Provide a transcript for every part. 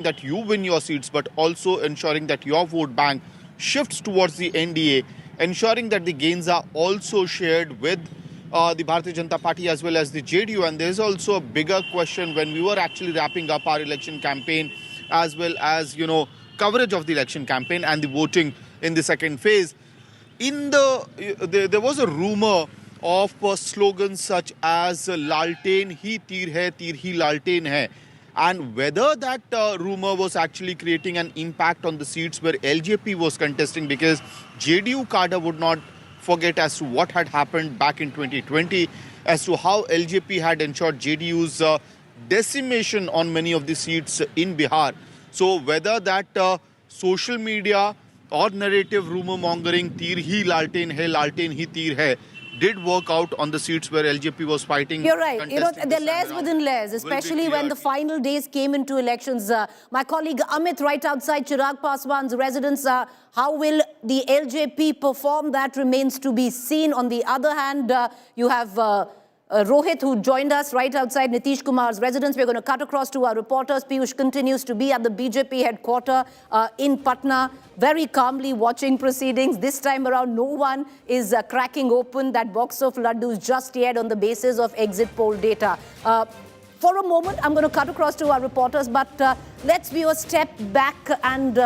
that you win your seats, but also ensuring that your vote bank shifts towards the NDA, ensuring that the gains are also shared with the Bharatiya Janata Party as well as the JDU. And there's also a bigger question when we were actually wrapping up our election campaign as well as, coverage of the election campaign and the voting in the second phase. There was a rumor of slogans such as "Lalten hi tir hi lalten hai," and whether that rumor was actually creating an impact on the seats where LJP was contesting, because JDU cadre would not forget as to what had happened back in 2020, as to how LJP had ensured JDU's decimation on many of the seats in Bihar. So whether that social media or narrative rumor mongering "tir hi lalten hi tir hai" did work out on the seats where LJP was fighting. You're right. They're layers within layers, especially when the final days came into elections. My colleague Amit, right outside Chirag Paswan's residence, how will the LJP perform? That remains to be seen. On the other hand, you have Rohit, who joined us right outside Nitish Kumar's residence. We're going to cut across to our reporters. Piyush continues to be at the BJP headquarters in Patna, very calmly watching proceedings. This time around, no one is cracking open that box of laddus just yet on the basis of exit poll data. For a moment, I'm going to cut across to our reporters, but let's do a step back and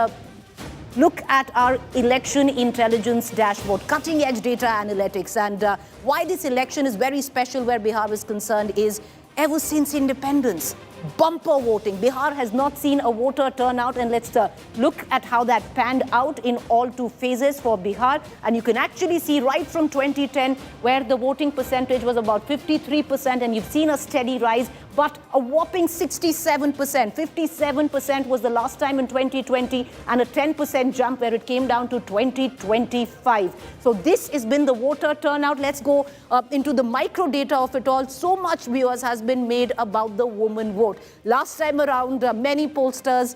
look at our election intelligence dashboard, cutting-edge data analytics. And why this election is very special where Bihar is concerned is ever since independence, bumper voting. Bihar has not seen a voter turnout, and let's look at how that panned out in all two phases for Bihar. And you can actually see right from 2010 where the voting percentage was about 53%, and you've seen a steady rise, but a whopping 67%. 57% was the last time in 2020, and a 10% jump where it came down to 2025. So this has been the voter turnout. Let's go into the micro data of it all. So much, viewers, has been made about the woman vote. Last time around, many pollsters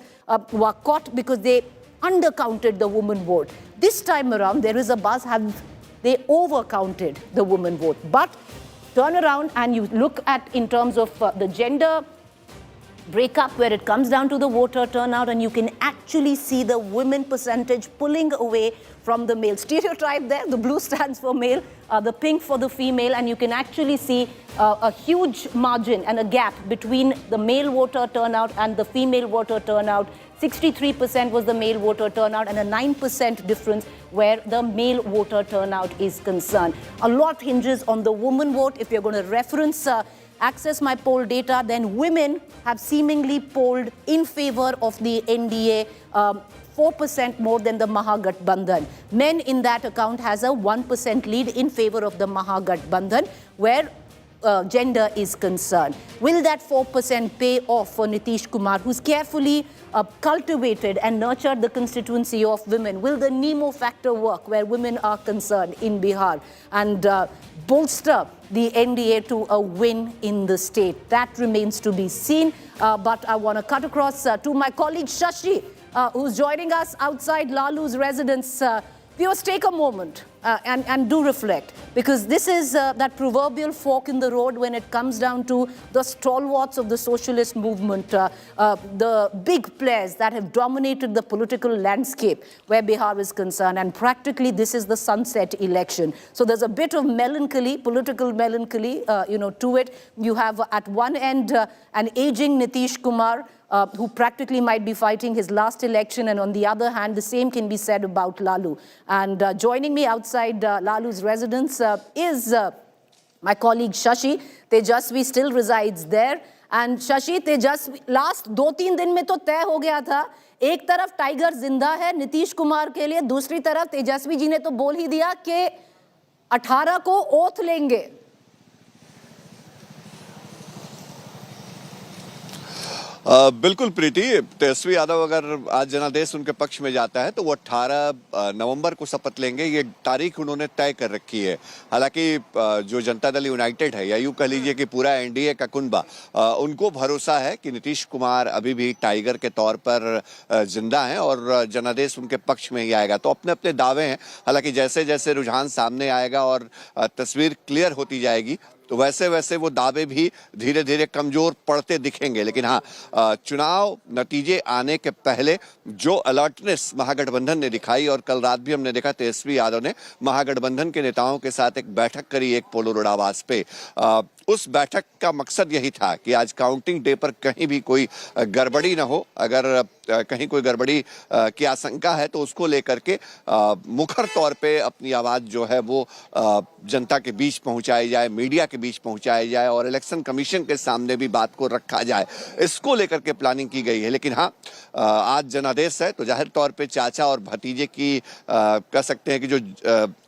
were caught because they undercounted the woman vote. This time around, there is a buzz, have they overcounted the woman vote? But turn around and you look at in terms of the gender breakup where it comes down to the voter turnout, and you can actually see the women percentage pulling away from the male. Stereotype there, the blue stands for male, the pink for the female, and you can actually see a huge margin and a gap between the male voter turnout and the female voter turnout. 63% was the male voter turnout, and a 9% difference where the male voter turnout is concerned. A lot hinges on the woman vote. If you're going to reference access my poll data, then women have seemingly polled in favor of the NDA, 4% more than the Mahagathbandhan. Men in that account has a 1% lead in favor of the Mahagathbandhan, where gender is concerned. Will that 4% pay off for Nitish Kumar, who's carefully cultivated and nurtured the constituency of women? Will the Nemo factor work where women are concerned in Bihar and bolster the NDA to a win in the state? That remains to be seen. But I want to cut across to my colleague Shashi, who's joining us outside Lalu's residence. Viewers, take a moment and do reflect, because this is that proverbial fork in the road when it comes down to the stalwarts of the socialist movement, the big players that have dominated the political landscape where Bihar is concerned. And practically, this is the sunset election. So there's a bit of melancholy, political melancholy, to it. You have at one end an aging Nitish Kumar, who practically might be fighting his last election. And on the other hand, the same can be said about Lalu. And joining me outside Lalu's residence is my colleague Shashi. Tejashwi still resides there. And Shashi, Tejashwi, last 2-3 दिन में तो तय हो गया था, एक तरफ tiger जिंदा है नीतीश कुमार के लिए, दूसरी तरफ तेजस्वी जी ने तो बोल ही दिया कि 18 को ओथ लेंगे. बिल्कुल प्रीति, तेजस्वी यादव अगर आज जनादेश उनके पक्ष में जाता है तो वो 18 नवंबर को शपथ लेंगे। ये तारीख उन्होंने तय कर रखी है। हालांकि जो जनता दल यूनाइटेड है, या यूं कह लीजिए कि पूरा एनडीए का कुनबा, उनको भरोसा है कि नीतीश कुमार अभी भी टाइगर के तौर पर जिंदा हैं और जनादेश उनके पक्ष में ही आएगा। तो अपने अपने दावे हैं। हालांकि जैसे जैसे रुझान सामने आएगा और तस्वीर क्लियर होती जाएगी, तो वैसे वैसे वो दावे भी धीरे धीरे कमजोर पड़ते दिखेंगे। लेकिन हाँ, चुनाव नतीजे आने के पहले जो अलर्टनेस महागठबंधन ने दिखाई, और कल रात भी हमने देखा तेजस्वी यादव ने महागठबंधन के नेताओं के साथ एक बैठक करी एक पोलो रोड आवास पे। उस बैठक का मकसद यही था कि आज काउंटिंग डे पर कहीं भी कोई गड़बड़ी ना हो। अगर कहीं कोई गड़बड़ी की आशंका है तो उसको लेकर के मुखर तौर पे अपनी आवाज जो है वो जनता के बीच पहुंचाई जाए, मीडिया के बीच पहुंचाई जाए और इलेक्शन कमीशन के सामने भी बात को रखा जाए। इसको लेकर के प्लानिंग की गई है। लेकिन हाँ, आज जनादेश है तो जाहिर तौर पे चाचा और भतीजे की कह सकते हैं कि जो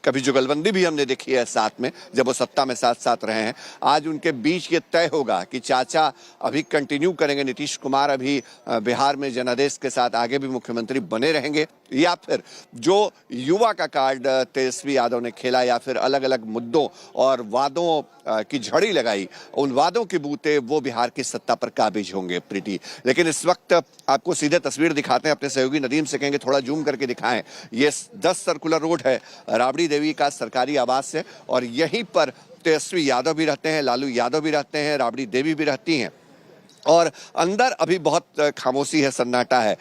कभी जुगलबंदी भी हमने देखी है साथ में, जब वो सत्ता में साथ साथ रहे हैं, आज उनके बीच ये तय होगा कि चाचा अभी कंटिन्यू करेंगे, नीतीश कुमार अभी बिहार में जनादेश के साथ आगे भी मुख्यमंत्री बने रहेंगे, या फिर जो युवा का कार्ड तेजस्वी यादव ने खेला या फिर अलग अलग मुद्दों और वादों की झड़ी लगाई, उन वादों के बूते वो बिहार की सत्ता पर काबिज होंगे प्रीति। लेकिन इस वक्त आपको सीधे तस्वीर दिखाते हैं, अपने सहयोगी नदीम से कहेंगे थोड़ा जूम करके दिखाएं। ये 10 सर्कुलर रोड है, राबड़ी देवी का सरकारी आवास है और यहीं पर तेजस्वी यादव भी रहते हैं, लालू यादव भी रहते हैं, राबड़ी देवी भी रहती हैं। और अंदर अभी बहुत खामोशी है, सन्नाटा है।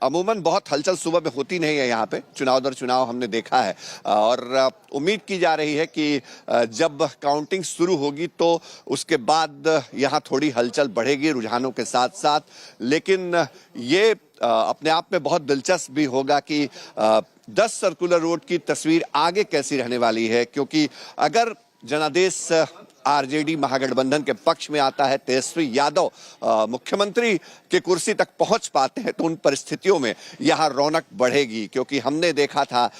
अमूमन बहुत हलचल सुबह में होती नहीं है यहाँ पे, चुनाव दर चुनाव हमने देखा है। और उम्मीद की जा रही है कि जब काउंटिंग शुरू होगी तो उसके बाद यहाँ थोड़ी हलचल बढ़ेगी रुझानों के साथ साथ। लेकिन ये अपने आप में बहुत दिलचस्प भी होगा कि 10 सर्कुलर रोड की तस्वीर आगे कैसी रहने वाली है, क्योंकि अगर जनादेश आरजेडी महागठबंधन के पक्ष में आता है, तेजस्वी यादव मुख्यमंत्री की कुर्सी तक पहुंच पाते हैं, तो उन परिस्थितियों में यहां रौनक बढ़ेगी। क्योंकि हमने देखा था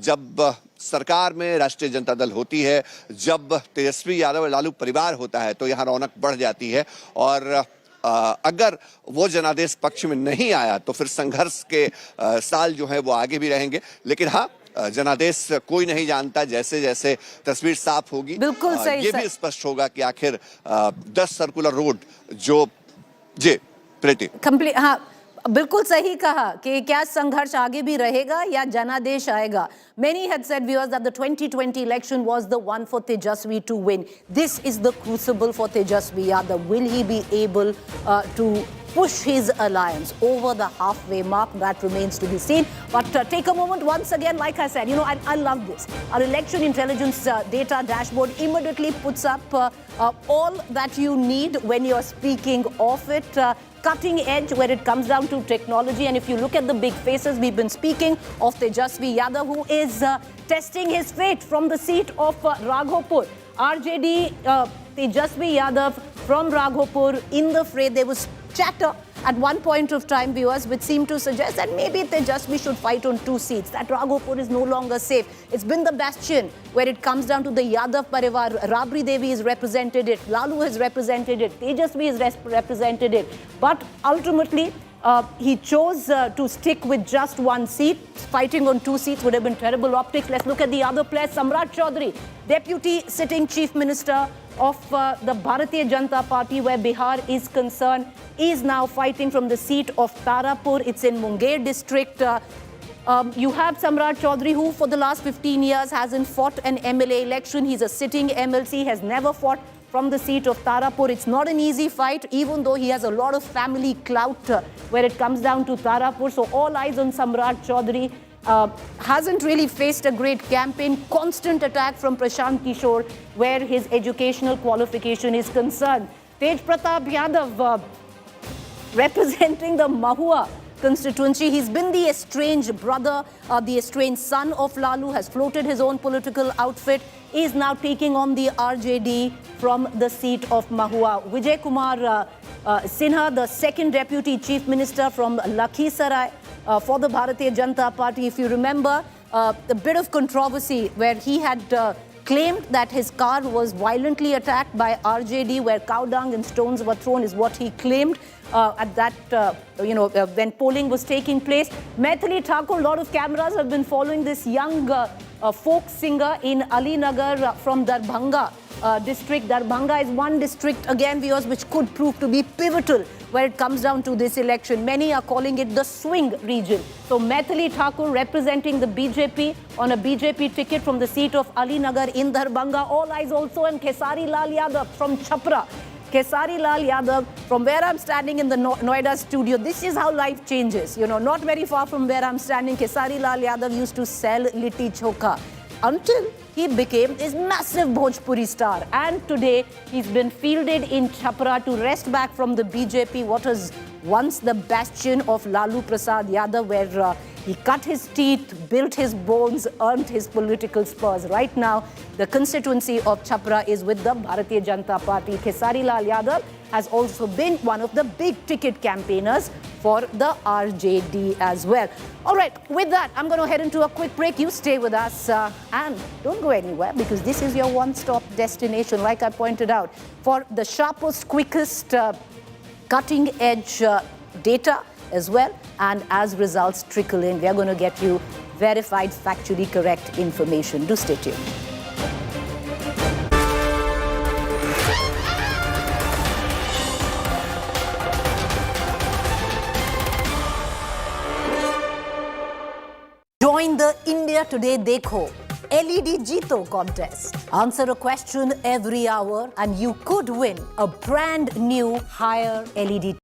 जब सरकार में राष्ट्रीय जनता दल होती है, जब तेजस्वी यादव लालू परिवार होता है, तो यहां रौनक बढ़ जाती है। और अगर वो जनादेश पक्ष में नहीं आया तो फिर संघर्ष के साल जो है वो आगे भी रहेंगे। लेकिन हाँ, जनादेश कोई नहीं जानता, जैसे जैसे तस्वीर साफ होगी बिल्कुल सही, ये भी स्पष्ट होगा कि आखिर 10 सर्कुलर रोड जो जी प्रीति कंप्लीट, हाँ बिल्कुल सही कहा कि क्या संघर्ष आगे भी रहेगा या जनादेश आएगा। Many had said, viewers, that the 2020 election was the one for Tejashwi to win. This is the crucible for Tejashwi Yadav. Will he be able to push his alliance over the halfway mark? That remains to be seen. But take a moment once again, like I said, you know, I love this. Our election intelligence data dashboard immediately puts up all that you need when you're speaking of it. Cutting edge where it comes down to technology. And if you look at the big faces, we've been speaking of Tejashwi Yadav, who is testing his fate from the seat of Raghopur. RJD Tejashwi Yadav from Raghopur in the fray. There was chatter at one point of time, viewers, which seemed to suggest that maybe Tejashwi should fight on 2 seats, that Raghopur is no longer safe. It's been the bastion where it comes down to the Yadav Parivar. Rabri Devi has represented it, Lalu has represented it, Tejashwi has represented it. But ultimately, he chose to stick with just 1 seat. Fighting on 2 seats would have been terrible optics. Let's look at the other players. Samrat Choudhary, Deputy Sitting Chief Minister of the Bharatiya Janata Party, where Bihar is concerned, is now fighting from the seat of Tarapur. It's in Munger district. You have Samrat Choudhary, who for the last 15 years hasn't fought an MLA election. He's a sitting MLC, has never fought from the seat of Tarapur. It's not an easy fight, even though he has a lot of family clout where it comes down to Tarapur. So all eyes on Samrat Choudhary. Hasn't really faced a great campaign. Constant attack from Prashant Kishor where his educational qualification is concerned. Tej Pratap Yadav representing the Mahua constituency. He's been the estranged brother, the estranged son of Lalu, has floated his own political outfit, is now taking on the RJD from the seat of Mahua. Vijay Kumar Sinha, the second Deputy Chief Minister from Lakhisarai for the Bharatiya Janata Party. If you remember, a bit of controversy where he had claimed that his car was violently attacked by RJD, where cow dung and stones were thrown, is what he claimed at that, when polling was taking place. Maithili Thakur, a lot of cameras have been following this young folk singer in Ali Nagar from Darbhanga, district. Darbhanga is one district, again, viewers, which could prove to be pivotal where it comes down to this election. Many are calling it the swing region. So Maithili Thakur representing the BJP on a BJP ticket from the seat of Ali Nagar in Darbhanga. All eyes also on Kesari Lal Yadav from Chhapra. Kesari Lal Yadav, from where I'm standing in the Noida studio, this is how life changes. You know, not very far from where I'm standing, Kesari Lal Yadav used to sell litti chokha until he became this massive Bhojpuri star. And today, he's been fielded in Chhapra to wrest back from the BJP, what was once the bastion of Lalu Yadav, where he cut his teeth, built his bones, earned his political spurs. Right now, the constituency of Chhapra is with the Bharatiya Janata Party. Kesari Lal Yadav has also been one of the big ticket campaigners for the RJD as well. All right, with that, I'm going to head into a quick break. You stay with us and don't go anywhere, because this is your one-stop destination, like I pointed out, for the sharpest, quickest, cutting-edge data as well. And as results trickle in, we are going to get you verified, factually correct information. Do stay tuned. Join the India Today Dekho LED Jeeto contest. Answer a question every hour and you could win a brand new higher LED.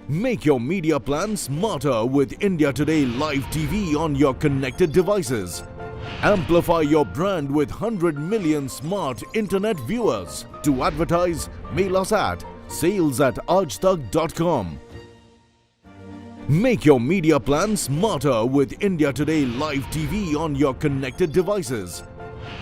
Make your media plan smarter with India Today Live TV on your connected devices. Amplify your brand with 100 million smart internet viewers. To advertise, mail us at sales@aajtak.com. Make your media plan smarter with India Today Live TV on your connected devices.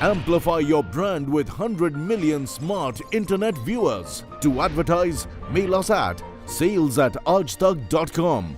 Amplify your brand with 100 million smart internet viewers. To advertise, mail us at sales@aajtak.com.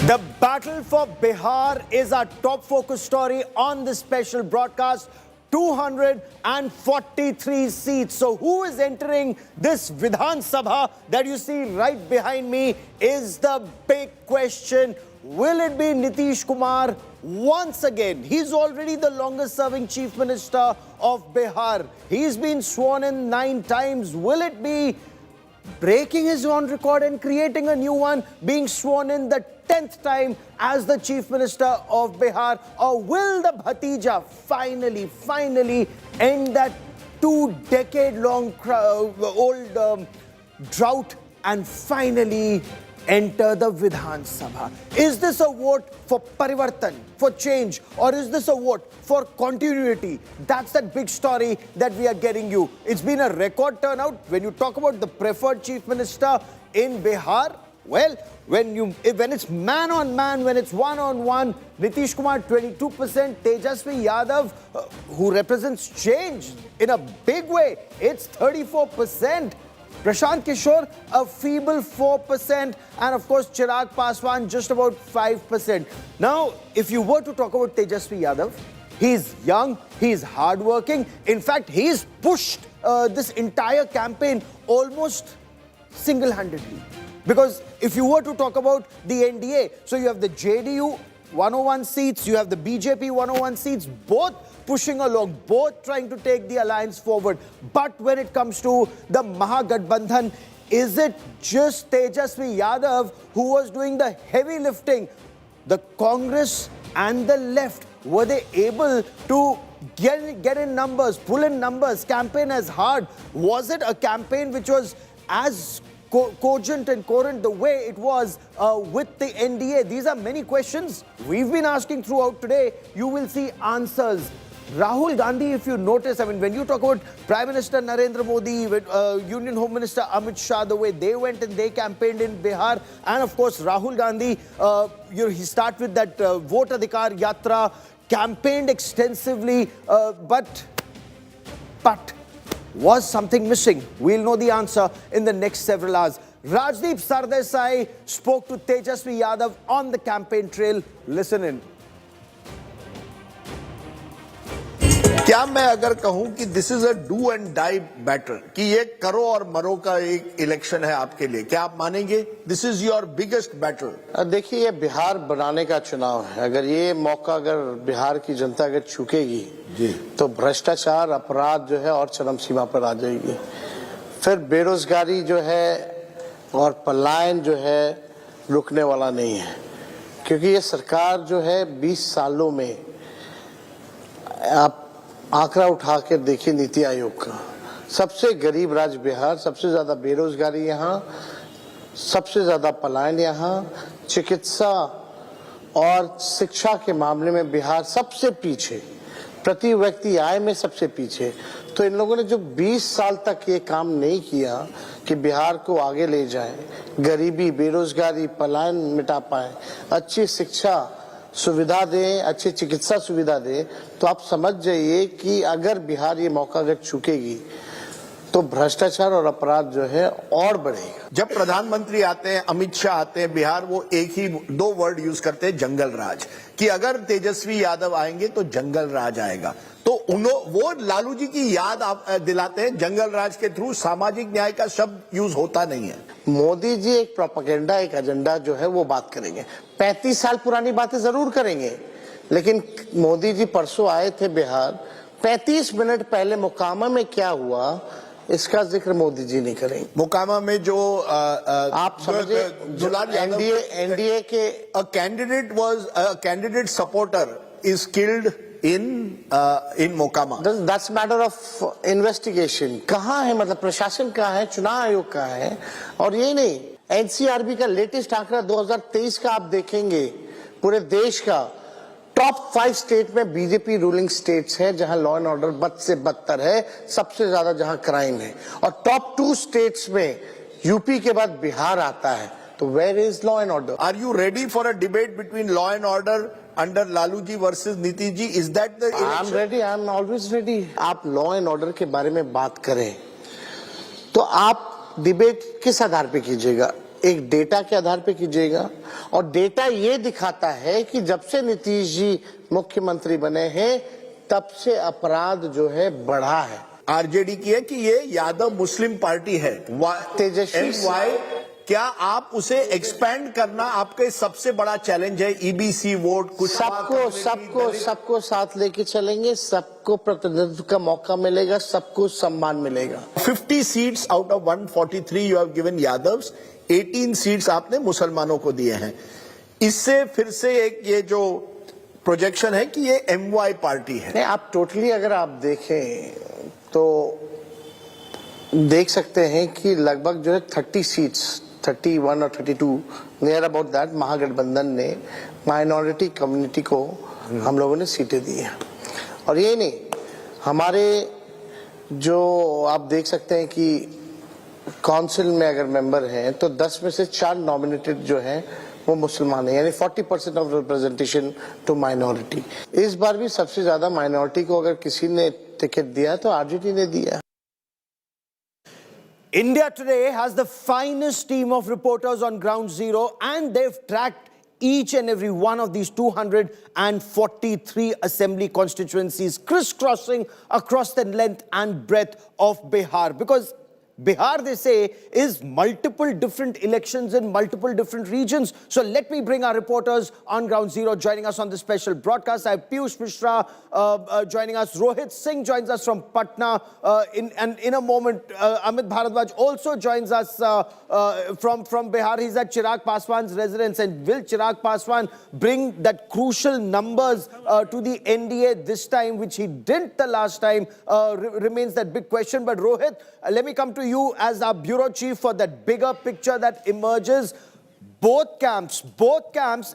The battle for Bihar is our top focus story on this special broadcast. 243 seats. So who is entering this Vidhan Sabha that you see right behind me is the big question. Will it be Nitish Kumar once again? He's already the longest serving Chief Minister of Bihar. He's been sworn in 9 times. Will it be breaking his own record and creating a new one, being sworn in the 10th time as the Chief Minister of Bihar? Or will the Bhatija finally end that 2-decade-long old drought and finally enter the Vidhan Sabha? Is this a vote for Parivartan, for change, or is this a vote for continuity? That's that big story that we are getting you. It's been a record turnout. When you talk about the preferred Chief Minister in Bihar, Well, when it's man on man, when it's one on one, Nitish Kumar 22%, Tejashwi Yadav, who represents change in a big way, it's 34%. Prashant Kishor, a feeble 4%, and of course Chirag Paswan just about 5%. Now, if you were to talk about Tejashwi Yadav, he's young, he's hardworking. In fact, he's pushed this entire campaign almost single-handedly. Because if you were to talk about the NDA, so you have the JDU 101 seats, you have the BJP 101 seats, both pushing along, both trying to take the alliance forward. But when it comes to the Mahagathbandhan, is it just Tejashwi Yadav who was doing the heavy lifting? The Congress and the left, were they able to get in numbers, pull in numbers, campaign as hard? Was it a campaign which was as cogent and coherent the way it was with the NDA? These are many questions we've been asking throughout today. You will see answers. Rahul Gandhi, if you notice, I mean, when you talk about Prime Minister Narendra Modi, Union Home Minister Amit Shah, the way they went and they campaigned in Bihar, and of course Rahul Gandhi, he started with that Vote Adhikar Yatra, campaigned extensively, but was something missing? We'll know the answer in the next several hours. Rajdeep Sardesai spoke to Tejashwi Yadav on the campaign trail. Listen in. क्या मैं अगर कहूं कि this is a do and die battle, कि ये करो और मरो का एक इलेक्शन है आपके लिए, क्या आप मानेंगे? This is your biggest battle. देखिए, ये बिहार बनाने का चुनाव है। अगर ये मौका अगर बिहार की जनता अगर चूकेगी जी, तो भ्रष्टाचार, अपराध जो है और चरम सीमा पर आ जाएगी। फिर बेरोजगारी जो है और पलायन जो है रुकने वाला नहीं है, क्योंकि ये सरकार जो है 20 सालों में, आप आंकड़ा उठा कर देखिए नीति आयोग का, सबसे गरीब राज्य बिहार, सबसे ज्यादा बेरोजगारी यहाँ, सबसे ज्यादा पलायन यहाँ, चिकित्सा और शिक्षा के मामले में बिहार सबसे पीछे, प्रति व्यक्ति आय में सबसे पीछे। तो इन लोगों ने जो 20 साल तक ये काम नहीं किया कि बिहार को आगे ले जाए, गरीबी, बेरोजगारी, पलायन मिटा पाए, अच्छी शिक्षा सुविधा दें, अच्छी चिकित्सा सुविधा दें, तो आप समझ जाइए कि अगर बिहार ये मौका अगर चूकेगी तो भ्रष्टाचार और अपराध जो है और बढ़ेगा। जब प्रधानमंत्री आते हैं, अमित शाह आते हैं बिहार, वो एक ही 2 वर्ड यूज करते हैं, जंगल राज, कि अगर तेजस्वी यादव आएंगे तो जंगल राज आएगा। तो वो लालू जी की याद आप दिलाते हैं, जंगल राज के थ्रू सामाजिक न्याय का शब्द यूज होता नहीं है। मोदी जी एक प्रोपेगेंडा, एक एजेंडा जो है वो बात करेंगे, 35 साल पुरानी बातें जरूर करेंगे, लेकिन मोदी जी परसों आए थे बिहार, 35 मिनट पहले मोकामा में क्या हुआ इसका जिक्र मोदी जी नहीं करेंगे। मोकामा में जो आप समझे, एनडीए के candidate supporter is killed in Mokama. That's matter of investigation. कहाँ है, मतलब प्रशासन कहाँ है, चुनाव आयोग कहाँ है? और ये नहीं, एनसीआरबी का लेटेस्ट आंकड़ा 2023 का आप देखेंगे, पूरे देश का टॉप 5 स्टेट में बीजेपी रूलिंग स्टेट्स है जहां लॉ एंड ऑर्डर बद से बदतर है, सबसे ज्यादा जहां क्राइम है, और टॉप 2 स्टेट्स में यूपी के बाद बिहार आता है। तो where is law and order? Are you ready for a debate between law and order under Lalu ji versus Nitish ji? Is that the election? I am ready, I am always ready. आप law and order के बारे में बात करें तो आप debate किस आधार पे कीजिएगा? एक डेटा के आधार पे कीजिएगा, और डेटा ये दिखाता है कि जब से नीतीश जी मुख्यमंत्री बने हैं तब से अपराध जो है बढ़ा है। आरजेडी की है कि ये यादव मुस्लिम पार्टी है, तेजस्वी, क्या आप उसे एक्सपेंड करना आपके सबसे बड़ा चैलेंज है? ईबीसी वोट, कुछ सबको साथ लेके चलेंगे, सबको प्रतिनिधित्व का मौका मिलेगा, सबको सम्मान मिलेगा। 50 seats out of 143 you have given Yadavs, 18 seats आपने मुसलमानों को दिए हैं। इससे फिर से एक ये जो प्रोजेक्शन है कि ये एमवाई पार्टी है। नहीं, आप टोटली अगर आप देखें तो देख सकते हैं कि लगभग जो है 30 सीट्स, 31 और 32 नियर अबाउट दैट, महागठबंधन ने माइनॉरिटी कम्युनिटी को हम लोगों ने सीटें दी हैं। और ये नहीं, हमारे जो आप देख सकते हैं कि काउंसिल में अगर मेंबर हैं तो 10 में से 4 नॉमिनेटेड जो हैं वो मुसलमान हैं, यानी 40% ऑफ रिप्रेजेंटेशन टू माइनॉरिटी। इस बार भी सबसे ज्यादा माइनॉरिटी को अगर किसी ने टिकट दिया तो आरजेडी ने दिया। India Today has the finest team of reporters on ground zero, and they've tracked each and every one of these 243 assembly constituencies, crisscrossing across the length and breadth of Bihar. Because Bihar, they say, is multiple different elections in multiple different regions. So let me bring our reporters on ground zero joining us on this special broadcast. I have Piyush Mishra joining us. Rohit Singh joins us from Patna. In a moment, Amit Bharadwaj also joins us from Bihar. He's at Chirag Paswan's residence. And will Chirag Paswan bring that crucial numbers to the NDA this time, which he didn't the last time, remains that big question. But Rohit, let me come to you as our bureau chief for that bigger picture that emerges. Both camps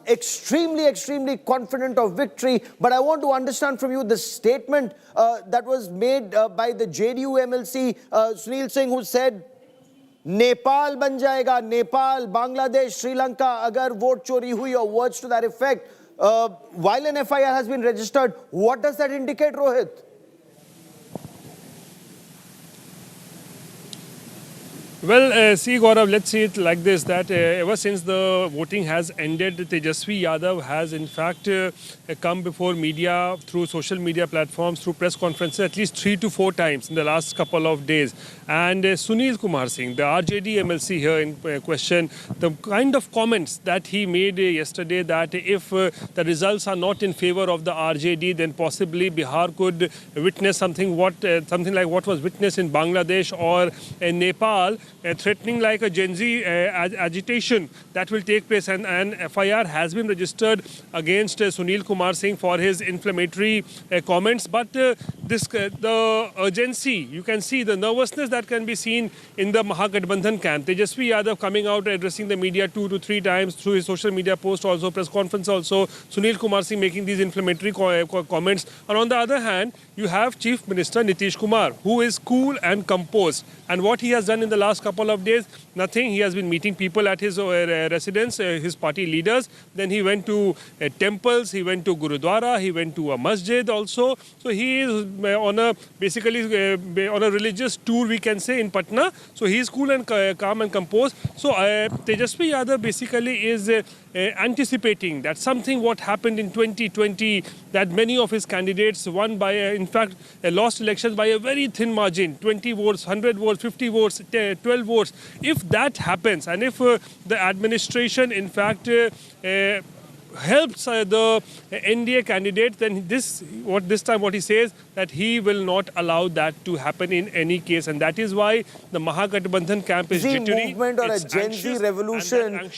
extremely confident of victory. But I want to understand from you the statement that was made by the JDU MLC, Sunil Singh, who said, Nepal ban jayega, Nepal, Bangladesh, Sri Lanka, agar vote chori hui, or words to that effect. While an FIR has been registered, what does that indicate, Rohit? Well, see Gaurav, let's see it like this, that ever since the voting has ended, Tejashwi Yadav has in fact come before media through social media platforms, through press conferences at least 3 to 4 times in the last couple of days. And Sunil Kumar Singh, the RJD MLC here in question, the kind of comments that he made yesterday, that if the results are not in favor of the RJD, then possibly Bihar could witness something like what was witnessed in Bangladesh or in Nepal, threatening like a Gen Z agitation that will take place, and FIR has been registered against Sunil Kumar Singh for his inflammatory comments. But the urgency, you can see the nervousness that can be seen in the Mahagathbandhan camp. Tejashwi Yadav coming out addressing the media 2 to 3 times through his social media post, also press conference, also Sunil Kumar Singh making these inflammatory comments. And on the other hand, you have Chief Minister Nitish Kumar, who is cool and composed. And what he has done in the last couple of days, nothing. He has been meeting people at his residence, his party leaders. Then he went to temples, he went to Gurudwara, he went to a masjid also. So he is on a religious tour, we can say, in Patna. So he is cool and calm and composed. So Tejashwi Yadav basically is anticipating that something what happened in 2020, that many of his candidates won by, in fact, lost elections by a very thin margin, 20 votes, 100 votes, 50 votes, 12 votes. If that happens, and if the administration, in fact, helps the NDA candidate, then this time what he says, that he will not allow that to happen in any case. And that is why the Mahagathbandhan camp is jittery. Movement or a Gen Z revolution,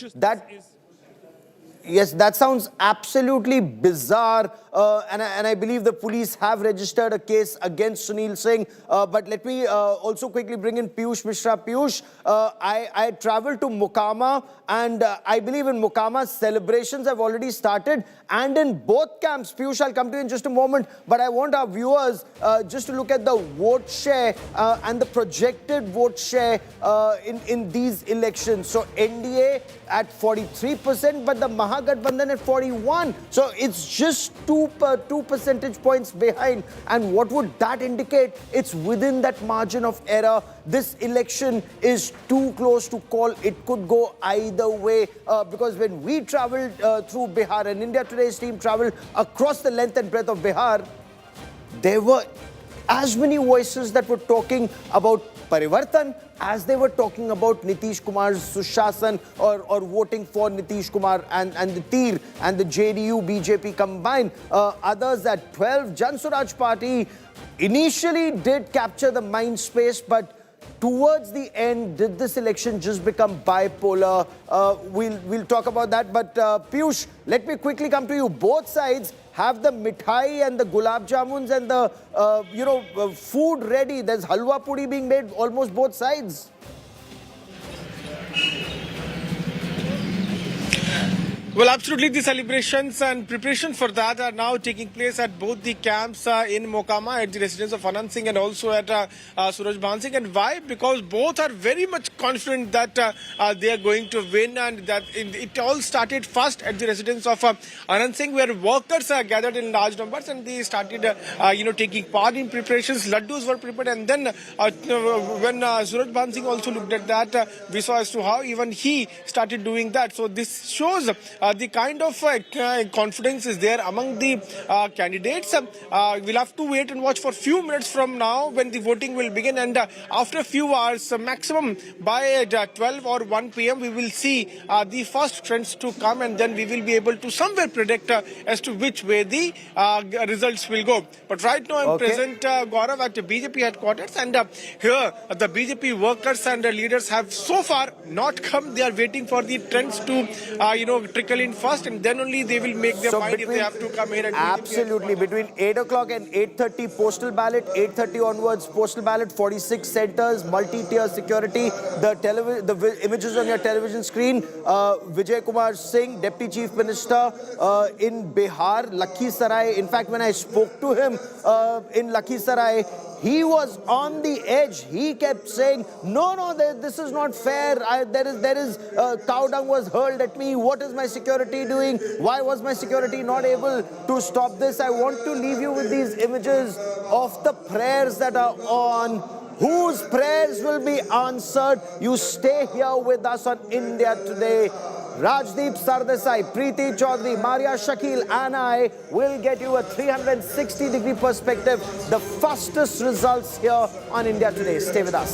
yes, that sounds absolutely bizarre. And I believe the police have registered a case against Sunil Singh. But let me also quickly bring in Piyush Mishra. Piyush, I traveled to Mokama, and I believe in Mokama celebrations have already started. And in both camps, Piyush, I'll come to you in just a moment. But I want our viewers just to look at the vote share and the projected vote share in these elections. So NDA at 43%, but the Mahagathbandhan at 41%. So it's just 2 percentage points behind. And what would that indicate? It's within that margin of error. This election is too close to call. It could go either way, because when we traveled through Bihar, and India Today's team traveled across the length and breadth of Bihar, there were as many voices that were talking about Parivartan as they were talking about Nitish Kumar's Sushasan, or voting for Nitish Kumar and the Tir and the JDU BJP combined. Others at 12, Jan Swaraj Party initially did capture the mind space, but towards the end, did this election just become bipolar? We'll talk about that. But Piyush, let me quickly come to you. Both sides have the mithai and the gulab jamuns and the food ready. There's halwa puri being made almost both sides. Well, absolutely. The celebrations and preparation for that are now taking place at both the camps in Mokama, at the residence of Anand Singh and also at Suraj Bhan Singh. And why? Because both are very much confident that they are going to win, and that it all started first at the residence of Anand Singh, where workers are gathered in large numbers and they started, taking part in preparations. Laddus were prepared, and then when Suraj Bhan Singh also looked at that, we saw as to how even he started doing that. So this shows the kind of confidence is there among the candidates. We'll have to wait and watch for a few minutes from now when the voting will begin, and after a few hours, maximum by 12 or 1 p.m. we will see the first trends to come, and then we will be able to somewhere predict as to which way the results will go. But right now I'm present, Gaurav, at the BJP headquarters, and here the BJP workers and leaders have so far not come. They are waiting for the trends to trickle in first, and then only they will make their mind if they have to come here. Absolutely. Between 8 o'clock and 8:30 postal ballot, 8:30 onwards postal ballot, 46 centers, multi-tier security. The images on your television screen, Vijay Kumar Singh, Deputy Chief Minister in Bihar, Lakhisarai. In fact, when I spoke to him in Lakhisarai, he was on the edge. He kept saying, no, this is not fair. There is cow dung was hurled at me. What is my security doing? Why was my security not able to stop this? I want to leave you with these images of the prayers that are on. Whose prayers will be answered? You stay here with us on India Today. Rajdeep Sardesai, Preeti Chaudhary, Maria Shakil and I will get you a 360-degree perspective. The fastest results here on India Today. Stay with us.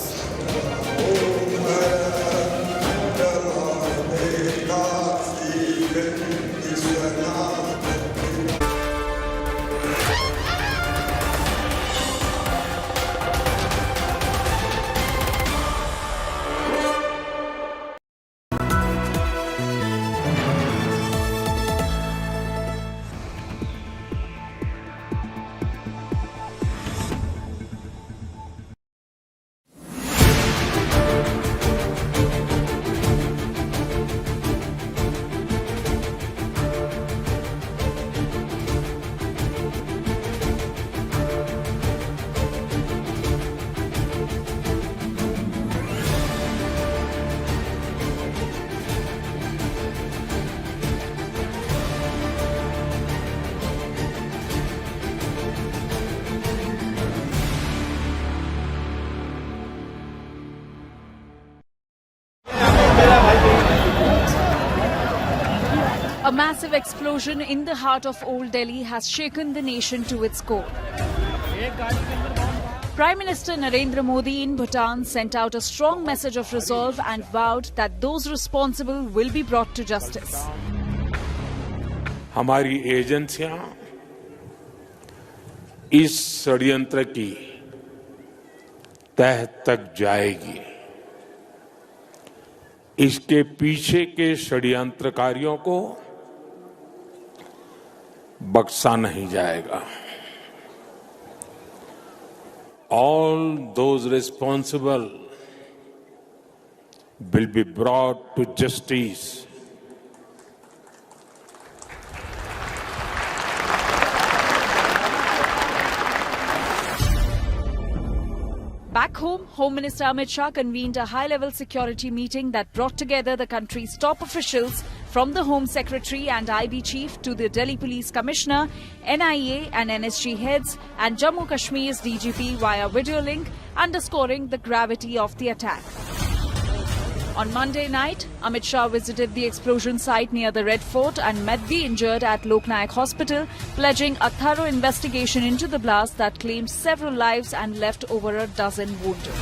A massive explosion in the heart of Old Delhi has shaken the nation to its core. Prime Minister Narendra Modi in Bhutan sent out a strong message of resolve and vowed that those responsible will be brought to justice. हमारी एजेंसियां इस षड्यंत्र की तह तक जाएगी। इसके पीछे के षड्यंत्रकारियों को बख्शा नहीं जाएगा। All those responsible will be brought to justice. Back home, Home Minister Amit Shah convened a high-level security meeting that brought together the country's top officials, from the Home Secretary and IB Chief to the Delhi Police Commissioner, NIA and NSG heads, and Jammu Kashmir's DGP via video link, underscoring the gravity of the attack. On Monday night, Amit Shah visited the explosion site near the Red Fort and met the injured at Lok Nayak Hospital, pledging a thorough investigation into the blast that claimed several lives and left over a dozen wounded.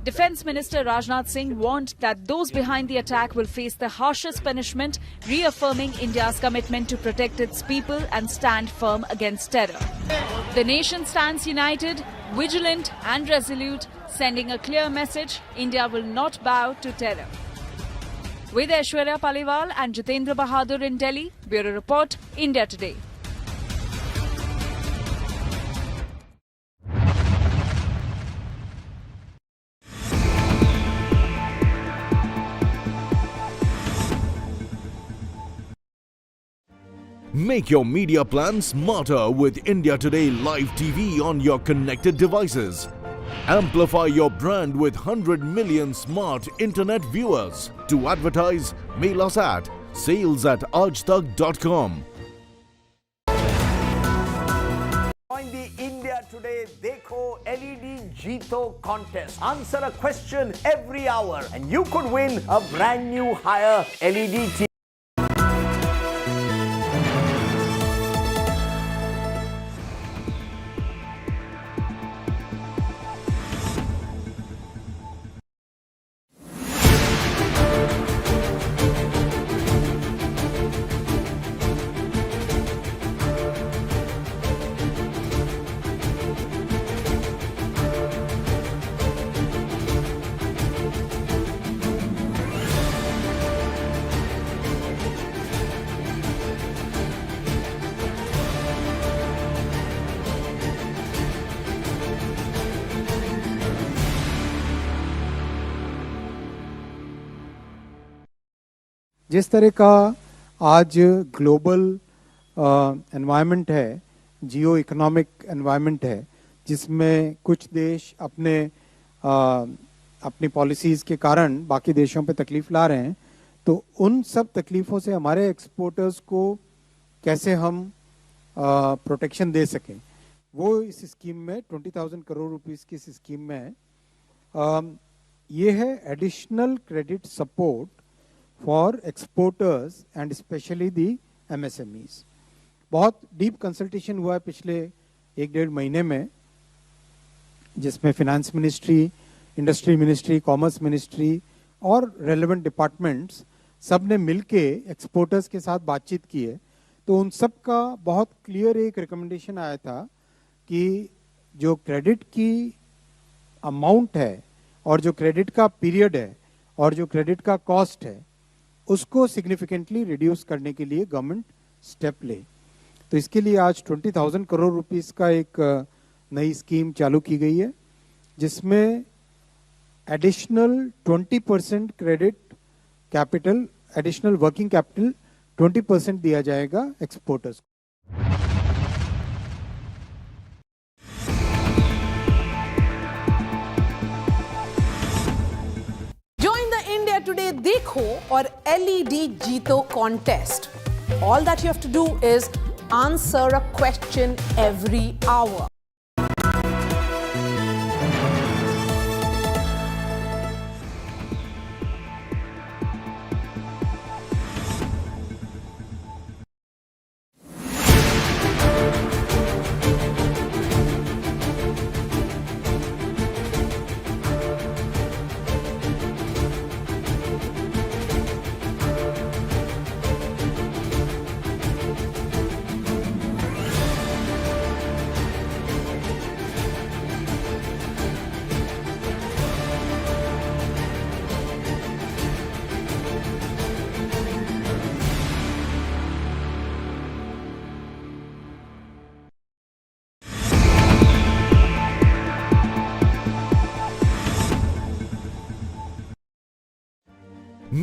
Defence Minister Rajnath Singh warned that those behind the attack will face the harshest punishment, reaffirming India's commitment to protect its people and stand firm against terror. The nation stands united, vigilant and resolute, sending a clear message: India will not bow to terror. With Aishwarya Paliwal and Jitendra Bahadur in Delhi, Bureau Report, India Today. Make your media plan smarter with India Today Live TV on your connected devices. Amplify your brand with 100 million smart internet viewers. To advertise, mail us at sales@aajtak.com. Join the India Today Dekho LED Jeeto contest. Answer a question every hour and you could win a brand new higher LED TV. जिस तरह का आज global environment है, जियो economic environment है, जिसमें कुछ देश अपनी पॉलिसीज़ के कारण बाकी देशों पे तकलीफ ला रहे हैं, तो उन सब तकलीफ़ों से हमारे एक्सपोर्टर्स को कैसे हम प्रोटेक्शन दे सकें, वो इस स्कीम में 20,000 करोड़ रुपीस की इस स्कीम में है। ये है additional credit support for exporters and specially the MSMEs। बहुत डीप कंसल्टेशन हुआ है पिछले 1-1.5 महीने में, जिसमें finance ministry, industry ministry, commerce ministry और रेलेवेंट डिपार्टमेंट्स सब ने मिलके एक्सपोर्टर्स के साथ बातचीत की है। तो उन सब का बहुत क्लियर एक रिकमेंडेशन आया था कि जो क्रेडिट की अमाउंट है और जो क्रेडिट का पीरियड है और जो क्रेडिट का कॉस्ट है, उसको सिग्निफिकेंटली रिड्यूस करने के लिए गवर्नमेंट स्टेप ले। तो इसके लिए आज 20,000 करोड़ रुपीस का एक नई स्कीम चालू की गई है, जिसमें additional 20% credit capital, additional working capital 20% दिया जाएगा एक्सपोर्टर्स को। Today Dekho or LED Jeeto contest. All that you have to do is answer a question every hour.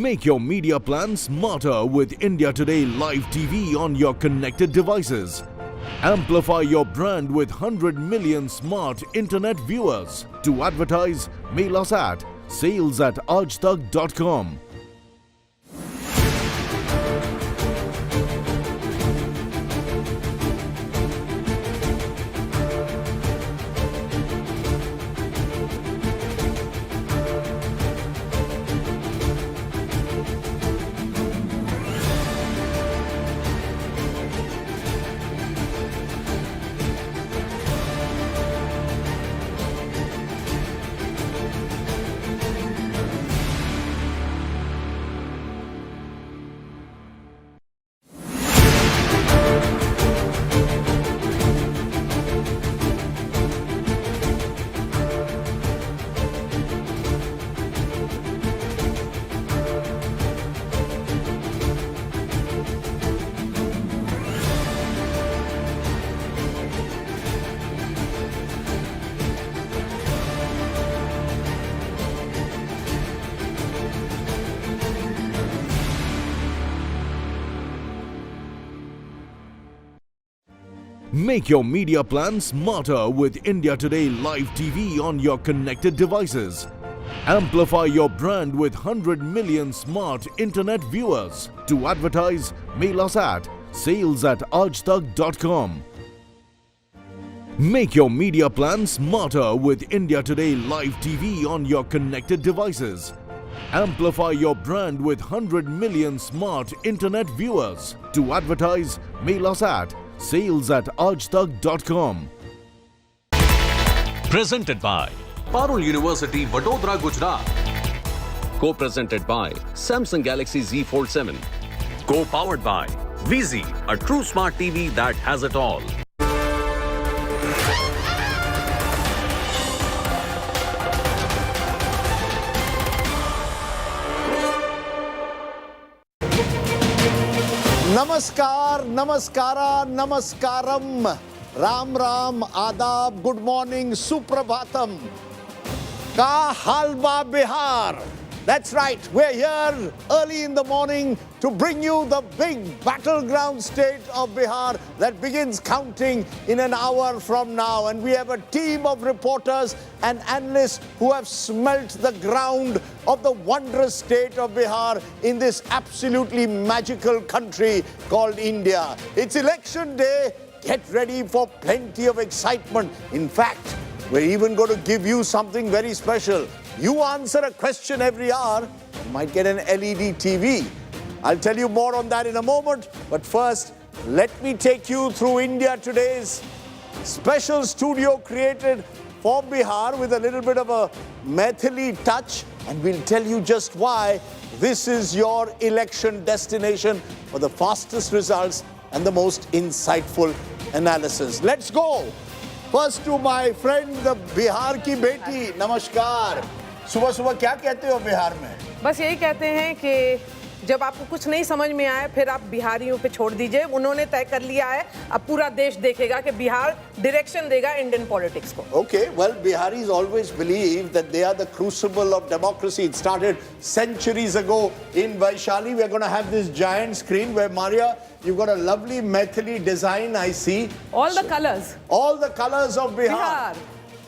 Make your media plan smarter with India Today Live TV on your connected devices. Amplify your brand with 100 million smart internet viewers. To advertise, mail us at sales@aajtak.com. Make your media plan smarter with India Today Live TV on your connected devices. Amplify your brand with 100 million smart internet viewers. To advertise, mail us at sales@aajtak.com. Make your media plan smarter with India Today Live TV on your connected devices. Amplify your brand with 100 million smart internet viewers. To advertise, mail us at sales@aajtak.com. Presented by Parul University, Vadodara, Gujarat. Co-presented by Samsung Galaxy Z Fold 7. Co-powered by VZ, a true smart TV that has it all. नमस्कार, नमस्कारा, नमस्कारम, राम राम, आदाब, good morning, Suprabhatam. का halwa Bihar. That's right, we're here early in the morning to bring you the big battleground state of Bihar that begins counting in an hour from now. And we have a team of reporters and analysts who have smelt the ground of the wondrous state of Bihar in this absolutely magical country called India. It's election day. Get ready for plenty of excitement. In fact, we're even going to give you something very special. You answer a question every hour, you might get an LED TV. I'll tell you more on that in a moment. But first, let me take you through India Today's special studio created for Bihar with a little bit of a Maithili touch. And we'll tell you just why this is your election destination for the fastest results and the most insightful analysis. Let's go. First to my friend, the Bihar ki beti. Namaskar. सुबह सुबह क्या कहते हो बिहार में? बस यही कहते हैं कि जब आपको कुछ नहीं समझ में आए फिर आप बिहारियों पे छोड़ दीजिए. उन्होंने तय कर लिया है, अब पूरा देश देखेगा कि बिहार डायरेक्शन देगा इंडियन पॉलिटिक्स को. Okay, well, Biharis always believe that they are the crucible of democracy. It started centuries ago in Vaishali. We're going to have this giant screen where, Maria, you've got a lovely Maithili design, I see. All the colors. All the colors of Bihar.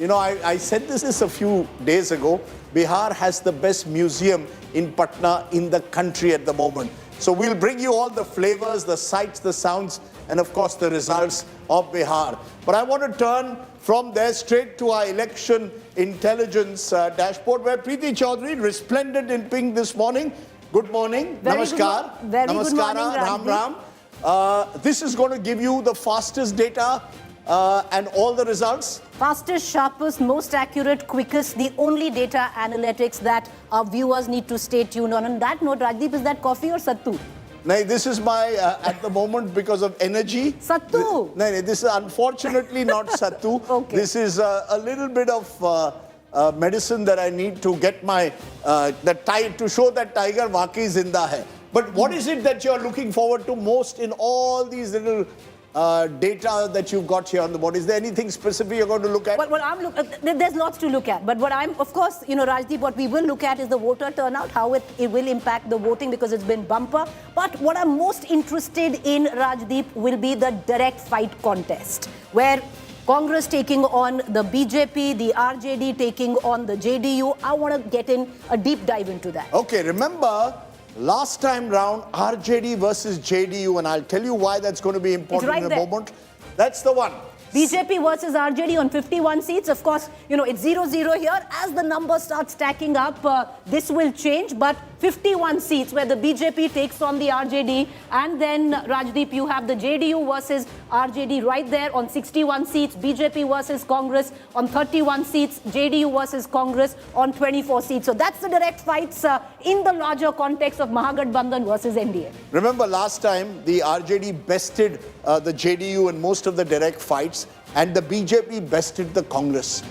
You know, I said this a few days ago. Bihar has the best museum in Patna in the country at the moment. So we'll bring you all the flavors, the sights, the sounds, and of course the results of Bihar. But I want to turn from there straight to our election intelligence dashboard, where Preeti Chaudhary, resplendent in pink this morning. Good morning. Namaskar. Very good morning, Ram Ram. This is going to give you the fastest data and all the results. Fastest, sharpest, most accurate, quickest, the only data analytics that our viewers need to stay tuned on. On that note, Rajdeep, is that coffee or sattu? No, this is my, at the moment, because of energy. Sattu? No, this is unfortunately not sattu. Okay. This is a little bit of medicine that I need to get my, to show that tiger waqai zinda hai. But what is it that you're looking forward to most in all these little data that you've got here on the board? Is there anything specific you're going to look at? Well, there's lots to look at. But what I'm, of course, you know, Rajdeep, what we will look at is the voter turnout, how it will impact the voting because it's been bumper. But what I'm most interested in, Rajdeep, will be the direct fight contest, where Congress taking on the BJP, the RJD taking on the JDU. I want to get in a deep dive into that. Okay, remember, last time round, RJD versus JDU, and I'll tell you why that's going to be important in a moment. That's the one. BJP versus RJD on 51 seats. Of course, you know, it's 0-0 here. As the numbers start stacking up, this will change. But 51 seats where the BJP takes on the RJD. And then, Rajdeep, you have the JDU versus RJD right there on 61 seats. BJP versus Congress on 31 seats. JDU versus Congress on 24 seats. So that's the direct fights in the larger context of Mahagathbandhan versus NDA. Remember last time, the RJD bested the JDU in most of the direct fights, and the BJP bested the Congress.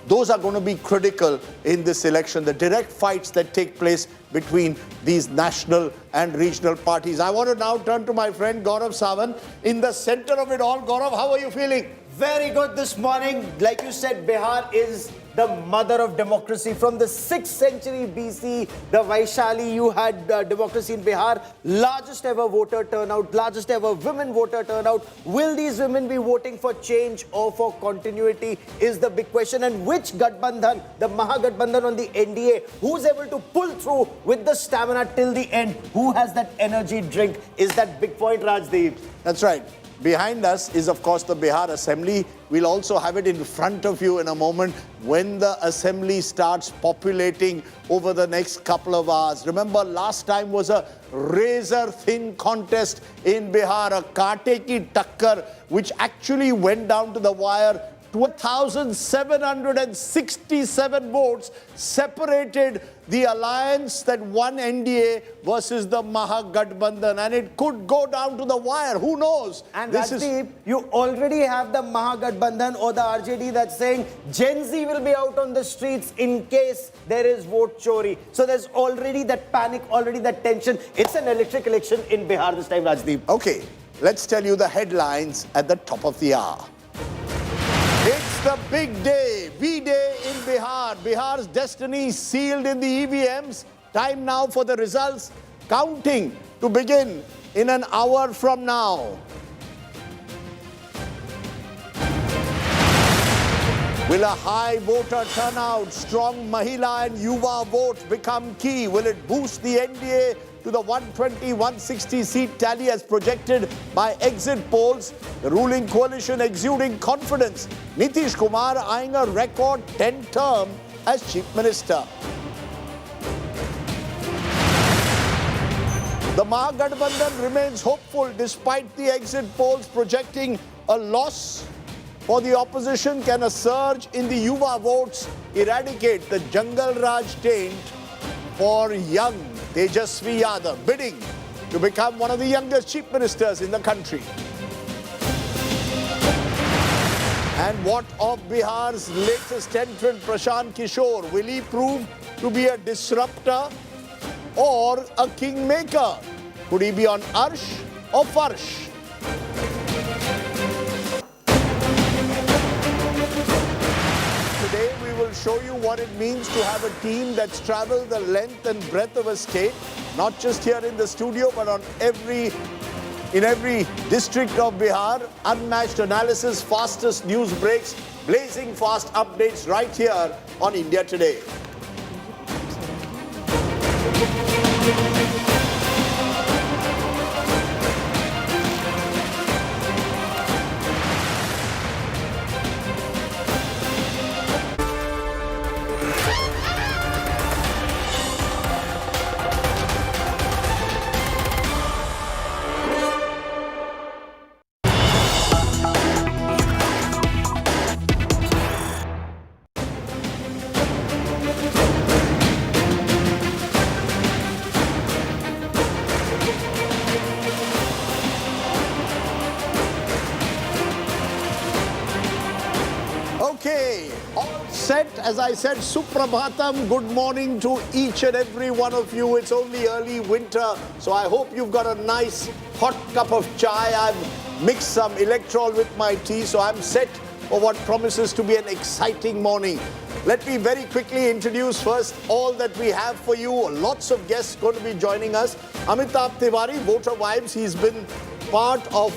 Those are going to be critical in this election, the direct fights that take place between these national and regional parties. I want to now turn to my friend Gaurav Sawant in the center of it all. Gaurav, how are you feeling? Very good this morning. Like you said, Bihar is the mother of democracy. From the 6th century BC, the Vaishali, you had democracy in Bihar. Largest ever voter turnout, largest ever women voter turnout. Will these women be voting for change or for continuity is the big question. And which Gathbandhan, the Mahagathbandhan on the NDA, who's able to pull through with the stamina till the end? Who has that energy drink is that big point, Rajdeep. That's right. Behind us is, of course, the Bihar Assembly. We'll also have it in front of you in a moment when the Assembly starts populating over the next couple of hours. Remember, last time was a razor-thin contest in Bihar, a kaate ki takkar, which actually went down to the wire. 2,767 votes separated the alliance that won NDA versus the Mahagathbandhan, and it could go down to the wire. Who knows? And Rajdeep, you already have the Mahagathbandhan or the RJD that's saying Gen Z will be out on the streets in case there is vote chori. So there's already that panic, already that tension. It's an electric election in Bihar this time, Rajdeep. Okay, let's tell you the headlines at the top of the hour. It's the big day, V-Day in Bihar. Bihar's destiny sealed in the EVMs. Time now for the results. Counting to begin in an hour from now. Will a high voter turnout, strong Mahila and Yuva vote become key? Will it boost the NDA to the 120-160 seat tally as projected by exit polls? The ruling coalition exuding confidence. Nitish Kumar eyeing a record 10th term as Chief Minister. The Mahagathbandhan remains hopeful despite the exit polls projecting a loss for the opposition. Can a surge in the Yuva votes eradicate the Jungle Raj taint for young Tejashwi Yadav, bidding to become one of the youngest chief ministers in the country? And what of Bihar's latest entrant, Prashant Kishor? Will he prove to be a disruptor or a kingmaker? Could he be on Arsh or Farsh? Today we will show you what it means to have a team that's traveled the length and breadth of a state, not just here in the studio, but on in every district of Bihar. Unmatched analysis, fastest news breaks, blazing fast updates right here on India Today. Okay, all set. As I said, Suprabhatam, good morning to each and every one of you. It's only early winter, so I hope you've got a nice hot cup of chai. I've mixed some electrol with my tea, so I'm set for what promises to be an exciting morning. Let me very quickly introduce first all that we have for you. Lots of guests going to be joining us. Amitabh Tiwari, Voter Vibes. He's been part of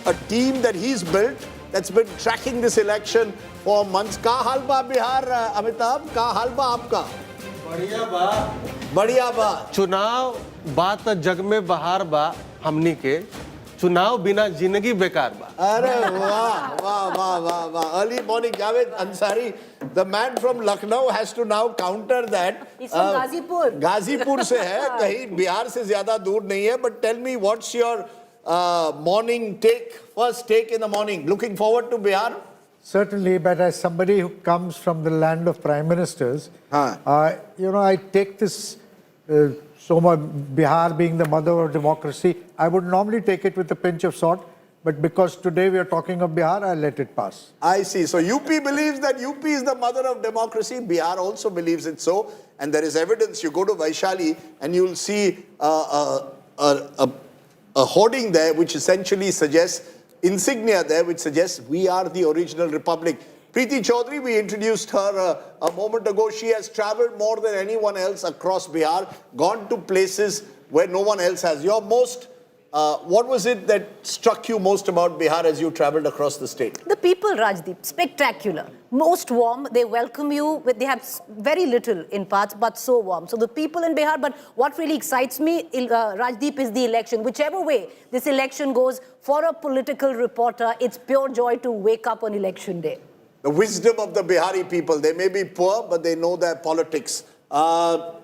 a team that he's built that's been tracking this election for months. Ka hal ba Bihar, Amitabh? Ka hal ba aapka? बढ़िया बा Badhiya ba. चुनाव बात जग में बहार बा हमनी के चुनाव बिना जिंदगी बेकार बा Arey wow, wow, wow, wow, wow. Early morning, Javed Ansari, the man from Lucknow has to now counter that. He's from Ghazipur. Ghazipur se hai, kahin Bihar se zyada dur nahi hai. But tell me, what's your morning take, first take in the morning? Looking forward to Bihar? Certainly, but as somebody who comes from the land of prime ministers, I take this, Bihar being the mother of democracy, I would normally take it with a pinch of salt, but because today we are talking of Bihar, I'll let it pass. I see. So UP believes that UP is the mother of democracy. Bihar also believes it so. And there is evidence. You go to Vaishali and you'll see a hoarding there which essentially suggests insignia there, which suggests we are the original republic. Preeti Chaudhary, we introduced her a moment ago. She has traveled more than anyone else across Bihar, gone to places where no one else has. Your most, what was it that struck you most about Bihar as you traveled across the state? The people, Rajdeep, spectacular. Most warm, they welcome you. They have very little in parts, but so warm. So the people in Bihar, but what really excites me, Rajdeep, is the election. Whichever way this election goes, for a political reporter, it's pure joy to wake up on election day. The wisdom of the Bihari people. They may be poor, but they know their politics. Gaurav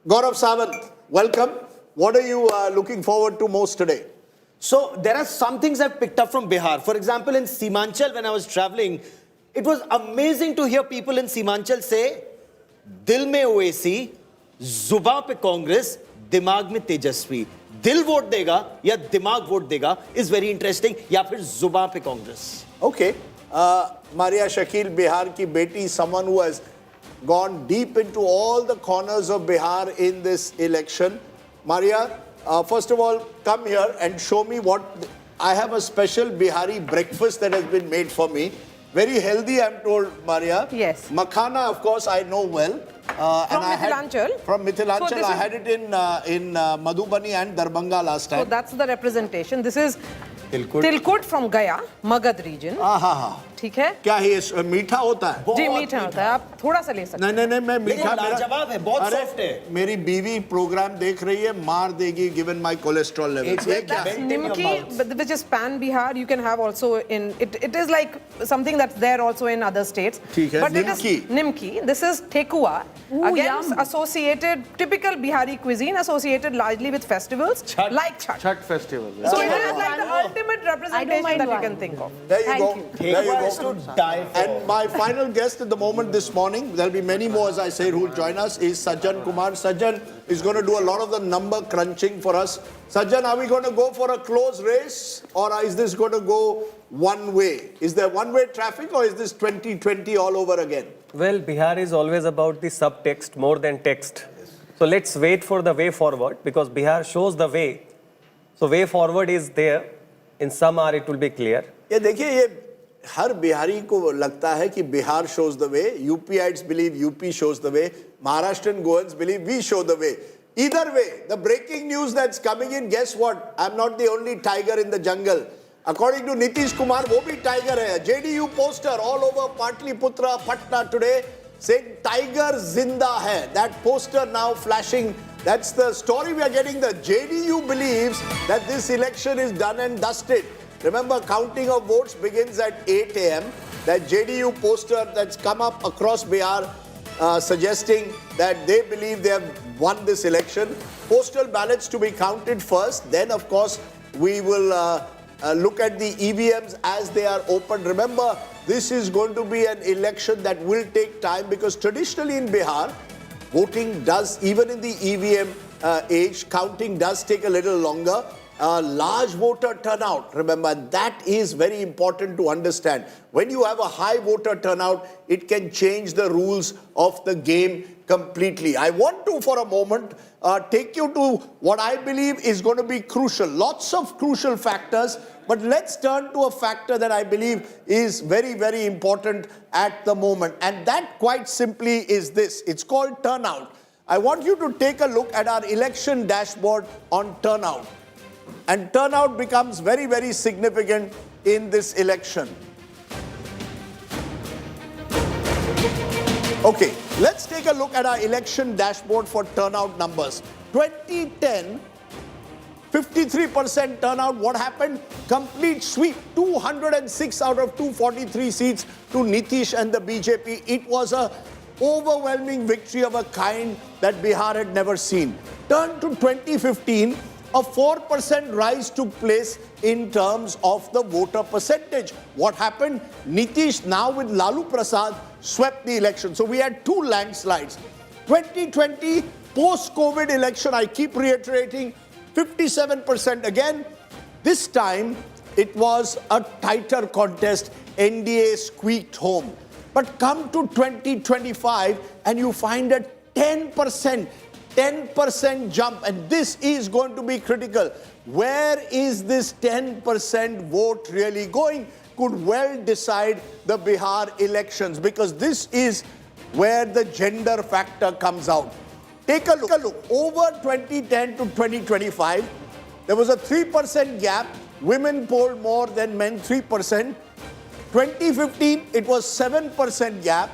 Sawant, welcome. What are you looking forward to most today? So there are some things I've picked up from Bihar. For example, in Simanchal, when I was traveling, it was amazing to hear people in Simanchal say, Dil mein Owaisi, Zuba pe Congress, Dimag mein Tejashwi. Dil vote dega ya Dimag vote dega is very interesting. Ya phir Zuba pe Congress. Okay. Maria Shakil, Bihar ki beti, someone who has gone deep into all the corners of Bihar in this election. Maria, first of all, come here and show me what... I have a special Bihari breakfast that has been made for me. Very healthy, I'm told, Maria. Yes. Makhana, of course, I know well. From Mithilanchal. From Mithilanchal. So I had it in Madhubani and Darbhanga last time. So that's the representation. This is Tilkut from Gaya, Magad region. ठीक है? क्या है मीठा होता है? जी मीठा होता है. आप थोड़ा सा ले सकते हैं. नहीं मैं मीठा लाजवाब है, बहुत सॉफ्ट है. मेरी बीवी प्रोग्राम देख रही है, मार देगी given my cholesterol level. ये क्या है? Nimki, which is pan Bihar, you can have also in it is like something that's there also in other states. ठीक है. But Nimki. This is Thekua. Again, associated, typical Bihari cuisine associated largely with festivals like Chhat. Chhat festival. So it is like the ultimate representation that you can think of. There you go. There you go. To die for. And my final guest at the moment this morning, there'll be many more as I say who will join us, is Sajjan Kumar. Sajjan is going to do a lot of the number crunching for us. Sajjan, are we going to go for a close race or is this going to go one way? Is there one-way traffic or is this 2020 all over again? Well, Bihar is always about the subtext more than text. So let's wait for the way forward because Bihar shows the way. So way forward is there. In some hour it will be clear. ये देखिए ये हर बिहारी को लगता है कि Bihar shows the way, UPites believe UP shows the way, Maharashtrian Goans believe we show the way. Either way, the breaking news that's coming in, guess what? I'm not the only tiger in the jungle. According to Nitish Kumar, वो भी tiger है. JDU poster all over Patliputra, Patna today saying tiger zinda hai. That poster now flashing. That's the story we are getting. The JDU believes that this election is done and dusted. Remember, counting of votes begins at 8 a.m. That JDU poster that's come up across Bihar suggesting that they believe they have won this election. Postal ballots to be counted first. Then, of course, we will look at the EVMs as they are opened. Remember, this is going to be an election that will take time because traditionally in Bihar, voting does, even in the EVM age, counting does take a little longer. Large voter turnout, remember, that is very important to understand. When you have a high voter turnout, it can change the rules of the game completely. I want to, for a moment, take you to what I believe is going to be crucial. Lots of crucial factors, but let's turn to a factor that I believe is very, very important at the moment. And that quite simply is this. It's called turnout. I want you to take a look at our election dashboard on turnout. And turnout becomes very, very significant in this election. Okay, let's take a look at our election dashboard for turnout numbers. 2010, 53% turnout. What happened? Complete sweep. 206 out of 243 seats to Nitish and the BJP. It was a overwhelming victory of a kind that Bihar had never seen. Turn to 2015. A 4% rise took place in terms of the voter percentage. What happened? Nitish, now with Lalu Prasad, swept the election. So we had two landslides. 2020, post-COVID election, I keep reiterating, 57% again. This time, it was a tighter contest. NDA squeaked home. But come to 2025, and you find a 10% jump, and this is going to be critical. where is this 10% vote really going, could well decide the Bihar elections, because this is where the gender factor comes out. Take a look. Over 2010 to 2025, there was a 3% gap. Women polled more than men, 3%. 2015, it was 7% gap.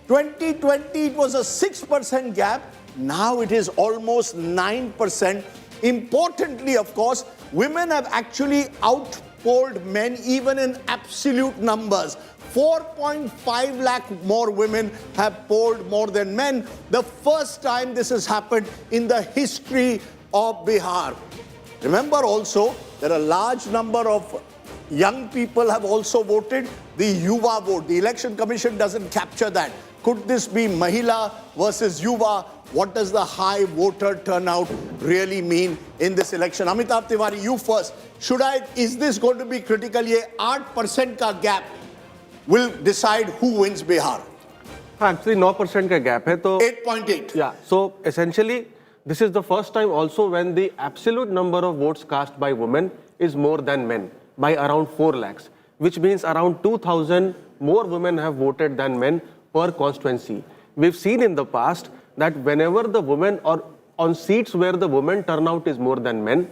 2020, it was a 6% gap. Now it is almost 9%. Importantly, of course, women have actually outpolled men even in absolute numbers. 4.5 lakh more women have polled more than men. The first time this has happened in the history of Bihar. Remember also, there are a large number of young people have also voted. The Yuva vote, the Election Commission doesn't capture that. Could this be Mahila versus Yuva? What does the high voter turnout really mean in this election? Amitabh Tiwari, you first. Is this going to be critical? Ye 8% ka gap will decide who wins Bihar. Actually, 9% ka gap hai, to 8.8. Yeah. So essentially, this is the first time also when the absolute number of votes cast by women is more than men by around 4 lakhs, which means around 2,000 more women have voted than men per constituency. We've seen in the past that whenever the women, or on seats where the women turnout is more than men,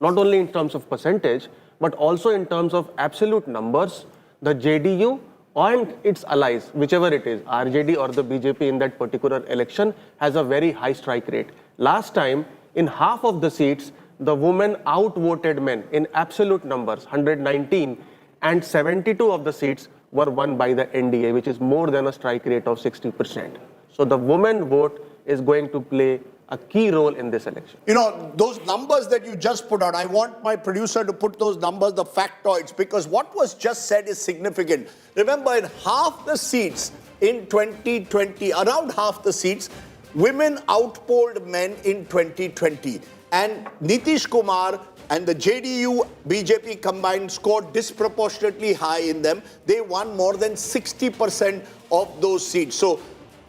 not only in terms of percentage, but also in terms of absolute numbers, the JDU and its allies, whichever it is, RJD or the BJP in that particular election, has a very high strike rate. Last time, in half of the seats, the women outvoted men in absolute numbers, 119, and 72 of the seats were won by the NDA, which is more than a strike rate of 60%. So the women vote is going to play a key role in this election. You know, those numbers that you just put out, I want my producer to put those numbers, the factoids, because what was just said is significant. Remember, in half the seats in 2020, around half the seats, women outpolled men in 2020. And Nitish Kumar and the JDU, BJP combined scored disproportionately high in them. They won more than 60% of those seats. So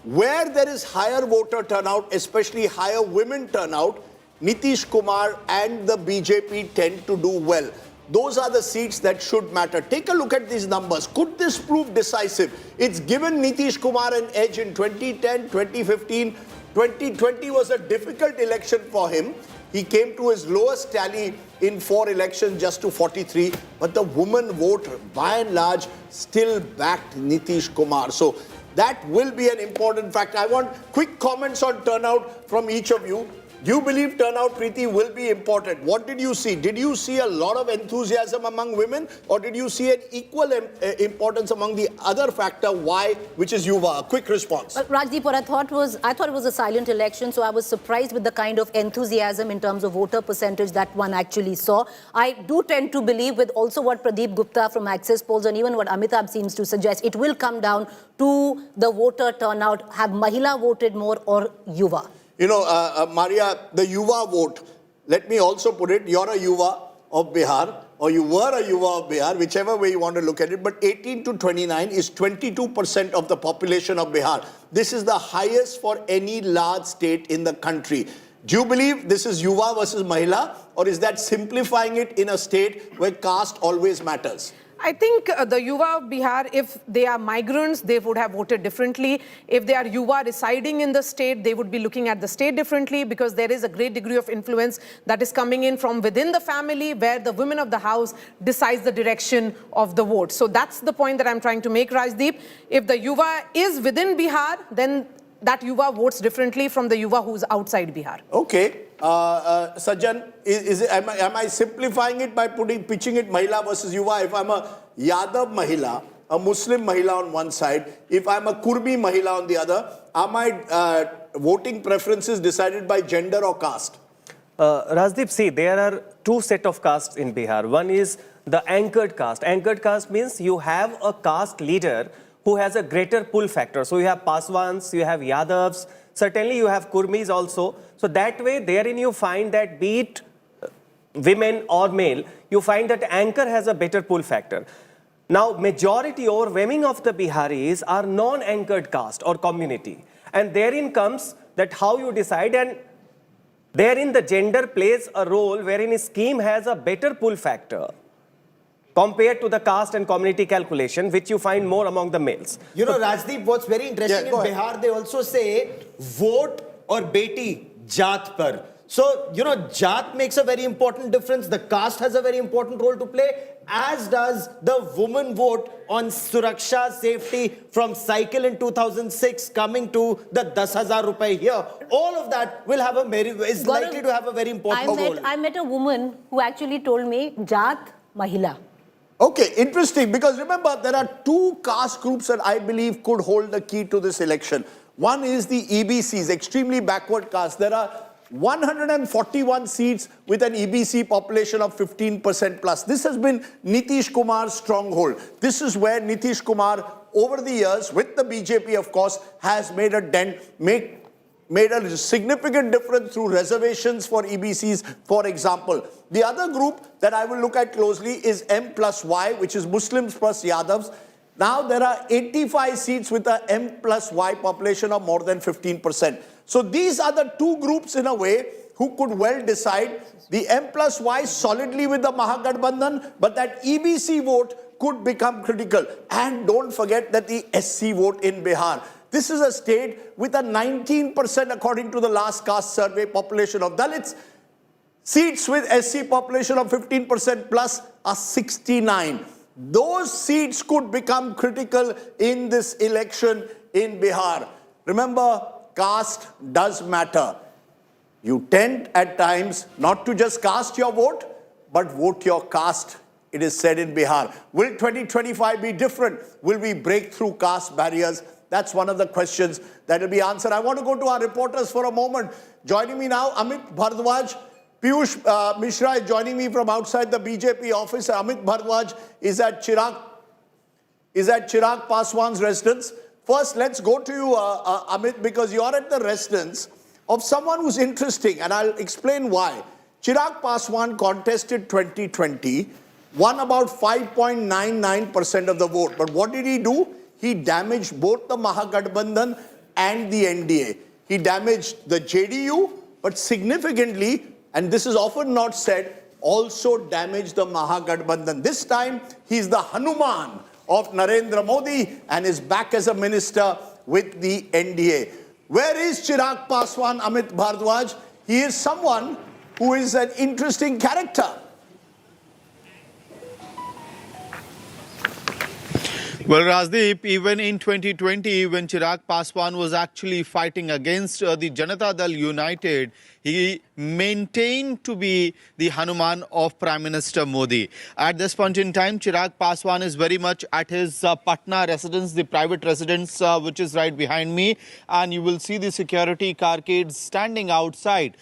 where there is higher voter turnout, especially higher women turnout, Nitish Kumar and the BJP tend to do well. Those are the seats that should matter. Take a look at these numbers. Could this prove decisive? It's given Nitish Kumar an edge in 2010, 2015. 2020 was a difficult election for him. He came to his lowest tally in 4 elections, just to 43. But the women vote, by and large, still backed Nitish Kumar. So that will be an important factor. I want quick comments on turnout from each of you. Do you believe turnout, Preeti, will be important? What did you see? Did you see a lot of enthusiasm among women, or did you see an equal importance among the other factor, why, which is Yuva? A quick response. Well, Rajdeep, what I thought it was a silent election, so I was surprised with the kind of enthusiasm in terms of voter percentage that one actually saw. I do tend to believe, with also what Pradeep Gupta from Access Polls and even what Amitabh seems to suggest, it will come down to the voter turnout. Have Mahila voted more or Yuva? You know, Maria, the Yuva vote, let me also put it, you're a Yuva of Bihar, or you were a Yuva of Bihar, whichever way you want to look at it, but 18 to 29 is 22% of the population of Bihar. This is the highest for any large state in the country. Do you believe this is Yuva versus Mahila, or is that simplifying it in a state where caste always matters? I think the Yuva of Bihar, if they are migrants, they would have voted differently. If they are Yuva residing in the state, they would be looking at the state differently, because there is a great degree of influence that is coming in from within the family, where the women of the house decides the direction of the vote. So that's the point that I'm trying to make, Rajdeep. If the Yuva is within Bihar, then that Yuva votes differently from the Yuva who's outside Bihar. Okay. Sajjan, am I simplifying it by pitching it Mahila versus Yuva? If I'm a Yadav Mahila, a Muslim Mahila on one side, if I'm a Kurmi Mahila on the other, are my voting preferences decided by gender or caste? Rajdeep, see, there are 2 sets of castes in Bihar. One is the anchored caste. Anchored caste means you have a caste leader who has a greater pull factor. So you have Paswans, you have Yadavs, certainly you have Kurmis also. So that way, therein you find that, be it women or male, you find that anchor has a better pull factor. Now, majority overwhelming of the Biharis are non-anchored caste or community. And therein comes that how you decide, and Therein the gender plays a role wherein a scheme has a better pull factor compared to the caste and community calculation, which you find more among the males. You know, Rajdeep, what's very interesting in Bihar, they also say vote or beti jaat par. So, you know, jaat makes a very important difference. The caste has a very important role to play, as does the woman vote on Suraksha, safety from cycle in 2006 coming to the 10,000 rupees here. All of that will have is likely to have a very important role. I met a woman who actually told me, jaat, mahila. Okay, interesting, because remember, there are two caste groups that I believe could hold the key to this election. One is the EBCs, extremely backward caste. There are 141 seats with an EBC population of 15% plus. This has been Nitish Kumar's stronghold. This is where Nitish Kumar, over the years, with the BJP, of course, has made a dent, made a significant difference through reservations for EBCs, for example. The other group that I will look at closely is M plus Y, which is Muslims plus Yadavs. Now there are 85 seats with a M plus Y population of more than 15%. So these are the two groups in a way who could well decide. The M plus Y solidly with the Mahagathbandhan, but that EBC vote could become critical. And don't forget that the SC vote in Bihar. This is a state with a 19%, according to the last caste survey, population of Dalits. Seats with SC population of 15% plus are 69. Those seats could become critical in this election in Bihar. Remember, caste does matter. You tend at times not to just cast your vote, but vote your caste, it is said in Bihar. Will 2025 be different? Will we break through caste barriers? That's one of the questions that will be answered. I want to go to our reporters for a moment. Joining me now, Amit Bhardwaj. Piyush Mishra is joining me from outside the BJP office. Amit Bhardwaj is at Chirag Paswan's residence. First, let's go to you, Amit, because you're at the residence of someone who's interesting, and I'll explain why. Chirag Paswan contested 2020, won about 5.99% of the vote. But what did he do? He damaged both the Mahagathbandhan and the NDA. He damaged the JDU, but significantly, and this is often not said, also damaged the Mahagathbandhan. This time, he's the Hanuman of Narendra Modi and is back as a minister with the NDA. Where is Chirag Paswan, Amit Bhardwaj? He is someone who is an interesting character. Well, Rajdeep, even in 2020, when Chirag Paswan was actually fighting against the Janata Dal United, he maintained to be the Hanuman of Prime Minister Modi. At this point in time, Chirag Paswan is very much at his Patna residence, the private residence, which is right behind me. And you will see the security carcades standing outside.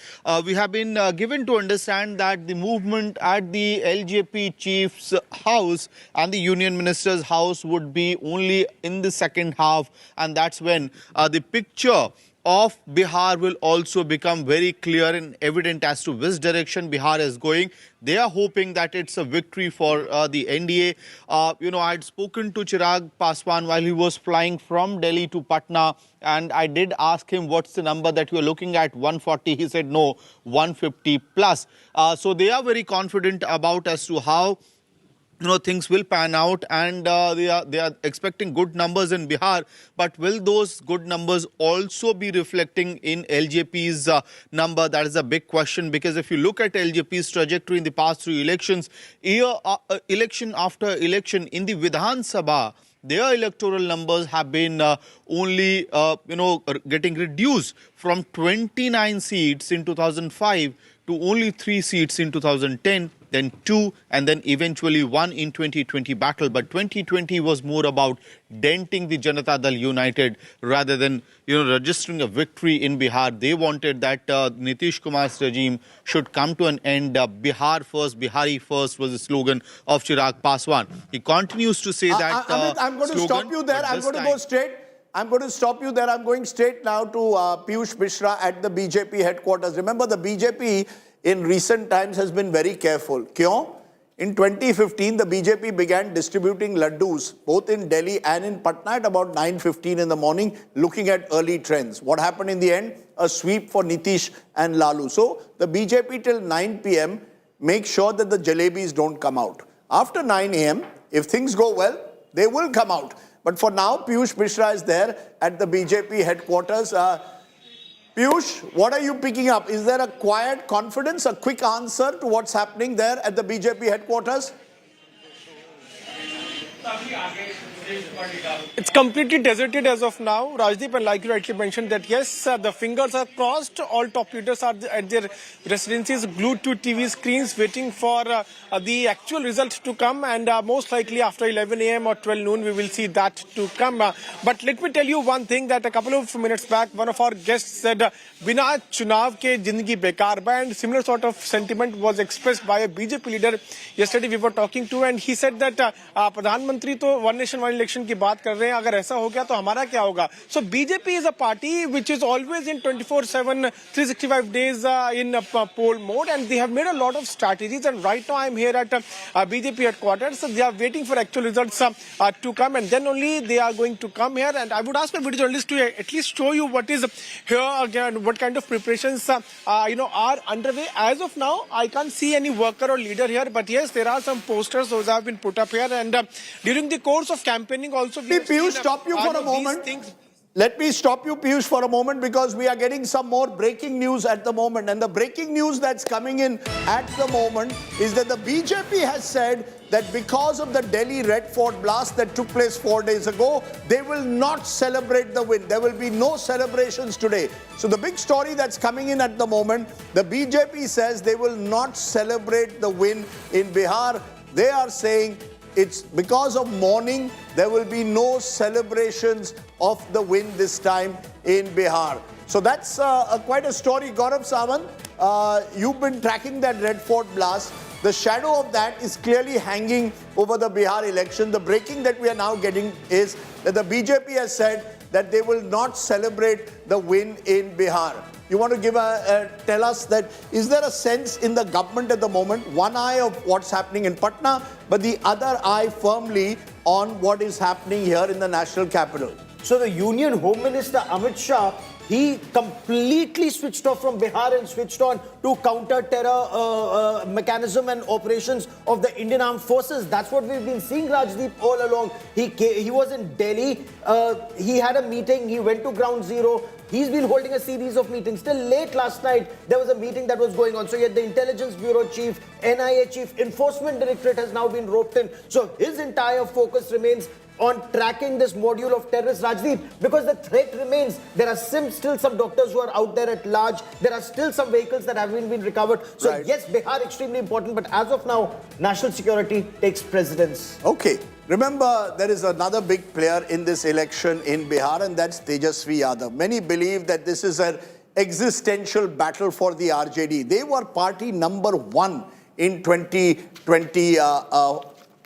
We have been given to understand that the movement at the LJP chief's house and the union minister's house would be only in the second half. And that's when the picture of Bihar will also become very clear and evident as to which direction Bihar is going. They are hoping that it's a victory for the NDA. I had spoken to Chirag Paswan while he was flying from Delhi to Patna, and I did ask him what's the number that you're looking at, 140. He said no, 150 plus. So they are very confident about as to how things will pan out, and they are expecting good numbers in Bihar. But will those good numbers also be reflecting in LJP's number? That is a big question, because if you look at LJP's trajectory in the past three elections, election after election in the Vidhan Sabha, their electoral numbers have been only, getting reduced from 29 seats in 2005 to only 3 seats in 2010. Then 2, and then eventually 1 in 2020 battle. But 2020 was more about denting the Janata Dal United rather than, registering a victory in Bihar. They wanted that Nitish Kumar's regime should come to an end. Bihar first, Bihari first was the slogan of Chirag Paswan. He continues to say that Amit, I'm going to stop you there. I'm going to go straight. I'm going to stop you there. I'm going straight now to Piyush Mishra at the BJP headquarters. Remember, the BJP in recent times has been very careful. Kyun? In 2015, the BJP began distributing laddus both in Delhi and in Patna at about 9:15 in the morning, looking at early trends. What happened in the end? A sweep for Nitish and Lalu. So the BJP till 9 p.m. make sure that the jalebis don't come out. After 9 a.m., if things go well, they will come out. But for now, Piyush Mishra is there at the BJP headquarters. Piyush, what are you picking up? Is there a quiet confidence, a quick answer to what's happening there at the BJP headquarters? It's completely deserted as of now, Rajdeep, and like you rightly mentioned that yes, the fingers are crossed. All top leaders are at their residencies, glued to TV screens, waiting for the actual result to come, and most likely after 11 a.m. or 12 noon, we will see that to come. But let me tell you one thing that a couple of minutes back, one of our guests said, "Bihar Chunav ke zindagi bekar ba," and similar sort of sentiment was expressed by a BJP leader yesterday we were talking to, and he said that Pradhan Mantri to one nation one election की बात कर रहे हैं, अगर ऐसा हो गया तो हमारा क्या होगा? So BJP is a party which is always in 24/7, 365 days in poll mode, and they have made a lot of strategies. And right now I am here at BJP headquarters. So they are waiting for actual results to come, and then only they are going to come here. And I would ask my video journalist to at least show you what is here again, what kind of preparations are underway. As of now, I can't see any worker or leader here, but yes, there are some posters those have been put up here, and during the course of campaigning also. Let me, Piyush, stop you for a moment. Let me stop you, Piyush, for a moment, because we are getting some more breaking news at the moment. And the breaking news that's coming in at the moment is that the BJP has said that because of the Delhi Red Fort blast that took place 4 days ago, they will not celebrate the win. There will be no celebrations today. So the big story that's coming in at the moment, the BJP says they will not celebrate the win in Bihar. They are saying it's because of mourning, there will be no celebrations of the win this time in Bihar. So that's quite a story. Gaurav Sawant, you've been tracking that Red Fort blast. The shadow of that is clearly hanging over the Bihar election. The breaking that we are now getting is that the BJP has said that they will not celebrate the win in Bihar. You want to give tell us that, is there a sense in the government at the moment, one eye of what's happening in Patna, but the other eye firmly on what is happening here in the national capital? So the Union Home Minister Amit Shah, he completely switched off from Bihar and switched on to counter-terror mechanism and operations of the Indian Armed Forces. That's what we've been seeing, Rajdeep, all along. He was in Delhi. He had a meeting. He went to Ground Zero. He's been holding a series of meetings. Till late last night, there was a meeting that was going on. So yet the Intelligence Bureau Chief, NIA Chief, Enforcement Directorate has now been roped in. So his entire focus remains on tracking this module of terrorists, Rajdeep, because the threat remains. There are still some doctors who are out there at large. There are still some vehicles that haven't been recovered. So right. Yes, Bihar extremely important, but as of now, national security takes precedence. Okay. Remember, there is another big player in this election in Bihar, and that's Tejashwi Yadav. Many believe that this is an existential battle for the RJD. They were party number 1 in 2020.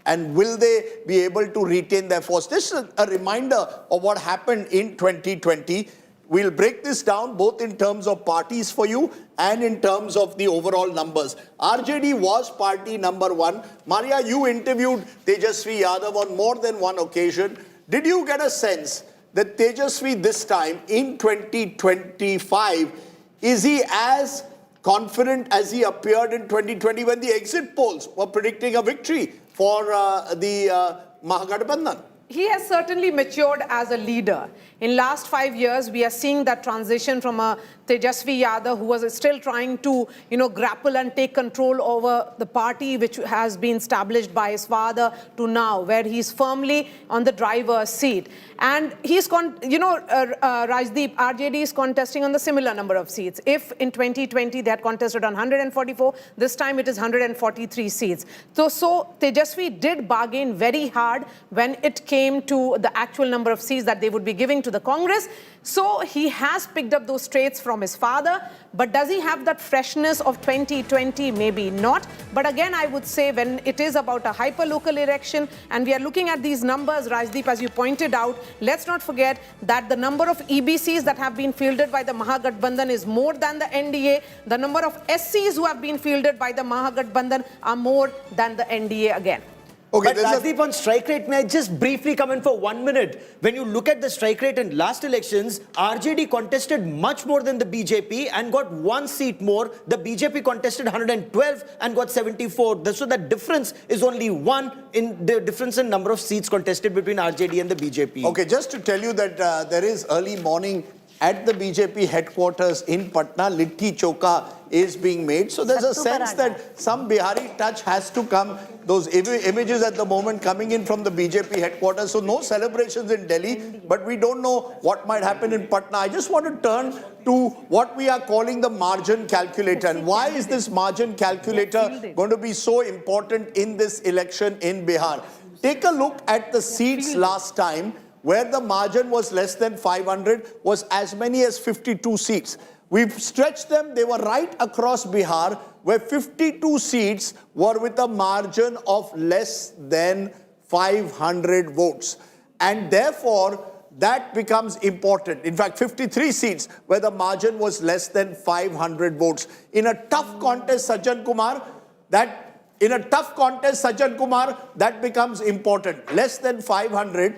And will they be able to retain their force? This is a reminder of what happened in 2020. We'll break this down both in terms of parties for you and in terms of the overall numbers. RJD was party number 1. Maria, you interviewed Tejashwi Yadav on more than one occasion. Did you get a sense that Tejashwi this time in 2025, is he as confident as he appeared in 2020 when the exit polls were predicting a victory for the Mahagathbandhan? He has certainly matured as a leader. In last 5 years, we are seeing that transition from a Tejashwi Yadav, who was still trying to, grapple and take control over the party, which has been established by his father, to now, where he's firmly on the driver's seat. And he's, Rajdeep, RJD is contesting on the similar number of seats. If in 2020 they had contested on 144, this time it is 143 seats. So Tejashwi did bargain very hard when it came came to the actual number of seats that they would be giving to the Congress. So he has picked up those traits from his father. But does he have that freshness of 2020? Maybe not. But again, I would say when it is about a hyper-local election and we are looking at these numbers, Rajdeep, as you pointed out, let's not forget that the number of EBCs that have been fielded by the Mahagathbandhan is more than the NDA. The number of SCs who have been fielded by the Mahagathbandhan are more than the NDA again. Okay, but Rajdeep, on strike rate, may I just briefly come in for 1 minute? When you look at the strike rate in last elections, RJD contested much more than the BJP and got 1 seat more. The BJP contested 112 and got 74. So the difference is only 1 in the difference in number of seats contested between RJD and the BJP. Okay, just to tell you that there is early morning at the BJP headquarters in Patna, Litti Choka is being made. So there's a sense that some Bihari touch has to come. Those images at the moment coming in from the BJP headquarters. So no celebrations in Delhi, but we don't know what might happen in Patna. I just want to turn to what we are calling the margin calculator. And why is this margin calculator going to be so important in this election in Bihar? Take a look at the seats last time, where the margin was less than 500, was as many as 52 seats. We've stretched them. They were right across Bihar, where 52 seats were with a margin of less than 500 votes. And therefore, that becomes important. In fact, 53 seats where the margin was less than 500 votes. In a tough contest, Sajjan Kumar, that becomes important. Less than 500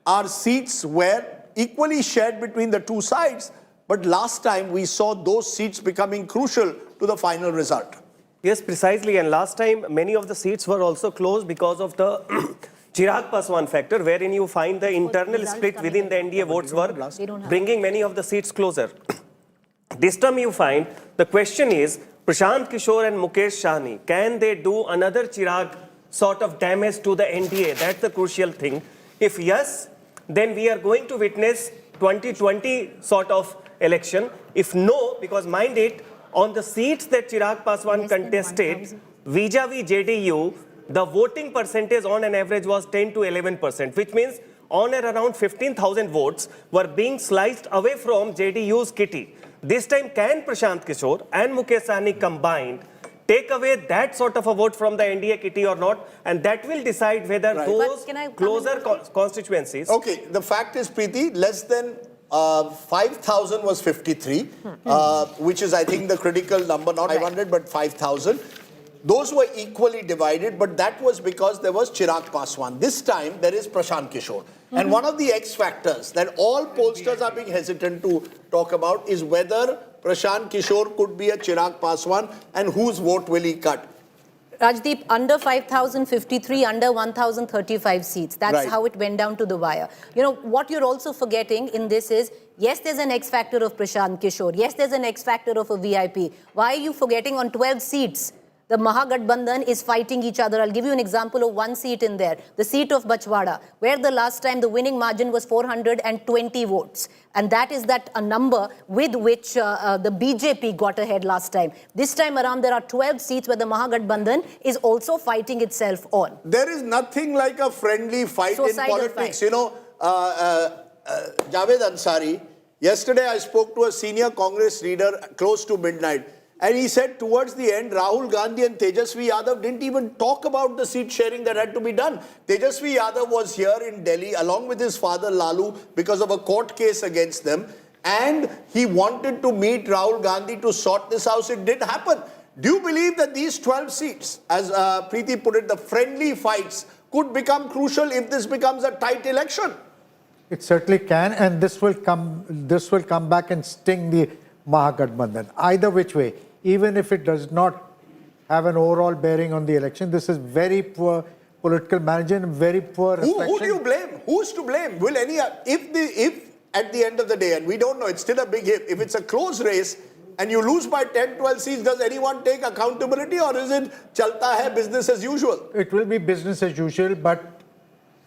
are seats were equally shared between the two sides. But last time we saw those seats becoming crucial to the final result. Yes, precisely. And last time many of the seats were also close because of the Chirag Paswan factor, wherein you find the internal split within the NDA votes were bringing many of the seats closer. This time you find the question is, Prashant Kishor and Mukesh Sahni, can they do another Chirag sort of damage to the NDA? That's the crucial thing. If yes, then we are going to witness 2020 sort of election. If no, because mind it, on the seats that Chirag Paswan contested vis-a-vis JDU, the voting percentage on an average was 10 to 11%, which means on and around 15,000 votes were being sliced away from JDU's kitty. This time, can Prashant Kishor and Mukesh Sahni combined take away that sort of a vote from the NDA kitty or not? And that will decide whether those closer constituencies... Okay, the fact is, Preeti, less than 5,000 was 53, which is, I think, the critical number, not 500, but 5,000. Those were equally divided, but that was because there was Chirag Paswan. This time, there is Prashant Kishor. And one of the X factors that all pollsters are being hesitant to talk about is whether Prashant Kishor could be a Chirag Paswan and whose vote will he cut. Rajdeep, under 5,053, under 1,035 seats. That's how it went down to the wire. You know, what you're also forgetting in this is, yes, there's an X factor of Prashant Kishor. Yes, there's an X factor of a VIP. Why are you forgetting on 12 seats? The Mahagathbandhan is fighting each other. I'll give you an example of one seat in there. The seat of Bachwada, where the last time the winning margin was 420 votes. And that is a number with which the BJP got ahead last time. This time around, there are 12 seats where the Mahagathbandhan is also fighting itself on. There is nothing like a friendly fight in politics. You know, Javed Ansari, yesterday I spoke to a senior Congress leader close to midnight. And he said towards the end, Rahul Gandhi and Tejashwi Yadav didn't even talk about the seat sharing that had to be done. Tejashwi Yadav was here in Delhi along with his father Lalu because of a court case against them. And he wanted to meet Rahul Gandhi to sort this out. It did happen. Do you believe that these 12 seats, as Preeti put it, the friendly fights, could become crucial if this becomes a tight election? It certainly can, and this will come back and sting the Mahagathbandhan. Either which way, even if it does not have an overall bearing on the election, this is very poor political management, very poor reflection. Who do you blame? Who's to blame? Will any if at the end of the day, and we don't know, it's still a big if it's a close race and you lose by 10, 12 seats, does anyone take accountability, or is it chalta hai business as usual? It will be business as usual, but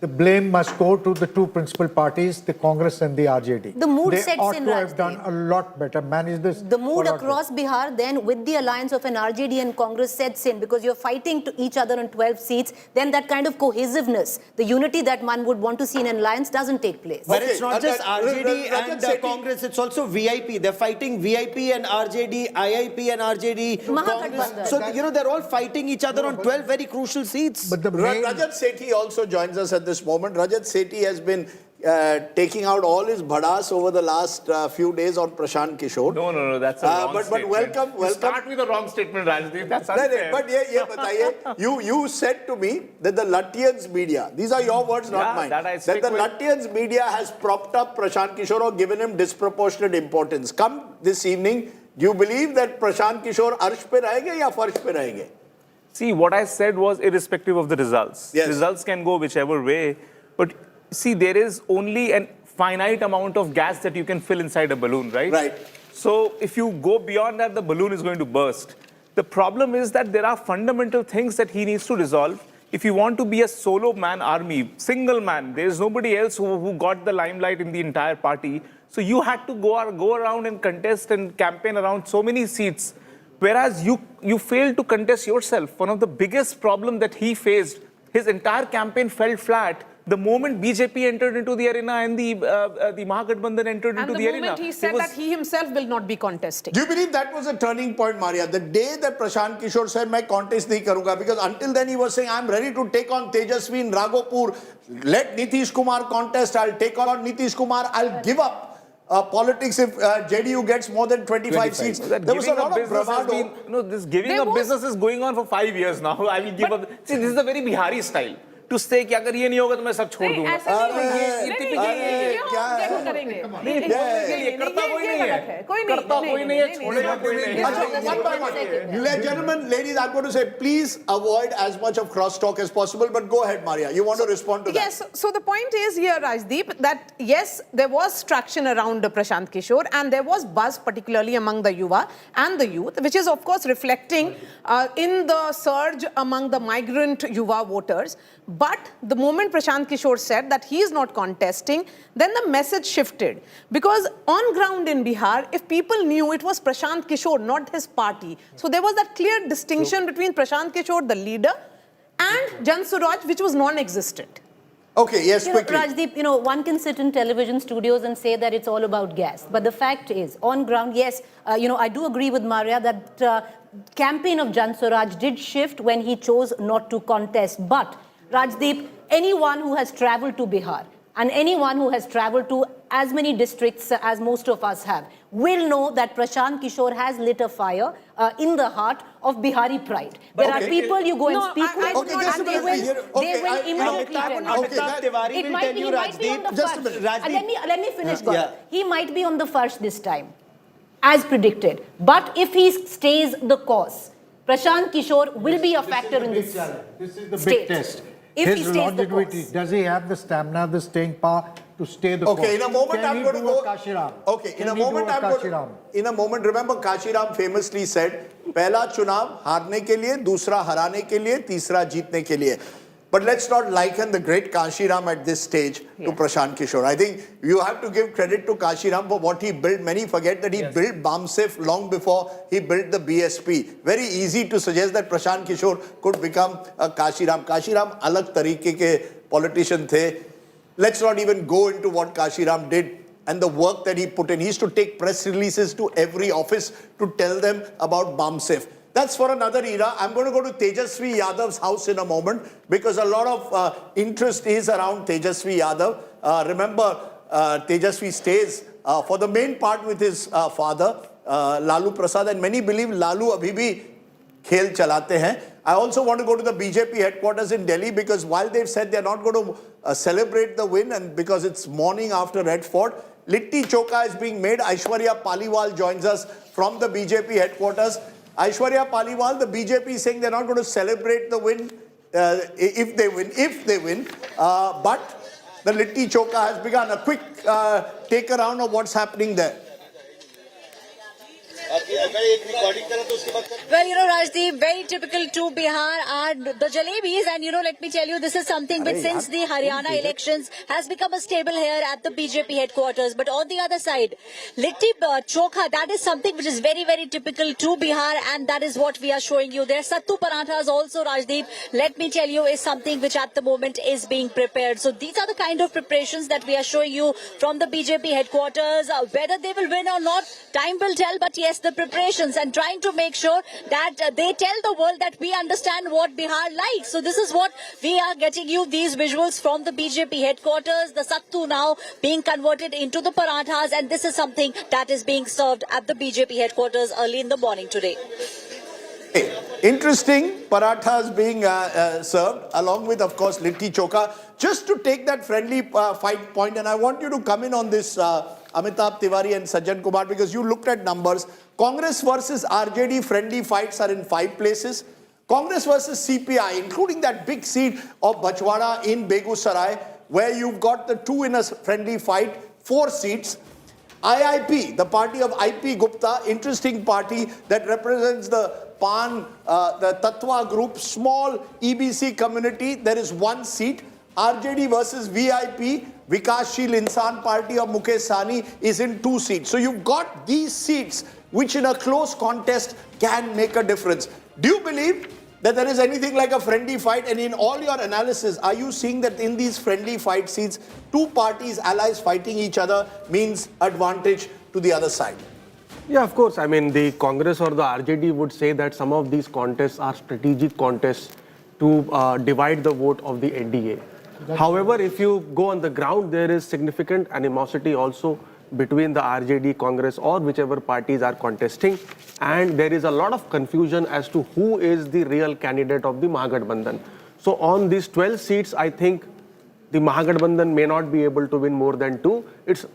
the blame must go to the two principal parties, the Congress and the RJD. The mood they sets ought in, to have done a lot better, managed this. The mood across Bihar then with the alliance of an RJD and Congress sets in, because you're fighting to each other on 12 seats, then that kind of cohesiveness, the unity that one would want to see in an alliance doesn't take place. But it's not just RJD and Congress, it's also VIP. They're fighting VIP and RJD, IIP and RJD, Congress. So, you know, they're all fighting each other on 12 very crucial seats. But the Rajat Sethi also joins us at this moment. Rajat Sethi has been taking out all his bhadas over the last few days on Prashant Kishor. No, that's a wrong but statement. welcome. You start with a wrong statement, Rajdeep. That's unfair. But bataiye, you said to me that the Lutyens media, these are your words, not mine, that the Lutyens media has propped up Prashant Kishor or given him disproportionate importance. Come this evening, do you believe that Prashant Kishor arsh pe rahenge ya farsh pe rahenge? See, what I said was irrespective of the results. Yes. Results can go whichever way. But see, there is only a finite amount of gas that you can fill inside a balloon, right? Right. So if you go beyond that, the balloon is going to burst. The problem is that there are fundamental things that he needs to resolve. If you want to be a solo man army, single man, there is nobody else who got the limelight in the entire party. So you had to go around and contest and campaign around so many seats. Whereas you failed to contest yourself. One of the biggest problems that he faced, his entire campaign fell flat the moment BJP entered into the arena and the Mahagathbandhan entered into the arena. And the moment he said that he himself will not be contesting. Do you believe that was a turning point, Maria? The day that Prashant Kishor said, "Main contest nahi karunga," because until then he was saying, "I'm ready to take on Tejashwi in Raghopur. Let Nitish Kumar contest. I'll take on Nitish Kumar. I'll give up politics if JDU gets more than 25 seats." There was a lot of bravado. This giving up business is going on for 5 years now. I will give up. See, this is a very Bihari style. To say कि अगर ये नहीं होगा तो मैं सब छोड़ दूंगा। Gentlemen, ladies, I'm going to say, please avoid as much of crosstalk as possible. But go ahead, Maria. You want to respond to that? Yes. So the point is here, Rajdeep, that yes, there was traction around Prashant Kishor, and there was buzz, particularly among the Yuva and the youth, which is of course reflecting in the surge among the migrant Yuva voters. But the moment Prashant Kishor said that he is not contesting, then the message shifted. Because on ground in Bihar, if people knew it was Prashant Kishor, not his party. So there was that clear distinction between Prashant Kishor, the leader, and Jan Suraj, which was non-existent. Okay, yes, quickly. Rajdeep, one can sit in television studios and say that it's all about gas. But the fact is, on ground, yes, I do agree with Maria that campaign of Jan Suraj did shift when he chose not to contest. But Rajdeep, anyone who has traveled to Bihar and anyone who has traveled to as many districts as most of us have will know that Prashant Kishor has lit a fire in the heart of Bihari pride. There are people you go and speak with and they will immediately tell you. It might be on the first. Let me finish, Gaurav. He might be on the first this time, as predicted. But if he stays the course, Prashant Kishor will be a factor in this This is the state. big test. If His he stays the longevity, course. does he have the stamina, the staying power to stay the course? Okay, in a moment Can I'm he going to do go. a Kashiram? Okay, Can he do a Kashiram? In a moment, remember Kashiram famously said, "Pehla chunav हारने के लिए, दूसरा हराने के लिए, तीसरा जीतने के लिए." But let's not liken the great Kashiram at this stage to Prashant Kishor. I think you have to give credit to Kashiram for what he built. Many forget that he built BAMSIF long before he built the BSP. Very easy to suggest that Prashant Kishor could become a Kashiram. Kashiram alag tarike ke politician the. Let's not even go into what Kashiram did and the work that he put in. He used to take press releases to every office to tell them about BAMSIF. That's for another era. I'm going to go to Tejashwi Yadav's house in a moment because a lot of interest is around Tejashwi Yadav. Remember, Tejashwi stays for the main part with his father, Lalu Prasad, and many believe Lalu abhi bhi khel chalate hain. I also want to go to the BJP headquarters in Delhi because while they've said they're not going to celebrate the win and because it's morning after Red Fort, Litti Choka is being made. Aishwarya Paliwal joins us from the BJP headquarters. Aishwarya Paliwal, the BJP is saying they're not going to celebrate the win if they win. But the Litti Choka has begun. A quick take around of what's happening there. Well, Rajdeep, very typical to Bihar are the jalebis, and let me tell you, this is something which since the Haryana elections has become a staple here at the BJP headquarters. But on the other side, litti chokha, that is something which is very, very typical to Bihar, and that is what we are showing you there. Sattu parathas also, Rajdeep, let me tell you, is something which at the moment is being prepared. So these are the kind of preparations that we are showing you from the BJP headquarters. Whether they will win or not, time will tell, but yes, the preparations and trying to make sure that they tell the world that we understand what Bihar likes. So this is what we are getting you, these visuals from the BJP headquarters, the sattu now being converted into the parathas, and this is something that is being served at the BJP headquarters early in the morning today. Interesting, parathas being served along with, of course, litti chokha. Just to take that friendly fight point, and I want you to come in on this, Amitabh Tiwari and Sajjan Kumar, because you looked at numbers. Congress versus RJD friendly fights are in 5 places. Congress versus CPI, including that big seat of Bachwada in Begusarai, where you've got the 2 in a friendly fight, 4 seats. IIP, the party of IP Gupta, interesting party that represents the PAN, the Tattva group, small EBC community, there is 1 seat. RJD versus VIP, Vikashsheel Insan party of Mukesh Sahni is in 2 seats. So you've got these seats which in a close contest can make a difference. Do you believe that there is anything like a friendly fight? And in all your analysis, are you seeing that in these friendly fight seats, 2 parties, allies fighting each other means advantage to the other side? Yeah, of course. I mean, the Congress or the RJD would say that some of these contests are strategic contests to divide the vote of the NDA. However, if you go on the ground, there is significant animosity also between the RJD, Congress, or whichever parties are contesting. And there is a lot of confusion as to who is the real candidate of the Mahagathbandhan. So on these 12 seats, I think the Mahagathbandhan may not be able to win more than 2.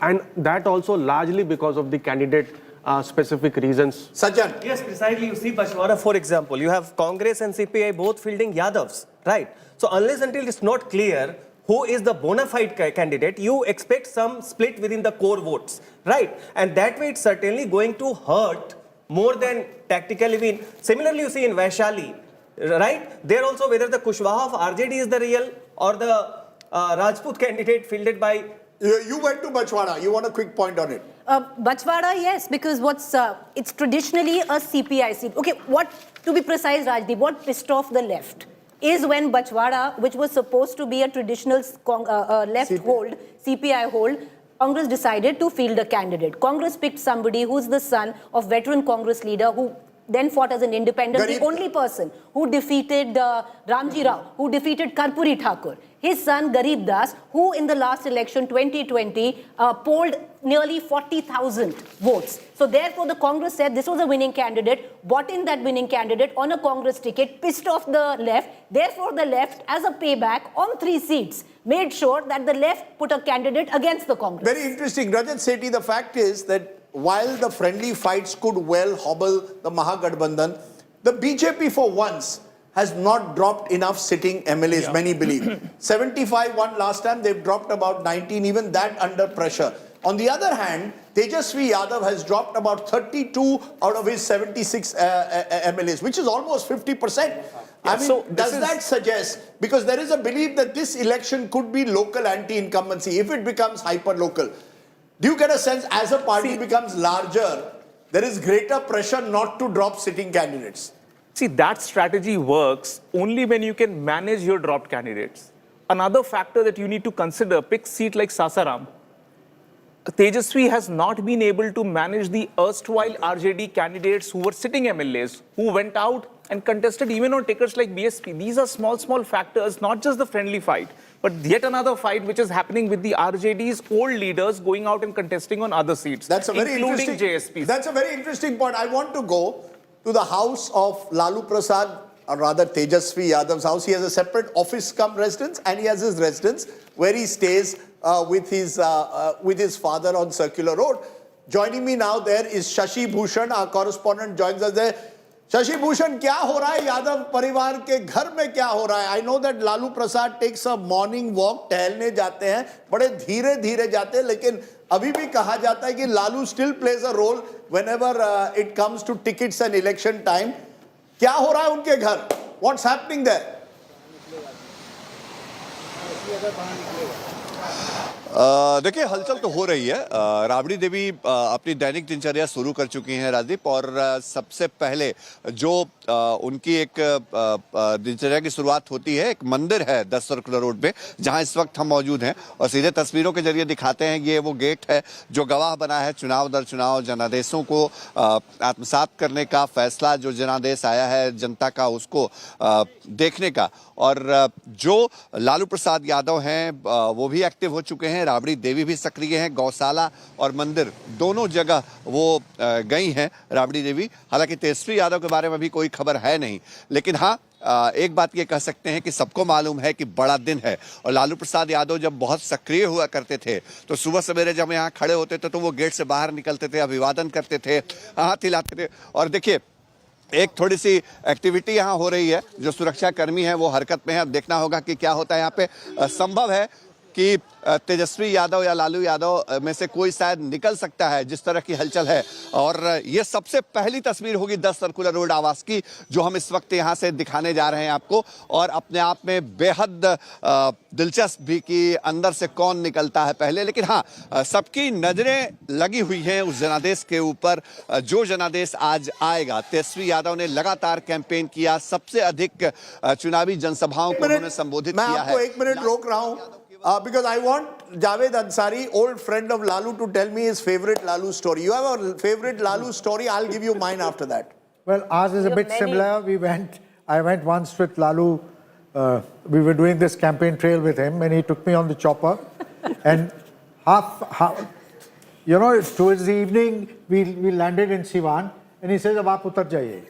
And that also largely because of the candidate specific reasons. Sajjan. Yes, precisely. You see, Bachwada, for example, you have Congress and CPI both fielding Yadavs, right? So unless until it's not clear who is the bona fide candidate, you expect some split within the core votes, right? And that way it's certainly going to hurt more than tactically win. Similarly, you see in Vaishali, right? There also whether the Kushwaha of RJD is the real or the Rajput candidate fielded by... You went to Bachwada. You want a quick point on it? Bachwada, yes, because it's traditionally a CPI seat. Okay, to be precise, Rajdeep, what pissed off the left is when Bachwada, which was supposed to be a traditional left hold, CPI hold, Congress decided to field a candidate. Congress picked somebody who's the son of veteran Congress leader who then fought as an independent, the only person who defeated Ramji Rao, who defeated Karpuri Thakur. His son Garib Das, who in the last election 2020 polled nearly 40,000 votes. So therefore the Congress said this was a winning candidate, bought in that winning candidate on a Congress ticket, pissed off the left. Therefore the left, as a payback on 3 seats, made sure that the left put a candidate against the Congress. Very interesting. Rajat Sethi, the fact is that while the friendly fights could well hobble the Mahagathbandhan, the BJP for once has not dropped enough sitting MLAs, many believe. 75 won last time, they've dropped about 19, even that under pressure. On the other hand, Tejashwi Yadav has dropped about 32 out of his 76 MLAs, which is almost 50%. I mean, so does that suggest, because there is a belief that this election could be local anti-incumbency, if it becomes hyper-local. Do you get a sense as a party becomes larger, there is greater pressure not to drop sitting candidates? See, that strategy works only when you can manage your dropped candidates. Another factor that you need to consider, pick seat like Sasaram. Tejaswi has not been able to manage the erstwhile RJD candidates who were sitting MLAs, who went out and contested even on tickets like BSP. These are small factors, not just the friendly fight, but yet another fight which is happening with the RJD's old leaders going out and contesting on other seats, that's a very including interesting, JSPs. That's a very interesting point. I want to go to the house of Lalu Prasad, or rather Tejaswi Yadav's house. He has a separate office cum residence, and he has his residence where he stays with his father on Circular Road. Joining me now there is Shashi Bhushan, our correspondent joins us there. Shashi Bhushan, क्या हो रहा है यादव परिवार के घर में क्या हो रहा है? I know that Lalu Prasad takes a morning walk, टहलने जाते हैं, बड़े धीरे धीरे जाते हैं, लेकिन अभी भी कहा जाता है कि Lalu still plays a role whenever it comes to tickets and election time. क्या हो रहा है उनके घर? What's happening there? देखिए, हलचल तो हो रही है. राबड़ी देवी अपनी दैनिक दिनचर्या शुरू कर चुकी हैं राजदीप, और सबसे पहले जो उनकी एक दिनचर्या की शुरुआत होती है, एक मंदिर है 10 सर्कुलर रोड पे, जहां इस वक्त हम मौजूद हैं और सीधे तस्वीरों के जरिए दिखाते हैं. ये वो गेट है जो गवाह बना है चुनाव दर चुनाव जनादेशों को आत्मसात करने का फैसला, जो जनादेश आया है जनता का उसको देखने का. और जो लालू प्रसाद यादव हैं वो भी एक्टिव हो चुके हैं, राबड़ी देवी भी सक्रिय हैं. गौशाला और मंदिर दोनों जगह वो गई हैं राबड़ी देवी. हालांकि तेजस्वी यादव के बारे में भी कोई खबर है नहीं, लेकिन हाँ, एक बात ये कह सकते हैं कि सबको मालूम है कि बड़ा दिन है. और लालू प्रसाद यादव जब बहुत सक्रिय हुआ करते थे तो सुबह सवेरे जब यहाँ खड़े होते थे तो वो गेट से बाहर निकलते थे, अभिवादन करते थे, हाथ हिलाते थे. और देखिए, एक थोड़ी सी एक्टिविटी यहाँ हो रही है. जो सुरक्षा कर्मी है वो हरकत में है. अब देखना होगा कि क्या होता है यहाँ पे. संभव है कि तेजस्वी यादव या लालू यादव में से कोई शायद निकल सकता है, जिस तरह की हलचल है. और ये सबसे पहली तस्वीर होगी 10 सर्कुलर रोड आवास की, जो हम इस वक्त यहाँ से दिखाने जा रहे हैं आपको. और अपने आप में बेहद दिलचस्प भी कि अंदर से कौन निकलता है पहले. लेकिन हाँ, सबकी नजरें लगी हुई हैं उस जनादेश के ऊपर, जो जनादेश आज आएगा. तेजस्वी यादव ने लगातार कैंपेन किया, सबसे अधिक चुनावी जनसभाओं को उन्होंने संबोधित किया है. मैं आपको 1 मिनट रोक रहा हूँ. Because I want Javed Ansari, old friend of Lalu, to tell me his favorite Lalu story. You have a favorite Lalu story? I'll give you mine after that. Well, ours is a bit similar. I went once with Lalu. We were doing this campaign trail with him, and he took me on the chopper. And towards the evening, we landed in Siwan, and he says, "Ab aap utar jaiye."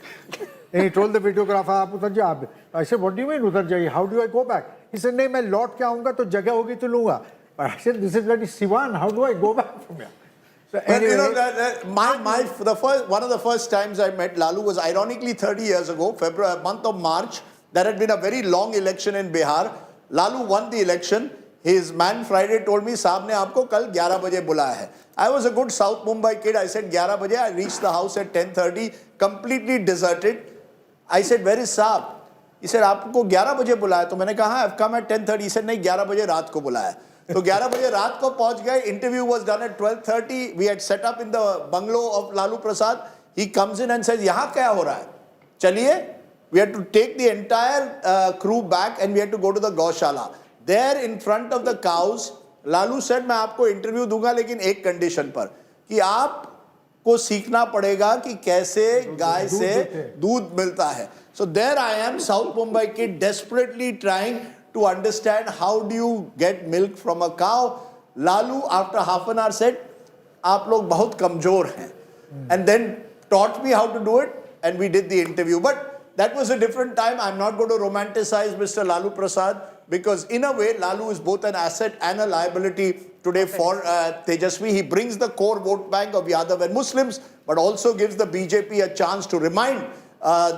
And he told the videographer, "Aap utar jaiye." I said, "What do you mean utar jaiye? How do I go back?" He said, "नहीं, मैं लौट के आऊँगा तो जगह होगी तो लूँगा." But I said, "This is bloody Siwan. How do I go back from here?" So anyway, one of the first times I met Lalu was ironically 30 years ago, February, month of March. There had been a very long election in Bihar. Lalu won the election. His man Friday told me, "साहब ने आपको कल 11 बजे बुलाया है." I was a good South Mumbai kid. I said 11 बजे. I reached the house at 10:30, completely deserted. I said, "Where is साहब?" He said, "आपको 11 बजे बुलाया." तो मैंने कहा, "I've come at 10:30." He said, "नहीं, 11 बजे रात को बुलाया." तो 11 बजे रात को पहुंच गए. Interview was done at 12:30. We had set up in the bungalow of Lalu Prasad. He comes in and says, "यहाँ क्या हो रहा है? चलिए." We had to take the entire crew back and we had to go to the Gaushala. There in front of the cows, Lalu said, "मैं आपको interview दूंगा लेकिन एक कंडीशन पर, कि आपको सीखना पड़ेगा कि कैसे गाय से दूध मिलता है." So there I am, South Mumbai kid, desperately trying to understand how do you get milk from a cow. Lalu after half an hour said, "आप लोग बहुत कमजोर हैं," and then taught me how to do it, and we did the interview. But that was a different time. I'm not going to romanticize Mr. Lalu Prasad, because in a way Lalu is both an asset and a liability today for Tejaswi. He brings the core vote bank of Yadav and Muslims, but also gives the BJP a chance to remind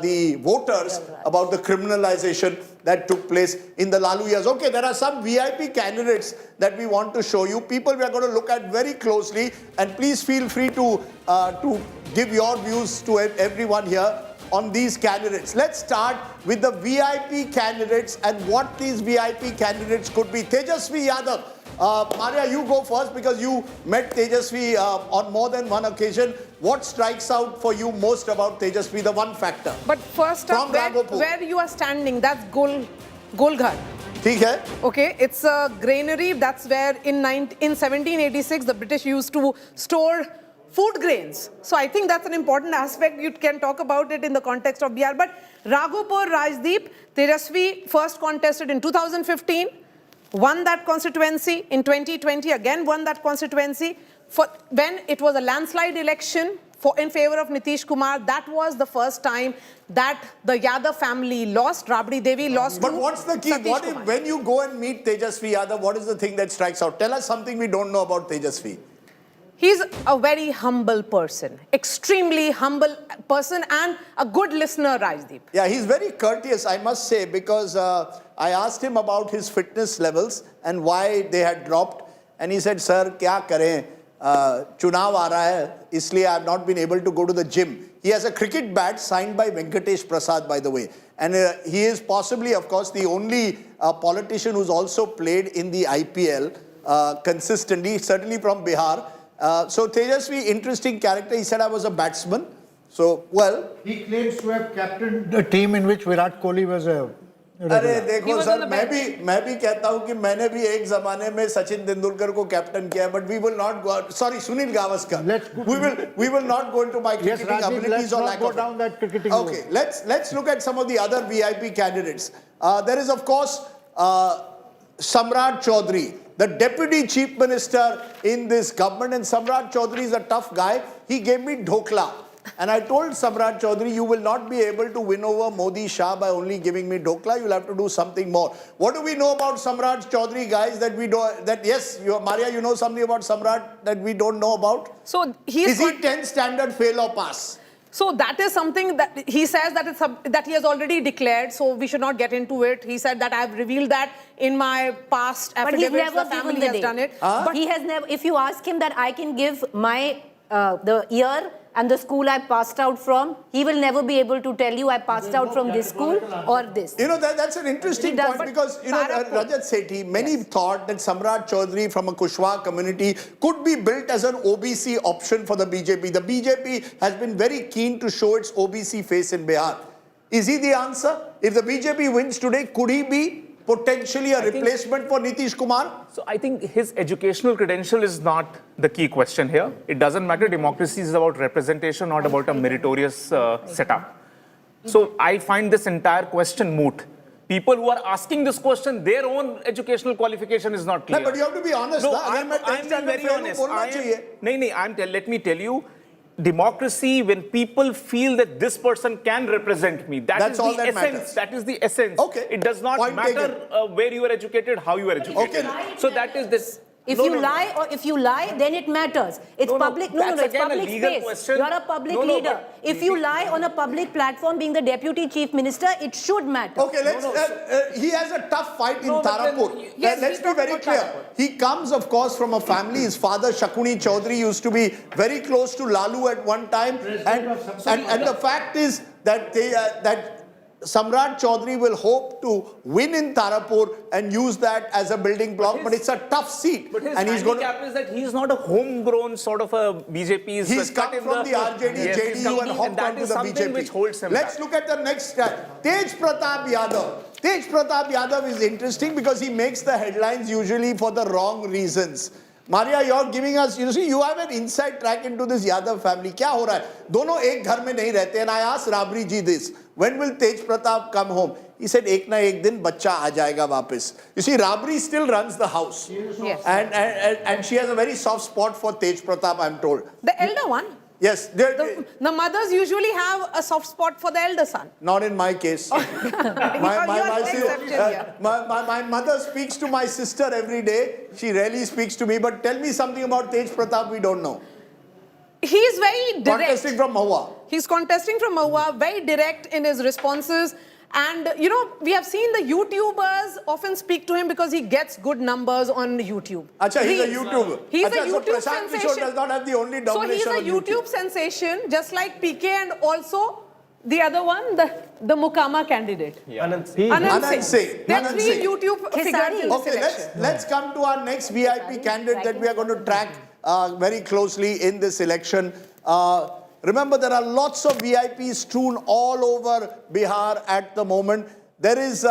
the voters about the criminalization that took place in the Lalu years. Okay, there are some VIP candidates that we want to show you. People we are going to look at very closely, and please feel free to give your views to everyone here on these candidates. Let's start with the VIP candidates and what these VIP candidates could be. Tejashwi Yadav. Maria, you go first because you met Tejashwi on more than one occasion. What strikes out for you most about Tejashwi, the one factor? But first up, where you are standing, that's Golghar. ठीक है. Okay, it's a granary. That's where in 1786 the British used to store food grains. So I think that's an important aspect. You can talk about it in the context of Bihar. But Raghopur, Rajdeep, Tejaswi first contested in 2015, won that constituency. In 2020, again won that constituency. When it was a landslide election in favor of Nitish Kumar, that was the first time that the Yadav family lost. Rabdi Devi lost. But what's the key? When you go and meet Tejaswi Yadav, what is the thing that strikes out? Tell us something we don't know about Tejaswi. He's a very humble person, extremely humble person, and a good listener, Rajdeep. Yeah, he's very courteous, I must say, because I asked him about his fitness levels and why they had dropped. And he said, "Sir, kya kare? चुनाव आ रहा है, इसलिए I have not been able to go to the gym. He has a cricket bat signed by Venkatesh Prasad, by the way. And he is possibly, of course, the only politician who's also played in the IPL consistently, certainly from Bihar. So Tejaswi, interesting character. He said I was a batsman. So, well. He claims to have captained the team in which Virat Kohli was a... अरे देखो sir, मैं भी कहता हूँ कि मैंने भी एक जमाने में सचिन तेंदुलकर को कैप्टन किया, but we will not go. Sorry, Sunil Gavaskar. We will not go into my cricketing abilities or lack of. Down that cricketing okay, let's look at some of the other VIP candidates. There is of course Samrat Choudhary, the Deputy Chief Minister in this government, and Samrat Choudhary is a tough guy. He gave me dhokla. And I told Samrat Choudhary, you will not be able to win over Modi Shah by only giving me dhokla. You'll have to do something more. What do we know about Samrat Choudhary, guys, that we don't, that yes, Maria, you know something about Samrat that we don't know about? So is he 10th standard fail or pass? So that is something that he says that he has already declared, so we should not get into it. He said that I have revealed that in my past affidavits. But he's never the family given the has date. done it. But he has never, if you ask him that I can give my, the year and the school I passed out from, he will never be able to tell you I passed out from this school or this. You know, that's an interesting point because, you know, Rajat Sethi, many thought that Samrat Choudhary from a Kushwaha community could be built as an OBC option for the BJP. The BJP has been very keen to show its OBC face in Bihar. Is he the answer? If the BJP wins today, could he be potentially a replacement for Nitish Kumar? So I think his educational credential is not the key question here. It doesn't matter. Democracy is about representation, not about a meritorious setup. So I find this entire question moot. People who are asking this question, their own educational qualification is not clear. No, but you have to be honest. No, I'm being very honest. Let me tell you, democracy, when people feel that this person can represent me, that's all the essence. Matters. That is the essence. Okay. It does not matter where you are educated, how you are educated. Okay. So that is this. If you lie, then it matters. It's public. It's public space. Question. You're a public leader. If you lie on a public platform, being the deputy chief minister, it should matter. Okay, he has a tough fight in Tarapur. Let's be very clear. He comes, of course, from a family. His father, Shakuni Choudhary, used to be very close to Lalu at one time. And the fact is that that Samrat Choudhary will hope to win in Tarapur and use that as a building block, but it's a tough seat. But his handicap is that he's not a homegrown sort of a BJP. He's come from the RJD, JDU and hopped onto the BJP. Which holds him Let's look at the next guy, Tej Pratap Yadav. Tej Pratap Yadav is interesting because he makes the headlines usually for the wrong reasons. Maria, you're giving us, you see, you have an inside track into this Yadav family. क्या हो रहा है? दोनों एक घर में नहीं रहते. And I asked Rabri ji this. When will Tej Pratap come home? He said, एक ना एक दिन बच्चा आ जाएगा वापस. You see, Rabri still runs the house. Yes. And she has a very soft spot for Tej Pratap, I'm told. The elder one? Yes. The mothers usually have a soft spot for the elder son. Not in my case. My mother speaks to my sister every day. She rarely speaks to me. But tell me something about Tej Pratap we don't know. He's very direct. Contesting from Mahua. He's contesting from Mahua, very direct in his responses. And, you know, we have seen the YouTubers often speak to him because he gets good numbers on YouTube. Acha, he's a YouTuber. He's a so YouTube Prashant sensation. Kishor does not have the only domination So he's a YouTube sensation, just like PK and also the other one, the Mukama candidate. Yeah. Anand Singh. There are three YouTube figures in this election. Let's come to our next VIP candidate that we are going to track very closely in this election. Remember, there are lots of VIPs strewn all over Bihar at the moment. There is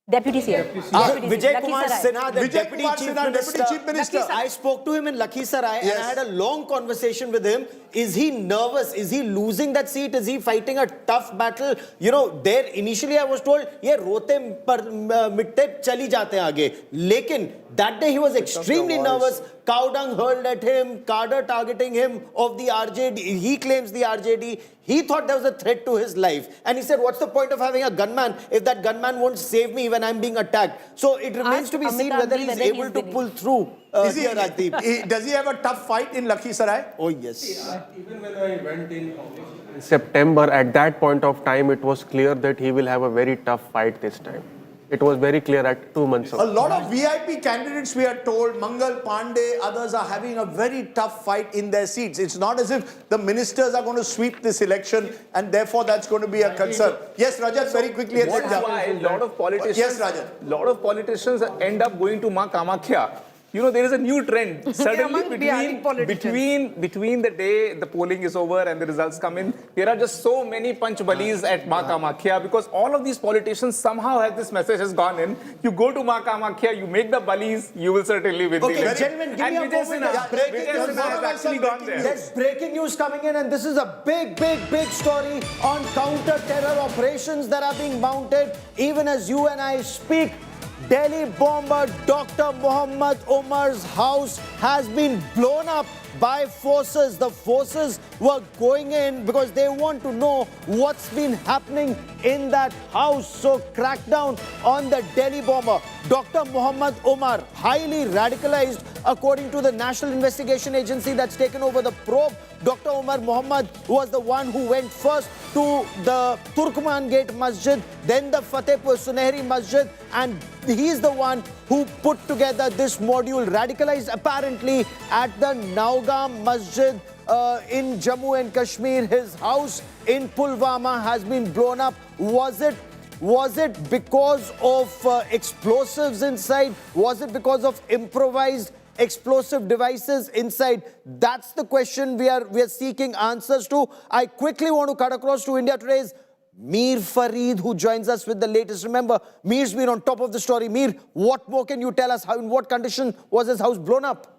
Deputy CM. Vijay Kumar Sinha, the Deputy Chief Minister. I spoke to him in Lakhisarai and I had a long conversation with him. Is he nervous? Is he losing that seat? Is he fighting a tough battle? You know, there initially I was told, ye rote par mitte chali jate aage. Lekin that day he was extremely nervous. Cow dung hurled at him, cadre targeting him of the RJD. He claims the RJD. He thought there was a threat to his life. And he said, what's the point of having a gunman if that gunman won't save me when I'm being attacked? So it remains to be seen whether he's able to pull through. Does he have a tough fight in Lakhisarai? Oh, yes. Even when I went in September, at that point of time, it was clear that he will have a very tough fight this time. It was very clear at 2 months ago. A lot of VIP candidates, we are told, Mangal Pandey, others are having a very tough fight in their seats. It's not as if the ministers are going to sweep this election and therefore that's going to be a concern. Yes, Rajat, very quickly. That's why a lot of politicians, yes, Rajat. lot of politicians end up going to Ma Kamakhya. You know, there is a new trend. Suddenly between the day the polling is over and the results come in, there are just so many punch balis at Ma Kamakhya because all of these politicians somehow have this message has gone in. You go to Ma Kamakhya, you make the balis, you will certainly win the election. Gentlemen, give me a moment. There's breaking news coming in, and this is a big story on counter-terror operations that are being mounted even as you and I speak. Delhi bomber Dr. Muhammad Umar's house has been blown up by forces. The forces were going in because they want to know what's been happening in that house. So crackdown on the Delhi bomber. Dr. Muhammad Umar, highly radicalized according to the National Investigation Agency that's taken over the probe. Dr. Umar Muhammad was the one who went first to the Turkman Gate Masjid, then the Fatehpur Sunehri Masjid, and he's the one who put together this module, radicalized apparently at the Naugam Masjid in Jammu and Kashmir. His house in Pulwama has been blown up. Was it because of explosives inside? Was it because of improvised explosive devices inside? That's the question we are seeking answers to. I quickly want to cut across to India Today's Mir Farid, who joins us with the latest. Remember, Mir's been on top of the story. Mir, what more can you tell us? How, in what condition was his house blown up?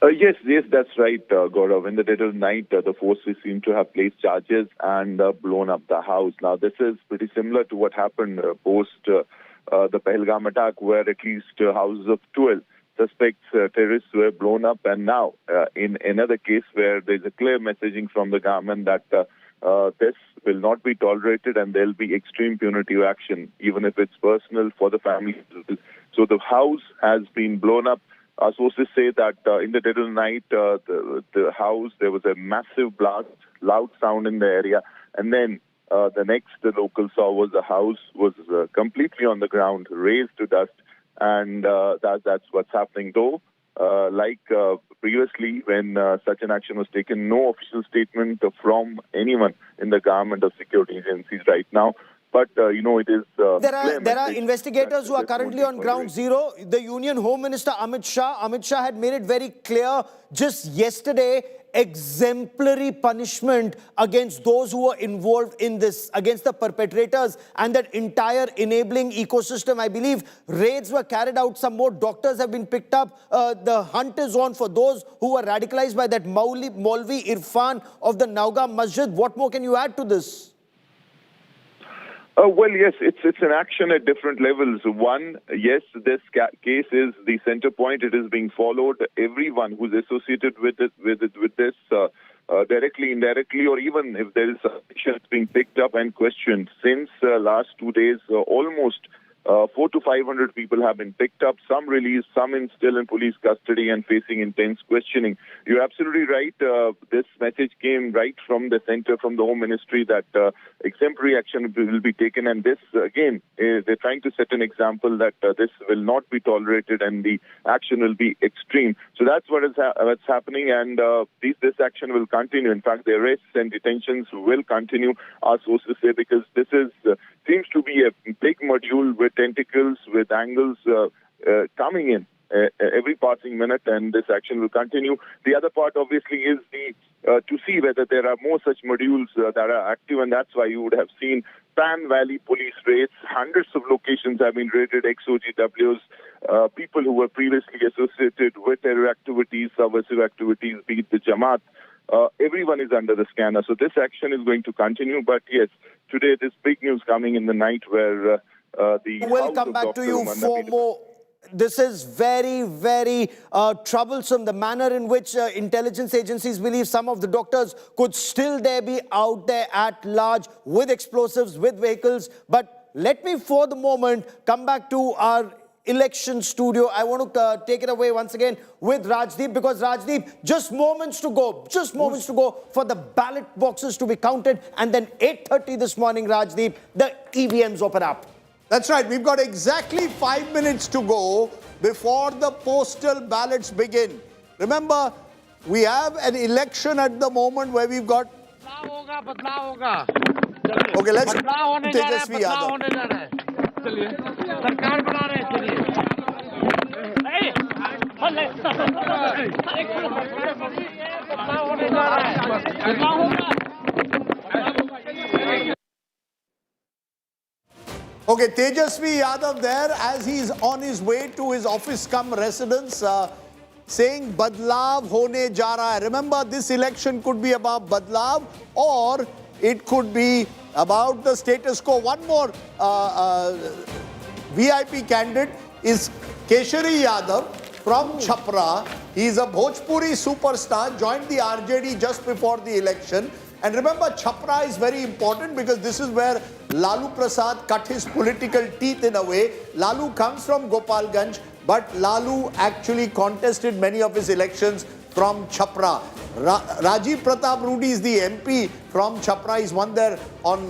Yes, that's right, Gaurav. In the dead of night, the forces seem to have placed charges and blown up the house. Now, this is pretty similar to what happened post the Pahalgam attack, where at least houses of 12 suspects terrorists were blown up. And now, in another case where there's a clear messaging from the government that this will not be tolerated and there'll be extreme punitive action, even if it's personal for the family. So the house has been blown up. Our sources say that in the dead of the night, the house, there was a massive blast, loud sound in the area. And then the next the locals saw was the house was completely on the ground, razed to dust. And that's what's happening. Though, like previously, when such an action was taken, no official statement from anyone in the government or security agencies right now. But, it is... There are investigators who are currently on ground zero. The Union Home Minister Amit Shah had made it very clear just yesterday, exemplary punishment against those who were involved in this, against the perpetrators and that entire enabling ecosystem. I believe raids were carried out. Some more doctors have been picked up. The hunt is on for those who were radicalized by that Maulvi Irfan of the Naugam Masjid. What more can you add to this? Well, yes, it's an action at different levels. One, yes, this case is the center point. It is being followed. Everyone who's associated with this, directly, indirectly, or even if there is actions being picked up and questioned. Since last 2 days, almost 400 to 500 people have been picked up, some released, some still in police custody and facing intense questioning. You're absolutely right. This message came right from the center, from the Home Ministry, that exemplary action will be taken. And this, again, they're trying to set an example that this will not be tolerated and the action will be extreme. So that's what's happening, and this action will continue. In fact, the arrests and detentions will continue, our sources say, because this seems to be a big module with tentacles, with angles coming in every passing minute, and this action will continue. The other part, obviously, is to see whether there are more such modules that are active, and that's why you would have seen Pan Valley police raids. Hundreds of locations have been raided, ex-OGWs, people who were previously associated with terror activities, subversive activities, be it the Jamaat. Everyone is under the scanner. So this action is going to continue. But yes, today there's big news coming in the night where We'll come back to you for more. This is very, very troublesome. The manner in which intelligence agencies believe some of the doctors could still be out there at large with explosives, with vehicles. But let me, for the moment, come back to our election studio. I want to take it away once again with Rajdeep, because Rajdeep, just moments to go for the ballot boxes to be counted, and then 8:30 this morning, Rajdeep, the EVMs open up. That's right. We've got exactly 5 minutes to go before the postal ballots begin. Remember, we have an election at the moment where we've got... Okay, let's... Tejashwi Yadav. Okay, Tejashwi Yadav there as he's on his way to his office cum residence saying Badlav hone ja raha hai. Remember, this election could be about Badlav or it could be about the status quo. One more VIP candidate is Keshari Yadav from Chhapra. He's a Bhojpuri superstar, joined the RJD just before the election. And remember, Chhapra is very important because this is where Lalu Prasad cut his political teeth in a way. Lalu comes from Gopalganj, but Lalu actually contested many of his elections from Chhapra. Rajiv Pratap Rudy is the MP from Chhapra. He's won there on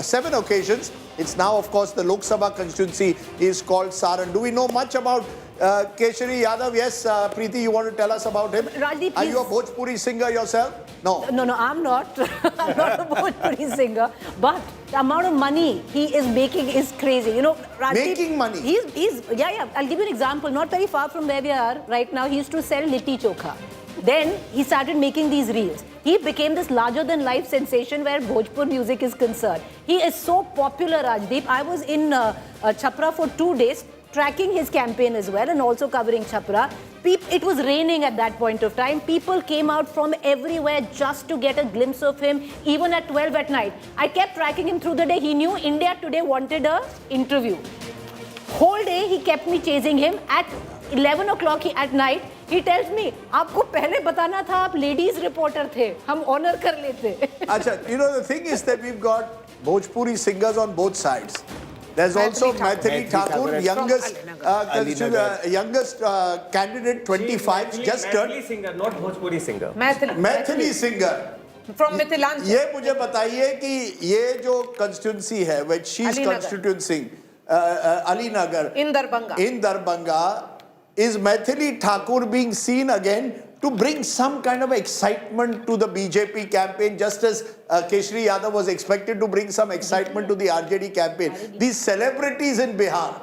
7 occasions. It's now, of course, the Lok Sabha constituency is called Saran. Do we know much about Keshari Yadav? Yes, Preeti, you want to tell us about him? Rajdeep, are you a Bhojpuri singer yourself? No. No, I'm not. I'm not a Bhojpuri singer. But the amount of money he is making is crazy. You know, Rajdeep, making money? Yeah. I'll give you an example. Not very far from where we are right now. He used to sell litti chokha. Then he started making these reels. He became this larger-than-life sensation where Bhojpur music is concerned. He is so popular, Rajdeep. I was in Chhapra for 2 days, tracking his campaign as well and also covering Chhapra. It was raining at that point of time. People came out from everywhere just to get a glimpse of him, even at 12 at night. I kept tracking him through the day. He knew India Today wanted an interview. Whole day he kept me chasing him. At 11 o'clock at night, he tells me, "आपको पहले बताना था, आप ladies reporter थे, हम honor कर लेते." Achha, you know, the thing is that we've got Bhojpuri singers on both sides. There's also Maithili Thakur, youngest candidate, 25, just turned. Maithili singer, not Bhojpuri singer. Maithili singer. From Mithilanchal. ये मुझे बताइए कि ये जो constituency है, which she's constituency, Alinagar. In Darbhanga. In Darbhanga, is Maithili Thakur being seen again to bring some kind of excitement to the BJP campaign, just as Keshari Yadav was expected to bring some excitement to the RJD campaign. These celebrities in Bihar.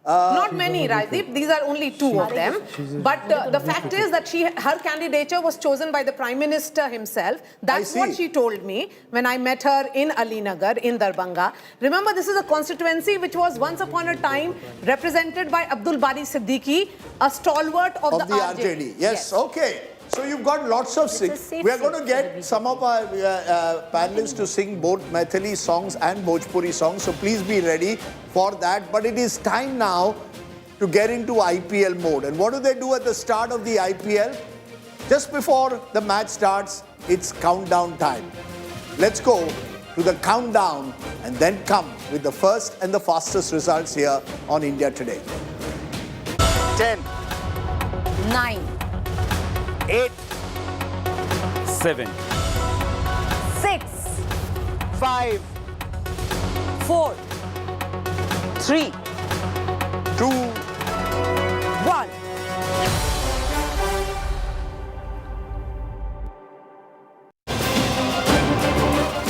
Not many, Rajdeep. These are only 2 of them. But the fact is that her candidature was chosen by the Prime Minister himself. That's what she told me when I met her in Alinagar, in Darbhanga. Remember, this is a constituency which was once upon a time represented by Abdul Bari Siddiqui, a stalwart of the RJD. Yes, okay. So you've got lots of singers. We are going to get some of our panelists to sing both Maithili songs and Bhojpuri songs. So please be ready for that. But it is time now to get into IPL mode. And what do they do at the start of the IPL? Just before the match starts, it's countdown time. Let's go to the countdown and then come with the first and the fastest results here on India Today. 10, 9, 8, 7, 6, 5, 4, 3, 2, 1.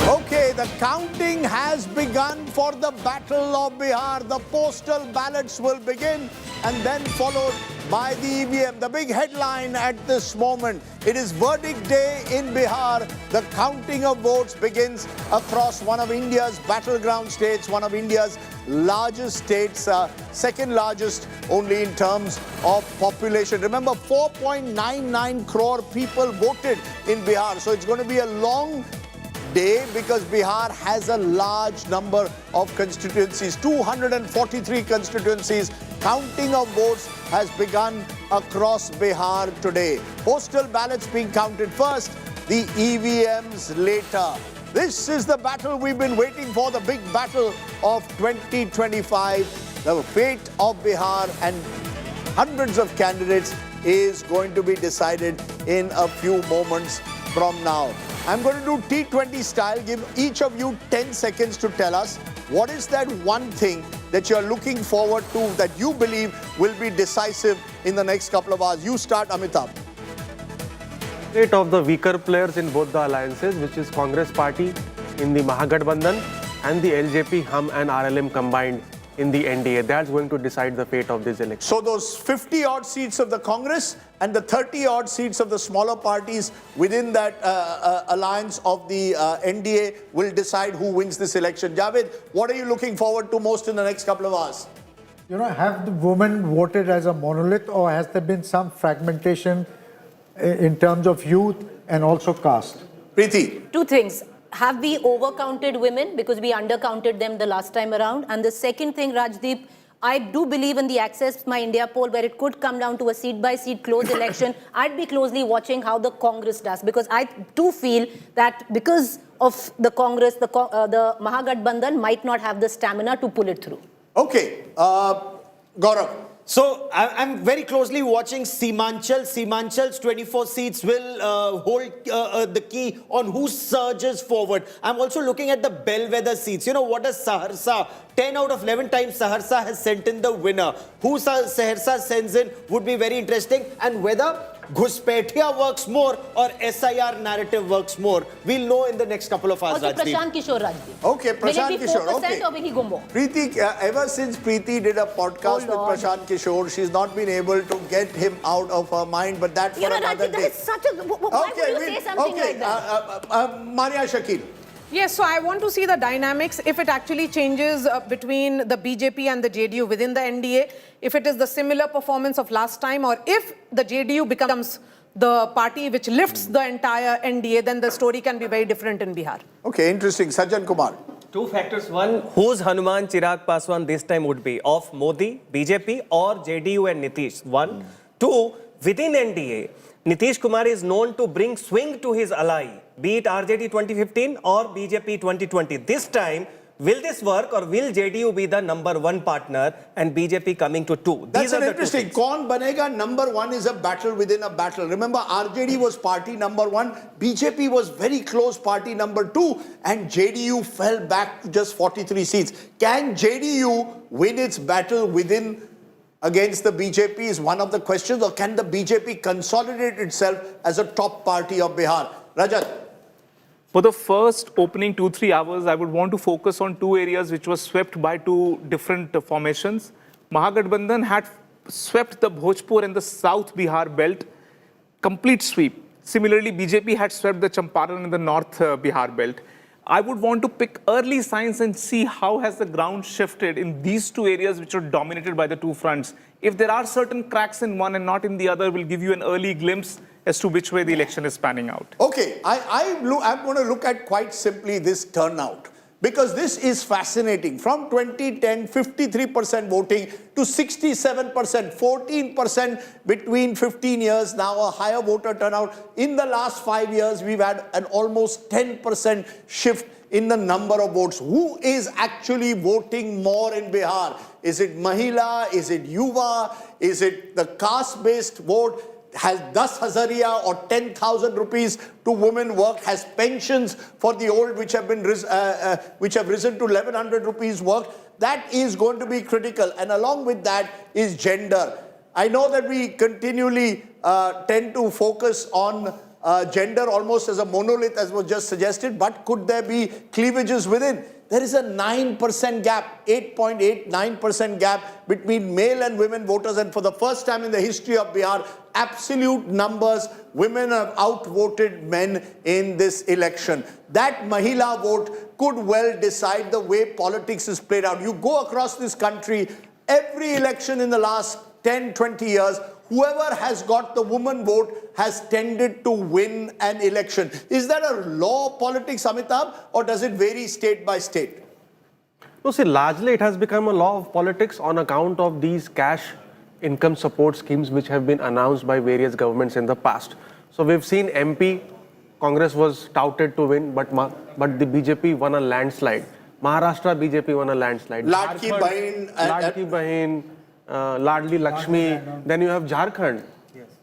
Okay, the counting has begun for the Battle of Bihar. The postal ballots will begin and then followed by the EVM. The big headline at this moment, it is verdict day in Bihar. The counting of votes begins across one of India's battleground states, one of India's largest states, second largest only in terms of population. Remember, 4.99 crore people voted in Bihar. So it's going to be a long day because Bihar has a large number of constituencies, 243 constituencies. Counting of votes has begun across Bihar today. Postal ballots being counted first, the EVMs later. This is the battle we've been waiting for, the big battle of 2025. The fate of Bihar and hundreds of candidates is going to be decided in a few moments from now. I'm going to do T20 style, give each of you 10 seconds to tell us What is that one thing that you're looking forward to that you believe will be decisive in the next couple of hours? You start, Amitabh. State of the weaker players in both the alliances, which is Congress Party in the Mahagathbandhan and the LJP, Hum and RLM combined in the NDA. That's going to decide the fate of this election. So those 50-odd seats of the Congress and the 30-odd seats of the smaller parties within that alliance of the NDA will decide who wins this election. Javed, what are you looking forward to most in the next couple of hours? You know, have the women voted as a monolith, or has there been some fragmentation in terms of youth and also caste? Preeti. Two things. Have we overcounted women because we undercounted them the last time around? And the second thing, Rajdeep, I do believe in the Access My India poll where it could come down to a seat-by-seat close election. I'd be closely watching how the Congress does, because I do feel that because of the Congress, the Mahagathbandhan might not have the stamina to pull it through. Okay. Gaurav. So I'm very closely watching Seemanchal. Seemanchal's 24 seats will hold the key on who surges forward. I'm also looking at the bellwether seats. You know, what does Saharsa, 10 out of 11 times Saharsa has sent in the winner. Who Saharsa sends in would be very interesting. And whether Ghuspetia works more or SIR narrative works more, we'll know in the next couple of hours. Also, Prashant Kishor, Rajdeep. Okay, Prashant Will it be Kishor. 4% Okay. or will he go more? Preeti, ever since Preeti did a podcast with Prashant Kishor, she's not been able to get him out of her mind, but that's for another Rajdeep, day. that is such a... Why would you say something like that? Maria Shakil. Yes, so I want to see the dynamics, if it actually changes between the BJP and the JDU within the NDA, if it is the similar performance of last time, or if the JDU becomes the party which lifts the entire NDA, then the story can be very different in Bihar. Okay, interesting. Sajjan Kumar. Two factors. One, whose Hanuman Chirag Paswan this time would be? Of Modi, BJP or JDU and Nitish? One. Two, within NDA, Nitish Kumar is known to bring swing to his ally, be it RJD 2015 or BJP 2020. This time, will this work, or will JDU be the #1 partner and BJP coming to 2? That's an interesting. Kaun banega #1 is a battle within a battle. Remember, RJD was party #1, BJP was very close party #2, and JDU fell back to just 43 seats. Can JDU win its battle within against the BJP is one of the questions, or can the BJP consolidate itself as a top party of Bihar? Rajat. For the first opening 2-3 hours, I would want to focus on two areas which were swept by two different formations. Mahagathbandhan had swept the Bhojpur and the South Bihar belt, complete sweep. Similarly, BJP had swept the Champaran and the North Bihar belt. I would want to pick early signs and see how has the ground shifted in these two areas which are dominated by the two fronts. If there are certain cracks in one and not in the other, will give you an early glimpse as to which way the election is panning out. Okay, I'm going to look at quite simply this turnout, because this is fascinating. From 2010, 53% voting to 67%, 14% between 15 years, now a higher voter turnout. In the last 5 years, we've had an almost 10% shift in the number of votes. Who is actually voting more in Bihar? Is it Mahila? Is it Yuva? Is it the caste-based vote? Has 10,000 or 10,000 rupees to women work? Has pensions for the old which have risen to 1,100 rupees work? That is going to be critical. And along with that is gender. I know that we continually tend to focus on gender almost as a monolith, as was just suggested, but could there be cleavages within? There is a 9% gap, 8.89% gap between male and women voters, and for the first time in the history of Bihar, absolute numbers, women have outvoted men in this election. That Mahila vote could well decide the way politics is played out. You go across this country, every election in the last 10, 20 years, whoever has got the woman vote has tended to win an election. Is that a law of politics, Amitabh, or does it vary state by state? No, see, largely it has become a law of politics on account of these cash income support schemes which have been announced by various governments in the past. So we've seen MP, Congress was touted to win, but the BJP won a landslide. Maharashtra BJP won a landslide. Ladki Bahin, Ladli Lakshmi, then you have Jharkhand.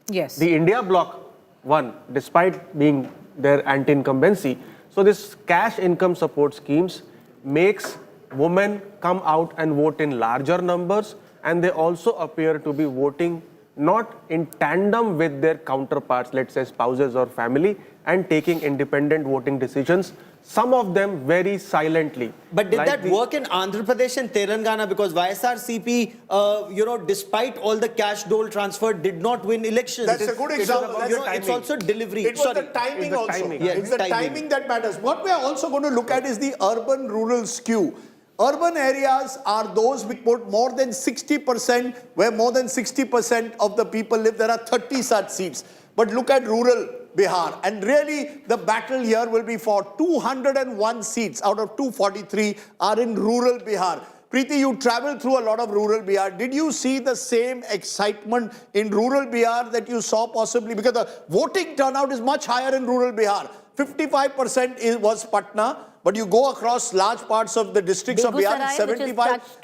Yes. The India bloc won, despite being their anti-incumbency. So this cash income support schemes makes women come out and vote in larger numbers, and they also appear to be voting not in tandem with their counterparts, let's say spouses or family, and taking independent voting decisions, some of them very silently. But did that work in Andhra Pradesh and Telangana? Because YSRCP, despite all the cash dole transferred, did not win elections. That's a good example. It's also delivery. It was the timing also. It's the timing that matters. What we are also going to look at is the urban-rural skew. Urban areas are those which put more than 60%, where more than 60% of the people live. There are 30 such seats. But look at rural Bihar. And really, the battle here will be for 201 seats out of 243 are in rural Bihar. Preeti, you traveled through a lot of rural Bihar. Did you see the same excitement in rural Bihar that you saw possibly? Because the voting turnout is much higher in rural Bihar. 55% was Patna. But you go across large parts of the districts of Bihar,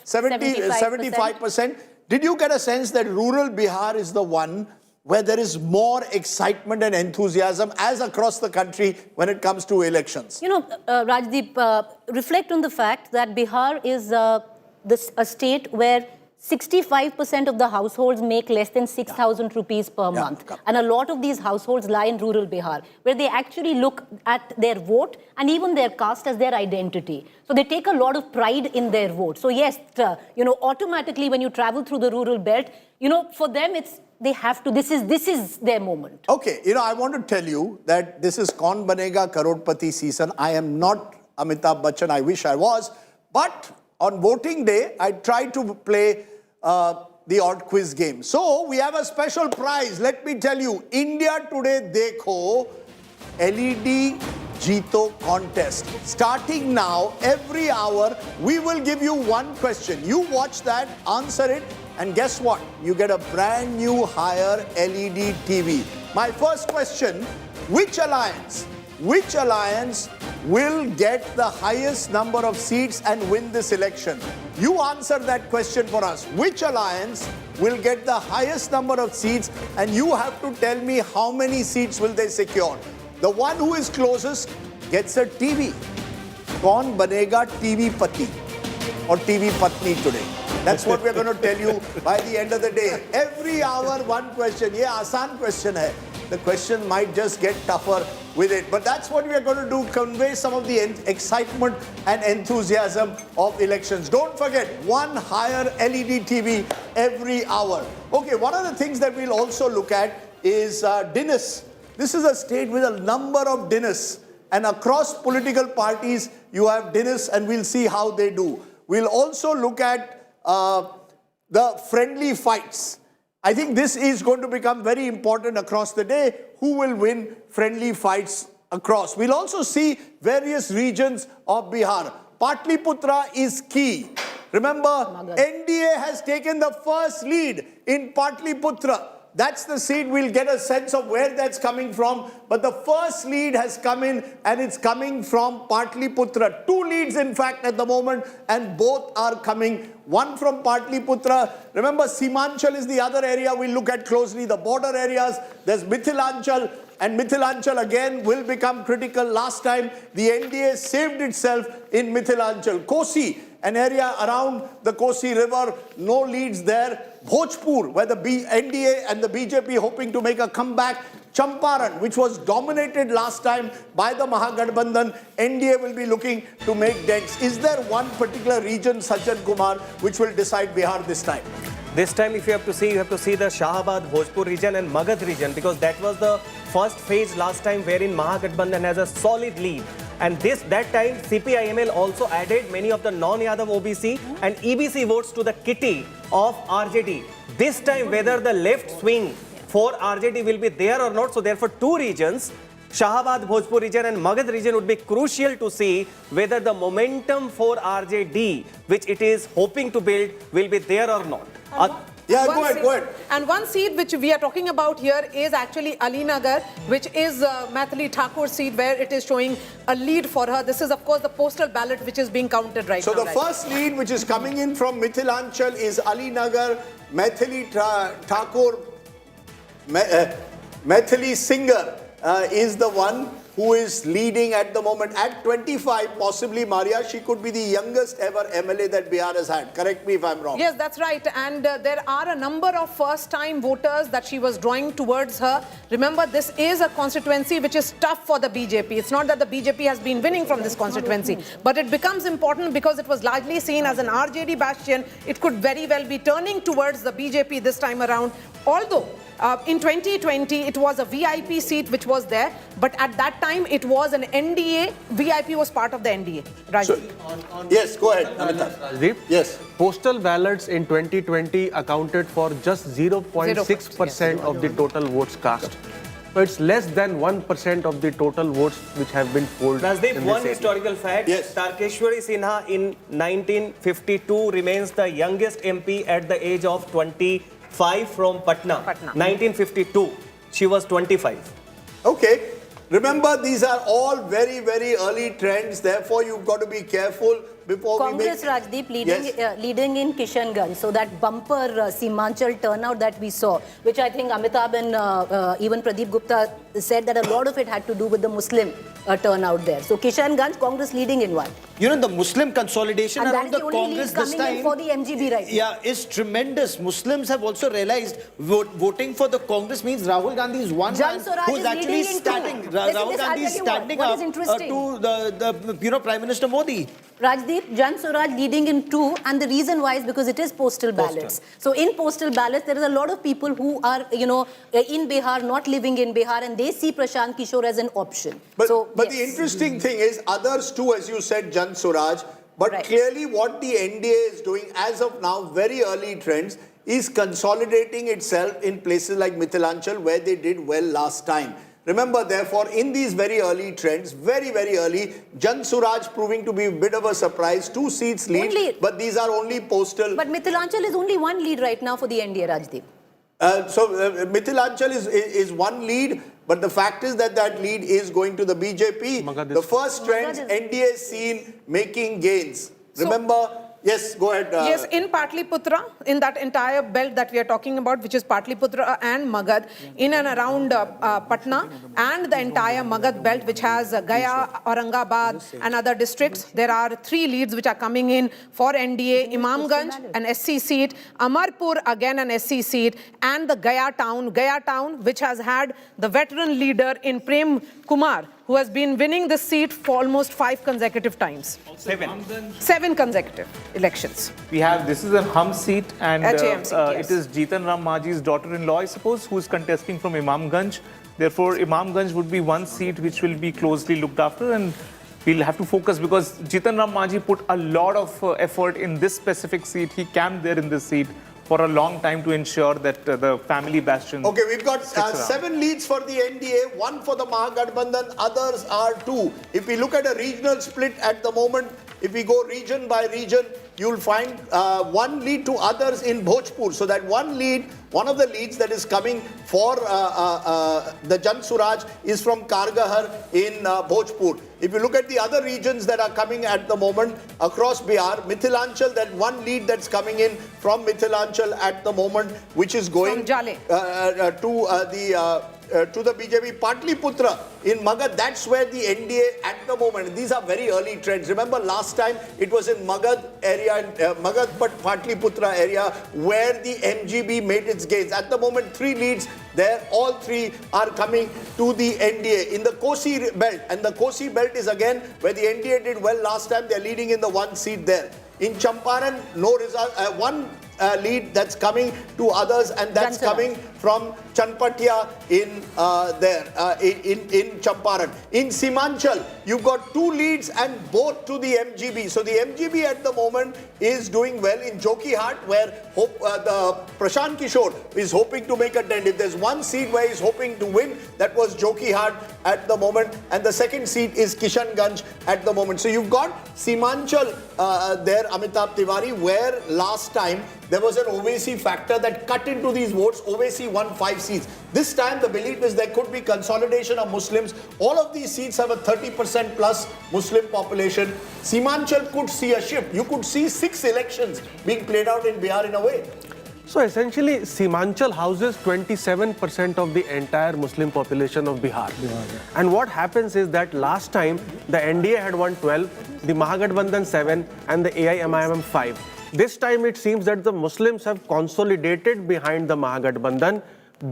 75%. Did you get a sense that rural Bihar is the one where there is more excitement and enthusiasm as across the country when it comes to elections? Rajdeep, reflect on the fact that Bihar is a state where 65% of the households make less than 6,000 rupees per month. And a lot of these households lie in rural Bihar, where they actually look at their vote and even their caste as their identity. So they take a lot of pride in their vote. So yes, automatically when you travel through the rural belt, for them they have to, this is their moment. Okay, I want to tell you that this is Kaun Banega Karodpati season. I am not Amitabh Bachchan, I wish I was, but on voting day, I tried to play the odd quiz game. So, we have a special prize. Let me tell you, India Today Dekho LED Jeeto contest. Starting now, every hour, we will give you one question. You watch that, answer it, and guess what? You get a brand new higher LED TV. My first question, which alliance will get the highest number of seats and win this election? You answer that question for us. Which alliance will get the highest number of seats, and you have to tell me how many seats will they secure. The one who is closest gets a TV. Kaun banega TV Pati or TV Patni today? That's what we're going to tell you by the end of the day. Every hour, one question. Ye aasan question hai. The question might just get tougher with it. But that's what we are going to do, convey some of the excitement and enthusiasm of elections. Don't forget, one higher LED TV every hour. Okay, one of the things that we'll also look at is dinners. This is a state with a number of dinners. And across political parties, you have dinners, and we'll see how they do. We'll also look at the friendly fights. I think this is going to become very important across the day. Who will win friendly fights across? We'll also see various regions of Bihar. Patliputra is key. Remember, NDA has taken the first lead in Patliputra. That's the seat. We'll get a sense of where that's coming from. But the first lead has come in, and it's coming from Patliputra. Two leads, in fact, at the moment, and both are coming. One from Patliputra. Remember, Simanchal is the other area we'll look at closely, the border areas. There's Mithilanchal, and Mithilanchal again will become critical. Last time, the NDA saved itself in Mithilanchal. Kosi, an area around the Kosi River, no leads there. Bhojpur, where the NDA and the BJP hoping to make a comeback. Champaran, which was dominated last time by the Mahagathbandhan, NDA will be looking to make dents. Is there one particular region, Sajjan Kumar, which will decide Bihar this time? This time, if you have to see the Shahabad, Bhojpur region and Magadh region, because that was the first phase last time wherein Mahagathbandhan has a solid lead. And that time, CPIML also added many of the non-Yadav OBC and EBC votes to the kitty of RJD. This time, whether the left swing for RJD will be there or not, so therefore two regions, Shahabad, Bhojpur region and Magadh region would be crucial to see whether the momentum for RJD, which it is hoping to build, will be there or not. Yeah, go ahead. And one seat which we are talking about here is actually Alinagar, which is Maithili Thakur's seat, where it is showing a lead for her. This is, of course, the postal ballot which is being counted right now. So the first lead which is coming in from Mithilanchal is Alinagar. Maithili Thakur, Maithili Singer is the one who who is leading at the moment at 25, possibly Maria, she could be the youngest ever MLA that Bihar has had. Correct me if I'm wrong. Yes, that's right. And there are a number of first-time voters that she was drawing towards her. Remember, this is a constituency which is tough for the BJP. It's not that the BJP has been winning from this constituency, but it becomes important because it was largely seen as an RJD bastion. It could very well be turning towards the BJP this time around. Although in 2020, it was a VIP seat which was there, but at that time, it was an NDA. VIP was part of the NDA. Rajdeep. Yes, go ahead, Amitabh. Rajdeep? Yes. Postal ballots in 2020 accounted for just 0.6% of the total votes cast. So it's less than 1% of the total votes which have been polled. Rajdeep, one historical fact, yes. Tejashwi Sinha in 1952 remains the youngest MP at the age of 25 from Patna. 1952, she was 25. Okay. Remember, these are all very, very early trends. Therefore, you've got to be careful before Congress, we make... Rajdeep, leading in Kishanganj. So that bumper Simanchal turnout that we saw, which I think Amitabh and even Pradeep Gupta said that a lot of it had to do with the Muslim turnout there. So Kishanganj, Congress leading in one. You know, the Muslim consolidation And around that is the the only Congress lead this coming in time, for the MGB right now. yeah, is tremendous. Muslims have also realized voting for the Congress means Rahul Gandhi is one Jan man Swaraj who's is actually leading in two. standing. Listen, Rahul this, Gandhi is I'll tell you standing what up is interesting. to the Prime Minister Modi. Rajdeep, Jan Swaraj leading in 2, and the reason why is because it is postal ballots. So in postal ballots, there is a lot of people who are, in Bihar, not living in Bihar, and they see Prashant Kishor as an option. But yes. the interesting thing is, others too, as you said, Jan Swaraj, but clearly what the NDA is doing as of now, very early trends, is consolidating itself in places like Mithilanchal, where they did well last time. Remember, therefore, in these very early trends, very, very early, Jan Swaraj proving to be a bit of a surprise, 2 seats lead, but these are only postal. But Mithilanchal is only 1 lead right now for the NDA, Rajdeep. Mithilanchal is 1 lead, but the fact is that that lead is going to the BJP. The first trend, NDA seen making gains. Remember, yes, go ahead. Yes, in Patliputra, in that entire belt that we are talking about, which is Patliputra and Magad, in and around Patna, and the entire Magad belt, which has Gaya, Aurangabad, and other districts, there are 3 leads which are coming in for NDA: Imamganj, an SC seat; Amarpur, again an SC seat; and the Gaya town, which has had the veteran leader in Prem Kumar, who has been winning this seat for almost 5 consecutive times. 7 consecutive elections. We have, this is a hum seat, and HAM seat, yes. it is Jitan Ram Majhi's daughter-in-law, I suppose, who is contesting from Imamganj. Therefore, Imamganj would be 1 seat which will be closely looked after, and we'll have to focus because Jitan Ram Majhi put a lot of effort in this specific seat. He camped there in this seat for a long time to ensure that the family bastion. Okay, we've got 7 leads for the NDA, 1 for the Mahagathbandhan, others are 2. If we look at a regional split at the moment, if we go region by region, you'll find 1 lead to others in Bhojpur. So that one of the leads that is coming for the Jan Swaraj is from Kargahar in Bhojpur. If you look at the other regions that are coming at the moment across Bihar, Mithilanchal, that 1 lead that's coming in from Mithilanchal at the moment, which is going to the BJP. Patliputra in Magad, that's where the NDA at the moment. These are very early trends. Remember last time it was in Magad area, Patliputra area, where the MGB made its gains. At the moment, 3 leads there. All 3 are coming to the NDA. In the Kosi belt, and the Kosi belt is again where the NDA did well last time. They're leading in the 1 seat there. In Champaran, no result. 1 lead that's coming to others, and that's coming from Chanpatia in Champaran. In Simanchal, you've got 2 leads and both to the MGB. So the MGB at the moment is doing well. In Jokihat, where the Prashant Kishor is hoping to make a dent. If there's 1 seat where he's hoping to win, that was Jokihat at the moment, and the 2nd seat is Kishanganj at the moment. So you've got Simanchal there, Amitabh Tiwari, where last time there was an Owaisi factor that cut into these votes. Owaisi won 5 seats. This time the belief is there could be consolidation of Muslims. All of these seats have a 30% plus Muslim population. Simanchal could see a shift. You could see 6 elections being played out in Bihar in a way. So essentially, Simanchal houses 27% of the entire Muslim population of Bihar. And what happens is that last time the NDA had won 12, the Mahagathbandhan 7, and the AIMIM 5. This time it seems that the Muslims have consolidated behind the Mahagathbandhan,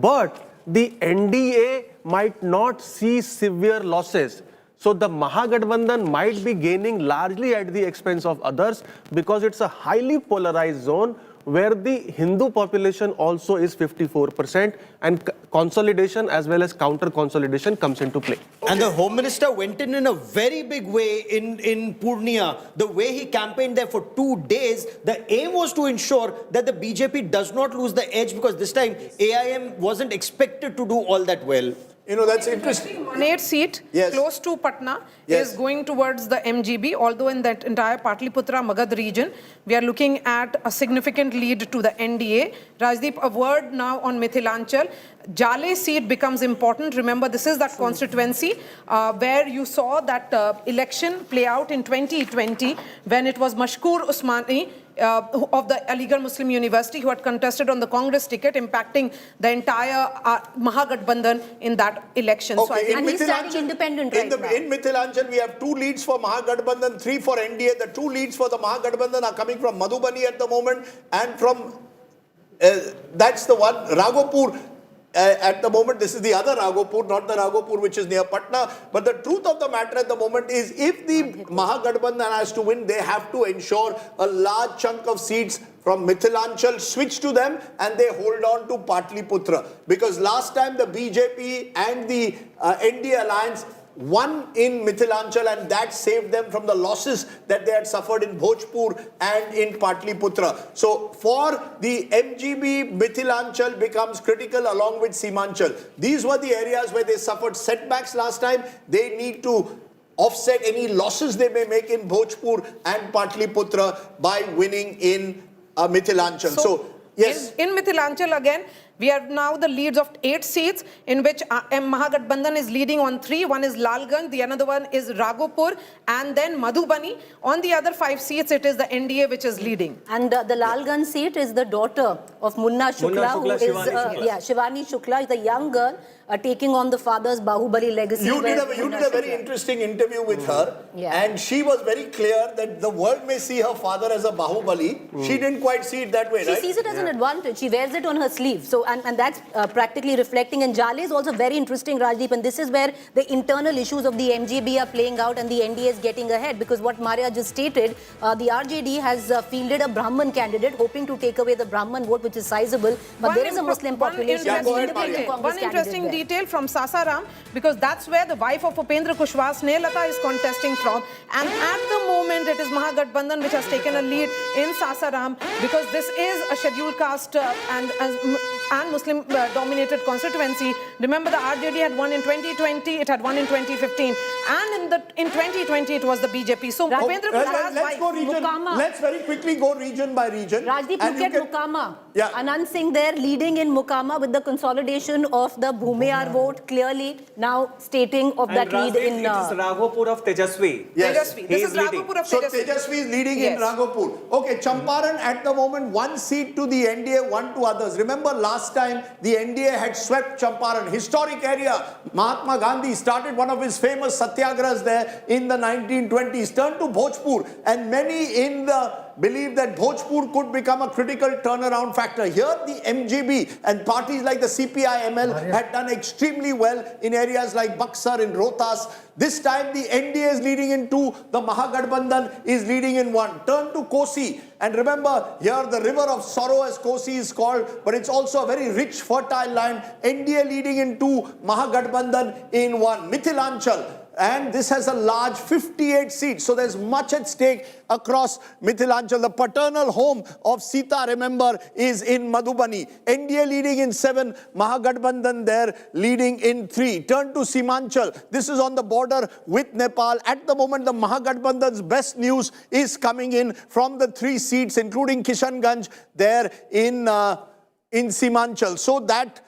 but the NDA might not see severe losses. So the Mahagathbandhan might be gaining largely at the expense of others because it's a highly polarized zone where the Hindu population also is 54%, and consolidation as well as counter-consolidation comes into play. And the Home Minister went in a very big way in Purnia. The way he campaigned there for 2 days, the aim was to ensure that the BJP does not lose the edge, because this time AIM wasn't expected to do all that well. You know, that's interesting. 1/8 seat, close to Patna, is going towards the MGB, although in that entire Patliputra, Magad region, we are looking at a significant lead to the NDA. Rajdeep, a word now on Mithilanchal. Jale seat becomes important. Remember, this is that constituency where you saw that election play out in 2020 when it was Mashkoor Usmani of the Aligarh Muslim University who had contested on the Congress ticket, impacting the entire Mahagathbandhan in that election. Okay, And he's standing independent right now. In Mithilanchal, we have 2 leads for Mahagathbandhan, 3 for NDA. The 2 leads for the Mahagathbandhan are coming from Madhubani at the moment, and from, that's the one, Raghopur. At the moment, this is the other Raghopur, not the Raghopur which is near Patna. But the truth of the matter at the moment is, if the Mahagathbandhan has to win, they have to ensure a large chunk of seats from Mithilanchal switch to them, and they hold on to Patliputra. Because last time the BJP and the NDA alliance won in Mithilanchal, and that saved them from the losses that they had suffered in Bhojpur and in Patliputra. So for the MGB, Mithilanchal becomes critical along with Simanchal. These were the areas where they suffered setbacks last time. They need to offset any losses they may make in Bhojpur and Patliputra by winning in Mithilanchal. So yes. In Mithilanchal again, we have now the leads of 8 seats, in which Mahagathbandhan is leading on 3. One is Lalganj, the another one is Raghopur, and then Madhubani. On the other 5 seats, it is the NDA which is leading. And the Lalganj seat is the daughter of Munna Shukla, who is Shivani Shukla, is the young girl taking on the father's Bahubali legacy. You did a very interesting interview with her, and she was very clear that the world may see her father as a Bahubali. She didn't quite see it that way, right? She sees it as an advantage. She wears it on her sleeve. So, and that's practically reflecting. And Jale is also very interesting, Rajdeep. And this is where the internal issues of the MGB are playing out and the NDA is getting ahead. Because what Maria just stated, the RJD has fielded a Brahman candidate, hoping to take away the Brahman vote, which is sizable. But there is a Muslim population. One interesting detail from Sasaram, because that's where the wife of Upendra Kushwaha, Snehlata, is contesting from. And at the moment, it is Mahagathbandhan which has taken a lead in Sasaram, because this is a scheduled caste and Muslim dominated constituency. Remember, the RJD had won in 2020, it had won in 2015, and in 2020 it was the BJP. So Upendra Kushwaha's wife, Mukama. Let's very quickly go region by region. Rajdeep, look at Mukama. Anand Singh there leading in Mukama with the consolidation of the Bhumiyar vote, clearly now stating of that lead in... it is Raghopur of Tejashwi. Yes. Tejashwi. This is Raghopur of So Tejashwi is leading in Raghopur. Okay, Champaran at the moment 1 seat to the NDA, 1 to others. Remember last time the NDA had swept Champaran, historic area. Mahatma Gandhi started one of his famous satyagrahas there in the 1920s. Turned to Bhojpur, and many in the believe that Bhojpur could become a critical turnaround factor. Here the MGB and parties like the CPI-ML had done extremely well in areas like Buxar and Rohtas. This time the NDA is leading in 2, the Mahagathbandhan is leading in 1. Turn to Kosi, and remember here the river of sorrow, as Kosi is called, but it's also a very rich fertile land. NDA leading in 2, Mahagathbandhan in 1. Mithilanchal, and this has a large 58 seats. So there's much at stake across Mithilanchal. The paternal home of Sita, remember, is in Madhubani. NDA leading in 7, Mahagathbandhan there leading in 3. Turn to Simanchal. This is on the border with Nepal. At the moment, the Mahagathbandhan's best news is coming in from the 3 seats, including Kishanganj there in Simanchal. So that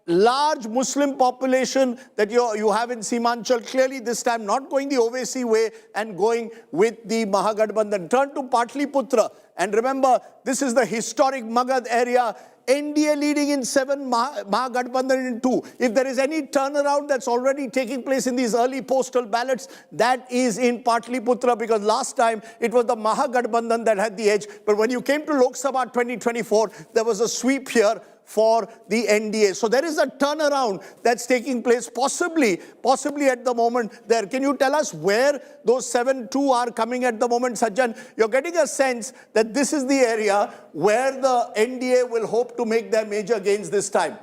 large Muslim population that you have in Simanchal, clearly this time not going the Owaisi way and going with the Mahagathbandhan. Turn to Patliputra, and remember, this is the historic Magad area. NDA leading in 7, Mahagathbandhan in 2. If there is any turnaround that's already taking place in these early postal ballots, that is in Patliputra, because last time it was the Mahagathbandhan that had the edge. But when you came to Lok Sabha 2024, there was a sweep here for the NDA. So there is a turnaround that's taking place, possibly at the moment there. Can you tell us where those 7-2 are coming at the moment, Sajjan? You're getting a sense that this is the area where the NDA will hope to make their major gains this time.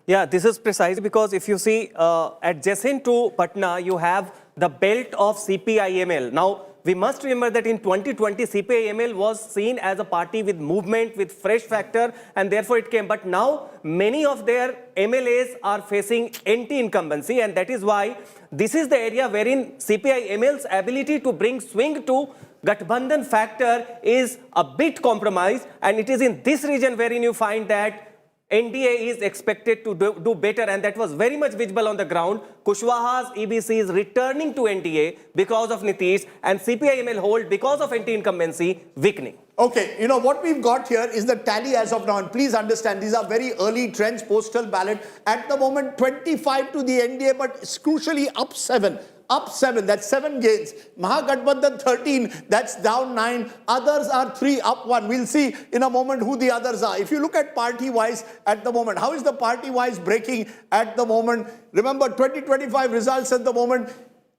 Yeah, this is precise, because if you see adjacent to Patna, you have the belt of CPIML. Now, we must remember that in 2020, CPIML was seen as a party with movement, with fresh factor, and therefore it came. But now, many of their MLAs are facing anti-incumbency, and that is why this is the area wherein CPIML's ability to bring swing to Gathbandhan factor is a bit compromised, and it is in this region wherein you find that NDA is expected to do better, and that was very much visible on the ground. Kushwaha's EBC is returning to NDA because of Nitish, and CPIML hold because of anti-incumbency weakening. Okay, you know what we've got here is the tally as of now, and please understand these are very early trends, postal ballot. At the moment, 25 to the NDA, but crucially up 7. Up 7, that's 7 gains. Mahagathbandhan 13, that's down 9. Others are 3, up 1. We'll see in a moment who the others are. If you look at party-wise at the moment, how is the party-wise breaking at the moment? Remember, 2025 results at the moment.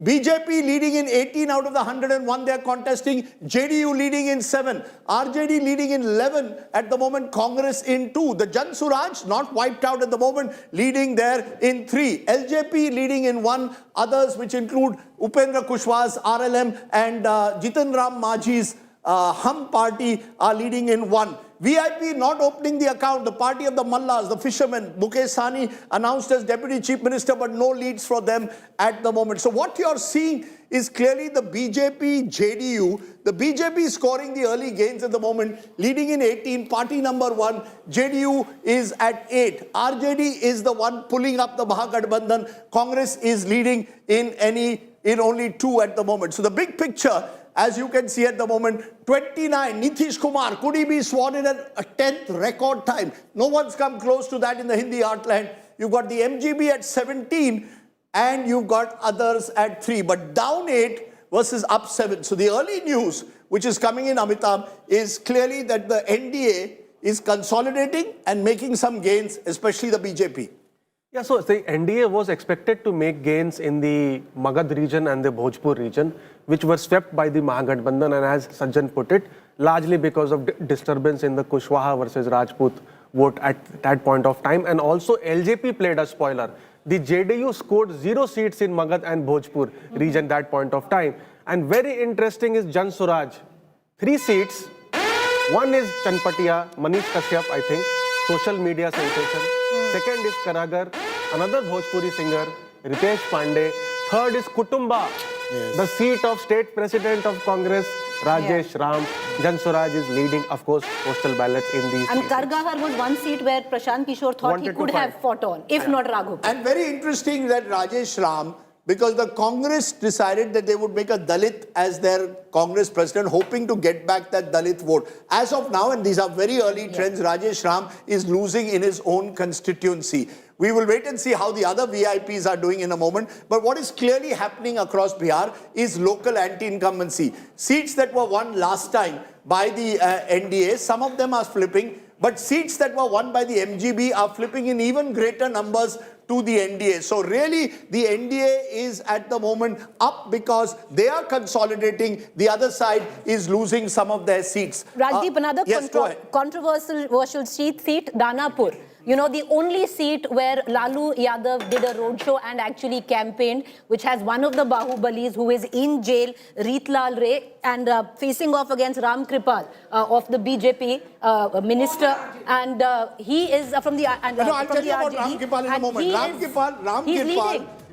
BJP leading in 18 out of the 101 they are contesting. JDU leading in 7. RJD leading in 11 at the moment. Congress in 2. The Jan Suraj not wiped out at the moment, leading there in 3. LJP leading in 1. Others, which include Upendra Kushwaha's RLM and Jitan Ram Majhi's Hum party, are leading in 1. VIP not opening the account, the party of the Mallas, the fishermen. Mukesh Sahni announced as Deputy Chief Minister, but no leads for them at the moment. So what you're seeing is clearly the BJP, JDU. The BJP scoring the early gains at the moment, leading in 18, party number 1. JDU is at 8. RJD is the one pulling up the Mahagathbandhan. Congress is leading in only 2 at the moment. So the big picture, as you can see at the moment, 29, Nitish Kumar, could he be sworn in at a 10th record time? No one's come close to that in the Hindi heartland. You've got the MGB at 17 and you've got others at 3, but down 8 versus up 7. So the early news which is coming in, Amitabh, is clearly that the NDA is consolidating and making some gains, especially the BJP. Yeah, so the NDA was expected to make gains in the Magad region and the Bhojpur region, which were swept by the Mahagathbandhan, and as Sajjan put it, largely because of disturbance in the Kushwaha versus Rajput vote at that point of time. And also LJP played a spoiler. The JDU scored 0 seats in Magad and Bhojpur region that point of time. And very interesting is Jan Suraj. 3 seats. One is Chanpatia, Manish Kashyap, I think, social media sensation. Second is Karagar, another Bhojpuri singer, Ritesh Pandey. Third is Kutumba, the seat of state president of Congress, Rajesh Ram. Jan Suraj is leading, of course, postal ballots in these. And Kargahar was one seat where Prashant Kishor thought he could have fought on, if not Raghopur. And very interesting that Rajesh Ram, because the Congress decided that they would make a Dalit as their Congress president, hoping to get back that Dalit vote. As of now, and these are very early trends, Rajesh Ram is losing in his own constituency. We will wait and see how the other VIPs are doing in a moment. But what is clearly happening across Bihar is local anti-incumbency. Seats that were won last time by the NDA, some of them are flipping. But seats that were won by the MGB are flipping in even greater numbers to the NDA. So really, the NDA is at the moment up because they are consolidating. The other side is losing some of their seats. Rajdeep, another controversial seat, Danapur. You know, the only seat where Lalu Yadav did a roadshow and actually campaigned, which has one of the Bahubalis who is in jail, Ritlal Ray, and facing off against Ram Kripal of the BJP minister. And he is from the I'll tell you about Ram Kripal in a moment.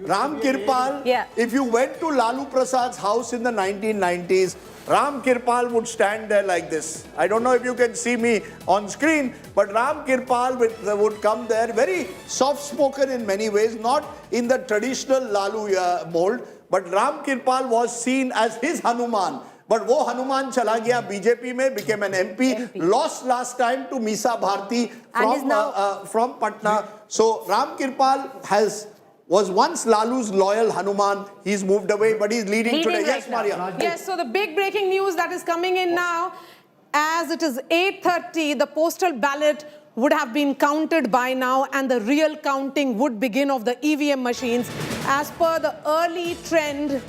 Ram Kripal, if you went to Lalu Prasad's house in the 1990s, Ram Kirpal would stand there like this. I don't know if you can see me on screen, but Ram Kirpal would come there, very soft-spoken in many ways, not in the traditional Lalu mold, but Ram Kirpal was seen as his Hanuman. But wo Hanuman chala gaya BJP mein, became an MP, lost last time to Misa Bharti from Patna. So Ram Kirpal was once Lalu's loyal Hanuman. He's moved away, but he's leading today. Yes, Maria. Yes, so the big breaking news that is coming in now, as it is 8:30, the postal ballot would have been counted by now and the real counting would begin of the EVM machines. As per the early trend,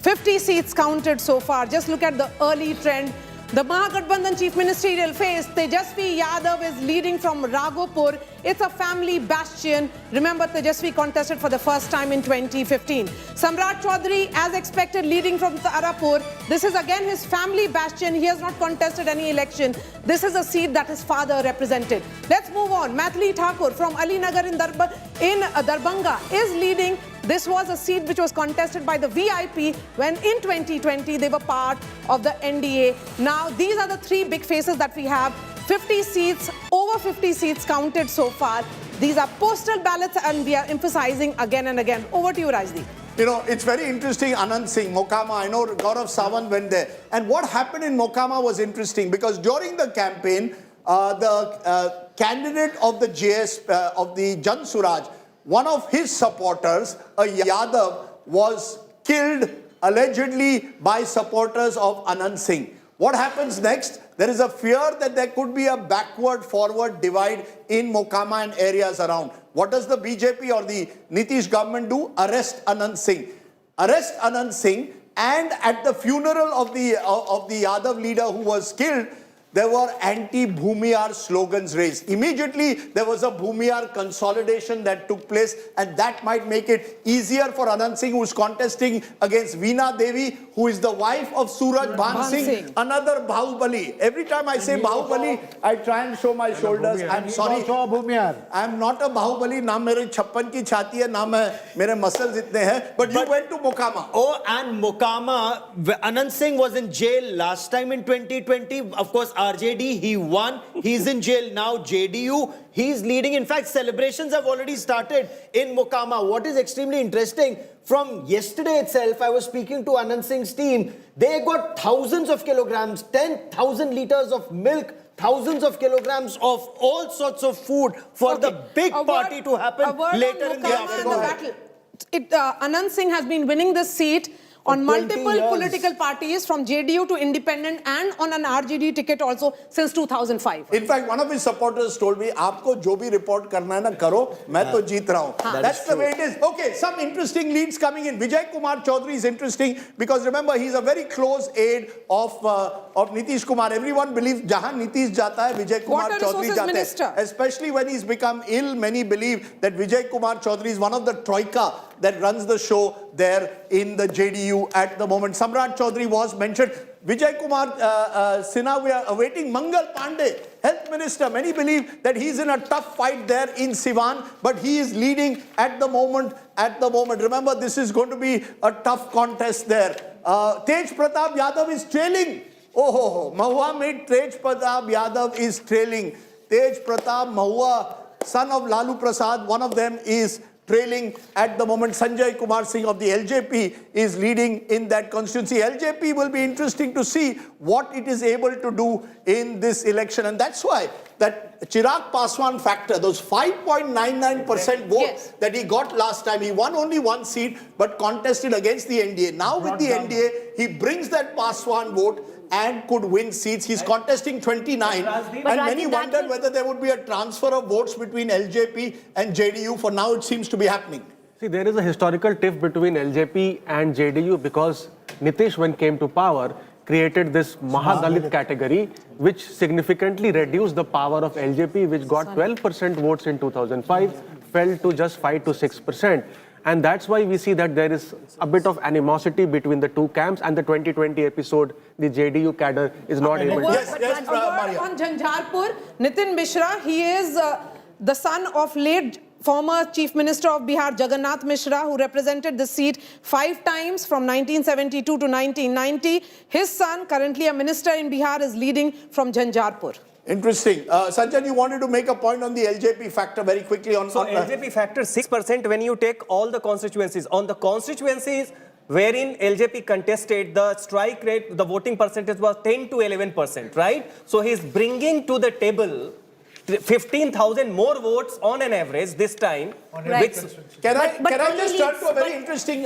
50 seats counted so far. Just look at the early trend. The Mahagathbandhan Chief Ministerial phase, Tejashwi Yadav is leading from Raghopur. It's a family bastion. Remember, Tejashwi contested for the first time in 2015. Samrat Choudhary, as expected, leading from Tarapur. This is again his family bastion. He has not contested any election. This is a seat that his father represented. Let's move on. Maithili Thakur from Alinagar in Darbhanga is leading. This was a seat which was contested by the VIP when in 2020 they were part of the NDA. Now, these are the three big faces that we have. 50 seats, over 50 seats counted so far. These are postal ballots and we are emphasizing again and again. Over to you, Rajdeep. You know, it's very interesting. Anand Singh, Mokama, I know Gaurav Sawant went there. And what happened in Mokama was interesting because during the campaign, the candidate of the JS, of the Jan Suraj, one of his supporters, a Yadav, was killed allegedly by supporters of Anand Singh. What happens next? There is a fear that there could be a backward-forward divide in Mokama and areas around. What does the BJP or the Nitish government do? Arrest Anand Singh. Arrest Anand Singh, and at the funeral of the Yadav leader who was killed, there were anti-Bhumiyar slogans raised. Immediately, there was a Bhumiyar consolidation that took place, and that might make it easier for Anand Singh, who is contesting against Veena Devi, who is the wife of Suraj Bhan Singh, another Bahubali. Every time I say Bahubali, I try and show my shoulders. I'm sorry. I'm not a Bahubali. Na mere 56 ki chhati hai, na mere muscles itne hai. But you went to Mokama. Oh, and Mokama, Anand Singh was in jail last time in 2020. Of course, RJD, he won. He's in jail now. JDU, he's leading. In fact, celebrations have already started in Mokama. What is extremely interesting, from yesterday itself, I was speaking to Anand Singh's team. They got thousands of kilograms, 10,000 liters of milk, thousands of kilograms of all sorts of food for the big party to happen later in the afternoon. Anand Singh has been winning this seat on multiple political parties, from JDU to independent and on an RJD ticket also since 2005. In fact, one of his supporters told me, "Aapko jo bhi report karna hai na karo, main to jeet raha hu." That's the way it is. Okay, some interesting leads coming in. Vijay Kumar Chaudhary is interesting because remember, he's a very close aide of Nitish Kumar. Everyone believes jahan Nitish jata hai, Vijay Kumar Chaudhary jata hai. Especially when he's become ill, many believe that Vijay Kumar Chaudhary is one of the troika that runs the show there in the JDU at the moment. Samrat Choudhary was mentioned. Vijay Kumar Sinha, we are awaiting Mangal Pandey, Health Minister. Many believe that he's in a tough fight there in Siwan, but he is leading at the moment. Remember, this is going to be a tough contest there. Tej Pratap Yadav is trailing. Mahua made Tej Pratap Yadav is trailing. Tej Pratap, Mahua, son of Lalu Prasad, one of them is trailing at the moment. Sanjay Kumar Singh of the LJP is leading in that constituency. LJP will be interesting to see what it is able to do in this election. And that's why that Chirag Paswan factor, those 5.99% votes that he got last time, he won only one seat but contested against the NDA. Now with the NDA, he brings that Paswan vote and could win seats. He's contesting 29. And many wondered whether there would be a transfer of votes between LJP and JDU. For now, it seems to be happening. See, there is a historical tiff between LJP and JDU because Nitish, when came to power, created this Mahadalit category, which significantly reduced the power of LJP, which got 12% votes in 2005, fell to just 5 to 6%. And that's why we see that there is a bit of animosity between the two camps, and the 2020 episode, the JDU cadre is not able to... On Jhanjharpur, Nitin Mishra, he is the son of late former Chief Minister of Bihar, Jagannath Mishra, who represented the seat 5 times from 1972 to 1990. His son, currently a minister in Bihar, is leading from Jhanjharpur. Interesting. Sanjay, you wanted to make a point on the LJP factor very quickly. So LJP factor 6% when you take all the constituencies. On the constituencies wherein LJP contested, the strike rate, the voting percentage was 10 to 11%, right? So he's bringing to the table 15,000 more votes on an average this time. Right. Can I just turn to a very interesting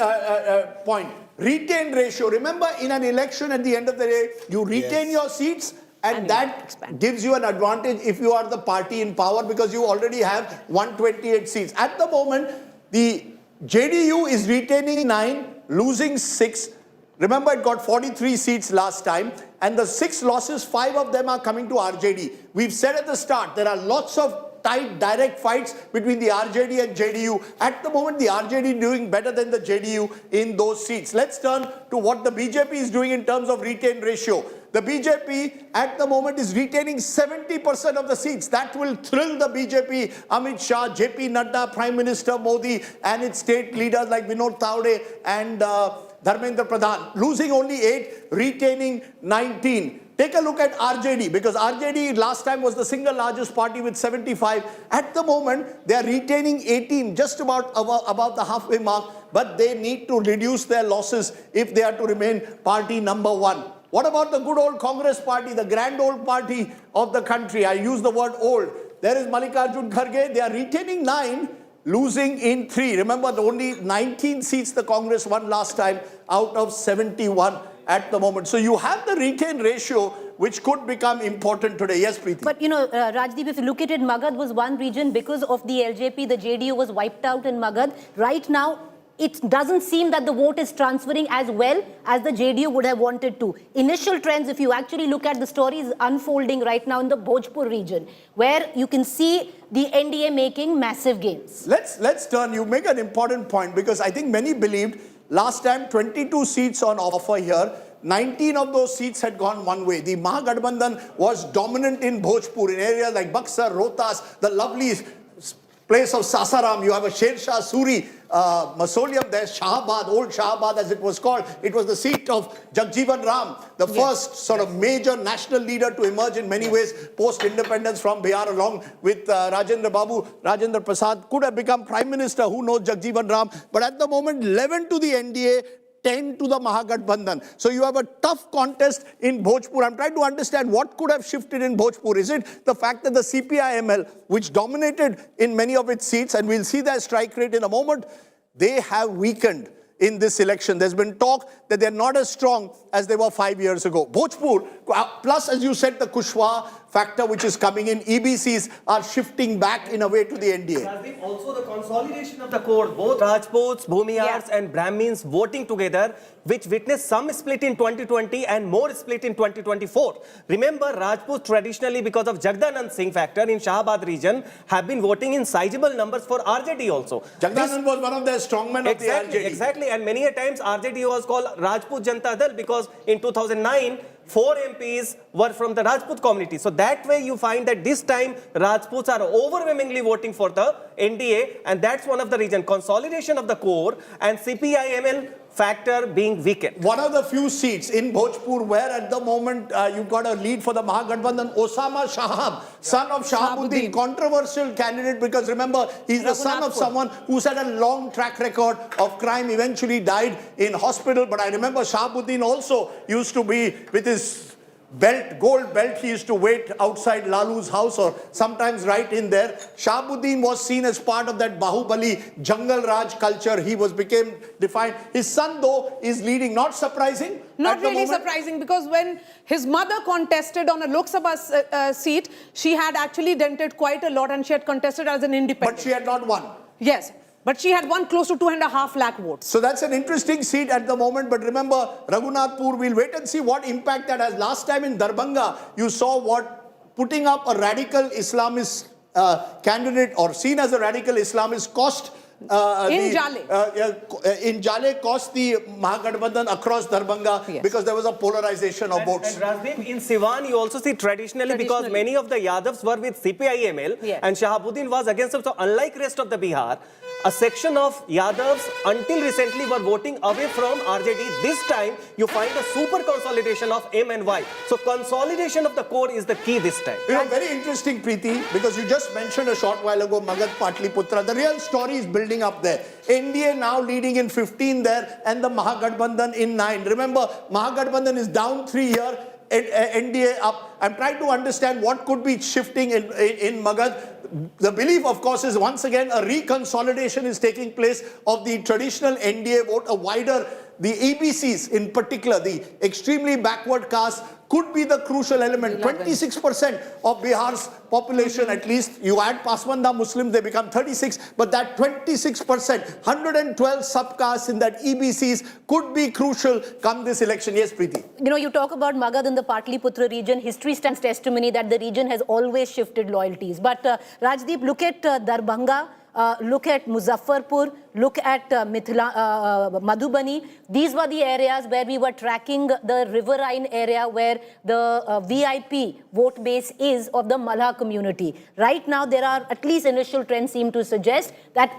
point? Retain ratio. Remember, in an election at the end of the day, you retain your seats, and that gives you an advantage if you are the party in power, because you already have 128 seats. At the moment, the JDU is retaining 9, losing 6. Remember, it got 43 seats last time, and the 6 losses, 5 of them are coming to RJD. We've said at the start, there are lots of tight, direct fights between the RJD and JDU. At the moment, the RJD is doing better than the JDU in those seats. Let's turn to what the BJP is doing in terms of retain ratio. The BJP at the moment is retaining 70% of the seats. That will thrill the BJP, Amit Shah, JP Nadda, Prime Minister Modi, and its state leaders like Vinod Tawde and Dharmendra Pradhan. Losing only 8, retaining 19. Take a look at RJD, because RJD last time was the single largest party with 75. At the moment, they are retaining 18, just about the halfway mark, but they need to reduce their losses if they are to remain party number 1. What about the good old Congress party, the grand old party of the country? I use the word old. There is Mallikarjun Kharge. They are retaining 9, losing in 3. Remember, the only 19 seats the Congress won last time out of 71 at the moment. So you have the retain ratio, which could become important today. Yes, Preeti. But, you know, Rajdeep, if you look at it, Magad was one region because of the LJP. The JDU was wiped out in Magad. Right now, it doesn't seem that the vote is transferring as well as the JDU would have wanted to. Initial trends, if you actually look at the stories unfolding right now in the Bhojpur region, where you can see the NDA making massive gains. Let's turn. You make an important point, because I think many believed last time 22 seats on offer here. 19 of those seats had gone one way. The Mahagathbandhan was dominant in Bhojpur, in areas like Buxar, Rohtas, the lovely place of Sasaram. You have a Sher Shah Suri mausoleum there, Shahabad, old Shahabad as it was called. It was the seat of Jagjeevan Ram, the first sort of major national leader to emerge in many ways post-independence from Bihar, along with Rajendra Babu. Rajendra Prasad could have become Prime Minister, who knows, Jagjeevan Ram. But at the moment, 11 to the NDA, 10 to the Mahagathbandhan. So you have a tough contest in Bhojpur. I'm trying to understand what could have shifted in Bhojpur. Is it the fact that the CPI-ML, which dominated in many of its seats, and we'll see their strike rate in a moment, they have weakened in this election. There's been talk that they're not as strong as they were 5 years ago. Bhojpur, plus, as you said, the Kushwaha factor which is coming in, EBCs are shifting back in a way to the NDA. Also the consolidation of the core, both Rajputs, Bhumihars and Brahmins voting together, which witnessed some split in 2020 and more split in 2024. Remember, Rajputs traditionally, because of Jagdanand Singh factor in Shahabad region, have been voting in sizable numbers for RJD also. Jagdanand was one of their strongmen of the RJD. Exactly, and many a times RJD was called Rajput Janata Dal, because in 2009, 4 MPs were from the Rajput community. So that way you find that this time Rajputs are overwhelmingly voting for the NDA, and that's one of the reasons. Consolidation of the core and CPI-ML factor being weakened. One of the few seats in Bhojpur where at the moment you've got a lead for the Mahagathbandhan, Osama Shahab, son of Shahabuddin, controversial candidate, because remember, he's the son of someone who's had a long track record of crime, eventually died in hospital. But I remember Shahabuddin also used to be with his belt, gold belt, he used to wait outside Lalu's house or sometimes right in there. Shahabuddin was seen as part of that Bahubali Jungle Raj culture. He became defined. His son, though, is leading. Not surprising? Not really surprising, because when his mother contested on a Lok Sabha seat, she had actually dented quite a lot and she had contested as an independent. But she had not won. Yes. But she had won close to 2.5 lakh votes. So that's an interesting seat at the moment. But remember, Raghunathpur, we'll wait and see what impact that has. Last time in Darbhanga, you saw what putting up a radical Islamist candidate or seen as a radical Islamist cost in Jale cost the Mahagathbandhan across Darbhanga because there was a polarization of votes. And Rajdeep, in Siwan, you also see traditionally because many of the Yadavs were with CPI-ML and Shahabuddin was against them. So unlike rest of the Bihar, a section of Yadavs until recently were voting away from RJD. This time, you find a super consolidation of M and Y. So consolidation of the core is the key this time. You know, very interesting, Preeti, because you just mentioned a short while ago Magad Patliputra. The real story is building up there. NDA now leading in 15 there and the Mahagathbandhan in 9. Remember, Mahagathbandhan is down 3 here. NDA up. I'm trying to understand what could be shifting in Magad. The belief, of course, is once again a reconsolidation is taking place of the traditional NDA vote, a wider, the EBCs in particular, the extremely backward caste, could be the crucial element. 26% of Bihar's population, at least, you add Paswanda Muslims, they become 36, but that 26%, 112 subcastes in that EBCs could be crucial come this election. Yes, Preeti. You know, you talk about Magad in the Patliputra region. History stands testimony that the region has always shifted loyalties. But Rajdeep, look at Darbhanga. Look at Muzaffarpur, look at Madhubani. These were the areas where we were tracking the riverine area where the VIP vote base is of the Malha community. Right now, there are at least initial trends seem to suggest that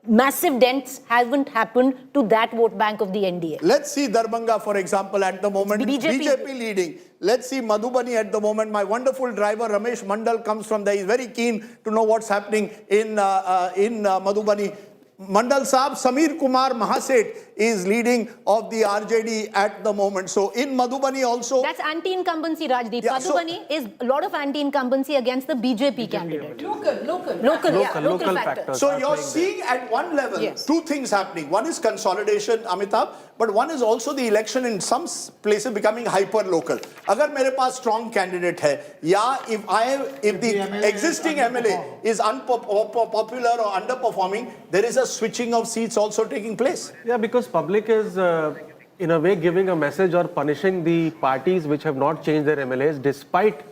massive dents haven't happened to that vote bank of the NDA. Let's see Darbhanga, for example, at the moment. BJP leading. Let's see Madhubani at the moment. My wonderful driver Ramesh Mandal comes from there. He's very keen to know what's happening in Madhubani. Mandal Saab, Samir Kumar Mahaset is leading of the RJD at the moment. So in Madhubani also... That's anti-incumbency, Rajdeep. Yeah, Madhubani is a lot of anti-incumbency against the BJP candidate. Local factors. So you're seeing at one level two things happening. One is consolidation, Amitabh, but one is also the election in some places becoming hyper-local. Agar mere paas strong candidate hai, ya if the existing MLA is unpopular or underperforming, there is a switching of seats also taking place. Yeah, because public is in a way giving a message or punishing the parties which have not changed their MLAs despite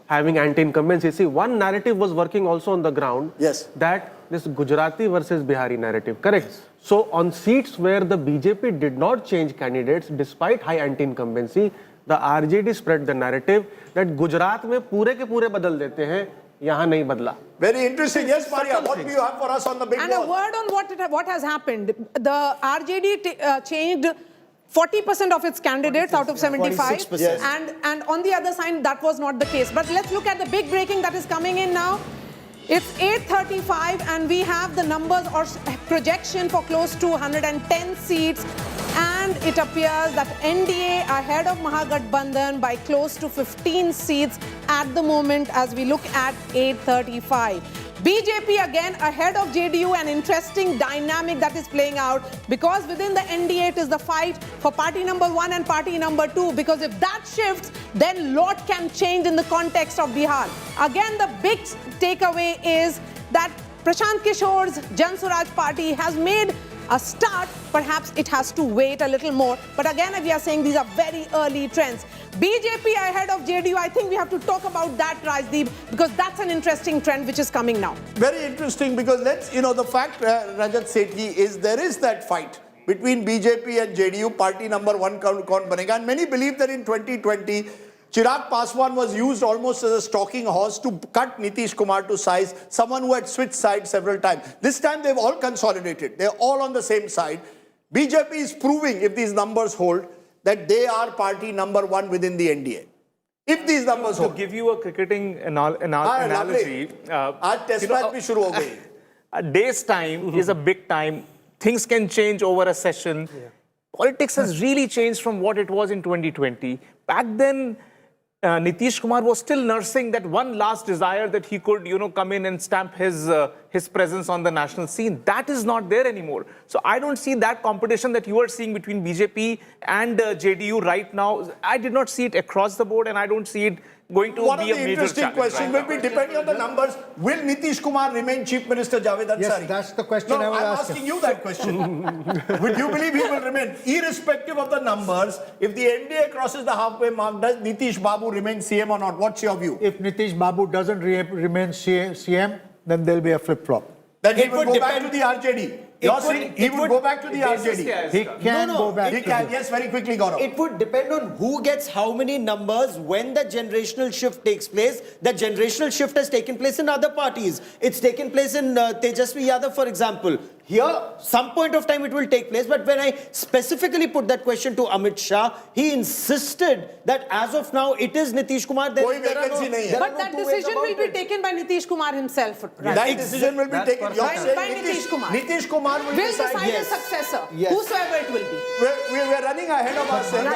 having anti-incumbency. See, one narrative was working also on the ground. Yes. That this Gujarati versus Bihari narrative, correct? Yes. So on seats where the BJP did not change candidates despite high anti-incumbency, the RJD spread the narrative that Gujarat mein pure ke pure badal dete hain. Yahan nahi badla. Very interesting. Yes, Maria, what do you have for us on the big And a word on what has happened. The RJD changed 40% of its candidates out of 75. Yes. And on the other side, that was not the case. But let's look at the big breaking that is coming in now. It's 8:35 and we have the numbers or projection for close to 110 seats. And it appears that NDA ahead of Mahagathbandhan by close to 15 seats at the moment as we look at 8:35. BJP again ahead of JDU, an interesting dynamic that is playing out because within the NDA it is the fight for party number 1 and party number 2, because if that shifts then lot can change in the context of Bihar. Again, the big takeaway is that Prashant Kishor's Jan Swaraj party has made a start. Perhaps it has to wait a little more. But again, we are saying these are very early trends. BJP ahead of JDU, I think we have to talk about that, Rajdeep, because that's an interesting trend which is coming now. Very interesting because the fact, Rajat Sethi, is there is that fight between BJP and JDU, party number 1 kaun banega. And many believe that in 2020, Chirag Paswan was used almost as a stalking horse to cut Nitish Kumar to size, someone who had switched sides several times. This time they've all consolidated. They're all on the same side. BJP is proving, if these numbers hold, that they are party number 1 within the NDA. If these numbers hold. To give you a cricketing analogy, a day's time is a big time. Things can change over a session. Yeah. Politics has really changed from what it was in 2020. Back then, Nitish Kumar was still nursing that one last desire that he could, come in and stamp his presence on the national scene. That is not there anymore. So I don't see that competition that you are seeing between BJP and JDU right now. I did not see it across the board, and I don't see it going to be a major interesting question will be depending on the numbers. Will Nitish Kumar remain Chief Minister Javed Ansari? Yes, that's the question I was asking you that question. Would you believe he will remain? Irrespective of the numbers, if the NDA crosses the halfway mark, does Nitish Babu remain CM or not? What's your view? If Nitish Babu doesn't remain CM, then there'll be a flip-flop. Then he will go back to the RJD. You're saying he would go back to the RJD? He can go back. He can, yes, very quickly, Gaurav. It would depend on who gets how many numbers when the generational shift takes place. The generational shift has taken place in other parties. It's taken place in Tejashwi Yadav, for example. Here, some point of time it will take place, but when I specifically put that question to Amit Shah, he insisted that as of now, it is Nitish Kumar. But that decision will be taken by Nitish Kumar himself. Right? That decision will be taken by Nitish Kumar. Nitish Kumar will decide a successor, whosoever it will be. We're running ahead of ourselves.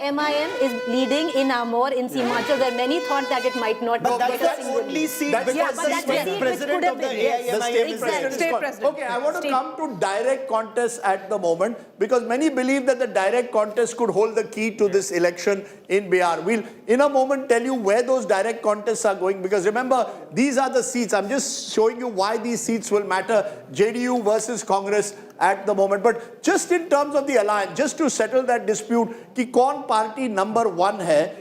AIMIM is leading in Amor, in Simachal, where many thought that it might not be. But that's the only seat because the president of the AIMIM is there. State president. Okay, I want to come to direct contest at the moment because many believe that the direct contest could hold the key to this election in Bihar. We'll in a moment tell you where those direct contests are going because remember, these are the seats. I'm just showing you why these seats will matter. JDU versus Congress at the moment. But just in terms of the alliance, just to settle that dispute, ki kaun party number one hai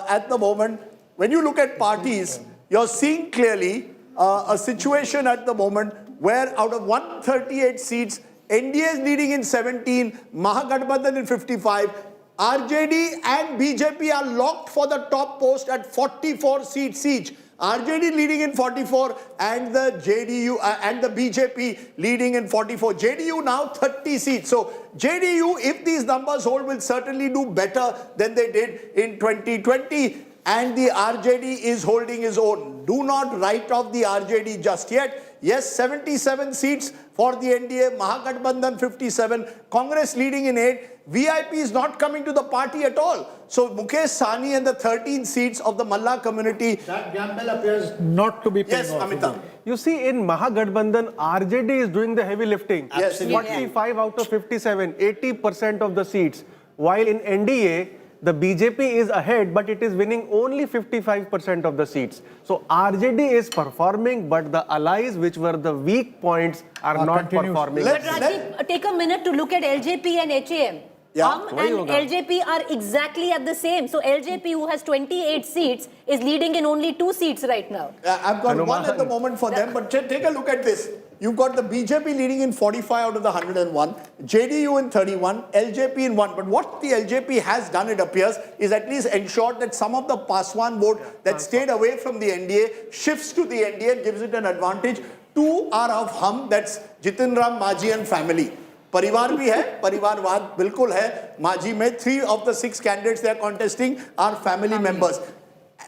at the moment, when you look at parties, you're seeing clearly a situation at the moment where out of 138 seats, NDA is leading in 17, Mahagathbandhan in 55, RJD and BJP are locked for the top post at 44 seats each. RJD leading in 44 and the JDU and the BJP leading in 44. JDU now 30 seats. So JDU, if these numbers hold, will certainly do better than they did in 2020. And the RJD is holding his own. Do not write off the RJD just yet. Yes, 77 seats for the NDA, Mahagathbandhan 57, Congress leading in 8. VIP is not coming to the party at all. So Mukesh Sahni and the 13 seats of the Malla community. That gamble appears not to be paying off. Yes, Amitabh. You see, in Mahagathbandhan, RJD is doing the heavy lifting. Yes. 45 out of 57, 80% of the seats. While in NDA, the BJP is ahead, but it is winning only 55% of the seats. So RJD is performing, but the allies, which were the weak points, are not performing. But Rajiv, take a minute to look at LJP and HAM. And LJP are exactly at the same. So LJP, who has 28 seats, is leading in only 2 seats right now. I've got one at the moment for them, but take a look at this. You've got the BJP leading in 45 out of the 101, JDU in 31, LJP in 1. But what the LJP has done, it appears, is at least ensured that some of the Paswan vote that stayed away from the NDA shifts to the NDA and gives it an advantage. 2 are of Hum, that's Jitin Ram, Maji and family. परिवार भी है, परिवारवाद बिल्कुल है माजी में. 3 of the 6 candidates they are contesting are family members.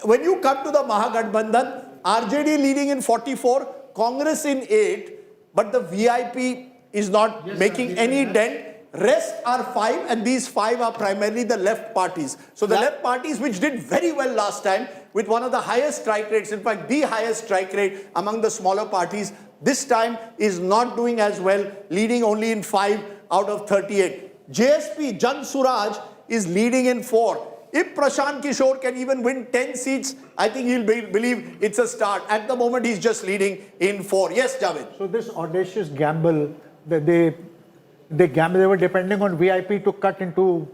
When you come to the Mahagathbandhan, RJD leading in 44, Congress in 8, but the VIP is not making any dent. Rest are 5, and these 5 are primarily the left parties. So the left parties, which did very well last time with one of the highest strike rates, in fact the highest strike rate among the smaller parties, this time is not doing as well, leading only in 5 out of 38. JSP, Jan Suraj, is leading in 4. If Prashant Kishor can even win 10 seats, I think he'll believe it's a start. At the moment, he's just leading in 4. Yes, Javed. So this audacious gamble, they were depending on VIP to cut into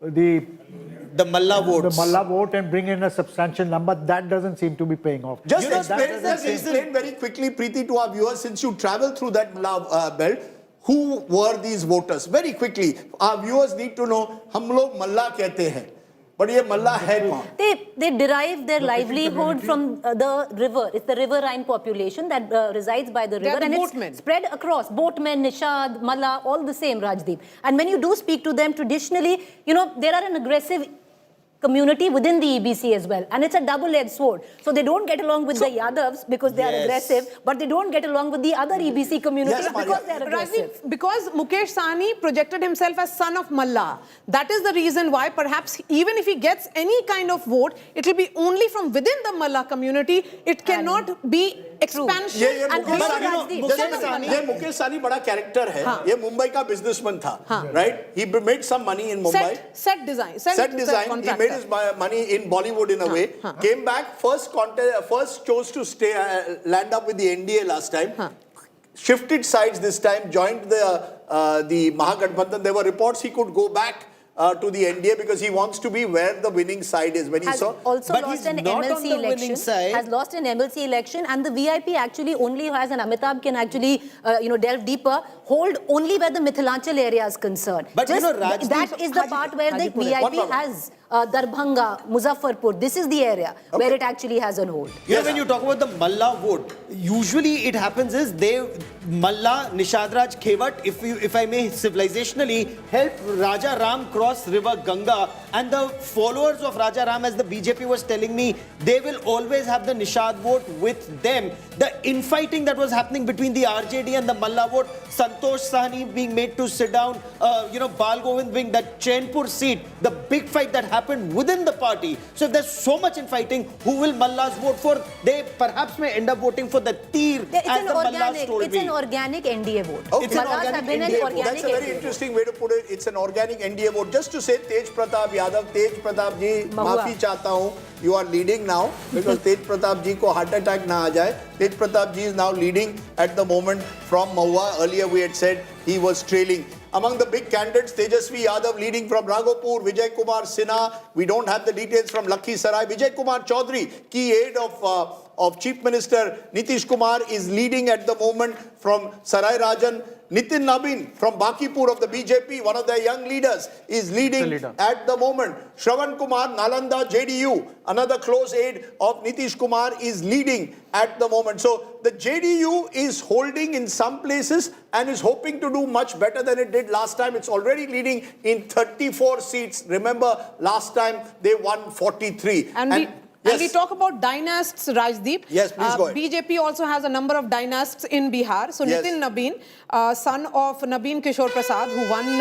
the Malla votes. The Malla vote and bring in a substantial number. That doesn't seem to be paying off. Just explain very quickly, Preeti, to our viewers, since you traveled through that Malla belt, who were these voters? Very quickly, our viewers need to know, hum log Malla kehte hain. But ye Malla hai kaun? They derive their livelihood from the river. It's the riverine population that resides by the river. And it's spread across. Boatmen, Nishad, Malla, all the same, Rajdeep. And when you do speak to them, traditionally, you know, there are an aggressive community within the EBC as well. And it's a double-edged sword. So they don't get along with the Yadavs because they are aggressive, but they don't get along with the other EBC community because they are aggressive. Because Mukesh Sahni projected himself as son of Malla. That is the reason why perhaps even if he gets any kind of vote, it will be only from within the Malla community. It cannot be expansion. Mukesh Sahni bada character hai. Ye Mumbai ka businessman tha, right? He made some money in Mumbai. Set design. He made his money in Bollywood in a way. Came back, first chose to land up with the NDA last time. Shifted sides this time, joined the Mahagathbandhan. There were reports he could go back to the NDA because he wants to be where the winning side is. When he has saw, also but lost he's an not on MLC the winning election. side. Has lost an MLC election, and the VIP actually only has, and Amitabh can actually delve deeper, hold only where the Mithilanchal area is concerned. But just Rajdeep, that is the part where the VIP has Darbhanga, Muzaffarpur. This is the area where it actually has a hold. When you talk about the Malla vote, usually it happens is Malla, Nishad Raj, Khewat, if I may civilizationally, help Raja Ram cross river Ganga, and the followers of Raja Ram, as the BJP was telling me, they will always have the Nishad vote with them. The infighting that was happening between the RJD and the Malla vote, Santosh Sahni being made to sit down, Bal Govind being that Chainpur seat, the big fight that happened within the party. So if there's so much infighting, who will Mallas vote for? They perhaps may end up voting for the Tir, as the Mallas told me. It's an organic NDA vote. Okay. It's an organic NDA vote. That's a very interesting way to put it. It's an organic NDA vote. Just to say, Tej Pratap Yadav, Tej Pratap ji, maafi chahta hu. You are leading now because Tej Pratap ji ko heart attack na aa jaye. Tej Pratap ji is now leading at the moment from Mahua. Earlier we had said he was trailing. Among the big candidates, Tejashwi Yadav leading from Raghopur, Vijay Kumar Sinha. We don't have the details from Lakhisarai. Vijay Kumar Choudhary, key aide of Chief Minister Nitish Kumar, is leading at the moment from Sarai Rajan. Nitin Nabin from Bakipur of the BJP, one of their young leaders, is leading at the moment. Shravan Kumar, Nalanda, JDU, another close aide of Nitish Kumar, is leading at the moment. So the JDU is holding in some places and is hoping to do much better than it did last time. It's already leading in 34 seats. Remember, last time they won 43. And we talk about dynasts, Rajdeep. Yes, please go ahead. BJP also has a number of dynasts in Bihar. So Yes. Nitin Nabin, son of Nabin Kishor Prasad, who won,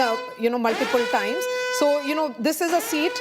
multiple times. So, this is a seat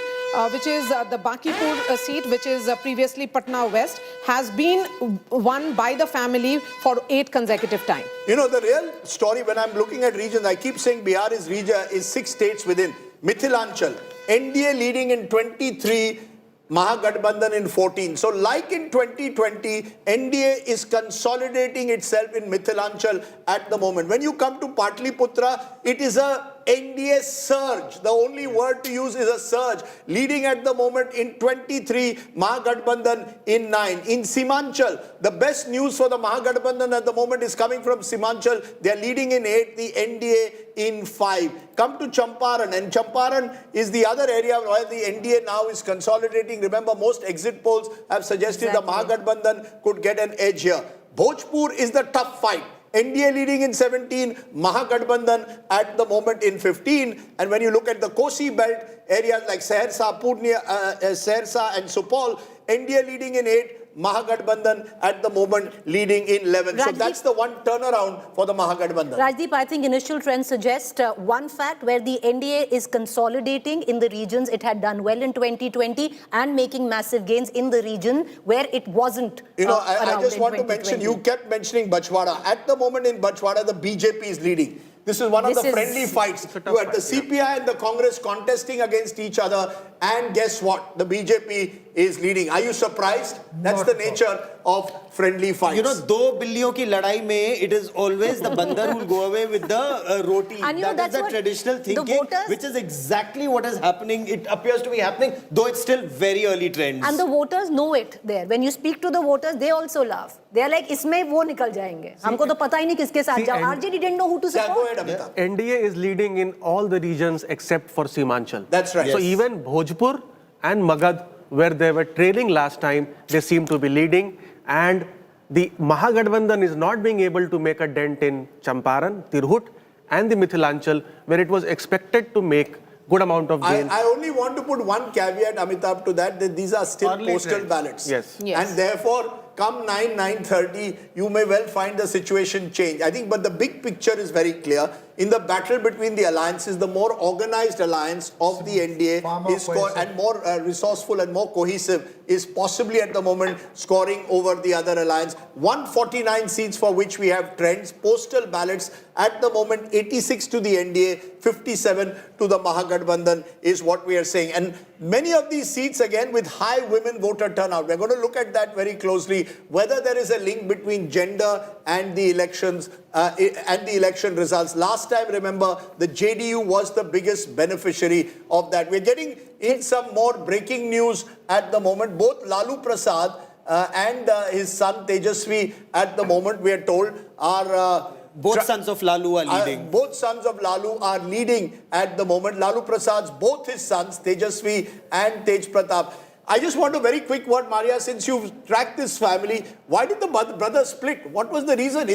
which is the Bakipur seat, which is previously Patna West, has been won by the family for 8 consecutive times. The real story when I'm looking at regions, I keep saying Bihar is 6 states within. Mithilanchal, NDA leading in 23, Mahagathbandhan in 14. So like in 2020, NDA is consolidating itself in Mithilanchal at the moment. When you come to Patliputra, it is a NDA surge. The only word to use is a surge. Leading at the moment in 23, Mahagathbandhan in 9. In Simanchal, the best news for the Mahagathbandhan at the moment is coming from Simanchal. They are leading in 8, the NDA in 5. Come to Champaran, and Champaran is the other area where the NDA now is consolidating. Remember, most exit polls have suggested the Mahagathbandhan could get an edge here. Bhojpur is the tough fight. NDA leading in 17, Mahagathbandhan at the moment in 15. And when you look at the Kosi belt areas like Saharsa, Purnia, Saharsa and Supol, NDA leading in 8, Mahagathbandhan at the moment leading in 11. Rajdeep, so that's the one turnaround for the Mahagathbandhan. Rajdeep, I think initial trends suggest one fact where the NDA is consolidating in the regions it had done well in 2020 and making massive gains in the region where it wasn't. I just want to mention, you kept mentioning Bachwada. At the moment in Bachwada, the BJP is leading. This is one of the friendly fights. You had the CPI and the Congress contesting against each other. And guess what? The BJP is leading. Are you surprised? That's the nature of friendly fights. दो बिल्लियों की लड़ाई में, it is always the bandar who will go away with the roti. And that is the traditional thinking, which is exactly what is happening. It appears to be happening, though it's still very early trends. And the voters know it there. When you speak to the voters, they also laugh. They are like, इसमें वो निकल जाएंगे. हमको तो पता ही नहीं किसके साथ जाओ. RJD didn't know who to support. NDA is leading in all the regions except for Simanchal. That's right. So even Bhojpur and Magad, where they were trailing last time, they seem to be leading. And the Mahagathbandhan is not being able to make a dent in Champaran, Tirhut and the Mithilanchal, where it was expected to make good amount of gains. I only want to put one caveat, Amitabh, to that these are still Early postal trends. ballots. Yes. And therefore, come 9:30, you may well find the situation change. I think, but the big picture is very clear. In the battle between the alliances, the more organized alliance of the NDA is and more resourceful and more cohesive is possibly at the moment scoring over the other alliance. 149 seats for which we have trends. Postal ballots at the moment 86 to the NDA, 57 to the Mahagathbandhan is what we are saying. And many of these seats again with high women voter turnout. We're going to look at that very closely, whether there is a link between gender and the elections and the election results. Last time, remember, the JDU was the biggest beneficiary of that. We're getting in some more breaking news at the moment. Both Lalu Prasad and his son Tejashwi at the moment, we are told, are both sons of Lalu are leading. Both sons of Lalu are leading at the moment. Lalu Prasad's both his sons, Tejashwi and Tej Pratap. I just want a very quick word, Maria, since you've tracked this family. Why did the brothers split? What was the reason?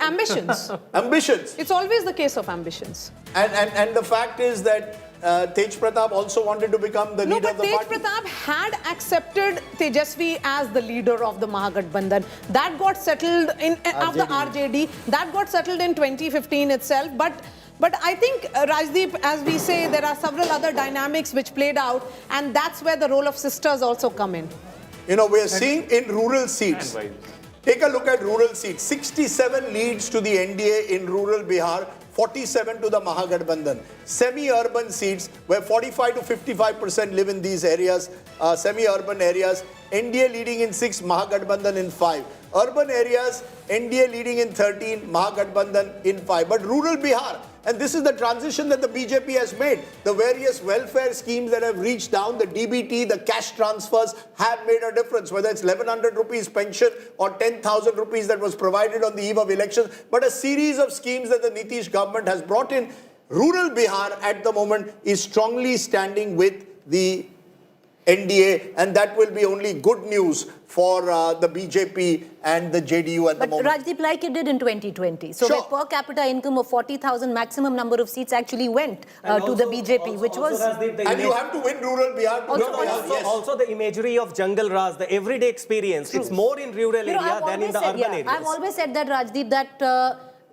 Ambitions. Ambitions. It's always the case of ambitions. And the fact is that Tej Pratap also wanted to become the leader of the party. Tej Pratap had accepted Tejashwi as the leader of the Mahagathbandhan. That got settled in of the RJD. That got settled in 2015 itself. But I think, Rajdeep, as we say, there are several other dynamics which played out, and that's where the role of sisters also come in. You know, we're seeing in rural seats. Take a look at rural seats. 67 leads to the NDA in rural Bihar, 47 to the Mahagathbandhan. Semi-urban seats, where 45 to 55% live in these areas, semi-urban areas, NDA leading in 6, Mahagathbandhan in 5. Urban areas, NDA leading in 13, Mahagathbandhan in 5. But rural Bihar, and this is the transition that the BJP has made. The various welfare schemes that have reached down, the DBT, the cash transfers have made a difference, whether it's 1100 rupees pension or 10,000 rupees that was provided on the eve of elections. But a series of schemes that the Nitish government has brought in. Rural Bihar at the moment is strongly standing with the NDA, and that will be only good news for the BJP and the JDU at the moment. But Rajdeep, like it did in 2020. So where per capita income of 40,000, maximum number of seats actually went to the BJP, which was... And you have to win rural Bihar. Also the imagery of Jungle Raj, the everyday experience. It's more in rural area than in the urban areas. I've always said that, Rajdeep, that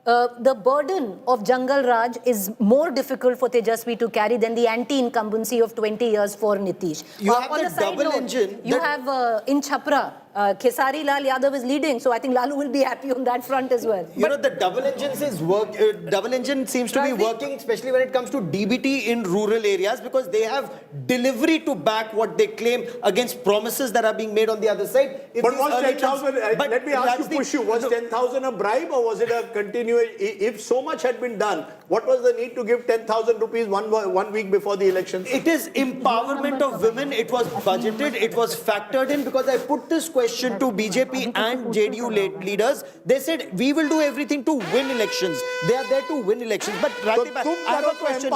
the burden of Jungle Raj is more difficult for Tejashwi to carry than the anti-incumbency of 20 years for Nitish. You have the double engine. You have in Chhapra, Khesari Lal Yadav is leading, so I think Lalu will be happy on that front as well. You know, the double engine seems to be working, especially when it comes to DBT in rural areas, because they have delivery to back what they claim against promises that are being made on the other side. But was 10,000, let me ask you, push you, was 10,000 a bribe or was it a continuation? If so much had been done, what was the need to give 10,000 rupees one week before the elections? It is empowerment of women. It was budgeted, it was factored in, because I put this question to BJP and JDU leaders. They said, we will do everything to win elections. They are there to win elections. But Rajdeep, I have a question.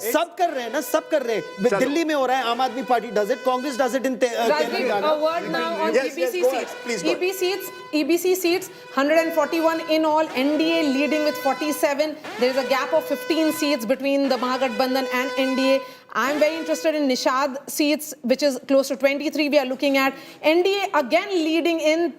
सब कर रहे हैं ना, सब कर रहे हैं. दिल्ली में हो रहा है, आम आदमी party does it, Congress does it in Rajdeep, a word now on EBC seats. EBC seats, 141 in all, NDA leading with 47. There is a gap of 15 seats between the Mahagathbandhan and NDA. I'm very interested in Nishad seats, which is close to 23 we are looking at. NDA again leading in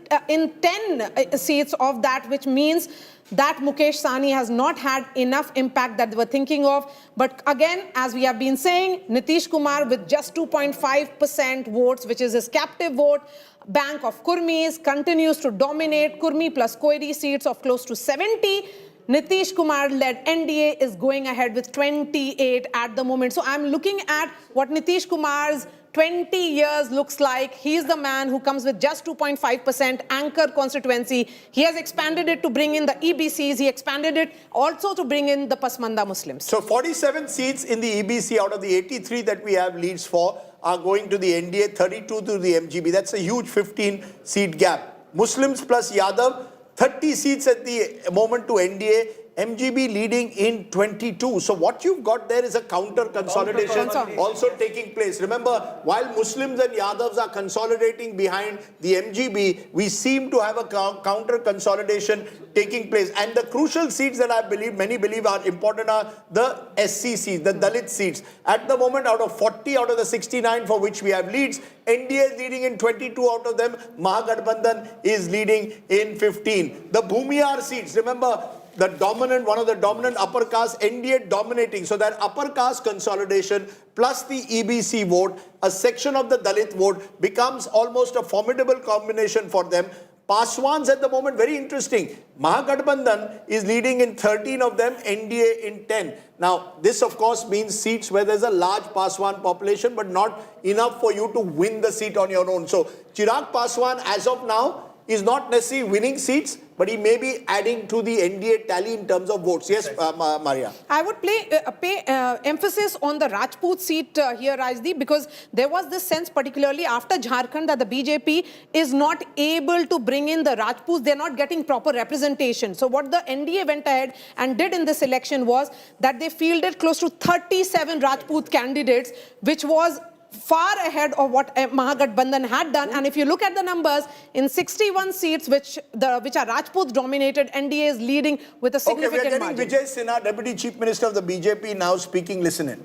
10 seats of that, which means that Mukesh Sahni has not had enough impact that they were thinking of. But again, as we have been saying, Nitish Kumar with just 2.5% votes, which is his captive vote bank of Kurmis, continues to dominate. Kurmi plus Koiri seats of close to 70. Nitish Kumar-led NDA is going ahead with 28 at the moment. So I'm looking at what Nitish Kumar's 20 years looks like. He's the man who comes with just 2.5% anchor constituency. He has expanded it to bring in the EBCs. He expanded it also to bring in the Pasmanda Muslims. So 47 seats in the EBC out of the 83 that we have leads for are going to the NDA, 32 to the MGB. That's a huge 15-seat gap. Muslims plus Yadav, 30 seats at the moment to NDA, MGB leading in 22. So what you've got there is a counter consolidation also taking place. Remember, while Muslims and Yadavs are consolidating behind the MGB, we seem to have a counter consolidation taking place. And the crucial seats that I believe, many believe are important are the SC seats, the Dalit seats. At the moment, out of 40 out of the 69 for which we have leads, NDA is leading in 22 out of them. Mahagathbandhan is leading in 15. The Bhumiyar seats, remember, the dominant, one of the dominant upper caste, NDA dominating. So that upper caste consolidation plus the EBC vote, a section of the Dalit vote becomes almost a formidable combination for them. Paswans at the moment, very interesting. Mahagathbandhan is leading in 13 of them, NDA in 10. Now, this of course means seats where there's a large Paswan population, but not enough for you to win the seat on your own. So, Chirag Paswan, as of now, is not necessarily winning seats, but he may be adding to the NDA tally in terms of votes. Yes, Maria. I would pay emphasis on the Rajput seat here, Rajdeep, because there was this sense, particularly after Jharkhand, that the BJP is not able to bring in the Rajputs. They're not getting proper representation. So what the NDA went ahead and did in this election was that they fielded close to 37 Rajput candidates, which was far ahead of what Mahagathbandhan had done. And if you look at the numbers, in 61 seats which are Rajput dominated, NDA is leading with a significant margin. We are getting Vijay Sinha, Deputy Chief Minister of the BJP, now speaking. Listen in.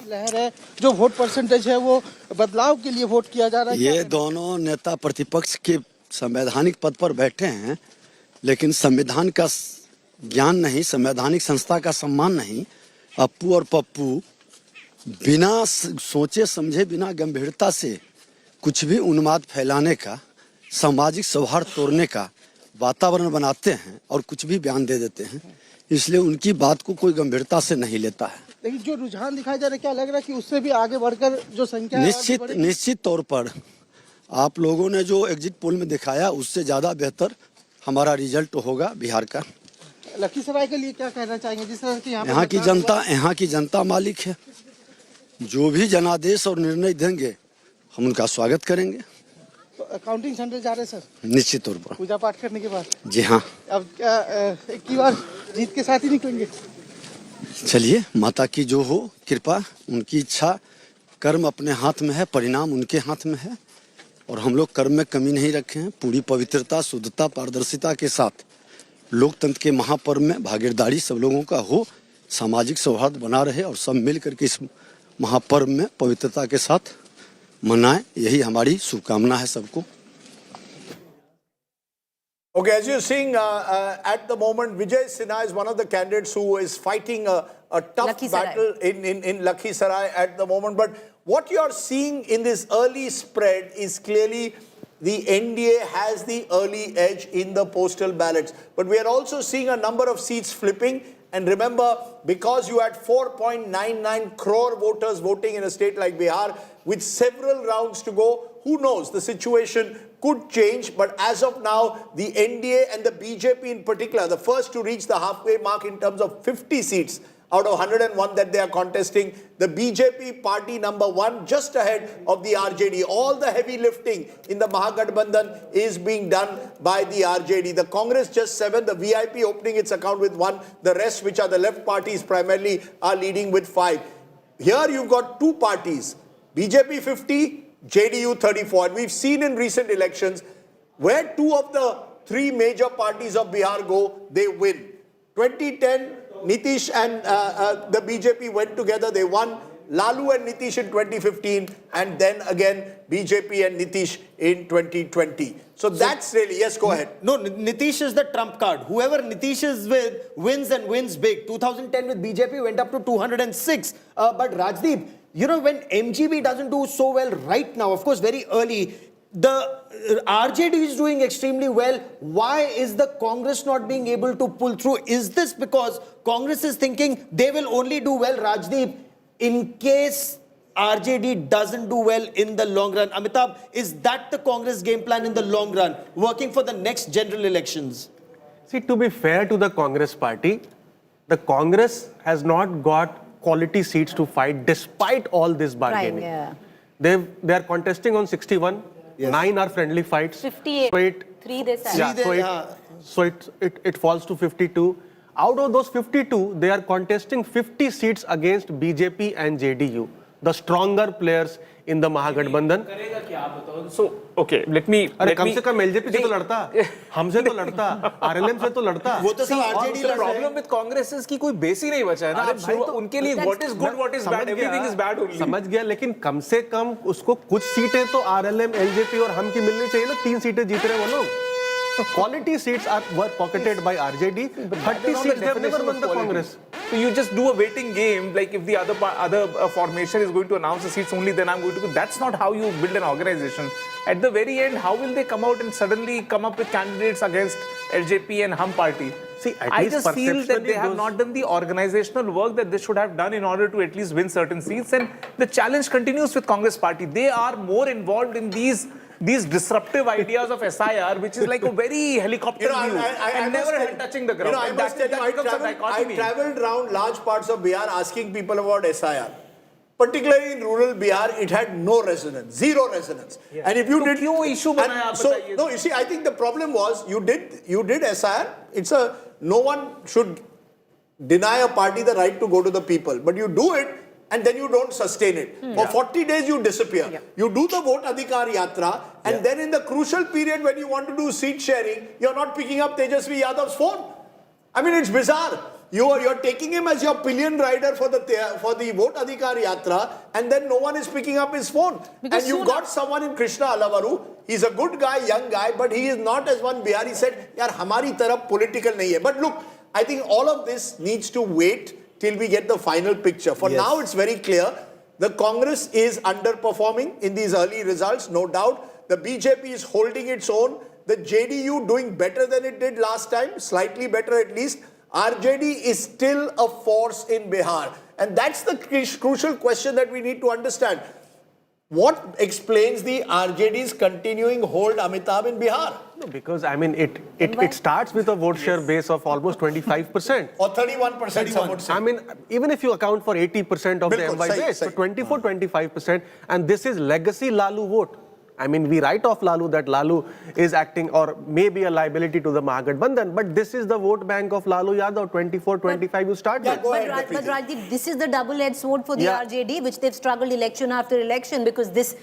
लहर है जो vote percentage है वो बदलाव के लिए vote किया जा रहा है। ये दोनों नेता प्रतिपक्ष के संवैधानिक पद पर बैठे हैं, लेकिन संविधान का ज्ञान नहीं, संवैधानिक संस्था का सम्मान नहीं। अप्पू और पप्पू बिना सोचे समझे, बिना गंभीरता से कुछ भी उन्माद फैलाने का, सामाजिक सौहार्द तोड़ने का वातावरण बनाते हैं और कुछ भी बयान दे देते हैं। इसलिए उनकी बात को कोई गंभीरता से नहीं लेता है। लेकिन जो रुझान दिखाई दे रहा है, क्या लग रहा है कि उससे भी आगे बढ़कर जो संख्या निश्चित तौर पर आप लोगों ने जो एग्जिट पोल में दिखाया, उससे ज्यादा बेहतर हमारा रिजल्ट होगा बिहार का। लखीसराय के लिए क्या कहना चाहेंगे? जिस तरह की यहाँ की जनता मालिक है। जो भी जनादेश और निर्णय देंगे हम उनका स्वागत करेंगे। तो अकाउंटिंग सेंटर जा रहे हैं सर? निश्चित तौर पर पूजा पाठ करने के बाद। जी हाँ। अब क्या एक ही बार जीत के साथ ही निकलेंगे? चलिए, माता की जो हो कृपा, उनकी इच्छा। कर्म अपने हाथ में है, परिणाम उनके हाथ में है, और हम लोग कर्म में कमी नहीं रखे हैं। पूरी पवित्रता, शुद्धता, पारदर्शिता के साथ लोकतंत्र के महापर्व में भागीदारी सब लोगों का हो, सामाजिक सौहार्द बना रहे और सब मिल करके इस महापर्व में पवित्रता के साथ मनाएं, यही हमारी शुभकामना है सबको। Okay, as you're seeing, at the moment, Vijay Sinha is one of the candidates who is fighting a tough battle in Lakhisarai at the moment. But what you're seeing in this early spread is clearly the NDA has the early edge in the postal ballots. But we are also seeing a number of seats flipping. And remember, because you had 4.99 crore voters voting in a state like Bihar, with several rounds to go, who knows, the situation could change. But as of now, the NDA and the BJP in particular, the first to reach the halfway mark in terms of 50 seats out of 101 that they are contesting. The BJP party number one, just ahead of the RJD. All the heavy lifting in the Mahagathbandhan is being done by the RJD. The Congress just 7, the VIP opening its account with 1. The rest, which are the left parties primarily, are leading with 5. Here you've got two parties, BJP 50, JDU 34. And we've seen in recent elections, where two of the three major parties of Bihar go, they win. 2010, Nitish and the BJP went together, they won. Lalu and Nitish in 2015, and then again BJP and Nitish in 2020. So that's really, yes, go ahead. No, Nitish is the trump card. Whoever Nitish is with wins and wins big. 2010 with BJP went up to 206. But Rajdeep, you know, when MGB doesn't do so well right now, of course, very early, the RJD is doing extremely well. Why is the Congress not being able to pull through? Is this because Congress is thinking they will only do well, Rajdeep, in case RJD doesn't do well in the long run? Amitabh, is that the Congress game plan in the long run, working for the next general elections? See, to be fair to the Congress party, the Congress has not got quality seats to fight despite all this bargaining. Right, yeah. They are contesting on 61. Yes. 9 are friendly fights. 58. So 3 they said. So it falls to 52. Out of those 52, they are contesting 50 seats against BJP and JDU, the stronger players in the Mahagathbandhan. So, okay, let me... कम से कम LJP से तो लड़ता, हमसे तो लड़ता, RLM से तो लड़ता. वो तो सब RJD The problem with Congress is कि कोई बेस ही नहीं बचा है ना. उनके लिए what is good, what is bad, everything is bad only. समझ गया, लेकिन कम से कम उसको कुछ सीटें तो RLM, LJP और हम की मिलनी चाहिए ना. 3 सीटें जीत रहे वो लोग. Quality seats were pocketed by RJD. 30 seats they have never won the Congress. So you just do a waiting game, like if the other formation is going to announce the seats only, then I'm going to go. That's not how you build an organization. At the very end, how will they come out and suddenly come up with candidates against LJP and Hum Party? See, I just feel that they have not done the organizational work that they should have done in order to at least win certain seats. And the challenge continues with Congress Party. They are more involved in these disruptive ideas of SIR, which is like a very helicopter view and never touching the ground. I must tell you, I traveled around large parts of Bihar asking people about SIR. Particularly in rural Bihar, it had no resonance, zero resonance. Yeah. And if you did, issue no, you see, I think the problem was you did SIR. No one should deny a party the right to go to the people, but you do it and then you don't sustain it. For 40 days you disappear. Yeah. You do the vote adhikar yatra, and then in the crucial period when you want to do seat sharing, you're not picking up Tejashwi Yadav's phone. I mean, it's bizarre. You're taking him as your pillion rider for the vote adhikar yatra, and then no one is picking up his phone. Because and you got someone in Krishna Alavaru. He's a good guy, young guy, but he is not as one Bihari said, "Yaar, hamari taraf political nahi hai." But look, I think all of this needs to wait till we get the final picture. For now, it's very clear. The Congress is underperforming in these early results, no doubt. The BJP is holding its own. The JDU doing better than it did last time, slightly better at least. RJD is still a force in Bihar. And that's the crucial question that we need to understand. What explains the RJD's continuing hold, Amitabh, in Bihar? No, because I mean, it starts with a vote share base of almost 25%. Or 31%, some would say. I mean, even if you account for 80% of the MY base, so 24-25%, and this is legacy Lalu vote. I mean, we write off Lalu that Lalu is acting or maybe a liability to the Mahagathbandhan, but this is the vote bank of Lalu Yadav, 24-25 you start with. But Rajdeep, this is the double-edged sword for the RJD, which they've struggled election after election, because this,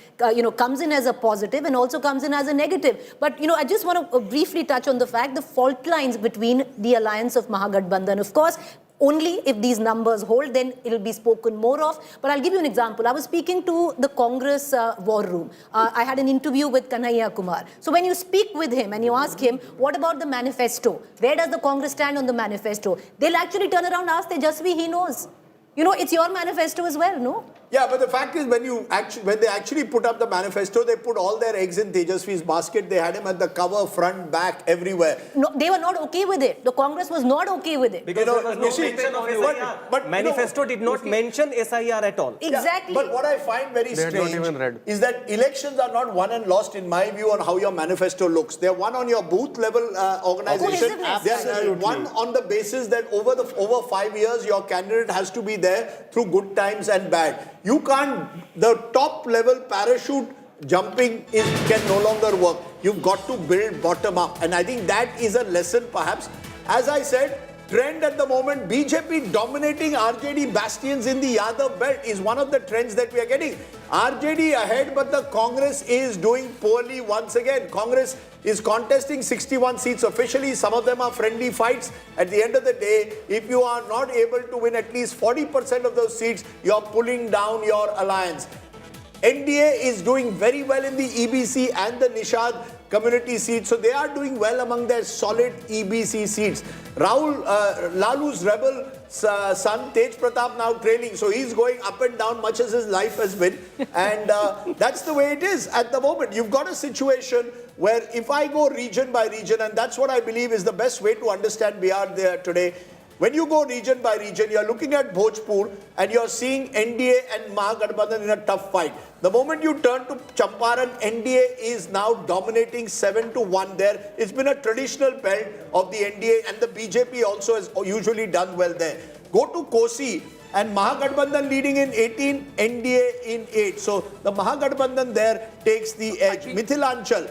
comes in as a positive and also comes in as a negative. But, I just want to briefly touch on the fact, the fault lines between the alliance of Mahagathbandhan. Of course, only if these numbers hold, then it'll be spoken more of. But I'll give you an example. I was speaking to the Congress war room. I had an interview with Kanhaiya Kumar. So when you speak with him and you ask him, what about the manifesto? Where does the Congress stand on the manifesto? They'll actually turn around and ask Tejashwi, he knows. It's your manifesto as well, no? Yeah, but the fact is when they actually put up the manifesto, they put all their eggs in Tejashwi's basket. They had him at the cover, front, back, everywhere. No, they were not okay with it. The Congress was not okay with it. Because there was no mention of SIR. But manifesto did not mention SIR at all. Exactly. Yeah, but what I find very strange is that elections are not won and lost, in my view, on how your manifesto looks. They're won on your booth level organization. They're won on the basis that over 5 years, your candidate has to be there through good times and bad. You can't, the top level parachute jumping can no longer work. You've got to build bottom up. And I think that is a lesson perhaps. As I said, trend at the moment, BJP dominating RJD bastions in the Yadav belt is one of the trends that we are getting. RJD ahead, but the Congress is doing poorly once again. Congress is contesting 61 seats officially. Some of them are friendly fights. At the end of the day, if you are not able to win at least 40% of those seats, you're pulling down your alliance. NDA is doing very well in the EBC and the Nishad community seats. So they are doing well among their solid EBC seats. Lalu's rebel son, Tej Pratap, now trailing. So he's going up and down much as his life has been. And that's the way it is at the moment. You've got a situation where if I go region by region, and that's what I believe is the best way to understand Bihar there today. When you go region by region, you're looking at Bhojpur and you're seeing NDA and Mahagathbandhan in a tough fight. The moment you turn to Champaran, NDA is now dominating 7-1 there. It's been a traditional belt of the NDA, and the BJP also has usually done well there. Go to Kosi and Mahagathbandhan leading in 18, NDA in 8. So the Mahagathbandhan there takes the edge. Mithilanchal,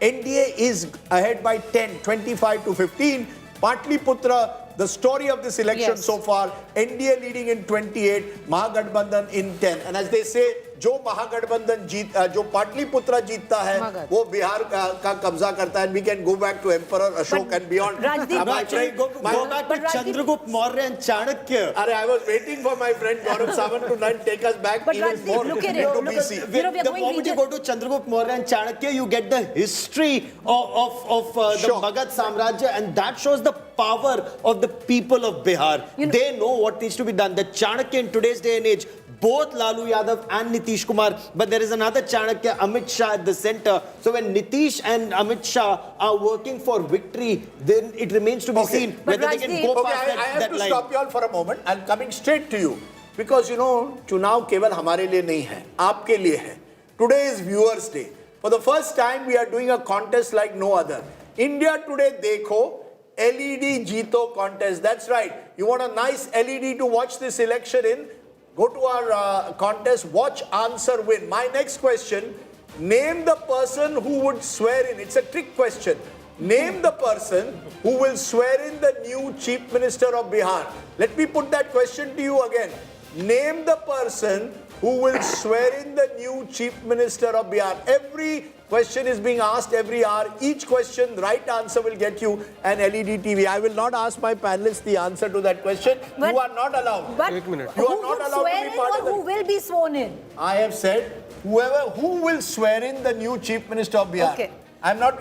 NDA is ahead by 10, 25-15. Patliputra, the story of this election so far, NDA leading in 28, Mahagathbandhan in 10. And as they say, जो महागठबंधन जो पाटलिपुत्रा जीतता है वो बिहार का कब्जा करता है. We can go back to Emperor Ashok and beyond. Go back to Chandragupta Maurya and Chanakya. I was waiting for my friend Gaurav Sawant to take us back even more into BC. The moment you go to Chandragupta Maurya and Chanakya, you get the history of the Magad Samrajya, and that shows the power of the people of Bihar. They know what needs to be done. The Chanakya in today's day and age, both Lalu Yadav and Nitish Kumar, but there is another Chanakya, Amit Shah, at the center. So when Nitish and Amit Shah are working for victory, then it remains to be seen whether they can go past that line. I have to stop you all for a moment. I'm coming straight to you. Because you know, चुनाव केवल हमारे लिए नहीं है, आपके लिए है. Today is Viewers Day. For the first time, we are doing a contest like no other. India Today Dekho, LED Jeeto contest. That's right. You want a nice LED to watch this election in? Go to our contest, watch, answer, win. My next question, name the person who would swear in. It's a trick question. Name the person who will swear in the new Chief Minister of Bihar. Let me put that question to you again. Name the person who will swear in the new Chief Minister of Bihar. Every question is being asked every hour. Each question, right answer will get you an LED TV. I will not ask my panelists the answer to that question. But, you are not allowed. But you are not allowed to be part of who will be sworn in? I have said who will swear in the new Chief Minister of Bihar. Okay.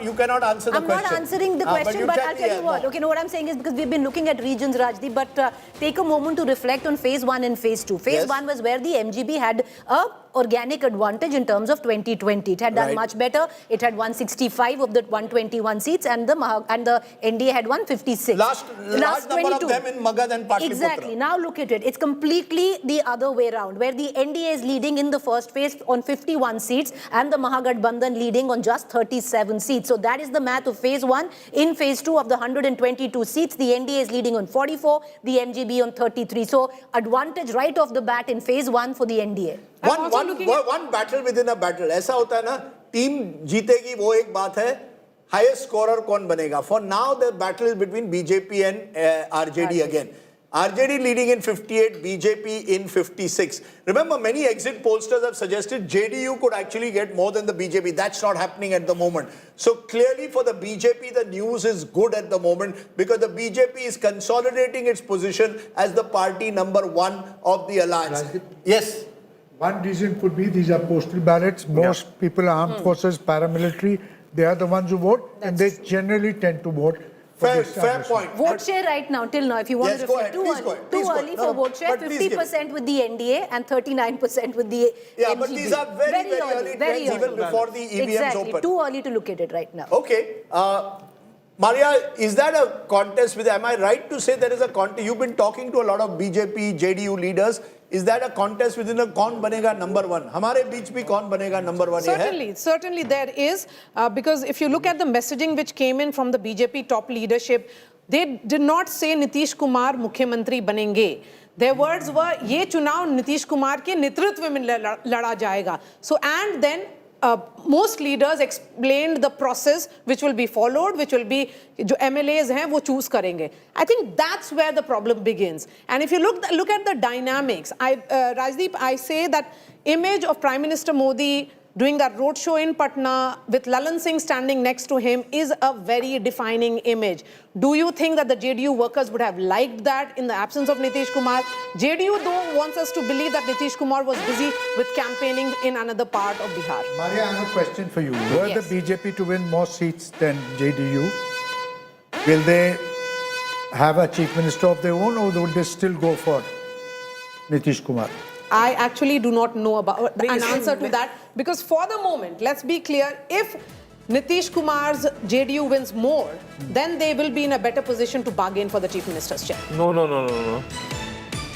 You cannot answer the question. I'm not answering the question, but I'll tell you what. Okay, no, what I'm saying is because we've been looking at regions, Rajdeep, but take a moment to reflect on phase 1 and phase 2. Phase 1 was where the MGB had a organic advantage in terms of 2020. It had done much better. It had 165 of the 121 seats, and the NDA had 156. Last number of them in Magad and Patliputra. Exactly. Now look at it. It's completely the other way around, where the NDA is leading in the first phase on 51 seats, and the Mahagathbandhan leading on just 37 seats. So that is the math of phase 1. In phase 2 of the 122 seats, the NDA is leading on 44, the MGB on 33. So advantage right off the bat in phase 1 for the NDA. One battle within a battle. ऐसा होता है ना, team जीतेगी वो एक बात है, highest scorer कौन बनेगा. For now, the battle is between BJP and RJD again. RJD leading in 58, BJP in 56. Remember, many exit pollsters have suggested JDU could actually get more than the BJP. That's not happening at the moment. So clearly for the BJP, the news is good at the moment because the BJP is consolidating its position as the party number 1 of the alliance. Yes. One reason could be these are postal ballots. Most people are armed forces, paramilitary. They are the ones who vote, and they generally tend to vote. Fair point. Vote share right now, till now, if you want to reflect, too early for vote share, 50% with the NDA and 39% with the MGB. But these are very early trends even before the EVMs open. Too early to look at it right now. Okay. Maria, is that a contest with, am I right to say there is a contest? You've been talking to a lot of BJP, JDU leaders. Is that a contest within a kaun banega number 1? Hamare beech bhi kaun banega number 1? Certainly there is. Because if you look at the messaging which came in from the BJP top leadership, they did not say Nitish Kumar Mukhyamantri banenge. Their words were, ye chunav Nitish Kumar ke netritva mein lada jayega. So, and then most leaders explained the process which will be followed, which will be, jo MLAs hain, wo choose karenge. I think that's where the problem begins. And if you look at the dynamics, Rajdeep, I say that image of Prime Minister Modi doing a roadshow in Patna with Lalan Singh standing next to him is a very defining image. Do you think that the JDU workers would have liked that in the absence of Nitish Kumar? JDU, though, wants us to believe that Nitish Kumar was busy with campaigning in another part of Bihar. Maria, I have a question for you. Were the BJP to win more seats than JDU, will they have a chief minister of their own, or would they still go for Nitish Kumar? I actually do not know about an answer to that, because for the moment, let's be clear, if Nitish Kumar's JDU wins more, then they will be in a better position to bargain for the chief minister's chair. No.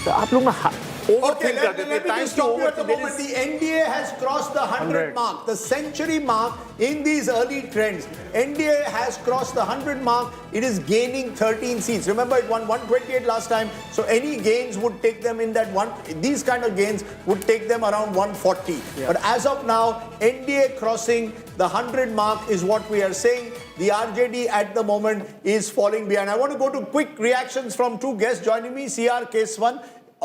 So, आप लोग ना Okay, let me just stop you at the moment. The NDA has crossed the 100 mark, the century mark in these early trends. NDA has crossed the 100 mark. It is gaining 13 seats. Remember, it won 128 last time. So any gains would take them in that one. These kind of gains would take them around 140. Yeah. But as of now, NDA crossing the 100 mark is what we are saying. The RJD at the moment is falling behind. I want to go to quick reactions from two guests joining me. CR Keswan.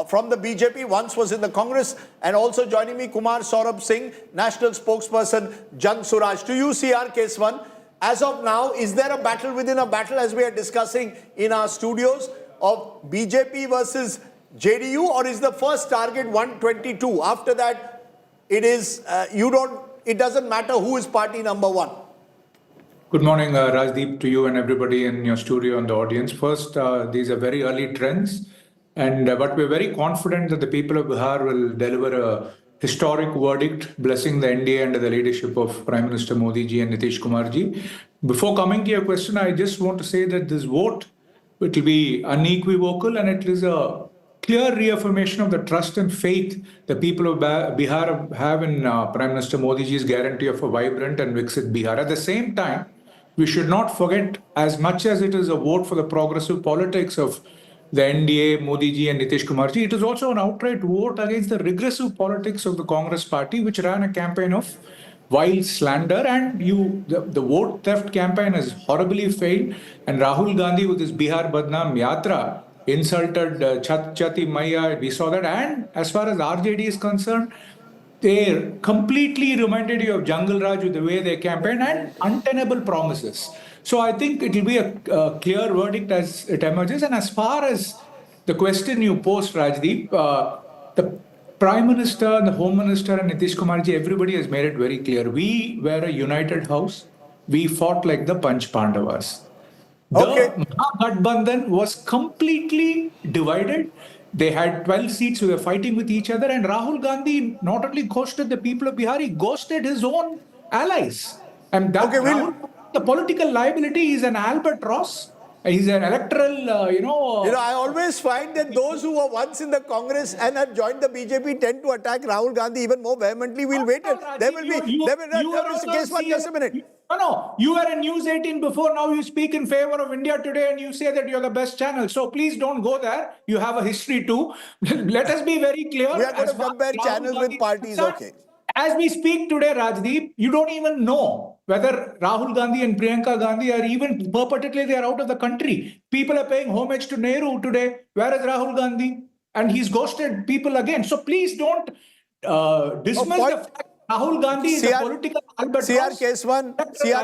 from the BJP, once was in the Congress, and also joining me, Kumar Saurabh Singh, national spokesperson, Jan Suraj. To you, CR Case 1, as of now, is there a battle within a battle, as we are discussing in our studios, of BJP versus JDU, or is the first target 122? After that, it is, it doesn't matter who is party number one. Good morning, Rajdeep, to you and everybody in your studio and the audience. First, these are very early trends, but we're very confident that the people of Bihar will deliver a historic verdict blessing the NDA under the leadership of Prime Minister Modi ji and Nitish Kumar ji. Before coming to your question, I just want to say that this vote, it will be unequivocal, and it is a clear reaffirmation of the trust and faith the people of Bihar have in Prime Minister Modi ji's guarantee of a vibrant and Viksit Bihar. At the same time, we should not forget, as much as it is a vote for the progressive politics of the NDA, Modi ji and Nitish Kumar ji, it is also an outright vote against the regressive politics of the Congress party, which ran a campaign of vile slander, and the vote theft campaign has horribly failed. And Rahul Gandhi with his Bihar Badnaam Yatra insulted Chati Maya, we saw that. And as far as RJD is concerned, they completely reminded you of Jungle Raj with the way they campaigned and untenable promises. So I think it will be a clear verdict as it emerges. And as far as the question you posed, Rajdeep, the Prime Minister, the Home Minister and Nitish Kumar ji, everybody has made it very clear. We were a united house. We fought like the Panch Pandavas. The Mahagathbandhan was completely divided. They had 12 seats, who were fighting with each other, and Rahul Gandhi not only ghosted the people of Bihar, he ghosted his own allies. And that the political liability is an albatross. He's an electoral, I always find that those who were once in the Congress and have joined the BJP tend to attack Rahul Gandhi even more vehemently. We'll wait. There will be. Just a minute. No, you were in News 18 before. Now you speak in favor of India Today and you say that you're the best channel. So please don't go there. You have a history too. Let us be very clear. We are going to compare channels with parties. Okay. As we speak today, Rajdeep, you don't even know whether Rahul Gandhi and Priyanka Gandhi are even perpetually they are out of the country. People are paying homage to Nehru today. Where is Rahul Gandhi? And he's ghosted people again. So please don't dismiss the fact Rahul Gandhi is a political albatross. CR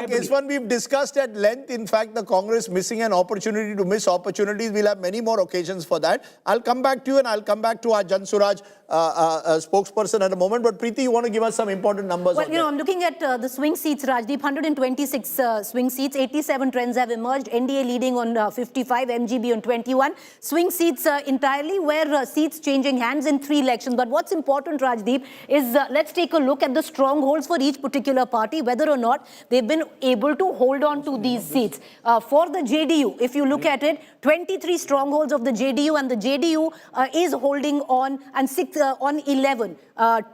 Case 1, we've discussed at length. In fact, the Congress missing an opportunity to miss opportunities. We'll have many more occasions for that. I'll come back to you and I'll come back to our Jan Suraj spokesperson at a moment. But Preeti, you want to give us some important numbers? Well, I'm looking at the swing seats, Rajdeep. 126 swing seats. 87 trends have emerged. NDA leading on 55, MGB on 21. Swing seats entirely where seats changing hands in 3 elections. But what's important, Rajdeep, is let's take a look at the strongholds for each particular party, whether or not they've been able to hold on to these seats. For the JDU, if you look at it, 23 strongholds of the JDU, and the JDU is holding on and on 11.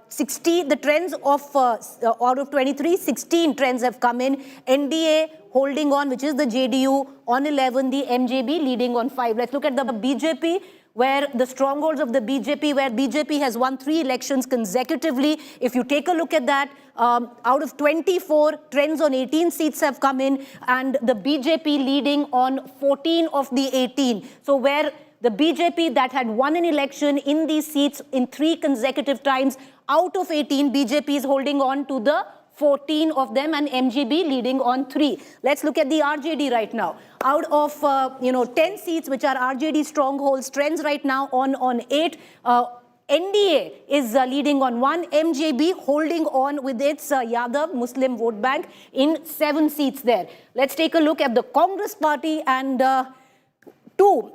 60, the trends of out of 23, 16 trends have come in. NDA holding on, which is the JDU, on 11, the MJB leading on 5. Let's look at the BJP, where the strongholds of the BJP, where BJP has won 3 elections consecutively. If you take a look at that, out of 24, trends on 18 seats have come in, and the BJP leading on 14 of the 18. So where the BJP that had won an election in these seats in 3 consecutive times, out of 18, BJP is holding on to the 14 of them, and MGB leading on 3. Let's look at the RJD right now. Out of 10 seats, which are RJD strongholds, trends right now on 8. NDA is leading on 1. MJB holding on with its Yadav Muslim vote bank in 7 seats there. Let's take a look at the Congress party, and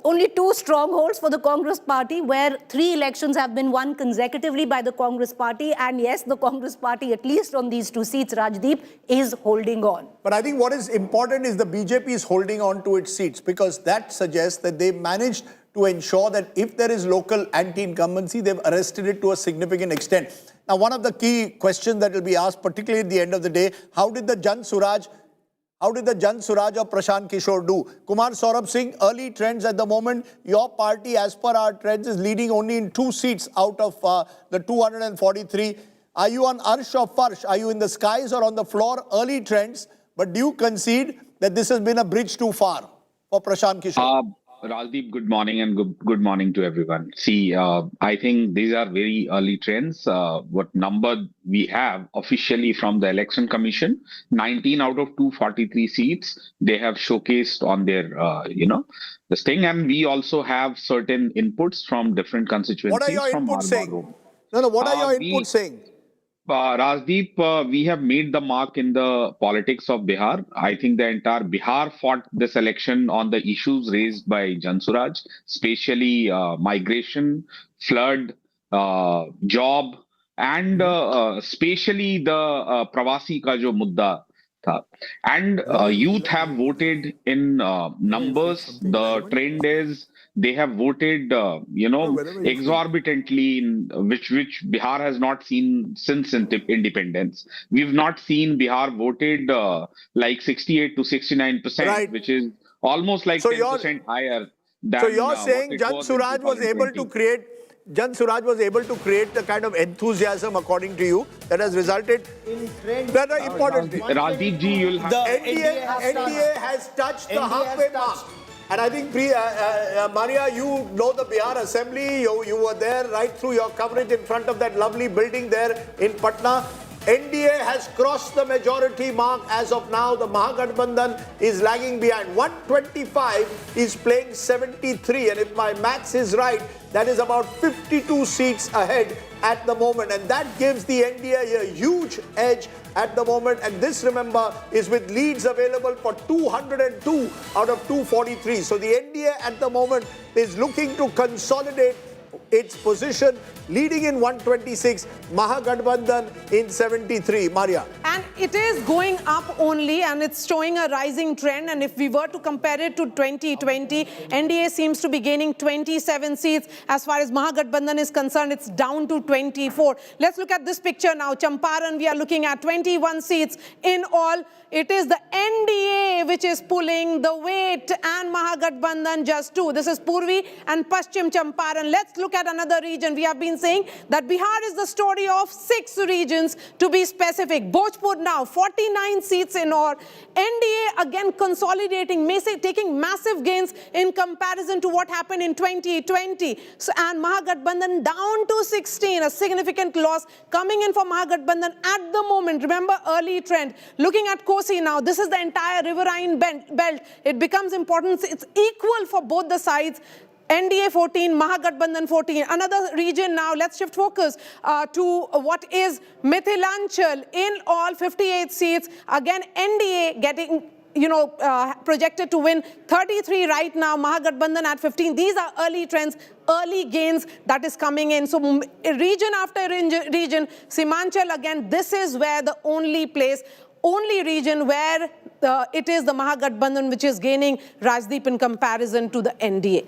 only 2 strongholds for the Congress party, where 3 elections have been won consecutively by the Congress party. And yes, the Congress party, at least on these 2 seats, Rajdeep, is holding on. But I think what is important is the BJP is holding on to its seats, because that suggests that they managed to ensure that if there is local anti-incumbency, they've arrested it to a significant extent. Now, one of the key questions that will be asked, particularly at the end of the day, how did the Jan Suraj or Prashant Kishor do? Kumar Saurabh Singh, early trends at the moment. Your party, as per our trends, is leading only in 2 seats out of the 243. Are you on Arsh or Farsh? Are you in the skies or on the floor? Early trends. But do you concede that this has been a bridge too far for Prashant Kishor? Rajdeep, good morning and good morning to everyone. See, I think these are very early trends. What number we have officially from the Election Commission, 19 out of 243 seats, they have showcased on their, this thing. And we also have certain inputs from different constituencies. What are your inputs saying? No, what are your inputs saying? Rajdeep, we have made the mark in the politics of Bihar. I think the entire Bihar fought this election on the issues raised by Jan Suraj, especially migration, flood, job, and especially the Pravasi ka jo mudda tha. And youth have voted in numbers. The trend is they have voted, exorbitantly, in which Bihar has not seen since independence. We've not seen Bihar voted like 68 to 69%, Right. which is almost like 10% higher than. So you're what saying it Jan was in Suraj was able to 2020. create the kind of enthusiasm, according to you, that has resulted in that are important. Rajdeep ji, you'll have The NDA has touched the halfway mark. And I think, Maria, you know the Bihar Assembly. You were there right through your coverage in front of that lovely building there in Patna. NDA has crossed the majority mark as of now. The Mahagathbandhan is lagging behind. 125 is playing 73. And if my maths is right, that is about 52 seats ahead at the moment. And that gives the NDA a huge edge at the moment. And this, remember, is with leads available for 202 out of 243. So the NDA at the moment is looking to consolidate its position, leading in 126, Mahagathbandhan in 73. Maria. And it is going up only, and it's showing a rising trend. And if we were to compare it to 2020, NDA seems to be gaining 27 seats. As far as Mahagathbandhan is concerned, it's down to 24. Let's look at this picture now. Champaran, we are looking at 21 seats in all. It is the NDA which is pulling the weight, and Mahagathbandhan just 2. This is Purvi and Paschim Champaran. Let's look at another region. We have been saying that Bihar is the story of 6 regions, to be specific. Bhojpur now, 49 seats in all. NDA again consolidating, taking massive gains in comparison to what happened in 2020. So, and Mahagathbandhan down to 16, a significant loss coming in for Mahagathbandhan at the moment. Remember, early trend. Looking at Kosi now, this is the entire riverine belt. It becomes important. It's equal for both the sides. NDA 14, Mahagathbandhan 14. Another region now, let's shift focus to what is Mithilanchal. In all, 58 seats. Again, NDA getting, projected to win 33 right now. Mahagathbandhan at 15. These are early trends, early gains that is coming in. So region after region, Simanchal again, this is where the only region where it is the Mahagathbandhan which is gaining, Rajdeep, in comparison to the NDA.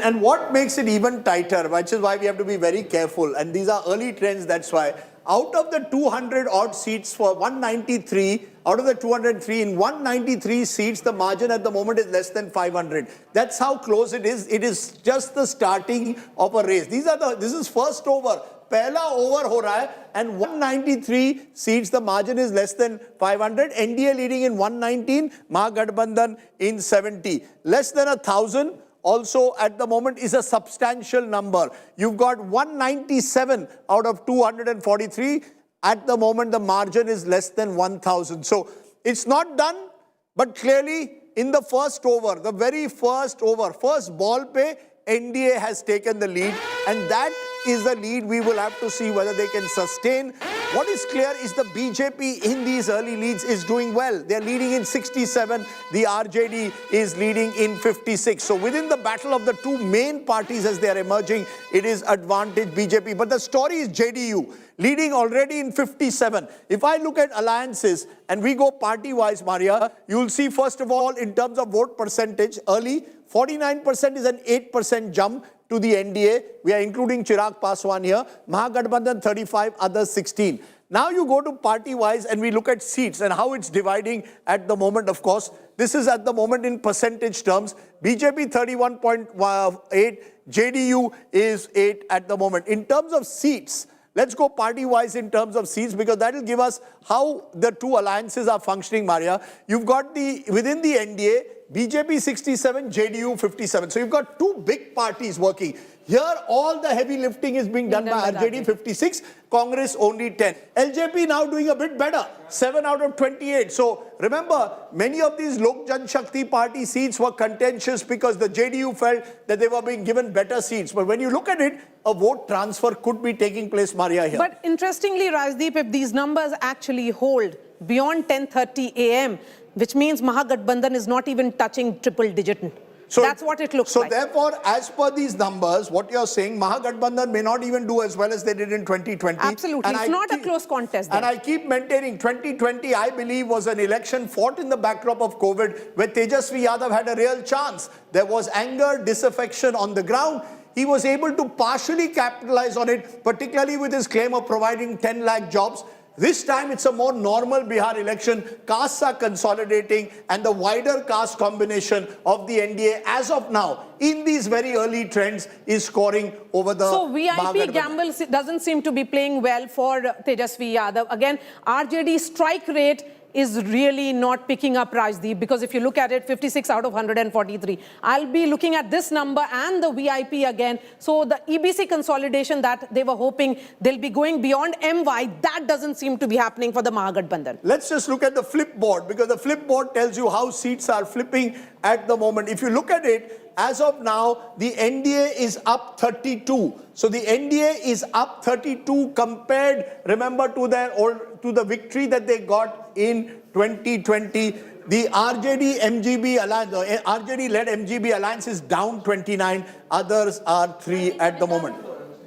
And what makes it even tighter, which is why we have to be very careful. And these are early trends, that's why. Out of the 200 odd seats for 193, out of the 203, in 193 seats, the margin at the moment is less than 500. That's how close it is. It is just the starting of a race. This is first over. Pehla over ho raha hai, and 193 seats, the margin is less than 500. NDA leading in 119, Mahagathbandhan in 70. Less than 1,000 also at the moment is a substantial number. You've got 197 out of 243. At the moment, the margin is less than 1,000. So it's not done, but clearly in the first over, the very first over, first ball pe, NDA has taken the lead, and that is the lead we will have to see whether they can sustain. What is clear is the BJP in these early leads is doing well. They're leading in 67. The RJD is leading in 56. So within the battle of the two main parties as they are emerging, it is advantage BJP. But the story is JDU leading already in 57. If I look at alliances and we go party-wise, Maria, you'll see first of all in terms of vote percentage, early 49% is an 8% jump to the NDA. We are including Chirag Paswan here. Mahagathbandhan 35, others 16. Now you go to party-wise and we look at seats and how it's dividing at the moment, of course. This is at the moment in percentage terms. BJP 31.8, JDU is 8 at the moment. In terms of seats, let's go party-wise in terms of seats because that will give us how the two alliances are functioning, Maria. You've got within the NDA, BJP 67, JDU 57. So you've got two big parties working. Here, all the heavy lifting is being done by RJD, 56, Congress only 10. LJP now doing a bit better, 7 out of 28. So remember, many of these Lok Janshakti party seats were contentious because the JDU felt that they were being given better seats. But when you look at it, a vote transfer could be taking place, Maria, here. But interestingly, Rajdeep, if these numbers actually hold beyond 10:30 a.m., which means Mahagathbandhan is not even touching triple digit. So that's what it looks like. So therefore, as per these numbers, what you're saying, Mahagathbandhan may not even do as well as they did in 2020. Absolutely. And it's not a close contest there. And I keep maintaining 2020, I believe, was an election fought in the backdrop of COVID where Tejashwi Yadav had a real chance. There was anger, disaffection on the ground. He was able to partially capitalize on it, particularly with his claim of providing 10 lakh jobs. This time it's a more normal Bihar election. Castes are consolidating and the wider caste combination of the NDA as of now in these very early trends is scoring over the So VIP gamble doesn't seem to be playing well for Tejashwi Yadav. Again, RJD strike rate is really not picking up, Rajdeep, because if you look at it, 56 out of 143. I'll be looking at this number and the VIP again. So the EBC consolidation that they were hoping they'll be going beyond MY, that doesn't seem to be happening for the Mahagathbandhan. Let's just look at the flip board, because the flip board tells you how seats are flipping at the moment. If you look at it, as of now, the NDA is up 32. So the NDA is up 32 compared, remember, to the victory that they got in 2020. The RJD-MGB alliance, RJD-led MGB alliance is down 29. Others are 3 at the moment.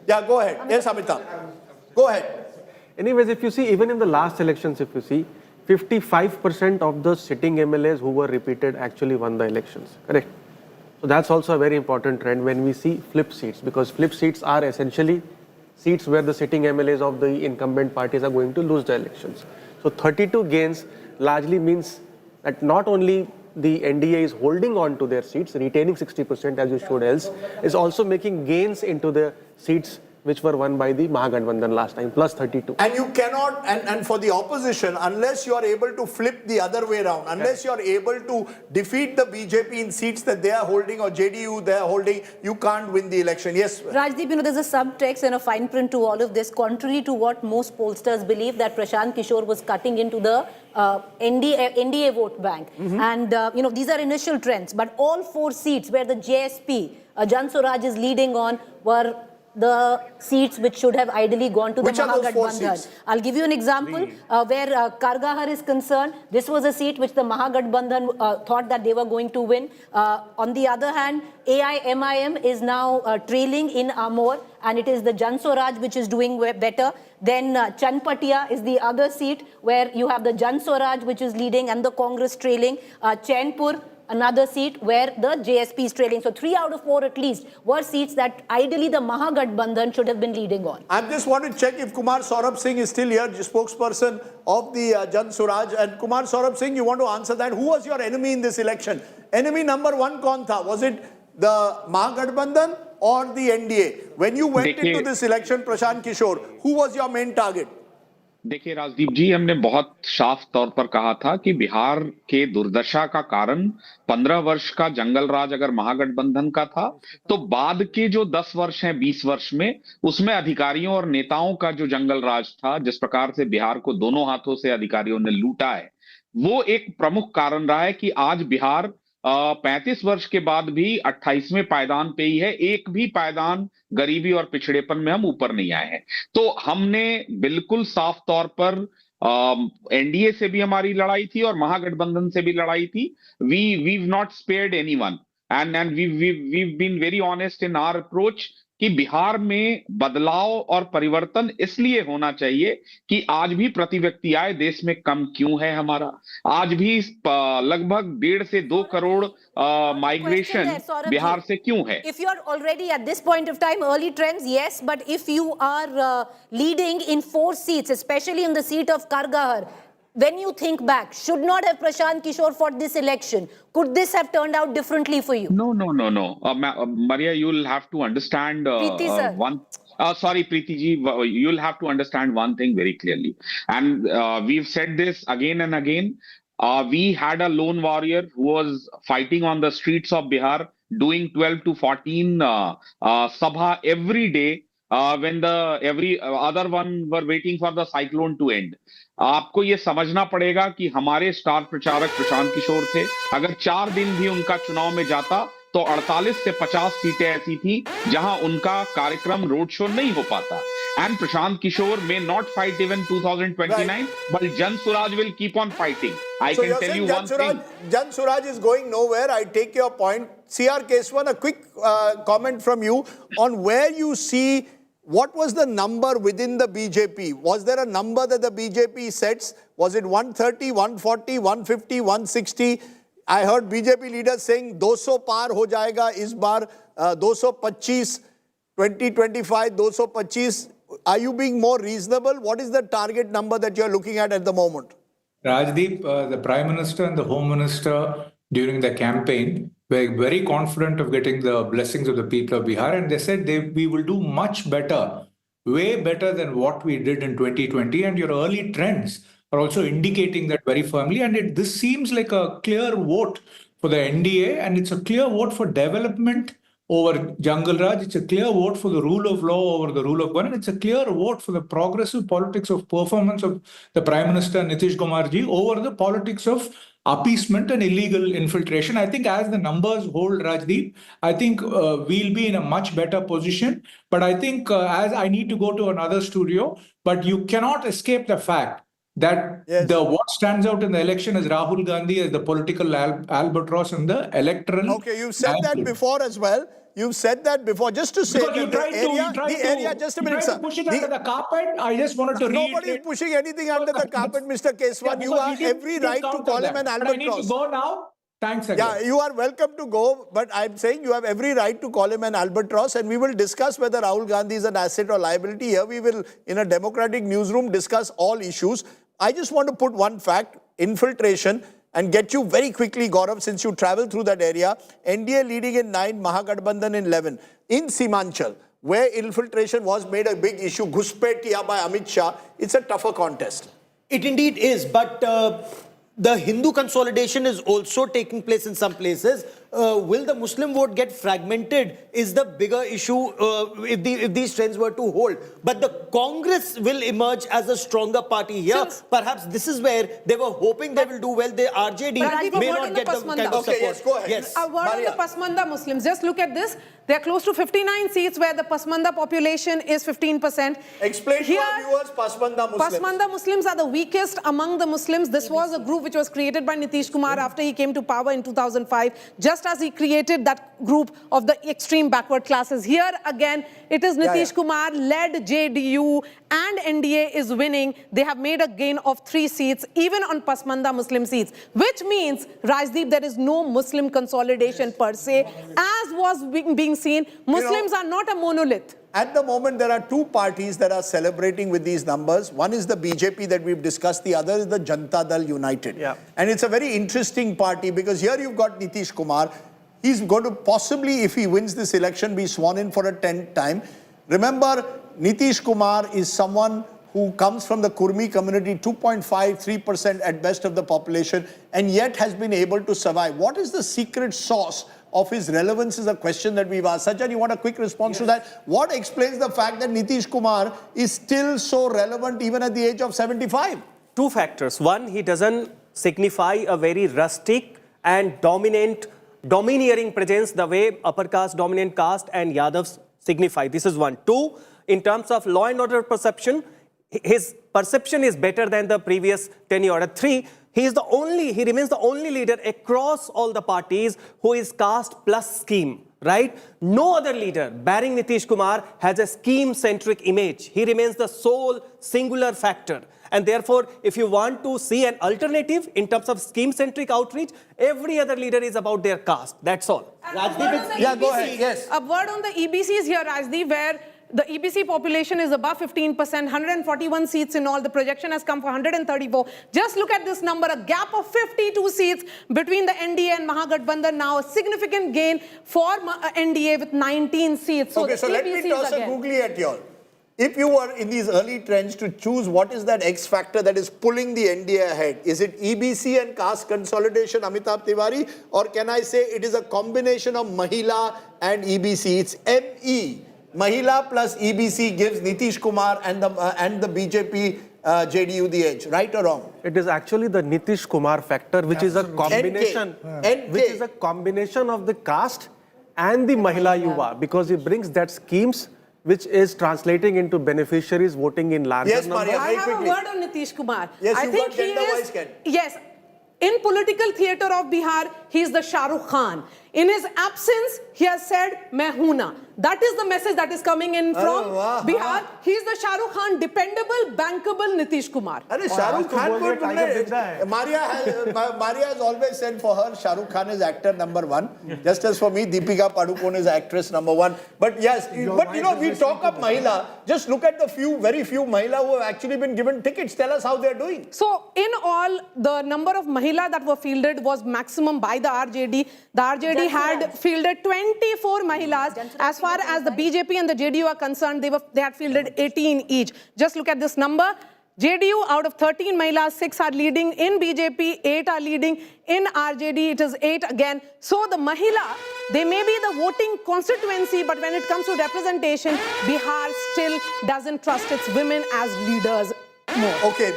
Yeah, go ahead. Yes, Amitabh. Go ahead. Anyways, if you see, even in the last elections, if you see, 55% of the sitting MLAs who were repeated actually won the elections. Correct? So that's also a very important trend when we see flip seats, because flip seats are essentially seats where the sitting MLAs of the incumbent parties are going to lose the elections. So 32 gains largely means that not only the NDA is holding on to their seats, retaining 60% as you showed else, is also making gains into the seats which were won by the Mahagathbandhan last time, plus 32. And you cannot, and for the opposition, unless you are able to flip the other way around, unless you are able to defeat the BJP in seats that they are holding or JDU they are holding, you can't win the election. Yes. Rajdeep, there's a subtext and a fine print to all of this, contrary to what most pollsters believe, that Prashant Kishor was cutting into the NDA vote bank. And, these are initial trends. But all 4 seats where the JSP, Jan Swaraj is leading on, were the seats which should have ideally gone to the Mahagathbandhan. I'll give you an example where Kargahar is concerned. This was a seat which the Mahagathbandhan thought that they were going to win. On the other hand, AIMIM is now trailing in Amor, and it is the Jan Swaraj which is doing better. Then Chanpatia is the other seat where you have the Jan Swaraj which is leading and the Congress trailing. Chainpur, another seat where the JSP is trailing. So 3 out of 4 at least were seats that ideally the Mahagathbandhan should have been leading on. I just want to check if Kumar Saurabh Singh is still here, spokesperson of the Jan Swaraj. And Kumar Saurabh Singh, you want to answer that? Who was your enemy in this election? Enemy number 1 kaun tha? Was it the Mahagathbandhan or the NDA? When you went into this election, Prashant Kishor, who was your main target? देखिए राजदीप जी, हमने बहुत साफ तौर पर कहा था कि बिहार के दुर्दशा का कारण 15 वर्ष का जंगल राज अगर महागठबंधन का था, तो बाद के जो 10 वर्ष हैं, 20 वर्ष में, उसमें अधिकारियों और नेताओं का जो जंगल राज था, जिस प्रकार से बिहार को दोनों हाथों से अधिकारियों ने लूटा है, वो एक प्रमुख कारण रहा है कि आज बिहार 35 वर्ष के बाद भी 28वें पायदान पे ही है। एक भी पायदान गरीबी और पिछड़ेपन में हम ऊपर नहीं आए हैं। तो हमने बिल्कुल साफ तौर पर एनडीए से भी हमारी लड़ाई थी और महागठबंधन से भी लड़ाई थी। we've not spared anyone and we've been very honest in our approach कि बिहार में बदलाव और परिवर्तन इसलिए होना चाहिए कि आज भी प्रति व्यक्ति आय देश में कम क्यों है हमारा। आज भी लगभग 1.5 से 2 करोड़ माइग्रेशन बिहार से क्यों है। If you are already at this point of time early trends, yes, but if you are leading in 4 seats, especially in the seat of Kargahar, when you think back, should not have Prashant Kishor fought this election? Could this have turned out differently for you? No. Maria, you will have to understand one Sorry, Preeti ji, you'll have to understand one thing very clearly. And we've said this again and again. We had a lone warrior who was fighting on the streets of Bihar, doing 12 to 14 sabha every day when every other one were waiting for the cyclone to end. आपको ये समझना पड़ेगा कि हमारे star प्रचारक प्रशांत किशोर थे. अगर 4 दिन भी उनका चुनाव में जाता तो 48 से 50 सीटें ऐसी थी जहां उनका कार्यक्रम रोड शो नहीं हो पाता. And Prashant Kishor may not fight even 2029, but Jan Suraj will keep on fighting. I can tell you one thing. Jan Suraj is going nowhere. I take your point. C.R. Keswan, a quick comment from you on where you see what was the number within the BJP. Was there a number that the BJP sets? Was it 130, 140, 150, 160? I heard BJP leaders saying 200 par ho jayega is bar, 225, 2025, 225. Are you being more reasonable? What is the target number that you're looking at the moment? Rajdeep, the Prime Minister and the Home Minister during the campaign were very confident of getting the blessings of the people of Bihar, and they said we will do much better, way better than what we did in 2020, and your early trends are also indicating that very firmly, and this seems like a clear vote for the NDA, and it's a clear vote for development over Jungle Raj. It's a clear vote for the rule of law over the rule of government. It's a clear vote for the progressive politics of performance of the Prime Minister Nitish Kumar ji over the politics of appeasement and illegal infiltration. I think as the numbers hold, Rajdeep, I think we'll be in a much better position. But I think as I need to go to another studio, but you cannot escape the fact that what stands out in the election is Rahul Gandhi as the political albatross in the electoral. Okay, you've said that before as well. You've said that before. Just to say because that the area, just a minute, sir. Push it under the carpet. I just wanted to read. Nobody is pushing anything under the carpet, Mr. Keswan. You have every right to call him an albatross. I need to go now. Thanks again. Yeah, you are welcome to go, but I'm saying you have every right to call him an albatross, and we will discuss whether Rahul Gandhi is an asset or liability. Here we will, in a democratic newsroom, discuss all issues. I just want to put one fact, infiltration, and get you very quickly, Gaurav, since you travel through that area. NDA leading in 9, Mahagathbandhan in 11. In Simanchal, where infiltration was made a big issue, Ghuspetiya by Amit Shah, it's a tougher contest. It indeed is, but the Hindu consolidation is also taking place in some places. Will the Muslim vote get fragmented is the bigger issue if these trends were to hold. But the Congress will emerge as a stronger party here. Perhaps this is where they were hoping they will do well. The RJD may not get the kind of support. Okay, yes, go ahead. Yes. A word on the Pasmanda Muslims. Just look at this. They are close to 59 seats where the Pasmanda population is 15%. Explain to our viewers Pasmanda Muslims. Pasmanda Muslims are the weakest among the Muslims. This was a group which was created by Nitish Kumar after he came to power in 2005, just as he created that group of the extreme backward classes. Here again, it is Nitish Kumar led JDU and NDA is winning. They have made a gain of 3 seats, even on Pasmanda Muslim seats, which means, Rajdeep, there is no Muslim consolidation per se, as was being seen. Muslims are not a monolith. At the moment, there are 2 parties that are celebrating with these numbers. One is the BJP that we've discussed. The other is the Janata Dal United. And it's a very interesting party because here you've got Nitish Kumar. He's going to possibly, if he wins this election, be sworn in for a 10th time. Remember, Nitish Kumar is someone who comes from the Kurmi community, 2.53% at best of the population, and yet has been able to survive. What is the secret sauce of his relevance is a question that we've asked. Sachin, you want a quick response to that? What explains the fact that Nitish Kumar is still so relevant even at the age of 75? 2 factors. One, he doesn't signify a very rustic and domineering presence the way upper caste, dominant caste and Yadavs signify. This is 1. 2, in terms of law and order perception, his perception is better than the previous tenure. 3, he remains the only leader across all the parties who is caste plus scheme, right? No other leader, barring Nitish Kumar, has a scheme-centric image. He remains the sole singular factor. And therefore, if you want to see an alternative in terms of scheme-centric outreach, every other leader is about their caste. That's all. Rajdeep, go ahead. Yes. A word on the EBCs here, Rajdeep, where the EBC population is above 15%, 141 seats in all. The projection has come for 134. Just look at this number, a gap of 52 seats between the NDA and Mahagathbandhan. Now a significant gain for NDA with 19 seats. So okay, so let me toss a googly at you all. If you were in these early trends to choose what is that X factor that is pulling the NDA ahead, is it EBC and caste consolidation, Amitabh Tiwari, or can I say it is a combination of Mahila and EBC? It's ME. Mahila plus EBC gives Nitish Kumar and the BJP JDU the edge, right or wrong? It is actually the Nitish Kumar factor, which is a combination, which is a combination of the caste and the Mahila Yuva, because it brings that schemes which is translating into beneficiaries voting in larger numbers. Maria, I have a word on Nitish Kumar. Yes, I think he is. Yes, in political theatre of Bihar, he is the Shah Rukh Khan. In his absence, he has said, "Main hoon na." That is the message that is coming in from Bihar. He is the Shah Rukh Khan, dependable, bankable Nitish Kumar. Shah Rukh Khan Maria has always said for her, Shah Rukh Khan is actor number one. Just as for me, Deepika Padukone is actress number one. But yes, but you know, we talk of Mahila. Just look at the very few Mahila who have actually been given tickets. Tell us how they are doing. So, in all, the number of Mahila that were fielded was maximum by the RJD. The RJD had fielded 24 Mahilas. As far as the BJP and the JDU are concerned, they had fielded 18 each. Just look at this number. JDU, out of 13 Mahilas, 6 are leading. In BJP, 8 are leading. In RJD, it is 8 again. So the Mahila, they may be the voting constituency, but when it comes to representation, Bihar still doesn't trust its women as leaders. more. Okay,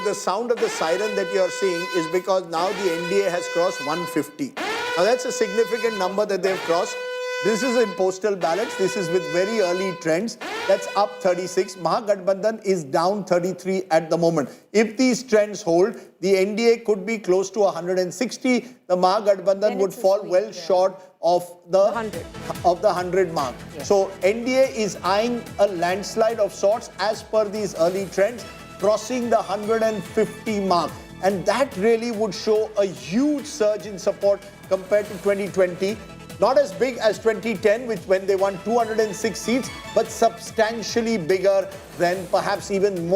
the sound of the siren that you're seeing is because now the NDA has crossed 150. Now that's a significant number that they've crossed. This is in postal ballots. This is with very early trends. That's up 36. Mahagathbandhan is down 33 at the moment. If these trends hold, the NDA could be close to 160. The Mahagathbandhan would fall well short of the 100 mark. Yeah. So NDA is eyeing a landslide of sorts as per these early trends, crossing the 150 mark. And that really would show a huge surge in support compared to 2020. Not as big as 2010, when they won 206 seats, but substantially bigger than perhaps even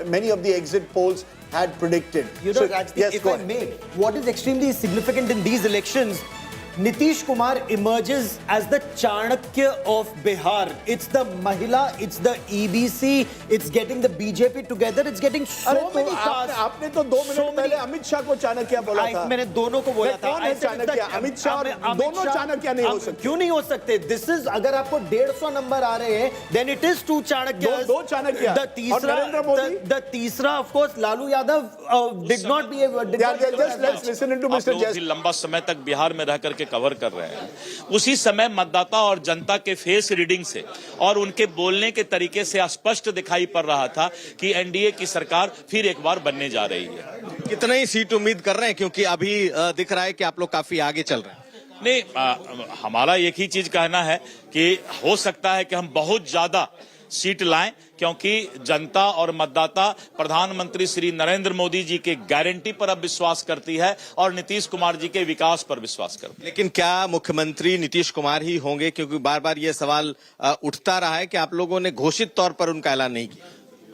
many of the exit polls had predicted. You know, if I may, what is extremely significant in these elections, Nitish Kumar emerges as the Chanakya of Bihar. It's the Mahila, it's the EBC, it's getting the BJP together, it's getting so many cars. आपने तो 2 minute पहले अमित शाह को चाणक्य बोला था. मैंने दोनों को बोला था. कौन है चाणक्य? अमित शाह और दोनों चाणक्य नहीं हो सकते. क्यों नहीं हो सकते? This is अगर आपको 150 नंबर आ रहे हैं, then it is 2 चाणक्य. दो चाणक्य. The तीसरा, of course, Lalu Yadav did not be able. Just let's listen to Mr. Jess. लंबा समय तक बिहार में रह करके कवर कर रहे हैं. उसी समय मतदाता और जनता के फेस रीडिंग से और उनके बोलने के तरीके से स्पष्ट दिखाई पड़ रहा था कि एनडीए की सरकार फिर एक बार बनने जा रही है. कितने ही सीट उम्मीद कर रहे हैं, क्योंकि अभी दिख रहा है कि आप लोग काफी आगे चल रहे हैं. नहीं, हमारा एक ही चीज कहना है कि हो सकता है कि हम बहुत ज्यादा सीट लाएं, क्योंकि जनता और मतदाता प्रधानमंत्री श्री नरेंद्र मोदी जी के गारंटी पर अब विश्वास करती है और नीतीश कुमार जी के विकास पर विश्वास करती है. लेकिन क्या मुख्यमंत्री नीतीश कुमार ही होंगे, क्योंकि बार बार ये सवाल उठता रहा है कि आप लोगों ने घोषित तौर पर उनका ऐलान नहीं किया.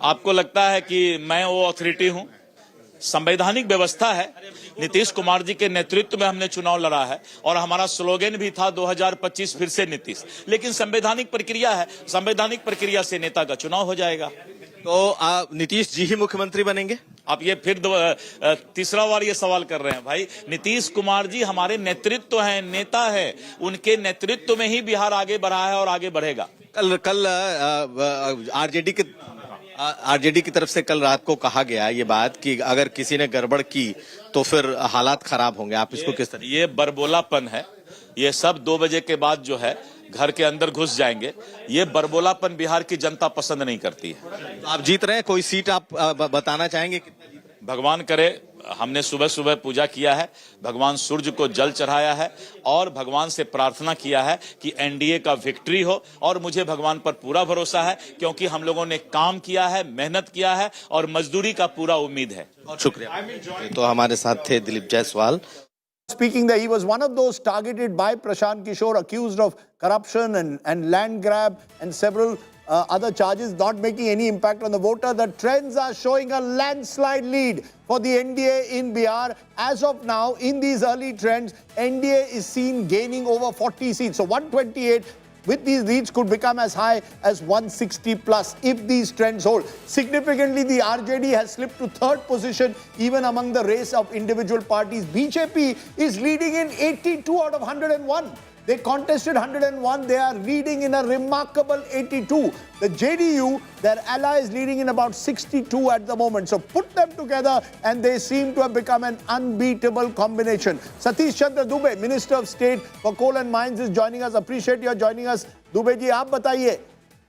आपको लगता है कि मैं वो अथॉरिटी हूं? संवैधानिक व्यवस्था है. नीतीश कुमार जी के नेतृत्व में हमने चुनाव लड़ा है और हमारा स्लोगन भी था 2025 फिर से नीतीश. लेकिन संवैधानिक प्रक्रिया है, संवैधानिक प्रक्रिया से नेता का चुनाव हो जाएगा. तो नीतीश जी ही मुख्यमंत्री बनेंगे? आप ये फिर तीसरा बार ये सवाल कर रहे हैं. भाई, नीतीश कुमार जी हमारे नेतृत्व हैं, नेता है. उनके नेतृत्व में ही बिहार आगे बढ़ा है और आगे बढ़ेगा. कल आरजेडी की तरफ से कल रात को कहा गया ये बात कि अगर किसी ने गड़बड़ की तो फिर हालात खराब होंगे. आप इसको किस तरह? ये बरबोलापन है. ये सब 2 बजे के बाद जो है घर के अंदर घुस जाएंगे. ये बरबोलापन बिहार की जनता पसंद नहीं करती है. आप जीत रहे हैं, कोई सीट आप बताना चाहेंगे? भगवान करे. हमने सुबह सुबह पूजा किया है, भगवान सूर्य को जल चढ़ाया है और भगवान से प्रार्थना किया है कि एनडीए का विक्ट्री हो. और मुझे भगवान पर पूरा भरोसा है, क्योंकि हम लोगों ने काम किया है, मेहनत किया है और मजदूरी का पूरा उम्मीद है. शुक्रिया. तो हमारे साथ थे Dilip Jaiswal. Speaking that he was one of those targeted by Prashant Kishor, accused of corruption and land grab and several other charges, not making any impact on the voter. The trends are showing a landslide lead for the NDA in Bihar. As of now, in these early trends, NDA is seen gaining over 40 seats. So 128 with these leads could become as high as 160 plus if these trends hold. Significantly, the RJD has slipped to third position even among the race of individual parties. BJP is leading in 82 out of 101. They contested 101. They are leading in a remarkable 82. The JDU, their ally, is leading in about 62 at the moment. So put them together and they seem to have become an unbeatable combination. Satish Chandra Dubey, Minister of State for Coal and Mines, is joining us. Appreciate your joining us. Dubey ji, आप बताइए,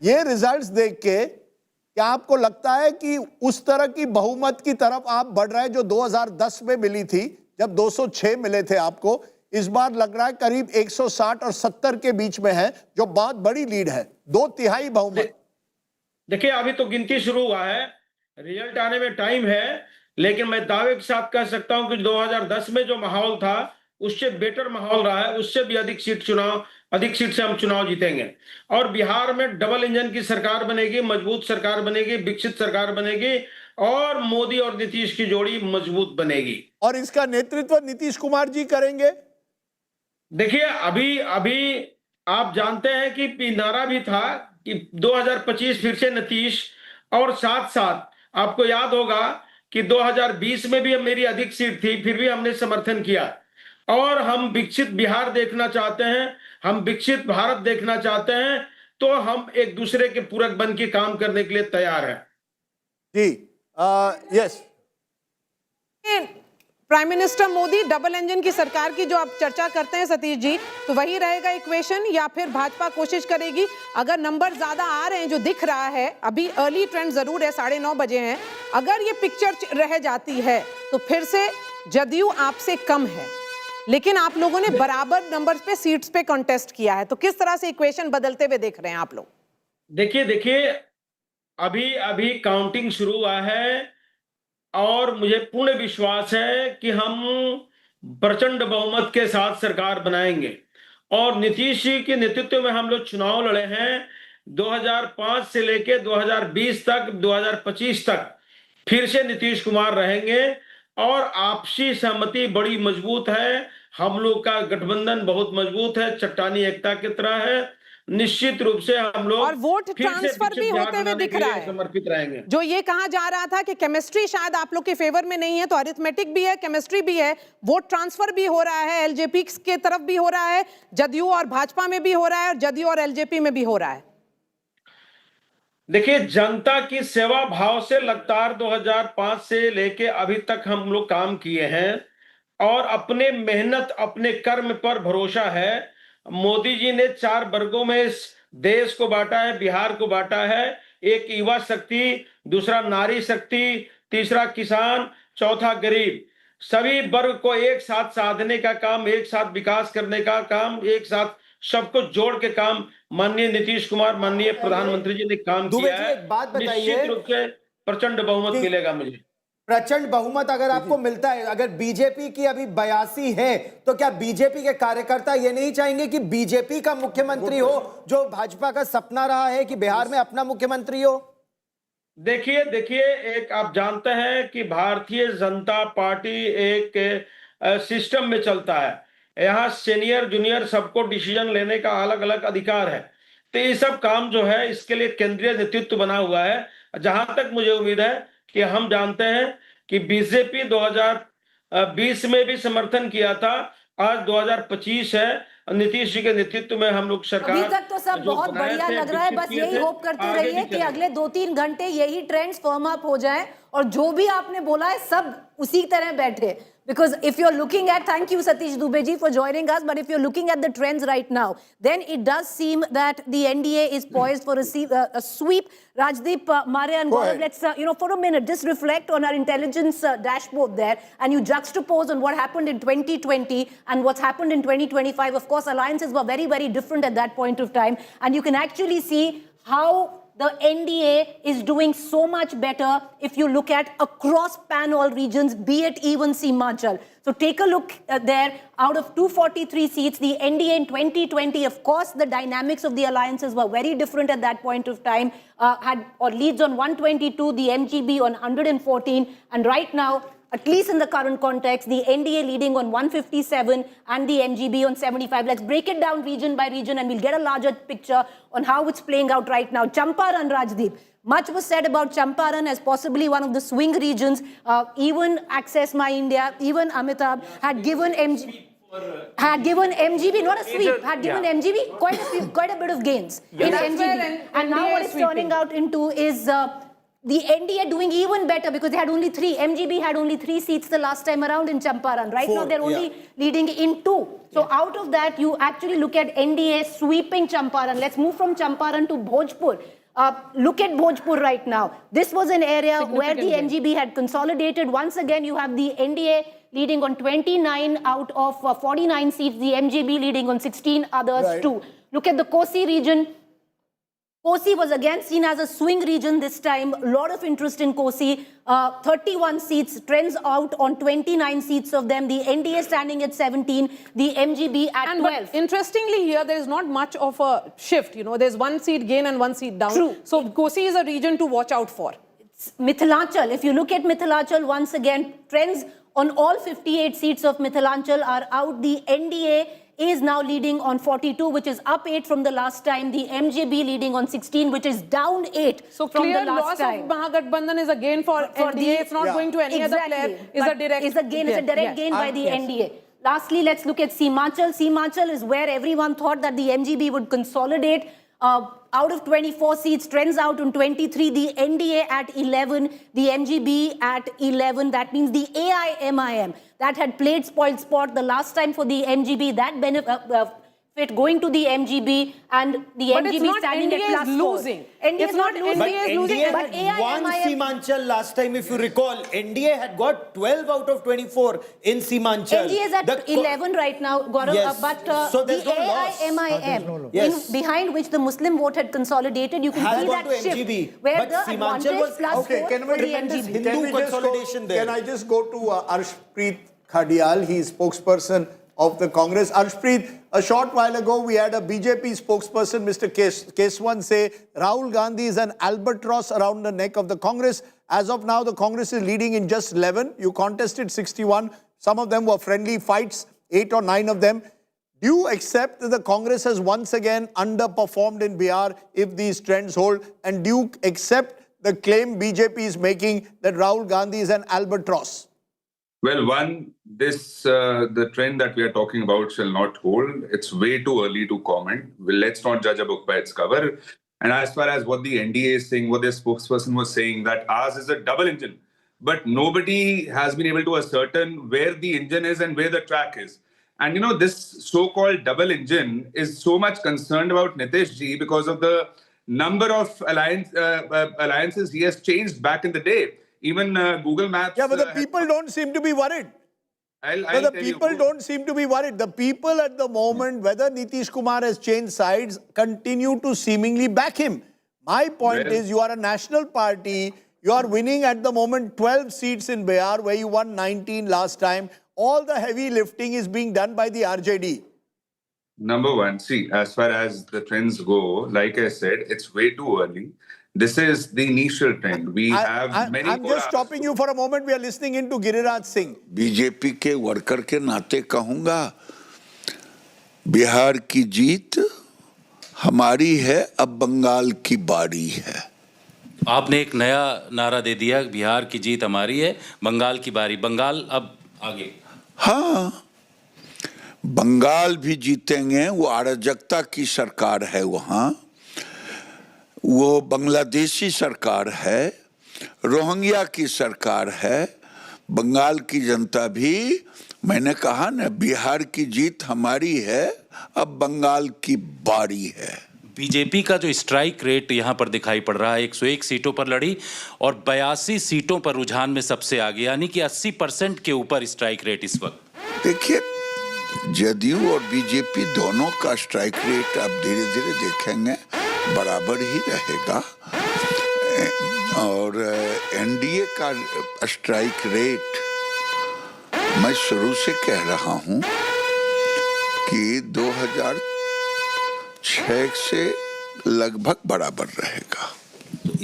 ये results देख के क्या आपको लगता है कि उस तरह की बहुमत की तरफ आप बढ़ रहे हैं जो 2010 में मिली थी, जब 206 मिले थे आपको? इस बार लग रहा है करीब 160 और 70 के बीच में है, जो बहुत बड़ी लीड है, 2/3 बहुमत। देखिए, अभी तो गिनती शुरू हुआ है, रिजल्ट आने में टाइम है, लेकिन मैं दावे के साथ कह सकता हूं कि 2010 में जो माहौल था उससे बेटर माहौल रहा है, उससे भी अधिक सीट से हम चुनाव जीतेंगे। और बिहार में डबल इंजन की सरकार बनेगी, मजबूत सरकार बनेगी, विकसित सरकार बनेगी और मोदी और नीतीश की जोड़ी मजबूत बनेगी। और इसका नेतृत्व नीतीश कुमार जी करेंगे। देखिए, अभी आप जानते हैं कि नारा भी था कि 2025 फिर से नीतीश, और साथ साथ आपको याद होगा कि 2020 में भी मेरी अधिक सीट थी, फिर भी हमने समर्थन किया। और हम विकसित बिहार देखना चाहते हैं, हम विकसित भारत देखना चाहते हैं, तो हम एक दूसरे के पूरक बन के काम करने के लिए तैयार हैं। जी, yes. Prime minister Modi, double engine की सरकार की जो आप चर्चा करते हैं सतीश जी, तो वही रहेगा इक्वेशन, या फिर भाजपा कोशिश करेगी? अगर नंबर ज्यादा आ रहे हैं, जो दिख रहा है अभी, अर्ली ट्रेंड जरूर है, 9:30 बजे हैं, अगर ये पिक्चर रह जाती है तो फिर से जदयू आपसे कम है, लेकिन आप लोगों ने बराबर नंबर पे सीट्स पे कॉन्टेस्ट किया है, तो किस तरह से इक्वेशन बदलते हुए देख रहे हैं आप लोग? देखिए, अभी काउंटिंग शुरू हुआ है और मुझे पूर्ण विश्वास है कि हम प्रचंड बहुमत के साथ सरकार बनाएंगे। और नीतीश जी के नेतृत्व में हम लोग चुनाव लड़े हैं 2005 से लेकर 2020 तक, 2025 तक फिर से नीतीश कुमार रहेंगे और आपसी सहमति बड़ी मजबूत है। हम लोग का गठबंधन बहुत मजबूत है, चट्टानी एकता की तरह है। निश्चित रूप से हम लोग और वोट ट्रांसफर भी होते हुए दिख रहा है, समर्पित रहेंगे। जो ये कहा जा रहा था कि केमिस्ट्री शायद आप लोग के फेवर में नहीं है, तो अरिथमेटिक भी है, केमिस्ट्री भी है, वोट ट्रांसफर भी हो रहा है, एलजेपी के तरफ भी हो रहा है, जदयू और भाजपा में भी हो रहा है, और जदयू और एलजेपी में भी हो रहा है। देखिए, जनता की सेवा भाव से लगातार 2005 से लेके अभी तक हम लोग काम किए हैं और अपने मेहनत, अपने कर्म पर भरोसा है। मोदी जी ने 4 वर्गों में इस देश को बांटा है, बिहार को बांटा है। एक युवा शक्ति, दूसरा नारी शक्ति, तीसरा किसान, चौथा गरीब। सभी वर्ग को एक साथ साधने का काम, एक साथ विकास करने का काम, एक साथ सबको जोड़ के काम माननीय नीतीश कुमार, माननीय प्रधानमंत्री जी ने काम किया है। निश्चित रूप से प्रचंड बहुमत मिलेगा मुझे। प्रचंड बहुमत अगर आपको मिलता है, अगर बीजेपी की अभी 82 है, तो क्या बीजेपी के कार्यकर्ता ये नहीं चाहेंगे कि बीजेपी का मुख्यमंत्री हो, जो भाजपा का सपना रहा है कि बिहार में अपना मुख्यमंत्री हो? देखिए, एक आप जानते हैं कि भारतीय जनता पार्टी एक सिस्टम में चलता है। यहाँ सीनियर जूनियर सबको डिसीजन लेने का अलग अलग अधिकार है। तो ये सब काम जो है, इसके लिए केंद्रीय नेतृत्व बना हुआ है। जहां तक मुझे उम्मीद है कि हम जानते हैं कि बीजेपी 2020 में भी समर्थन किया था, आज 2025 है, नीतीश जी के नेतृत्व में हम लोग सरकार। अभी तक तो सब बहुत बढ़िया लग रहा है, बस यही होप करते रहिए कि अगले 2-3 घंटे यही ट्रेंड्स फर्म अप हो जाए और जो भी आपने बोला है सब उसी तरह बैठे। Because if you're looking at, thank you Satish Dubey ji for joining us, but if you're looking at the trends right now, then it does seem that the NDA is poised for a sweep. Rajdeep, Maria and Gaurav, let's, for a minute, just reflect on our intelligence dashboard there, and you juxtapose on what happened in 2020 and what's happened in 2025. Of course, alliances were very, very different at that point of time, and you can actually see how the NDA is doing so much better if you look at across pan-all regions, be it even Simachal. So take a look there. Out of 243 seats, the NDA in 2020, of course, the dynamics of the alliances were very different at that point of time, had leads on 122, the MGB on 114, and right now, at least in the current context, the NDA leading on 157 and the MGB on 75. Let's break it down region by region and we'll get a larger picture on how it's playing out right now. Champaran, Rajdeep. Much was said about Champaran as possibly one of the swing regions. Even Access My India, even Amitabh had given MGB, not a sweep, had given MGB quite a bit of gains in MGB. And now what it's turning out into is the NDA doing even better because they had only 3. MGB had only 3 seats the last time around in Champaran. Right now they're only leading in 2. So out of that, you actually look at NDA sweeping Champaran. Let's move from Champaran to Bhojpur. Look at Bhojpur right now. This was an area where the MGB had consolidated. Once again, you have the NDA leading on 29 out of 49 seats. The MGB leading on 16 others too. Look at the Kosi region. Kosi was again seen as a swing region this time. A lot of interest in Kosi. 31 seats, trends out on 29 seats of them. The NDA standing at 17, the MGB at 12. Interestingly here, there is not much of a shift. You know, there's 1 seat gain and 1 seat down. True. So Kosi is a region to watch out for. It's Mithilachal. If you look at Mithilachal, once again, trends on all 58 seats of Mithilachal are out. The NDA is now leading on 42, which is up 8 from the last time. The MGB leading on 16, which is down 8 so from the last loss time. Of Mahagathbandhan is a gain for NDA. It's not going to any other player. It's a direct gain by the NDA. Lastly, let's look at Simachal. Simachal is where everyone thought that the MGB would consolidate. Out of 24 seats, trends out on 23, the NDA at 11, the MGB at 11. That means the AIMIM that had played spoiled sport the last time for the MGB, that benefit going to the MGB and the MGB standing at plus losing. NDA is not losing. But NDA had won Simachal last time, if you recall. NDA had got 12 out of 24 in Simachal. NDA is at 11 right now, Gaurav. Yes. But so there's the no AIMIM, behind which the Muslim vote had consolidated, you can see that shift. MGB. Where But the Simachal advantage was plus 4 for the MGB. Hindu consolidation there. Can I just go to Arshpreet Khadial? He's spokesperson of the Congress. Arshpreet, a short while ago, we had a BJP spokesperson, Mr. Keswan, say Rahul Gandhi is an albatross around the neck of the Congress. As of now, the Congress is leading in just 11. You contested 61. Some of them were friendly fights, 8 or 9 of them. Do you accept that the Congress has once again underperformed in Bihar if these trends hold? And do you accept the claim BJP is making that Rahul Gandhi is an albatross? Well, the trend that we are talking about shall not hold. It's way too early to comment. Well, let's not judge a book by its cover. And as far as what the NDA is saying, what their spokesperson was saying, that ours is a double engine. But nobody has been able to ascertain where the engine is and where the track is. And, you know, this so-called double engine is so much concerned about Nitish ji because of the number of alliances he has changed back in the day. Even Google Maps... Yeah, but the people don't seem to be worried. The people don't seem to be worried. The people at the moment, whether Nitish Kumar has changed sides, continue to seemingly back him. My point is, you are a national party. You are winning at the moment 12 seats in Bihar, where you won 19 last time. All the heavy lifting is being done by the RJD. Number one, see, as far as the trends go, like I said, it's way too early. This is the initial trend. We have many... I'm just stopping you for a moment. We are listening in to Giriraj Singh. BJP के worker के नाते कहूंगा, बिहार की जीत हमारी है, अब बंगाल की बारी है. आपने एक नया नारा दे दिया, बिहार की जीत हमारी है, बंगाल की बारी. बंगाल अब आगे. हाँ, बंगाल भी जीतेंगे. वो अराजकता की सरकार है वहाँ. वो बांग्लादेशी सरकार है, रोहिंग्या की सरकार है. बंगाल की जनता भी, मैंने कहा ना, बिहार की जीत हमारी है, अब बंगाल की बारी है. बीजेपी का जो स्ट्राइक रेट यहाँ पर दिखाई पड़ रहा है, 101 सीटों पर लड़ी और 82 सीटों पर रुझान में सबसे आगे, यानी कि 80% के ऊपर स्ट्राइक रेट इस वक्त. देखिए, जदयू और बीजेपी दोनों का स्ट्राइक रेट आप धीरे धीरे देखेंगे. बराबर ही रहेगा और एनडीए का स्ट्राइक रेट मैं शुरू से कह रहा हूं कि 2006 से लगभग बराबर रहेगा।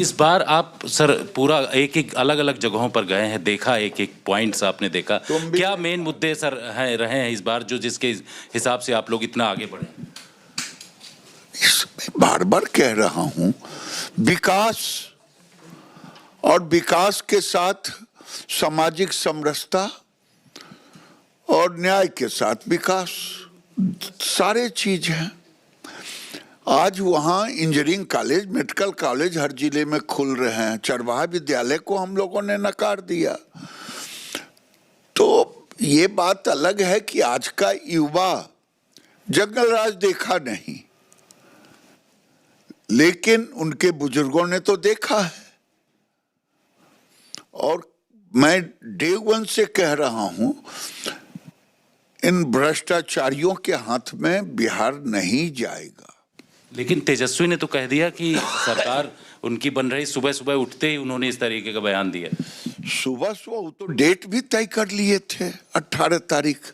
इस बार आप सर पूरा एक एक अलग अलग जगहों पर गए हैं, देखा, एक एक पॉइंट्स आपने देखा, क्या मेन मुद्दे सर रहे हैं इस बार जो जिसके हिसाब से आप लोग इतना आगे बढ़े? बार बार कह रहा हूं विकास, और विकास के साथ सामाजिक समरसता और न्याय के साथ विकास, सारे चीज हैं। आज वहाँ इंजीनियरिंग कॉलेज, मेडिकल कॉलेज हर जिले में खुल रहे हैं। चरवाहा विद्यालय को हम लोगों ने नकार दिया। तो ये बात अलग है कि आज का युवा जंगल राज देखा नहीं, लेकिन उनके बुजुर्गों ने तो देखा है। और मैं डे वन से कह रहा हूं, इन भ्रष्टाचारियों के हाथ में बिहार नहीं जाएगा। लेकिन तेजस्वी ने तो कह दिया कि सरकार उनकी बन रही, सुबह सुबह उठते ही उन्होंने इस तरीके का बयान दिया। सुबह सुबह तो डेट भी तय कर लिए थे 18 तारीख।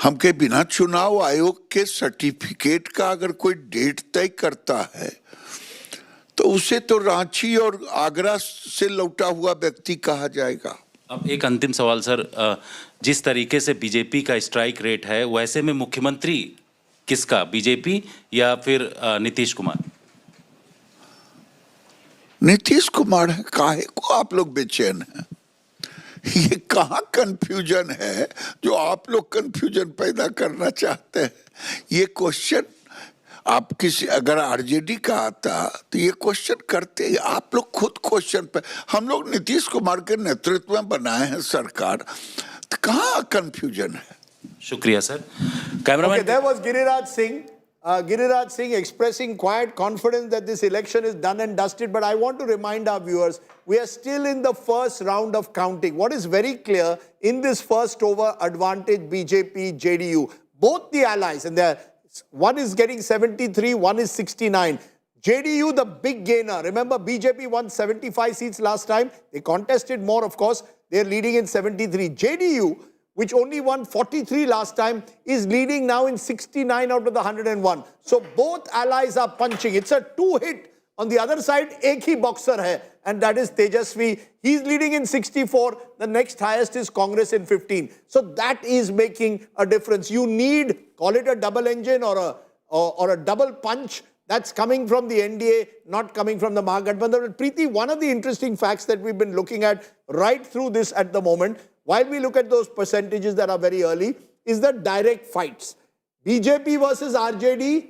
हमके बिना चुनाव आयोग के सर्टिफिकेट का अगर कोई डेट तय करता है तो उसे तो रांची और आगरा से लौटा हुआ व्यक्ति कहा जाएगा। अब एक अंतिम सवाल सर, जिस तरीके से बीजेपी का स्ट्राइक रेट है, वैसे में मुख्यमंत्री किसका, बीजेपी या फिर नीतीश कुमार? नीतीश कुमार है। काहे को आप लोग बेचैन हैं? ये कहाँ कंफ्यूजन है जो आप लोग कंफ्यूजन पैदा करना चाहते हैं? ये क्वेश्चन आप किसी, अगर आरजेडी का आता तो ये क्वेश्चन करते, आप लोग खुद क्वेश्चन पे। हम लोग नीतीश कुमार के नेतृत्व में बनाए हैं सरकार, तो कहाँ कंफ्यूजन है? शुक्रिया sir. Cameraman. Okay, there was Giriraj Singh expressing quiet confidence that this election is done and dusted. But I want to remind our viewers, we are still in the first round of counting. What is very clear in this first over advantage, BJP, JDU, both the allies, and one is getting 73, one is 69. JDU, the big gainer. Remember, BJP won 75 seats last time. They contested more, of course. They're leading in 73. JDU, which only won 43 last time, is leading now in 69 out of the 101. So both allies are punching. It's a two-hit. On the other side, ek hi boxer hai, and that is Tejashwi. He's leading in 64. The next highest is Congress in 15. So that is making a difference. You need, call it a double engine or a double punch. That's coming from the NDA, not coming from the Mahagathbandhan. Preeti, one of the interesting facts that we've been looking at right through this at the moment, while we look at those percentages that are very early, is the direct fights. BJP versus RJD,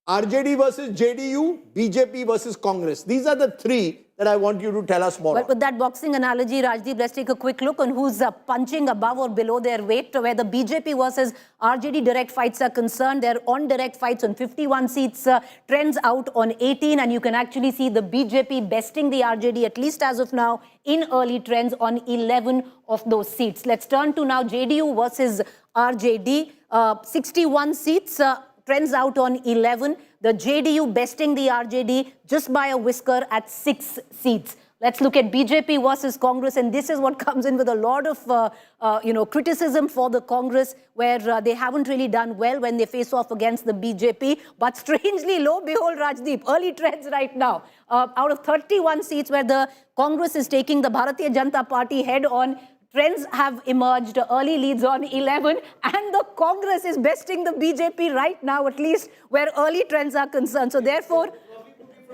RJD versus JDU, BJP versus Congress. These are the three that I want you to tell us more. But with that boxing analogy, Rajdeep, let's take a quick look on who's punching above or below their weight. Where the BJP versus RJD direct fights are concerned, they're on direct fights on 51 seats, trends out on 18, and you can actually see the BJP besting the RJD, at least as of now, in early trends on 11 of those seats. Let's turn to now JDU versus RJD. 61 seats, trends out on 11. The JDU besting the RJD just by a whisker at 6 seats. Let's look at BJP versus Congress, and this is what comes in with a lot of criticism for the Congress, where they haven't really done well when they face off against the BJP. But strangely, lo behold, Rajdeep, early trends right now. Out of 31 seats where the Congress is taking the Bharatiya Janata Party head on, trends have emerged, early leads on 11, and the Congress is besting the BJP right now, at least where early trends are concerned. So therefore,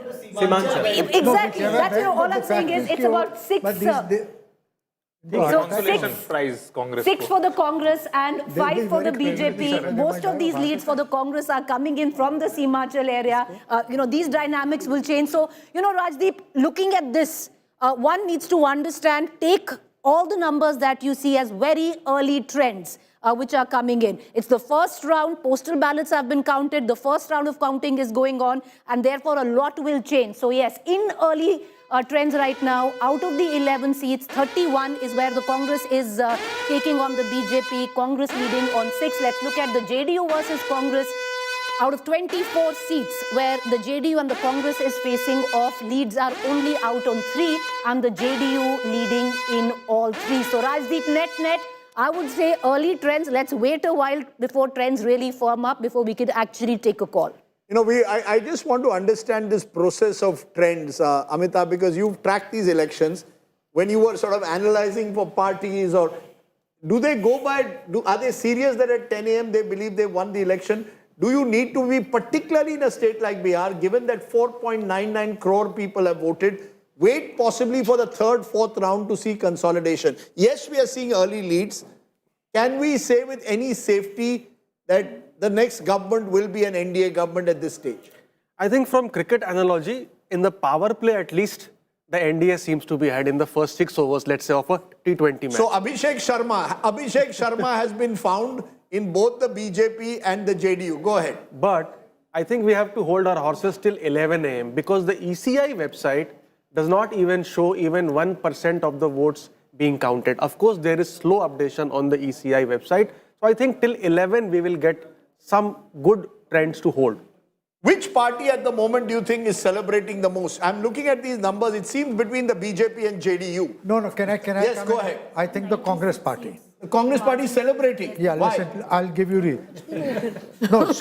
exactly, that's all I'm saying is it's about 6. So 6 for the Congress and 5 for the BJP. Most of these leads for the Congress are coming in from the Simachal area. These dynamics will change. So, Rajdeep, looking at this, one needs to understand, take all the numbers that you see as very early trends which are coming in. It's the first round, postal ballots have been counted, the first round of counting is going on, and therefore a lot will change. So yes, in early trends right now, out of the 11 seats, 31 is where the Congress is taking on the BJP, Congress leading on 6. Let's look at the JDU versus Congress. Out of 24 seats where the JDU and the Congress is facing off, leads are only out on 3 and the JDU leading in all 3. So Rajdeep, net, I would say early trends. Let's wait a while before trends really firm up, before we could actually take a call. You know, I just want to understand this process of trends, Amitabh, because you've tracked these elections. When you were sort of analyzing for parties, or do they go by, are they serious that at 10 a.m. they believe they won the election? Do you need to be, particularly in a state like Bihar, given that 4.99 crore people have voted, wait possibly for the third, fourth round to see consolidation? Yes, we are seeing early leads. Can we say with any safety that the next government will be an NDA government at this stage? I think from cricket analogy, in the power play at least, the NDA seems to be ahead in the first 6 overs, let's say, of a T20 match. So Abhishek Sharma has been found in both the BJP and the JDU. Go ahead. But I think we have to hold our horses till 11 a.m. because the ECI website does not even show even 1% of the votes being counted. Of course, there is slow updation on the ECI website. So I think till 11 we will get some good trends to hold. Which party at the moment do you think is celebrating the most? I'm looking at these numbers. It seems between the BJP and JDU. No, can I Yes, go ahead. I think the Congress party. The Congress party is celebrating. Yeah, Why? listen, I'll give you reason. No,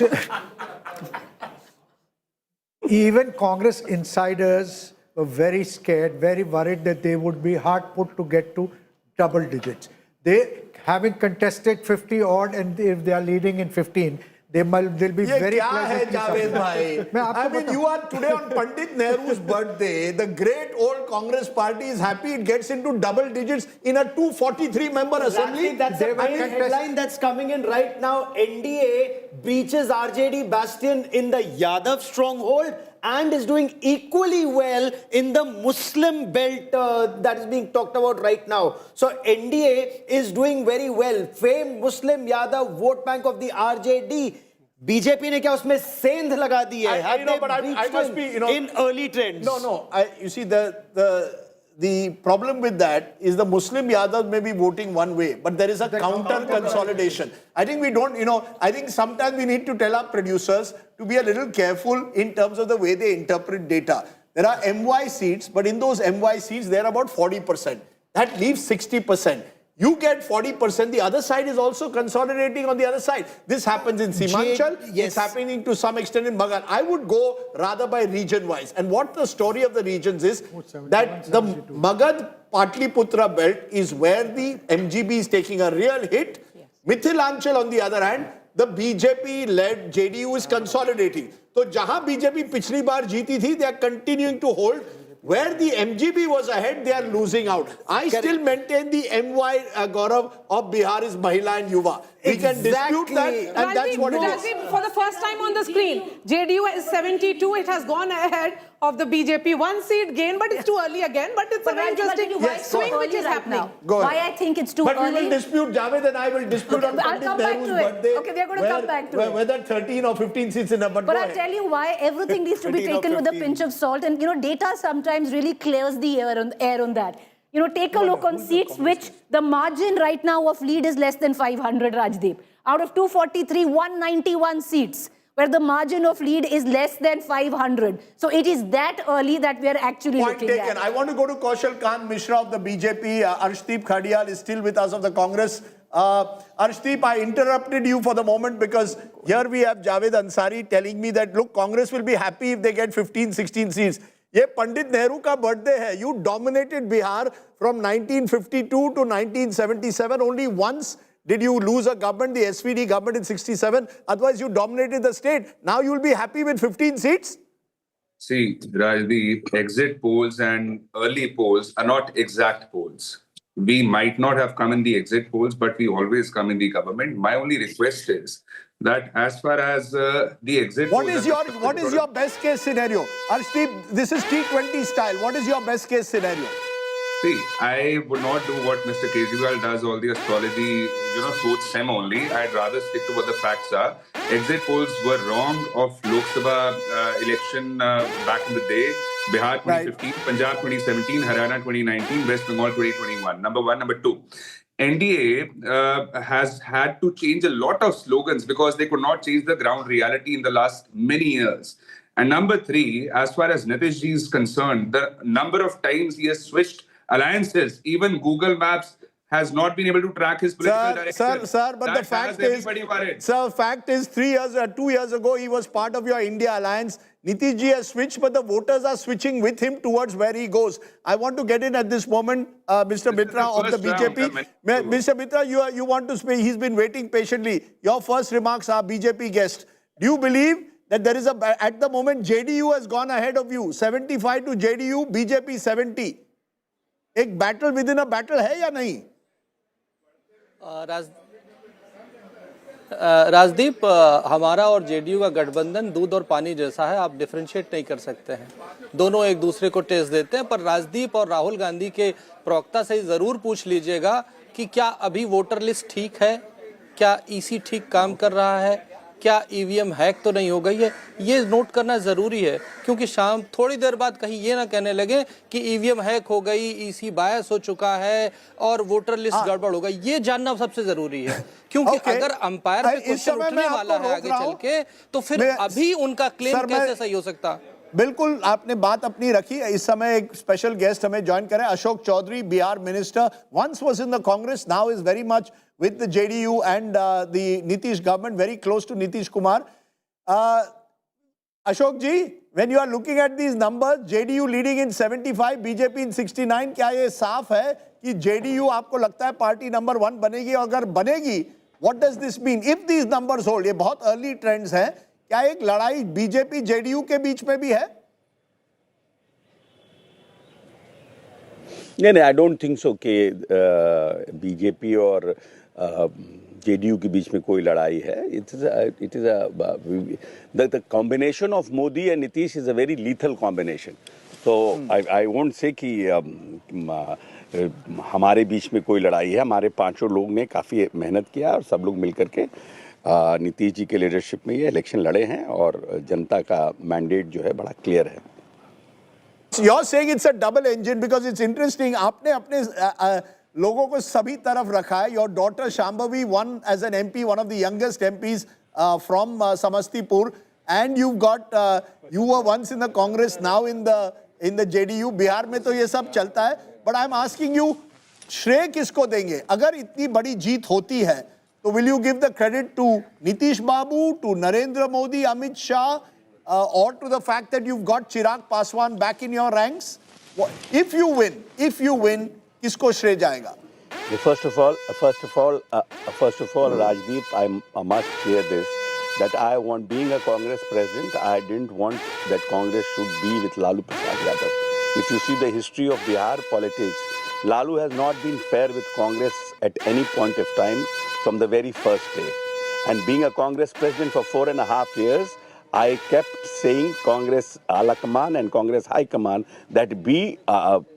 even Congress insiders were very scared, very worried that they would be hard put to get to double digits. They, having contested 50 odd, and if they are leading in 15, they'll be very pleasantly surprised. I mean, you are today on Pandit Nehru's birthday. The great old Congress party is happy it gets into double digits in a 243-member assembly. That's a headline that's coming in right now. NDA breaches RJD bastion in the Yadav stronghold and is doing equally well in the Muslim belt that is being talked about right now. So NDA is doing very well. Famed Muslim Yadav vote bank of the RJD. BJP ने क्या उसमें सेंध लगा दी है? I must be, in early trends. No. You see, the problem with that is the Muslim Yadav may be voting one way, but there is a counter consolidation. I think we don't, I think sometimes we need to tell our producers to be a little careful in terms of the way they interpret data. There are MY seats, but in those MY seats, they're about 40%. That leaves 60%. You get 40%, the other side is also consolidating on the other side. This happens in Simanchal, it's happening to some extent in Magadh. I would go rather by region-wise. And what the story of the regions is, that the Magadh Patliputra belt is where the MGB is taking a real hit. Mithilanchal, on the other hand, the BJP-led JDU is consolidating. So, jahan BJP pichli baar jeeti thi, they are continuing to hold. Where the MGB was ahead, they are losing out. I still maintain the MY Gaurav of Bihar is Mahila and Yuva. We can dispute that, and that's what it is. For the first time on the screen, JDU is 72. It has gone ahead of the BJP. 1 seat gain, but it's too early again. But it's a very interesting swing which is happening. Why I think it's too early. But we will dispute, Javed and I will dispute on Pandit Nehru's birthday. Okay, they're going to come back to it. Whether 13 or 15 seats in a, but I'll tell you why everything needs to be taken with a pinch of salt. And, data sometimes really clears the air on that. Take a look on seats which the margin right now of lead is less than 500, Rajdeep. Out of 243, 191 seats where the margin of lead is less than 500. So it is that early that we are actually looking at. I want to go to Kaushal Khan Mishra of the BJP. Arshdeep Khadiyal is still with us of the Congress. Arshdeep, I interrupted you for the moment because here we have Javed Ansari telling me that, look, Congress will be happy if they get 15, 16 seats. ये पंडित नेहरू का birthday है. You dominated Bihar from 1952 to 1977. Only once did you lose a government, the SVD government in 67. Otherwise, you dominated the state. Now you will be happy with 15 seats? See, Rajdeep, exit polls and early polls are not exact polls. We might not have come in the exit polls, but we always come in the government. My only request is that as far as the exit what polls... What is your best case scenario? Arshdeep, this is T20 style. What is your best case scenario? See, I would not do what Mr. Kejriwal does, all the astrology, soch sem only. I'd rather stick to what the facts are. Exit polls were wrong of Lok Sabha election back in the day. Bihar 2015, Punjab 2017, Haryana 2019, West Bengal 2021. Number one. Number two, NDA has had to change a lot of slogans because they could not change the ground reality in the last many years. And number three, as far as Nitish ji is concerned, the number of times he has switched alliances, even Google Maps has not been able to track his political direction. Sir, but the fact is, fact is 2 years ago, he was part of your India alliance. Nitish ji has switched, but the voters are switching with him towards where he goes. I want to get in at this moment, Mr. Mitra of the BJP. Mr. Mitra, you want to speak. He's been waiting patiently. Your first remarks are BJP guest. Do you believe that there is at the moment, JDU has gone ahead of you, 75 to JDU, BJP 70. एक battle within a battle है या नहीं? राजदीप, हमारा और JDU का गठबंधन दूध और पानी जैसा है, आप डिफरेंशिएट नहीं कर सकते हैं। दोनों एक दूसरे को टेस्ट देते हैं, पर राजदीप और राहुल गांधी के प्रवक्ता से जरूर पूछ लीजिएगा कि क्या अभी वोटर लिस्ट ठीक है, क्या ईसी ठीक काम कर रहा है, क्या ईवीएम हैक तो नहीं हो गई है। ये नोट करना जरूरी है, क्योंकि शाम थोड़ी देर बाद कहीं ये ना कहने लगे कि ईवीएम हैक हो गई, ईसी बायस हो चुका है और वोटर लिस्ट गड़बड़ हो गई। ये जानना सबसे जरूरी है, क्योंकि अगर अंपायर पे क्वेश्चन उठने वाला है आगे चल के, तो फिर अभी उनका क्लेम कैसे सही हो सकता। बिल्कुल, आपने बात अपनी रखी। इस समय एक स्पेशल गेस्ट हमें ज्वाइन करें, Ashok Chaudhary, Bihar minister, once was in the Congress, now is very much with the JDU and the Nitish government, very close to Nitish Kumar. Ashok ji, when you are looking at these numbers, JDU leading in 75, BJP in 69, क्या ये साफ है कि JDU आपको लगता है party number 1 बनेगी? अगर बनेगी, what does this mean? If these numbers hold, ये बहुत early trends हैं, क्या एक लड़ाई BJP JDU के बीच में भी है? नहीं, I don't think so कि BJP और JDU के बीच में कोई लड़ाई है. The combination of Modi and Nitish is a very lethal combination. So I won't say कि हमारे बीच में कोई लड़ाई है. हमारे पांचों लोग ने काफ़ी मेहनत किया और सब लोग मिलकर के नीतीश जी के लीडरशिप में ये इलेक्शन लड़े हैं और जनता का मैंडेट जो है बड़ा क्लियर है. You're saying it's a double engine because it's interesting. आपने अपने लोगों को सभी तरफ रखा है. Your daughter Shambhavi won as an MP, one of the youngest MPs from Samastipur, and you've got you were once in the Congress, now in the JDU. Bihar में तो ये सब चलता है. But I'm asking you, श्रेय किसको देंगे? अगर इतनी बड़ी जीत होती है, तो will you give the credit to Nitish Babu, to Narendra Modi, Amit Shah, or to the fact that you've got Chirag Paswan back in your ranks? If you win, किसको श्रेय जाएगा? First of all, Rajdeep, I must clear this, that being a Congress president, I didn't want that Congress should be with Lalu Yadav. If you see the history of Bihar politics, Lalu has not been fair with Congress at any point of time from the very first day. And being a Congress president for 4.5 years, I kept saying Congress Ala Kaman and Congress High Command that be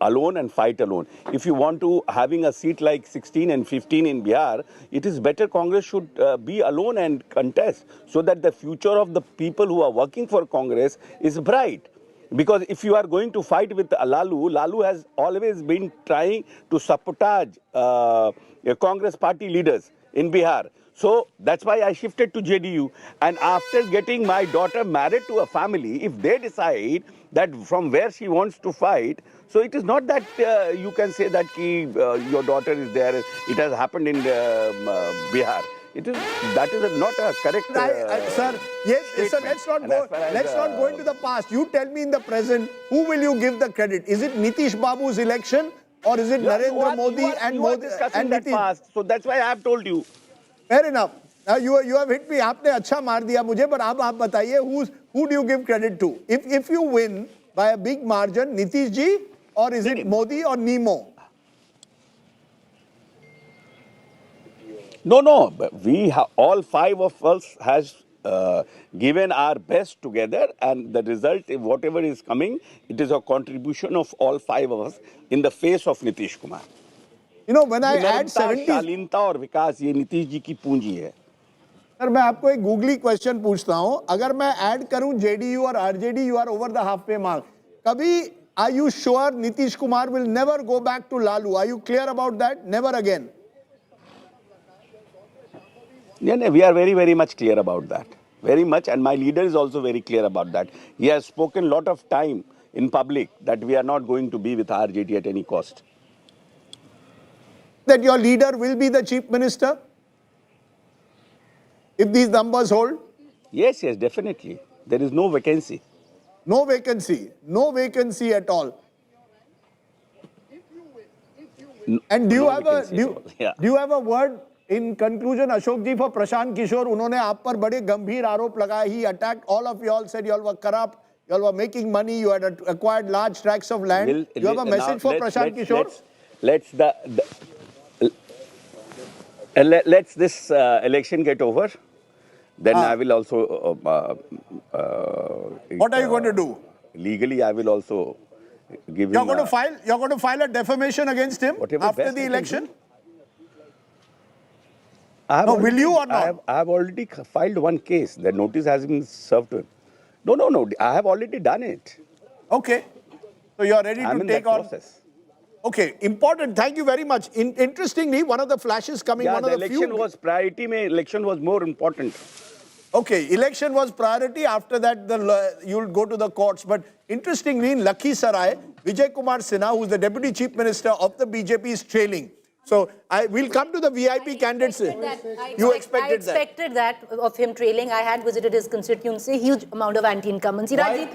alone and fight alone. If you want to having a seat like 16 and 15 in Bihar, it is better Congress should be alone and contest so that the future of the people who are working for Congress is bright. Because if you are going to fight with Lalu has always been trying to sabotage Congress party leaders in Bihar. So that's why I shifted to JDU. And after getting my daughter married to a family, if they decide that from where she wants to fight, so it is not that you can say that your daughter is there, it has happened in Bihar. That is not a correct sir, yes, sir, let's not go into the past. You tell me in the present, who will you give the credit? Is it Nitish Babu's election or is it Narendra Modi and Nitish? Past, so that's why I have told you. Fair enough. Now you have hit me. आपने अच्छा मार दिया मुझे, but आप बताइए who do you give credit to? If you win by a big margin, Nitish ji, or is it Modi or Nemo? No. We all five of us has given our best together, and the result, whatever is coming, it is a contribution of all five of us in the face of Nitish Kumar. You know, when I add 70, शालीनता और विकास ये नीतीश जी की पूंजी है. Sir मैं आपको एक googly question पूछता हूं, अगर मैं ऐड करूं JDU और RJD, you are over the halfway mark. कभी are you sure Nitish Kumar will never go back to Lalu? Are you clear about that? Never again. Yeah, we are very, very much clear about that. Very much. And my leader is also very clear about that. He has spoken a lot of time in public that we are not going to be with RJD at any cost. That your leader will be the chief minister if these numbers hold? Yes, definitely. There is no vacancy. No vacancy. No vacancy at all. And do you have a word in conclusion, Ashok ji, for Prashant Kishor? उन्होंने आप पर बड़े गंभीर आरोप लगाए. He attacked all of you all, said you all were corrupt, you all were making money, you had acquired large tracts of land. You have a message for Prashant Kishor? Let's this election get over. Then I will also. What are you going to do? Legally, I will also give You're him. going to file a defamation against him after the election? No, will you or not? I have already filed one case. The notice has been served to him. No. I have already done it. Okay. So you are ready to take on. Process. Okay, important. Thank you very much. Interestingly, one of the flashes coming, one of the few. Election was priority. Election was more important. Okay, election was priority. After that, you'll go to the courts. But interestingly, in Lakhisarai, Vijay Kumar Sinha, who's the Deputy Chief Minister of the BJP, is trailing. So we'll come to the VIP candidates. You expected that? I expected that of him trailing. I had visited his constituency, huge amount of anti-incumbency. Why?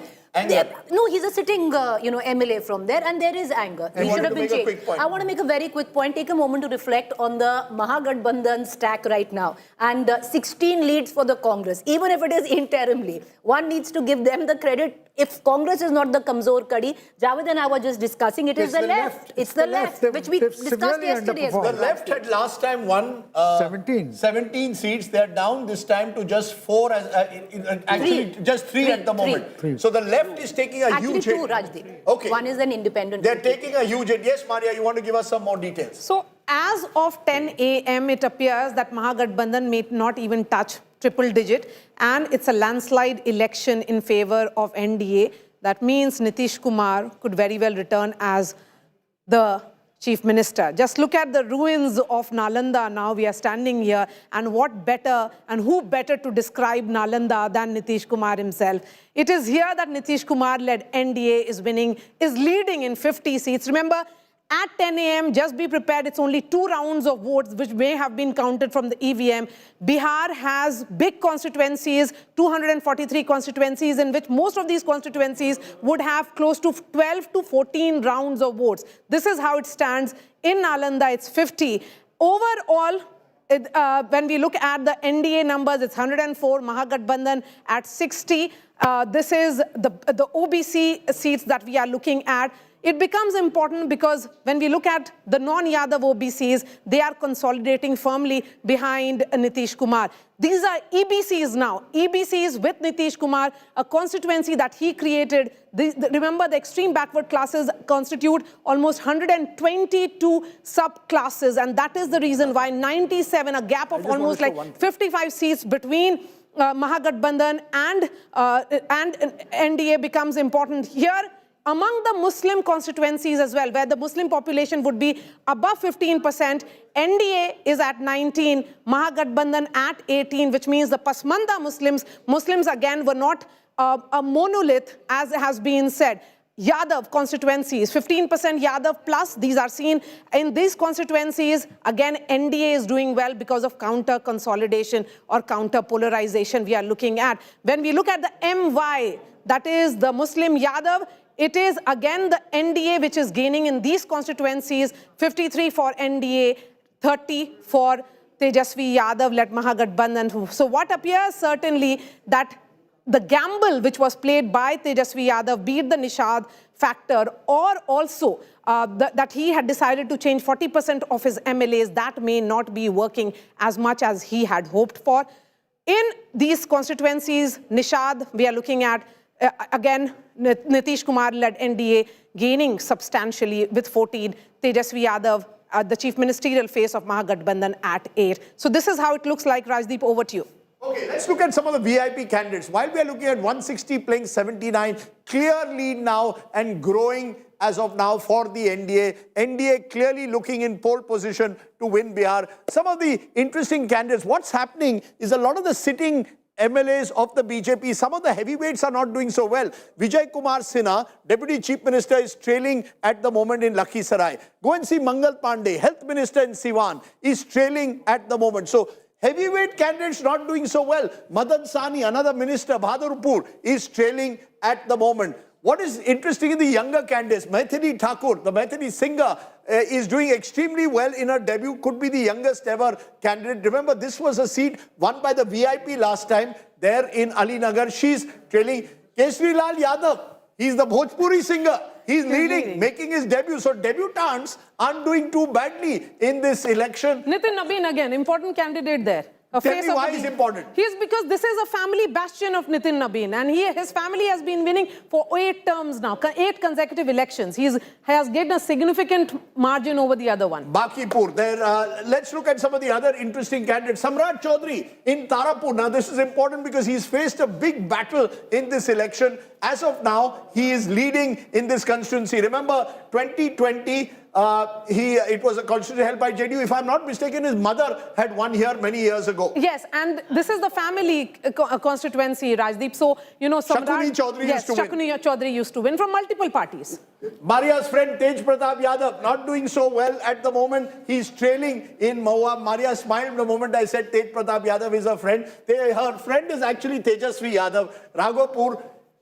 No, he's a sitting, MLA from there, and there is anger. He should have been changed. I want to make a very quick point. Take a moment to reflect on the Mahagathbandhan stack right now, and 16 leads for the Congress. Even if it is interimly, one needs to give them the credit. If Congress is not the Kamzor Kadi, Javed and I were just discussing, it is the left. It's the left, which we discussed yesterday as well. The left had last time won 17 seats. They're down this time to just 4, actually just 3 at the moment. So the left is taking a huge hit. Actually 2, Rajdeep. Okay. One is an independent. They're taking a huge hit. Yes, Maria, you want to give us some more details? So as of 10 a.m., it appears that Mahagathbandhan may not even touch triple digit, and it's a landslide election in favor of NDA. That means Nitish Kumar could very well return as the Chief Minister. Just look at the ruins of Nalanda now. We are standing here, and what better and who better to describe Nalanda than Nitish Kumar himself. It is here that Nitish Kumar-led NDA is leading in 50 seats. Remember, at 10 a.m., just be prepared, it's only 2 rounds of votes which may have been counted from the EVM. Bihar has big constituencies, 243 constituencies, in which most of these constituencies would have close to 12 to 14 rounds of votes. This is how it stands. In Nalanda, it's 50. Overall, when we look at the NDA numbers, it's 104, Mahagathbandhan at 60. This is the OBC seats that we are looking at. It becomes important because when we look at the non-Yadav OBCs, they are consolidating firmly behind Nitish Kumar. These are EBCs now. EBCs with Nitish Kumar, a constituency that he created. Remember, the extreme backward classes constitute almost 122 subclasses, and that is the reason why 97, a gap of almost like 55 seats between Mahagathbandhan and NDA becomes important here. Among the Muslim constituencies as well, where the Muslim population would be above 15%, NDA is at 19, Mahagathbandhan at 18, which means the Pasmanda Muslims again were not a monolith, as has been said. Yadav constituencies, 15% Yadav plus, these are seen in these constituencies. Again, NDA is doing well because of counter consolidation or counter polarization we are looking at. When we look at the MY, that is the Muslim Yadav, it is again the NDA which is gaining in these constituencies, 53 for NDA, 30 for Tejashwi Yadav-led Mahagathbandhan. So what appears certainly that the gamble which was played by Tejashwi Yadav, be it the Nishad factor or also that he had decided to change 40% of his MLAs, that may not be working as much as he had hoped for. In these constituencies, Nishad, we are looking at again, Nitish Kumar-led NDA gaining substantially with 14, Tejashwi Yadav, the chief ministerial face of Mahagathbandhan at 8. So this is how it looks like. Rajdeep, over to you. Okay, let's look at some of the VIP candidates. While we are looking at 160 playing 79, clear lead now and growing as of now for the NDA. NDA clearly looking in pole position to win Bihar. Some of the interesting candidates, what's happening is a lot of the sitting MLAs of the BJP, some of the heavyweights are not doing so well. Vijay Kumar Sinha, Deputy Chief Minister, is trailing at the moment in Lakhisarai. Go and see Mangal Pandey, Health Minister in Siwan, is trailing at the moment. So heavyweight candidates not doing so well. Madan Sani, another minister, Raghopur, is trailing at the moment. What is interesting in the younger candidates, Maithili Thakur, the Maithili singer, is doing extremely well in her debut, could be the youngest ever candidate. Remember, this was a seat won by the VIP last time there in Alinagar. She's trailing. Lalu Yadav, he's the Bhojpuri singer. He's leading, making his debut. So debutants aren't doing too badly in this election. Nitin Nabin again, important candidate there. Tell me why is important. He's because this is a family bastion of Nitin Nabin, and his family has been winning for 8 terms now, 8 consecutive elections. He has gained a significant margin over the other one. Bakipur. Let's look at some of the other interesting candidates. Samrat Choudhary in Tarapur. Now this is important because he's faced a big battle in this election. As of now, he is leading in this constituency. Remember, 2020, it was a constituency held by JDU. If I'm not mistaken, his mother had won here many years ago. Yes, and this is the family constituency, Rajdeep. So, you know, Shakuni Choudhary used to win. Shakuni Choudhary used to win from multiple parties. Maria's friend Tej Pratap Yadav not doing so well at the moment. He's trailing in Mahua. Maria smiled the moment I said Tej Pratap Yadav is her friend. Her friend is actually Tejashwi Yadav. Raghopur.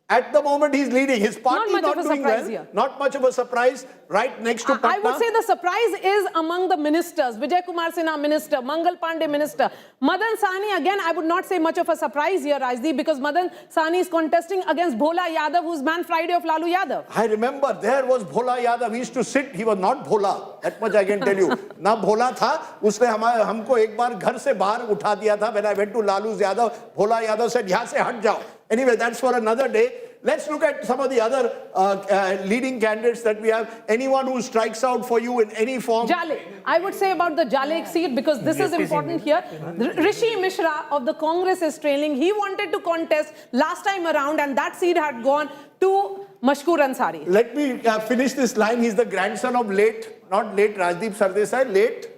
At the moment, he's leading. His party not doing well. Here. Not much of a surprise. Right next to Patna. I would say the surprise is among the ministers. Vijay Kumar Sinha, minister. Mangal Pandey, minister. Madan Sani, again, I would not say much of a surprise here, Rajdeep, because Madan Sani is contesting against Bhola Yadav, who's Man Friday of Lalu Yadav. I remember there was Bhola Yadav. He used to sit. He was not Bhola. That much I can tell you. Na Bhola tha. Usne humko ek baar ghar se bahar utha diya tha. When I went to Lalu Yadav, Bhola Yadav said, yahan se hat jao. Anyway, that's for another day. Let's look at some of the other leading candidates that we have. Anyone who strikes out for you in any form. Jale. I would say about the Jale seat because this is important here. Rishi Mishra of the Congress is trailing. He wanted to contest last time around and that seat had gone to Mashkoor Ansari. Let me finish this line. He's the grandson of not late Rajdeep Sardesai, late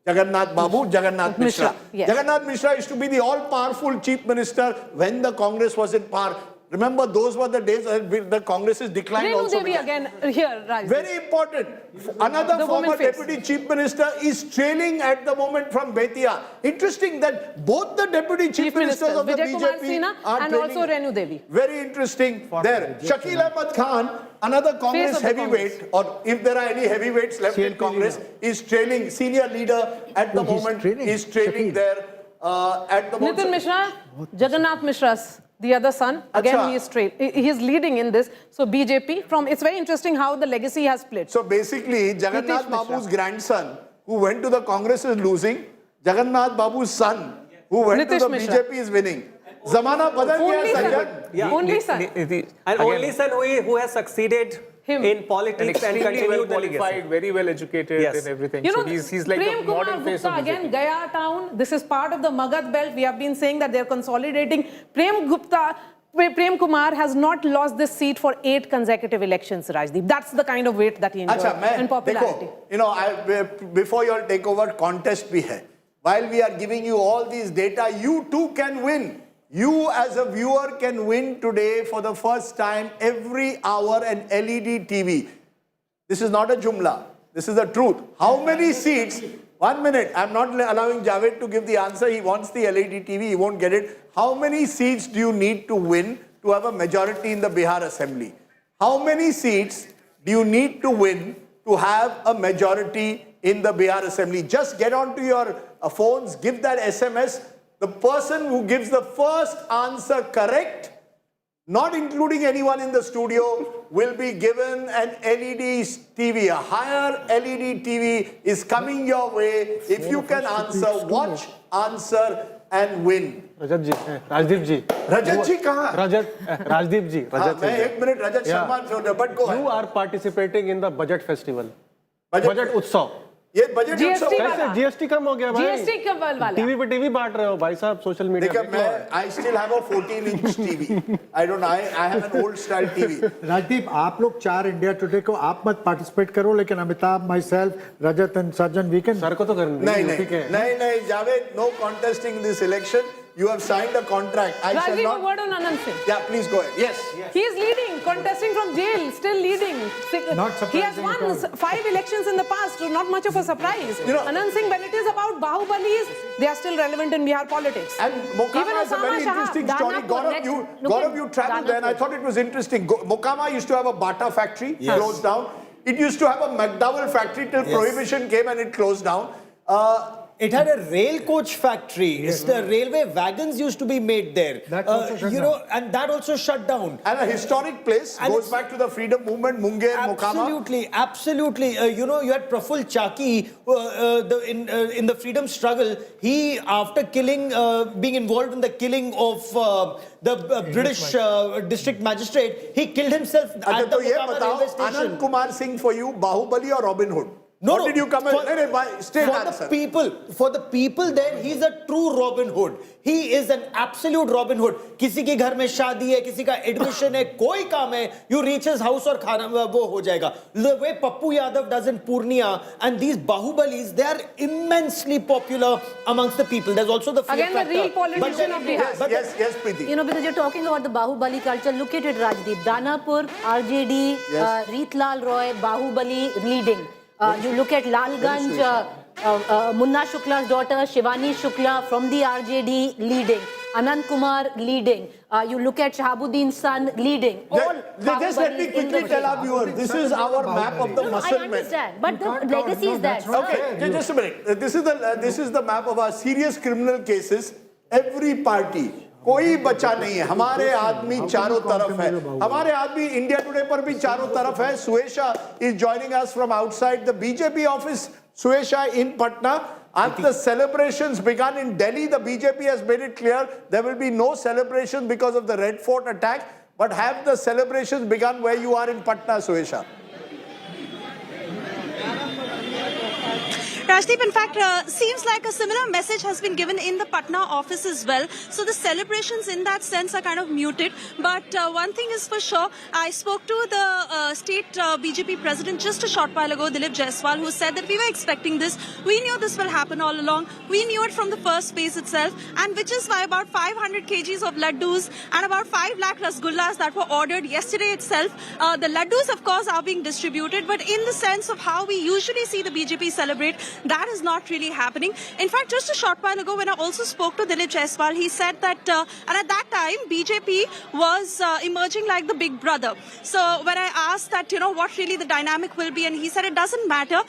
Jagannath Babu, Jagannath Mishra. Yes. Jagannath Mishra used to be the all-powerful chief minister when the Congress was in power. Remember, those were the days the Congress's decline Renu also Devi began. again here, right? Very important. Another former deputy chief minister is trailing at the moment from Betia. Interesting that both the deputy chief ministers of the Vijay Kumar BJP Sinha are and trailing. also Renu Devi. Very interesting there. Shakil Ahmad Khan, another Congress heavyweight, or if there are any heavyweights left in Congress, is trailing. Senior leader at the moment is trailing there at the moment. Nitin Mishra, Jagannath Mishra's the other son, again he is leading in this. So BJP, it's very interesting how the legacy has split. So basically, Jagannath Babu's grandson, who went to the Congress, is losing. Jagannath Babu's son, who went to the BJP, is winning. Zamana badal gaya, Only son. And only son who has succeeded in politics and continued well qualified, very well educated and everything. You know, so he's like Prem the modern face of BJP. Again, Gaya town, this is part of the Magad belt. We have been saying that they're consolidating. Prem Kumar has not lost this seat for 8 consecutive elections, Rajdeep. That's the kind of weight that he enjoys and popularity. You know, before you all take over, contest bhi hai. While we are giving you all these data, you too can win. You as a viewer can win today for the first time every hour an LED TV. This is not a jumla. This is the truth. How many seats? 1 minute. I'm not allowing Javed to give the answer. He wants the LED TV. He won't get it. How many seats do you need to win to have a majority in the Bihar Assembly? How many seats do you need to win to have a majority in the Bihar Assembly? Just get onto your phones, give that SMS. The person who gives the first answer correct, not including anyone in the studio, will be given an LED TV. A higher LED TV is coming your way. If you can answer, watch, answer and win. Rajat ji, Rajdeep ji. Rajat ji kahan? Rajdeep ji. Ek minute, Rajat Sharma, but go ahead. You are participating in the budget festival. Budget Utsav. ये budget कैसे GST कम हो गया भाई? GST कम वाला TV पे TV बांट रहे हो भाई साहब, सोशल मीडिया पे। I still have a 14-inch TV. I have an old style TV. Rajdeep, आप लोग 4 इंडिया टुडे को आप मत पार्टिसिपेट करो, लेकिन Amitabh, myself, Rajat and Sarjan, we can. Sir को तो करना नहीं, Javed, no contesting in this election. You have signed a contract. I shall Rajiv, not. a word on Anand Singh. Yeah, please go ahead. Yes. He is leading, contesting from jail, still leading. Not He has surprising won at all. 5 elections in the past, so not much of a surprise. Anand Singh, when it is about Bahubalis, they are still relevant in Bihar politics. And Mokama is a very interesting story. Gaurav, you traveled there, and I thought it was interesting. Mokama used to have a Bata factory, closed down. It used to have a McDowell factory till Prohibition came and it closed down. It had a rail coach factory. The railway wagons used to be made there. That also shut down. And that also shut down. And a historic place, and goes back to the freedom movement, Munger, Mokama. Absolutely. You had Praful Chaki in the freedom struggle. He, after being involved in the killing of the British district magistrate, he killed himself at the Mokama railway station. Anand Kumar Singh for you, Bahubali or Robin Hood? What did you come and for the people there, he's a true Robin Hood. He is an absolute Robin Hood. किसी के घर में शादी है, किसी का admission है, कोई काम है, you reach his house और खाना वो हो जाएगा. The way Pappu Yadav does in Purnia, and these Bahubalis, they are immensely popular amongst the people. There's also the fear Again, the real politician of Bihar. Yes, Preeti. You know, because you're talking about the Bahubali culture, look at it, Rajdeep. Danapur, RJD, Reetlal Roy, Bahubali leading. You look at Lalganj, Munna Shukla's daughter, Shivani Shukla from the RJD leading. Anand Kumar leading. You look at Shahabuddin's son leading. Just let me quickly tell our viewers, this is our map of the muscle men. I understand, but the legacy is that. Okay, just a minute. This is the map of our serious criminal cases. Every party. कोई बचा नहीं है. हमारे आदमी चारों तरफ है. हमारे आदमी इंडिया टुडे पर भी चारों तरफ है. Suesha is joining us from outside the BJP office. Suesha in Patna. As the celebrations began in Delhi, the BJP has made it clear there will be no celebrations because of the Red Fort attack. But have the celebrations begun where you are in Patna, Suesha? Rajdeep, in fact, seems like a similar message has been given in the Patna office as well. So the celebrations in that sense are kind of muted. But one thing is for sure, I spoke to the state BJP president just a short while ago, Dilip Jaiswal, who said that we were expecting this. We knew this will happen all along. We knew it from the first phase itself. And which is why about 500 kgs of laddus and about 5 lakh rasgullas that were ordered yesterday itself. The laddus, of course, are being distributed. But in the sense of how we usually see the BJP celebrate, that is not really happening. In fact, just a short while ago, when I also spoke to Dilip Jaiswal, he said that, and at that time, BJP was emerging like the big brother. So when I asked that, what really the dynamic will be, and he said it doesn't matter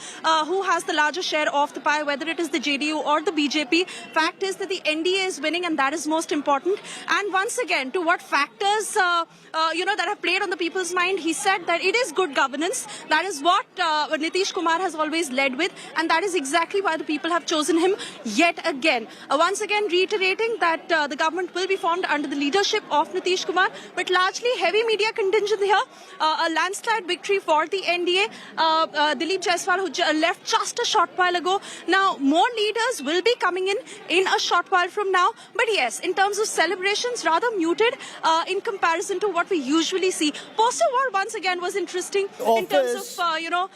who has the larger share of the pie, whether it is the JDU or the BJP. Fact is that the NDA is winning, and that is most important. And once again, to what factors, that have played on the people's mind, he said that it is good governance. That is what Nitish Kumar has always led with, and that is exactly why the people have chosen him yet again. Once again, reiterating that the government will be formed under the leadership of Nitish Kumar, but largely heavy media contingent here. A landslide victory for the NDA. Dilip Jaiswal, who left just a short while ago. Now, more leaders will be coming in a short while from now. But yes, in terms of celebrations, rather muted in comparison to what we usually see. Poster war once again was interesting in terms of,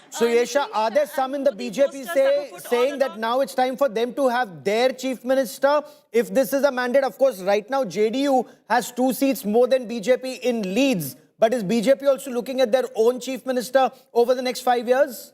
So, Yesha, are there some in the BJP saying that now it's time for them to have their chief minister? If this is a mandate, of course, right now JDU has 2 seats more than BJP in Leeds. But is BJP also looking at their own chief minister over the next 5 years?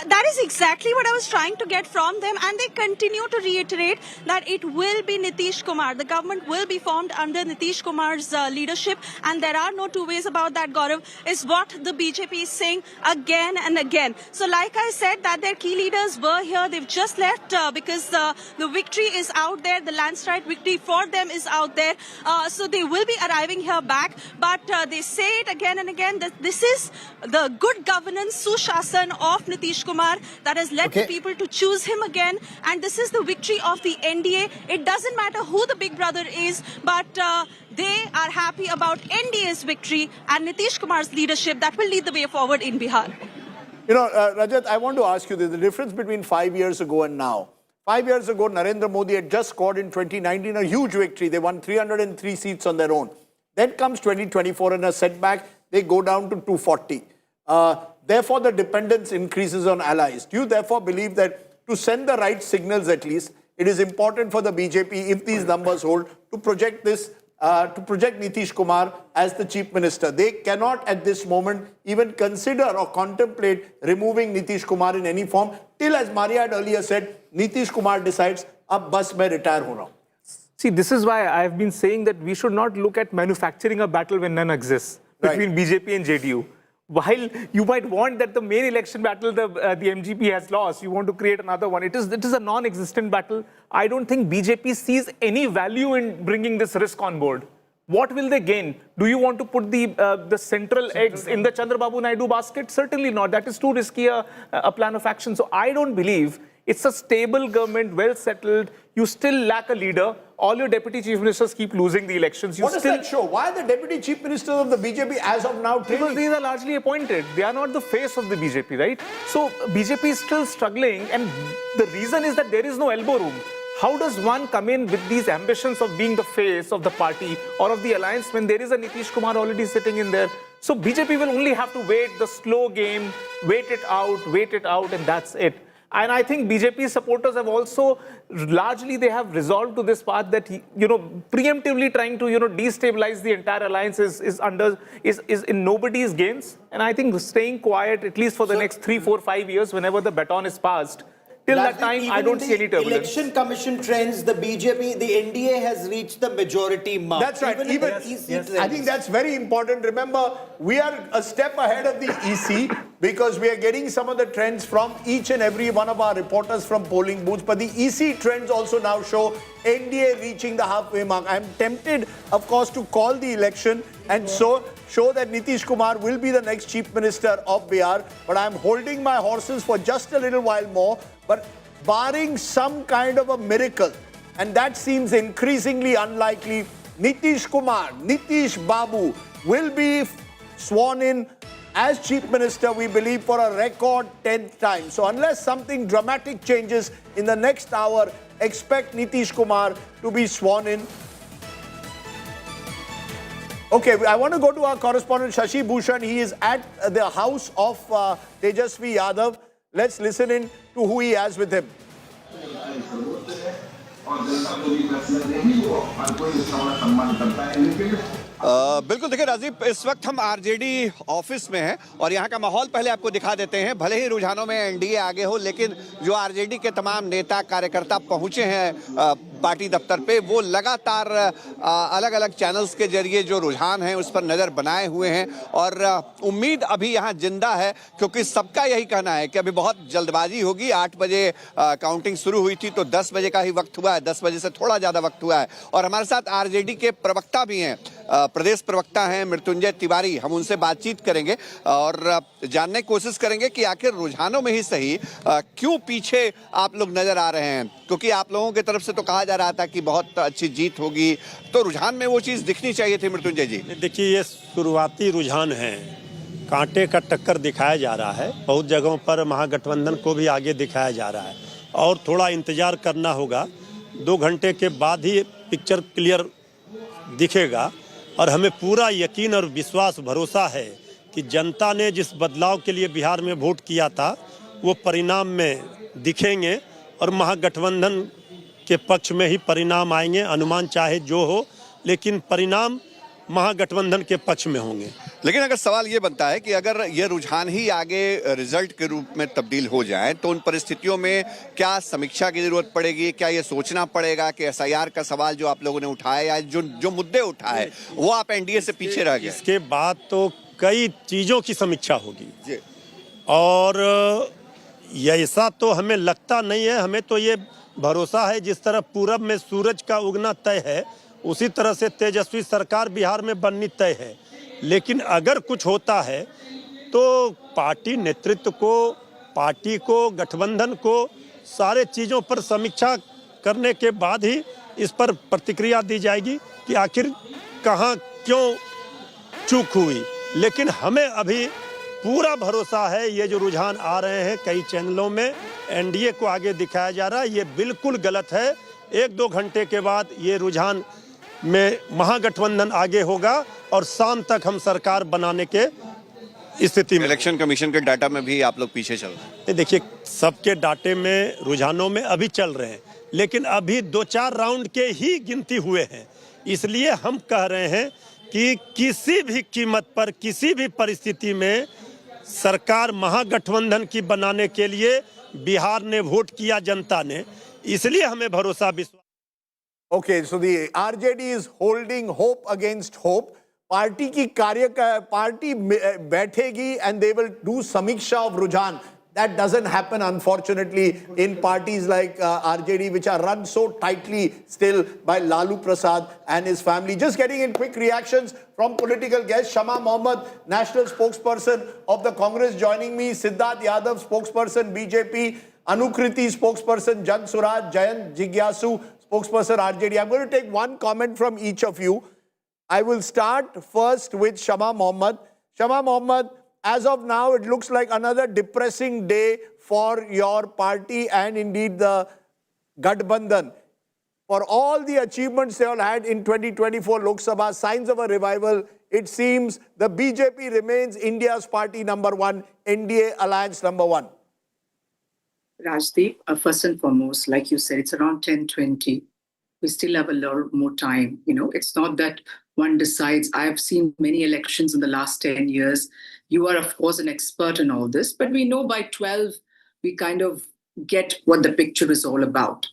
That is exactly what I was trying to get from them, and they continue to reiterate that it will be Nitish Kumar. The government will be formed under Nitish Kumar's leadership, and there are no two ways about that, Gaurav, is what the BJP is saying again and again. So like I said, that their key leaders were here. They've just left because the victory is out there. The landslide victory for them is out there. So they will be arriving here back. But they say it again and again that this is the good governance, Sushasan of Nitish Kumar. Kumar that has led the people to choose him again. And this is the victory of the NDA. It doesn't matter who the big brother is, but they are happy about NDA's victory and Nitish Kumar's leadership that will lead the way forward in Bihar. You know, Rajat, I want to ask you the difference between 5 years ago and now. 5 years ago, Narendra Modi had just scored in 2019 a huge victory. They won 303 seats on their own. Then comes 2024 and a setback. They go down to 240. Therefore, the dependence increases on allies. Do you therefore believe that to send the right signals at least, it is important for the BJP, if these numbers hold, to project Nitish Kumar as the chief minister? They cannot at this moment even consider or contemplate removing Nitish Kumar in any form till, as Maria had earlier said, Nitish Kumar decides, ab bas main retire ho raha hu. See, this is why I've been saying that we should not look at manufacturing a battle when none exists between BJP and JDU. While you might want that the main election battle the MGP has lost, you want to create another one. It is a non-existent battle. I don't think BJP sees any value in bringing this risk on board. What will they gain? Do you want to put the central eggs in the Chandrababu Naidu basket? Certainly not. That is too risky a plan of action. So I don't believe it's a stable government, well settled. You still lack a leader. All your deputy chief ministers keep losing the elections. What does that show? Why are the deputy chief ministers of the BJP as of now trailing? Because these are largely appointed. They are not the face of the BJP, right? So BJP is still struggling, and the reason is that there is no elbow room. How does one come in with these ambitions of being the face of the party or of the alliance when there is a Nitish Kumar already sitting in there? So BJP will only have to wait the slow game, wait it out, and that's it. And I think BJP supporters have also largely they have resolved to this path that preemptively trying to destabilize the entire alliance is in nobody's gains. And I think staying quiet at least for the next 3, 4, 5 years, whenever the baton is passed. Till that time, I don't see any turbulence. Election Commission trends, the BJP, the NDA has reached the majority mark. That's right. I think that's very important. Remember, we are a step ahead of the EC because we are getting some of the trends from each and every one of our reporters from polling booths. But the EC trends also now show NDA reaching the halfway mark. I'm tempted, of course, to call the election and so show that Nitish Kumar will be the next chief minister of Bihar. But I'm holding my horses for just a little while more. But barring some kind of a miracle, and that seems increasingly unlikely, Nitish Kumar, Nitish Babu will be sworn in as chief minister, we believe, for a record 10th time. So unless something dramatic changes in the next hour, expect Nitish Kumar to be sworn in. Okay, I want to go to our correspondent Shashi Bhushan. He is at the house of Tejashwi Yadav. Let's listen in to who he has with him. बिल्कुल देखिए राजीव, इस वक्त हम RJD office में हैं और यहाँ का माहौल पहले आपको दिखा देते हैं। भले ही रुझानों में एनडीए आगे हो, लेकिन जो आरजेडी के तमाम नेता कार्यकर्ता पहुंचे हैं पार्टी दफ्तर पे, वो लगातार अलग अलग चैनल्स के जरिए जो रुझान है उस पर नज़र बनाए हुए हैं और उम्मीद अभी यहाँ जिंदा है, क्योंकि सबका यही कहना है कि अभी बहुत जल्दबाजी होगी। 8 बजे काउंटिंग शुरू हुई थी तो 10 बजे का ही वक्त हुआ है, 10 बजे से थोड़ा ज़्यादा वक्त हुआ है। और हमारे साथ आरजेडी के प्रवक्ता भी हैं, प्रदेश प्रवक्ता हैं मृत्युंजय तिवारी। हम उनसे बातचीत करेंगे और जानने की कोशिश करेंगे कि आखिर रुझानों में ही सही क्यों पीछे आप लोग नजर आ रहे हैं, क्योंकि आप लोगों की तरफ से तो कहा जा रहा था कि बहुत अच्छी जीत होगी, तो रुझान में वो चीज़ दिखनी चाहिए थी। मृत्युंजय जी, देखिए, ये शुरुआती रुझान है, कांटे का टक्कर दिखाया जा रहा है। बहुत जगहों पर महागठबंधन को भी आगे दिखाया जा रहा है और थोड़ा इंतजार करना होगा। 2 घंटे के बाद ही पिक्चर क्लियर दिखेगा और हमें पूरा यकीन और विश्वास भरोसा है कि जनता ने जिस बदलाव के लिए बिहार में वोट किया था वो परिणाम में दिखेंगे और महागठबंधन के पक्ष में ही परिणाम आएंगे। अनुमान चाहे जो हो, लेकिन परिणाम महागठबंधन के पक्ष में होंगे। लेकिन अगर सवाल ये बनता है कि अगर ये रुझान ही आगे रिजल्ट के रूप में तब्दील हो जाए तो उन परिस्थितियों में क्या समीक्षा की जरूरत पड़ेगी? क्या ये सोचना पड़ेगा कि एसआईआर का सवाल जो आप लोगों ने उठाया या जो मुद्दे उठाए वो आप एनडीए से पीछे रह गए? इसके बाद तो कई चीज़ों की समीक्षा होगी और ऐसा तो हमें लगता नहीं है। हमें तो ये भरोसा है जिस तरह पूरब में सूरज का उगना तय है, उसी तरह से तेजस्वी सरकार बिहार में बननी तय है। लेकिन अगर कुछ होता है तो पार्टी नेतृत्व को पार्टी को, गठबंधन को सारे चीज़ों पर समीक्षा करने के बाद ही इस पर प्रतिक्रिया दी जाएगी कि आखिर कहाँ क्यों चूक हुई। लेकिन हमें अभी पूरा भरोसा है, ये जो रुझान आ रहे हैं कई चैनलों में एनडीए को आगे दिखाया जा रहा है, ये बिल्कुल गलत है। 1-2 घंटे के बाद ये रुझान में महागठबंधन आगे होगा और शाम तक हम सरकार बनाने के स्थिति में। इलेक्शन कमीशन के डाटा में भी आप लोग पीछे चल रहे हैं। देखिए, सबके डाटे में, रुझानों में अभी चल रहे हैं, लेकिन अभी 2-4 राउंड के ही गिनती हुए हैं। इसलिए हम कह रहे हैं कि किसी भी कीमत पर, किसी भी परिस्थिति में सरकार महागठबंधन की बनाने के लिए बिहार ने वोट किया, जनता ने, इसलिए हमें भरोसा, विश्वास। Okay, so the RJD is holding hope against hope. Party की पार्टी बैठेगी and they will do समीक्षा of रुझान. That doesn't happen, unfortunately, in parties like RJD, which are run so tightly still by Lalu Prasad and his family. Just getting in quick reactions from political guests. Shama Mohammed, national spokesperson of the Congress, joining me. Siddharth Yadav, spokesperson BJP. Anukriti, spokesperson Jan Suraj. Jayant Jigyasu, spokesperson RJD. I'm going to take one comment from each of you. I will start first with Shama Mohammed. Shama Mohammed, as of now, it looks like another depressing day for your party and indeed the Gathbandhan. For all the achievements they all had in 2024 Lok Sabha, signs of a revival, it seems the BJP remains India's party number one, NDA alliance number one. Rajdeep, first and foremost, like you said, it's around 10:20. We still have a lot more time. You know, it's not that one decides. I've seen many elections in the last 10 years. You are, of course, an expert in all this, but we know by 12, we kind of get what the picture is all about.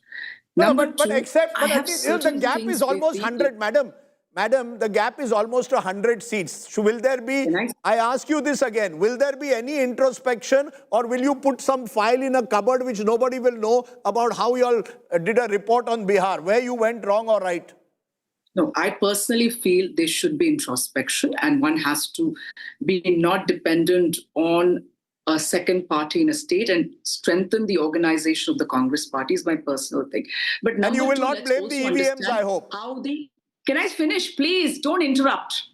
No, but I think the gap is almost 100, madam. Madam, the gap is almost 100 seats. So will there be, I ask you this again, will there be any introspection or will you put some file in a cupboard which nobody will know about how you all did a report on Bihar, where you went wrong or right? No, I personally feel there should be introspection and one has to be not dependent on a second party in a state and strengthen the organization of the Congress party is my personal thing. But and you will not blame the EVMs, I hope. Can I finish? Please, don't interrupt.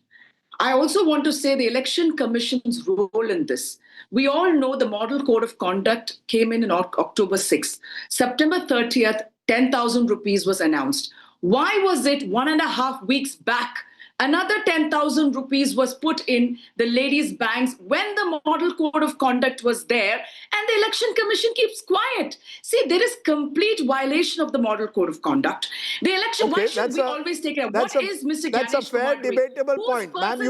I also want to say the Election Commission's role in this. We all know the Model Code of Conduct came in October 6th. September 30th, 10,000 rupees was announced. Why was it 1.5 weeks back? Another 10,000 rupees was put in the ladies' banks when the Model Code of Conduct was there and the Election Commission keeps quiet. See, there is complete violation of the Model Code of Conduct. The election, why should we always take it up? What is Mr. That's a fair, debatable point. Ma'am,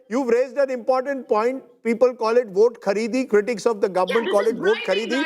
you've raised an important point. People call it vote kharidi. Critics of the government call it vote kharidi.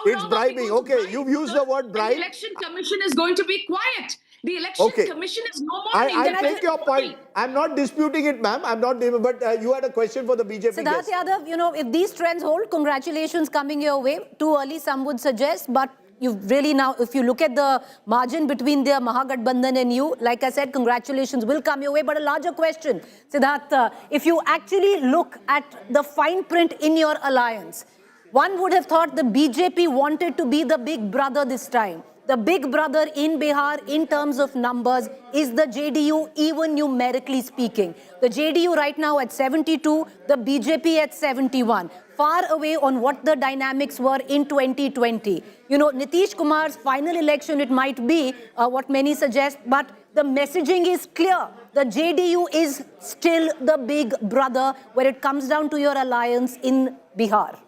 It's bribing. Okay, you've used the word bribe. The Election Commission is going to be quiet. The Election Commission is no more. I take your point. I'm not disputing it, ma'am. I'm not, but you had a question for the BJP Siddharth Yadav, you know, if these trends hold, congratulations coming your way. Too early, some would suggest, but you've really now, if you look at the margin between the Mahagathbandhan and you, like I said, congratulations will come your way. But a larger question, Siddharth, if you actually look at the fine print in your alliance, one would have thought the BJP wanted to be the big brother this time. The big brother in Bihar in terms of numbers is the JDU, even numerically speaking. The JDU right now at 72, the BJP at 71. Far away on what the dynamics were in 2020. You know, Nitish Kumar's final election, it might be what many suggest, but the messaging is clear. The JDU is still the big brother when it comes down to your alliance in Bihar.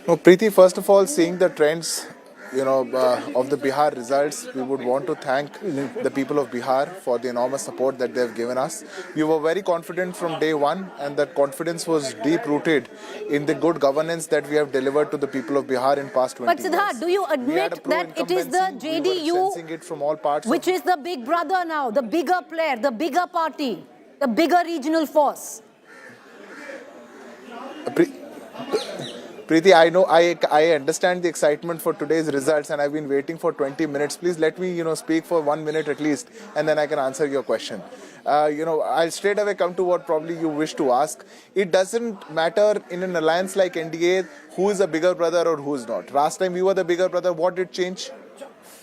No, Preeti, first of all, seeing the trends, of the Bihar results, we would want to thank the people of Bihar for the enormous support that they have given us. We were very confident from day one, and that confidence was deep-rooted in the good governance that we have delivered to the people of Bihar in past 20 years. But Siddharth, do you admit that it is the JDU which is the big brother now, the bigger player, the bigger party, the bigger regional force? Preeti, I know, I understand the excitement for today's results, and I've been waiting for 20 minutes. Please let me, speak for 1 minute at least, and then I can answer your question. I'll straight away come to what probably you wish to ask. It doesn't matter in an alliance like NDA who is a bigger brother or who is not. Last time we were the bigger brother. What did change?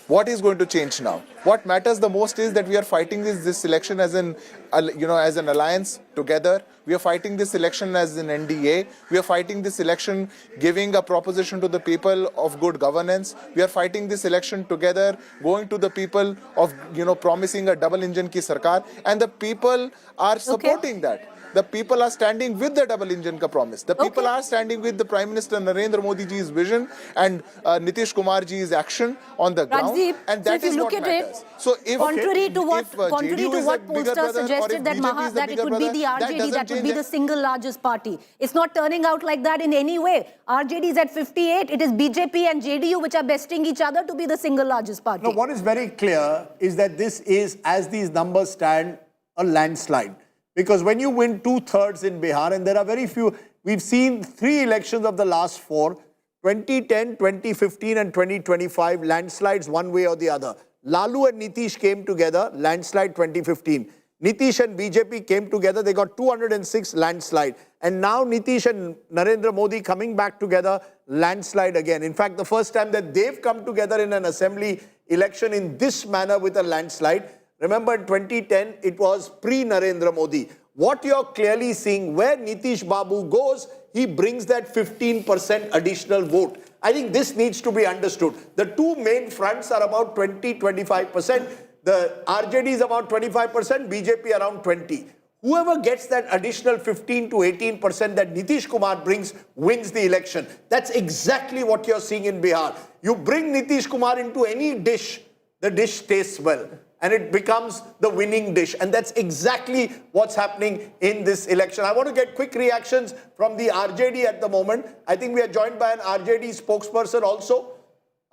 What is going to change now? What matters the most is that we are fighting this election as an alliance together. We are fighting this election as an NDA. We are fighting this election giving a proposition to the people of good governance. We are fighting this election together, going to the people of, promising a double engine ki sarkar, and the people are supporting that. The people are standing with the double engine ka promise. The people are standing with the Prime Minister Narendra Modi ji's vision and Nitish Kumar ji's action on the ground. Rajdeep, and that is what matters. So if contrary to what pollsters pollsters suggested that it would be the RJD that would be the single largest party. It's not turning out like that in any way. RJD is at 58. It is BJP and JDU which are besting each other to be the single largest party. No, what is very clear is that this is, as these numbers stand, a landslide. Because when you win 2/3 in Bihar, and there are very few, we've seen 3 elections of the last 4, 2010, 2015 and 2025, landslides one way or the other. Lalu and Nitish came together, landslide 2015. Nitish and BJP came together, they got 206 landslide. And now Nitish and Narendra Modi coming back together, landslide again. In fact, the first time that they've come together in an assembly election in this manner with a landslide, remember in 2010, it was pre-Narendra Modi. What you're clearly seeing, where Nitish Babu goes, he brings that 15% additional vote. I think this needs to be understood. The two main fronts are about 20-25%. The RJD is about 25%, BJP around 20%. Whoever gets that additional 15 to 18% that Nitish Kumar brings wins the election. That's exactly what you're seeing in Bihar. You bring Nitish Kumar into any dish, the dish tastes well. And it becomes the winning dish. And that's exactly what's happening in this election. I want to get quick reactions from the RJD at the moment. I think we are joined by an RJD spokesperson also.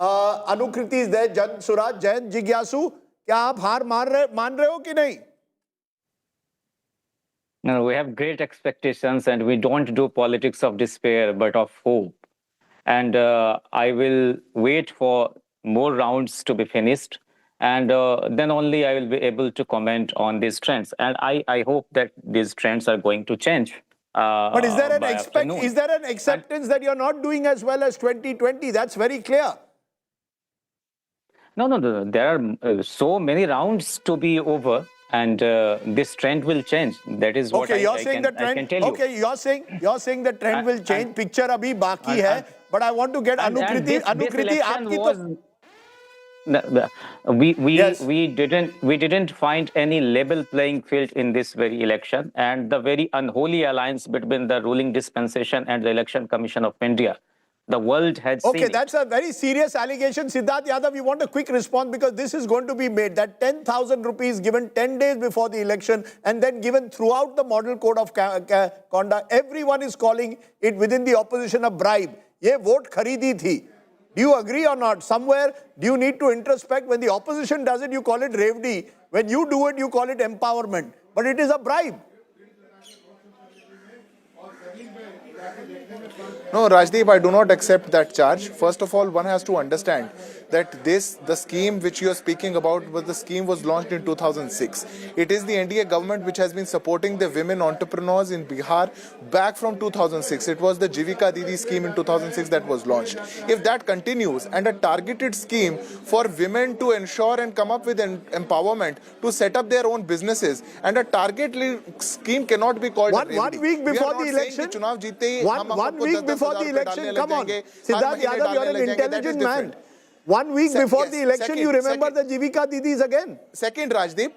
Anukriti is there, Jan Suraj, Jayan Jigyasu. क्या आप हार मान रहे हो कि नहीं? No, we have great expectations and we don't do politics of despair but of hope. And I will wait for more rounds to be finished. And then only I will be able to comment on these trends. And I hope that these trends are going to change. But is there an acceptance that you're not doing as well as 2020? That's very clear. No. There are so many rounds to be over. And this trend will change. That is what I can tell you. Okay, you're saying the trend will change. Picture abhi baki hai. But I want to get Anukriti. Anukriti, aapki to... We didn't find any level playing field in this very election, and the very unholy alliance between the ruling dispensation and the Election Commission of India. The world had seen Okay, that's a very serious allegation. Siddharth Yadav, we want a quick response because this is going to be made. That 10,000 rupees given 10 days before the election and then given throughout the model code of conduct. Everyone is calling it within the opposition a bribe. Ye vote kharidi thi. Do you agree or not? Somewhere, do you need to introspect? When the opposition does it, you call it revdi. When you do it, you call it empowerment. But it is a bribe. No, Rajdeep, I do not accept that charge. First of all, one has to understand that the scheme which you are speaking about, the scheme was launched in 2006. It is the NDA government which has been supporting the women entrepreneurs in Bihar back from 2006. It was the Jivika Didi scheme in 2006 that was launched. If that continues and a targeted scheme for women to ensure and come up with an empowerment to set up their own businesses, and a targeted scheme cannot be called one week before the election. One week before the election, come on. Siddharth Yadav, you're an intelligent man. 1 week before the election, you remember the Jivika Didis again. Second, Rajdeep.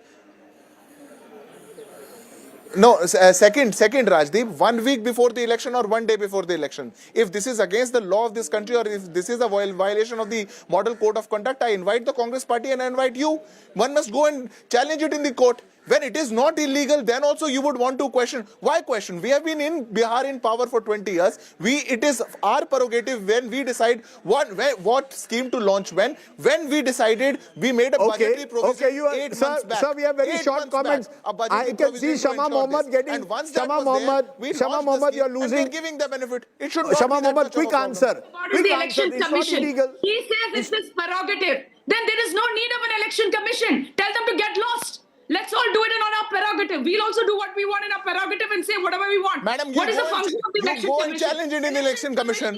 No, second, Rajdeep. 1 week before the election or 1 day before the election. If this is against the law of this country or if this is a violation of the model code of conduct, I invite the Congress party and I invite you. One must go and challenge it in the court. When it is not illegal, then also you would want to question. Why question? We have been in Bihar in power for 20 years. It is our prerogative when we decide what scheme to launch when. When we decided, we made a budgetary provision 8 months back. Sir, we have very short comments. I can see Shama Mohammed getting... And once Shama Mohammed, you're losing... And we're giving the benefit. It should not Shama be that Mohammed, much of a quick problem. answer. What is the election commission? He says it's his prerogative. Then there is no need of an election commission. Tell them to get lost. Let's all do it on our prerogative. We'll also do what we want in our prerogative and say whatever we want. Madam, what is the function of the election commission? You go and commission? challenge it in the election commission.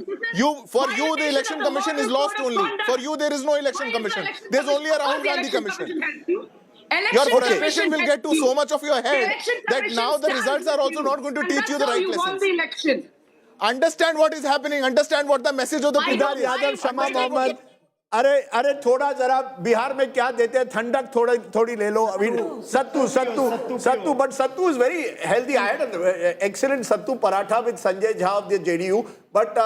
For you, the election commission is lost only. For you, there is no election commission. There's only a Rahul Gandhi commission. Your frustration will get to so much of your head that now the results are also not going to teach you the right lessons. Won the election. Understand what is happening. Understand what the message of the people is. Yadav, Shama Mohammed. अरे थोड़ा जरा बिहार में क्या देते हैं ठंडक थोड़ी ले लो अभी सत्तू but sattu is very healthy. I had an excellent sattu paratha with Sanjay Jha of the JDU. But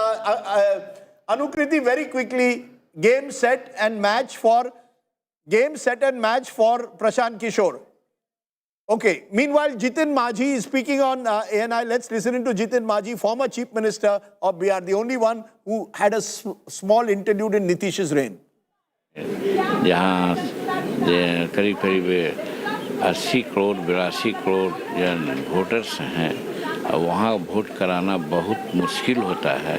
Anukriti, very quickly, game set and match for Prashant Kishor. Okay. Meanwhile, Jitin Majhi is speaking on ANI. Let's listen to Jitin Majhi, former Chief Minister of Bihar, the only one who had a small interlude in Nitish's reign. जहाँ करीब 80 crore 82 crore voters हैं, वहाँ vote कराना बहुत मुश्किल होता है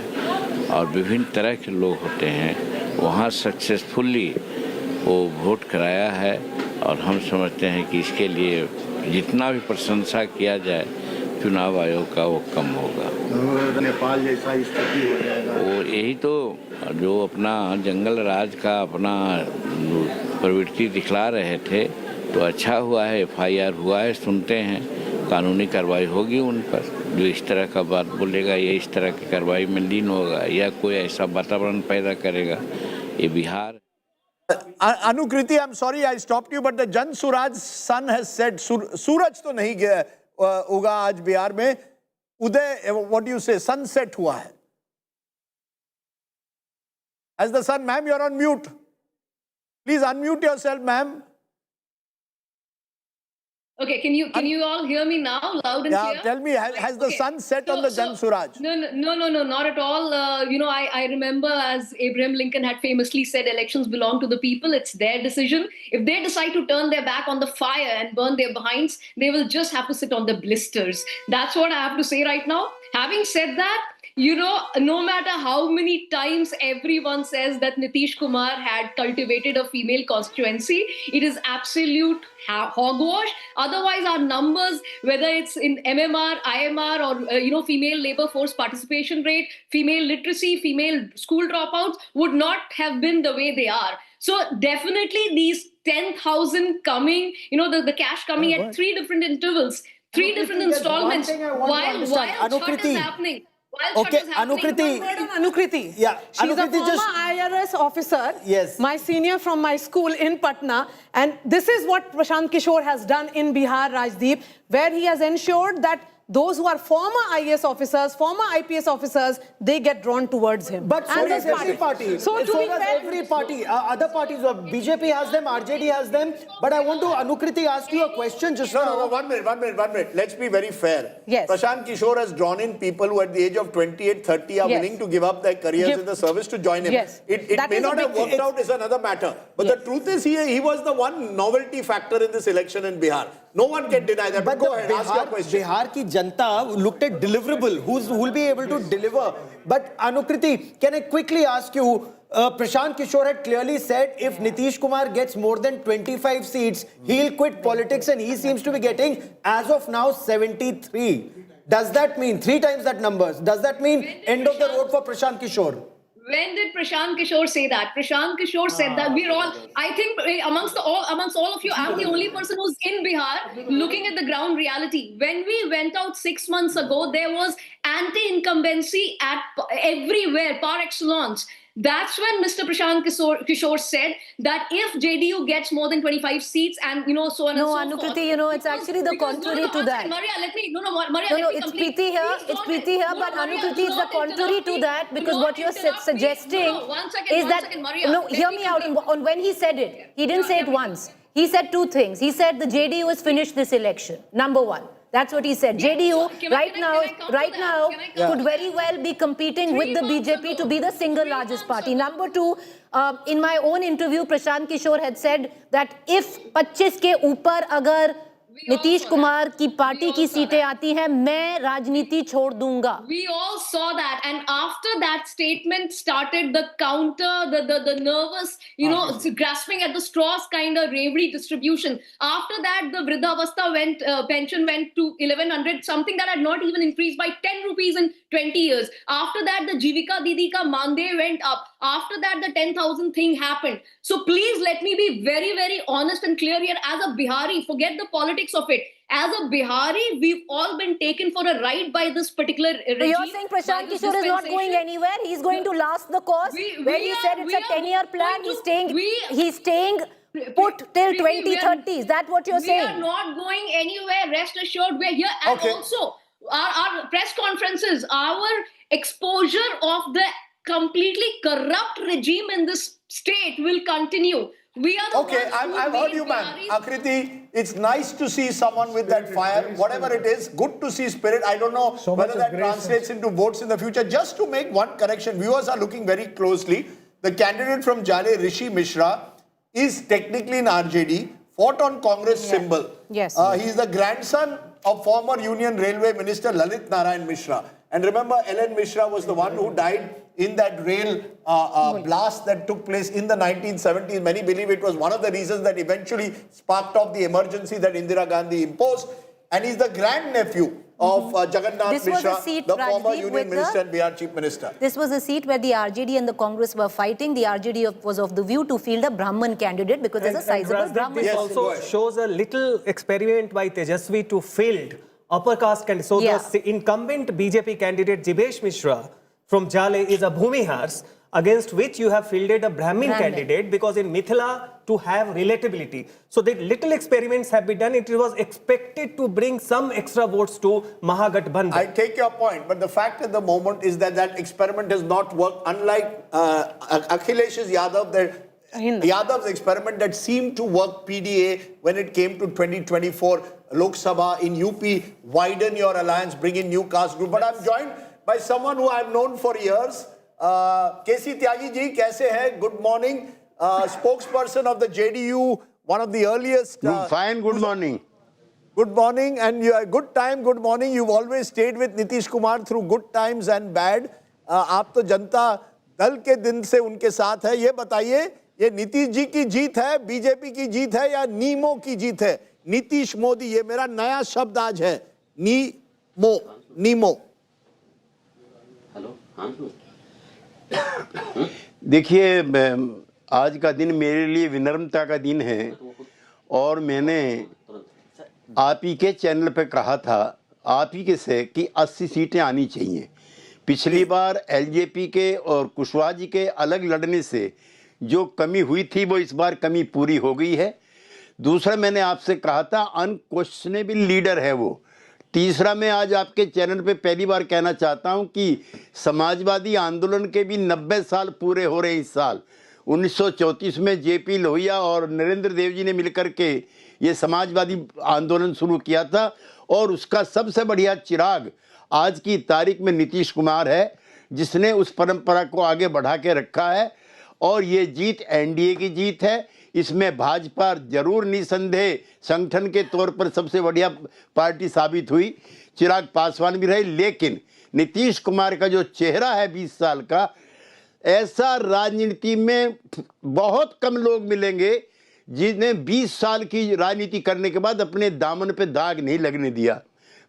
और विभिन्न तरह के लोग होते हैं. वहाँ सक्सेसफुली वो वोट कराया है और हम समझते हैं कि इसके लिए जितना भी प्रशंसा किया जाए चुनाव आयोग का वो कम होगा. नेपाल जैसा स्थिति हो जाएगा. वो यही तो जो अपना जंगल राज का अपना प्रवृत्ति दिखला रहे थे तो अच्छा हुआ है. FIR हुआ है, सुनते हैं कानूनी कार्रवाई होगी उन पर. जो इस तरह का बात बोलेगा या इस तरह की कार्रवाई में लीन होगा या कोई ऐसा वातावरण पैदा करेगा, ये Bihar. Anukriti, I'm sorry I stopped you, but the Jan Suraj's son has said, सूरज तो नहीं गया होगा आज बिहार में, उदय, what do you say, sunset हुआ है. As the sun, ma'am, you're on mute. Please unmute yourself, ma'am. Okay, can you all hear me now, loud and clear? Yeah, tell me, has the sun set on the Jan Suraj? No, not at all. I remember as Abraham Lincoln had famously said, elections belong to the people. It's their decision. If they decide to turn their back on the fire and burn their behinds, they will just have to sit on the blisters. That's what I have to say right now. Having said that, no matter how many times everyone says that Nitish Kumar had cultivated a female constituency, it is absolute hogwash. Otherwise, our numbers, whether it's in MMR, IMR, or female labor force participation rate, female literacy, female school dropouts, would not have been the way they are. So definitely these 10,000 coming, the cash coming at 3 different intervals, 3 different installments, while what is happening. Okay, Anukriti. Anukriti. Yeah, she's Anukriti, a former IRS officer. Yes. My senior from my school in Patna. And this is what Prashant Kishor has done in Bihar, Rajdeep, where he has ensured that those who are former IAS officers, former IPS officers, they get drawn towards him. But so does every party. So does every party. Other parties, BJP has them, RJD has them. But I want to, Anukriti, ask you a question just now. No, 1 minute. Let's be very fair. Yes. Prashant Kishor has drawn in people who at the age of 28, 30 are willing to give up their careers in the service to join him. Yes. It may not have worked out is another matter. But the truth is he was the one novelty factor in this election in Bihar. No one can deny that. But go ahead, ask your question. Bihar ki Janta looked at deliverable. Who will be able to deliver? But Anukriti, can I quickly ask you, Prashant Kishor had clearly said if Nitish Kumar gets more than 25 seats, he'll quit politics, and he seems to be getting, as of now, 73. Does that mean 3 times that numbers? Does that mean end of the road for Prashant Kishor? When did Prashant Kishor say that? Prashant Kishor said that. We're all, I think amongst all of you, I'm the only person who's in Bihar looking at the ground reality. When we went out 6 months ago, there was anti-incumbency at everywhere, par excellence. That's when Mr. Prashant Kishor said that if JDU gets more than 25 seats and, so on and so forth. No, Anukriti, it's actually the contrary to that. Maria, It's Preeti here, but Anukriti, it's the contrary to that, because what you're suggesting is that, hear me out, on when he said it, he didn't say it once. He said two things. He said the JDU has finished this election. Number one. That's what he said. JDU right now could very well be competing with the BJP to be the single largest party. Number two, in my own interview, Prashant Kishor had said that if 25 के ऊपर अगर नीतीश कुमार की party की सीटें आती हैं, मैं राजनीति छोड़ दूंगा. We all saw that, and after that statement started the counter, the nervous, grasping at the straws kind of reverie distribution. After that, the Vridhavastha pension went to 1100, something that had not even increased by 10 rupees in 20 years. After that, the Jivika Didi ka Mandev went up. After that, the 10,000 thing happened. So please let me be very, very honest and clear here. As a Bihari, forget the politics of it. As a Bihari, we've all been taken for a ride by this particular regime. So you're saying Prashant Kishor is not going anywhere? He's going to last the course? When he said it's a 10-year plan, he's staying put till 2030. Is that what you're saying? We are not going anywhere. Rest assured, we're here. And also, our press conferences, our exposure of the completely corrupt regime in this state will continue. We are the Okay, I've heard you, ma'am. Akriti, it's nice to see someone with that fire. Whatever it is, good to see spirit. I don't know whether that translates into votes in the future. Just to make one correction, viewers are looking very closely. The candidate from Jale, Rishi Mishra, is technically an RJD, fought on Congress symbol. Yes. He is the grandson of former Union Railway Minister Lalit Narayan Mishra. And remember, Ellen Mishra was the one who died in that rail blast that took place in the 1970s. Many believe it was one of the reasons that eventually sparked off the emergency that Indira Gandhi imposed. And he's the grandnephew of Jagannath Mishra, the former Union Minister and Bihar Chief Minister. This was a seat where the RJD and the Congress were fighting. The RJD was of the view to field a Brahman candidate because there's a sizable Brahman. This also shows a little experiment by Tejashwi to field upper caste candidates. So the incumbent BJP candidate Jibesh Mishra from Jale is a Bhumihars, against which you have fielded a Brahmin candidate, because in Mithila to have relatability. So the little experiments have been done. It was expected to bring some extra votes to Mahagathbandhan. I take your point, but the fact at the moment is that that experiment has not worked. Unlike Akhilesh Yadav's experiment that seemed to work PDA when it came to 2024 Lok Sabha in UP, widen your alliance, bring in new caste group. But I'm joined by someone who I've known for years. KC Tyagi ji, kaise hai? Good morning. Spokesperson of the JDU, one of the earliest. Fine, good morning. Good morning, and you good time, good morning. You've always stayed with Nitish Kumar through good times and bad. आप तो जनता दल के दिन से उनके साथ है. ये बताइए, ये नीतीश जी की जीत है, बीजेपी की जीत है या नीमो की जीत है? नीतीश मोदी, ये मेरा नया शब्द आज है. नीमो. देखिए, आज का दिन मेरे लिए विनम्रता का दिन है और मैंने आप ही के चैनल पे कहा था, आप ही के से, कि 80 सीटें आनी चाहिए. पिछली बार एलजेपी के और कुशवाहा जी के अलग लड़ने से जो कमी हुई थी वो इस बार कमी पूरी हो गई है. दूसरा, मैंने आपसे कहा था अनक्वेश्चनेबल लीडर है वो. तीसरा, मैं आज आपके चैनल पे पहली बार कहना चाहता हूं कि समाजवादी आंदोलन के भी 90 साल पूरे हो रहे हैं इस साल. 1934 में जेपी लोहिया और नरेंद्र देव जी ने मिलकर के ये समाजवादी आंदोलन शुरू किया था और उसका सबसे बढ़िया चिराग आज की तारीख में नीतीश कुमार है, जिसने उस परंपरा को आगे बढ़ा के रखा है. और ये जीत एनडीए की जीत है. इसमें भाजपा जरूर निसंदेह संगठन के तौर पर सबसे बढ़िया पार्टी साबित हुई. चिराग पासवान भी रहे, लेकिन नीतीश कुमार का जो चेहरा है 20 साल का, ऐसा राजनीति में बहुत कम लोग मिलेंगे जिन्हें 20 साल की राजनीति करने के बाद अपने दामन पे दाग नहीं लगने दिया.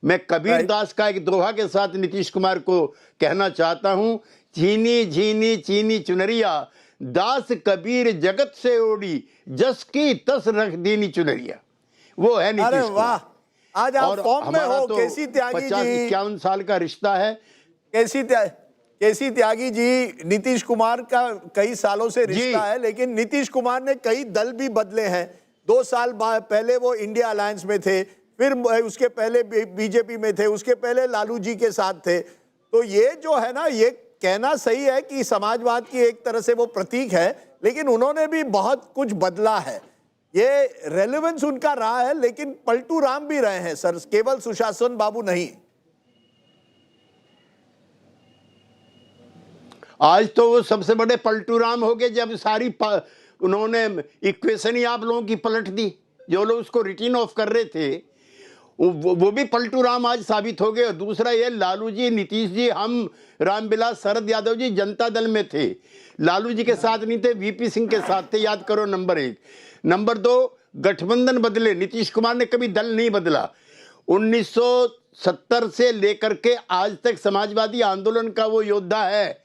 मैं कबीर दास का एक दोहा के साथ नीतीश कुमार को कहना चाहता हूं, झीनी झीनी चीनी चुनरिया, दास कबीर जगत से ओढ़ी, जस की तस रख दीनी चुनरिया. वो है नीतीश कुमार. आज आप फॉर्म में हो. केसी त्यागी जी, 50-51 साल का रिश्ता है. केसी त्यागी जी, नीतीश कुमार का कई सालों से रिश्ता है, लेकिन नीतीश कुमार ने कई दल भी बदले हैं. 2 साल पहले वो इंडिया अलायंस में थे, फिर उसके पहले बीजेपी में थे, उसके पहले लालू जी के साथ थे. तो ये जो है ना, ये कहना सही है कि समाजवाद की एक तरह से वो प्रतीक है, लेकिन उन्होंने भी बहुत कुछ बदला है. ये रेलेवेंस उनका रहा है, लेकिन पलटू राम भी रहे हैं सर, केवल सुशासन बाबू नहीं। आज तो वो सबसे बड़े पलटू राम हो गए जब सारी उन्होंने इक्वेशन ही आप लोगों की पलट दी। जो लोग उसको रिटिन ऑफ कर रहे थे वो भी पलटू राम आज साबित हो गए। और दूसरा ये, लालू जी, नीतीश जी, हम रामविलास शरद यादव जी जनता दल में थे, लालू जी के साथ नहीं थे, वीपी सिंह के साथ थे, याद करो। नंबर 1। नंबर 2, गठबंधन बदले, नीतीश कुमार ने कभी दल नहीं बदला। 1970 से लेकर के आज तक समाजवादी आंदोलन का वो योद्धा है।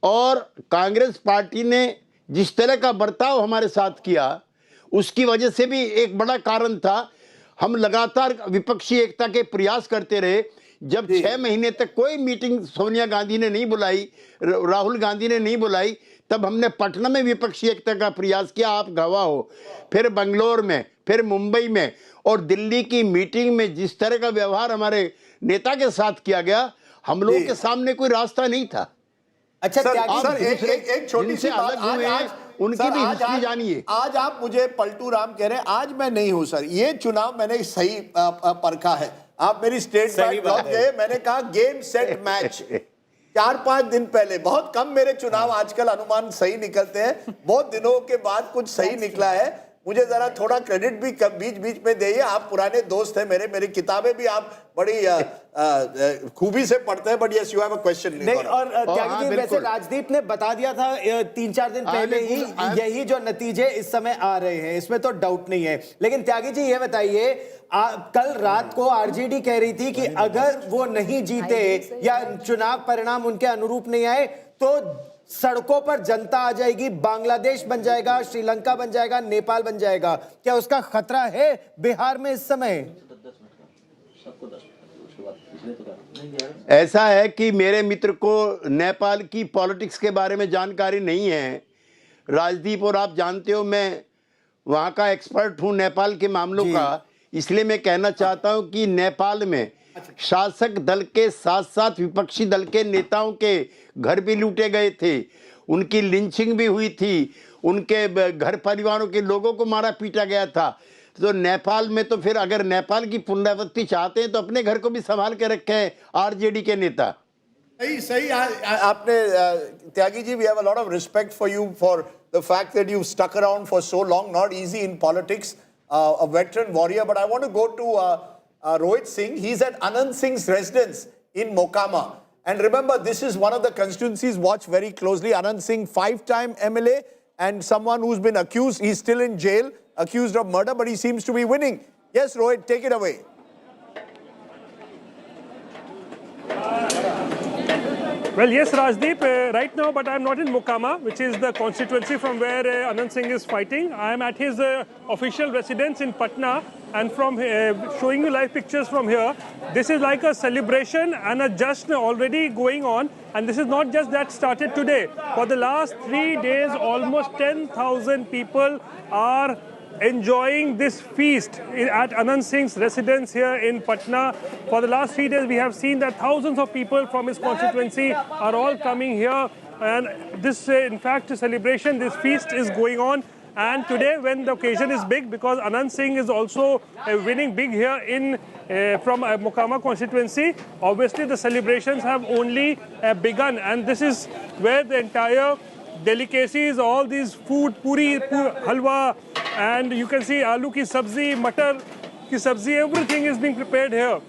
और कांग्रेस पार्टी ने जिस तरह का बर्ताव हमारे साथ किया, उसकी वजह से भी एक बड़ा कारण था, हम लगातार विपक्षी एकता के प्रयास करते रहे। जब 6 महीने तक कोई मीटिंग सोनिया गांधी ने नहीं बुलाई, राहुल गांधी ने नहीं बुलाई, तब हमने पटना में विपक्षी एकता का प्रयास किया, आप गवाह हो। फिर बंगलोर में, फिर मुंबई में और दिल्ली की मीटिंग में जिस तरह का व्यवहार हमारे नेता के साथ किया गया, हम लोगों के सामने कोई रास्ता नहीं था। अच्छा सर, एक छोटी सी बात, उनकी भी हिस्ट्री जानिए। आज आप मुझे पलटू राम कह रहे हैं, आज मैं नहीं हूं सर। ये चुनाव मैंने सही परखा है। आप मेरी स्टेट बाय ब्लॉक गए, मैंने कहा गेम सेट मैच 4-5 दिन पहले। बहुत कम मेरे चुनाव आजकल अनुमान सही निकलते हैं, बहुत दिनों के बाद कुछ सही निकला है। मुझे जरा थोड़ा क्रेडिट भी बीच बीच में दीजिए। आप पुराने दोस्त हैं मेरी किताबें भी आप बड़ी खूबी से पढ़ते हैं। But yes, you have a question. नहीं, और त्यागी जी, वैसे राजदीप ने बता दिया था 3-4 दिन पहले ही यही जो नतीजे इस समय आ रहे हैं, इसमें तो डाउट नहीं है। लेकिन त्यागी जी ये बताइए, कल रात को आरजेडी कह रही थी कि अगर वो नहीं जीते या चुनाव परिणाम उनके अनुरूप नहीं आए तो सड़कों पर जनता आ जाएगी, बांग्लादेश बन जाएगा, श्रीलंका बन जाएगा, नेपाल बन जाएगा। क्या उसका खतरा है बिहार में इस समय? ऐसा है कि मेरे मित्र को नेपाल की पॉलिटिक्स के बारे में जानकारी नहीं है, राजदीप, और आप जानते हो मैं वहाँ का एक्सपर्ट हूँ नेपाल के मामलों का। इसलिए मैं कहना चाहता हूँ कि नेपाल में शासक दल के साथ साथ विपक्षी दल के नेताओं के घर भी लूटे गए थे, उनकी लिंचिंग भी हुई थी, उनके घर परिवारों के लोगों को मारा पीटा गया था। तो नेपाल में तो फिर अगर नेपाल की पुनरावृत्ति चाहते हैं तो अपने घर को भी संभाल के रखें आरजेडी के नेता। सही आपने Tyagi ji, we have a lot of respect for you for the fact that you've stuck around for so long. Not easy in politics, a veteran warrior. But I want to go to Rohit Singh. He's at Anand Singh's residence in Mokama. And remember, this is one of the constituencies watched very closely. Anand Singh, 5-time MLA and someone who's been accused. He's still in jail, accused of murder, but he seems to be winning. Yes, Rohit, take it away. Well, yes, Rajdeep, right now, but I'm not in Mokama, which is the constituency from where Anand Singh is fighting. I'm at his official residence in Patna, and from showing you live pictures from here, this is like a celebration and a just already going on. And this is not just that started today. For the last 3 days, almost 10,000 people are enjoying this feast at Anand Singh's residence here in Patna. For the last 3 days, we have seen that thousands of people from his constituency are all coming here. And this, in fact, celebration, this feast is going on. And today, when the occasion is big, because Anand Singh is also winning big here in from Mokama constituency, obviously the celebrations have only begun. And this is where the entire delicacies, all these food, puri, halwa, and you can see aloo ki sabzi, matar ki sabzi, everything is being prepared here.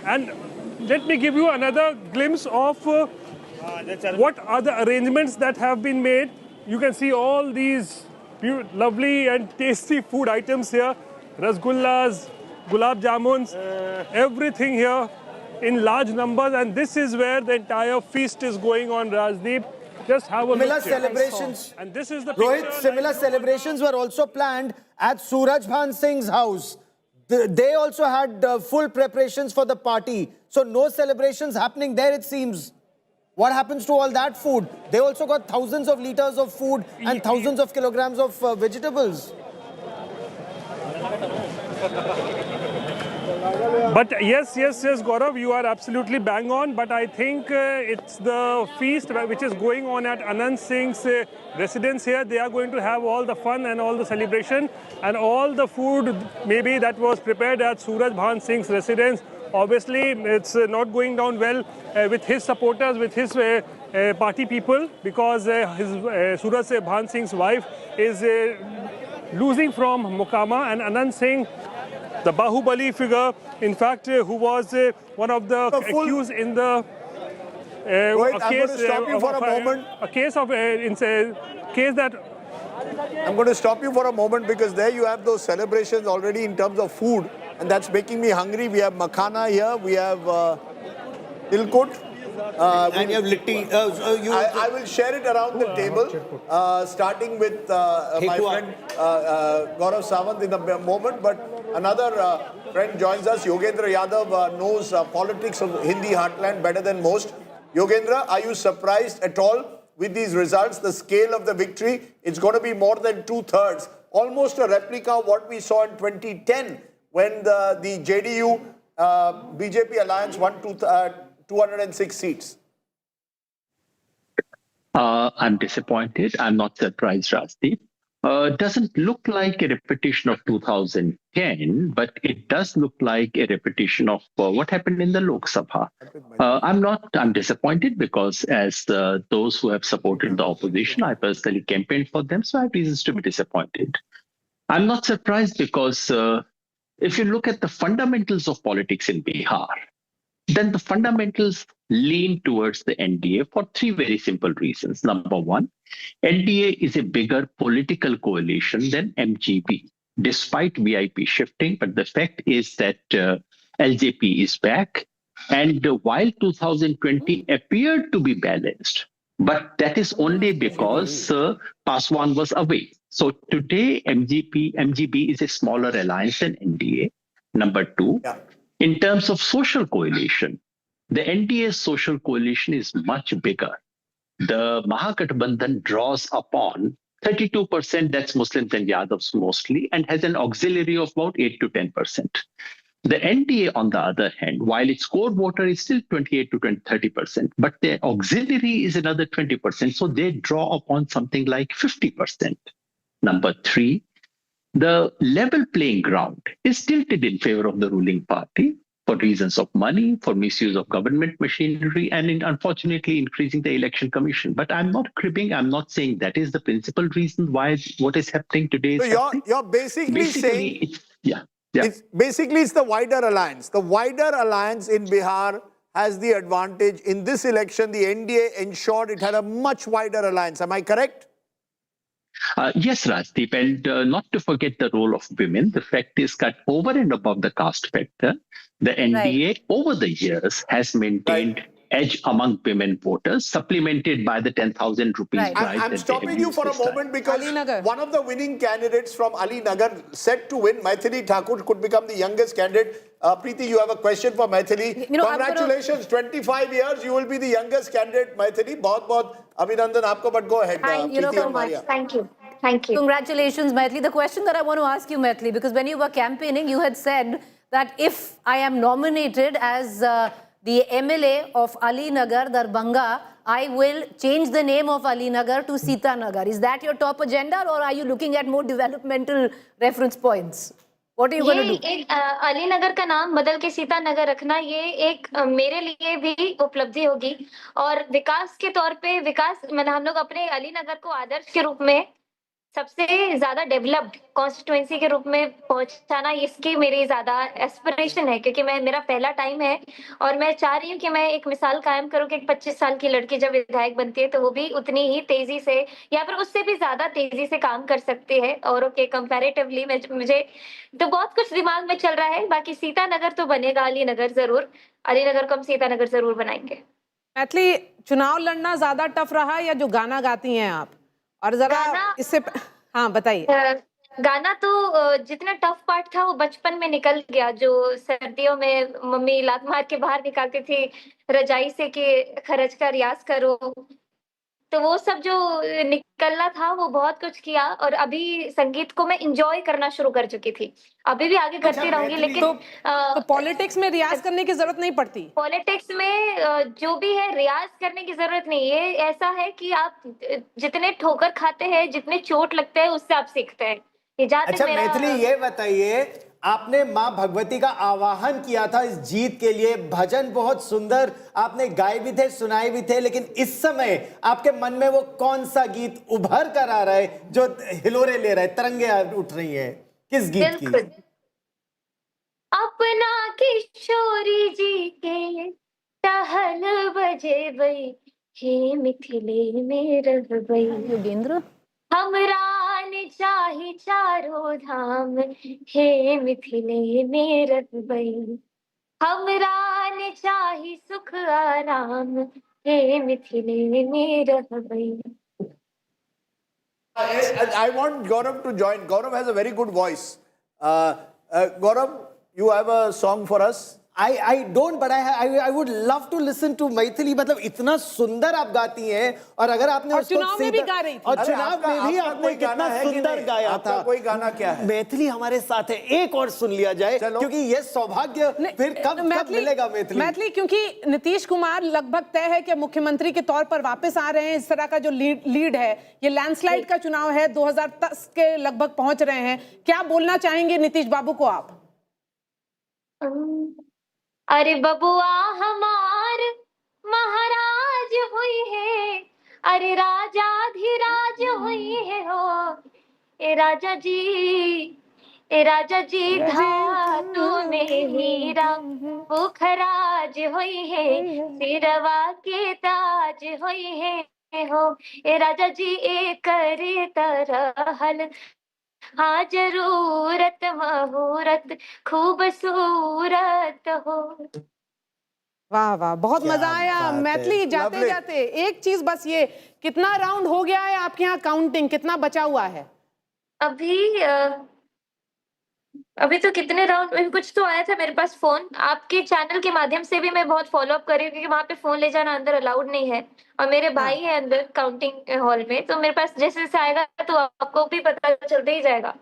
And let me give you another glimpse of what are the arrangements that have been made. You can see all these lovely and tasty food items here. Rasgullas, gulab jamuns, everything here in large numbers. And this is where the entire feast is going on, Rajdeep. Just have a similar look here. celebrations. And this is the Rohit, similar celebrations were also planned at Surajbhan Singh's house. They also had full preparations for the party. So no celebrations happening there, it seems. What happens to all that food? They also got thousands of liters of food and thousands of kilograms of vegetables. But yes, Gaurav, you are absolutely bang on. But I think it's the feast which is going on at Anand Singh's residence here. They are going to have all the fun and all the celebration and all the food maybe that was prepared at Suraj Bhan Singh's residence. Obviously, it's not going down well with his supporters, with his party people, because Suraj Bhan Singh's wife is losing from Mokama, and Anand Singh, the Bahubali figure, in fact, who was one of the accused in the case that. I'm going to stop you for a moment because there you have those celebrations already in terms of food, and that's making me hungry. We have makhana here, we have tilkut, and you have litti. I will share it around the table, starting with my friend Gaurav Sawant in a moment, but another friend joins us. Yogendra Yadav knows politics of Hindi heartland better than most. Yogendra, are you surprised at all with these results, the scale of the victory? It's going to be more than 2/3, almost a replica of what we saw in 2010 when the JDU BJP alliance won 206 seats. I'm disappointed. I'm not surprised, Rajdeep. Doesn't look like a repetition of 2010, but it does look like a repetition of what happened in the Lok Sabha. I'm disappointed because as those who have supported the opposition, I personally campaigned for them, so I have reasons to be disappointed. I'm not surprised because if you look at the fundamentals of politics in Bihar, then the fundamentals lean towards the NDA for three very simple reasons. Number one, NDA is a bigger political coalition than MGP, despite VIP shifting. But the fact is that LJP is back. And while 2020 appeared to be balanced, but that is only because Paswan was away. So today, MGB is a smaller alliance than NDA. Number two, in terms of social coalition, the NDA social coalition is much bigger. The Mahagathbandhan draws upon 32%, that's Muslims and Yadavs mostly, and has an auxiliary of about 8 to 10%. The NDA, on the other hand, while its core voter is still 28 to 30%, but their auxiliary is another 20%, so they draw upon something like 50%. Number three, the level playing ground is tilted in favor of the ruling party for reasons of money, for misuse of government machinery, and unfortunately increasing the election commission. But I'm not cribbing. I'm not saying that is the principal reason why what is happening today is happening. You're basically saying... It's the wider alliance. The wider alliance in Bihar has the advantage. In this election, the NDA ensured it had a much wider alliance. Am I correct? Yes, Rajdeep, and not to forget the role of women. The fact is that over and above the caste factor, the NDA over the years has maintained edge among women voters, supplemented by the 10,000 rupees prize. I'm stopping you for a moment because one of the winning candidates from Ali Nagar set to win, Maithili Thakur, could become the youngest candidate. Preeti, you have a question for Maithili. Congratulations, 25 years, you will be the youngest candidate, Maithili. Bahut Abhinandan aapko, but go ahead. Thank you so much. Thank you. Thank you. Congratulations, Maithili. The question that I want to ask you, Maithili, because when you were campaigning, you had said that if I am nominated as the MLA of Ali Nagar, Darbhanga, I will change the name of Ali Nagar to Sita Nagar. Is that your top agenda, or are you looking at more developmental reference points? What are you going to do? Ali Nagar का नाम बदल के सीता नगर रखना ये एक मेरे लिए भी उपलब्धि होगी और विकास के तौर पे हम लोग अपने अली नगर को आदर्श के रूप में सबसे ज्यादा डेवलप्ड कॉन्स्टिट्यूएंसी के रूप में पहुंचाना इसकी मेरी ज्यादा एस्पिरेशन है क्योंकि मेरा पहला टाइम है और मैं चाह रही हूँ कि मैं एक मिसाल कायम करूँ कि एक 25 साल की लड़की जब विधायक बनती है तो वो भी उतनी ही तेजी से या फिर उससे भी ज्यादा तेजी से काम कर सकती है औरों के कंपैरेटिवली मुझे तो बहुत कुछ दिमाग में चल रहा है बाकी सीता नगर तो बनेगा अली नगर जरूर अली नगर को हम सीता नगर जरूर बनाएंगे। मैथिली, चुनाव लड़ना ज्यादा टफ रहा या जो गाना गाती हैं आप? और जरा इससे हाँ बताइए। गाना तो जितना टफ पार्ट था वो बचपन में निकल गया जो सर्दियों में मम्मी लात मार के बाहर निकालती थी रजाई से कि खरज का रियाज करो तो वो सब जो निकलना था वो बहुत कुछ किया, और अभी संगीत को मैं इंजॉय करना शुरू कर चुकी थी, अभी भी आगे करती रहूंगी। लेकिन तो पॉलिटिक्स में रियाज करने की जरूरत नहीं पड़ती। पॉलिटिक्स में जो भी है रियाज करने की जरूरत नहीं है। ऐसा है कि आप जितने ठोकर खाते हैं, जितने चोट लगते हैं, उससे आप सीखते हैं। अच्छा मैथिली, ये बताइए, आपने माँ भगवती का आवाहन किया था इस जीत के लिए, भजन बहुत सुंदर आपने गाए भी थे, सुनाए भी थे, लेकिन इस समय आपके मन में वो कौन सा गीत उभर कर आ रहा है जो हिलोरे ले रहा है, तरंगे उठ रही हैं? किस गीत की? अपना किशोरी जी के टहल बजे बई, हे मिथिले में रह बई योगेंद्र, हमरा ने चाही चारों धाम, हे मिथिले में रह बई, हमरा ने चाही सुख आराम, हे मिथिले में रह बई। I want Gaurav to join. Gaurav has a very good voice. Gaurav, you have a song for us? I don't, but I would love to listen to Maithili. मतलब इतना सुंदर आप गाती हैं, और अगर आपने और चुनाव में भी गा रही थी, और चुनाव में भी आपने कितना सुंदर गाया था। कोई गाना क्या है? मैथिली हमारे साथ है, एक और सुन लिया जाए, क्योंकि ये सौभाग्य फिर कब मिलेगा मैथिली? क्योंकि नीतीश कुमार लगभग तय है कि मुख्यमंत्री के तौर पर वापस आ रहे हैं। इस तरह का जो लीड है, ये लैंडस्लाइड का चुनाव है, 2010 के लगभग पहुंच रहे हैं। क्या बोलना चाहेंगे नीतीश बाबू को आप? अरे बबुआ हमार महाराज हुई है, अरे राजाधिराज हुई है हो, ए राजा जी धातु में हीरा बुखराज हुई है, सिरवा के ताज हुई है हो, ए राजा जी एक करे तरहल, हाँ जरूरत महूरत खूबसूरत हो। वाह वाह, बहुत मजा आया मैथिली। जाते जाते एक चीज बस, ये कितना राउंड हो गया है आपके यहाँ? काउंटिंग कितना बचा हुआ है अभी तो कितने राउंड, कुछ तो आया था मेरे पास फोन, आपके चैनल के माध्यम से भी मैं बहुत फॉलो अप कर रही हूँ, क्योंकि वहां पे फोन ले जाना अंदर अलाउड नहीं है, और मेरे भाई है अंदर काउंटिंग हॉल में, तो मेरे पास जैसे जैसे आएगा तो आपको भी पता चलते ही जाएगा।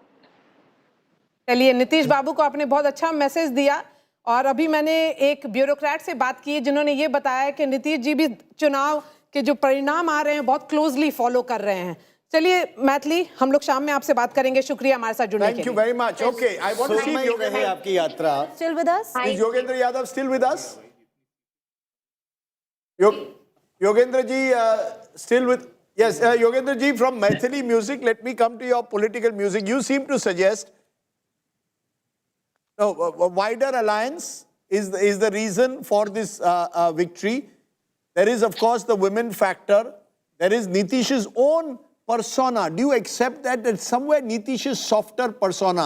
चलिए, नीतीश बाबू को आपने बहुत अच्छा मैसेज दिया, और अभी मैंने एक ब्यूरोक्रेट से बात की जिन्होंने ये बताया कि नीतीश जी भी चुनाव के जो परिणाम आ रहे हैं बहुत क्लोजली फॉलो कर रहे हैं। चलिए मैथिली, हम लोग शाम में आपसे बात करेंगे। शुक्रिया हमारे साथ जुड़ने के लिए। Thank you very much. Okay, I want to see Yogendra. आपकी यात्रा still with us? Is Yogendra Yadav still with us? Yogendra ji still with? Yes, Yogendra ji from Maithili music. Let me come to your political music. You seem to suggest a wider alliance is the reason for this victory. There is, of course, the women factor. There is Nitish's own persona. Do you accept that somewhere Nitish's softer persona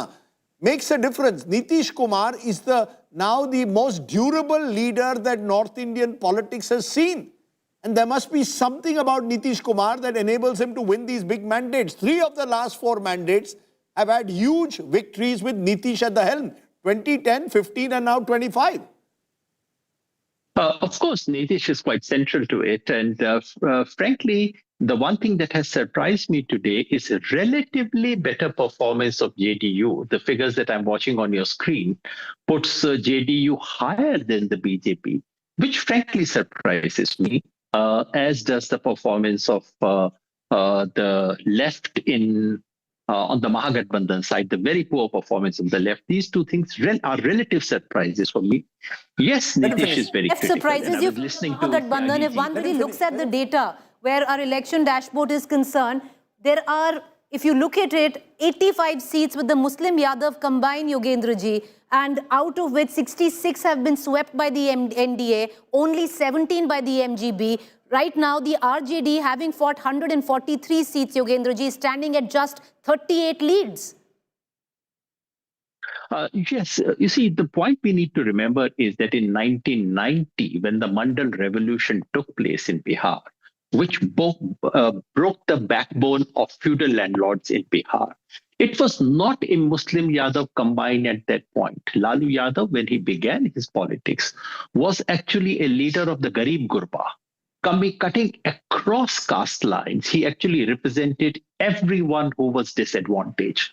makes a difference? Nitish Kumar is now the most durable leader that North Indian politics has seen. And there must be something about Nitish Kumar that enables him to win these big mandates. 3 of the last 4 mandates have had huge victories with Nitish at the helm. 2010, 15 and now 25. Of course, Nitish is quite central to it. And frankly, the one thing that has surprised me today is a relatively better performance of JDU. The figures that I'm watching on your screen puts JDU higher than the BJP, which frankly surprises me, as does the performance of the left on the Mahagathbandhan side, the very poor performance on the left. These two things are relative surprises for me. Yes, Nitish is very critical. Surprises you, Mahagathbandhan. If one really looks at the data where our election dashboard is concerned, there are, if you look at it, 85 seats with the Muslim Yadav combined, Yogendra ji, and out of which 66 have been swept by the NDA, only 17 by the MGB. Right now, the RJD, having fought 143 seats, Yogendra ji, is standing at just 38 leads. Yes, you see, the point we need to remember is that in 1990, when the Mandal revolution took place in Bihar, which broke the backbone of feudal landlords in Bihar, it was not a Muslim Yadav combined at that point. Lalu Yadav, when he began his politics, was actually a leader of the Garib Gurba. cutting across caste lines. He actually represented everyone who was disadvantaged.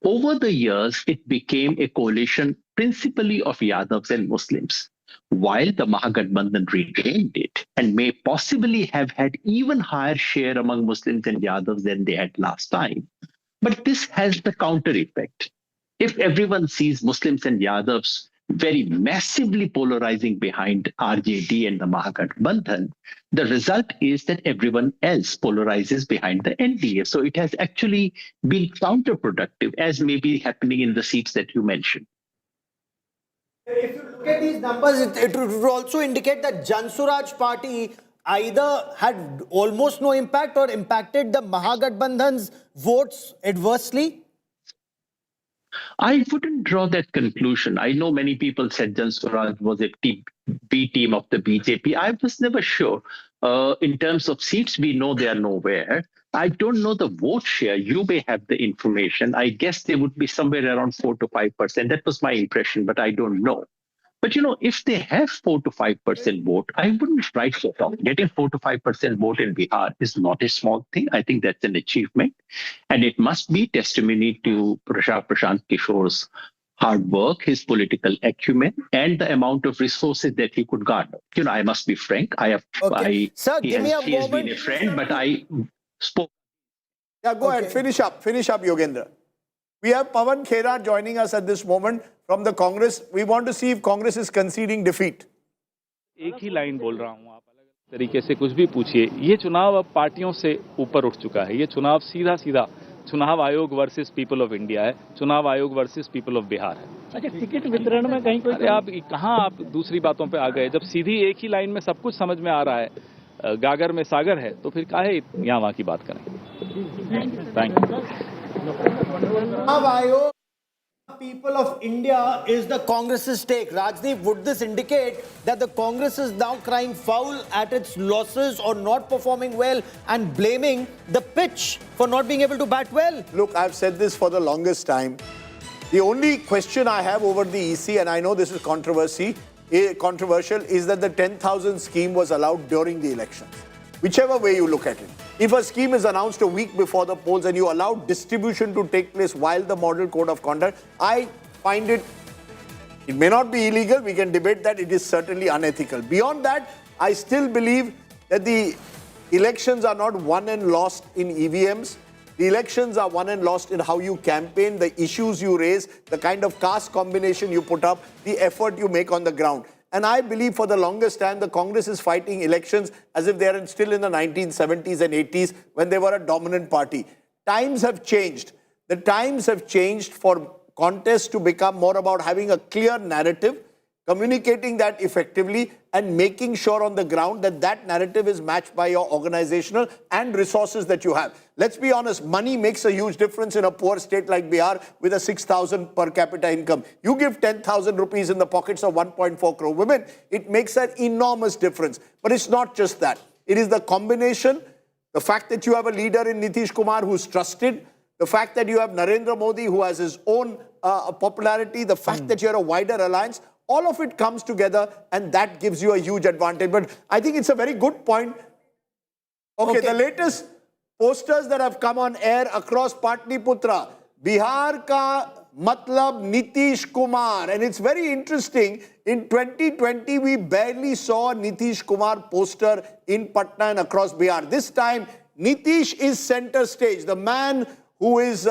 Over the years, it became a coalition principally of Yadavs and Muslims, while the Mahagathbandhan retained it and may possibly have had even higher share among Muslims and Yadavs than they had last time. But this has the counter effect. If everyone sees Muslims and Yadavs very massively polarizing behind RJD and the Mahagathbandhan, the result is that everyone else polarizes behind the NDA. So it has actually been counterproductive, as may be happening in the seats that you mentioned. If you look at these numbers, it would also indicate that Jan Swaraj Party either had almost no impact or impacted the Mahagathbandhan's votes adversely. I wouldn't draw that conclusion. I know many people said Jan Swaraj was a B team of the BJP. I was never sure. In terms of seats, we know they are nowhere. I don't know the vote share. You may have the information. I guess they would be somewhere around 4 to 5%. That was my impression, but I don't know. But, if they have 4 to 5% vote, I wouldn't write that off. Getting 4 to 5% vote in Bihar is not a small thing. I think that's an achievement. And it must be testimony to Prashant Kishor's hard work, his political acumen, and the amount of resources that he could garner. I must be frank. Sir, he has been a friend, but I spoke. Yeah, go ahead. Finish up, Yogendra. We have Pawan Khera joining us at this moment from the Congress. We want to see if Congress is conceding defeat. एक ही line बोल रहा हूँ, आप अलग तरीके से कुछ भी पूछिए। ये चुनाव अब पार्टियों से ऊपर उठ चुका है। ये चुनाव सीधा चुनाव आयोग वर्सेस पीपल ऑफ इंडिया है, चुनाव आयोग वर्सेस पीपल ऑफ बिहार है। अच्छा, टिकट वितरण में कहीं कोई आप कहाँ आप दूसरी बातों पे आ गए? जब सीधी एक ही लाइन में सब कुछ समझ में आ रहा है, गागर में सागर है, तो फिर काहे यहाँ वहाँ की बात करें? Thank you. People of India is the Congress's stake. Rajdeep, would this indicate that the Congress is now crying foul at its losses or not performing well and blaming the pitch for not being able to bat well? Look, I've said this for the longest time. The only question I have over the EC, and I know this is controversial, is that the 10,000 scheme was allowed during the elections. Whichever way you look at it. If a scheme is announced a week before the polls and you allow distribution to take place while the model code of conduct, I find it may not be illegal. We can debate that. It is certainly unethical. Beyond that, I still believe that the elections are not won and lost in EVMs. The elections are won and lost in how you campaign, the issues you raise, the kind of caste combination you put up, the effort you make on the ground. And I believe for the longest time, the Congress is fighting elections as if they are still in the 1970s and 80s when they were a dominant party. Times have changed. The times have changed for contests to become more about having a clear narrative, communicating that effectively, and making sure on the ground that that narrative is matched by your organizational and resources that you have. Let's be honest, money makes a huge difference in a poor state like Bihar with a 6,000 per capita income. You give 10,000 rupees in the pockets of 1.4 crore women, it makes an enormous difference. But it's not just that. It is the combination, the fact that you have a leader in Nitish Kumar who's trusted, the fact that you have Narendra Modi who has his own popularity, the fact that you have a wider alliance, all of it comes together and that gives you a huge advantage. But I think it's a very good point. Okay. The latest posters that have come on air across Patliputra, Bihar ka matlab Nitish Kumar. And it's very interesting. In 2020, we barely saw a Nitish Kumar poster in Patna and across Bihar. This time, Nitish is center stage, the man who has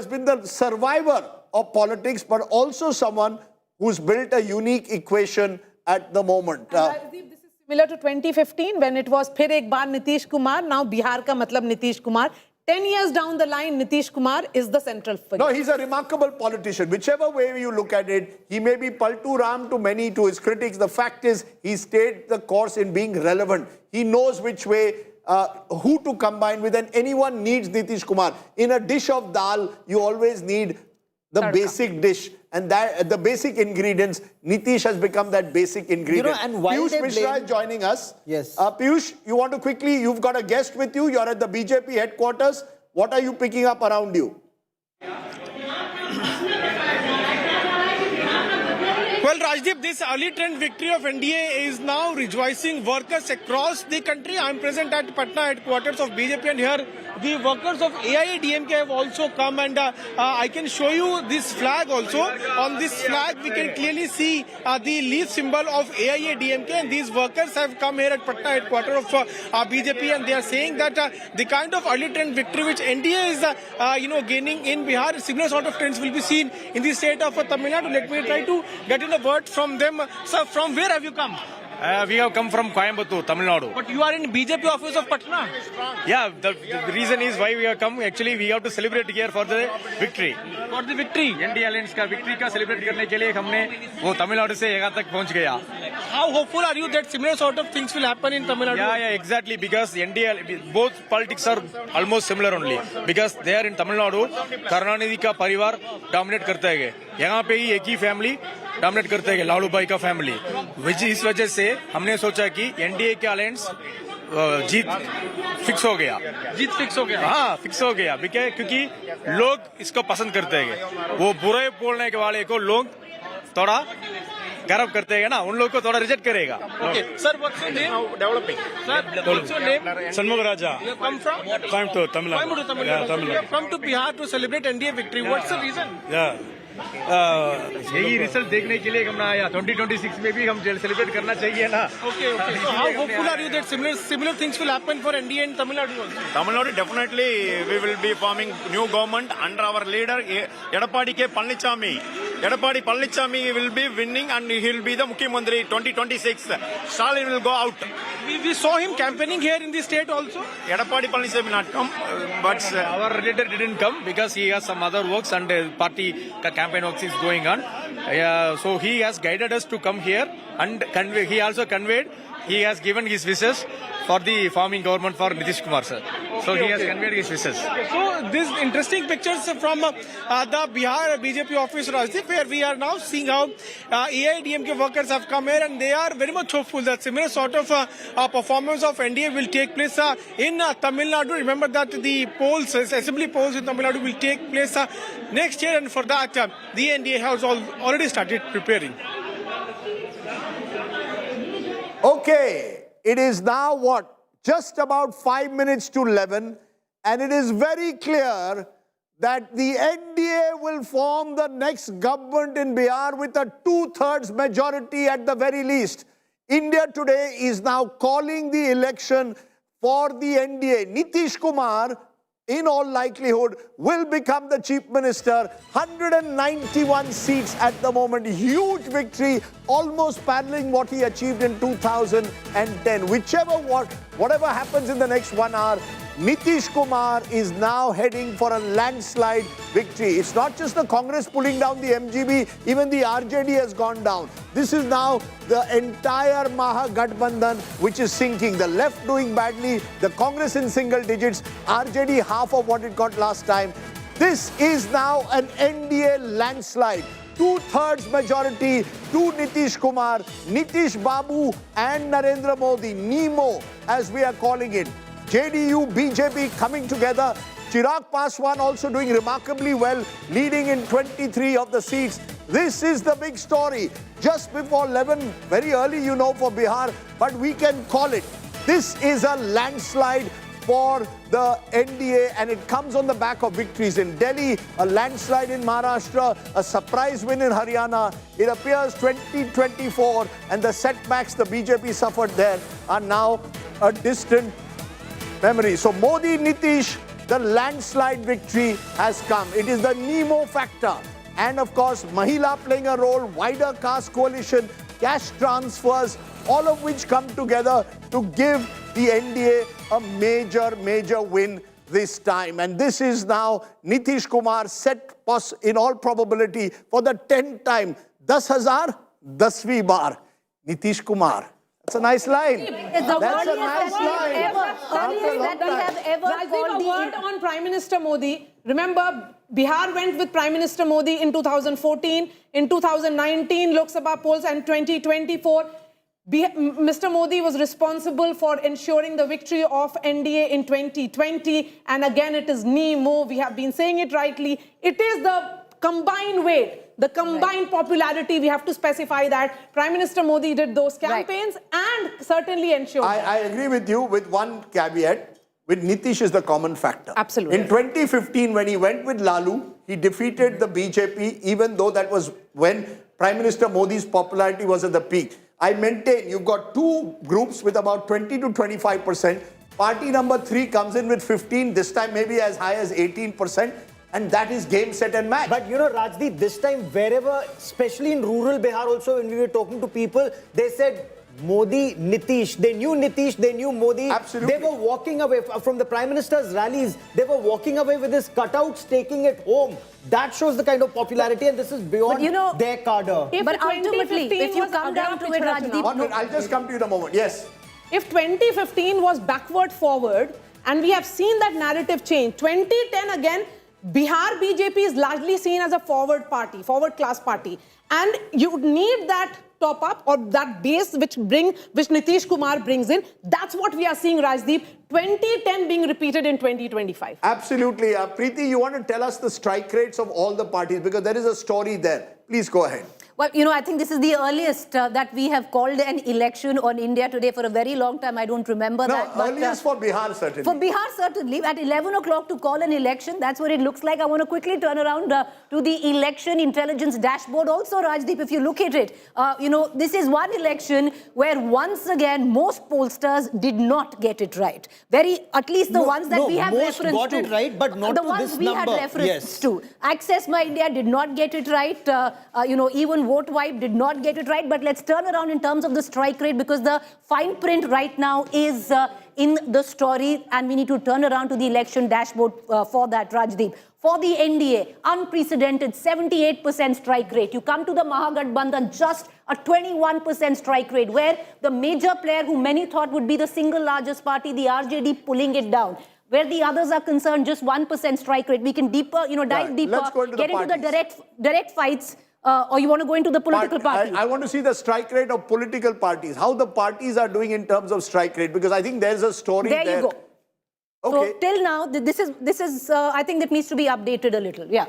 been the survivor of politics, but also someone who's built a unique equation at the moment. This is similar to 2015 when it was Phir Ek Baar Nitish Kumar, now Bihar ka matlab Nitish Kumar. 10 years down the line, Nitish Kumar is the central figure. No, he's a remarkable politician. Whichever way you look at it, he may be Paltu Ram to many, to his critics. The fact is, he stayed the course in being relevant. He knows which way, who to combine with, and anyone needs Nitish Kumar. In a dish of dal, you always need the basic dish. And that the basic ingredients, Nitish has become that basic ingredient. And Piyush Mishra is joining us. Yes. Piyush, you want to quickly, you've got a guest with you. You're at the BJP headquarters. What are you picking up around you? Well, Rajdeep, this early trend victory of NDA is now rejoicing workers across the country. I'm present at Patna headquarters of BJP, and here the workers of AIADMK have also come, and I can show you this flag also. On this flag, we can clearly see the leaf symbol of AIADMK, and these workers have come here at Patna headquarters of BJP, and they are saying that the kind of early trend victory which NDA is, gaining in Bihar, similar sort of trends will be seen in the state of Tamil Nadu. Let me try to get in a word from them. Sir, from where have you come? We have come from Coimbatore, Tamil Nadu. But you are in BJP office of Patna. Yeah, the reason is why we have come. Actually, we have to celebrate here for the victory. For the victory? NDA Alliance का victory का celebrate करने के लिए हमने वो तमिलनाडु से यहाँ तक पहुँच गया. How hopeful are you that similar sort of things will happen in Tamil Nadu? Yeah, exactly. Because NDA, both politics are almost similar only. Because there in Tamil Nadu, Karunanidhi का परिवार dominate करता है. यहाँ पे ही एक ही family dominate करते हैं, लालू भाई का फैमिली. इस वजह से हमने सोचा कि एनडीए के अलायंस जीत फिक्स हो गया. जीत फिक्स हो गया? हाँ, फिक्स हो गया. क्योंकि लोग इसको पसंद करते हैं. वो बुरे बोलने के वाले को लोग थोड़ा गर्व करते हैं ना, उन लोग को थोड़ा रिजेक्ट करेगा. Okay. Sir, what's your name? Developing. Sir, what's your name? Shanmugh Raja. You come from? Coimbatore, Tamil Nadu. Coimbatore, Tamil Nadu. You have come to Bihar to celebrate NDA victory. What's the reason? Yeah. यही result देखने के लिए हम आया. 2026 में भी हम celebrate करना चाहिए ना. Okay. So how hopeful are you that similar things will happen for NDA in Tamil Nadu also? Tamil Nadu, definitely we will be forming new government under our leader Edapadi K. Palnichami. Edapadi Palnichami will be winning and he will be the Mukhyamantri 2026. Stalin will go out. We saw him campaigning here in the state also. Edapadi Palnichami will not come, but our leader didn't come because he has some other works and party campaign works is going on. So he has guided us to come here, and he also conveyed, he has given his wishes for the forming government for Nitish Kumar, sir. So he has conveyed his wishes. So these interesting pictures from the Bihar BJP office, Rajdeep, where we are now seeing how AIDMK workers have come here, and they are very much hopeful that similar sort of performance of NDA will take place in Tamil Nadu. Remember that the polls, assembly polls in Tamil Nadu will take place next year, and for that the NDA has already started preparing. Okay. It is now what? Just about 5 minutes to 11, and it is very clear that the NDA will form the next government in Bihar with a 2/3 majority at the very least. India Today is now calling the election for the NDA. Nitish Kumar, in all likelihood, will become the chief minister. 191 seats at the moment. Huge victory, almost paralleling what he achieved in 2010. Whatever happens in the next 1 hour, Nitish Kumar is now heading for a landslide victory. It's not just the Congress pulling down the MGB, even the RJD has gone down. This is now the entire Mahagathbandhan which is sinking. The left doing badly, the Congress in single digits, RJD half of what it got last time. This is now an NDA landslide. 2/3 majority to Nitish Kumar, Nitish Babu and Narendra Modi, NEMO as we are calling it. JDU, BJP coming together. Chirag Paswan also doing remarkably well, leading in 23 of the seats. This is the big story. Just before 11, very early, for Bihar, but we can call it. This is a landslide for the NDA, and it comes on the back of victories in Delhi, a landslide in Maharashtra, a surprise win in Haryana. It appears 2024 and the setbacks the BJP suffered there are now a distant memory. So Modi, Nitish, the landslide victory has come. It is the NEMO factor. And of course, Mahila playing a role, wider caste coalition, cash transfers, all of which come together to give the NDA a major win this time. And this is now Nitish Kumar set in all probability for the 10th time. 10,000, 10वीं बार. Nitish Kumar. That's a nice line. It's the That's a nice line that we have ever called a word on Prime Minister Modi. Remember, Bihar went with Prime Minister Modi in 2014, in 2019 Lok Sabha polls, and 2024. Mr. Modi was responsible for ensuring the victory of NDA in 2020. And again, it is NEMO. We have been saying it rightly. It is the combined weight, the combined popularity, we have to specify that Prime Minister Modi did those campaigns and certainly ensured. I agree with you with one caveat. With Nitish is the common factor. Absolutely. In 2015, when he went with Lalu, he defeated the BJP, even though that was when Prime Minister Modi's popularity was at the peak. I maintain you've got two groups with about 20 to 25%. Party number 3 comes in with 15, this time maybe as high as 18%. And that is game, set and match. But you know, Rajdeep, this time wherever, especially in rural Bihar also, when we were talking to people, they said, Modi, Nitish. They knew Nitish, they knew Modi. Absolutely. They were walking away from the Prime Minister's rallies. They were walking away with his cutouts, taking it home. That shows the kind of popularity, and this is beyond their cadre. But ultimately, if you come down to it, Rajdeep... One minute, I'll just come to you in a moment. Yes. If 2015 was backward forward, and we have seen that narrative change, 2010 again, Bihar BJP is largely seen as a forward party, forward class party. And you need that top up or that base which Nitish Kumar brings in. That's what we are seeing, Rajdeep. 2010 being repeated in 2025. Absolutely. Preeti, you want to tell us the strike rates of all the parties because there is a story there. Please go ahead. Well, you know, I think this is the earliest that we have called an election on India today for a very long time. I don't remember that. No, earliest for Bihar, certainly. For Bihar, certainly. At 11 o'clock to call an election, that's what it looks like. I want to quickly turn around to the election intelligence dashboard also, Rajdeep, if you look at it. You know, this is one election where once again, most pollsters did not get it right. At least the ones that we have reference to. Most got it right, but not the to ones this we number. had reference to. Access My India did not get it right. You know, even Vote Wipe did not get it right. But let's turn around in terms of the strike rate because the fine print right now is in the story and we need to turn around to the election dashboard for that, Rajdeep. For the NDA, unprecedented 78% strike rate. You come to the Mahagathbandhan, just a 21% strike rate, where the major player who many thought would be the single largest party, the RJD, pulling it down. Where the others are concerned, just 1% strike rate. We can dive deeper, get into the direct fights. Or you want to go into the political parties? I want to see the strike rate of political parties. How the parties are doing in terms of strike rate, because I think there's a story there. There you go. Okay. So till now, this is I think that needs to be updated a little. Yeah.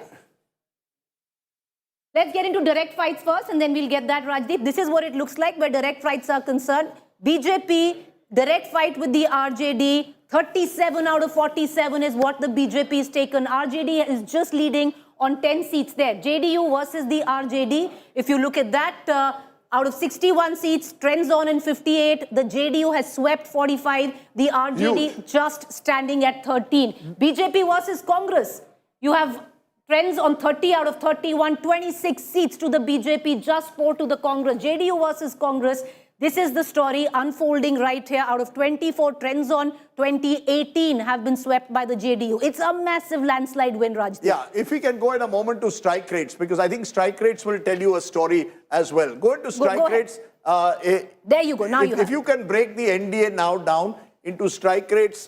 Let's get into direct fights first, and then we'll get that, Rajdeep. This is what it looks like where direct fights are concerned. BJP, direct fight with the RJD. 37 out of 47 is what the BJP has taken. RJD is just leading on 10 seats there. JDU versus the RJD. If you look at that, out of 61 seats, trends on in 58. The JDU has swept 45. The RJD just standing at 13. BJP versus Congress. You have trends on 30 out of 31, 26 seats to the BJP, just 4 to the Congress. JDU versus Congress. This is the story unfolding right here. Out of 24 trends on, 2018 have been swept by the JDU. It's a massive landslide win, Rajdeep. Yeah, if we can go in a moment to strike rates, because I think strike rates will tell you a story as well. Go into strike rates. There you go. Now if you can break the NDA now down into strike rates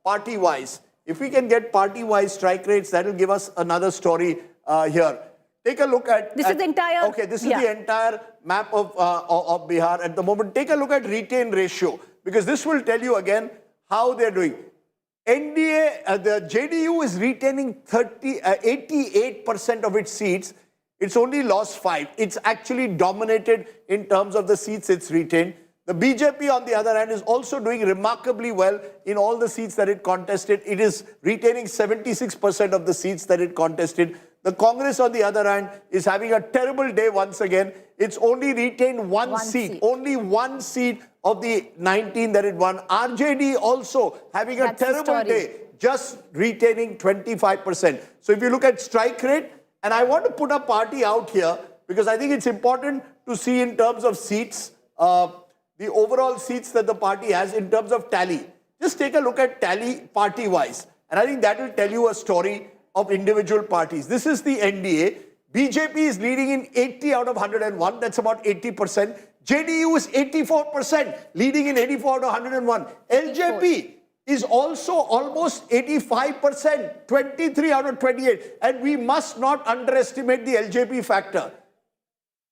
party-wise, if we can get party-wise strike rates, that will give us another story here. Take a look at... This is the entire... Okay, this is the entire map of Bihar at the moment. Take a look at retain ratio, because this will tell you again how they're doing. NDA, the JDU is retaining 88% of its seats. It's only lost 5. It's actually dominated in terms of the seats it's retained. The BJP, on the other hand, is also doing remarkably well in all the seats that it contested. It is retaining 76% of the seats that it contested. The Congress, on the other hand, is having a terrible day once again. It's only retained one seat. Only one seat of the 19 that it won. RJD also having a terrible day, just retaining 25%. So if you look at strike rate, and I want to put a party out here, because I think it's important to see in terms of seats, the overall seats that the party has in terms of tally. Just take a look at tally party-wise. And I think that will tell you a story of individual parties. This is the NDA. BJP is leading in 80 out of 101. That's about 80%. JDU is 84%, leading in 84 out of 101. LJP is also almost 85%, 23 out of 28. And we must not underestimate the LJP factor.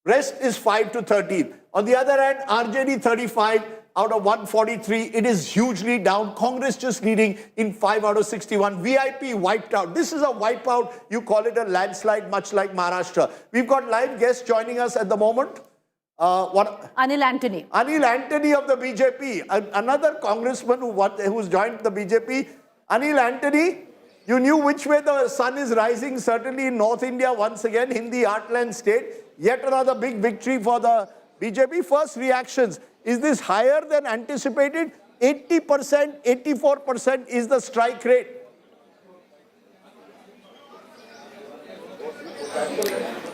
Rest is 5 to 13. On the other hand, RJD 35, out of 143. It is hugely down. Congress just leading in 5 out of 61. VIP wiped out. This is a wipeout. You call it a landslide, much like Maharashtra. We've got live guests joining us at the moment. Anil Antony. Anil Antony of the BJP. Another congressman who's joined the BJP. Anil Antony, you knew which way the sun is rising, certainly in North India once again, Hindi heartland state. Yet another big victory for the BJP. First reactions. Is this higher than anticipated? 80%, 84% is the strike rate.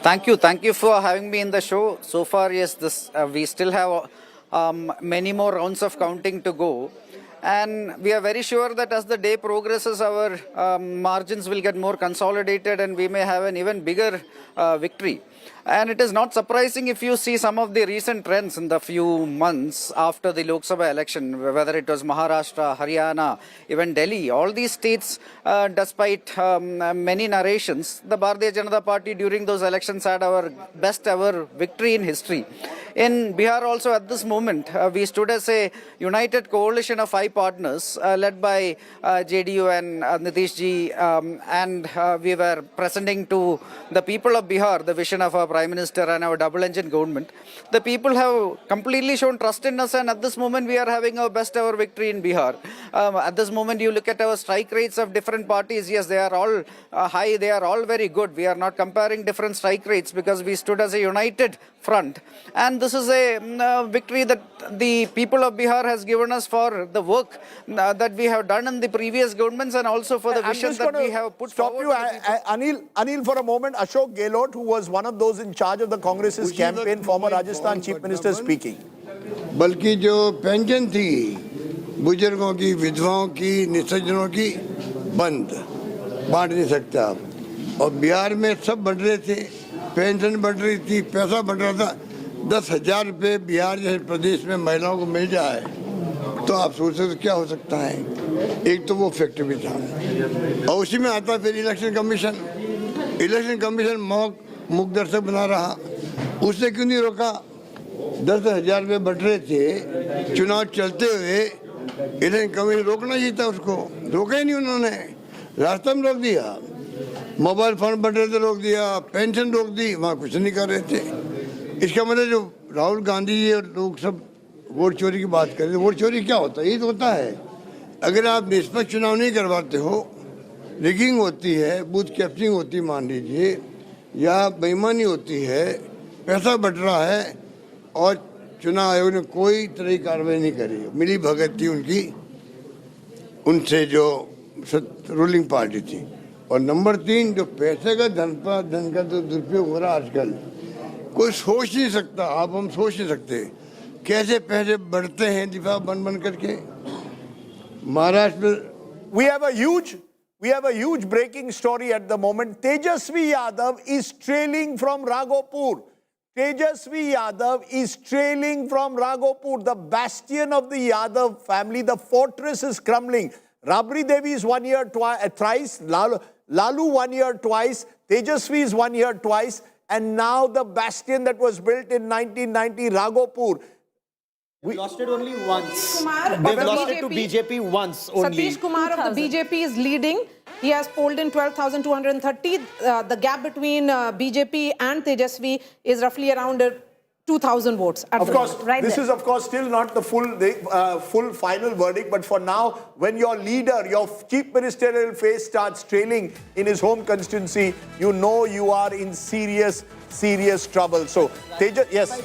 Thank you for having me in the show. So far, yes, we still have many more rounds of counting to go. And we are very sure that as the day progresses, our margins will get more consolidated and we may have an even bigger victory. And it is not surprising if you see some of the recent trends in the few months after the Lok Sabha election, whether it was Maharashtra, Haryana, even Delhi. All these states, despite many narrations, the Bharatiya Janata Party during those elections had our best ever victory in history. In Bihar also at this moment, we stood as a united coalition of 5 partners led by JDU and Nitish ji, and we were presenting to the people of Bihar the vision of our Prime Minister and our double-engine government. The people have completely shown trust in us, and at this moment we are having our best ever victory in Bihar. At this moment you look at our strike rates of different parties, yes, they are all high, they are all very good. We are not comparing different strike rates because we stood as a united front. And this is a victory that the people of Bihar has given us for the work that we have done in the previous governments and also for the vision that we have put forward. Anil, for a moment, Ashok Gehlot, who was one of those in charge of the Congress's campaign, former Rajasthan Chief Minister, speaking. बल्कि जो pension थी बुजुर्गों की, विधवाओं की, निसज्जनों की बंद, बांट नहीं सकते आप. और बिहार में सब बढ़ रहे थे, पेंशन बढ़ रही थी, पैसा बढ़ रहा था. 10,000 रुपये बिहार जैसे प्रदेश में महिलाओं को मिल जाए तो आप सोच सकते क्या हो सकता है. एक तो वो फैक्टर भी था और उसी में आता फिर इलेक्शन कमीशन मुख दर्शक बना रहा. उसने क्यों नहीं रोका? 10,000 रुपये बढ़ रहे थे, चुनाव चलते हुए इलेक्शन कमीशन रोकना चाहिए था. उसको रोका ही नहीं उन्होंने, रास्ता में रोक दिया. मोबाइल फोन बढ़ रहे थे, रोक दिया. पेंशन रोक दी, वहाँ कुछ नहीं कर रहे थे. इसका मतलब जो राहुल गांधी जी और लोग सब वोट चोरी की बात कर रहे थे, वोट चोरी क्या होता है? ये तो होता है अगर आप निष्पक्ष चुनाव नहीं करवाते हो, रिगिंग होती है, बूथ कैप्चरिंग होती है मान लीजिए, या बेईमानी होती है, पैसा बढ़ रहा है और चुनाव आयोग ने कोई तरह की कार्रवाई नहीं करी. मिली भगत थी उनकी, उनसे जो रूलिंग पार्टी थी. और नंबर 3, जो पैसे का धन का तो दुरुपयोग हो रहा आजकल, कोई सोच नहीं सकता. हम सोच नहीं सकते कैसे पैसे बढ़ते हैं दिफा बन करके. महाराष्ट्र में We have a huge breaking story at the moment. Tejashwi Yadav is trailing from Raghopur. Tejashwi Yadav is trailing from Raghopur, the bastion of the Yadav family. The fortress is crumbling. Rabri Devi is 1 year thrice, Lalu 1 year twice, Tejashwi is 1 year twice, and now the bastion that was built in 1990, Raghopur. We lost it only once. Kumar They've lost it to BJP once only. Satish Kumar of the BJP is leading. He has polled in 12,230. The gap between BJP and Tejaswi is roughly around 2,000 votes. Of course, this is of course still not the full final verdict, but for now, when your leader, your chief ministerial face starts trailing in his home constituency, you know you are in serious trouble. So, Tejas, yes.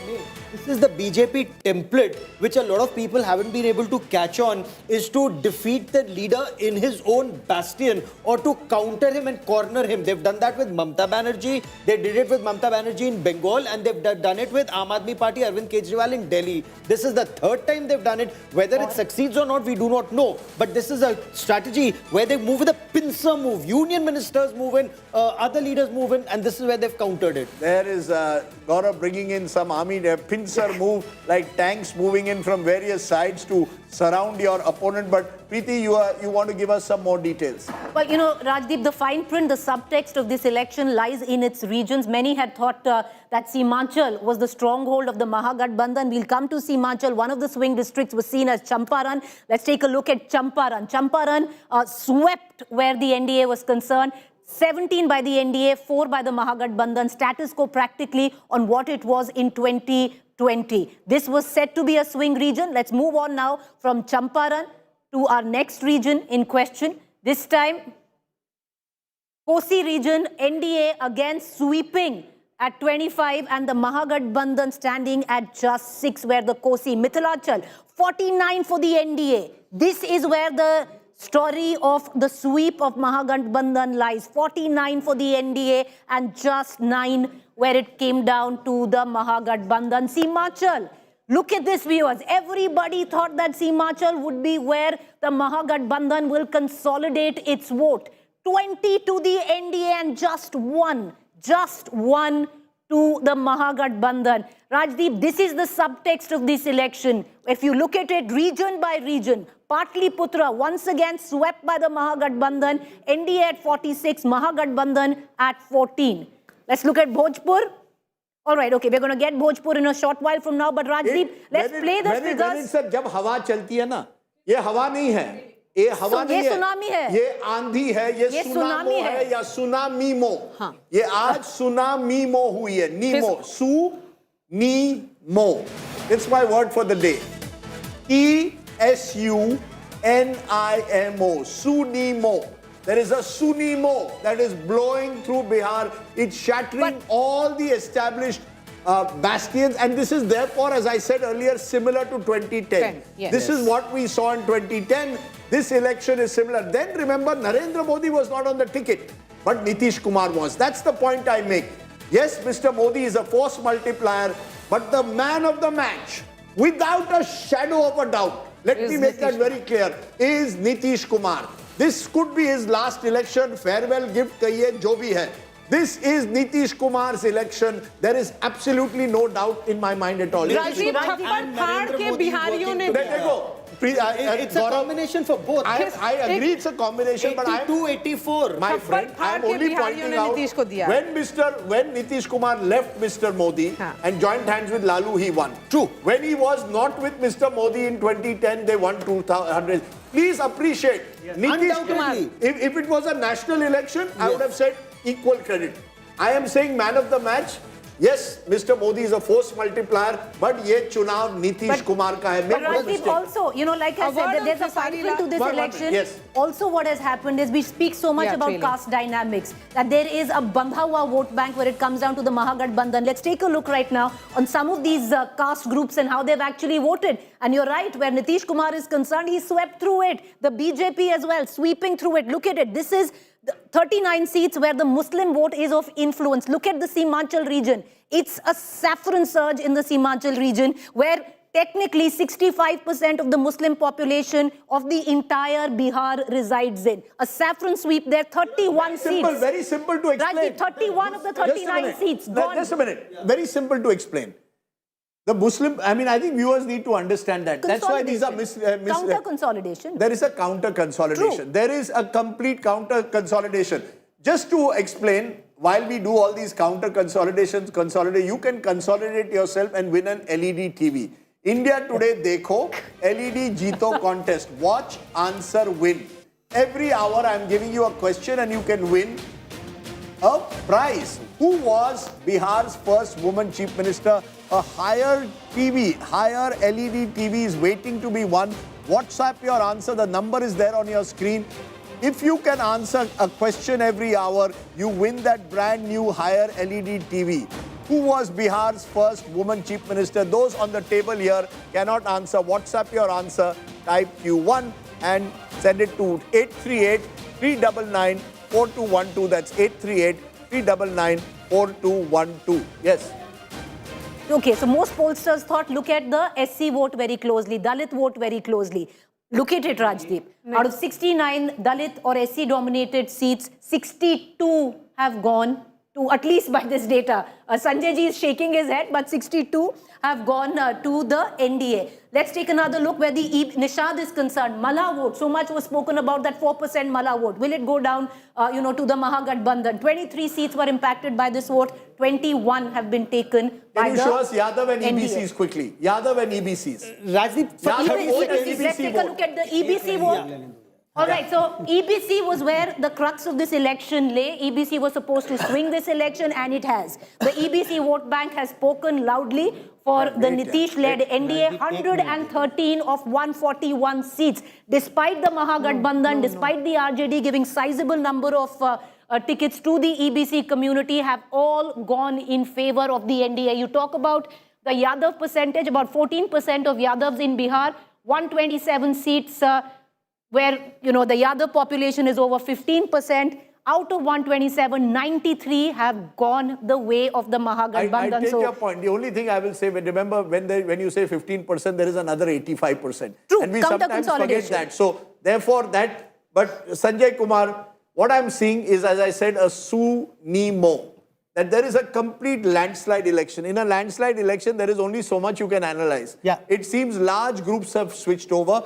This is the BJP template, which a lot of people haven't been able to catch on, is to defeat the leader in his own bastion or to counter him and corner him. They've done that with Mamata Banerjee. They did it with Mamata Banerjee in Bengal, and they've done it with Aam Aadmi Party, Arvind Kejriwal in Delhi. This is the 3rd time they've done it. Whether it succeeds or not, we do not know. But this is a strategy where they move with a pincer move. Union ministers move in, other leaders move in, and this is where they've countered it. There is Gaurav bringing in some army winds are moved like tanks moving in from various sides to surround your opponent. But Preeti, you want to give us some more details? Well, you know, Rajdeep, the fine print, the subtext of this election lies in its regions. Many had thought that Simachal was the stronghold of the Mahagathbandhan. We'll come to Simachal. One of the swing districts was seen as Champaran. Let's take a look at Champaran. Champaran swept where the NDA was concerned. 17 by the NDA, 4 by the Mahagathbandhan. Status quo practically on what it was in 2020. This was said to be a swing region. Let's move on now from Champaran to our next region in question. This time, Kosi region, NDA again sweeping at 25 and the Mahagathbandhan standing at just 6, where the Kosi, Mithilachal, 49 for the NDA. This is where the story of the sweep of Mahagathbandhan lies. 49 for the NDA and just 9 where it came down to the Mahagathbandhan. Simachal, look at this, viewers. Everybody thought that Simachal would be where the Mahagathbandhan will consolidate its vote. 20 to the NDA and just one to the Mahagathbandhan. Rajdeep, this is the subtext of this election. If you look at it region by region, Patliputra once again swept by the Mahagathbandhan, NDA at 46, Mahagathbandhan at 14. Let's look at Bhojpur. All right, okay, we're going to get Bhojpur in a short while from now, but Rajdeep, let's play the figures. Sir जब हवा चलती है ना, ये हवा नहीं है, ये हवा नहीं है, सुनामी है, ये आंधी है, ये सुनामी है या सुनामीमो. हाँ. ये आज सुनामीमो हुई है, नीमो, सुनीमो. It's my word for the day. E-S-U-N-I-M-O, Sunimo. There is a Sunimo that is blowing through Bihar. It's shattering all the established bastions, and this is therefore, as I said earlier, similar to 2010. This is what we saw in 2010. This election is similar. Then remember, Narendra Modi was not on the ticket, but Nitish Kumar was. That's the point I make. Yes, Mr. Modi is a force multiplier, but the man of the match, without a shadow of a doubt, let me make that very clear, is Nitish Kumar. This could be his last election, farewell gift kahiye, jo bhi hai. This is Nitish Kumar's election. There is absolutely no doubt in my mind at all. It's a combination for both. I agree it's a combination, but 82-84. My friend, I'm only pointing out when Nitish Kumar left Mr. Modi and joined hands with Lalu, he won. True. When he was not with Mr. Modi in 2010, they won 200. Please appreciate Nitish Kumar. If it was a national election, I would have said equal credit. I am saying man of the match. Yes, Mr. Modi is a force multiplier, but ye chunav Nitish Kumar ka hai. But Rajdeep, also, you know, like I said, there's a cycle to this election. Yes. Also, what has happened is we speak so much about caste dynamics, that there is a bandha hua vote bank where it comes down to the Mahagathbandhan. Let's take a look right now on some of these caste groups and how they've actually voted. And you're right, where Nitish Kumar is concerned, he swept through it. The BJP as well, sweeping through it. Look at it. This is 39 seats where the Muslim vote is of influence. Look at the Simachal region. It's a saffron surge in the Simachal region where technically 65% of the Muslim population of the entire Bihar resides in. A saffron sweep there, 31 seats. Very simple to explain. Rajdeep, 31 of the 39 seats gone. Just a minute. Very simple to explain. The Muslim, I mean, I think viewers need to understand that. That's why these are counter consolidation. There is a counter consolidation. True. There is a complete counter consolidation. Just to explain, while we do all these counter consolidations, you can consolidate yourself and win an LED TV. India Today Dekho, LED Jeeto contest. Watch, answer, win. Every hour I am giving you a question and you can win a prize. Who was Bihar's first woman chief minister? A higher LED TV is waiting to be won. WhatsApp your answer. The number is there on your screen. If you can answer a question every hour, you win that brand new higher LED TV. Who was Bihar's first woman chief minister? Those on the table here cannot answer. WhatsApp your answer. Type Q1 and send it to 838-399-4212. That's 838-399-4212. Yes. Okay, so most pollsters thought, look at the SC vote very closely, Dalit vote very closely. Look at it, Rajdeep. Out of 69 Dalit or SC dominated seats, 62 have gone to, at least by this data. Sanjay ji is shaking his head, but 62 have gone to the NDA. Let's take another look where the Nishad is concerned. Mala vote, so much was spoken about that 4% Mala vote. Will it go down, to the Mahagathbandhan? 23 seats were impacted by this vote. 21 have been taken by the Can you show us Yadav and NDA. EBCs quickly? Yadav and EBCs. Rajdeep, Let's take a look at the EBC vote. All right, so EBC was where the crux of this election lay. EBC was supposed to swing this election, and it has. The EBC vote bank has spoken loudly for the Nitish-led NDA, 113 of 141 seats. Despite the Mahagathbandhan, despite the RJD giving sizable number of tickets to the EBC community, have all gone in favor of the NDA. You talk about the Yadav percentage, about 14% of Yadavs in Bihar, 127 seats, where, the Yadav population is over 15%. Out of 127, 93 have gone the way of the Mahagathbandhan. I take your point. The only thing I will say, remember, when you say 15%, there is another 85%. True, and we sometimes forget that. So, therefore, but Sanjay Kumar, what I'm seeing is, as I said, a su-ni-mo. That there is a complete landslide election. In a landslide election, there is only so much you can analyze. Yeah. It seems large groups have switched over.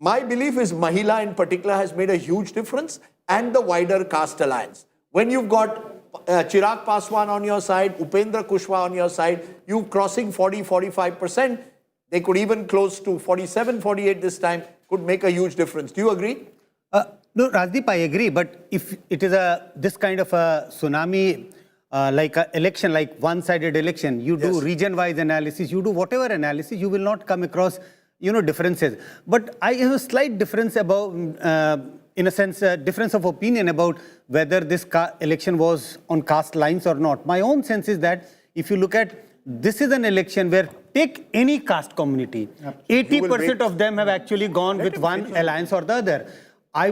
My belief is Mahila in particular has made a huge difference, and the wider caste alliance. When you've got Chirag Paswan on your side, Upendra Kushwaha on your side, you crossing 40-45%, they could even close to 47-48 this time, could make a huge difference. Do you agree? No, Rajdeep, I agree. But if it is this kind of a tsunami, like an election, like one-sided election, you do region-wise analysis, you do whatever analysis, you will not come across differences. But I have a slight difference about, in a sense, a difference of opinion about whether this election was on caste lines or not. My own sense is that if you look at, this is an election where, take any caste community, 80% of them have actually gone with one alliance or the other. I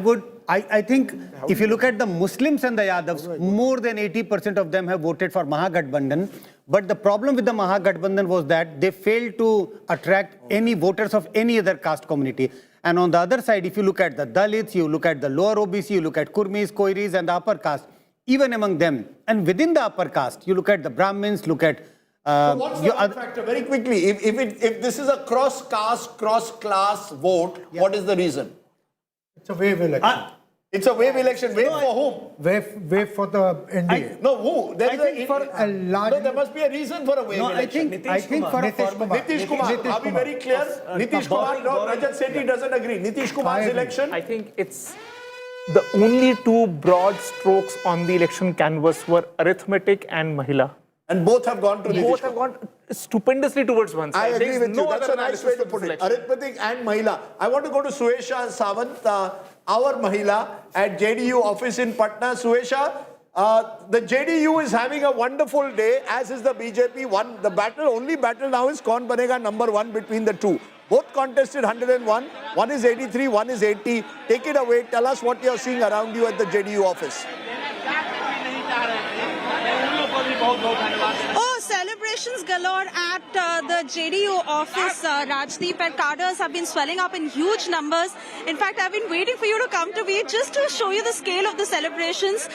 think if you look at the Muslims and the Yadavs, more than 80% of them have voted for Mahagathbandhan. But the problem with the Mahagathbandhan was that they failed to attract any voters of any other caste community. And on the other side, if you look at the Dalits, you look at the lower OBC, you look at Kurmis, Koiris and the upper caste, even among them. And within the upper caste, you look at the Brahmins, look at... so what's the factor? Very quickly, if this is a cross-caste, cross-class vote, what is the reason? It's a wave election. It's a wave election. Wave for whom? Wave for the NDA. Who? There must be a reason for a wave election. Nitish Kumar. Are we very clear? Nitish Kumar, no, Rajat Sethi doesn't agree. Nitish Kumar's election? I think it's the only two broad strokes on the election canvas were arithmetic and Mahila. And both have gone to Both have gone stupendously towards one side. I agree with you. That's a nice way to put it. Arithmetic and Mahila. I want to go to Suesha Sawant, our Mahila at JDU office in Patna. Suesha, the JDU is having a wonderful day, as is the BJP. Only battle now is kaun banega number one between the two. Both contested 101. One is 83, one is 80. Take it away. Tell us what you're seeing around you at the JDU office. Oh, celebrations galore at the JDU office, Rajdeep, and cadres have been swelling up in huge numbers. In fact, I've been waiting for you to come to me just to show you the scale of the celebrations.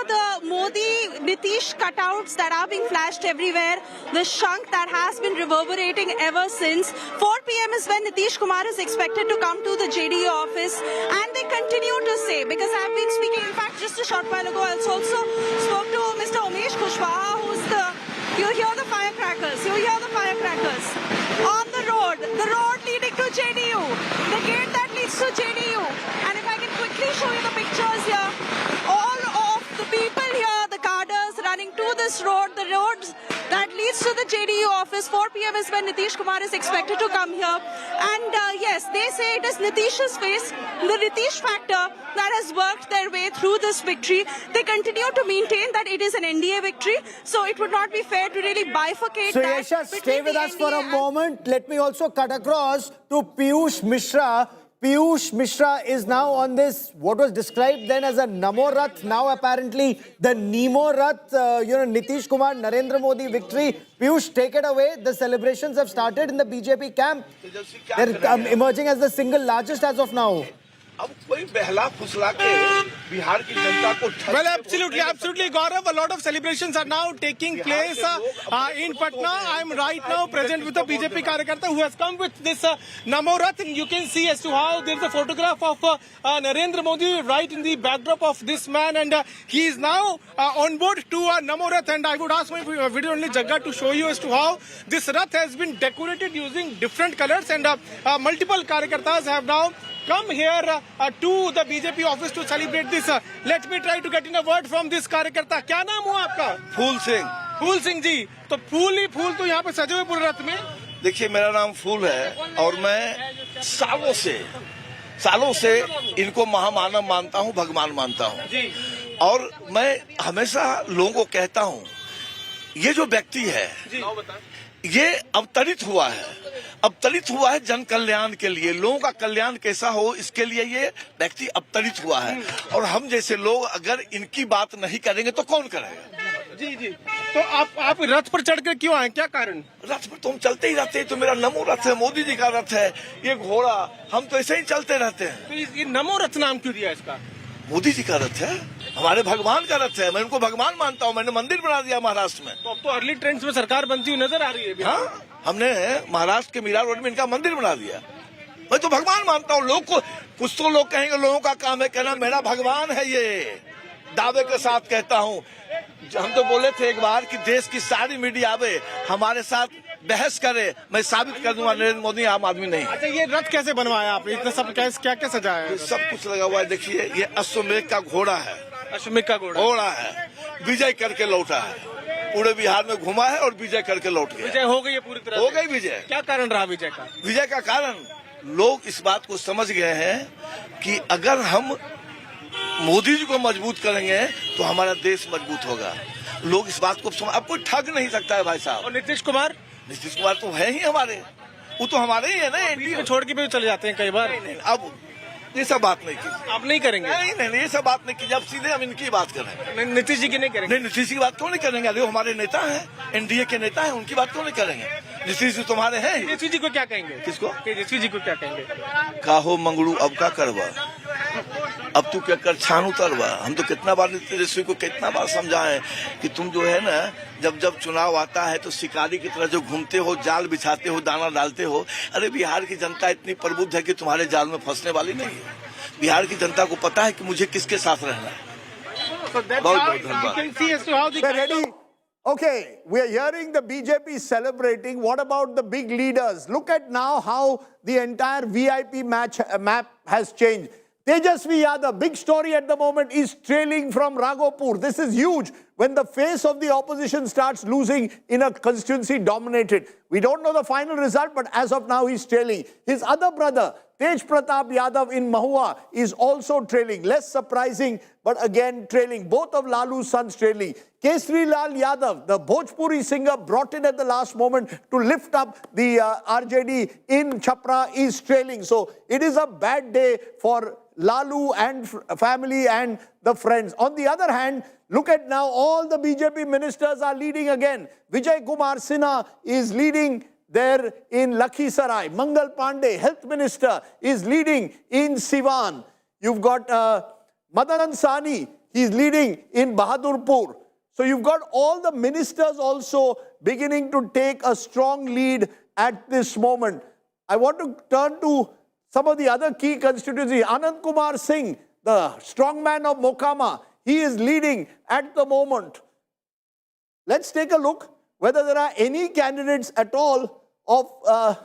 The Modi, Nitish cutouts that are being flashed everywhere, the shank that has been reverberating ever since. 4 p.m. is when Nitish Kumar is expected to come to the JDU office, and they continue to say, because I've been speaking, in fact, just a short while ago, I also spoke to Mr. Kushwaha, who's you hear the firecrackers, on the road leading to JDU, the gate that leads to JDU. And if I can quickly show you the pictures here, all of the people here, the cadres running to this road, the roads that leads to the JDU office. 4 p.m. is when Nitish Kumar is expected to come here. And yes, they say it is Nitish's face, the Nitish factor that has worked their way through this victory. They continue to maintain that it is an NDA victory, so it would not be fair to really bifurcate so that. Yesha, stay with us for a moment. Let me also cut across to Piyush Mishra. Piyush Mishra is now on this, what was described then as a Namo Rath, now apparently the Nemo Rath, Nitish Kumar, Narendra Modi victory. Piyush, take it away. The celebrations have started in the BJP camp. They're emerging as the single largest as of now. अब कोई बहला फुसला के बिहार की जनता को Well, absolutely, Gaurav. A lot of celebrations are now taking place in Patna. I am right now present with a BJP Karyakarta who has come with this Namo Rath, and you can see as to how there is a photograph of Narendra Modi right in the backdrop of this man, and he is now on board to Namo Rath. And I would ask my video only Jagga to show you as to how this Rath has been decorated using different colors, and multiple Karyakartas have now come here to the BJP office to celebrate this. Let me try to get in a word from this कार्यकर्ता. क्या नाम हुआ आपका? फूल सिंह. फूल सिंह जी, तो फूल ही फूल तो यहाँ पे सजे हुए पूरे रथ में. देखिए, मेरा नाम फूल है और मैं सालों से इनको महामानव मानता हूँ, भगवान मानता हूँ. और मैं हमेशा लोगों को कहता हूँ, ये जो व्यक्ति है ये अवतरित हुआ है जन कल्याण के लिए. लोगों का कल्याण कैसा हो इसके लिए ये व्यक्ति अवतरित हुआ है. और हम जैसे लोग अगर इनकी बात नहीं करेंगे तो कौन करेगा? जी. तो आप रथ पर चढ़कर क्यों आए, क्या कारण? रथ पर तो हम चलते ही रहते हैं. तो मेरा नमो रथ है, मोदी जी का रथ है, ये घोड़ा, हम तो ऐसे ही चलते रहते हैं. तो ये नमो रथ नाम क्यों दिया इसका? मोदी जी का रथ है, हमारे भगवान का रथ है. मैं उनको भगवान मानता हूँ. मैंने मंदिर बना दिया महाराष्ट्र में. तो अब तो अर्ली ट्रेंड्स में सरकार बनती हुई नजर आ रही है. हाँ, हमने महाराष्ट्र के मीरा रोड में इनका मंदिर बना दिया. मैं तो भगवान मानता हूँ. लोग को कुछ तो लोग कहेंगे, लोगों का काम है कहना मेरा भगवान है. ये दावे के साथ कहता हूँ. हम तो बोले थे एक बार कि देश की सारी मीडिया आवे हमारे साथ बहस करे, मैं साबित कर दूंगा नरेंद्र मोदी आम आदमी नहीं. अच्छा, ये रथ कैसे बनवाया आपने? इतना सब क्या सजाया है? सब कुछ लगा हुआ है. देखिए, ये अश्वमेघ का घोड़ा है. अश्वमेघ का घोड़ा है. विजय करके लौटा है. पूरे बिहार में घुमा है और विजय करके लौट गया. विजय हो गई है पूरी तरह? हो गई विजय. क्या कारण रहा विजय का? विजय का कारण लोग इस बात को समझ गए हैं कि अगर हम मोदी जी को मजबूत करेंगे तो हमारा देश मजबूत होगा. लोग इस बात को समझ, अब कोई ठग नहीं सकता है भाई साहब. और नीतीश कुमार तो है ही हमारे, वो तो हमारे ही है ना. एनडीए छोड़ के भी चले जाते हैं कई बार. अब ये सब बात नहीं की. आप नहीं करेंगे? नहीं, ये सब बात नहीं की. जब सीधे हम इनकी बात करेंगे. नीतीश जी की नहीं करेंगे? नहीं, नीतीश जी की बात क्यों नहीं करेंगे? अरे हमारे नेता हैं, एनडीए के नेता हैं, उनकी बात क्यों नहीं करेंगे? नीतीश जी तुम्हारे हैं. तेजस्वी जी को क्या कहेंगे? किसको? तेजस्वी जी को क्या कहेंगे? काहो मंगलू अब का करवा, अब तू क्या कर छान उतरवा. हम तो कितना बार तेजस्वी को कितना बार समझाएं कि तुम जो है ना, जब चुनाव आता है तो शिकारी की तरह जो घूमते हो, जाल बिछाते हो, दाना डालते हो. अरे बिहार की जनता इतनी प्रबुद्ध है कि तुम्हारे जाल में फंसने वाली नहीं है. बिहार की जनता को पता है कि मुझे किसके साथ रहना है. बहुत धन्यवाद. Okay, we are hearing the BJP celebrating. What about the big leaders? Look at now how the entire VIP map has changed. Tejashwi Yadav, big story at the moment, is trailing from Raghopur. This is huge when the face of the opposition starts losing in a constituency dominated. We don't know the final result, but as of now, he's trailing. His other brother, Tej Pratap Yadav in Mahua, is also trailing. Less surprising, but again trailing. Both of Lalu's sons trailing. Lalu Yadav, the Bhojpuri singer brought in at the last moment to lift up the RJD in Chhapra, is trailing. So it is a bad day for Lalu and family and the friends. On the other hand, look at now, all the BJP ministers are leading again. Vijay Kumar Sinha is leading there in Lakhisarai. Mangal Pandey, health minister, is leading in Siwan. You've got Madan Ansani, he's leading in Bahadurpur. So you've got all the ministers also beginning to take a strong lead at this moment. I want to turn to some of the other key constituencies. Anand Kumar Singh, the strongman of Mokama, he is leading at the moment. Let's take a look whether there are any candidates at all of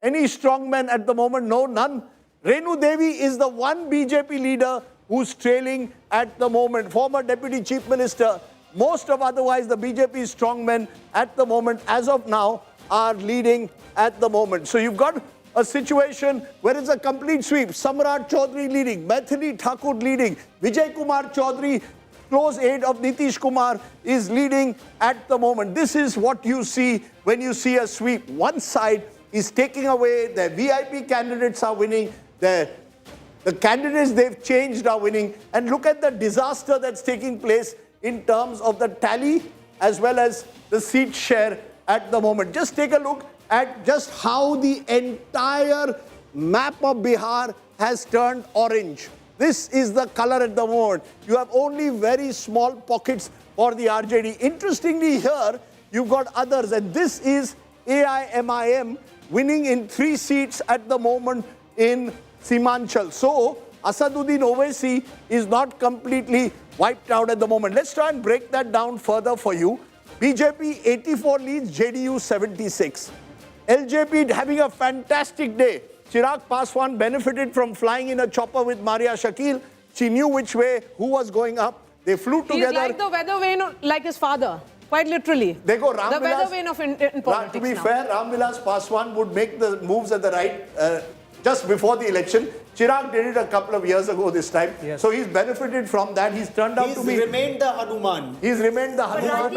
any strongmen at the moment. No, none. Renu Devi is the one BJP leader who's trailing at the moment. Former Deputy Chief Minister. Most of otherwise the BJP strongmen at the moment, as of now, are leading at the moment. So you've got a situation where it's a complete sweep. Samrat Choudhary leading, Maithili Thakur leading, Vijay Kumar Choudhary, close aide of Nitish Kumar, is leading at the moment. This is what you see when you see a sweep. One side is taking away, their VIP candidates are winning, the candidates they've changed are winning. And look at the disaster that's taking place in terms of the tally as well as the seat share at the moment. Just take a look at just how the entire map of Bihar has turned orange. This is the color at the moment. You have only very small pockets for the RJD. Interestingly here, you've got others, and this is AIMIM winning in 3 seats at the moment in Simanchal. So, Asaduddin Owaisi is not completely wiped out at the moment. Let's try and break that down further for you. BJP 84 leads, JDU 76. LJP having a fantastic day. Chirag Paswan benefited from flying in a chopper with Maria Shakil. She knew which way, who was going up. They flew together. He's like the weather vane, like his father. Quite literally. They go the weather vane of in politics. To be now. fair, Ramvilas Paswan would make the moves at the right just before the election. Chirag did it a couple of years ago this time. Yes. So he's benefited from that. He's turned out to be... He's remained the Hanuman. He's remained the Hanuman.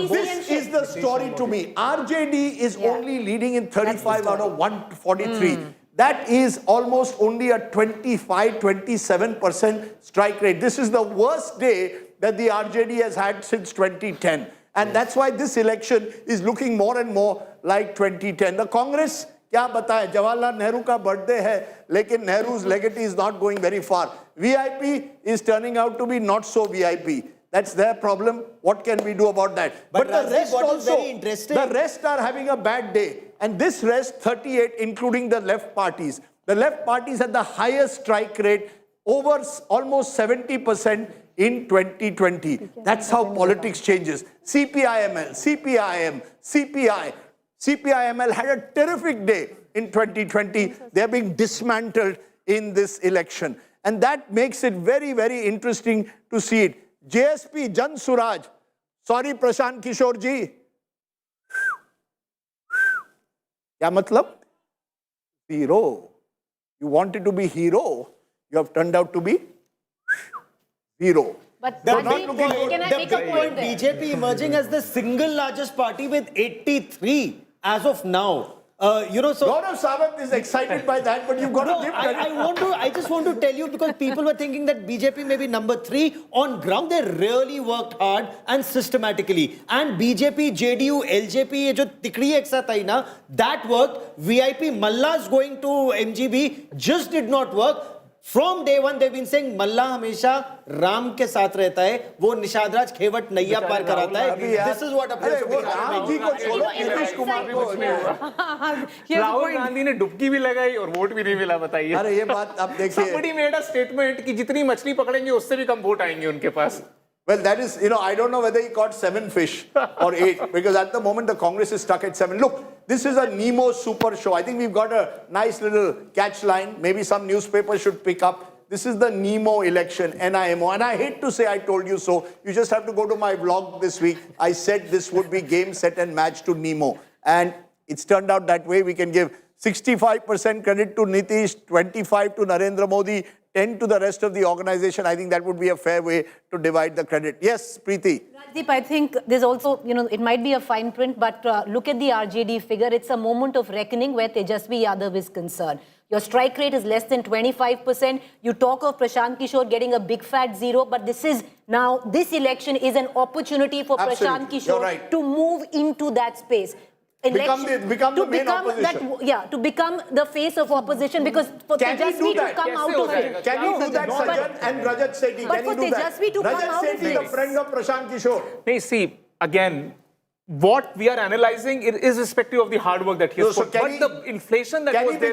This is the story to me. RJD is only leading in 35 out of 143. That is almost only a 25-27% strike rate. This is the worst day that the RJD has had since 2010. And that's why this election is looking more and more like 2010. The Congress, क्या बताएं, Jawaharlal Nehru का birthday है, लेकिन Nehru's legacy is not going very far. VIP is turning out to be not so VIP. That's their problem. What can we do about that? But the rest also, the rest are having a bad day. And this rest, 38, including the left parties. The left parties had the highest strike rate, over almost 70% in 2020. That's how politics changes. CPIML, CPIM, CPI. CPIML had a terrific day in 2020. They're being dismantled in this election. And that makes it very, very interesting to see it. JSP, Jan Suraj. Sorry, Prashant Kishor ji. Kya matlab? Zero. You wanted to be hero. You have turned out to be zero. But can I make a point there? BJP emerging as the single largest party with 83 as of now. You know, so Gaurav Sawant is excited by that, but you've got to give credit. I just want to tell you, because people were thinking that BJP may be number 3. On ground, they really worked hard and systematically. And BJP, JDU, LJP, ये जो तिकड़ी एक साथ आई ना, that worked. VIP Malla's going to MGB just did not work. From day one, they've been saying Malla हमेशा राम के साथ रहता है, वो निषादराज खेवट नैया पार कराता है. This is what appears to be happening. Rahul Gandhi ने डुबकी भी लगाई और वोट भी नहीं मिला, बताइए. अरे ये बात आप देखिए. Somebody made a statement कि जितनी मछली पकड़ेंगे उससे भी कम वोट आएंगे उनके पास. Well, that is, you know, I don't know whether he caught 7 fish or 8, because at the moment the Congress is stuck at 7. Look, this is a Nemo super show. I think we've got a nice little catch line. Maybe some newspapers should pick up. This is the Nemo election, NIMO. And I hate to say I told you so. You just have to go to my vlog this week. I said this would be game, set and match to Nemo. And it's turned out that way. We can give 65% credit to Nitish, 25% to Narendra Modi, 10% to the rest of the organization. I think that would be a fair way to divide the credit. Yes, Preeti. Rajdeep, I think there's also, you know, it might be a fine print, but look at the RJD figure. It's a moment of reckoning where Tejashwi Yadav is concerned. Your strike rate is less than 25%. You talk of Prashant Kishor getting a big fat 0, but this election is an opportunity for Prashant Kishor to move into that space. Become the main opposition. To become the face of opposition, because for Tejashwi to come out of it. Can you do that, Sajjan and Rajat Sethi? But for Tejashwi to come out of it. Rajat Sethi, the friend of Prashant Kishor. No, see, again, what we are analyzing is irrespective of the hard work that he has put. But the inflation that was there,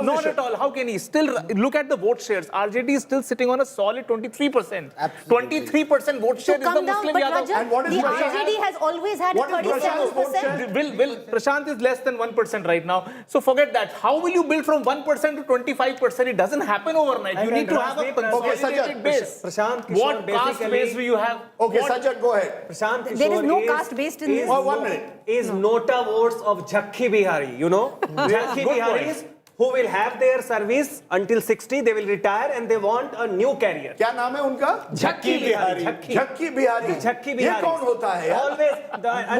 not at all. How can he? Still, look at the vote shares. RJD is still sitting on a solid 23%. 23% vote share is the Muslim Yadav. And what is the RJD has always had a 37%. Prashant is less than 1% right now. So forget that. How will you build from 1% to 25%? It doesn't happen overnight. You need to have a consolidated base. What caste base do you have? Okay, Sajjan, go ahead. There is no caste based in this. 1 minute. Is nota votes of Jhakki Bihari, you know? Jhakki Biharis who will have their service until 60, they will retire and they want a new career. क्या नाम है उनका? Jhakki Bihari. Jhakki Bihari. Jhakki Bihari. ये कौन होता है यार? Always.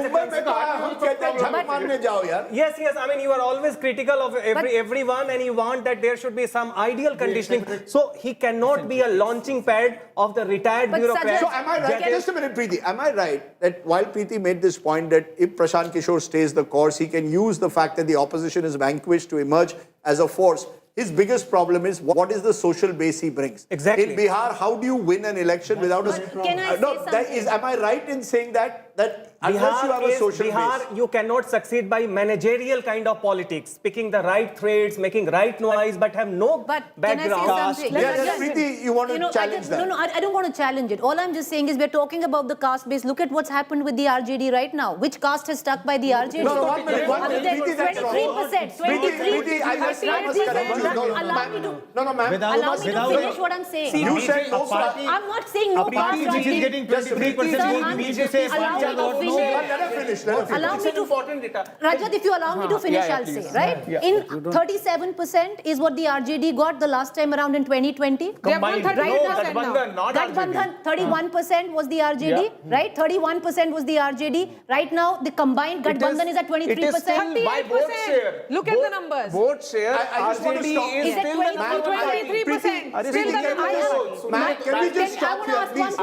Mumbai में तो हम कहते हैं झक मारने जाओ यार. Yes, I mean, you are always critical of everyone and you want that there should be some ideal conditioning. So he cannot be a launching pad of the retired bureaucrat. So am I right? Just a minute, Preeti. Am I right that while Preeti made this point that if Prashant Kishor stays the course, he can use the fact that the opposition is vanquished to emerge as a force? his biggest problem is what is the social base he brings. Exactly. In Bihar, how do you win an election without a... Can I say something? Am I right in saying that unless you have a social base? You cannot succeed by managerial kind of politics, picking the right threads, making right noise, but have no background. Can I say something? Preeti, you want to challenge that? No, I don't want to challenge it. All I'm just saying is we're talking about the caste base. Look at what's happened with the RJD right now. Which caste has stuck by the RJD? No, 1 minute. Preeti, that's wrong. 23%. 23%. Preeti, I must correct you. Allow me to... No, ma'am. Allow me to finish what I'm saying. You said no caste. I'm not saying no caste. Which is getting 23%, you mean to say Allow me to finish. Let her finish. Allow me to... important data. Rajat, if you allow me to finish, I'll say, right? In 37% is what the RJD got the last time around in 2020. They have won 30% now. Gadbandhan, 31% was the RJD, right? 31% was the RJD. Right now, the combined Gadbandhan is at 23%. It is still by vote share. Look at the numbers. Vote share, I just want to stop. RJD is still the number 23%. Still the Ma'am, can we just stop here, please?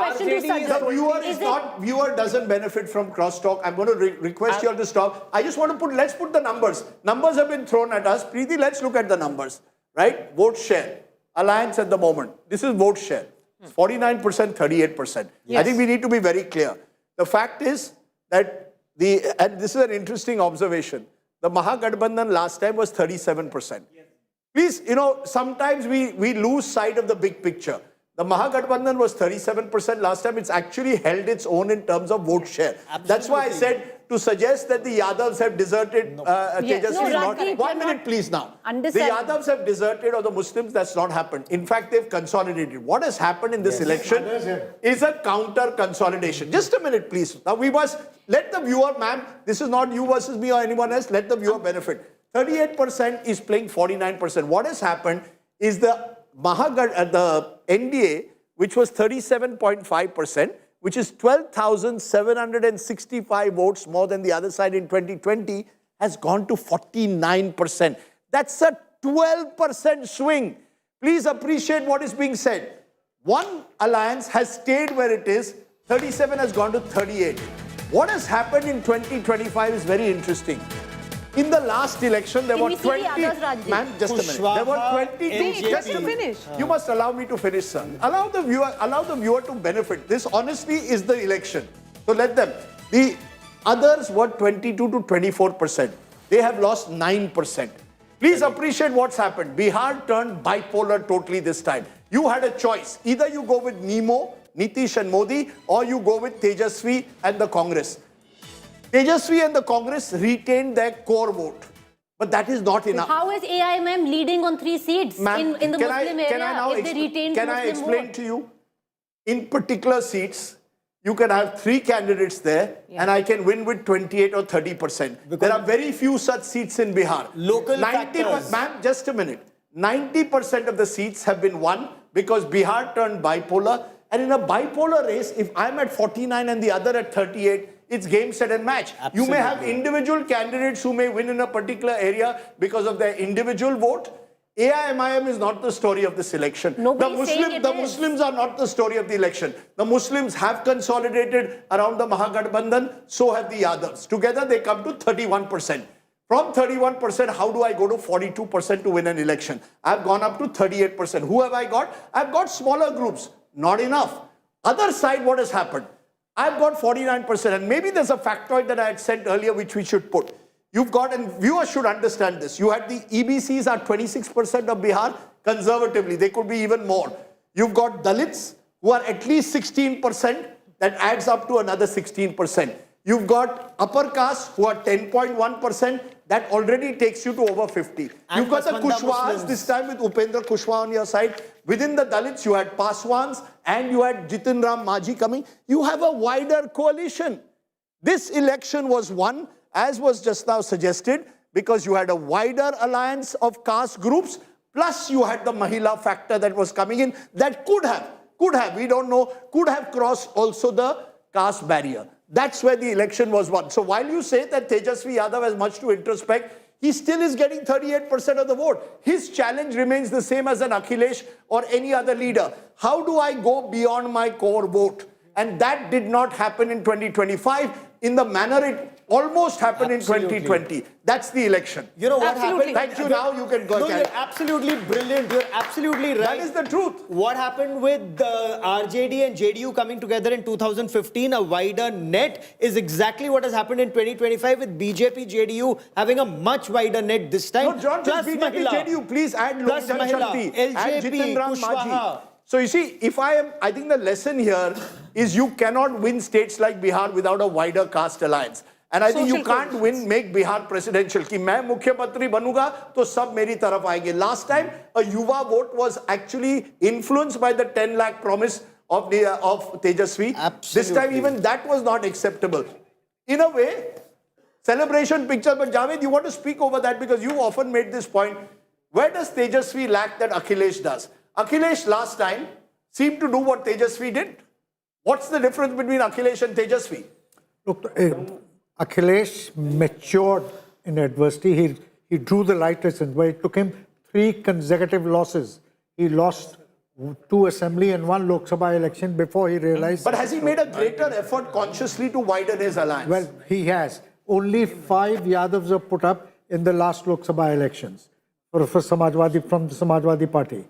The viewer doesn't benefit from crosstalk. I'm going to request you all to stop. I just want to let's put the numbers. Numbers have been thrown at us. Preeti, let's look at the numbers, right? Vote share. Alliance at the moment. This is vote share. 49%, 38%. Yes. I think we need to be very clear. The fact is that and this is an interesting observation. The Mahagathbandhan last time was 37%. Yes. Please, sometimes we lose sight of the big picture. The Mahagathbandhan was 37% last time. It's actually held its own in terms of vote share. Absolutely. That's why I said to suggest that the Yadavs have deserted Tejashwi not. 1 minute, please now. The Yadavs have deserted or the Muslims, that's not happened. In fact, they've consolidated. What has happened in this election is a counter consolidation. Just a minute, please. Now we must let the viewer, ma'am, this is not you versus me or anyone else, let the viewer benefit. 38% is playing 49%. What has happened is the NDA, which was 37.5%, which is 12,765 votes more than the other side in 2020, has gone to 49%. That's a 12% swing. Please appreciate what is being said. One alliance has stayed where it is, 37 has gone to 38. What has happened in 2025 is very interesting. In the last election, there were 20... Ma'am, just a minute. There were 22... Just to finish. You must allow me to finish, sir. Allow the viewer to benefit. This honestly is the election. So let them. The others were 22 to 24%. They have lost 9%. Please appreciate what's happened. Bihar turned bipolar totally this time. You had a choice. Either you go with Nemo, Nitish and Modi, or you go with Tejashwi and the Congress. Tejashwi and the Congress retained their core vote. But that is not enough. How is AIMM leading on 3 seats in the Muslim area if they retained Can I explain to you? In particular seats, you can have 3 candidates there and I can win with 28 or 30%. There are very few such seats in Bihar. Local factors. Ma'am, just a minute. 90% of the seats have been won because Bihar turned bipolar. And in a bipolar race, if I'm at 49 and the other at 38, it's game, set and match. Absolutely. You may have individual candidates who may win in a particular area because of their individual vote. AIMIM is not the story of this election. The Muslims are not the story of the election. The Muslims have consolidated around the Mahagathbandhan, so have the Yadavs. Together they come to 31%. From 31%, how do I go to 42% to win an election? I've gone up to 38%. Who have I got? I've got smaller groups. Not enough. Other side, what has happened? I've got 49%, and maybe there's a factoid that I had said earlier which we should put. You've got, and viewers should understand this, you had the EBCs are 26% of Bihar, conservatively, they could be even more. You've got Dalits, who are at least 16%, that adds up to another 16%. You've got upper caste, who are 10.1%, that already takes you to over 50. You've got the Kushwas, this time with Upendra Kushwa on your side. Within the Dalits, you had Paswans and you had Jitin Ram Majhi coming. You have a wider coalition. This election was won, as was just now suggested, because you had a wider alliance of caste groups, plus you had the Mahila factor that was coming in that could have, we don't know, could have crossed also the caste barrier. That's where the election was won. So while you say that Tejashwi Yadav has much to introspect, he still is getting 38% of the vote. His challenge remains the same as an Akhilesh or any other leader. How do I go beyond my core vote? And that did not happen in 2025. in the manner it almost happened in 2020. That's the election. You know what happened? Thank you. Now you can go. No, you're absolutely brilliant. You're absolutely right. That is the truth. What happened with the RJD and JDU coming together in 2015, a wider net, is exactly what has happened in 2025 with BJP, JDU having a much wider net this time. No, John, just BJP, JDU, please add Lok Janshakti, add Jiten Ram Majhi. So you see, I think the lesson here is you cannot win states like Bihar without a wider caste alliance. And I think you can't make Bihar presidential. Ki main mukhyamantri banuga, to sab meri taraf aayenge. Last time, a Yuva vote was actually influenced by the 10 lakh promise of Tejashwi. Absolutely. This time, even that was not acceptable. In a way, celebration picture. But Javed, you want to speak over that because you often made this point. Where does Tejashwi lack that Akhilesh does? Akhilesh last time seemed to do what Tejashwi did. What's the difference between Akhilesh and Tejashwi? Look, Akhilesh matured in adversity. He drew the right lessons where it took him 3 consecutive losses. He lost 2 assembly and 1 Lok Sabha election before he realized. But has he made a greater effort consciously to widen his alliance? Well, he has. Only 5 Yadavs are put up in the last Lok Sabha elections for Samajwadi, from the Samajwadi party.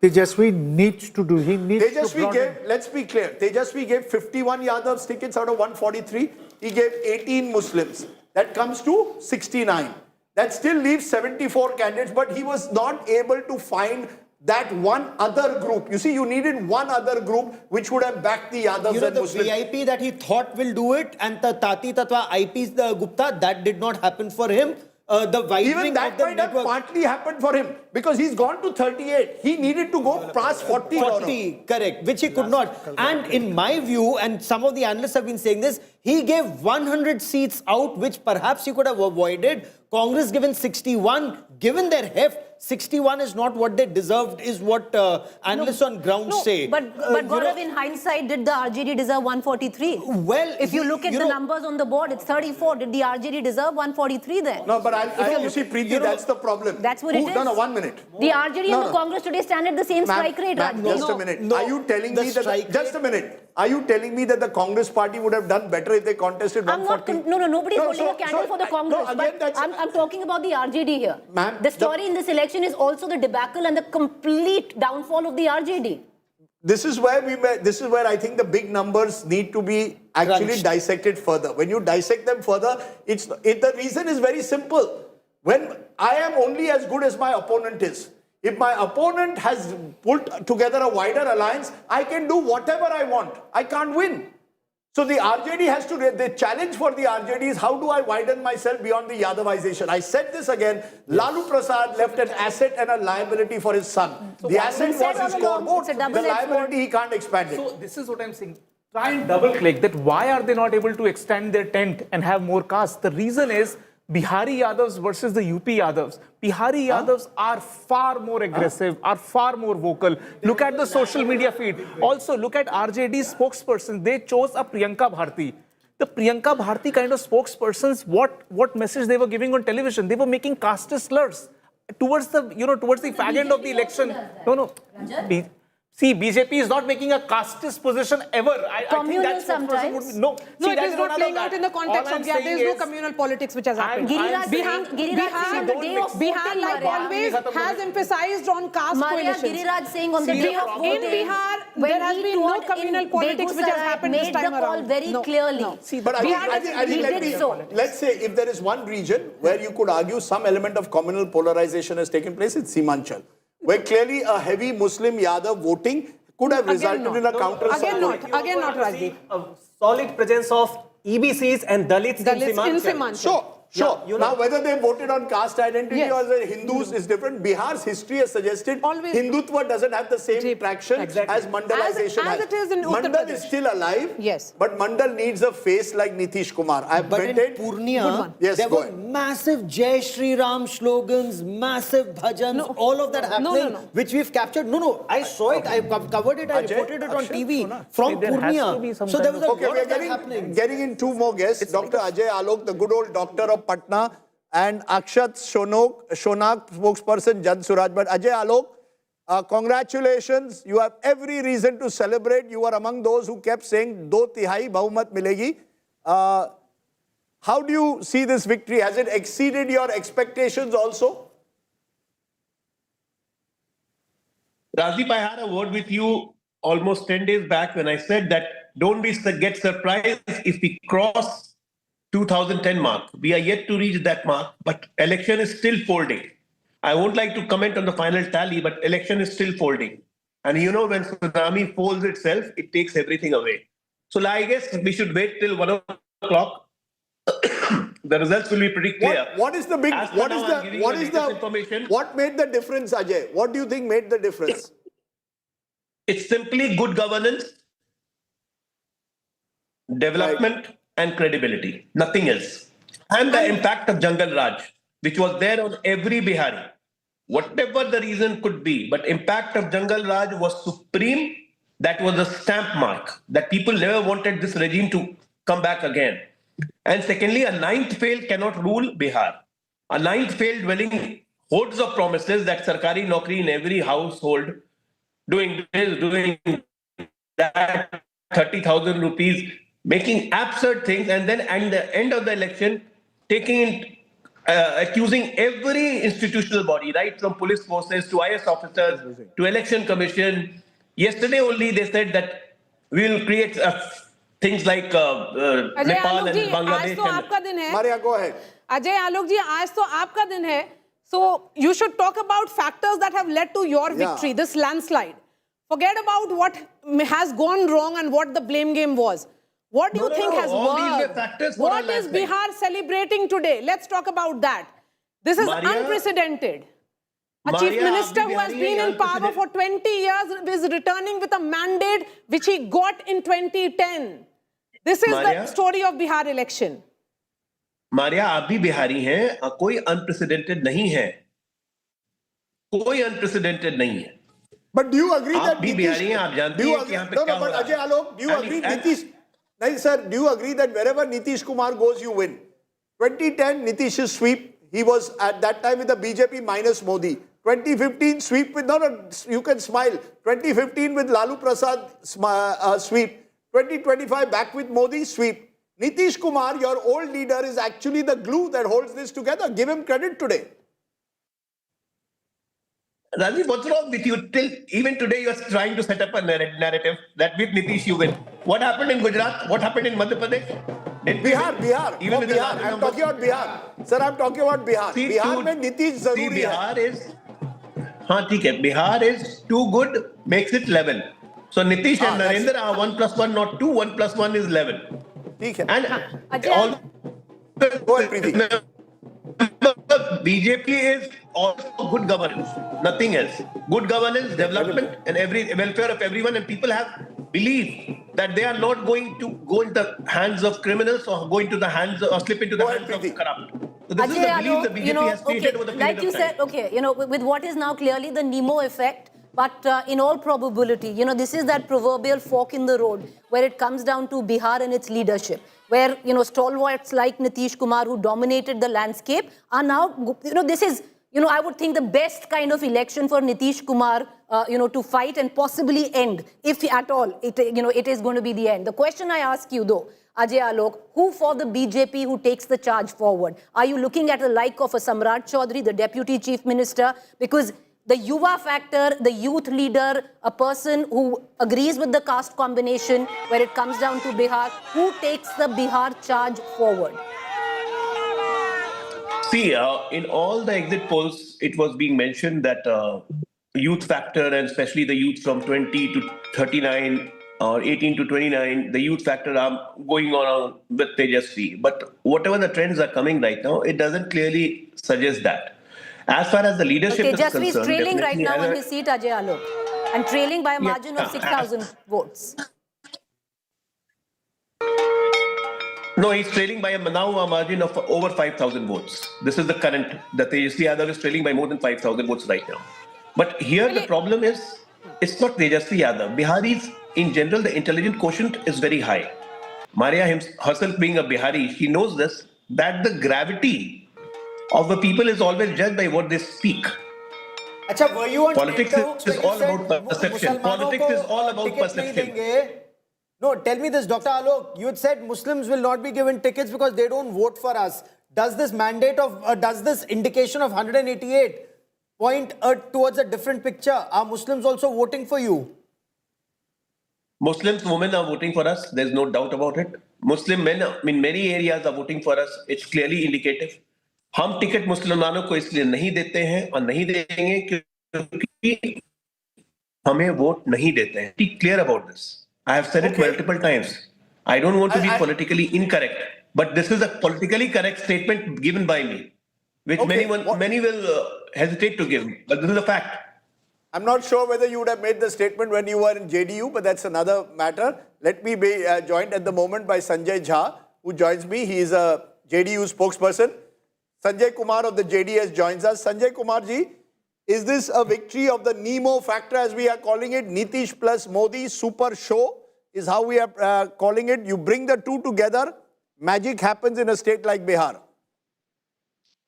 Tejashwi needs to do. He needs Tejashwi gave, let's be clear, Tejashwi gave 51 Yadavs tickets out of 143. He gave 18 Muslims. That comes to 69. That still leaves 74 candidates, but he was not able to find that one other group. You see, you needed one other group which would have backed the Yadavs and Muslims. The VIP that he thought will do it, and the Tati Tatwa IP Gupta, that did not happen for him. The Even that might have partly happened for him because he's gone to 38. He needed to go past 40. 40, correct, which he could not. And in my view, and some of the analysts have been saying this, he gave 100 seats out, which perhaps he could have avoided. Congress given 61, given their heft, 61 is not what they deserved, is what analysts on ground say. But Gaurav, in hindsight, did the RJD deserve 143? Well, if you look at the numbers on the board, it's 34. Did the RJD deserve 143 then? No, but you see, Preeti, that's the problem. That's what it is. No, 1 minute. The RJD and the Congress today stand at the same strike rate. Just a minute. Are you telling me that... Just a minute. Are you telling me that the Congress party would have done better if they contested 140? No, nobody's holding a candle for the Congress. But I'm talking about the RJD here. The story in this election is also the debacle and the complete downfall of the RJD. This is where I think the big numbers need to be actually dissected further. When you dissect them further, the reason is very simple. When I am only as good as my opponent is. If my opponent has put together a wider alliance, I can do whatever I want. I can't win. So the RJD has to, the challenge for the RJD is how do I widen myself beyond the Yadavization? I said this again, Lalu Prasad left an asset and a liability for his son. So the asset was his core vote, the liability he can't expand it. So this is what I'm saying. Try and double click that why are they not able to extend their tent and have more castes? The reason is Bihari Yadavs versus the UP Yadavs. Bihari Yadavs are far more aggressive, are far more vocal. Look at the social media feed. Also, look at RJD's spokesperson. They chose a Priyanka Bharti. The Priyanka Bharti kind of spokespersons, what message they were giving on television? They were making caste slurs towards the, towards the fag end of the election. No. See, BJP is not making a casteist position ever. I think that's sometimes. No, it is not playing out in the context of there is no communal politics which has happened. Bihar, like always, has emphasized on caste coalitions. Giriraj saying on the day of voting, in Bihar, there has been no communal politics which has happened this time around. Very clearly. But I think let's say if there is one region where you could argue some element of communal polarization has taken place, it's Simanchal, where clearly a heavy Muslim Yadav voting could have resulted in a counter. Again not, Rajdeep. A solid presence of EBCs and Dalits in Simanchal. Sure. Now, whether they voted on caste identity or the Hindus is different. Bihar's history has suggested Hindutva doesn't have the same traction as Mandalization has. As it is in Uttar Mandal is still alive, yes, but Mandal needs a face like Nitish Kumar. But in Purnia, there were massive Jai Shri Ram slogans, massive bhajans, all of that happening, which we've captured. I saw it, I covered it, I reported it on TV from Purnia. So there was a lot of that happening. Getting in two more guests, Dr. Ajay Alok, the good old doctor of Patna, and Akshat Shonak, spokesperson Jan Suraj. But Ajay Alok, congratulations. You have every reason to celebrate. You are among those who kept saying, 2 tihai Bahumat milegi. How do you see this victory? Has it exceeded your expectations also? Rajdeep, I had a word with you almost 10 days back when I said that don't get surprised if we cross 2010 mark. We are yet to reach that mark, but election is still folding. I won't like to comment on the final tally, but election is still folding. And you know, when tsunami folds itself, it takes everything away. So I guess we should wait till 1 o'clock. The results will be pretty clear. What made the difference, Ajay? What do you think made the difference? It's simply good governance, development, and credibility. Nothing else. And the impact of Jungle Raj, which was there on every Bihari. Whatever the reason could be, but impact of Jungle Raj was supreme. That was a stamp mark that people never wanted this regime to come back again. And secondly, a ninth fail cannot rule Bihar. A ninth fail dwelling hordes of promises that Sarkari Naukri in every household, doing this, doing that, 30,000 rupees, making absurd things, and then at the end of the election, accusing every institutional body, right from police forces to IS officers to election commission. Yesterday only they said that we will create things like Nepal and Bangladesh. Maria, go ahead. Ajay Alok ji, aaj to aapka din hai. So you should talk about factors that have led to your victory, this landslide. Forget about what has gone wrong and what the blame game was. What do you think has worked? What is Bihar celebrating today? Let's talk about that. This is unprecedented. A chief minister who has been in power for 20 years is returning with a mandate which he got in 2010. This is the story of Bihar election. Maria, आप भी बिहारी हैं, कोई unprecedented नहीं है, कोई unprecedented नहीं है. But do you agree that आप भी बिहारी हैं, आप जानते हैं कि यहाँ पे क्या हो रहा है. Ajay Alok, do you agree Nitish? No, sir, do you agree that wherever Nitish Kumar goes, you win? 2010, Nitish's sweep, he was at that time with the BJP minus Modi. 2015 sweep with, you can smile. 2015 with Lalu Prasad sweep. 2025 back with Modi sweep. Nitish Kumar, your old leader, is actually the glue that holds this together. Give him credit today. Rajiv, what's wrong with you? Even today you're trying to set up a narrative that with Nitish you win. What happened in Gujarat? What happened in Madhya Pradesh? Bihar. Even with Bihar. I'm talking about Bihar. Sir, I'm talking about Bihar. Bihar mein Nitish zaruri hai. Bihar is... हाँ ठीक है, Bihar is too good, makes it 11. So Nitish and Narendra are 1 + 1, not 2. 1 + 1 is 11. ठीक है. And all BJP is also good governance, nothing else. Good governance, development, and welfare of everyone, and people have belief that they are not going to go into the hands of criminals or go into the hands or slip into the hands of corrupt. So this is the belief the BJP has created over the period like you said, with what is now clearly the Nemo effect, but in all probability, this is that proverbial fork in the road where it comes down to Bihar and its leadership, where, stalwarts like Nitish Kumar, who dominated the landscape, are now, this is, I would think the best kind of election for Nitish Kumar, to fight and possibly end, if at all, it is going to be the end. The question I ask you though, Ajay Alok, who for the BJP who takes the charge forward? Are you looking at the like of a Samrat Choudhary, the Deputy Chief Minister? Because the Yuva factor, the youth leader, a person who agrees with the caste combination where it comes down to Bihar, who takes the Bihar charge forward? See, in all the exit polls, it was being mentioned that youth factor, and especially the youth from 20 to 39 or 18 to 29, the youth factor are going on with Tejashwi. But whatever the trends are coming right now, it doesn't clearly suggest that. As far as the leadership is concerned... Tejashwi is trailing right now in his seat, Ajay Alok, and trailing by a margin of 6,000 votes. No, he's trailing by now a margin of over 5,000 votes. This is the current. The Tejashwi Yadav is trailing by more than 5,000 votes right now. But here the problem is, it's not Tejashwi Yadav. Biharis, in general, the intelligent quotient is very high. Maria herself being a Bihari, she knows this, that the gravity of the people is always judged by what they speak. Achha, were you on Politics is all about perception. Politics is all about perception. No, tell me this, Dr. Alok. You had said Muslims will not be given tickets because they don't vote for us. Does this mandate of, does this indication of 188 point towards a different picture? Are Muslims also voting for you? Muslims, women are voting for us. There's no doubt about it. Muslim men in many areas are voting for us. It's clearly indicative. हम ticket मुसलमानों को इसलिए नहीं देते हैं और नहीं देंगे क्योंकि हमें वोट नहीं देते हैं. Be clear about this. I have said it multiple times. I don't want to be politically incorrect, but this is a politically correct statement given by me, which many will hesitate to give, but this is a fact. I'm not sure whether you would have made the statement when you were in JDU, but that's another matter. Let me be joined at the moment by Sanjay Jha, who joins me. He is a JDU spokesperson. Sanjay Kumar of the JDS joins us. Sanjay Kumar ji, is this a victory of the Nemo factor, as we are calling it? Nitish plus Modi super show is how we are calling it. You bring the two together, magic happens in a state like Bihar.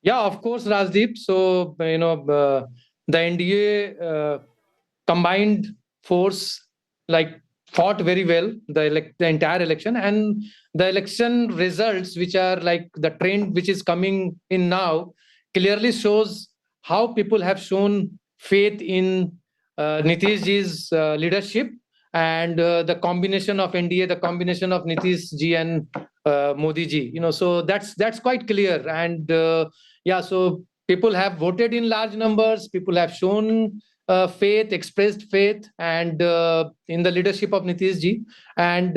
Yeah, of course, Rajdeep. So, the NDA combined force fought very well the entire election, and the election results, which are the trend which is coming in now, clearly shows how people have shown faith in Nitish ji's leadership, and the combination of NDA, the combination of Nitish ji and Modi ji. So that's quite clear, and so people have voted in large numbers. People have shown faith, expressed faith, and in the leadership of Nitish ji. And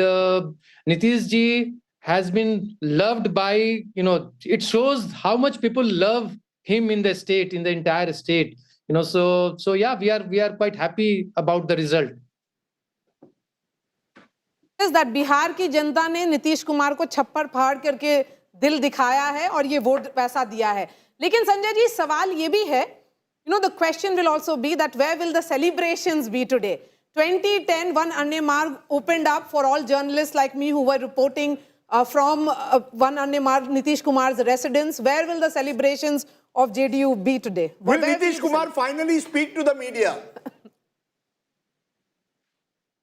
Nitish ji has been loved by, it shows how much people love him in the state, in the entire state. So yeah, we are quite happy about the result. Is that Bihar की जनता ने नीतीश कुमार को छप्पर फाड़ करके दिल दिखाया है और ये वोट पैसा दिया है. लेकिन संजय जी, सवाल ये भी है, the question will also be that where will the celebrations be today? 2010, one Anya Marg opened up for all journalists like me who were reporting from one Anya Marg, Nitish Kumar's residence. Where will the celebrations of JDU be today? Will Nitish Kumar finally speak to the media?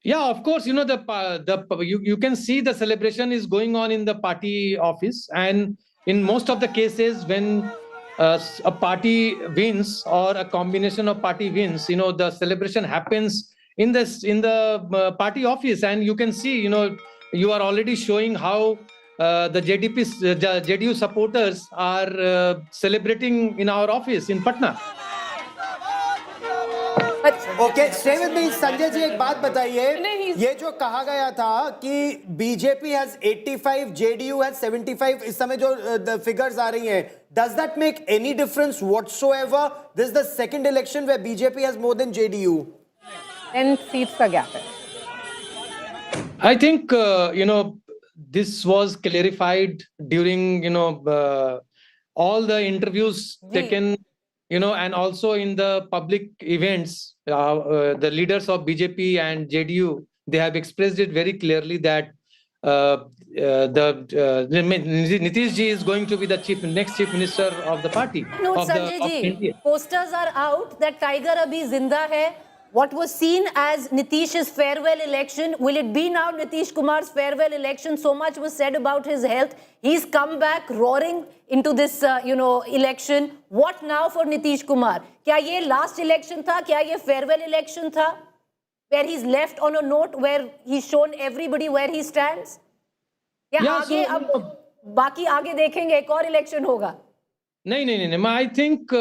Yeah, of course. You can see the celebration is going on in the party office, and in most of the cases when a party wins or a combination of party wins, the celebration happens in the party office, and you can see, you are already showing how the JDU supporters are celebrating in our office in Patna. Okay, stay with me, Sanjay ji. एक बात बताइए, ये जो कहा गया था कि BJP has 85, JDU has 75, इस समय जो the figures आ रही हैं, does that make any difference whatsoever? This is the second election where BJP has more than JDU. 10 seats का gap है. I think this was clarified during all the interviews taken. And also in the public events, the leaders of BJP and JDU, they have expressed it very clearly that Nitish ji is going to be the next chief minister of the party. No, Sanjay ji, posters are out that Tiger abhi zinda hai. What was seen as Nitish's farewell election, will it be now Nitish Kumar's farewell election? So much was said about his health. He's come back roaring into this, election. What now for Nitish Kumar? Kya ye last election tha? Kya ye farewell election tha? Where he's left on a note where he's shown everybody where he stands? Yeah, आगे अब बाकी आगे देखेंगे, एक और election होगा. नहीं. I think,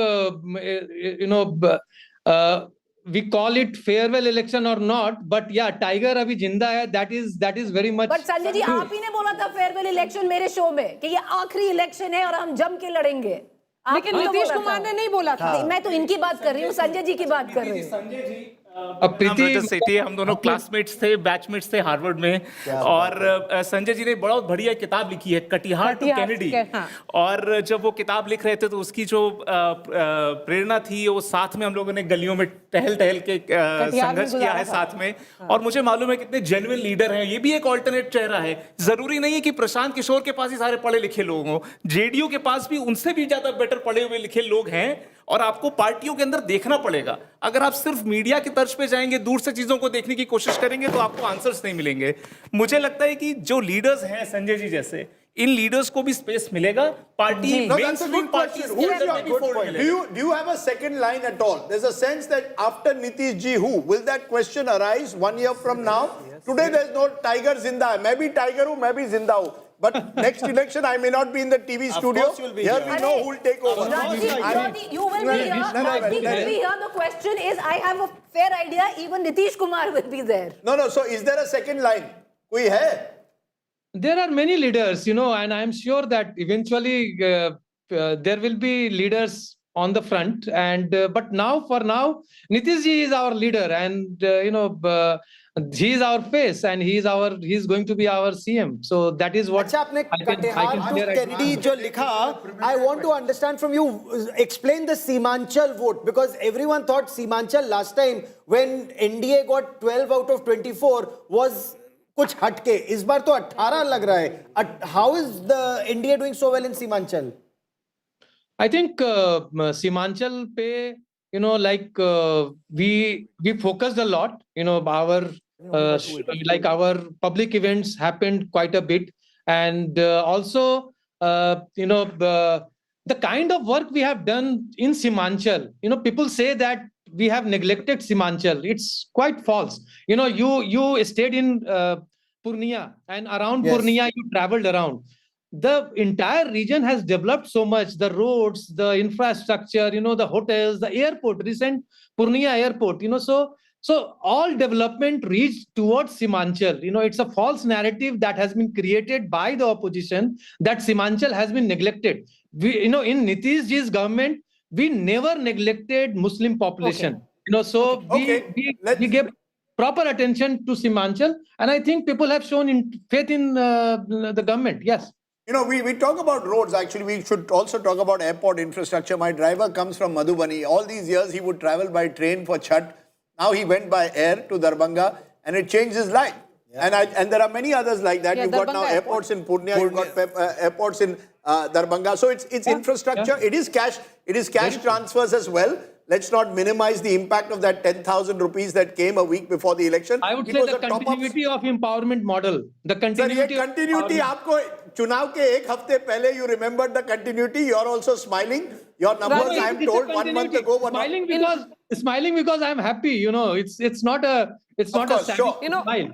we call it farewell election or not, but yeah, Tiger abhi jinda hai. That is very much. But Sanjay ji, आप ही ने बोला था farewell election मेरे शो में कि ये आखिरी election है और हम जम के लड़ेंगे. लेकिन नीतीश कुमार ने नहीं बोला था. मैं तो इनकी बात कर रही हूँ, संजय जी की बात कर रही हूँ. संजय जी, हम दोनों क्लासमेट्स थे, बैचमेट्स थे हार्वर्ड में, और संजय जी ने बहुत बढ़िया किताब लिखी है, कटिहार टू कैनेडी. और जब वो किताब लिख रहे थे तो उसकी जो प्रेरणा थी, वो साथ में हम लोगों ने गलियों में टहल के संघर्ष किया है साथ में. और मुझे मालूम है कितने जेन्युइन लीडर हैं. ये भी एक ऑल्टरनेट चेहरा है. जरूरी नहीं है कि प्रशांत किशोर के पास ही सारे पढ़े लिखे लोग हों. जेडीयू के पास भी उनसे भी ज्यादा बेटर पढ़े हुए लिखे लोग हैं. और आपको पार्टियों के अंदर देखना पड़ेगा। अगर आप सिर्फ मीडिया की तर्ज पे जाएंगे, दूर से चीजों को देखने की कोशिश करेंगे, तो आपको आंसर्स नहीं मिलेंगे। मुझे लगता है कि जो लीडर्स हैं संजय जी जैसे, इन लीडर्स को भी स्पेस मिलेगा। Party mainstream parties do you have a second line at all? There's a sense that after Nitish ji, who will that question arise 1 year from now? Today there's no tiger zinda hai. Main bhi tiger hu, main bhi zinda hu. But next election I may not be in the TV studio. Here we know who will take over. You will be here. Rajdeep will be here. The question is, I have a fair idea, even Nitish Kumar will be there. No, so is there a second line? Koi hai? There are many leaders, and I'm sure that eventually there will be leaders on the front. And but for now, Nitish ji is our leader, and he is our face, and he's going to be our CM. So that is what आपने Katehar to Kennedy जो लिखा, I want to understand from you, explain the Simanchal vote, because everyone thought Simanchal last time when NDA got 12 out of 24 was कुछ हटके, इस बार तो 18 लग रहा है. How is the NDA doing so well in Simanchal? I think Simanchal pe, we focused a lot. Our public events happened quite a bit, and also the kind of work we have done in Simanchal. People say that we have neglected Simanchal. It's quite false. You stayed in Purnia, and around Purnia you traveled around. The entire region has developed so much. The roads, the infrastructure, the hotels, the airport, recent Purnia airport. So all development reached towards Simanchal. It's a false narrative that has been created by the opposition that Simanchal has been neglected. In Nitish ji's government, we never neglected Muslim population. We gave proper attention to Simanchal, and I think people have shown faith in the government. Yes. We talk about roads. Actually, we should also talk about airport infrastructure. My driver comes from Madhubani. All these years, he would travel by train for Chhat. Now he went by air to Darbhanga, and it changed his life. Yeah. And there are many others like that. You've got now airports in Purnia, you've got airports in Darbhanga. So it's infrastructure. Yeah. It is cash transfers as well. Let's not minimize the impact of that 10,000 rupees that came a week before the election. I would say the continuity of empowerment model. The continuity. Sir, continuity. आपको चुनाव के एक हफ्ते पहले you remembered the continuity. You're also smiling. Your numbers, I am told, 1 month ago. Smiling because I'm happy. It's not a smile.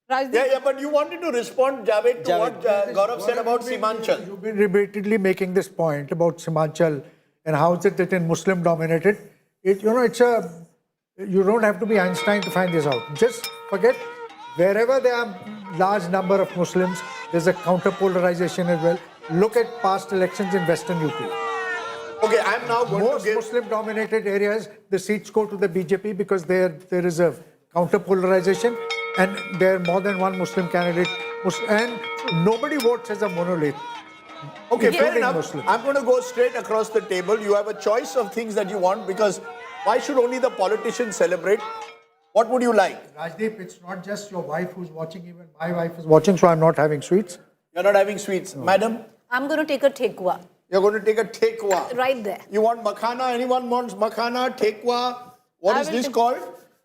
Yeah, but you wanted to respond, Javed, to what Gaurav said about Simanchal. You've been repeatedly making this point about Simanchal and how is it that in Muslim dominated. You don't have to be Einstein to find this out. Just forget, wherever there are large number of Muslims, there's a counter-polarization as well. Look at past elections in Western UP. Okay, I'm now going to give... Muslim-dominated areas, the seats go to the BJP because there is a counter-polarization and there are more than one Muslim candidate. And nobody votes as a monolith. Okay, fair enough. Muslim. I'm going to go straight across the table. You have a choice of things that you want because why should only the politicians celebrate? What would you like? Rajdeep, it's not just your wife who's watching, even my wife is watching, so I'm not having sweets. You're not having sweets. No. Madam? I'm going to take a tekwa. You're going to take a tekwa? Right there. You want makhana? Anyone wants makhana, tekwa? What is this called?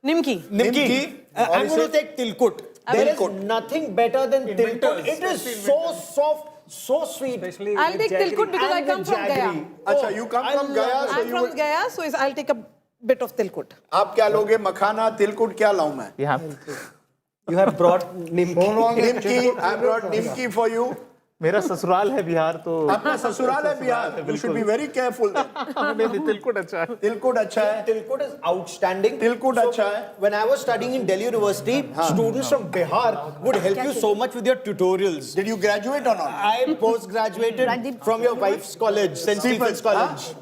Nimki. Nimki. I'm going to take tilkut. There is nothing better than tilkut. It is so soft. So sweet. I'll take tilkut because I come from Gaya. Acha, you come from Gaya. I'm from Gaya, so I'll take a bit of tilkut. आप क्या लोगे? मखाना, tilkut क्या लाऊं मैं? You have brought nimki. Nimki. I brought nimki for you. मेरा ससुराल है बिहार तो अपना ससुराल है Bihar. You should be very careful then. tilkut अच्छा है. Tilkut अच्छा है. Tilkut is outstanding. Tilkut अच्छा है. When I was studying in Delhi University, students from Bihar would help you so much with your tutorials. Did you graduate or not? I post-graduated from your wife's college, St. Stephen's College.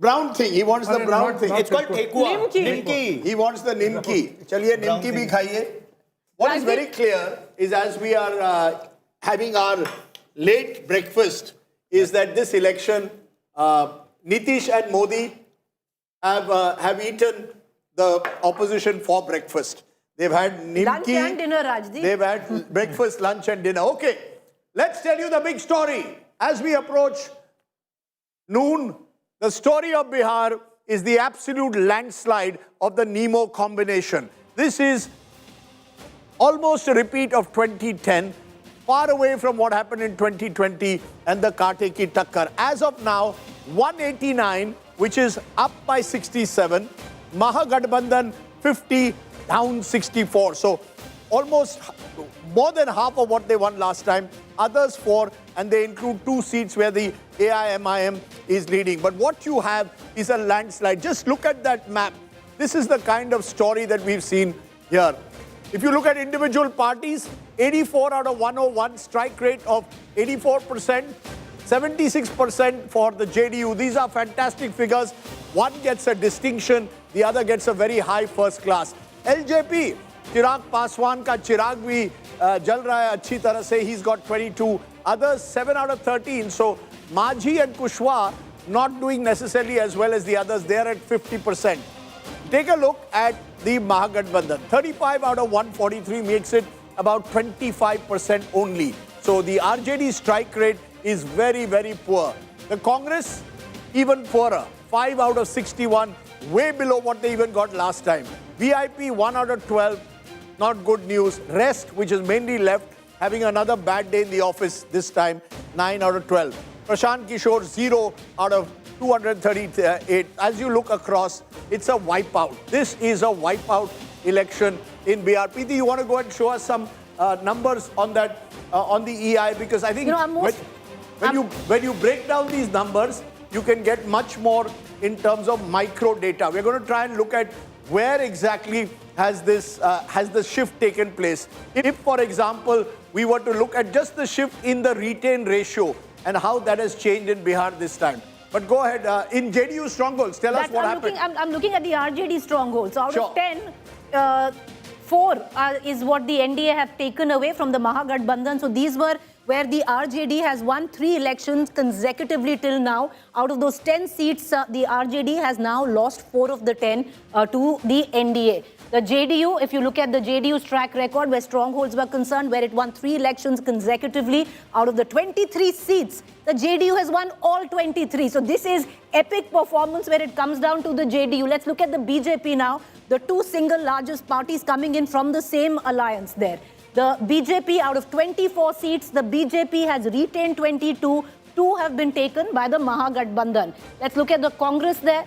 Brown thing. He wants the brown thing. It's called tekwa. Nimki. He wants the nimki. चलिए nimki भी खाइए. What is very clear is as we are having our late breakfast is that this election, Nitish and Modi have eaten the opposition for breakfast. They've had nimki. Lunch and dinner, Rajdeep. They've had breakfast, lunch and dinner. Okay, let's tell you the big story. As we approach noon The story of Bihar is the absolute landslide of the Nemo combination. This is almost a repeat of 2010, far away from what happened in 2020 and the Kaate ki Takkar. As of now, 189, which is up by 67, Mahagathbandhan 50, down 64. So almost more than half of what they won last time. Others 4, and they include 2 seats where the AIMIM is leading. But what you have is a landslide. Just look at that map. This is the kind of story that we've seen here. If you look at individual parties, 84 out of 101, strike rate of 84%, 76% for the JDU. These are fantastic figures. One gets a distinction, the other gets a very high first class. LJP, Chirag Paswan ka Chirag bhi jal raha hai achhi tarah se. He's got 22. Others 7 out of 13. So Majhi and Kushwaha not doing necessarily as well as the others. They're at 50%. Take a look at the Mahagathbandhan. 35 out of 143 makes it about 25% only. So the RJD strike rate is very, very poor. The Congress, even poorer. 5 out of 61, way below what they even got last time. VIP, 1 out of 12, not good news. Rest, which is mainly left, having another bad day in the office this time, 9 out of 12. Prashant Kishor, 0 out of 238. As you look across, it's a wipeout. This is a wipeout election in Bihar. Preeti, you want to go and show us some numbers on that, on the EI? Because I think when you break down these numbers, you can get much more in terms of micro data. We're going to try and look at where exactly has the shift taken place. If, for example, we were to look at just the shift in the retain ratio and how that has changed in Bihar this time. But go ahead, in JDU strongholds, tell us what happened. I'm looking at the RJD strongholds. So out of 10, 4 is what the NDA have taken away from the Mahagathbandhan. So these were where the RJD has won 3 elections consecutively till now. Out of those 10 seats, the RJD has now lost 4 of the 10 to the NDA. The JDU, if you look at the JDU's track record where strongholds were concerned, where it won 3 elections consecutively, out of the 23 seats, the JDU has won all 23. So this is epic performance where it comes down to the JDU. Let's look at the BJP now. The 2 single largest parties coming in from the same alliance there. The BJP, out of 24 seats, the BJP has retained 22. 2 have been taken by the Mahagathbandhan. Let's look at the Congress there.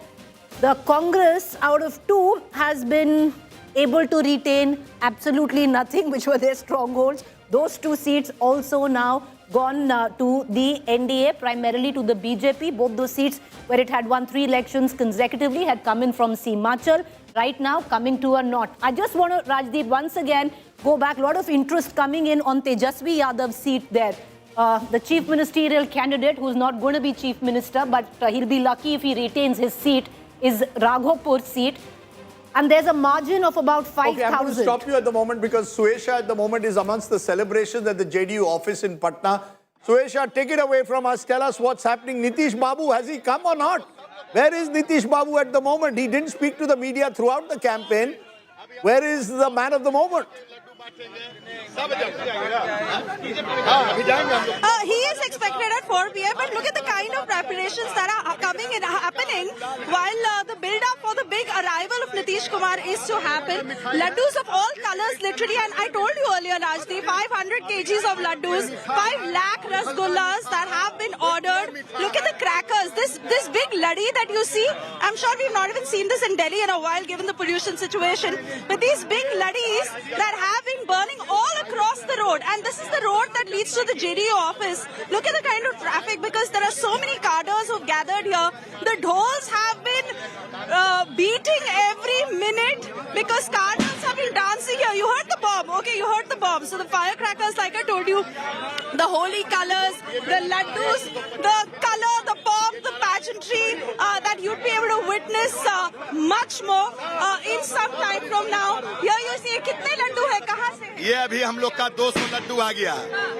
The Congress, out of 2, has been able to retain absolutely nothing, which were their strongholds. Those 2 seats also now gone to the NDA, primarily to the BJP. Both those seats where it had won 3 elections consecutively had come in from Himachal. Right now, coming to a knot. I just want to, Rajdeep, once again, go back. A lot of interest coming in on Tejashwi Yadav's seat there. The chief ministerial candidate, who's not going to be chief minister, but he'll be lucky if he retains his seat, is Raghopur's seat. And there's a margin of about 5,000. Okay, I'm going to stop you at the moment because Suesha at the moment is amongst the celebrations at the JDU office in Patna. Suesha, take it away from us. Tell us what's happening. Nitish Babu, has he come or not? Where is Nitish Babu at the moment? He didn't speak to the media throughout the campaign. Where is the man of the moment? He is expected at 4 p.m. But look at the kind of preparations that are happening while the build-up for the big arrival of Nitish Kumar is to happen. Laddus of all colors, literally, and I told you earlier, Rajdeep, 500 kgs of laddus, 5 lakh rasgullas that have been ordered. Look at the crackers. This big laddi that you see, I'm sure we've not even seen this in Delhi in a while, given the pollution situation. But these big laddis that have been burning all across the road, and this is the road that leads to the JDU office. Look at the kind of traffic, because there are so many cadres who've gathered here. The dhols have been beating every minute because cadres have been dancing here. You heard the bomb. Okay, you heard the bomb. So the firecrackers, like I told you, the holy colors, the laddus, the color, the pomp, the pageantry that you'd be able to witness much more in some time from now. Here you see, kitne laddu hai, kahan se? ये अभी हम लोग का 200 लड्डू आ गया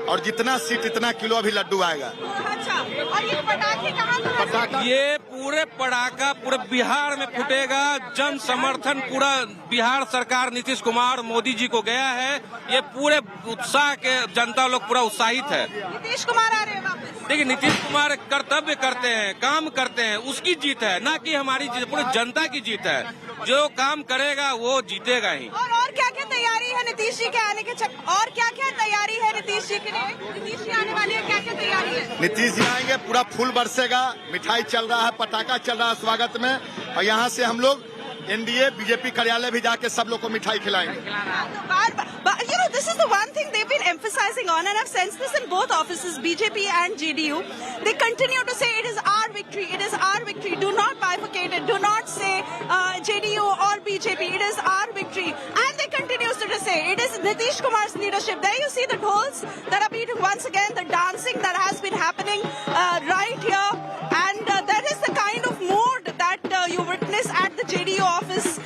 और जितना seat इतना kilo अभी लड्डू आएगा. अच्छा, और ये पटाखे कहाँ ये पूरे पटाखा पूरे बिहार में फूटेगा। जन समर्थन पूरा बिहार सरकार नीतीश कुमार मोदी जी को गया है। ये पूरे उत्साह के जनता लोग पूरा उत्साहित है। नीतीश कुमार आ रहे हैं वापस। देखिए नीतीश कुमार कर्तव्य करते हैं, काम करते हैं, उसकी जीत है, ना कि हमारी जीत, पूरी जनता की जीत है। जो काम करेगा वो जीतेगा ही। और क्या क्या तैयारी है नीतीश जी के आने के और क्या क्या तैयारी है नीतीश जी के लिए? नीतीश जी आने वाले हैं, क्या क्या तैयारी है? नीतीश जी आएंगे, पूरा फूल बरसेगा, मिठाई चल रहा है, पटाखा चल रहा है स्वागत में, और यहाँ से हम लोग एनडीए बीजेपी कार्यालय भी जाके सब लोग को मिठाई खिलाएंगे। You know, this is the one thing they've been emphasizing on, and I've sensed this in both offices, BJP and JDU. They continue to say it is our victory, it is our victory. Do not bifurcate it. Do not say JDU or BJP. It is our victory. And they continue to say it is Nitish Kumar's leadership. There you see the dhols that are beating once again, the dancing that has been happening right here. And that is the kind of mood that you witness at the JDU office,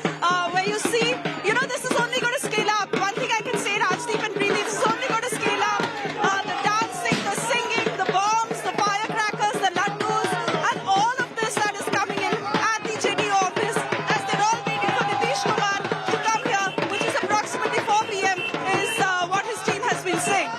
where you see, you know, this is only going to scale up. One thing I can say, Rajdeep and Preeti, this is only going to scale up. The dancing, the singing, the bombs, the firecrackers, the laddus, and all of this that is coming in at the JDU office, as they're all waiting for Nitish Kumar to come here, which is approximately 4 p.m. is what his team has been saying.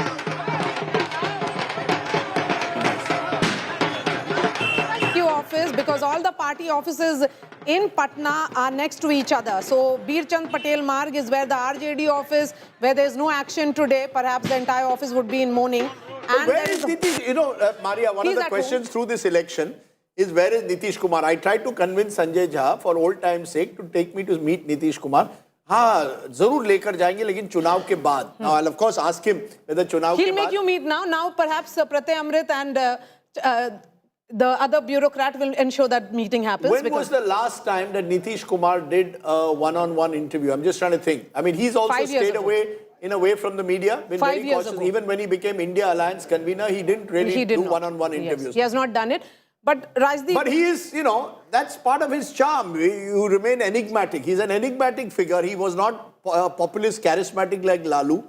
Office, because all the party offices in Patna are next to each other. So Bir Chand Patel Marg is where the RJD office, where there is no action today, perhaps the entire office would be in mourning. And where is Nitish? You know, Maria, one of the questions through this election is where is Nitish Kumar? I tried to convince Sanjay Jha for old time's sake to take me to meet Nitish Kumar. हाँ जरूर लेकर जाएंगे लेकिन चुनाव के बाद. Now I'll of course ask him whether चुनाव के बाद. He'll make you meet now. Now perhaps Pratyay Amrit and the other bureaucrat will ensure that meeting happens. When was the last time that Nitish Kumar did a one-on-one interview? I'm just trying to think. I mean, he's also stayed away from the media, been very cautious. Even when he became India Alliance convener, he didn't really do one-on-one interviews. Yes, he has not done it. But Rajdeep... But he is, you know, that's part of his charm. You remain enigmatic. He's an enigmatic figure. He was not populist, charismatic like Lalu,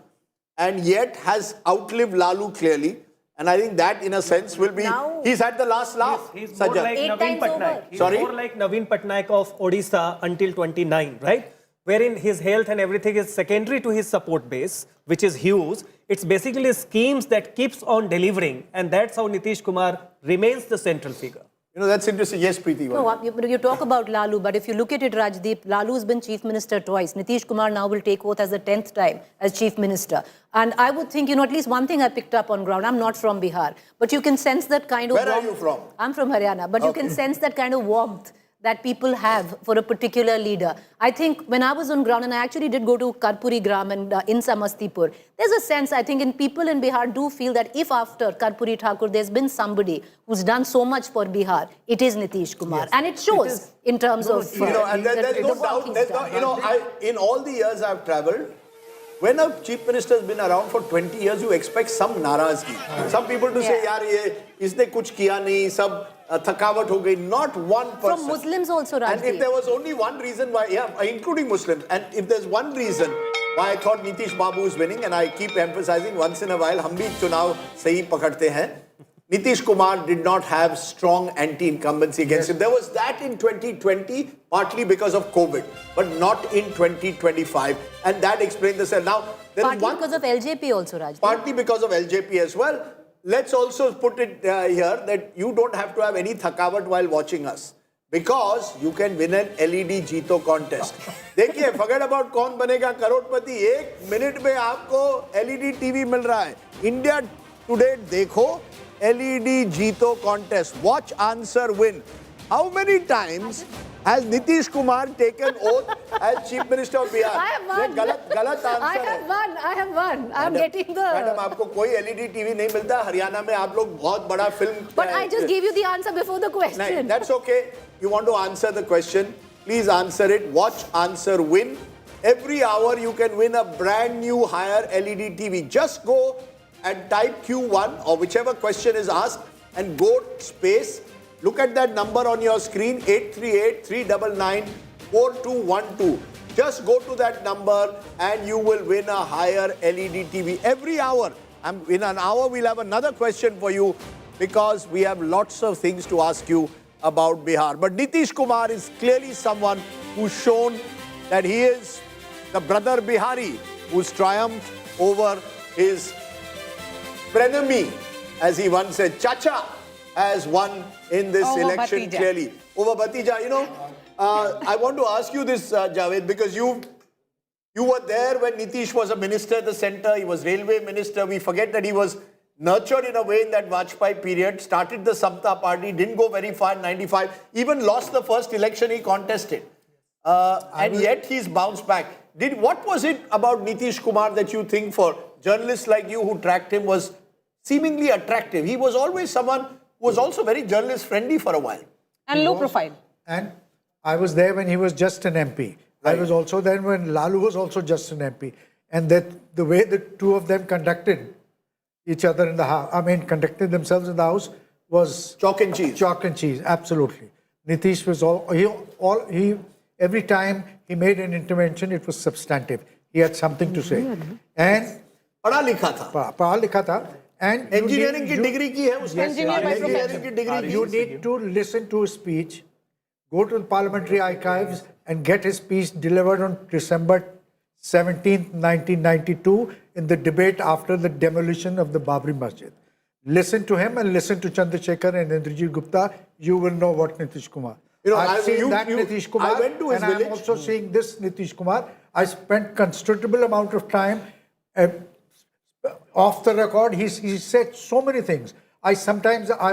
and yet has outlived Lalu clearly. And I think that, in a sense, will be... Now, he's had the last laugh. He's more like Naveen Patnaik. He's more like Naveen Patnaik of Odisha until 29, right? Wherein his health and everything is secondary to his support base, which is huge. It's basically schemes that keeps on delivering. And that's how Nitish Kumar remains the central figure. You know, that's interesting. Yes, Preeti. No, you talk about Lalu, but if you look at it, Rajdeep, Lalu's been chief minister twice. Nitish Kumar now will take oath as the 10th time as chief minister. And I would think, you know, at least one thing I picked up on ground. I'm not from Bihar, but you can sense that kind of warmth. Where are you from? I'm from Haryana, but you can sense that kind of warmth that people have for a particular leader. I think when I was on ground, and I actually did go to Karpuri Gram and in Samastipur, there's a sense, I think, in people in Bihar do feel that if after Karpuri Thakur, there's been somebody who's done so much for Bihar, it is Nitish Kumar. Yes. And it shows in terms of... You know, and there's no doubt, you know, in all the years I've traveled, when a chief minister has been around for 20 years, you expect some narazgi. Some people to say, yaar, isne kuch kiya nahi, sab thakawat ho gayi. Not one person. From Muslims also, Rajdeep. And if there was only one reason why, including Muslims, and if there's one reason why I thought Nitish Babu is winning, and I keep emphasizing once in a while, hum bhi chunav sahi pakadte hain. Nitish Kumar did not have strong anti-incumbency against him. There was that in 2020, partly because of COVID, but not in 2025. And that explains the cell. Now, partly because of LJP also, Raj. Partly because of LJP as well. Let's also put it here that you don't have to have any thakawat while watching us. Because you can win an LED Jeeto contest. देखिए, forget about कौन बनेगा करोड़पति. 1 minute में आपको LED TV मिल रहा है. India Today देखो. LED Jeeto contest. Watch, answer, win. How many times has Nitish Kumar taken oath as Chief Minister of Bihar? I have won. गलत answer I have won. I'm getting the... Madam, आपको कोई LED TV नहीं मिलता. हरियाणा में आप लोग बहुत बड़ा film... But I just gave you the answer before the question. नहीं, that's okay. You want to answer the question? Please answer it. Watch, answer, win. Every hour you can win a brand new higher LED TV. Just go and type Q1 or whichever question is asked and go space. Look at that number on your screen, 838-399-4212. Just go to that number and you will win a higher LED TV every hour. In an hour, we'll have another question for you because we have lots of things to ask you about Bihar. But Nitish Kumar is clearly someone who's shown that he is the brother Bihari who's triumphed over his frenemy, as he once said. Chacha has won in this election clearly. Over Bhatija, you know, I want to ask you this, Javed, because you were there when Nitish was a minister at the center. He was railway minister. We forget that he was nurtured in a way in that Vajpayee period, started the Samta party, didn't go very far in 95, even lost the first election he contested. And yet he's bounced back. What was it about Nitish Kumar that you think for journalists like you who tracked him was seemingly attractive? He was always someone who was also very journalist friendly for a while. And low profile. And I was there when he was just an MP. Right. I was also there when Lalu was also just an MP. And that the way the two of them conducted each other in the house, conducted themselves in the house was chalk and cheese. Chalk and cheese, absolutely. Nitish was every time he made an intervention, it was substantive. He had something to say. And पढ़ा लिखा था. And engineering की degree की है उसने. Engineering की degree. You need to listen to his speech, go to the parliamentary archives and get his speech delivered on December 17th, 1992 in the debate after the demolition of the Babri Masjid. Listen to him and listen to Chandrasekhar and Indrajit Gupta. You will know what Nitish Kumar. You know, I've seen that Nitish Kumar, I went to his and village. I'm also seeing this Nitish Kumar. I spent considerable amount of time off the record. He said so many things. I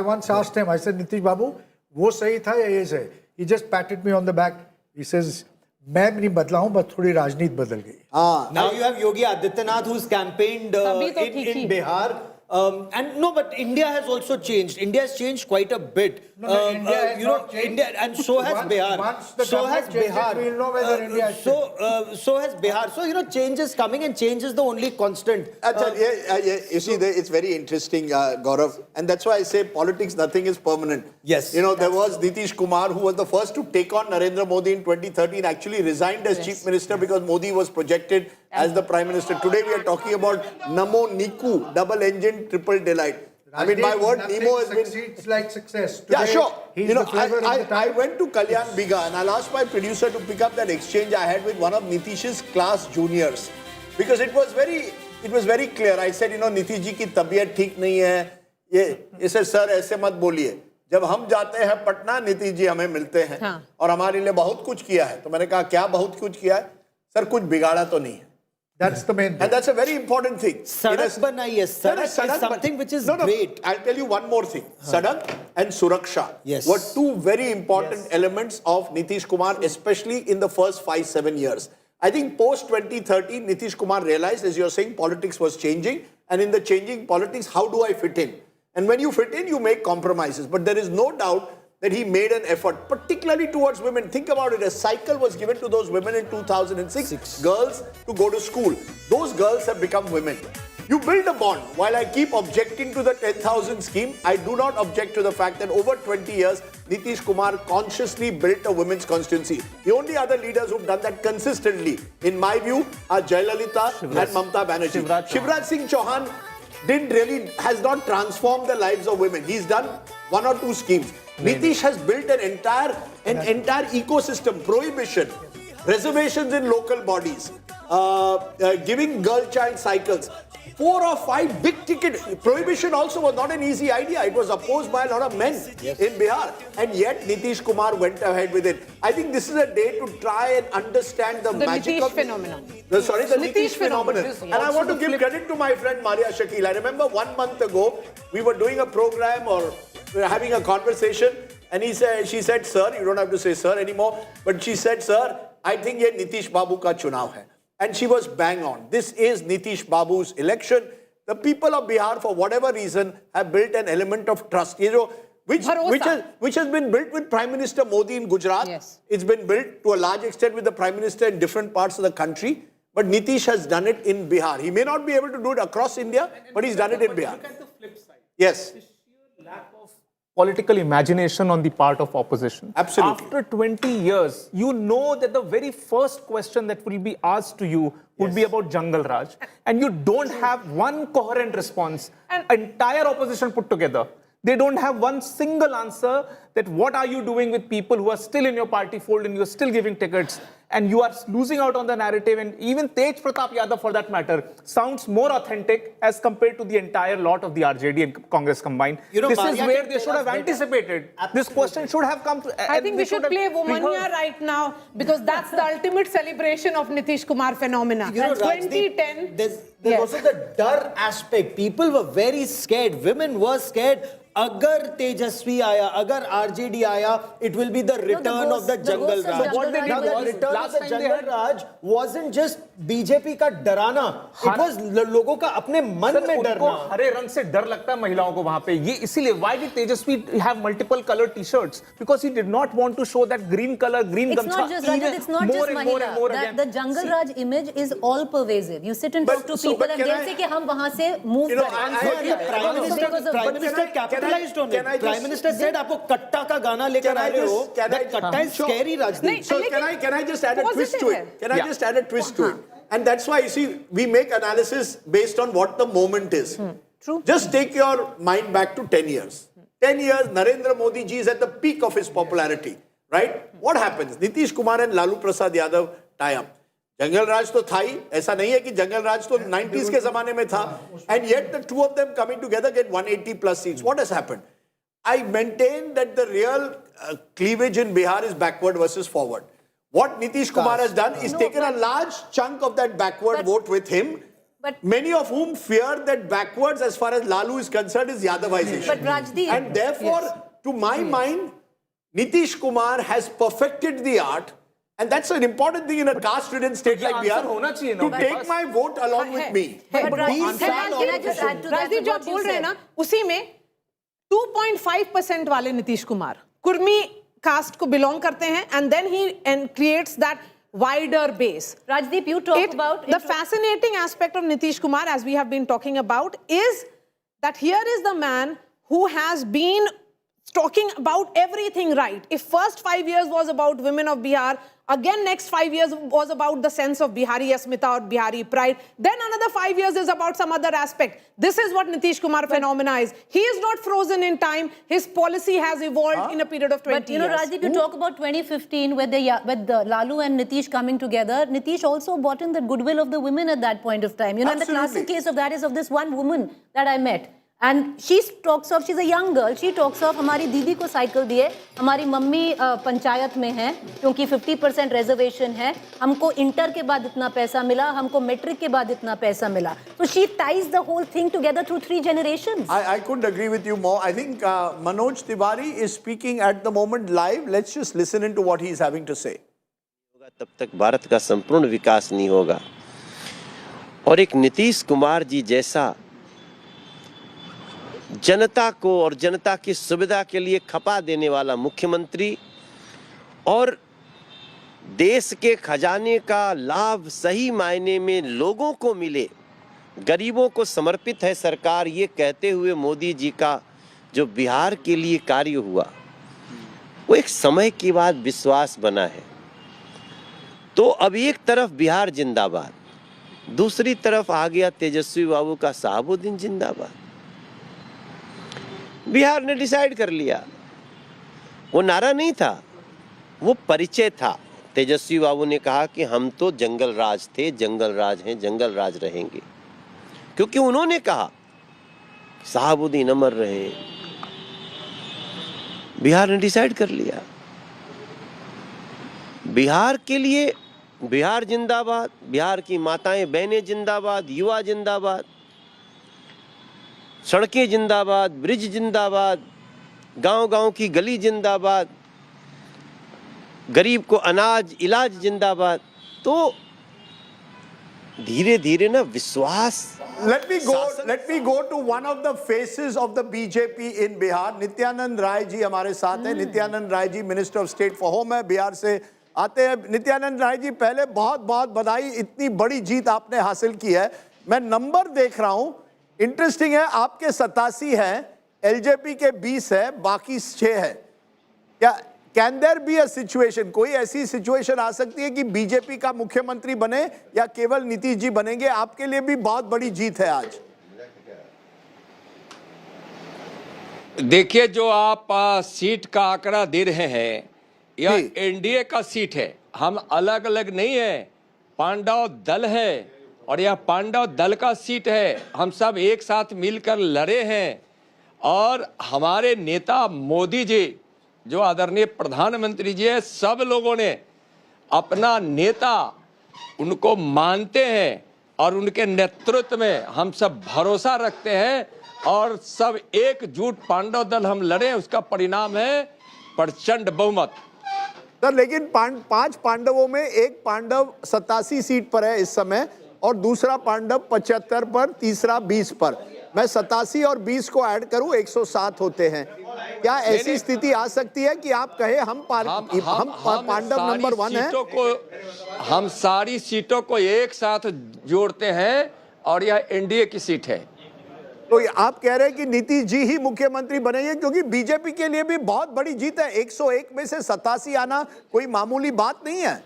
once asked him, I said, Nitish Babu, wo sahi tha ya ye sahi? He just patted me on the back. He says, मैं नहीं बदला हूं, बस थोड़ी राजनीति बदल गई. Now you have Yogi Adityanath who's campaigned in Bihar. But India has also changed. India has changed quite a bit. India, and so has Bihar. So has Bihar. We'll know whether India has so has Bihar. So, change is coming and change is the only constant. You see, it's very interesting, Gaurav. And that's why I say politics, nothing is permanent. Yes. You know, there was Nitish Kumar who was the first to take on Narendra Modi in 2013, actually resigned as chief minister because Modi was projected as the prime minister. Today we are talking about Namo Niku, double engine, triple delight. I mean, my word, Nemo has been... Succeeds like success. Today, sure. You know, I went to Kalyan Biga and I'll ask my producer to pick up that exchange I had with one of Nitish's class juniors. Because it was very clear. I said, Nitish ji ki tabiyat theek nahi hai. He said, sir, aise mat boliye. जब हम जाते हैं पटना, नीतीश जी हमें मिलते हैं और हमारे लिए बहुत कुछ किया है. तो मैंने कहा, क्या बहुत कुछ किया है? सर, कुछ बिगाड़ा तो नहीं है. That's the main thing. And that's a very important thing. Sadak banai hai. Sadak is something which is great. I'll tell you one more thing. Sadak and Suraksha were two very important elements of Nitish Kumar, especially in the first 5-7 years. I think post 2013, Nitish Kumar realized, as you're saying, politics was changing. And in the changing politics, how do I fit in? And when you fit in, you make compromises. But there is no doubt that he made an effort, particularly towards women. Think about it, a cycle was given to those women in 2006, girls to go to school. Those girls have become women. You build a bond. While I keep objecting to the 10,000 scheme, I do not object to the fact that over 20 years, Nitish Kumar consciously built a women's constituency. The only other leaders who've done that consistently, in my view, are Jayalalitha and Mamta Banerjee. Shivraj Singh Chauhan has not transformed the lives of women. He's done 1 or 2 schemes. Nitish has built an entire ecosystem, prohibition, reservations in local bodies, giving girl child cycles. 4 or 5 big ticket. Prohibition also was not an easy idea. It was opposed by a lot of men in Bihar. And yet Nitish Kumar went ahead with it. I think this is a day to try and understand the magic Nitish of... phenomenon. The Nitish phenomenon. And I want to give credit to my friend Maria Shakil. I remember 1 month ago, we were doing a program or we were having a conversation and she said, sir, you don't have to say sir anymore. But she said, sir, I think ye Nitish Babu ka chunav hai. And she was bang on. This is Nitish Babu's election. The people of Bihar, for whatever reason, have built an element of trust. Which has been built with Prime Minister Modi in Gujarat. It's been built to a large extent with the Prime Minister in different parts of the country. But Nitish has done it in Bihar. He may not be able to do it across India, but he's done it in Bihar. Look at the flip side. Yes. The sheer lack of political imagination on the part of opposition. Absolutely. After 20 years, you know that the very first question that will be asked to you would be about Jungle Raj. And you don't have one coherent response. Entire opposition put together. They don't have one single answer that what are you doing with people who are still in your party fold and you're still giving tickets and you are losing out on the narrative. And even Tej Pratap Yadav, for that matter, sounds more authentic as compared to the entire lot of the RJD and Congress combined. This is where they should have anticipated. This question should have come to... I think we should play Womania right now because that's the ultimate celebration of Nitish Kumar phenomena. You know, 2010... There's also the dar aspect. People were very scared. Women were scared. Agar Tejashwi aaya, agar RJD aaya, it will be the return of the Jungle Raj. Now the return of the Jungle Raj wasn't just BJP का डराना. It was लोगों का अपने मन में डरना. हरे रंग से डर लगता है महिलाओं को वहां पे. ये इसीलिए why did Tejashwi have multiple colored t-shirts? Because he did not want to show that green color, green gamcha. It's not just Mahila. The Jungle Raj image is all pervasive. You sit and talk to people and they'll say कि हम वहां से move Prime Minister capitalized on it. Prime Minister said आपको कट्टा का गाना लेकर आ रहे हो. That कट्टा is scary, Rajdeep. So can I just add a twist to it? Can I just add a twist to it? And that's why, you see, we make analysis based on what the moment is. True. Just take your mind back to 10 years. 10 years, Narendra Modi ji is at the peak of his popularity, right? What happens? Nitish Kumar and Lalu Yadav tie up. Jungle Raj to tha hi. Aisa nahi hai ki Jungle Raj to 90s ke zamane mein tha. And yet the two of them coming together get 180 plus seats. What has happened? I maintain that the real cleavage in Bihar is backward versus forward. What Nitish Kumar has done is taken a large chunk of that backward vote with him, many of whom fear that backwards as far as Lalu is concerned is Yadavization. But Rajdeep, and therefore, to my mind, Nitish Kumar has perfected the art, and that's an important thing in a caste-ridden state like Bihar, to take my vote along with me. But Rajdeep, can I just add to that? Rajdeep, जो आप बोल रहे हैं ना, उसी में 2.5% वाले Nitish Kumar Kurmi cast को बिलोंग करते हैं and then he creates that wider base. Rajdeep, you talk about... The fascinating aspect of Nitish Kumar, as we have been talking about, is that here is the man who has been talking about everything right. If first 5 years was about women of Bihar, again next 5 years was about the sense of Bihari Asmita or Bihari pride, then another 5 years is about some other aspect. This is what Nitish Kumar phenomena is. He is not frozen in time. His policy has evolved in a period of 20 years. But you know, Rajdeep, you talk about 2015 with the Lalu and Nitish coming together. Nitish also bought in the goodwill of the women at that point of time. You know, and the classic case of that is of this one woman that I met. And she talks of, she's a young girl, she talks of, हमारी दीदी को cycle दिए, हमारी mummy panchayat में है, क्योंकि 50% reservation है, हमको इंटर के बाद इतना पैसा मिला, हमको मैट्रिक के बाद इतना पैसा मिला. So she ties the whole thing together through 3 generations. I couldn't agree with you more. I think Manoj Tiwari is speaking at the moment live. Let's just listen into what he is having to say. तब तक भारत का संपूर्ण विकास नहीं होगा. और एक नीतीश कुमार जी जैसा जनता को और जनता की सुविधा के लिए खपा देने वाला मुख्यमंत्री और देश के खजाने का लाभ सही मायने में लोगों को मिले, गरीबों को समर्पित है सरकार, ये कहते हुए मोदी जी का जो बिहार के लिए कार्य हुआ वो एक समय के बाद विश्वास बना है. तो अब एक तरफ बिहार जिंदाबाद, दूसरी तरफ आ गया तेजस्वी बाबू का साहबुद्दीन जिंदाबाद. बिहार ने डिसाइड कर लिया. वो नारा नहीं था, वो परिचय था. तेजस्वी बाबू ने कहा कि हम तो जंगल राज थे, जंगल राज हैं, जंगल राज रहेंगे, क्योंकि उन्होंने कहा साहबुद्दीन अमर रहे. बिहार ने डिसाइड कर लिया. बिहार के लिए बिहार जिंदाबाद, बिहार की माताएं बहनें जिंदाबाद, युवा जिंदाबाद, सड़कें जिंदाबाद, ब्रिज जिंदाबाद, गांव-गांव की गली जिंदाबाद, गरीब को अनाज इलाज जिंदाबाद. तो धीरे-धीरे ना विश्वास. Let me go to one of the faces of the BJP in Bihar. Nityanand Rai जी हमारे साथ हैं. Nityanand Rai ji minister of state for home है, बिहार से आते हैं. नित्यानंद राय जी, पहले बहुत बहुत बधाई, इतनी बड़ी जीत आपने हासिल की है. मैं नंबर देख रहा हूं, इंटरेस्टिंग है. आपके 87 हैं, एलजेपी के 20 है, बाकी 6 है. क्या can there be a situation, कोई ऐसी सिचुएशन आ सकती है कि बीजेपी का मुख्यमंत्री बने या केवल नीतीश जी बनेंगे? आपके लिए भी बहुत बड़ी जीत है आज. देखिए, जो आप सीट का आंकड़ा दे रहे हैं, यह एनडीए का सीट है। हम अलग अलग नहीं है, पांडव दल है और यह पांडव दल का सीट है। हम सब एक साथ मिलकर लड़े हैं और हमारे नेता मोदी जी, जो आदरणीय प्रधानमंत्री जी है, सब लोगों ने अपना नेता उनको मानते हैं और उनके नेतृत्व में हम सब भरोसा रखते हैं और सब एकजुट पांडव दल हम लड़े। उसका परिणाम है प्रचंड बहुमत। सर, लेकिन 5 पांडवों में एक पांडव 87 सीट पर है इस समय और दूसरा पांडव 75 पर, तीसरा 20 पर। मैं 87 और 20 को ऐड करूं 107 होते हैं। क्या ऐसी स्थिति आ सकती है कि आप कहे हम पांडव नंबर 1 हैं? हम सारी सीटों को एक साथ जोड़ते हैं और यह एनडीए की सीट है। तो आप कह रहे हैं कि नीतीश जी ही मुख्यमंत्री बनेंगे, क्योंकि बीजेपी के लिए भी बहुत बड़ी जीत है। 101 में से 87 आना कोई मामूली बात नहीं है।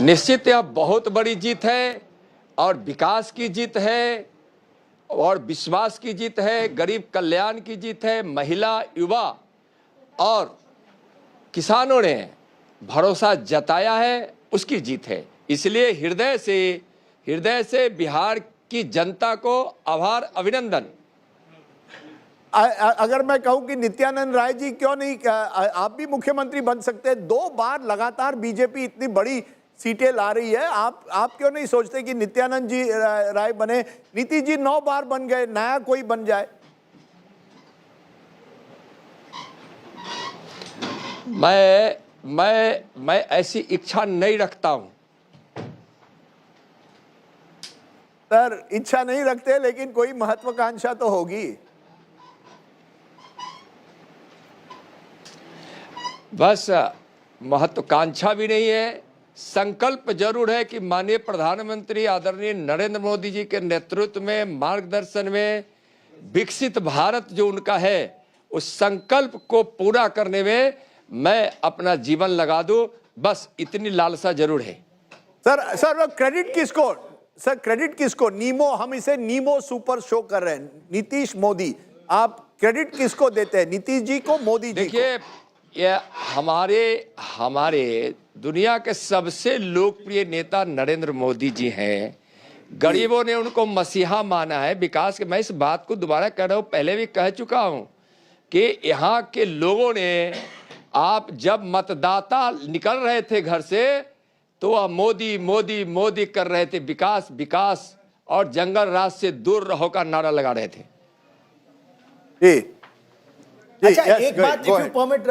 निश्चित यह बहुत बड़ी जीत है और विकास की जीत है और विश्वास की जीत है, गरीब कल्याण की जीत है, महिला, युवा और किसानों ने भरोसा जताया है, उसकी जीत है। इसलिए हृदय से बिहार की जनता को आभार, अभिनंदन। अगर मैं कहूं कि नित्यानंद राय जी क्यों नहीं, आप भी मुख्यमंत्री बन सकते हैं। 2 बार लगातार बीजेपी इतनी बड़ी सीटें ला रही है, आप क्यों नहीं सोचते कि नित्यानंद जी राय बने? नीतीश जी 9 बार बन गए, नया कोई बन जाए। मैं ऐसी इच्छा नहीं रखता हूं। सर, इच्छा नहीं रखते, लेकिन कोई महत्वाकांक्षा तो होगी। बस महत्वाकांक्षा भी नहीं है, संकल्प जरूर है कि माननीय प्रधानमंत्री आदरणीय नरेंद्र मोदी जी के नेतृत्व में, मार्गदर्शन में विकसित भारत जो उनका है, उस संकल्प को पूरा करने में मैं अपना जीवन लगा दूं, बस इतनी लालसा जरूर है। सर क्रेडिट किसको? सर, क्रेडिट किसको? नीमो, हम इसे नीमो सुपर शो कर रहे हैं। नीतीश मोदी, आप क्रेडिट किसको देते हैं? नीतीश जी को, मोदी जी को? देखिए, ये हमारे दुनिया के सबसे लोकप्रिय नेता नरेंद्र मोदी जी हैं। गरीबों ने उनको मसीहा माना है विकास के। मैं इस बात को दोबारा कह रहा हूँ, पहले भी कह चुका हूँ कि यहाँ के लोगों ने, आप जब मतदाता निकल रहे थे घर से तो वह मोदी मोदी मोदी कर रहे थे, विकास विकास और जंगल राज से दूर रहो का नारा लगा रहे थे। अच्छा, एक बात, इफ यू परमिट,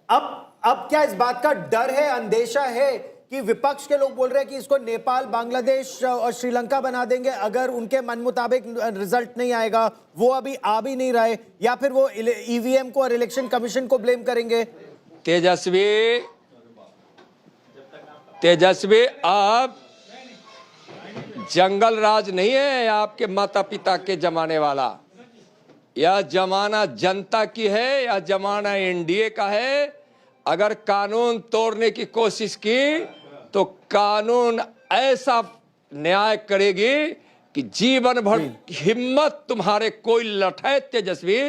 अब क्या इस बात का डर है, अंदेशा है कि विपक्ष के लोग बोल रहे हैं कि इसको नेपाल, बांग्लादेश और श्रीलंका बना देंगे अगर उनके मन मुताबिक रिजल्ट नहीं आएगा? वो अभी आ भी नहीं रहे, या फिर वो ईवीएम को और इलेक्शन कमीशन को ब्लेम करेंगे? तेजस्वी, आप जंगल राज नहीं है आपके माता पिता के जमाने वाला। यह जमाना जनता की है, यह जमाना एनडीए का है। अगर कानून तोड़ने की कोशिश की तो कानून ऐसा न्याय करेगी कि जीवन भर हिम्मत तुम्हारे कोई लठे तेजस्वी,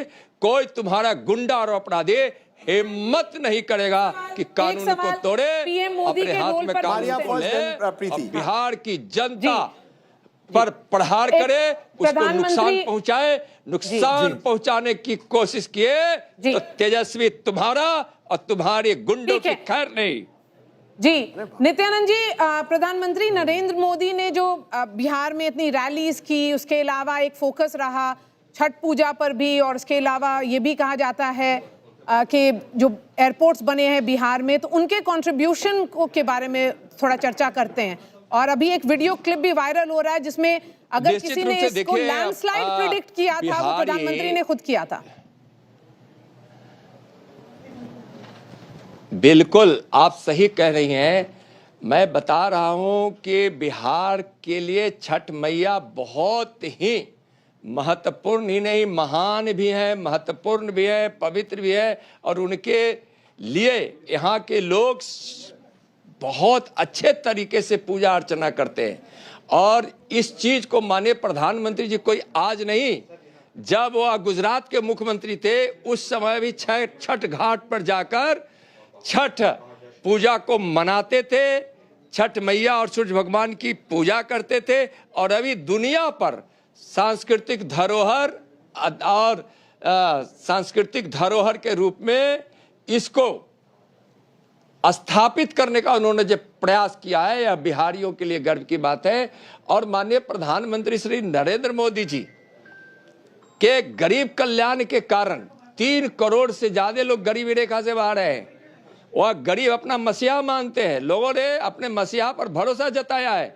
कोई तुम्हारा गुंडा और अपराधी हिम्मत नहीं करेगा कि कानून को तोड़े, अपने हाथ में कानून ले और बिहार की जनता पर प्रहार करे, उसको नुकसान पहुंचाए। नुकसान पहुंचाने की कोशिश किए तो तेजस्वी तुम्हारा और तुम्हारे गुंडों की खैर नहीं। जी नित्यानंद जी, प्रधानमंत्री नरेंद्र मोदी ने जो बिहार में इतनी रैलीज की, उसके अलावा एक फोकस रहा छठ पूजा पर भी, और उसके अलावा ये भी कहा जाता है कि जो एयरपोर्ट्स बने हैं बिहार में, तो उनके कंट्रीब्यूशन के बारे में थोड़ा चर्चा करते हैं। और अभी एक वीडियो क्लिप भी वायरल हो रहा है जिसमें अगर किसी ने इसको लैंडस्लाइड प्रेडिक्ट किया था, वो प्रधानमंत्री ने खुद किया था। बिल्कुल आप सही कह रही हैं। मैं बता रहा हूं कि बिहार के लिए छठ मैया बहुत ही महत्वपूर्ण ही नहीं, महान भी है, महत्वपूर्ण भी है, पवित्र भी है, और उनके लिए यहाँ के लोग बहुत अच्छे तरीके से पूजा अर्चना करते हैं। और इस चीज को माने प्रधानमंत्री जी कोई आज नहीं, जब वह गुजरात के मुख्यमंत्री थे उस समय भी छठ घाट पर जाकर छठ पूजा को मनाते थे, छठ मैया और सूर्य भगवान की पूजा करते थे। और अभी दुनिया पर सांस्कृतिक धरोहर और सांस्कृतिक धरोहर के रूप में इसको स्थापित करने का उन्होंने जो प्रयास किया है, यह बिहारियों के लिए गर्व की बात है। और माननीय प्रधानमंत्री श्री नरेंद्र मोदी जी के गरीब कल्याण के कारण 3 करोड़ से ज्यादा लोग गरीबी रेखा से बाहर हैं। वह गरीब अपना मसीहा मानते हैं, लोगों ने अपने मसीहा पर भरोसा जताया है।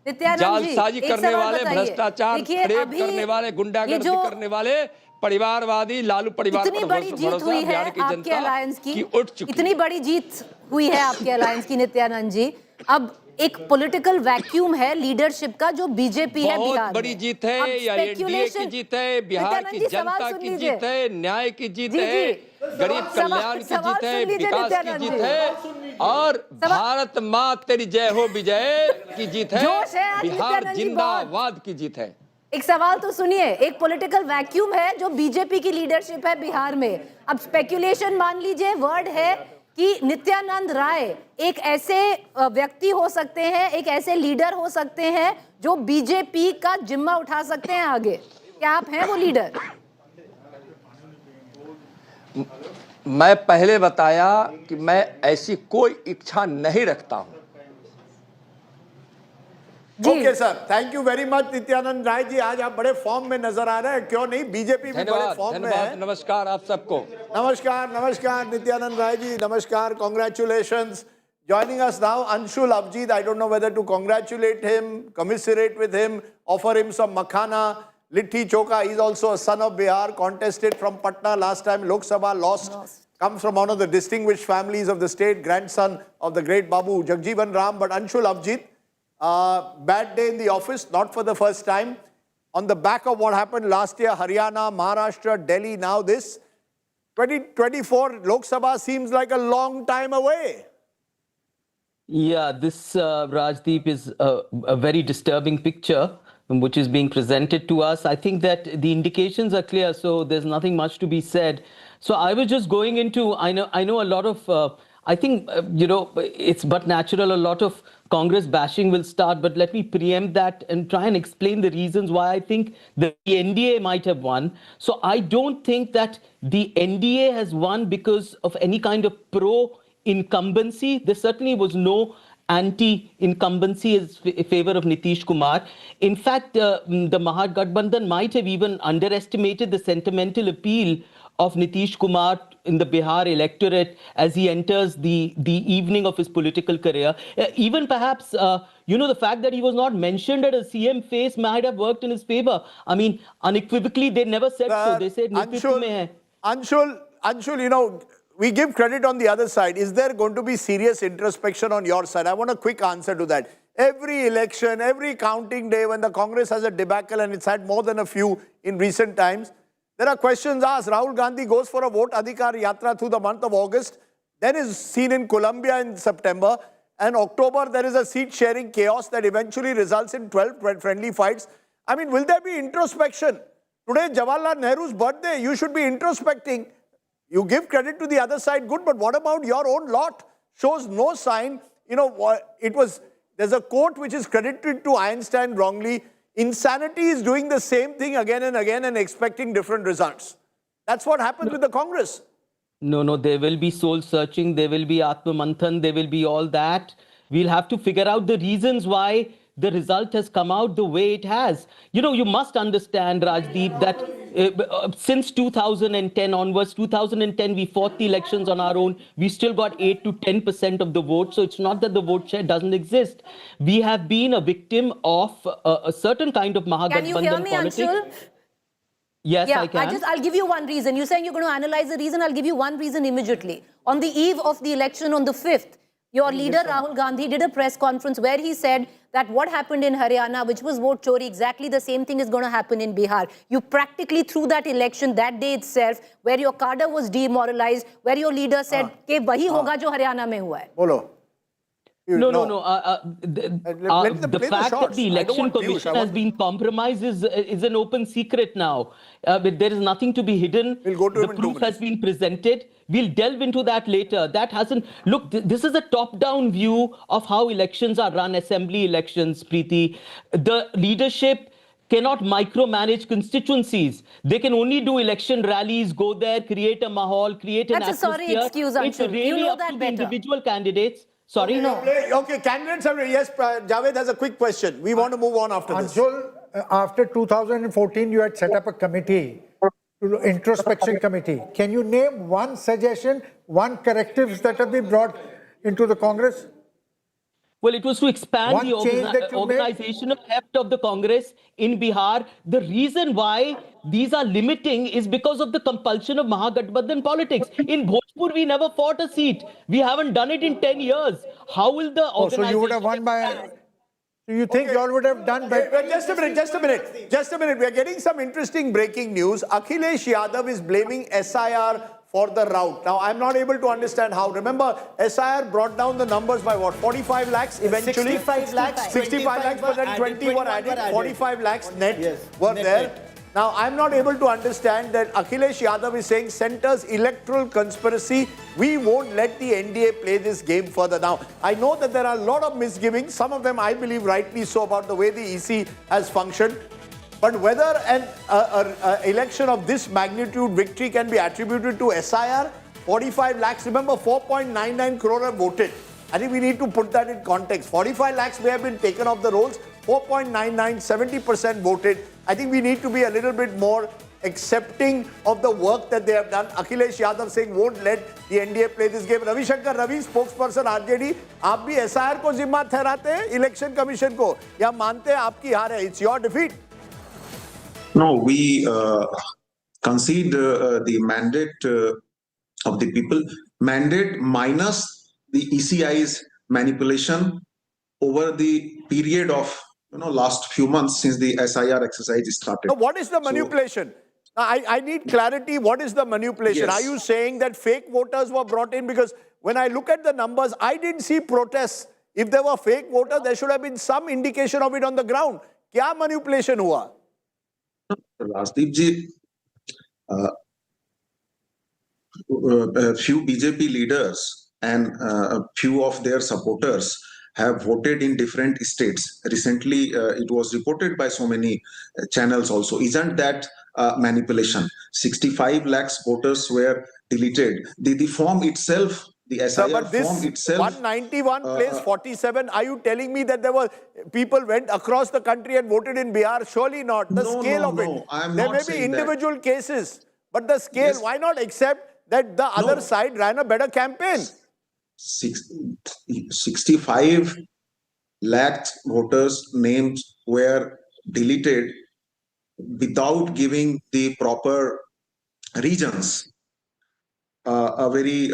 जालसाजी करने वाले, भ्रष्टाचार, रेप करने वाले, गुंडागर्दी करने वाले, परिवारवादी लालू परिवार पर भरोसा बिहार की जनता की उठ चुकी है। इतनी बड़ी जीत हुई है आपके अलायंस की नित्यानंद जी, अब एक पॉलिटिकल वैक्यूम है लीडरशिप का जो बीजेपी है बिहार में। बड़ी जीत है या एनडीए की जीत है, बिहार की जनता की जीत है, न्याय की जीत है, गरीब कल्याण की जीत है, विकास की जीत है और भारत माँ तेरी जय हो विजय की जीत है, बिहार जिंदाबाद की जीत है। एक सवाल तो सुनिए, एक पॉलिटिकल वैक्यूम है जो बीजेपी की लीडरशिप है बिहार में। अब स्पेक्यूलेशन मान लीजिए वर्ड है कि नित्यानंद राय एक ऐसे व्यक्ति हो सकते हैं, एक ऐसे लीडर हो सकते हैं जो बीजेपी का जिम्मा उठा सकते हैं आगे। क्या आप हैं वो लीडर? मैं पहले बताया कि मैं ऐसी कोई इच्छा नहीं रखता हूं। Okay sir, thank you very much Nityanand Rai ji. आज आप बड़े फॉर्म में नजर आ रहे हैं, क्यों नहीं, बीजेपी भी बड़े फॉर्म में है। नमस्कार आप सबको। नमस्कार नमस्कार नित्यानंद राय जी, नमस्कार, congratulations. Joining us now, Anshul Abjit. I don't know whether to congratulate him, commiserate with him, offer him some makhana, litti choka. He's also a son of Bihar, contested from Patna last time, Lok Sabha, lost. Comes from one of the distinguished families of the state, grandson of the great Babu Jagjeevan Ram. But Anshul Abjit, bad day in the office, not for the first time. On the back of what happened last year, Haryana, Maharashtra, Delhi, now this. 2024 Lok Sabha seems like a long time away. Yeah, this, Rajdeep, is a very disturbing picture which is being presented to us. I think that the indications are clear, so there's nothing much to be said. So I was just going into, I know a lot of, I think, it's but natural, a lot of Congress bashing will start, but let me preempt that and try and explain the reasons why I think the NDA might have won. So I don't think that the NDA has won because of any kind of pro-incumbency. There certainly was no anti-incumbency in favor of Nitish Kumar. In fact, the Mahagathbandhan might have even underestimated the sentimental appeal of Nitish Kumar in the Bihar electorate as he enters the evening of his political career. Even perhaps, the fact that he was not mentioned at a CM face might have worked in his favor. I mean, unequivocally, they never said so. They said, Anshul, we give credit on the other side. Is there going to be serious introspection on your side? I want a quick answer to that. Every election, every counting day, when the Congress has a debacle, and it's had more than a few in recent times, there are questions asked. Rahul Gandhi goes for a vote adhikar yatra through the month of August, then is seen in Colombia in September, and October there is a seat sharing chaos that eventually results in 12 friendly fights. I mean, will there be introspection? Today, Jawaharlal Nehru's birthday, you should be introspecting. You give credit to the other side, good, but what about your own lot? Shows no sign. There's a quote which is credited to Einstein wrongly. Insanity is doing the same thing again and again and expecting different results. That's what happens with the Congress. No, there will be soul searching, there will be Atma Manthan, there will be all that. We'll have to figure out the reasons why the result has come out the way it has. You must understand, Rajdeep, that since 2010 onwards, 2010 we fought the elections on our own. We still got 8 to 10% of the vote. So it's not that the vote share doesn't exist. We have been a victim of a certain kind of Mahagathbandhan politics. Can you hear me, Anshul? Yes, I can. I'll give you one reason. You're saying you're going to analyze the reason. I'll give you one reason immediately. On the eve of the election on the 5th, your leader, Rahul Gandhi, did a press conference where he said that what happened in Haryana, which was vote chori, exactly the same thing is going to happen in Bihar. You practically threw that election that day itself, where your cadre was demoralized, where your leader said, "Ke wahi hoga jo Haryana mein hua hai." Bolo. No. The fact that the election commission has been compromised is an open secret now. But there is nothing to be hidden. We'll go to the proof has been presented. We'll delve into that later. That hasn't... Look, this is a top-down view of how elections are run, assembly elections, Preeti. The leadership cannot micromanage constituencies. They can only do election rallies, go there, create a mahal, create an atmosphere. That's a sorry excuse, Anshul. It's really You know up that to the better. individual candidates. Sorry? No. Okay, candidates are... Yes, Javed has a quick question. We want to move on after this. Anshul, after 2014, you had set up a committee, introspection committee. Can you name one suggestion, one correctives that have been brought into the Congress? Well, it was to expand One the change that you organizational heft of the Congress in Bihar. The reason why these are limiting is because of the compulsion of Mahagathbandhan politics. In Bhojpur, we never fought a seat. We haven't done it in 10 years. How will the organization... So you would have won by... Do you think you all would have done better? Wait, just a minute. We are getting some interesting breaking news. Akhilesh Yadav is blaming SIR for the rout. Now, I'm not able to understand how. Remember, SIR brought down the numbers by what? 45 lakhs eventually? 65 lakhs. 65 lakhs, but then 20 were added. 45 lakhs net were net there. net. Now, I'm not able to understand that Akhilesh Yadav is saying centre's electoral conspiracy. We won't let the NDA play this game further. Now, I know that there are a lot of misgivings. Some of them, I believe, rightly so, about the way the EC has functioned. But whether an election of this magnitude victory can be attributed to SIR, 45 lakhs, remember 4.99 crore have voted. I think we need to put that in context. 45 lakhs may have been taken off the rolls, 4.99, 70% voted. I think we need to be a little bit more accepting of the work that they have done. Akhilesh Yadav saying won't let the NDA play this game. Ravi Shankar Ravi, spokesperson RJD, आप भी SIR को जिम्मा ठहराते हैं election commission को या मानते हैं आपकी हार है? It's your defeat. No, we concede the mandate of the people. Mandate minus the ECI's manipulation over the period of last few months since the SIR exercise started. Now, what is the manipulation? I need clarity. What is the manipulation? Yes. Are you saying that fake voters were brought in? Because when I look at the numbers, I didn't see protests. If there were fake voters, there should have been some indication of it on the ground. Kya manipulation hua? Rajdeep ji, a few BJP leaders and a few of their supporters have voted in different states. Recently, it was reported by so many channels also. Isn't that manipulation? 65 lakhs voters were deleted. The form itself, the SIR form itself... 191 place 47. Are you telling me that there were people went across the country and voted in Bihar? Surely not. The scale of it. There may be individual cases, but the scale, why not accept that the other side ran a better campaign? 65 lakh voters' names were deleted without giving the proper reasons. A very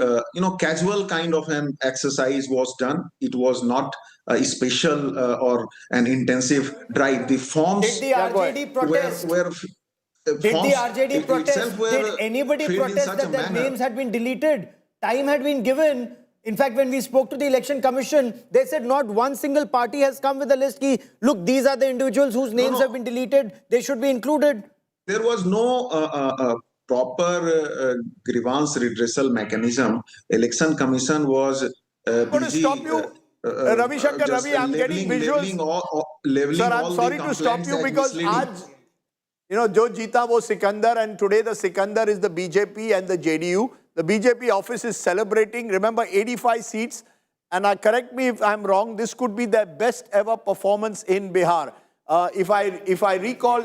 casual kind of an exercise was done. It was not a special or an intensive drive. The forms did the RJD protest? Did the RJD protest? Did anybody protest that names had been deleted? Time had been given. In fact, when we spoke to the election commission, they said not one single party has come with a list. Look, these are the individuals whose names have been deleted. They should be included. There was no proper grievance redressal mechanism. Election Commission was I'm going to stop you. Ravi Shankar Ravi, I'm getting visuals. Sir, I'm sorry to stop you because aaj, jo jeeta wo Sikandar, and today the Sikandar is the BJP and the JDU. The BJP office is celebrating, remember, 85 seats. And correct me if I'm wrong, this could be their best ever performance in Bihar. If I recall,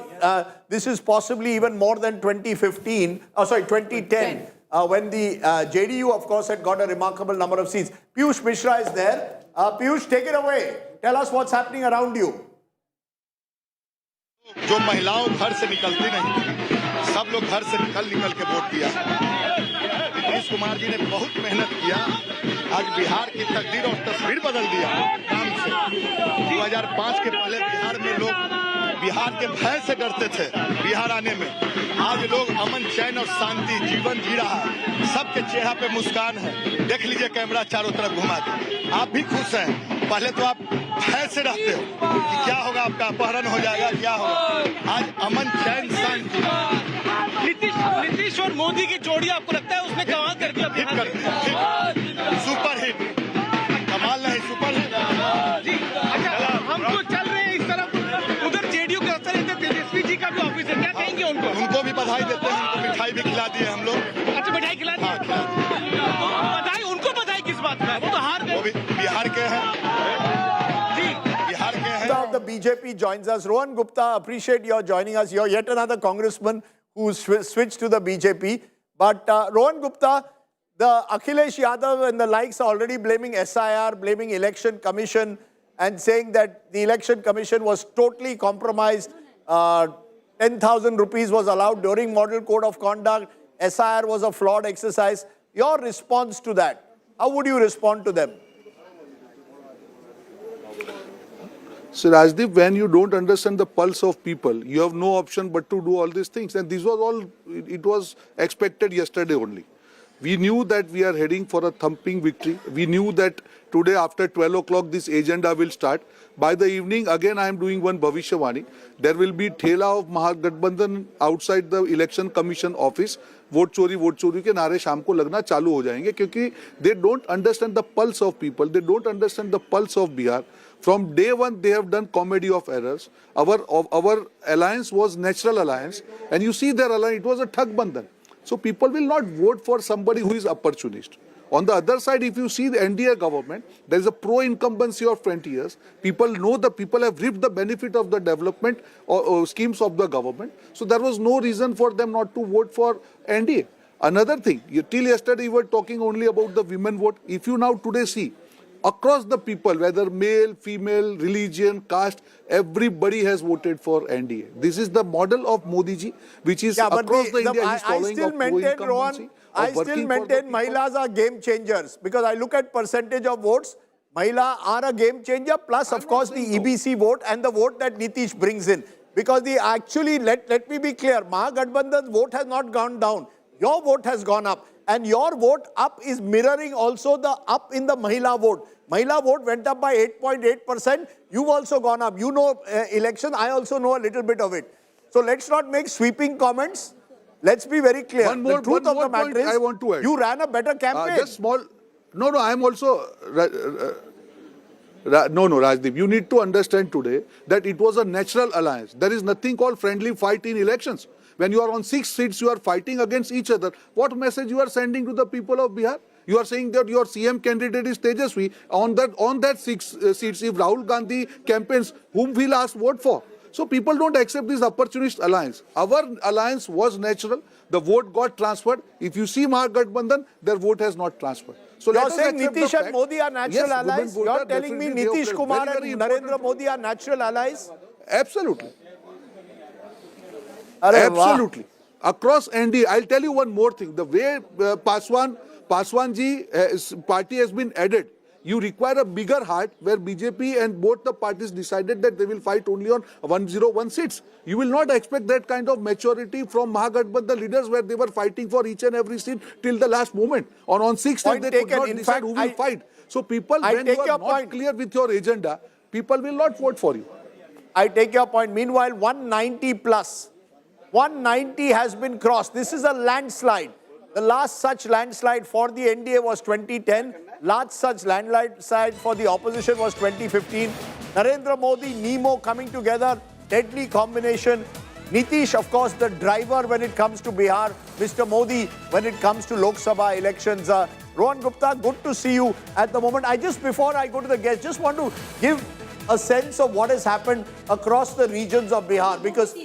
this is possibly even more than 2010, when the JDU, of course, had got a remarkable number of seats. Piyush Mishra is there. Piyush, take it away. Tell us what's happening around you. जो महिलाओं घर से निकलती नहीं, सब लोग घर से निकल के वोट दिया। नीतीश कुमार जी ने बहुत मेहनत किया। आज बिहार की तकदीर और तस्वीर बदल दिया काम से। 2005 के पहले बिहार में लोग बिहार के भय से डरते थे बिहार आने में। आज लोग अमन चैन और शांति जीवन जी रहा है। सबके चेहरा पे मुस्कान है। देख लीजिए कैमरा चारों तरफ घुमा दे। आप भी खुश हैं। पहले तो आप भय से रहते हो कि क्या होगा, आपका अपहरण हो जाएगा, क्या होगा। आज अमन चैन शांति। नीतीश और मोदी की जोड़ी आपको लगता है उसने कमाल कर दिया? हिट कर दिया, सुपर हिट। कमाल नहीं, सुपर हिट जी। अच्छा, हम तो चल रहे हैं इस तरफ, उधर जेडीयू का असर है, तेजस्वी जी का भी ऑफिस है, क्या कहेंगे उनको? उनको भी बधाई देते हैं, उनको मिठाई भी खिला दिए हम लोग। अच्छा, मिठाई खिला दी? बधाई उनको, बधाई किस बात का? वो तो हार गए। वो भी बिहार के हैं जी, बिहार के हैं। Now the BJP joins us. Rohan Gupta, appreciate your joining us. You're yet another congressman who switched to the BJP. But Rohan Gupta, the Akhilesh Yadav and the likes are already blaming SIR, blaming Election Commission and saying that the Election Commission was totally compromised. 10,000 rupees was allowed during Model Code of Conduct. SIR was a flawed exercise. Your response to that, how would you respond to them? So Rajdeep, when you don't understand the pulse of people, you have no option but to do all these things. And this was all, it was expected yesterday only. We knew that we are heading for a thumping victory. We knew that today after 12 o'clock this agenda will start. By the evening, again I am doing one Bhavishyavani. There will be thela of Mahagathbandhan outside the Election Commission office. Vote चोरी के नारे शाम को लगना चालू हो जाएंगे क्योंकि they don't understand the pulse of people. They don't understand the pulse of Bihar. From day one, they have done comedy of errors. Our alliance was natural alliance. And you see their alliance, it was a Thakbandhan. So people will not vote for somebody who is opportunist. On the other side, if you see the NDA government, there is a pro-incumbency of 20 years. People know the people have reaped the benefit of the development or schemes of the government. So there was no reason for them not to vote for NDA. Another thing, till yesterday you were talking only about the women vote. If you now today see, across the people, whether male, female, religion, caste, everybody has voted for NDA. This is the model of Modi ji, which is across the India. He's following I still maintain, Rohan, I still maintain Mahilas are game changers because I look at percentage of votes. Mahila are a game changer. Plus, of course, the EBC vote and the vote that Nitish brings in. Because let me be clear, Mahagathbandhan's vote has not gone down. Your vote has gone up. And your vote up is mirroring also the up in the Mahila vote. Mahila vote went up by 8.8%. You've also gone up. You know election. I also know a little bit of it. So let's not make sweeping comments. Let's be very clear. The truth of the matter is, I want to add. You ran a better campaign. Just small. No, I am also. No, Rajdeep. You need to understand today that it was a natural alliance. There is nothing called friendly fight in elections. When you are on 6 seats, you are fighting against each other. What message you are sending to the people of Bihar? You are saying that your CM candidate is Tejashwi. On that 6 seats, if Rahul Gandhi campaigns, whom will ask vote for? So people don't accept this opportunist alliance. Our alliance was natural. The vote got transferred. If you see Mahagathbandhan, their vote has not transferred. So you're saying Nitish and Modi are natural allies? You're telling me Nitish Kumar and Narendra Modi are natural allies? Absolutely. Absolutely. Across NDA, I'll tell you one more thing. The way Paswan ji party has been added, you require a bigger heart where BJP and both the parties decided that they will fight only on 101 seats. You will not expect that kind of maturity from Mahagathbandhan leaders where they were fighting for each and every seat till the last moment. On 6 days, they could not decide who will fight. So people, when you are not clear with your agenda, people will not vote for you. I take your point. Meanwhile, 190 plus. 190 has been crossed. This is a landslide. The last such landslide for the NDA was 2010. Last such landslide for the opposition was 2015. Narendra Modi, Nemo coming together, deadly combination. Nitish, of course, the driver when it comes to Bihar. Mr. Modi, when it comes to Lok Sabha elections. Rohan Gupta, good to see you at the moment. Before I go to the guest, just want to give a sense of what has happened across the regions of Bihar because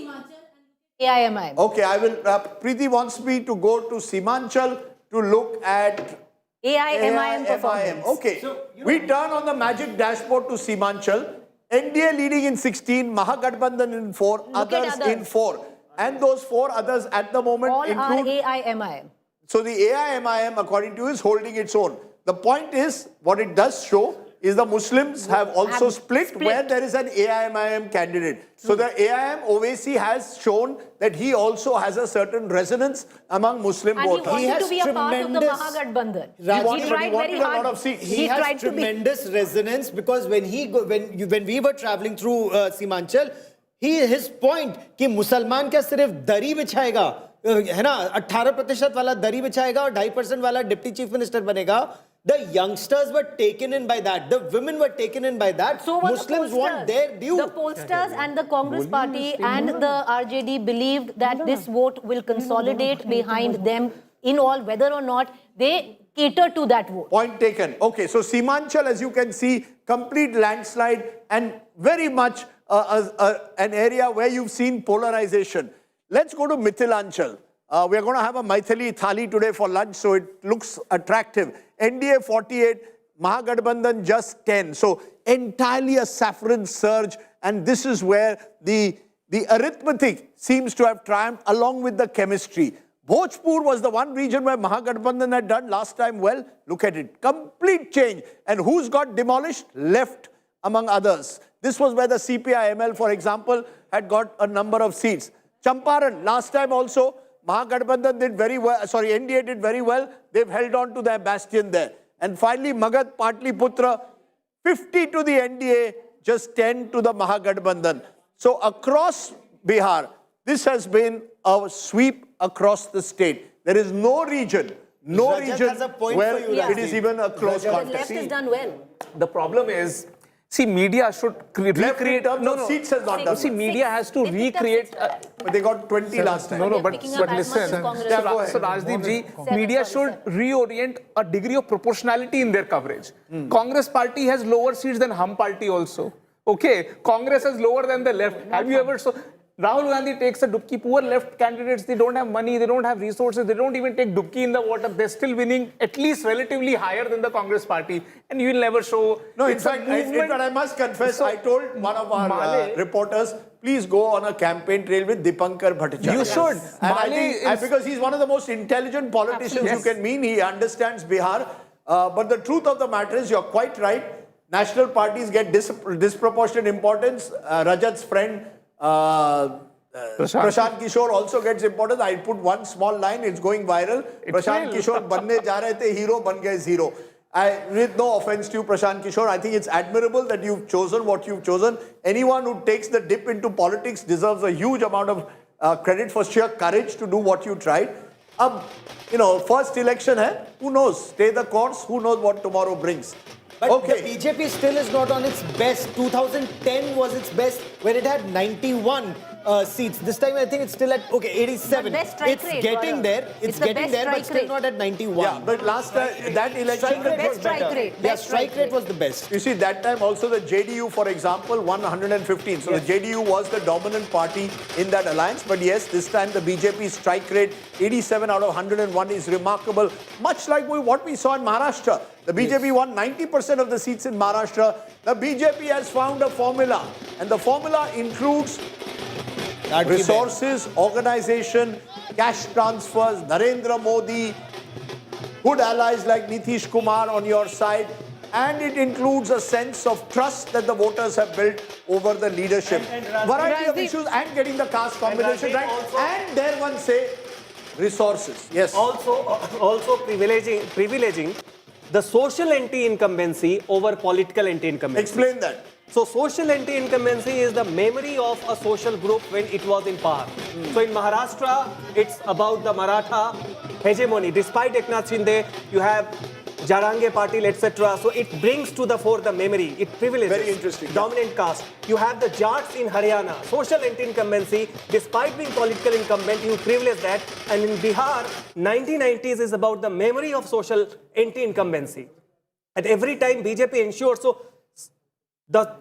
AIMIM. Okay, I will. Preeti wants me to go to Simanchal to look at AIMIM performance. Okay, we turn on the magic dashboard to Simanchal. NDA leading in 16, Mahagathbandhan in 4, others in 4. And those 4 others at the moment all include are AIMIM. So the AIMIM, according to you, is holding its own. The point is, what it does show is the Muslims have also split where there is an AIMIM candidate. So the AIM Owaisi has shown that he also has a certain resonance among Muslim And voters. he wanted to be a part of the Mahagathbandhan. He tried very hard. He has tremendous resonance because when we were traveling through Simanchal, his point कि मुसलमान क्या सिर्फ दरी बिछाएगा है ना 18% वाला दरी बिछाएगा और 2.5% वाला डिप्टी चीफ मिनिस्टर बनेगा. The youngsters were taken in by that. The women were taken in by that. So were Muslims the want their due. The pollsters and the Congress party and the RJD believed that this vote will consolidate behind them in all, whether or not they cater to that vote. Point taken. Okay, so Simanchal, as you can see, complete landslide and very much an area where you've seen polarization. Let's go to Mithilanchal. We're going to have a Maithili thali today for lunch, so it looks attractive. NDA 48, Mahagathbandhan just 10. So entirely a saffron surge, and this is where the arithmetic seems to have triumphed along with the chemistry. Bhojpur was the one region where Mahagathbandhan had done last time well. Look at it. Complete change. And who's got demolished? Left, among others. This was where the CPI-ML, for example, had got a number of seats. Champaran, last time also, Mahagathbandhan did very well. Sorry, NDA did very well. They've held on to their bastion there. And finally, Magad, Patliputra, 50 to the NDA, just 10 to the Mahagathbandhan. So across Bihar, this has been a sweep across the state. There is no region where it is even a close contest. The left has done well. The problem is, see, media should recreate. Seats has not done. See, media has to recreate. But they got 20 last time. But listen. So Rajdeep ji, media should reorient a degree of proportionality in their coverage. Congress party has lower seats than Hum party also. Okay, Congress is lower than the left. Have you ever Rahul Gandhi takes a dubki. Poor left candidates, they don't have money, they don't have resources, they don't even take dubki in the water. They're still winning at least relatively higher than the Congress party. And you will never show. No, in fact, I must confess, I told one of our reporters, please go on a campaign trail with Dipankar Bhattacharya. You should. And because he's one of the most intelligent politicians you can meet. He understands Bihar. But the truth of the matter is, you're quite right. National parties get disproportionate importance. Rajat's friend, Prashant Kishor also gets importance. I put one small line, it's going viral. Prashant Kishor banne ja rahe the, hero ban gaye zero. With no offense to you, Prashant Kishor, I think it's admirable that you've chosen what you've chosen. Anyone who takes the dip into politics deserves a huge amount of credit for sheer courage to do what you tried. First election hai, who knows? Stay the course, who knows what tomorrow brings. But the BJP still is not on its best. 2010 was its best when it had 91 seats. This time I think it's still at 87. It's getting there. It's getting there, but still not at 91. Yeah, but last time that election was better. Yeah, strike rate was the best. You see, that time also the JDU, for example, won 115. So the JDU was the dominant party in that alliance. But yes, this time the BJP strike rate 87 out of 101 is remarkable. Much like what we saw in Maharashtra. The BJP won 90% of the seats in Maharashtra. The BJP has found a formula, and the formula includes resources, organization, cash transfers, Narendra Modi, good allies like Nitish Kumar on your side, and it includes a sense of trust that the voters have built over the leadership. Variety of issues and getting the caste combination right. And dare one say, resources. Yes. Also privileging the social anti-incumbency over political anti-incumbency. Explain that. So social anti-incumbency is the memory of a social group when it was in power. So in Maharashtra, it's about the Maratha hegemony. Despite Eknath Shinde, you have Jarange Patil, etc. So it brings to the fore the memory. It privileges. Very interesting. Dominant caste. You have the Jats in Haryana. Social anti-incumbency. Despite being political incumbent, you privilege that. And in Bihar, 1990s is about the memory of social anti-incumbency. At every time, BJP ensures. So the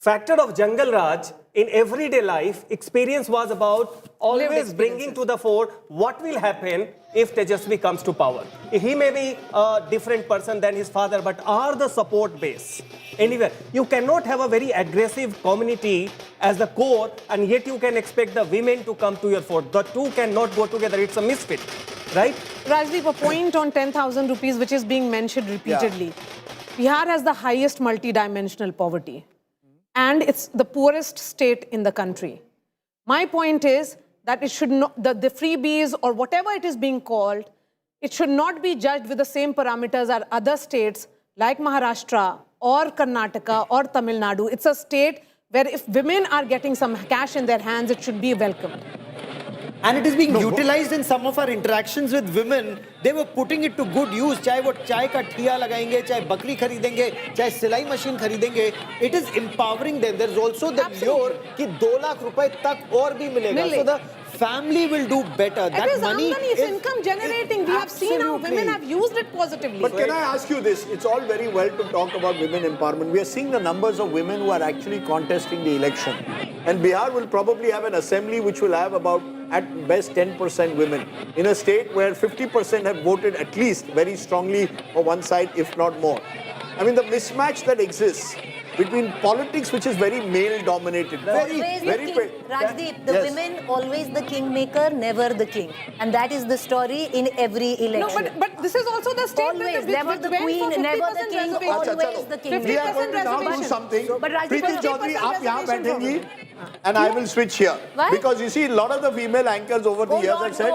factor of Jungle Raj in everyday life experience was about always bringing to the fore what will happen if Tejashwi comes to power. He may be a different person than his father, but are the support base. Anyway, you cannot have a very aggressive community as the core, and yet you can expect the women to come to your fore. The two cannot go together. It's a misfit, right? Rajdeep, a point on 10,000 rupees, which is being mentioned repeatedly. Bihar has the highest multidimensional poverty, and it's the poorest state in the country. My point is that it should not, the freebies or whatever it is being called, it should not be judged with the same parameters as other states like Maharashtra or Karnataka or Tamil Nadu. It's a state where if women are getting some cash in their hands, it should be welcomed. And it is being utilized in some of our interactions with women. They were putting it to good use. चाहे वो चाय का ठिया लगाएंगे, चाहे बकरी खरीदेंगे, चाहे सिलाई मशीन खरीदेंगे. It is empowering them. There is also the lure कि 2 लाख रुपए तक और भी मिलेगा. So the family will do better. That money is income generating. We have seen how women have used it positively. But can I ask you this? It's all very well to talk about women empowerment. We are seeing the numbers of women who are actually contesting the election. And Bihar will probably have an assembly which will have about, at best, 10% women. In a state where 50% have voted at least very strongly for one side, if not more. I mean, the mismatch that exists between politics, which is very male-dominated, Rajdeep, the women always the kingmaker, never the king, and that is the story in every election. No, but this is also the state always, never the queen, never the king, always the king. We are going to now do something. But Preeti Chaudhary, aap yahan baithengi, and I will switch here. Why? Because you see, a lot of the female anchors over the years have said,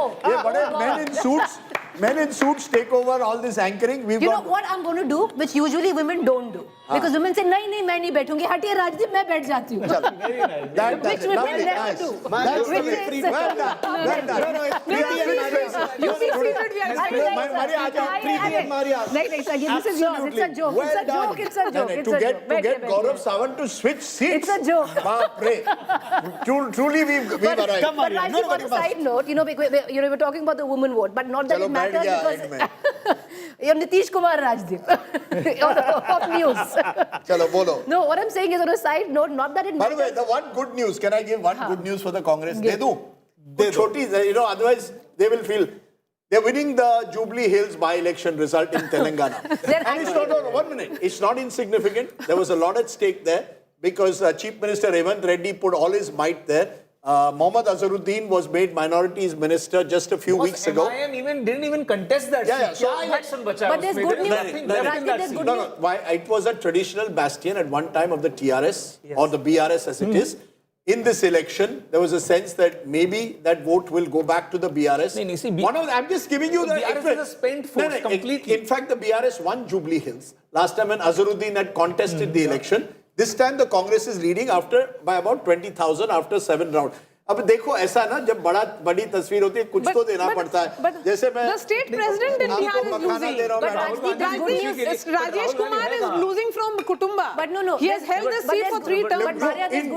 men in suits take over all this anchoring. You know what I'm going to do, which usually women don't do. Because women say, नहीं, मैं नहीं बैठूंगी. हटिए राजदीप, मैं बैठ जाती हूँ. Which women never do. Well done. You feel seated, we are नहीं, sir, this is yours. It's a joke. It's a joke. To get Gaurav Sawant to switch seats. It's a joke. Truly, we've arrived. But Rajdeep, on a side note, we're talking about the woman vote, but not that it matters because you're Nitish Kumar, Rajdeep, of news. Chalo, bolo. No, what I'm saying is on a side note, not that it matters. By the way, the one good news, can I give one good news for the Congress? They do. Otherwise they will feel they're winning the Jubilee Hills by-election result in Telangana. And it's not, 1 minute, it's not insignificant. There was a lot at stake there because Chief Minister Revant Reddy put all his might there. Mohammad Azharuddin was made minorities minister just a few weeks ago. MIM didn't even contest that. But there's good news. Why? It was a traditional bastion at one time of the TRS or the BRS as it is. In this election, there was a sense that maybe that vote will go back to the BRS. I'm just giving you the BRS is a spent force completely. In fact, the BRS won Jubilee Hills. Last time when Azharuddin had contested the election, this time the Congress is leading by about 20,000 after 7 rounds. अब देखो ऐसा ना जब बड़ी तस्वीर होती है कुछ तो देना पड़ता है जैसे मैं the state president in Bihar is losing but Rajesh Kumar is losing from Kutumba but no he has held this seat for 3 terms in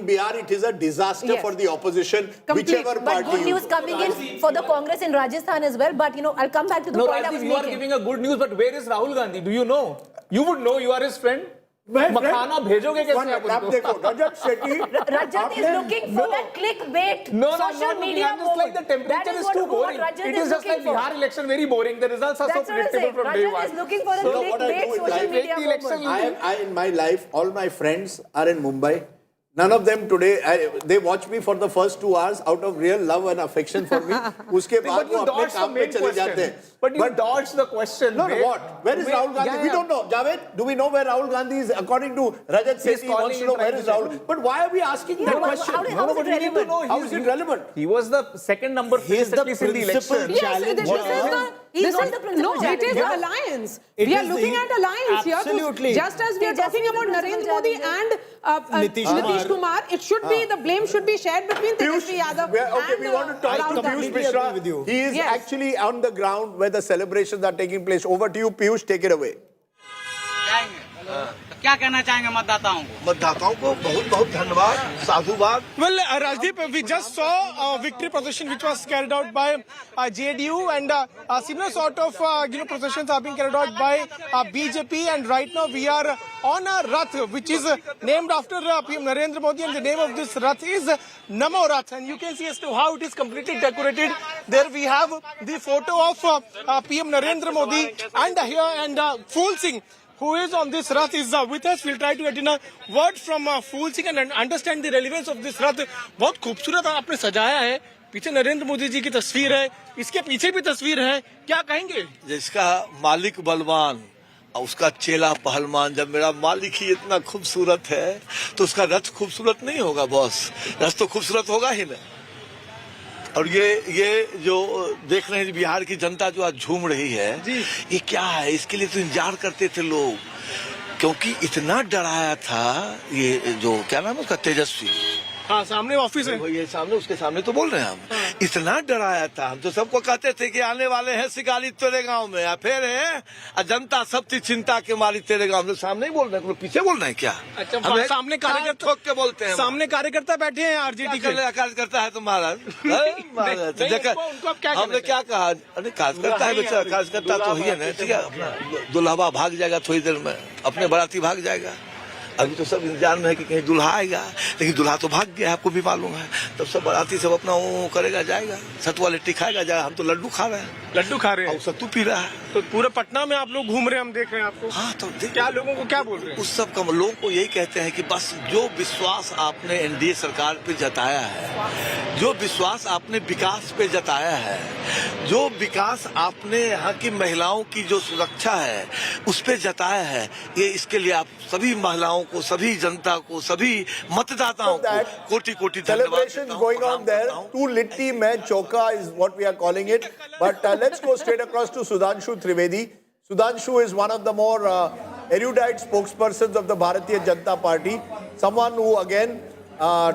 Bihar it is a disaster for the opposition whichever party but good news coming in for the Congress in Rajasthan as well but I'll come back to the point I was making. You are giving a good news but where is Rahul Gandhi do you know you would know you are his friend मखाना भेजोगे कैसे आप देखो रजत Shetty Rajat is looking for that clickbait social media just like the temperature is too boring it is just like Bihar election very boring the results are so predictable from day one Rajat is looking for a clickbait social media I in my life all my friends are in Mumbai. None of them today, they watch me for the first 2 hours out of real love and affection for me. उसके बाद वो अपने काम पे चले जाते हैं. But you dodged the question. No, what? Where is Rahul Gandhi? We don't know. Javed, do we know where Rahul Gandhi is? According to Rajat Sethi, he wants to know where is Rahul. But why are we asking that question? How is it relevant? He was the second number he is the principal challenge. He's not the principal challenge. It is the alliance. We are looking at alliance here. Absolutely. Just as we are talking about Narendra Modi and Nitish Kumar, it should be, the blame should be shared between Tejashwi Yadav and we want to talk to Piyush Mishra. He is actually on the ground where the celebrations are taking place. Over to you, Piyush, take it away. क्या कहना चाहेंगे मतदाताओं को बहुत बहुत धन्यवाद साधुवाद Well, Rajdeep, we just saw a victory procession which was carried out by JDU and similar sort of processions are being carried out by BJP and right now we are on a Rath which is named after PM Narendra Modi and the name of this Rath is Namo Rath and you can see as to how it is completely decorated. There we have the photo of PM Narendra Modi and here and Phul Singh who is on this Rath is with us. We'll try to get in a word from Phul Singh and understand the relevance of this Rath. बहुत खूबसूरत आपने सजाया है. पीछे नरेंद्र मोदी जी की तस्वीर है. इसके पीछे भी तस्वीर है. क्या कहेंगे? जिसका मालिक बलवान उसका चेला पहलवान, जब मेरा मालिक ही इतना खूबसूरत है तो उसका रथ खूबसूरत नहीं होगा बॉस, रथ तो खूबसूरत होगा ही ना। और ये जो देख रहे हैं बिहार की जनता जो आज झूम रही है, ये क्या है, इसके लिए तो इंतजार करते थे लोग, क्योंकि इतना डराया था ये जो क्या नाम है उसका, तेजस्वी। हाँ, सामने ऑफिस है, ये सामने, उसके सामने तो बोल रहे हैं हम। इतना डराया था, हम तो सबको कहते थे कि आने वाले हैं शिकारी तेरे गांव में, या फिर है जनता सब थी चिंता के मारी तेरे गांव में। सामने ही बोल रहे हैं, पीछे बोल रहे हैं क्या? अच्छा, सामने कार्यकर्ता ठोक के बोलते हैं, सामने कार्यकर्ता बैठे हैं आरजेडी के। कार्यकर्ता है तो महाराज, हमने क्या कहा? अरे कार्यकर्ता है बेचारा, कार्यकर्ता तो ही है ना, ठीक है। अपना दुल्हवा भाग जाएगा थोड़ी देर में, अपने बाराती भाग जाएगा। अभी तो सब इंतजार में है कि कहीं दुल्हा आएगा, लेकिन दुल्हा तो भाग गया, आपको भी मालूम है। तब सब बाराती सब अपना वो करेगा, जाएगा, सतुआ लिट्टी खाएगा, जाएगा। हम तो लड्डू खा रहे हैं, लड्डू खा रहे हैं, सत्तू पी रहा है। तो पूरे पटना में आप लोग घूम रहे हैं, हम देख रहे हैं आपको। हाँ, तो क्या लोगों को क्या बोल रहे हैं? उस सब का लोगों को यही कहते हैं कि बस जो विश्वास आपने एनडीए सरकार पे जताया है, जो विश्वास आपने विकास पे जताया है, जो विकास आपने यहाँ की महिलाओं की जो सुरक्षा है उस पे जताया है, ये इसके लिए आप सभी महिलाओं को, सभी जनता को, सभी मतदाताओं को कोटि कोटि धन्यवाद। Celebrations going on there. Two litti mein choka is what we are calling it. But let's go straight across to Sudhanshu Trivedi. Sudhanshu is one of the more erudite spokespersons of the Bharatiya Janata Party. Someone who again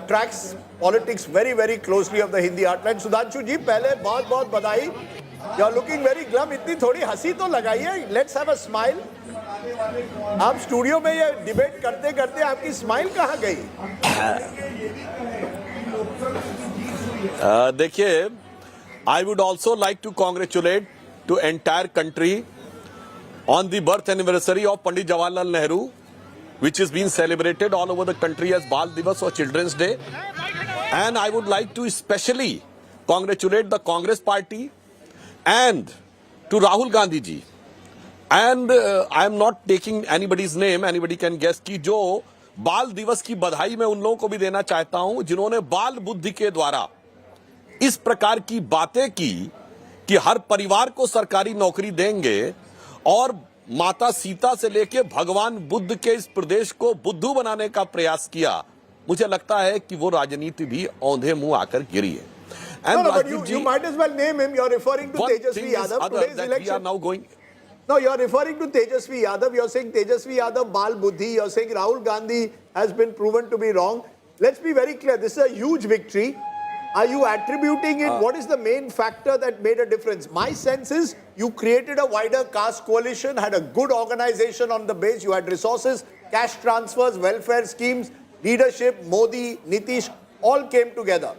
tracks politics very, very closely of the Hindi heartland. Sudhanshu ji, पहले बहुत-बहुत बधाई. You are looking very glum. इतनी थोड़ी हंसी तो लगाइए. Let's have a smile. आप studio में ये डिबेट करते करते आपकी स्माइल कहाँ गई? देखिए, I would also like to congratulate to entire country on the birth anniversary of Pandit Jawaharlal Nehru, which is being celebrated all over the country as Bal Divas or Children's Day. And I would like to especially congratulate the Congress Party and to Rahul Gandhi ji. And I am not taking anybody's name, anybody can guess कि जो बाल दिवस की बधाई मैं उन लोगों को भी देना चाहता हूं जिन्होंने बाल बुद्धि के द्वारा इस प्रकार की बातें की कि हर परिवार को सरकारी नौकरी देंगे और माता सीता से लेके भगवान बुद्ध के इस प्रदेश को बुद्धू बनाने का प्रयास किया। मुझे लगता है कि वो राजनीति भी औंधे मुंह आकर गिरी है। And no, but you might as well name him. You're referring to Tejashwi Yadav. Today's election. We are now going. No, you're referring to Tejashwi Yadav. You're saying Tejashwi Yadav Bal Buddhi. You're saying Rahul Gandhi has been proven to be wrong. Let's be very clear. This is a huge victory. Are you attributing it? What is the main factor that made a difference? My sense is you created a wider caste coalition, had a good organization on the base. You had resources, cash transfers, welfare schemes, leadership, Modi, Nitish, all came together.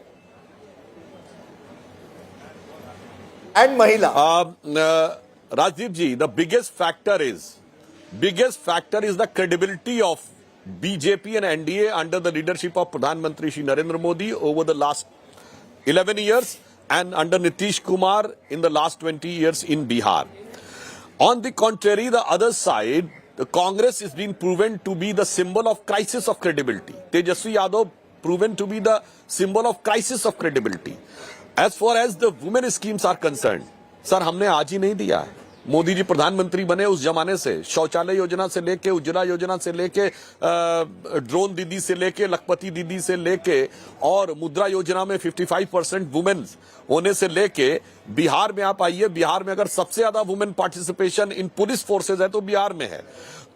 And Mahila. Rajdeep ji, the biggest factor is the credibility of BJP and NDA under the leadership of Pradhan Mantri Shri Narendra Modi over the last 11 years and under Nitish Kumar in the last 20 years in Bihar. On the contrary, the other side, the Congress is being proven to be the symbol of crisis of credibility. Tejashwi Yadav proven to be the symbol of crisis of credibility. As far as the women schemes are concerned, sir हमने आज ही नहीं दिया है। मोदी जी प्रधानमंत्री बने उस जमाने से शौचालय योजना से लेके उज्ज्वला योजना से लेके ड्रोन दीदी से लेके लखपति दीदी से लेके और मुद्रा योजना में 55% वुमेन्स होने से लेके बिहार में आप आइए, बिहार में अगर सबसे ज्यादा women participation in police forces है तो बिहार में है।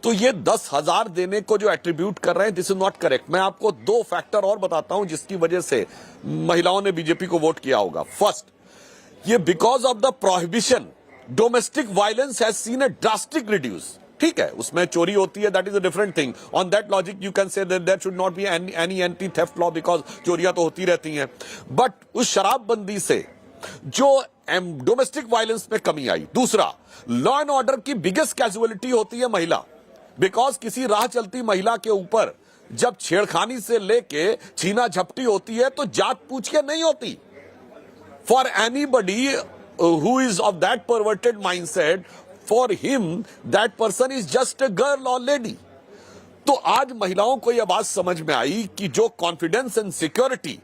तो ये 10,000 देने को जो एट्रीब्यूट कर रहे हैं, दिस इज नॉट करेक्ट। मैं आपको दो फैक्टर और बताता हूं जिसकी वजह से महिलाओं ने बीजेपी को वोट किया होगा। फर्स्ट, ये because of the prohibition domestic violence has seen a drastic reduce. ठीक है, उसमें चोरी होती है, that is a different thing. On that logic you can say that there should not be any anti theft law because चोरियां तो होती रहती हैं। बट उस शराबबंदी से जो डोमेस्टिक वायलेंस में कमी आई। दूसरा, लॉ एंड ऑर्डर की बिगेस्ट कैजुअलिटी होती है महिला, बिकॉज किसी राह चलती महिला के ऊपर जब छेड़खानी से लेके छीना झपटी होती है तो जात पूछ के नहीं होती। For anybody who is of that perverted mindset, for him that person is just a girl or lady. तो आज महिलाओं को यह बात समझ में आई कि जो कॉन्फिडेंस एंड सिक्योरिटी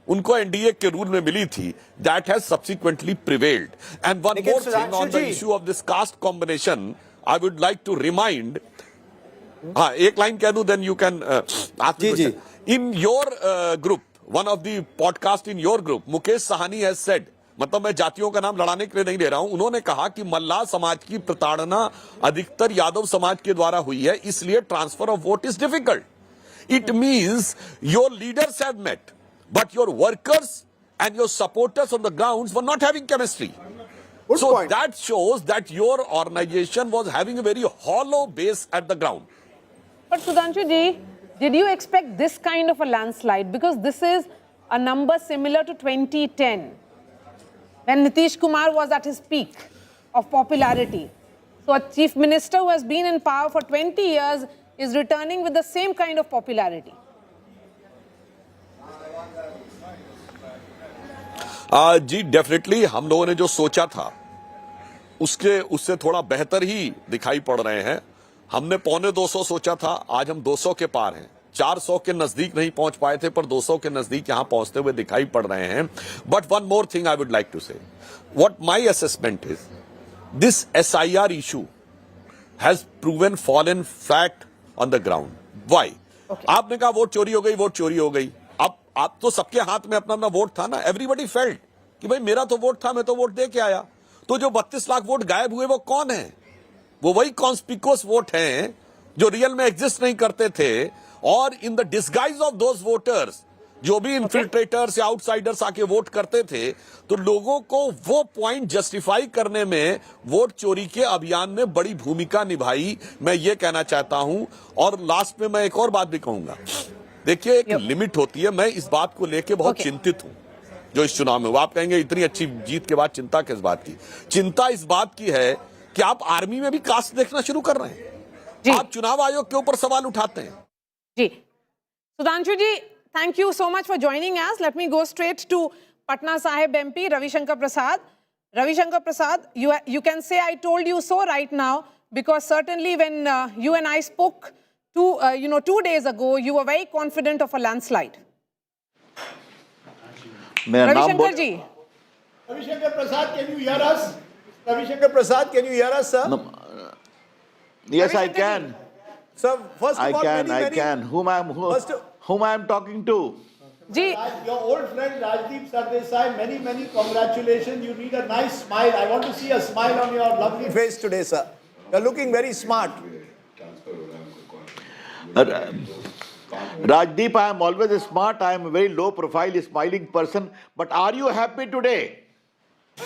उनको एनडीए के रूल में मिली थी, that has subsequently prevailed. And one more thing on the issue of this caste combination, I would like to remind. एक line कह दूं, then you can ask the question. In your group, one of the podcast in your group, Mukesh Sahani has said, मतलब मैं जातियों का नाम लड़ाने के लिए नहीं दे रहा हूं, उन्होंने कहा कि मल्लाह समाज की प्रताड़ना अधिकतर यादव समाज के द्वारा हुई है, इसलिए transfer of vote is difficult. It means your leaders have met, but your workers and your supporters on the grounds were not having chemistry. So that shows that your organization was having a very hollow base at the ground. But Sudhanshu ji, did you expect this kind of a landslide? Because this is a number similar to 2010, when Nitish Kumar was at his peak of popularity. So a chief minister who has been in power for 20 years is returning with the same kind of popularity. जी definitely हम लोगों ने जो सोचा था उससे थोड़ा बेहतर ही दिखाई पड़ रहे हैं. हमने 250 सोचा था, आज हम 200 के पार हैं. 400 के नजदीक नहीं पहुंच पाए थे, पर 200 के नजदीक यहां पहुंचते हुए दिखाई पड़ रहे हैं. But one more thing I would like to say, what my assessment is, this SIR issue has proven fallen fact on the ground. Why? आपने कहा वोट चोरी हो गई, वोट चोरी हो गई. अब आप तो सबके हाथ में अपना अपना वोट था ना. एवरीबडी फेल्ट कि भाई मेरा तो वोट था, मैं तो वोट दे के आया. तो जो 32 लाख वोट गायब हुए वो कौन है? वो वही कॉन्स्पिकुअस वोट हैं जो रियल में एग्जिस्ट नहीं करते थे. और in the disguise of those voters, जो भी इन्फिल्ट्रेटर्स या आउटसाइडर्स आके वोट करते थे, तो लोगों को वो पॉइंट जस्टिफाई करने में वोट चोरी के अभियान में बड़ी भूमिका निभाई. मैं ये कहना चाहता हूं. और लास्ट में मैं एक और बात भी कहूंगा. देखिए, एक लिमिट होती है. मैं इस बात को लेके बहुत चिंतित हूं जो इस चुनाव में. वो आप कहेंगे इतनी अच्छी जीत के बाद चिंता किस बात की? चिंता इस बात की है कि आप आर्मी में भी कास्ट देखना शुरू कर रहे हैं. आप चुनाव आयोग के ऊपर सवाल उठाते हैं. जी सुधांशु जी, thank you so much for joining us. Let me go straight to Patna Sahib MP Ravi Shankar Prasad. Ravi Shankar Prasad, you can say I told you so right now, because certainly when you and I spoke 2 days ago, you were very confident of a landslide. Ravi Shankar ji. Ravi Shankar Prasad, can you hear us? Ravi Shankar Prasad, can you hear us, sir? No. Yes, I can. Sir, first of all, I can. Whom I am talking to? Ji, your old friend Rajdeep Sardesai, many congratulations. You need a nice smile. I want to see a smile on your lovely face today, sir. You're looking very smart. Rajdeep, I am always smart. I am a very low profile, smiling person. But are you happy today?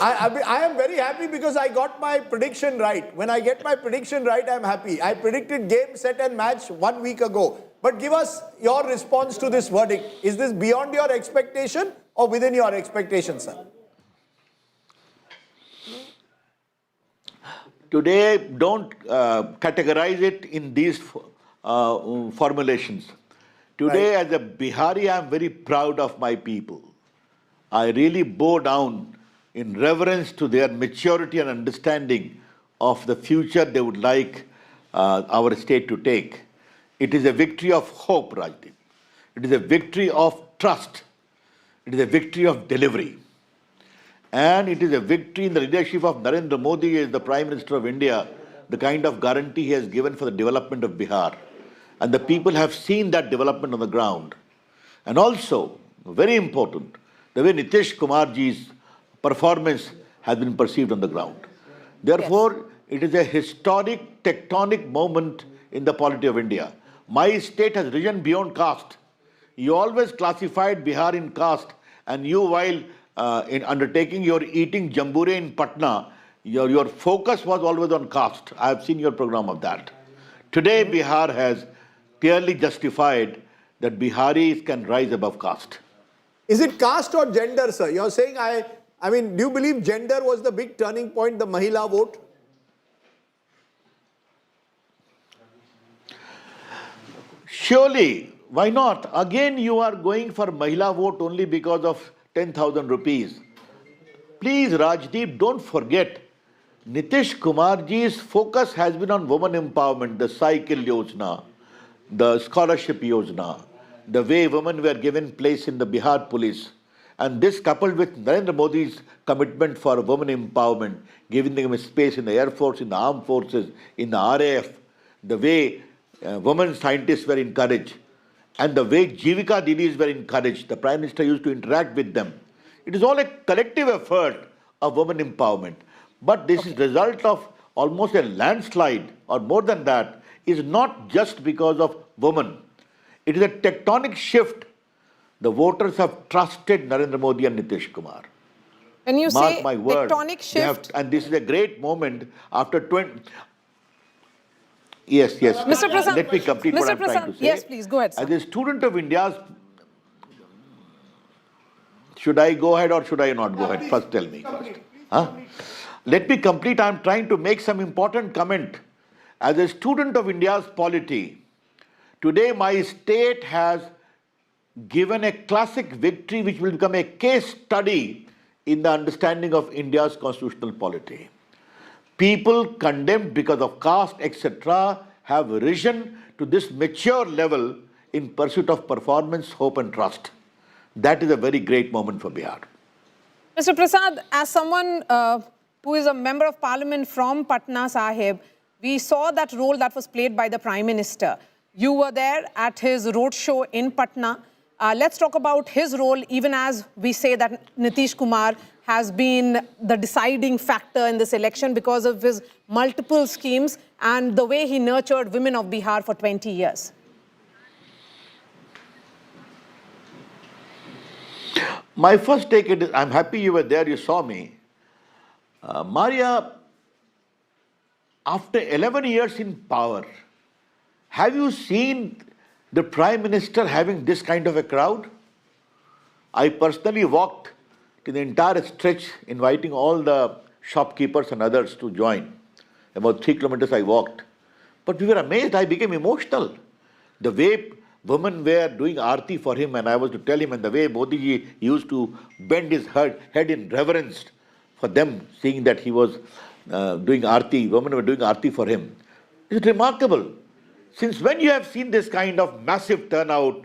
I am very happy because I got my prediction right. When I get my prediction right, I am happy. I predicted game, set and match 1 week ago. But give us your response to this verdict. Is this beyond your expectation or within your expectation, sir? Today, don't categorize it in these formulations. Today, as a Bihari, I am very proud of my people. I really bow down in reverence to their maturity and understanding of the future they would like our state to take. It is a victory of hope, Rajdeep. It is a victory of trust. It is a victory of delivery. And it is a victory in the leadership of Narendra Modi as the Prime Minister of India, the kind of guarantee he has given for the development of Bihar. And the people have seen that development on the ground. And also, very important, the way Nitish Kumarji's performance has been perceived on the ground. Therefore, it is a historic, tectonic moment in the polity of India. My state has risen beyond caste. You always classified Bihar in caste, and you, while in undertaking your eating jambure in Patna, your focus was always on caste. I have seen your program of that. Today, Bihar has clearly justified that Biharis can rise above caste. Is it caste or gender, sir? You're saying, I mean, do you believe gender was the big turning point, the Mahila vote? Surely, why not? Again, you are going for Mahila vote only because of 10,000 rupees. Please, Rajdeep, don't forget, Nitish Kumarji's focus has been on women empowerment, the cycle yojana, the scholarship yojana, the way women were given place in the Bihar police. And this coupled with Narendra Modi's commitment for women empowerment, giving them a space in the Air Force, in the armed forces, in the RAF, the way women scientists were encouraged, and the way Jivika Didis were encouraged, the Prime Minister used to interact with them. It is all a collective effort of women empowerment. But this is result of almost a landslide, or more than that, is not just because of women. It is a tectonic shift. The voters have trusted Narendra Modi and Nitish Kumar. When you Mark say my word, tectonic shift, and this is a great moment after 20. Yes. Mr. Prasad, let me complete what I'm trying to say. Yes, please, go ahead, sir. As a student of India's, should I go ahead or should I not go ahead? First tell me. Let me complete. I'm trying to make some important comment. As a student of India's polity, today my state has given a classic victory which will become a case study in the understanding of India's constitutional polity. People condemned because of caste, etc., have risen to this mature level in pursuit of performance, hope and trust. That is a very great moment for Bihar. Mr. Prasad, as someone who is a member of parliament from Patna Sahib, we saw that role that was played by the Prime Minister. You were there at his roadshow in Patna. Let's talk about his role, even as we say that Nitish Kumar has been the deciding factor in this election because of his multiple schemes and the way he nurtured women of Bihar for 20 years. My first take is, I'm happy you were there, you saw me. Maria, after 11 years in power, have you seen the Prime Minister having this kind of a crowd? I personally walked to the entire stretch, inviting all the shopkeepers and others to join. About 3 kilometers I walked. But we were amazed, I became emotional. The way women were doing aarti for him, and I was to tell him, and the way Modi ji used to bend his head in reverence for them, seeing that he was doing aarti, women were doing aarti for him. It's remarkable. Since when you have seen this kind of massive turnout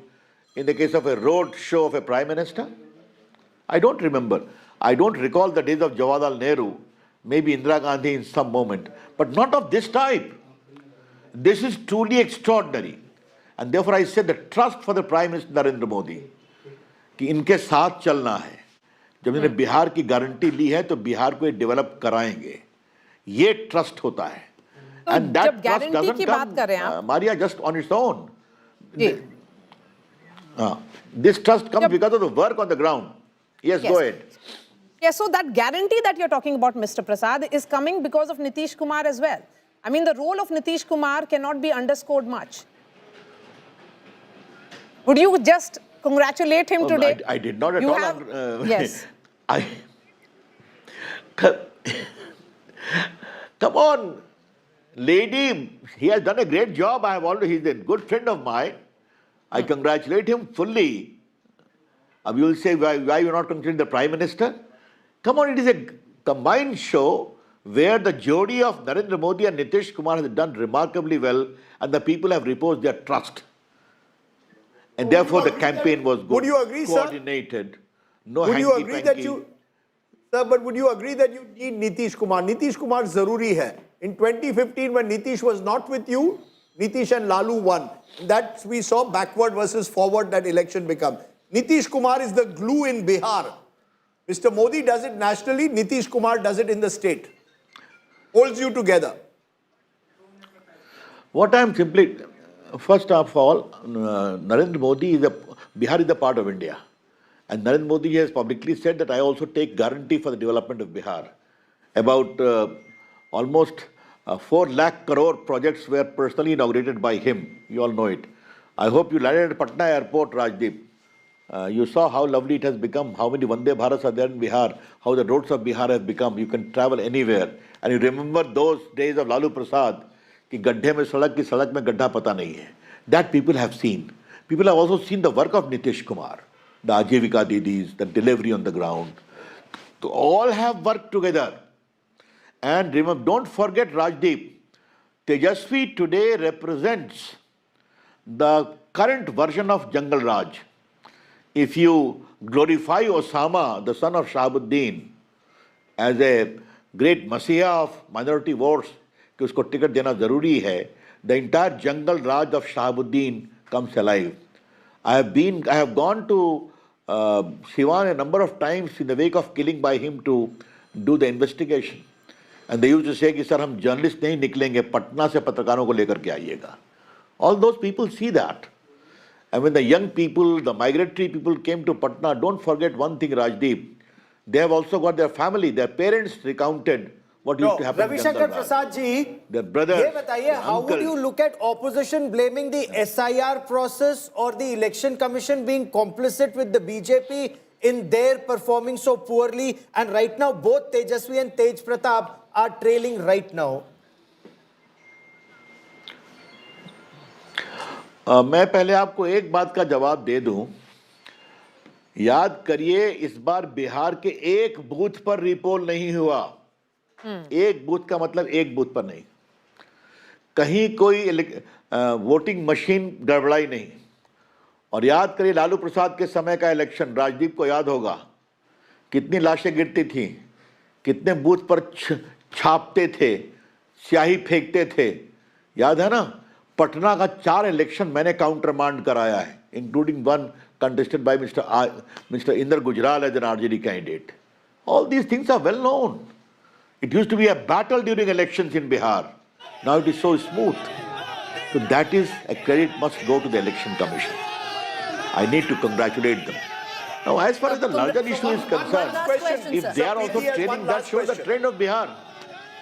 in the case of a road show of a Prime Minister? I don't remember. I don't recall the days of Jawaharlal Nehru, maybe Indira Gandhi in some moment, but not of this type. This is truly extraordinary. And therefore I said the trust for the Prime Minister Narendra Modi, कि इनके साथ चलना है. जब इन्होंने बिहार की guarantee ली है तो बिहार को डेवलप कराएंगे. ये ट्रस्ट होता है. And that trust doesn't come, Maria, just on its own. This trust comes because of the work on the ground. Yes, go ahead. Yeah, so that guarantee that you're talking about, Mr. Prasad, is coming because of Nitish Kumar as well. I mean, the role of Nitish Kumar cannot be underscored much. Would you just congratulate him today? I did not at you all. Have, yes. Come on, lady, he has done a great job. He's a good friend of mine. I congratulate him fully. You will say, why you are not congratulating the Prime Minister? Come on, it is a combined show where the jodi of Narendra Modi and Nitish Kumar has done remarkably well, and the people have reposed their trust. And therefore the campaign was good. Would you agree, coordinated, sir? No would you agree that hanky-panky. Sir, but would you agree that you need Nitish Kumar? Nitish Kumar zaruri hai. In 2015, when Nitish was not with you, Nitish and Lalu won. That we saw backward versus forward that election become. Nitish Kumar is the glue in Bihar. Mr. Modi does it nationally, Nitish Kumar does it in the state. Holds you together. What I am simply, first of all, Narendra Modi Bihar is a part of India. And Narendra Modi has publicly said that I also take guarantee for the development of Bihar. About almost 4 lakh crore projects were personally inaugurated by him. You all know it. I hope you landed at Patna Airport, Rajdeep. You saw how lovely it has become, how many Vande Bharats are there in Bihar, how the roads of Bihar have become. You can travel anywhere. And you remember those days of Lalu Prasad, कि गड्ढे में सड़क की सड़क में गड्ढा पता नहीं है. That people have seen. People have also seen the work of Nitish Kumar, the Ajivika Didis, the delivery on the ground. So all have worked together. And remember, don't forget, Rajdeep, Tejashwi today represents the current version of Jungle Raj. if you glorify Osama, the son of Shahabuddin, as a great messiah of minority votes, कि उसको ticket देना जरूरी है, the entire jungle Raj of Shahabuddin comes alive. I have gone to Siwan a number of times in the wake of killing by him to do the investigation. And they used to say कि sir हम journalist नहीं निकलेंगे, पटना से पत्रकारों को लेकर के आइएगा. All those people see that. And when the young people, the migratory people came to Patna, don't forget one thing, Rajdeep. They have also got their family, their parents recounted what used to happen. Ravi Shankar Prasad ji, their brothers, ये बताइए, how would you look at opposition blaming the SIR process or the election commission being complicit with the BJP in their performing so poorly? And right now, both Tejashwi and Tej Pratap are trailing right now. मैं पहले आपको एक बात का जवाब दे दूं. याद करिए, इस बार बिहार के एक बूथ पर रीपोल नहीं हुआ. एक बूथ का मतलब एक बूथ पर नहीं. कहीं कोई वोटिंग मशीन गड़बड़ाई नहीं. और याद करिए, लालू प्रसाद के समय का इलेक्शन, राजदीप को याद होगा, कितनी लाशें गिरती थी, कितने बूथ पर छापते थे, स्याही फेंकते थे. याद है ना? पटना का 4 इलेक्शन मैंने काउंटर मांड कराया है, including one contested by Mr. Inder Gujral as an RJD candidate. All these things are well known. It used to be a battle during elections in Bihar. Now it is so smooth. So that is a credit must go to the election commission. I need to congratulate them. Now, as far as the larger issue is concerned, if they are also training, that shows the trend of Bihar.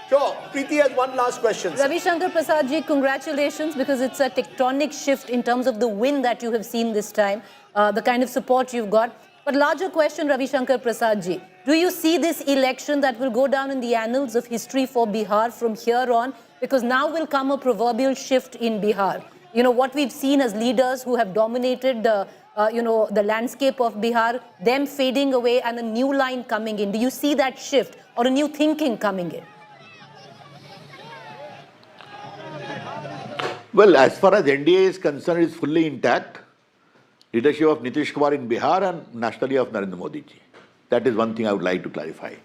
Sure, Preeti has one last question. Ravi Shankar Prasad ji, congratulations, because it's a tectonic shift in terms of the win that you have seen this time, the kind of support you've got. But larger question, Ravi Shankar Prasad ji, do you see this election that will go down in the annals of history for Bihar from here on? Because now will come a proverbial shift in Bihar. You know, what we've seen as leaders who have dominated the landscape of Bihar, them fading away and a new line coming in. Do you see that shift or a new thinking coming in? Well, as far as NDA is concerned, it is fully intact. Leadership of Nitish Kumar in Bihar and nationally of Narendra Modi ji. That is one thing I would like to clarify.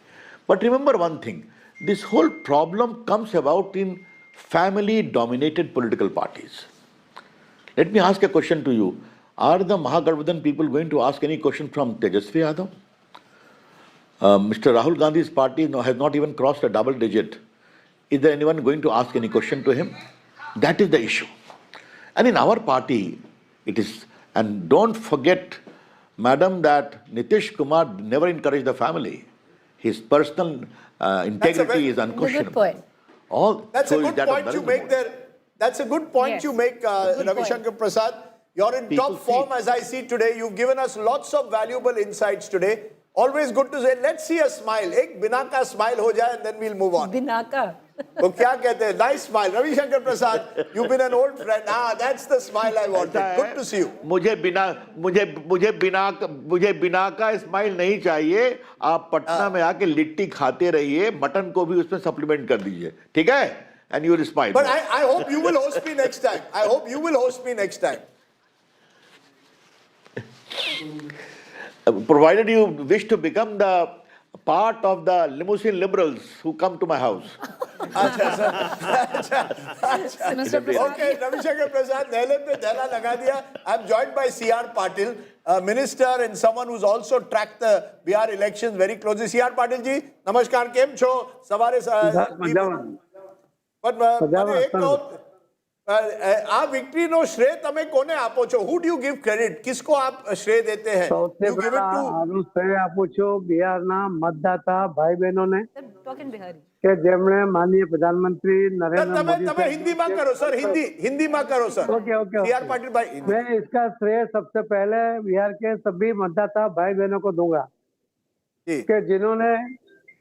But remember one thing, this whole problem comes about in family-dominated political parties. Let me ask a question to you. Are the Mahagarbhadan people going to ask any question from Tejashwi Yadav? Mr. Rahul Gandhi's party has not even crossed a double digit. Is there anyone going to ask any question to him? That is the issue. And in our party, it is, and don't forget, madam, that Nitish Kumar never encouraged the family. His personal integrity is unquestionable. Good point. That's a good point you make there. That's a good point you make, Ravi Shankar Prasad. You're in top form as I see today. You've given us lots of valuable insights today. Always good to say, let's see a smile. Ek binaka smile ho jaye and then we'll move on. Binaka. वो क्या कहते हैं? Nice smile. Ravi Shankar Prasad, you've been an old friend. That's the smile I wanted. Good to see you. मुझे बिना का smile नहीं चाहिए. आप पटना में आके लिट्टी खाते रहिए, मटन को भी उसमें सप्लीमेंट कर दीजिए, ठीक है? And you will smile. But I hope you will host me next time. I hope you will host me next time. Provided you wish to become the part of the limousine liberals who come to my house. Okay, Ravi Shankar Prasad, nehle pe dhela laga diya. I'm joined by C.R. Patil, a minister and someone who's also tracked the Bihar elections very closely. C.R. Patil ji, namaskar, kem cho? Savare But મને એક કહો, આ victory નો શ્રેય તમે કોને આપો છો? Who do you give credit? કિસકો આપ શ્રેય દેતે हैं? You give it to આનું શ્રેય આપું છું બિહારના મતદાતા ભાઈ બહેનોને કે જેમણે માનનીય પ્રધાનમંત્રી નરેન્દ્ર મોદી તમે હિન્દીમાં કરો સર, હિન્દીમાં કરો સર. Okay C.R. पाटिल भाई, मैं इसका श्रेय सबसे पहले बिहार के सभी मतदाता भाई बहनों को दूंगा कि जिन्होंने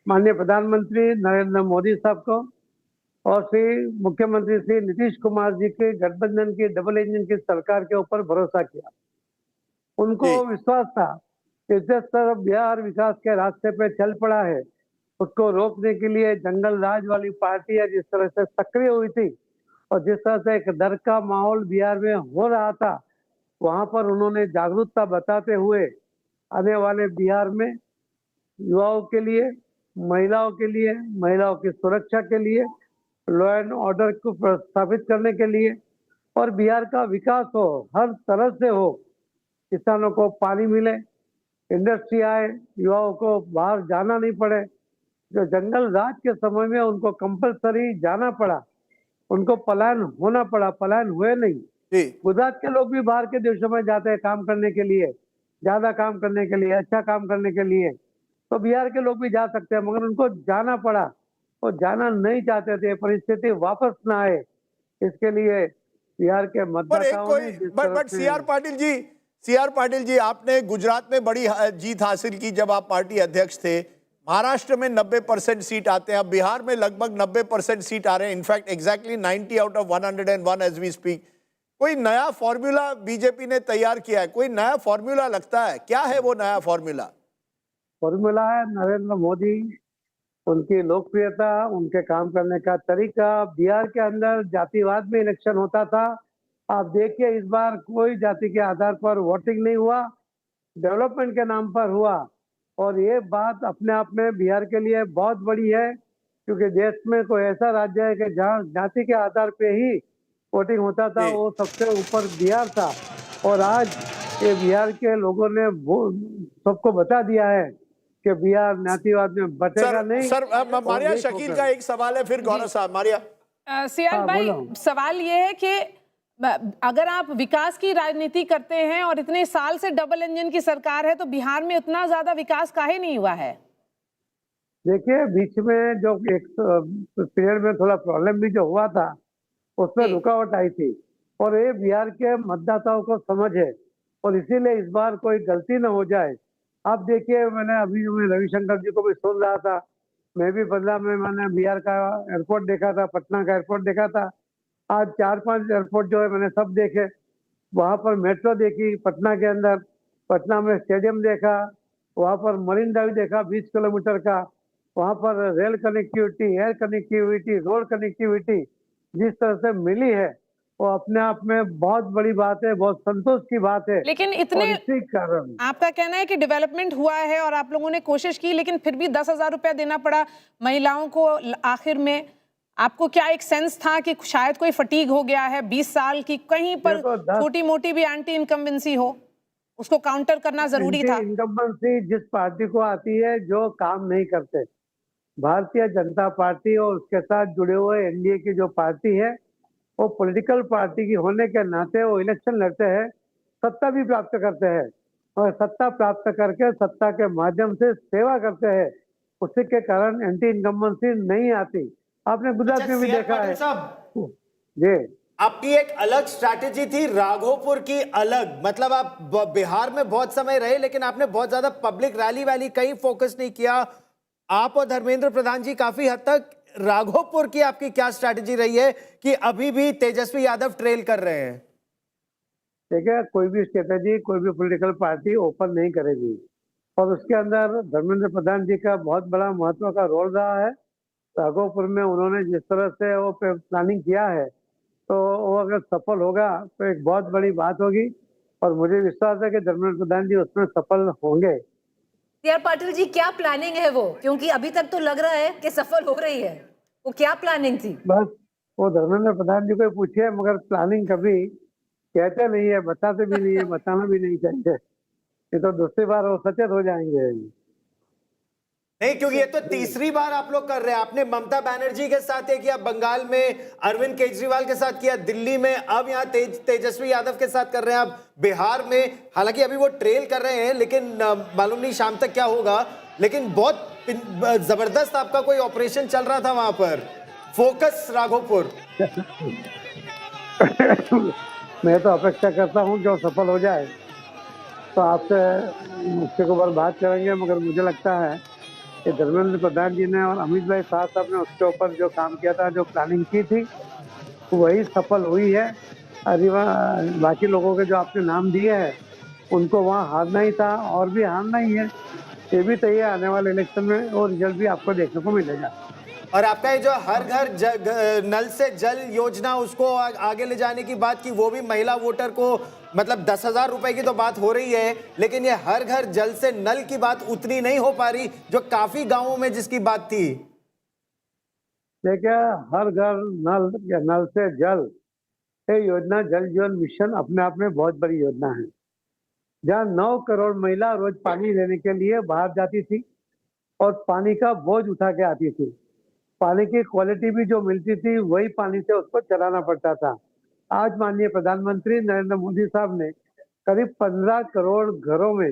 माननीय प्रधानमंत्री नरेंद्र मोदी साहब को और श्री मुख्यमंत्री श्री नीतीश कुमार जी के गठबंधन की डबल इंजन की सरकार के ऊपर भरोसा किया. उनको विश्वास था कि जिस तरह बिहार विकास के रास्ते पे चल पड़ा है, उसको रोकने के लिए जंगल राज वाली पार्टियां जिस तरह से सक्रिय हुई थी और जिस तरह से एक डर का माहौल बिहार में हो रहा था, वहां पर उन्होंने जागरूकता बताते हुए आने वाले बिहार में युवाओं के लिए, महिलाओं के लिए, महिलाओं की सुरक्षा के लिए, लॉ एंड ऑर्डर को स्थापित करने के लिए और बिहार का विकास हो, हर तरह से हो, किसानों को पानी मिले, इंडस्ट्री आए, युवाओं को बाहर जाना नहीं पड़े। जो जंगल राज के समय में उनको कंपलसरी जाना पड़ा, उनको पलायन होना पड़ा, पलायन हुए नहीं। गुजरात के लोग भी बाहर के देशों में जाते हैं काम करने के लिए, ज्यादा काम करने के लिए, अच्छा काम करने के लिए, तो बिहार के लोग भी जा सकते हैं, मगर उनको जाना पड़ा, वो जाना नहीं चाहते थे, परिस्थिति वापस ना आए, इसके लिए बिहार के मतदाताओं ने बट सीआर पाटिल जी, आपने गुजरात में बड़ी जीत हासिल की जब आप पार्टी अध्यक्ष थे। महाराष्ट्र में 90% सीट आते हैं, अब बिहार में लगभग 90% सीट आ रहे हैं, in fact exactly 90 out of 101 as we speak. कोई नया फॉर्मूला बीजेपी ने तैयार किया है? कोई नया फॉर्मूला लगता है? क्या है वो नया फॉर्मूला? फॉर्मूला है नरेंद्र मोदी, उनकी लोकप्रियता, उनके काम करने का तरीका। बिहार के अंदर जातिवाद में इलेक्शन होता था, आप देखिए इस बार कोई जाति के आधार पर वोटिंग नहीं हुआ, डेवलपमेंट के नाम पर हुआ। और ये बात अपने आप में बिहार के लिए बहुत बड़ी है, क्योंकि देश में कोई ऐसा राज्य है कि जहाँ जाति के आधार पे ही वोटिंग होता था, वो सबसे ऊपर बिहार था। और आज ये बिहार के लोगों ने सबको बता दिया है कि बिहार जातिवाद में बटेगा नहीं। सर मारिया शकील का एक सवाल है, फिर गौरव साहब। मारिया सीआर भाई, सवाल ये है कि अगर आप विकास की राजनीति करते हैं और इतने साल से डबल इंजन की सरकार है, तो बिहार में उतना ज्यादा विकास काहे नहीं हुआ है? देखिए, बीच में जो एक पीरियड में थोड़ा प्रॉब्लम भी जो हुआ था, उसमें रुकावट आई थी, और ये बिहार के मतदाताओं को समझ है, और इसीलिए इस बार कोई गलती न हो जाए। आप देखिए, मैंने अभी रविशंकर जी को भी सुन रहा था, मैं भी बदला में मैंने बिहार का एयरपोर्ट देखा था, पटना का एयरपोर्ट देखा था, आज 4-5 एयरपोर्ट जो है मैंने सब देखे। वहाँ पर मेट्रो देखी पटना के अंदर, पटना में स्टेडियम देखा, वहाँ पर मरीन ड्राइव देखा 20 किलोमीटर का, वहाँ पर rail connectivity, air connectivity, road connectivity जिस तरह से मिली है, वो अपने आप में बहुत बड़ी बात है, बहुत संतोष की बात है। लेकिन इतने इसी कारण आपका कहना है कि डेवलपमेंट हुआ है और आप लोगों ने कोशिश की, लेकिन फिर भी 10,000 रुपया देना पड़ा महिलाओं को आखिर में। आपको क्या एक सेंस था कि शायद कोई फटीग हो गया है 20 साल की, कहीं पर छोटी मोटी भी एंटी इनकम्बेंसी हो, उसको काउंटर करना जरूरी था? इनकम्बेंसी जिस पार्टी को आती है जो काम नहीं करते, भारतीय जनता पार्टी और उसके साथ जुड़े हुए एनडीए की जो पार्टी है, वो पॉलिटिकल पार्टी की होने के नाते वो इलेक्शन लड़ते हैं, सत्ता भी प्राप्त करते हैं, और सत्ता प्राप्त करके सत्ता के माध्यम से सेवा करते हैं, उसी के कारण एंटी इनकम्बेंसी नहीं आती। आपने गुजरात में भी देखा है जी। आपकी एक अलग स्ट्रैटेजी थी, राघोपुर की अलग, मतलब आप बिहार में बहुत समय रहे, लेकिन आपने बहुत ज्यादा पब्लिक रैली कहीं फोकस नहीं किया। आप और धर्मेंद्र प्रधान जी काफी हद तक, राघोपुर की आपकी क्या स्ट्रैटेजी रही है कि अभी भी तेजस्वी यादव ट्रेल कर रहे हैं? देखिए, कोई भी स्ट्रेटेजी, कोई भी पॉलिटिकल पार्टी ओपन नहीं करेगी, और उसके अंदर धर्मेंद्र प्रधान जी का बहुत बड़ा महत्व का रोल रहा है। राघोपुर में उन्होंने जिस तरह से वो प्लानिंग किया है, तो वो अगर सफल होगा तो एक बहुत बड़ी बात होगी, और मुझे विश्वास है कि धर्मेंद्र प्रधान जी उसमें सफल होंगे। सीआर पाटिल जी, क्या प्लानिंग है वो? क्योंकि अभी तक तो लग रहा है कि सफल हो रही है, वो क्या प्लानिंग थी? बस वो धर्मेंद्र प्रधान जी को पूछिए, मगर प्लानिंग कभी कहते नहीं है, बताते भी नहीं है, बताना भी नहीं चाहिए, ये तो दूसरी बार वो सचेत हो जाएंगे। नहीं, क्योंकि ये तो तीसरी बार आप लोग कर रहे हैं। आपने ममता बनर्जी के साथ ये किया, बंगाल में अरविंद केजरीवाल के साथ किया, दिल्ली में, अब यहाँ तेजस्वी यादव के साथ कर रहे हैं, अब बिहार में। हालांकि अभी वो ट्रेल कर रहे हैं, लेकिन मालूम नहीं शाम तक क्या होगा। लेकिन बहुत जबरदस्त आपका कोई ऑपरेशन चल रहा था वहां पर, फोकस राघोपुर। मैं तो अपेक्षा करता हूँ जो सफल हो जाए तो आपसे उसके ऊपर बात करेंगे, मगर मुझे लगता है कि धर्मेंद्र प्रधान जी ने और अमित भाई साहब ने उसके ऊपर जो काम किया था, जो प्लानिंग की थी, वही सफल हुई है। अरे बाकी लोगों के जो आपने नाम दिए हैं, उनको वहाँ हारना ही था, और भी हारना ही है, ये भी तय है। आने वाले इलेक्शन में और रिजल्ट भी आपको देखने को मिलेगा। और आपका ये जो हर घर नल से जल योजना उसको आगे ले जाने की बात की, वो भी महिला वोटर को मतलब 10,000 रुपए की तो बात हो रही है, लेकिन ये हर घर जल से नल की बात उतनी नहीं हो पा रही जो काफी गांवों में जिसकी बात थी। देखिए, हर घर नल या नल से जल ये योजना जल जीवन मिशन अपने आप में बहुत बड़ी योजना है, जहाँ 9 करोड़ महिला रोज पानी लेने के लिए बाहर जाती थी और पानी का बोझ उठा के आती थी। पानी की क्वालिटी भी जो मिलती थी वही पानी से उसको चलाना पड़ता था। आज माननीय प्रधानमंत्री नरेंद्र मोदी साहब ने करीब 15 करोड़ घरों में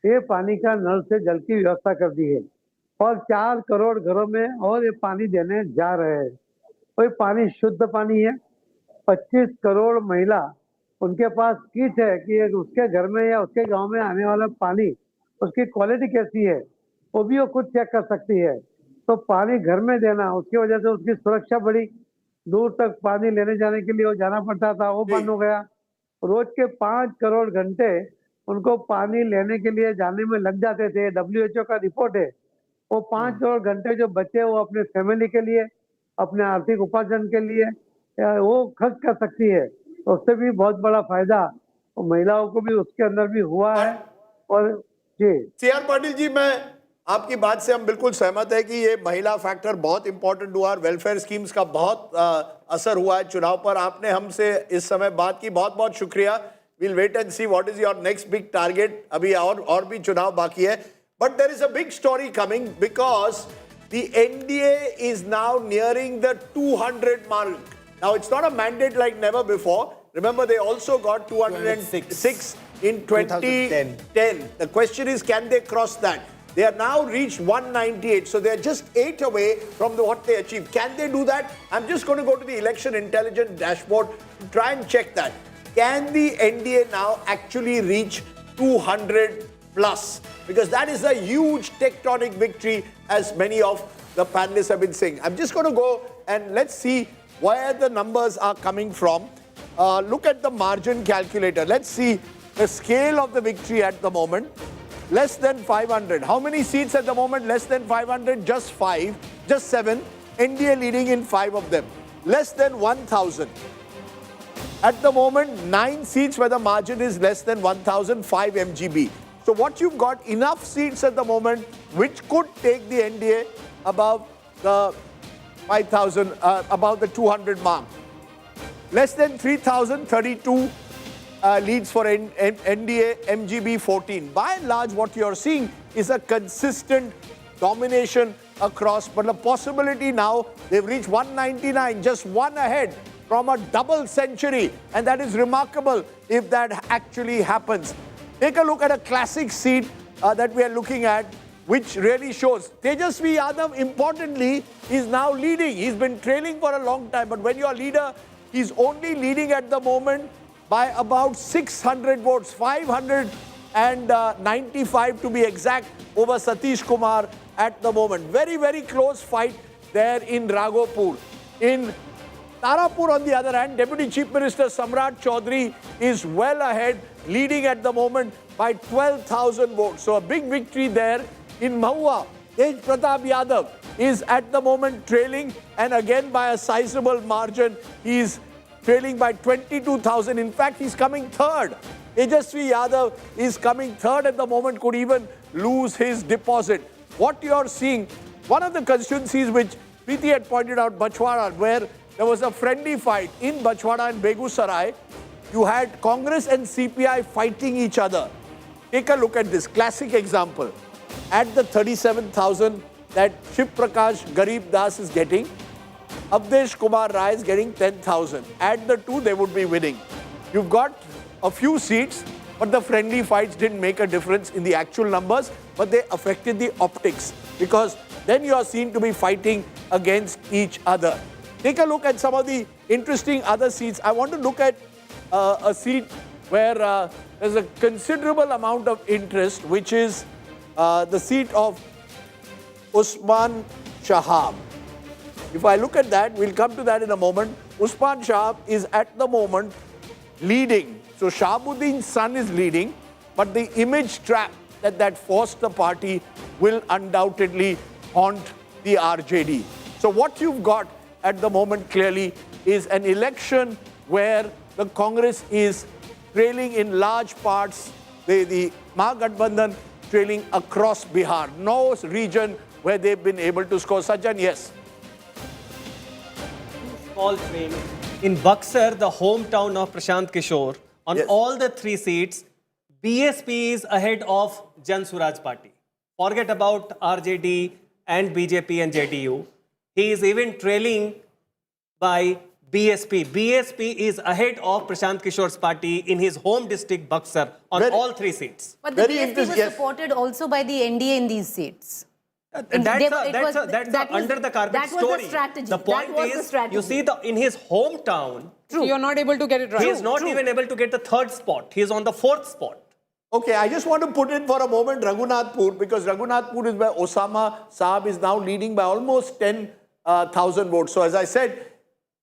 ये पानी का नल से जल की व्यवस्था कर दी है और 4 करोड़ घरों में और ये पानी देने जा रहे हैं। और ये पानी शुद्ध पानी है। 25 करोड़ महिला उनके पास किट है कि उसके घर में या उसके गांव में आने वाला पानी उसकी क्वालिटी कैसी है वो भी वो खुद चेक कर सकती है। तो पानी घर में देना, उसकी वजह से उसकी सुरक्षा बढ़ी। दूर तक पानी लेने जाने के लिए वो जाना पड़ता था, वो बंद हो गया। रोज के 5 करोड़ घंटे उनको पानी लेने के लिए जाने में लग जाते थे। WHO का रिपोर्ट है, वो 5 करोड़ घंटे जो बचे वो अपने फैमिली के लिए, अपने आर्थिक उपार्जन के लिए वो खर्च कर सकती है। तो उससे भी बहुत बड़ा फायदा तो महिलाओं को भी उसके अंदर भी हुआ है। और जी CR पाटिल जी, मैं आपकी बात से हम बिल्कुल सहमत है कि ये महिला फैक्टर बहुत इंपॉर्टेंट हुआ और वेलफेयर स्कीम्स का बहुत असर हुआ है चुनाव पर। आपने हमसे इस समय बात की, बहुत बहुत शुक्रिया। We'll wait and see what is your next big target. अभी और भी चुनाव बाकी है, but there is a big story coming because the NDA is now nearing the 200 mark. Now it's not a mandate like never before. Remember, they also got 206 in 2010. The question is, can they cross that? They are now reached 198, so they are just 8 away from what they achieved. Can they do that? I'm just going to go to the election intelligence dashboard to try and check that. Can the NDA now actually reach 200 plus? Because that is a huge tectonic victory, as many of the panelists have been saying. I'm just going to go and let's see where the numbers are coming from. Look at the margin calculator. Let's see the scale of the victory at the moment. Less than 500. How many seats at the moment? Less than 500, just 5, just 7. NDA leading in 5 of them. Less than 1,000. At the moment, 9 seats where the margin is less than 1,005 MGB. So what you've got, enough seats at the moment which could take the NDA above the 5,000, above the 200 mark. Less than 3,032 leads for NDA, MGB 14. By and large, what you're seeing is a consistent domination across, but the possibility now, they've reached 199, just one ahead from a double century, and that is remarkable if that actually happens. Take a look at a classic seat that we are looking at, which really shows Tejashwi Yadav, importantly, is now leading. He's been trailing for a long time, but when you're a leader, he's only leading at the moment by about 600 votes, 595 to be exact, over Nitish Kumar at the moment. Very, very close fight there in Raghopur. In Tarapur, on the other hand, Deputy Chief Minister Samrat Choudhary is well ahead, leading at the moment by 12,000 votes. So a big victory there. In Mahua, Tej Pratap Yadav is at the moment trailing, and again by a sizable margin. He's trailing by 22,000. In fact, he's coming third. Tejashwi Yadav is coming third at the moment, could even lose his deposit. What you're seeing, one of the constituencies which Preeti had pointed out, Bachwara, where there was a friendly fight in Bachwara and Begusarai. You had Congress and CPI fighting each other. Take a look at this classic example. At the 37,000 that Shiv Prakash Garib Das is getting, Avdesh Kumar Rai is getting 10,000. Add the two, they would be winning. You've got a few seats, but the friendly fights didn't make a difference in the actual numbers, but they affected the optics, because then you are seen to be fighting against each other. Take a look at some of the interesting other seats. I want to look at a seat where there's a considerable amount of interest, which is the seat of Usman Shahab. If I look at that, we'll come to that in a moment. Usman Shahab is at the moment leading. So Shahabuddin's son is leading, but the image trap that forced the party will undoubtedly haunt the RJD. So what you've got at the moment clearly is an election where the Congress is trailing in large parts, the Mahagathbandhan trailing across Bihar. No region where they've been able to score. Sajjan, yes. Small train. In Buxar, the hometown of Prashant Kishor, on all the 3 seats, BSP is ahead of Jan Swaraj Party. Forget about RJD and BJP and JDU. He is even trailing by BSP. BSP is ahead of Prashant Kishor's party in his home district, Buxar, on all 3 seats. But the BSP was supported also by the NDA in these seats. That's under the carpet story. That was the strategy. The point is, you see, in his hometown, so you're not able to get it right. He is not even able to get the 3rd spot. He is on the 4th spot. Okay, I just want to put in for a moment Raghunathpur, because Raghunathpur is where Osama Saab is now leading by almost 10,000 votes. So as I said,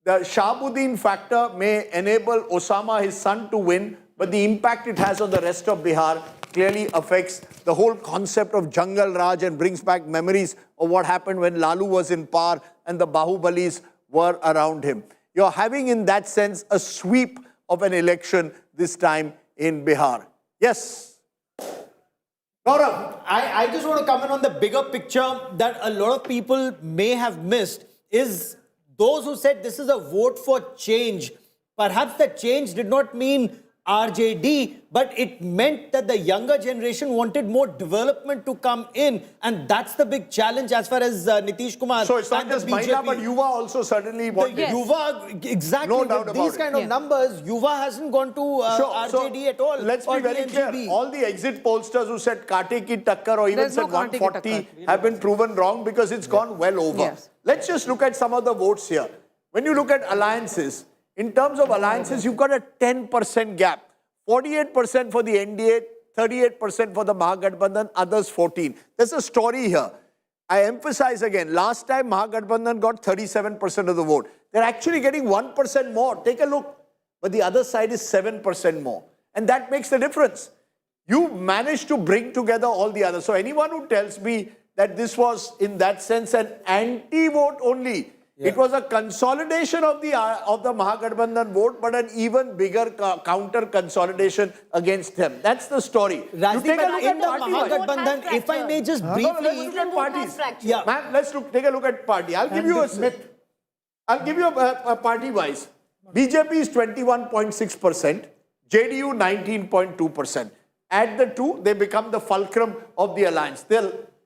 the Shahabuddin factor may enable Osama, his son, to win, but the impact it has on the rest of Bihar clearly affects the whole concept of Jungle Raj and brings back memories of what happened when Lalu was in power and the Bahubalis were around him. You're having, in that sense, a sweep of an election this time in Bihar. Yes. Gaurav, I just want to comment on the bigger picture that a lot of people may have missed is those who said this is a vote for change. Perhaps that change did not mean RJD, but it meant that the younger generation wanted more development to come in, and that's the big challenge as far as Nitish Kumar. So it's not just Mahila, but Yuva also certainly wanted. Yuva, exactly. No doubt about these kind of numbers, Yuva hasn't gone to RJD at all. Let's be very clear. All the exit pollsters who said Kate ki takkar or even said 140 have been proven wrong because it's gone well over. Yes. Let's just look at some of the votes here. When you look at alliances, in terms of alliances, you've got a 10% gap. 48% for the NDA, 38% for the Mahagathbandhan, others 14. There's a story here. I emphasize again, last time Mahagathbandhan got 37% of the vote. They're actually getting 1% more. Take a look. But the other side is 7% more. And that makes the difference. You managed to bring together all the others. So anyone who tells me that this was, in that sense, an anti-vote only, it was a consolidation of the Mahagathbandhan vote, but an even bigger counter consolidation against them. That's the story. Rajdip, in the Mahagathbandhan, if I may just briefly... let's look at parties. Yeah. Ma'am, let's take a look at party. I'll give you a party-wise. BJP is 21.6%, JDU 19.2%. Add the two, they become the fulcrum of the alliance.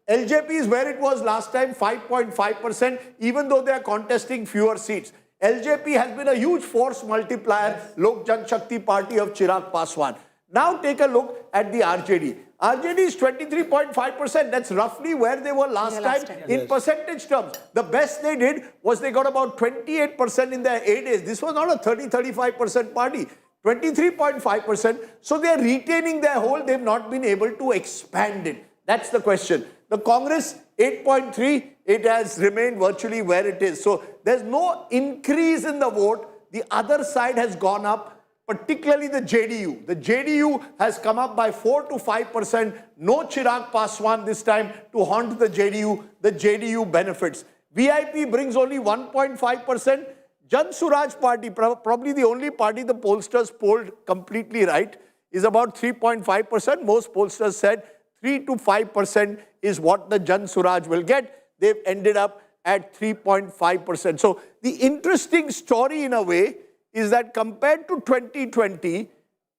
LJP is where it was last time, 5.5%, even though they are contesting fewer seats. LJP has been a huge force multiplier, Lok Janshakti Party of Chirag Paswan. Now take a look at the RJD. RJD is 23.5%. That's roughly where they were last time in percentage terms. The best they did was they got about 28% in their 8 days. This was not a 30-35% party. 23.5%. So they are retaining their hold. They've not been able to expand it. That's the question. The Congress, 8.3, it has remained virtually where it is. So there's no increase in the vote. The other side has gone up, particularly the JDU. The JDU has come up by 4 to 5%. No Chirag Paswan this time to haunt the JDU. The JDU benefits. VIP brings only 1.5%. Jan Swaraj Party, probably the only party the pollsters polled completely right, is about 3.5%. Most pollsters said 3 to 5% is what the Jan Swaraj will get. They've ended up at 3.5%. So the interesting story in a way is that compared to 2020,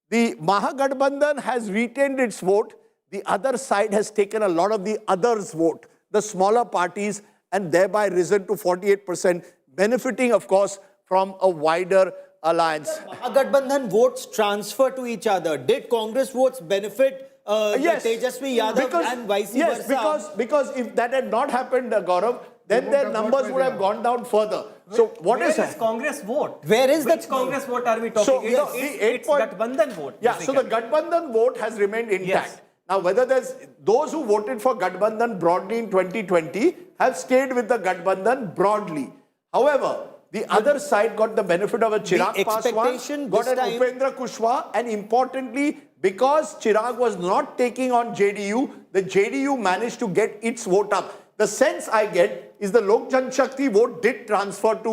the Mahagathbandhan has retained its vote. The other side has taken a lot of the others' vote, the smaller parties, and thereby risen to 48%, benefiting, of course, from a wider alliance. Mahagathbandhan votes transfer to each other. Did Congress votes benefit yes, Tejashwi Yadav and vice versa? Yes, because if that had not happened, Gaurav, then their numbers would have gone down further. So what is this Congress vote? Where is Which Congress vote are we talking? So it's Gathbandhan vote. Yeah, so the Gathbandhan vote has remained intact. Yes. Now, whether there's those who voted for Gathbandhan broadly in 2020 have stayed with the Gathbandhan broadly. However, the other side got the benefit of a Chirag Paswan, got an Upendra Kushwaha, and importantly, because Chirag was not taking on JDU, the JDU managed to get its vote up. The sense I get is the Lok Janshakti vote did transfer to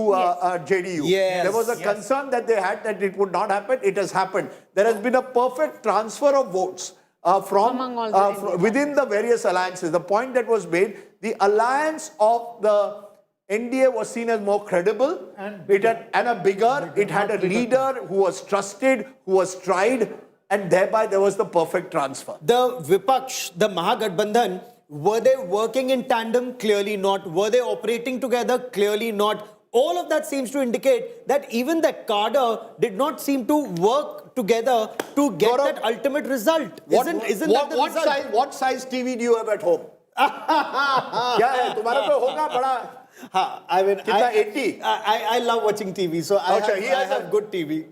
JDU. Yes. There was a concern that they had that it would not happen. It has happened. There has been a perfect transfer of votes from within the various alliances. The point that was made, the alliance of the NDA was seen as more credible and bigger. It had a leader who was trusted, who was tried, and thereby there was the perfect transfer. The Vipaksh, the Mahagathbandhan, were they working in tandem? Clearly not. Were they operating together? Clearly not. All of that seems to indicate that even the cadre did not seem to work together to get that ultimate result. Isn't that the result? What size TV do you have at home? क्या है तुम्हारा तो होगा बड़ा? I mean, कितना 80? I love watching TV, so I have good TV.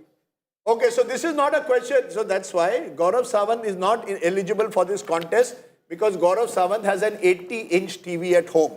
Okay, so this is not a question. So that's why Gaurav Sawant is not eligible for this contest, because Gaurav Sawant has an 80-inch TV at home.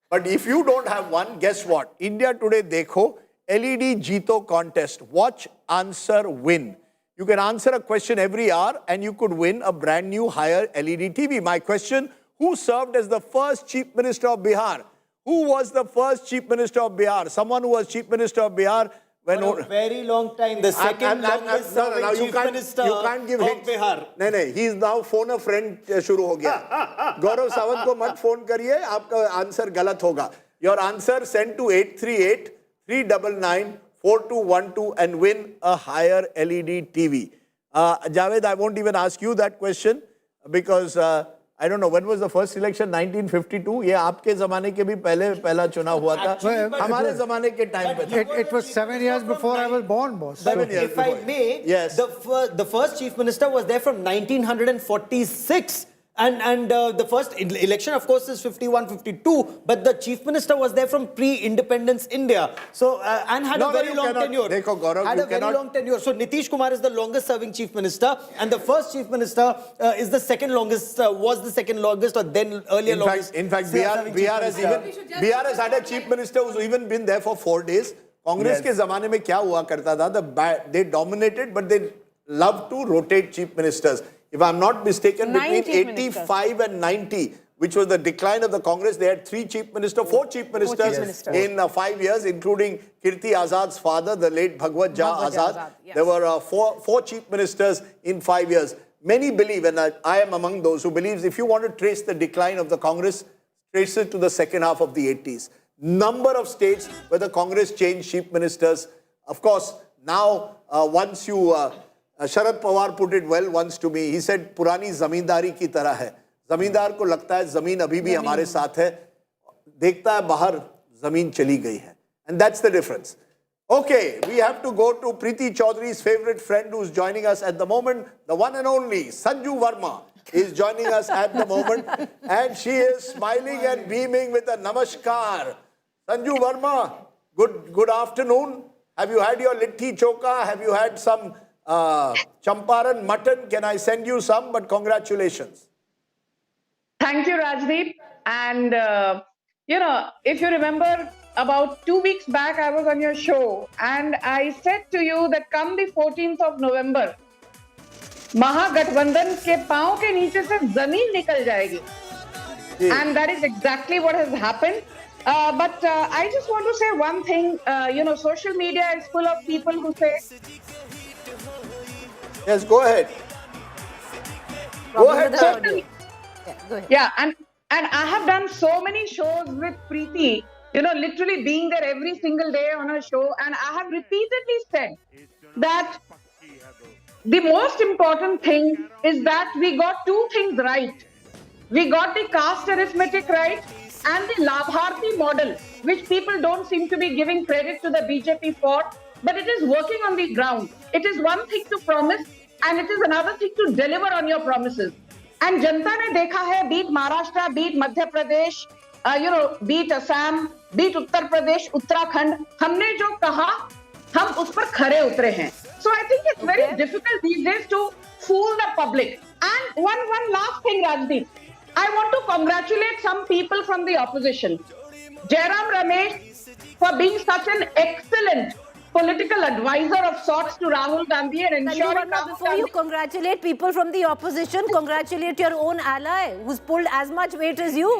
But if you don't have one, guess what? India Today Dekho, LED Jeeto contest. Watch, answer, win. You can answer a question every hour and you could win a brand new higher LED TV. My question, who served as the first Chief Minister of Bihar? Who was the first Chief Minister of Bihar? Someone who was Chief Minister of Bihar when... For a very long time, the second longest serving Chief Minister you can't give of hints. Bihar. No, he is now phone a friend शुरू हो गया. Gaurav Sawant को मत phone करिए, आपका answer गलत होगा. Your answer send to 838-399-4212 and win a higher LED TV. Javed, I won't even ask you that question because I don't know, when was the first election? 1952? ये आपके ज़माने के भी पहला चुनाव हुआ था. हमारे ज़माने के time पे था. It was 7 years before I was born, boss. 7 years If I may, yes. the first Chief Minister was there from 1946. And the first election, of course, is 51-52, but the Chief Minister was there from pre-independence India. So, and had a very long tenure. Dekho, Gaurav, had a very long tenure. So, Nitish Kumar is the longest serving Chief Minister, and the first Chief Minister is the second longest, was the second longest, or then earlier longest. In fact, Bihar has had a Chief Minister who's even been there for 4 days. Congress के ज़माने में क्या हुआ करता था? They dominated, but they loved to rotate Chief Ministers. If I'm not mistaken, between 85 and 90, which was the decline of the Congress, they had 4 Chief Ministers in 5 years, including Kirti Azad's father, the late Bhagwat Jha Azad. Yes. There were 4 Chief Ministers in 5 years. Many believe, and I am among those who believes, if you want to trace the decline of the Congress, trace it to the second half of the 80s. Number of states where the Congress changed Chief Ministers. Of course, now once you... Sharad Pawar put it well once to me. He said, पुरानी जमींदारी की तरह है. जमींदार को लगता है जमीन अभी भी हमारे साथ है. देखता है बाहर जमीन चली गई है. And that's the difference. Okay, we have to go to Preeti Chaudhary's favorite friend who's joining us at the moment. The one and only Sanju Verma is joining us at the moment. And she is smiling and beaming with a namaskar. Sanju Verma, good afternoon. Have you had your litti choka? Have you had some... Champaran mutton, can I send you some? But congratulations. Thank you, Rajdeep. And, if you remember, about 2 weeks back, I was on your show and I said to you that come the 14th of November, Mahagathbandhan ke paon ke niche se zameen nikal jayegi. And that is exactly what has happened. But I just want to say one thing, social media is full of people who say, yes, go ahead. Go ahead. Yeah, and I have done so many shows with Preeti, literally being there every single day on her show, and I have repeatedly said that the most important thing is that we got 2 things right. We got the caste arithmetic right and the Labharti model, which people don't seem to be giving credit to the BJP for. But it is working on the ground. It is one thing to promise and it is another thing to deliver on your promises. And जनता ने देखा है, be it Maharashtra, be it Madhya Pradesh, be it Assam, be it Uttar Pradesh, Uttarakhand, हमने जो कहा, हम उस पर खरे उतरे हैं. So I think it's very difficult these days to fool the public. And one last thing, Rajdeep. I want to congratulate some people from the opposition. Jairam Ramesh for being such an excellent political advisor of sorts to Rahul Gandhi and ensuring Before you congratulate people from the opposition, congratulate your own ally who's pulled as much weight as you.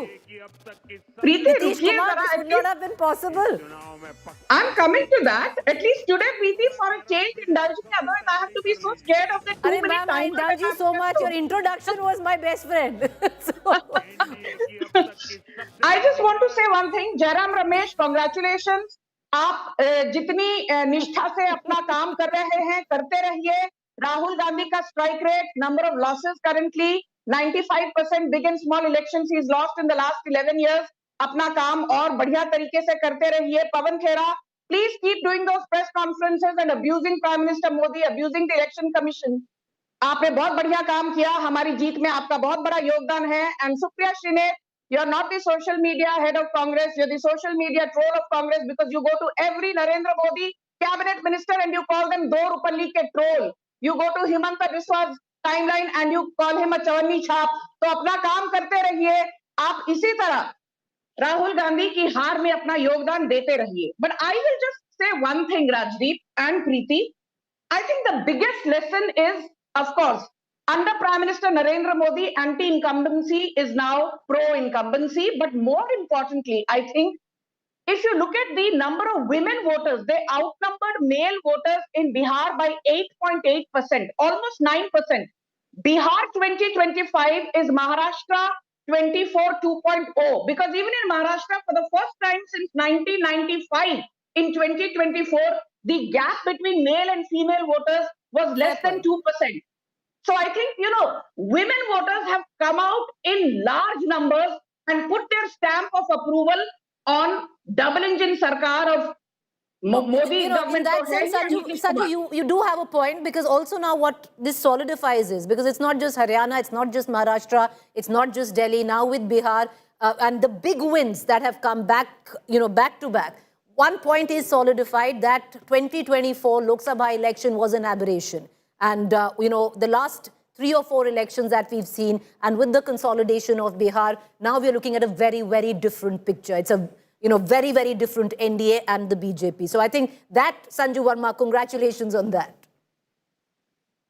Nitish Kumar, this would not have been possible. I'm coming to that. At least today, Preeti, for a change, indulge me. Otherwise, I have to be so scared of the too many times. I indulge you so much. Your introduction was my best friend. I just want to say one thing. Jairam Ramesh, congratulations. आप जितनी निष्ठा से अपना काम कर रहे हैं करते रहिए. राहुल गांधी का strike rate, number of losses currently 95%. Big and small elections he's lost in the last 11 years. अपना काम और बढ़िया तरीके से करते रहिए. पवन खेरा, please keep doing those press conferences and abusing Prime Minister Modi, abusing the Election Commission. आपने बहुत बढ़िया काम किया. हमारी जीत में आपका बहुत बड़ा योगदान है. And Supriya Shine, you are not the social media head of Congress. You're the social media troll of Congress because you go to every Narendra Modi cabinet minister and you call them do rupalli ke troll. You go to Himanta Biswa's timeline and you call him a chawanni chhap. तो अपना काम करते रहिए. आप इसी तरह राहुल गांधी की हार में अपना योगदान देते रहिए. But I will just say one thing, Rajdeep and Preeti. I think the biggest lesson is, of course, under Prime Minister Narendra Modi, anti-incumbency is now pro-incumbency. But more importantly, I think, if you look at the number of women voters, they outnumbered male voters in Bihar by 8.8%, almost 9%. Bihar 2025 is Maharashtra 24 2.0, because even in Maharashtra, for the first time since 1995, in 2024, the gap between male and female voters was less than 2%. So I think, women voters have come out in large numbers and put their stamp of approval on double engine sarkar of Modi government. In that sense, Sanju, you do have a point, because also now what this solidifies is, because it's not just Haryana, it's not just Maharashtra, it's not just Delhi, now with Bihar, and the big wins that have come back, back to back. One point is solidified, that 2024 Lok Sabha election was an aberration. And, the last 3 or 4 elections that we've seen, and with the consolidation of Bihar, now we're looking at a very, very different picture. It's a, very, very different NDA and the BJP. So I think that, Sanju Verma, congratulations on that.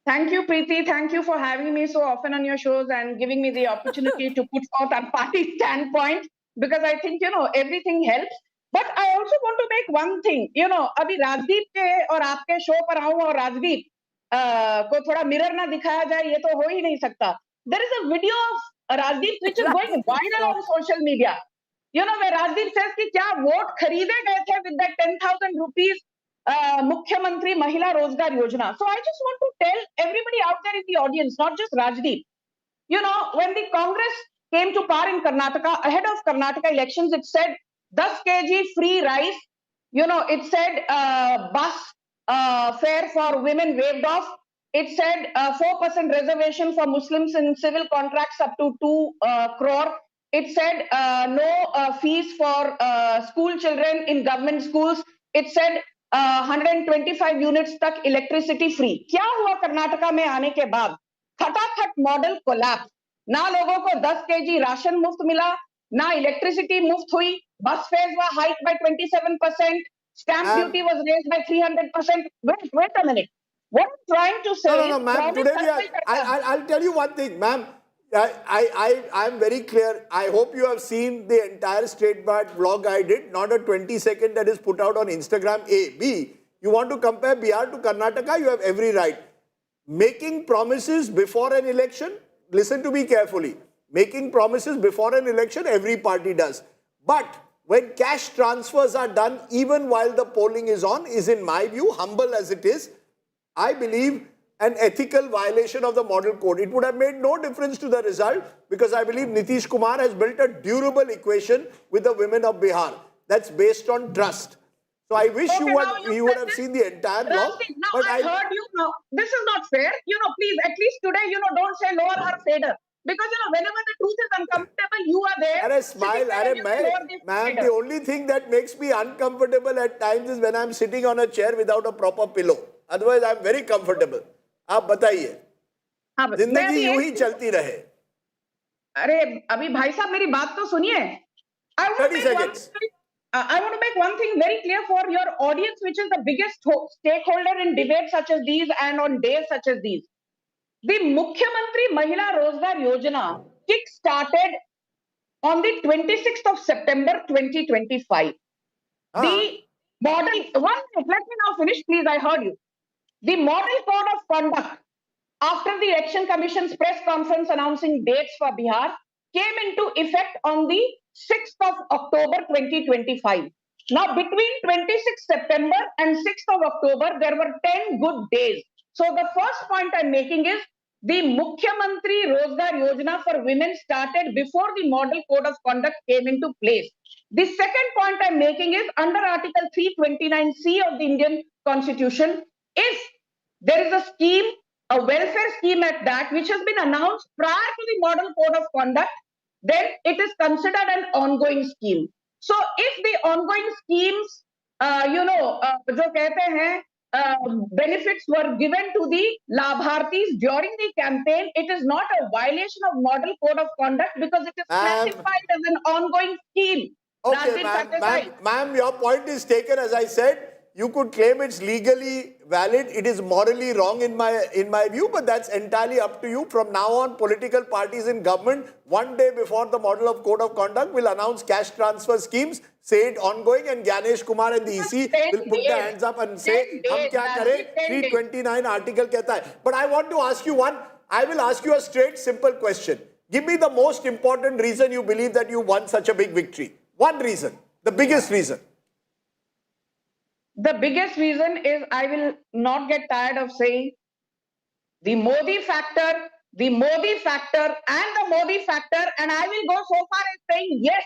Thank you, Preeti. Thank you for having me so often on your shows and giving me the opportunity to put forth our party standpoint, because I think, everything helps. But I also want to make one thing, अभी राजदीप के और आपके show पर आऊं और राजदीप को थोड़ा mirror ना दिखाया जाए, ये तो हो ही नहीं सकता. There is a video of Rajdeep which is going viral on social media. Where Rajdeep says कि क्या वोट खरीदे गए थे with that 10,000 rupees मुख्यमंत्री महिला रोजगार योजना. So I just want to tell everybody out there in the audience, not just Rajdeep. When the Congress came to power in Karnataka, ahead of Karnataka elections, it said 10 kg free rice. It said bus fare for women waived off. It said 4% reservation for Muslims in civil contracts up to 2 crore. It said no fees for school children in government schools. It said 125 units tak electricity free. क्या हुआ कर्नाटका में आने के बाद? फटाफट model collapse. ना लोगों को 10 kg राशन मुफ्त मिला, ना इलेक्ट्रिसिटी मुफ्त हुई. Bus fares were hiked by 27%. Stamp duty was raised by 300%. Wait a minute. What I'm trying to say... No, ma'am. Today I'll tell you one thing, ma'am. I'm very clear. I hope you have seen the entire State Bar vlog I did, not a 20-second that is put out on Instagram. A. B. You want to compare Bihar to Karnataka? You have every right. Making promises before an election, listen to me carefully. Making promises before an election, every party does. But when cash transfers are done, even while the polling is on, is in my view, humble as it is, I believe an ethical violation of the model code. It would have made no difference to the result, because I believe Nitish Kumar has built a durable equation with the women of Bihar that's based on trust. So I wish you would have seen the entire vlog. But I heard you now. This is not fair. Please, at least today, don't say lower or fader. Because, whenever the truth is uncomfortable, you are there. Smile, ma'am, the only thing that makes me uncomfortable at times is when I'm sitting on a chair without a proper pillow. Otherwise, I'm very comfortable. आप बताइए, जिंदगी यूं ही चलती रहे. अरे अभी भाई साहब मेरी बात तो सुनिए. 30 seconds. I want to make one thing very clear for your audience, which is the biggest stakeholder in debates such as these and on days such as these. The Mukhyamantri Mahila Rozgar Yojana kick-started on the 26th of September 2025. The model, one minute, let me now finish, please, I heard you. The model code of conduct, after the Election Commission's press conference announcing dates for Bihar, came into effect on the 6th of October 2025. Now, between 26th September and 6th of October, there were 10 good days. So the first point I'm making is the Mukhyamantri Rozgar Yojana for women started before the model code of conduct came into place. The second point I'm making is under Article 329C of the Indian Constitution, if there is a scheme, a welfare scheme at that, which has been announced prior to the model code of conduct, then it is considered an ongoing scheme. So if the ongoing schemes, जो कहते हैं, benefits were given to the Labhartis during the campaign, it is not a violation of model code of conduct because it is classified as an ongoing scheme. Okay, ma'am, your point is taken. As I said, you could claim it's legally valid. It is morally wrong in my view, but that's entirely up to you. From now on, political parties in government, one day before the model of code of conduct, will announce cash transfer schemes, say it ongoing, and Ganesh Kumar and the EC will put their hands up and say, "Hum kya kare? 329 article kehta hai." But I want to ask you I will ask you a straight, simple question. Give me the most important reason you believe that you won such a big victory. One reason, the biggest reason. The biggest reason is, I will not get tired of saying, the Modi factor, the Modi factor, and the Modi factor, and I will go so far as saying, yes,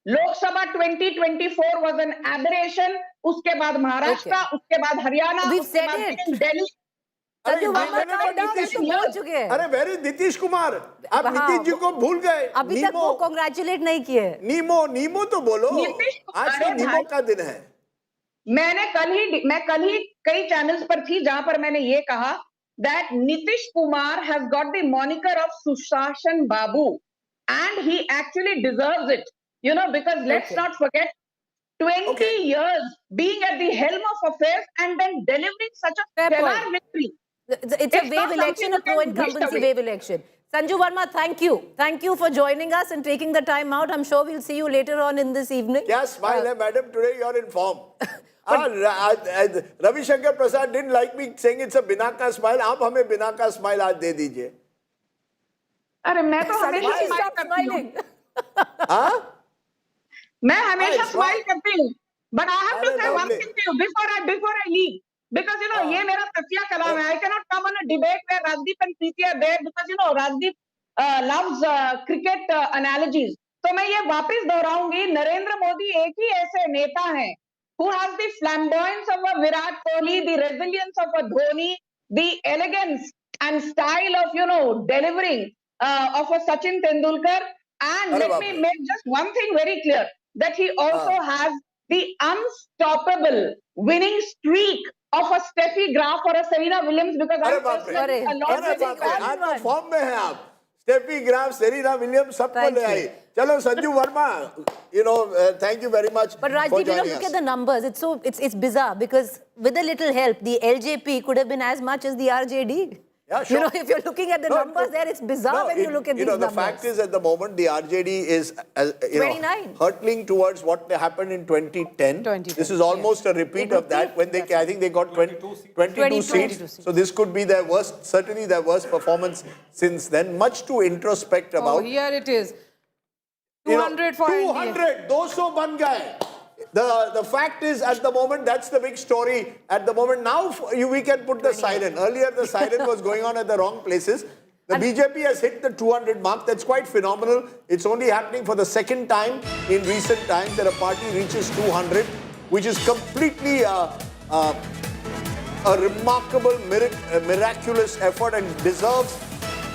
Lok Sabha 2024 was an aberration. Uske baad Maharashtra, uske baad Haryana, uske baad Delhi. अरे where is Nitish Kumar, आप नीतीश जी को भूल गए? अभी तक वो congratulate नहीं किए। नीमो तो बोलो, आज तो नीमो का दिन है। मैं कल ही कई चैनल्स पर थी जहां पर मैंने ये कहा that Nitish Kumar has got the moniker of Sushashan Babu and he actually deserves it, because let's not forget 20 years being at the helm of affairs and then delivering such a stellar victory. It's a wave election, a pro-incumbency wave election. Sanju Verma, thank you. Thank you for joining us and taking the time out. I'm sure we'll see you later on in this evening. Yes, smile, madam. Today you're in form. Ravi Shankar Prasad didn't like me saying it's a Binaka smile. आप हमें Binaka smile आज दे दीजिए. अरे मैं तो हमेशा smile करती हूँ. हाँ? मैं हमेशा स्माइल करती हूँ. But I have to say one thing to you before I leave. Because, ये मेरा तकिया कलाम है. I cannot come on a debate where Rajdeep and Preeti are there because, Rajdeep loves cricket analogies. तो मैं ये वापस दोहराऊंगी, नरेंद्र मोदी एक ही ऐसे नेता हैं who has the flamboyance of a Virat Kohli, the resilience of a Dhoni, the elegance and style of, delivering of a Sachin Tendulkar. And let me make just one thing very clear, that he also has the unstoppable winning streak of a Steffi Graf or a Serena Williams, because I'm form में हैं आप. Steffi Graf, Serena Williams, सबको ले आई. चलो Sanju Verma, thank you very much. But Rajdeep, look at the numbers. It's bizarre because with a little help, the LJP could have been as much as the RJD. Yeah, sure. If you're looking at the numbers there, it's bizarre when you look at these numbers. The fact is at the moment the RJD is 29. hurtling towards what happened in 2010. This is almost a repeat of that when I think they got 22 seats. So this could be their worst, certainly their worst performance since then. Much to introspect about. Oh, here it is. 200 for 200, 200 ban gaye. The fact is, at the moment, that's the big story. At the moment, now we can put the siren. Earlier, the siren was going on at the wrong places. The BJP has hit the 200 mark. That's quite phenomenal. It's only happening for the second time in recent times that a party reaches 200, which is completely a remarkable, miraculous effort and deserves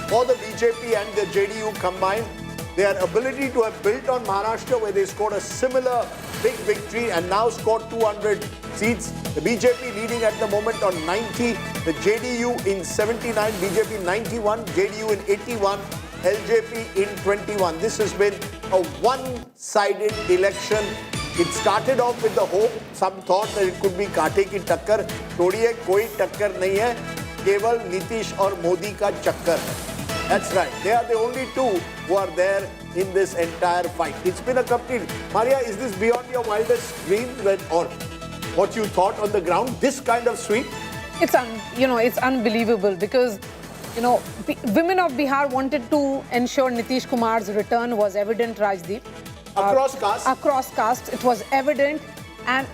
for the BJP and the JDU combined their ability to have built on Maharashtra, where they scored a similar big victory and now scored 200 seats. The BJP leading at the moment on 90, the JDU in 79, BJP 91, JDU in 81, LJP in 21. This has been a one-sided election It started off with the hope, some thought that it could be कांटे की टक्कर, छोड़िए कोई टक्कर नहीं है, केवल नीतीश और मोदी का चक्कर है. That's right. They are the only two who are there in this entire fight. It's been a complete. Maria, is this beyond your wildest dreams or what you thought on the ground? This kind of sweep? It's it's unbelievable because women of Bihar wanted to ensure Nitish Kumar's return was evident, Rajdeep. Across castes? Across castes, it was evident. And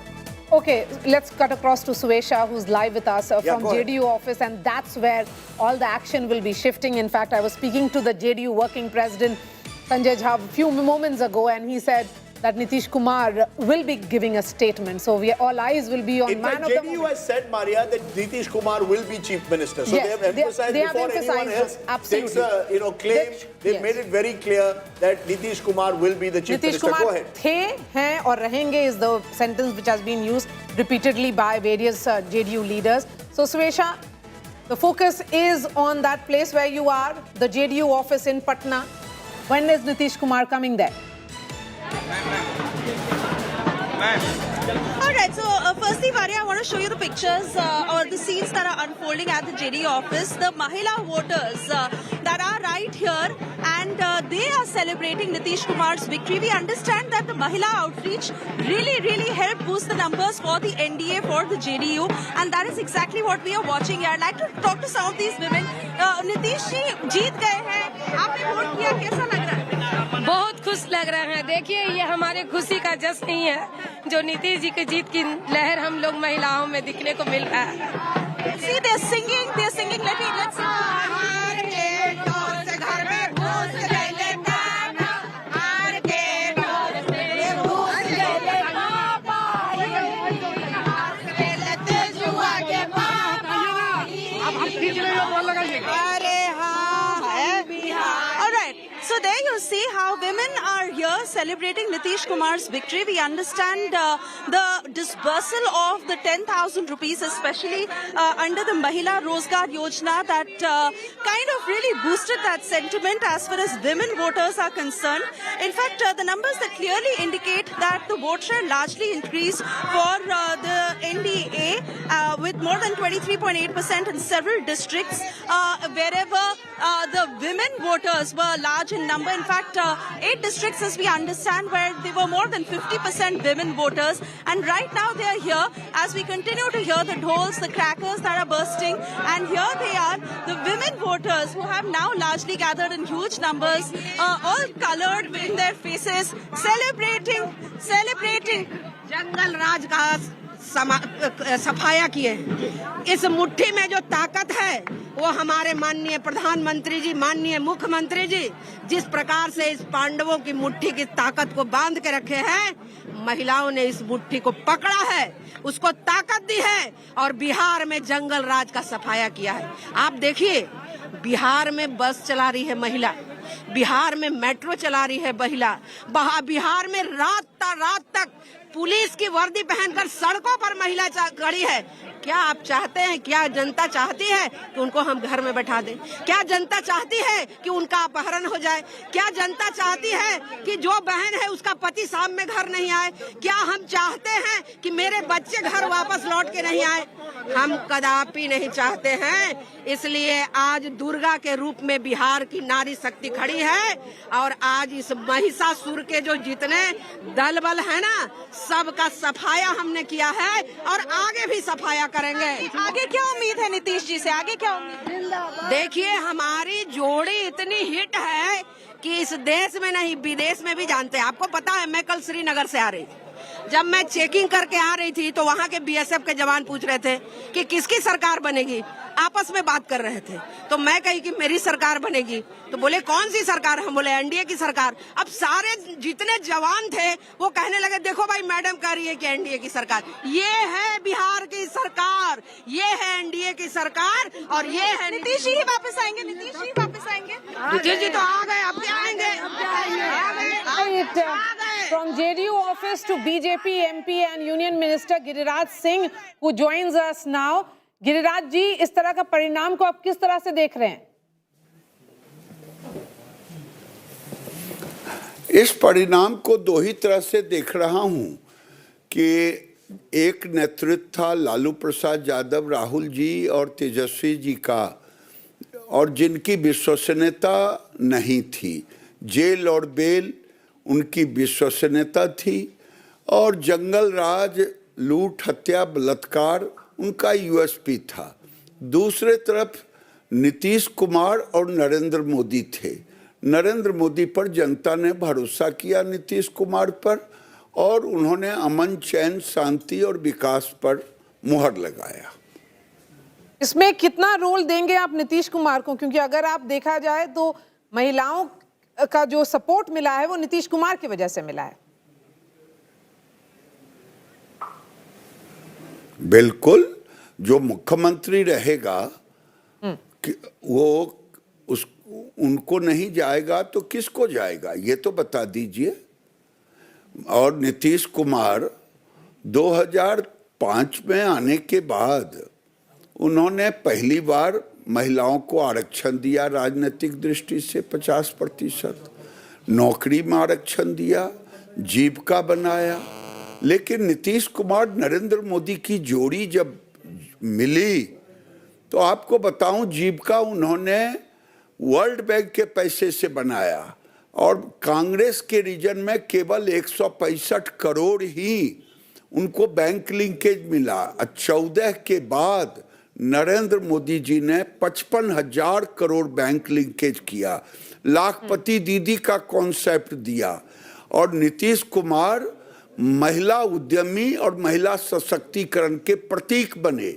okay, let's cut across to Suesha, who's live with us from JDU office, and that's where all the action will be shifting. In fact, I was speaking to the JDU working president, Sanjay Jha, a few moments ago, and he said that Nitish Kumar will be giving a statement. So all eyes will be on man of the moment. JDU has said, Maria, that Nitish Kumar will be chief minister. So yes, they have emphasized before anyone else takes a claim. They've made it very clear that Nitish Kumar will be the chief minister. Kumar Go ahead. The, hain aur rahenge is the sentence which has been used repeatedly by various JDU leaders. So Suesha, the focus is on that place where you are, the JDU office in Patna. When is Nitish Kumar coming there? All right, so firstly, Maria, I want to show you the pictures or the scenes that are unfolding at the JDU office. The Mahila voters that are right here, and they are celebrating Nitish Kumar's victory. We understand that the Mahila outreach really helped boost the numbers for the NDA, for the JDU, and that is exactly what we are watching here. I'd like to talk to some of these women. Nitish ji जीत गए हैं, आपने vote किया, कैसा लग रहा है? बहुत खुश लग रहे हैं. देखिए, ये हमारे खुशी का जश्न ही है जो नीतीश जी की जीत की लहर हम लोग महिलाओं में दिखने को मिल रहा है. See, they're singing. Let's sing. So there you see how women are here celebrating Nitish Kumar's victory. We understand the disbursal of the 10,000 rupees, especially under the Mahila Rozgar Yojana, that kind of really boosted that sentiment as far as women voters are concerned. In fact, the numbers that clearly indicate that the vote share largely increased for the NDA with more than 23.8% in several districts, wherever the women voters were large in number. In fact, 8 districts, as we understand, where there were more than 50% women voters. And right now they are here as we continue to hear the dhols, the crackers that are bursting. And here they are, the women voters who have now largely gathered in huge numbers, all colored in their faces, celebrating. जंगल राज का सफाया किए. इस मुट्ठी में जो ताकत है वो हमारे माननीय प्रधानमंत्री जी, माननीय मुख्यमंत्री जी जिस प्रकार से इस पांडवों की मुट्ठी की ताकत को बांध के रखे हैं, महिलाओं ने इस मुट्ठी को पकड़ा है, उसको ताकत दी है और बिहार में जंगल राज का सफाया किया है. आप देखिए, बिहार में बस चला रही है महिला, बिहार में मेट्रो चला रही है महिला, बिहार में रात तक पुलिस की वर्दी पहनकर सड़कों पर महिला खड़ी है. क्या आप चाहते हैं, क्या जनता चाहती है कि उनको हम घर में बैठा दें? क्या जनता चाहती है कि उनका अपहरण हो जाए? क्या जनता चाहती है कि जो बहन है उसका पति शाम में घर नहीं आए? क्या हम चाहते हैं कि मेरे बच्चे घर वापस लौट के नहीं आए? हम कदापि नहीं चाहते हैं. इसलिए आज दुर्गा के रूप में बिहार की नारी शक्ति खड़ी है और आज इस महिषासुर के जो जितने दल बल है ना, सबका सफाया हमने किया है और आगे भी सफाया करेंगे. आगे क्या उम्मीद है नीतीश जी से? आगे क्या उम्मीद? देखिए, हमारी जोड़ी इतनी हिट है कि इस देश में नहीं विदेश में भी जानते हैं. आपको पता है, मैं कल श्रीनगर से आ रही थी. जब मैं चेकिंग करके आ रही थी तो वहाँ के बीएसएफ के जवान पूछ रहे थे कि किसकी सरकार बनेगी. आपस में बात कर रहे थे तो मैं कही कि मेरी सरकार बनेगी. तो बोले कौन सी सरकार? हम बोले एनडीए की सरकार. अब सारे जितने जवान थे वो कहने लगे देखो भाई, मैडम कह रही है कि एनडीए की सरकार. ये है बिहार की सरकार, ये है एनडीए की सरकार और ये है नीतीश जी वापस आएंगे. नीतीश जी वापस आएंगे. नीतीश जी तो आ गए, अब क्या आएंगे? From JDU office to BJP MP and Union Minister Giriraj Singh, who joins us now. Giriraj ji, इस तरह का परिणाम को आप किस तरह से देख रहे हैं? इस परिणाम को दो ही तरह से देख रहा हूं. कि एक नेतृत्व था लालू प्रसाद यादव, राहुल जी और तेजस्वी जी का, और जिनकी विश्वसनीयता नहीं थी। जेल और बेल उनकी विश्वसनीयता थी, और जंगल राज, लूट, हत्या, बलात्कार उनका यूएसपी था। दूसरे तरफ नीतीश कुमार और नरेंद्र मोदी थे। नरेंद्र मोदी पर जनता ने भरोसा किया, नीतीश कुमार पर, और उन्होंने अमन, चैन, शांति और विकास पर मुहर लगाया। इसमें कितना रोल देंगे आप नीतीश कुमार को, क्योंकि अगर आप देखा जाए तो महिलाओं का जो सपोर्ट मिला है वो नीतीश कुमार की वजह से मिला है। बिल्कुल, जो मुख्यमंत्री रहेगा वो उनको नहीं जाएगा तो किसको जाएगा, ये तो बता दीजिए। और नीतीश कुमार 2005 में आने के बाद उन्होंने पहली बार महिलाओं को आरक्षण दिया, राजनीतिक दृष्टि से 50%, नौकरी में आरक्षण दिया, जीविका बनाया। लेकिन नीतीश कुमार नरेंद्र मोदी की जोड़ी जब मिली तो आपको बताऊं, जीविका उन्होंने वर्ल्ड बैंक के पैसे से बनाया, और कांग्रेस के रीजन में केवल 165 करोड़ ही उनको बैंक लिंकेज मिला। 14 के बाद नरेंद्र मोदी जी ने 55,000 करोड़ बैंक लिंकेज किया, लाखपति दीदी का कॉन्सेप्ट दिया, और नीतीश कुमार महिला उद्यमी और महिला सशक्तिकरण के प्रतीक बने।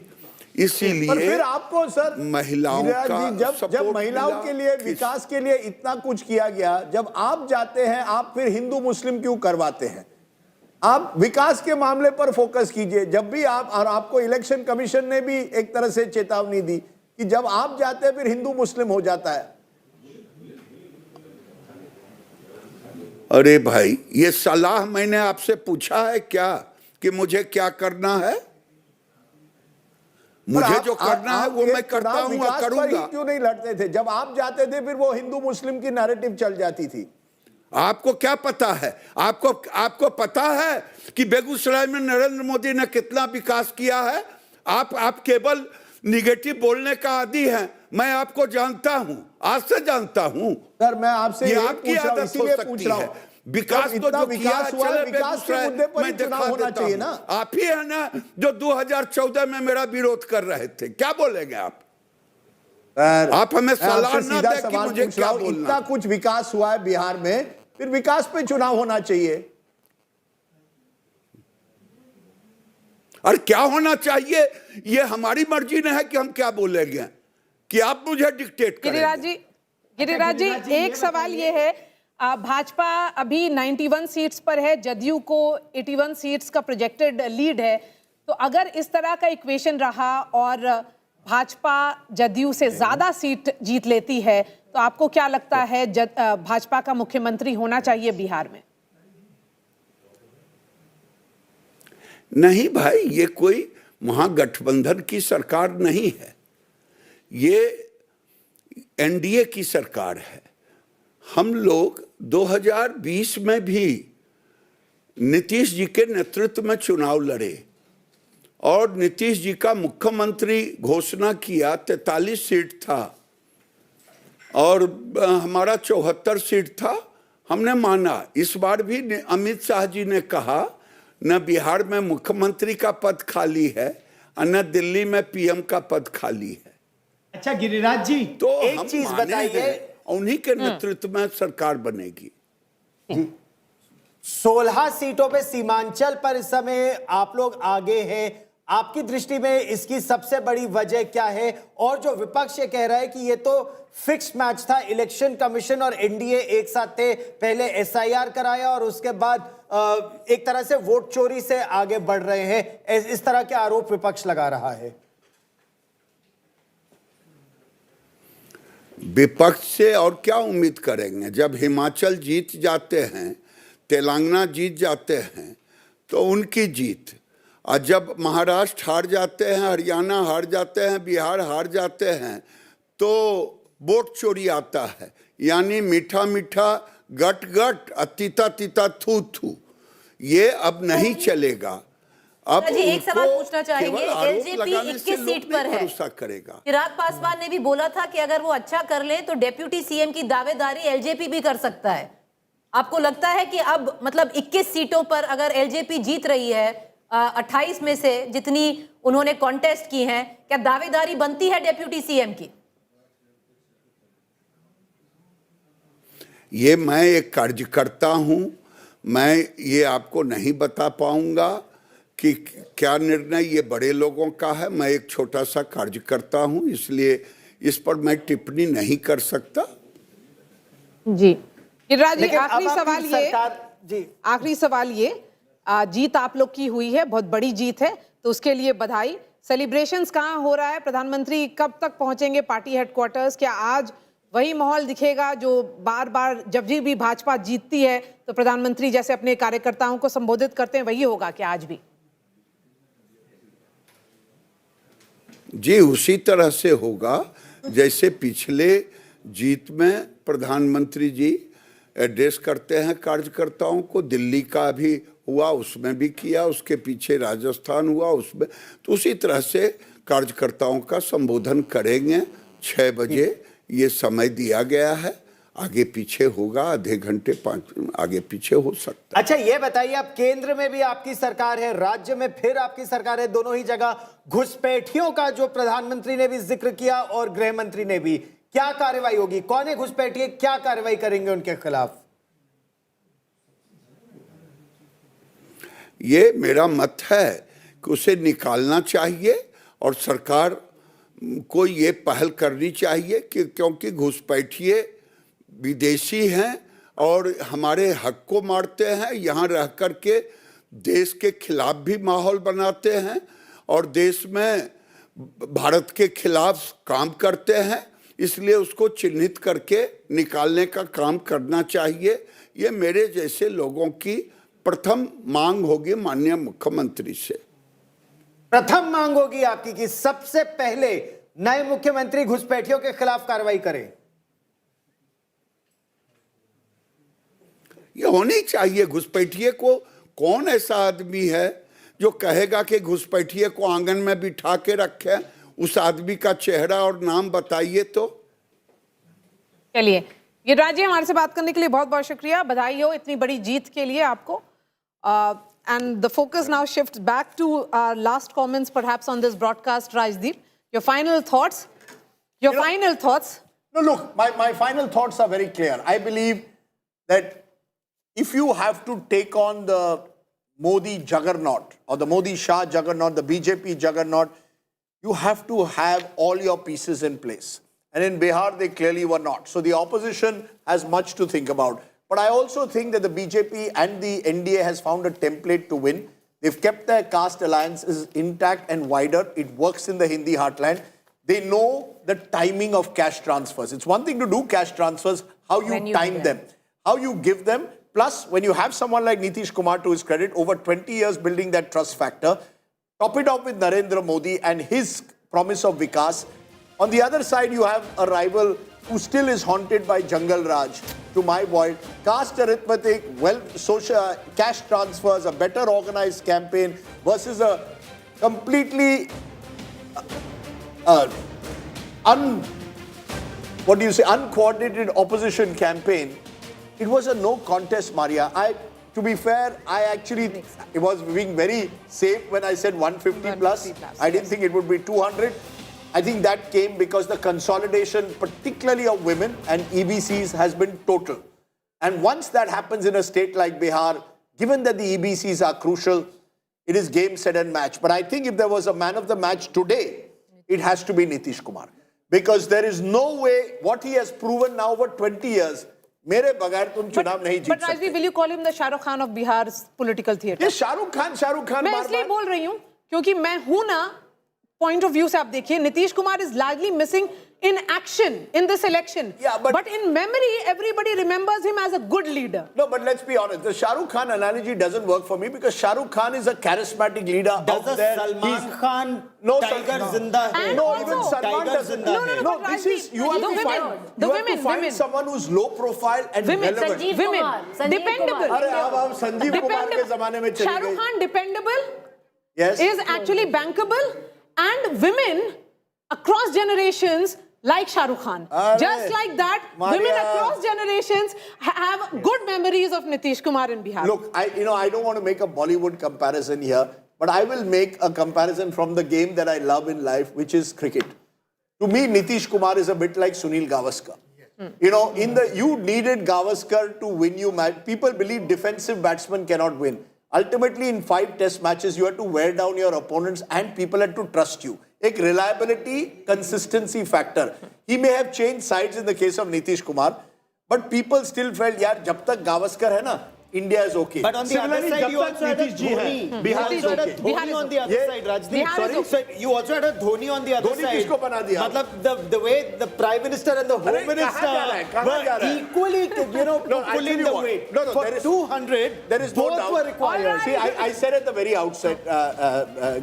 इसीलिए फिर आपको सर महिलाओं का जब महिलाओं के लिए, विकास के लिए इतना कुछ किया गया, जब आप जाते हैं आप फिर हिंदू मुस्लिम क्यों करवाते हैं? आप विकास के मामले पर फोकस कीजिए। जब भी आप, और आपको इलेक्शन कमीशन ने भी एक तरह से चेतावनी दी कि जब आप जाते हैं फिर हिंदू मुस्लिम हो जाता है। अरे भाई, ये सलाह मैंने आपसे पूछा है क्या कि मुझे क्या करना है? मुझे जो करना है वो मैं करता हूं और करूंगा। क्यों नहीं लड़ते थे? जब आप जाते थे फिर वो हिंदू मुस्लिम की नैरेटिव चल जाती थी। आपको क्या पता है? आपको पता है कि बेगूसराय में नरेंद्र मोदी ने कितना विकास किया है? आप केवल निगेटिव बोलने का आदी हैं। मैं आपको जानता हूं, आज से जानता हूं। सर मैं आपसे आपकी आदत हो सकती है। विकास तो जो किया, चले बेगूसराय में दिखा देता हूं ना। आप ही है ना जो 2014 में मेरा विरोध कर रहे थे। क्या बोलेंगे आप? आप हमें सलाह ना दे कि मुझे क्या बोलना। इतना कुछ विकास हुआ है बिहार में, फिर विकास पे चुनाव होना चाहिए। और क्या होना चाहिए ये हमारी मर्जी नहीं है कि हम क्या बोलेंगे, कि आप मुझे डिक्टेट करेंगे। गिरिराज जी, एक सवाल ये है, भाजपा अभी 91 सीट्स पर है, जदयू को 81 सीट्स का प्रोजेक्टेड लीड है। तो अगर इस तरह का इक्वेशन रहा और भाजपा जदयू से ज्यादा सीट जीत लेती है तो आपको क्या लगता है भाजपा का मुख्यमंत्री होना चाहिए बिहार में? नहीं भाई, ये कोई महागठबंधन की सरकार नहीं है, ये एनडीए की सरकार है। हम लोग 2020 में भी नीतीश जी के नेतृत्व में चुनाव लड़े और नीतीश जी का मुख्यमंत्री घोषणा किया। 43 सीट था और हमारा 74 सीट था। हमने माना। इस बार भी अमित शाह जी ने कहा न बिहार में मुख्यमंत्री का पद खाली है और न दिल्ली में पीएम का पद खाली है। अच्छा गिरिराज जी, तो एक चीज बताइए, उन्हीं के नेतृत्व में सरकार बनेगी। 16 सीटों पे सीमांचल पर इस समय आप लोग आगे हैं। आपकी दृष्टि में इसकी सबसे बड़ी वजह क्या है? और जो विपक्ष ये कह रहा है कि ये तो फिक्स्ड मैच था, इलेक्शन कमीशन और एनडीए एक साथ थे, पहले एसआईआर कराया और उसके बाद एक तरह से वोट चोरी से आगे बढ़ रहे हैं, इस तरह के आरोप विपक्ष लगा रहा है। विपक्ष से और क्या उम्मीद करेंगे? जब हिमाचल जीत जाते हैं, तेलंगाना जीत जाते हैं तो उनकी जीत, और जब महाराष्ट्र हार जाते हैं, हरियाणा हार जाते हैं, बिहार हार जाते हैं तो वोट चोरी आता है। यानी मीठा मीठा गट गट और तीता तीता थू थू। ये अब नहीं चलेगा। अब जी एक सवाल उनको पूछना चाहेंगे, केवल आरोप एलजेपी लगाने से 21 लोग सीट नहीं पर है। भरोसा करेगा। चिराग पासवान ने भी बोला था कि अगर वो अच्छा कर ले तो डेप्यूटी सीएम की दावेदारी एलजेपी भी कर सकता है। आपको लगता है कि अब मतलब 21 सीटों पर अगर एलजेपी जीत रही है 28 में से जितनी उन्होंने कॉन्टेस्ट की हैं, क्या दावेदारी बनती है डेप्यूटी सीएम की? ये मैं एक कार्यकर्ता हूं, मैं ये आपको नहीं बता पाऊंगा कि क्या निर्णय ये बड़े लोगों का है। मैं एक छोटा सा कार्यकर्ता हूं, इसलिए इस पर मैं टिप्पणी नहीं कर सकता। जी गिरिराज जी, लेकिन अब आखिरी आपकी सवाल ये, सरकार- जी आखिरी सवाल ये, जीत आप लोग की हुई है, बहुत बड़ी जीत है, तो उसके लिए बधाई। सेलिब्रेशंस कहाँ हो रहा है? प्रधानमंत्री कब तक पहुंचेंगे पार्टी हेडक्वार्टर्स? क्या आज वही माहौल दिखेगा जो बार बार जब भी भाजपा जीतती है तो प्रधानमंत्री जैसे अपने कार्यकर्ताओं को संबोधित करते हैं, वही होगा क्या आज भी? जी उसी तरह से होगा जैसे पिछले जीत में प्रधानमंत्री जी एड्रेस करते हैं कार्यकर्ताओं को। दिल्ली का भी हुआ, उसमें भी किया, उसके पीछे राजस्थान हुआ, उसमें तो उसी तरह से कार्यकर्ताओं का संबोधन करेंगे। 6 बजे ये समय दिया गया है, आगे पीछे होगा, आधे घंटे 5 आगे पीछे हो सकता है। अच्छा ये बताइए, अब केंद्र में भी आपकी सरकार है, राज्य में फिर आपकी सरकार है, दोनों ही जगह घुसपैठियों का जो प्रधानमंत्री ने भी जिक्र किया और गृह मंत्री ने भी, क्या कार्रवाई होगी? कौन है घुसपैठिए? क्या कार्रवाई करेंगे उनके खिलाफ? ये मेरा मत है कि उसे निकालना चाहिए और सरकार को ये पहल करनी चाहिए कि क्योंकि घुसपैठिए विदेशी हैं और हमारे हक को मारते हैं, यहाँ रह कर के देश के खिलाफ भी माहौल बनाते हैं और देश में भारत के खिलाफ काम करते हैं, इसलिए उसको चिन्हित करके निकालने का काम करना चाहिए। ये मेरे जैसे लोगों की प्रथम मांग होगी माननीय मुख्यमंत्री से। प्रथम मांग होगी आपकी कि सबसे पहले नए मुख्यमंत्री घुसपैठियों के खिलाफ कार्रवाई करें। ये होनी चाहिए। घुसपैठिए को कौन ऐसा आदमी है जो कहेगा कि घुसपैठिए को आंगन में बिठा के रखे? उस आदमी का चेहरा और नाम बताइए तो। चलिए गिरिराज जी, हमारे से बात करने के लिए बहुत बहुत शुक्रिया, बधाई हो इतनी बड़ी जीत के लिए आपको। And the focus now shifts back to our last comments perhaps on this broadcast. Rajdeep, your final thoughts? Final thoughts? No, look, my final thoughts are very clear. I believe that if you have to take on the Modi juggernaut or the Modi Shah juggernaut, the BJP juggernaut, you have to have all your pieces in place. And in Bihar, they clearly were not. So the opposition has much to think about. But I also think that the BJP and the NDA has found a template to win. They've kept their caste alliances intact and wider. It works in the Hindi heartland. They know the timing of cash transfers. It's one thing to do cash transfers, how you time them, how you give them. Plus, when you have someone like Nitish Kumar, to his credit, over 20 years building that trust factor, top it off with Narendra Modi and his promise of Vikas. On the other side, you have a rival who still is haunted by Jungle Raj. To my boy, caste arithmetic, social cash transfers, a better organized campaign versus a completely uncoordinated opposition campaign. It was a no contest, Maria. To be fair, it was being very safe when I said 150 plus. I didn't think it would be 200. I think that came because the consolidation, particularly of women and EBCs, has been total. And once that happens in a state like Bihar, given that the EBCs are crucial, it is game, set and match. But I think if there was a man of the match today, it has to be Nitish Kumar. Because there is no way, what he has proven now over 20 years, मेरे बगैर तुम चुनाव नहीं जीत सकते। But Rajdeep, will you call him the Shah Rukh Khan of Bihar's political theatre? ये शाहरुख खान मैं इसलिए बोल रही हूँ क्योंकि मैं हूं ना point of view से आप देखिए, Nitish Kumar is largely missing in action in this election. Yeah, but in memory, everybody remembers him as a good leader. No, but let's be honest. The Shah Rukh Khan analogy doesn't work for me because Shah Rukh Khan is a charismatic leader. Does a Salman Khan Tiger Zinda hai? No, even Salman doesn't. No, This is you have to find someone who's low profile and relevant. Dependable. अरे अब संजीव कुमार के जमाने में चले Shah Rukh Khan dependable. Yes. Is actually bankable, and women across generations like Shah Rukh Khan. Just like that, women across generations have good memories of Nitish Kumar in Bihar. Look, I don't want to make a Bollywood comparison here, but I will make a comparison from the game that I love in life, which is cricket. To me, Nitish Kumar is a bit like Sunil Gavaskar. You needed Gavaskar to win you match. People believe defensive batsmen cannot win. Ultimately, in 5 test matches, you had to wear down your opponents and people had to trust you. A reliability, consistency factor. He may have changed sides in the case of Nitish Kumar, but people still felt, yaar, jab tak Gavaskar hai na, India is okay. But on the other side, you also had a Dhoni. Bihar is okay. Dhoni on the other side, Rajdeep. Sorry, so you also had a Dhoni on the other side. Dhoni kisko bana diya? Matlab, the way the Prime Minister and the Home Minister were equally, pulling the weight. For 200, there is no doubt. Both were required. See, I said at the very outset,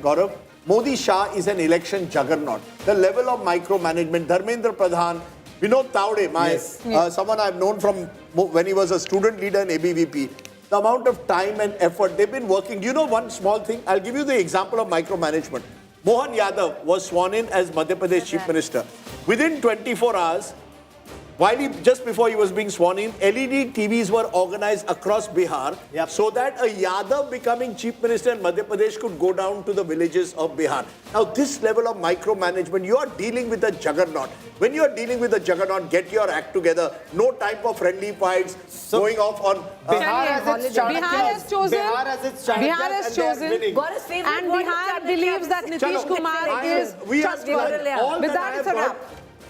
Gaurav, Modi Shah is an election juggernaut. The level of micromanagement, Dharmendra Pradhan, Vinod Tawde, someone I've known from when he was a student leader in ABVP, the amount of time and effort they've been working. Do you know one small thing? I'll give you the example of micromanagement. Mohan Yadav was sworn in as Madhya Pradesh Chief Minister. Within 24 hours, just before he was being sworn in, LED TVs were organized across Bihar so that a Yadav becoming Chief Minister in Madhya Pradesh could go down to the villages of Bihar. Now, this level of micromanagement, you are dealing with a juggernaut. When you are dealing with a juggernaut, get your act together. No time for friendly fights, going off on... Bihar has chosen, and Bihar believes that Nitish Kumar is trustworthy. With that, it's a wrap.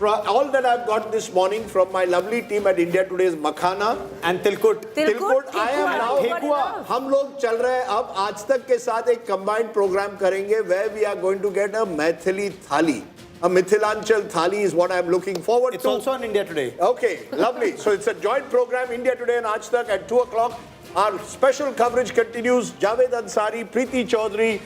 All that I've got this morning from my lovely team at India Today is Makhana and Tilkut. I am now. हम लोग चल रहे हैं अब आज तक के साथ एक combined program करेंगे where we are going to get a Maithili thali. A Mithilanchal thali is what I'm looking forward to. It's also on India Today. Okay, lovely. So it's a joint program, India Today and Aaj Tak at 2 o'clock. Our special coverage continues. Javed Ansari, Preeti Chaudhary,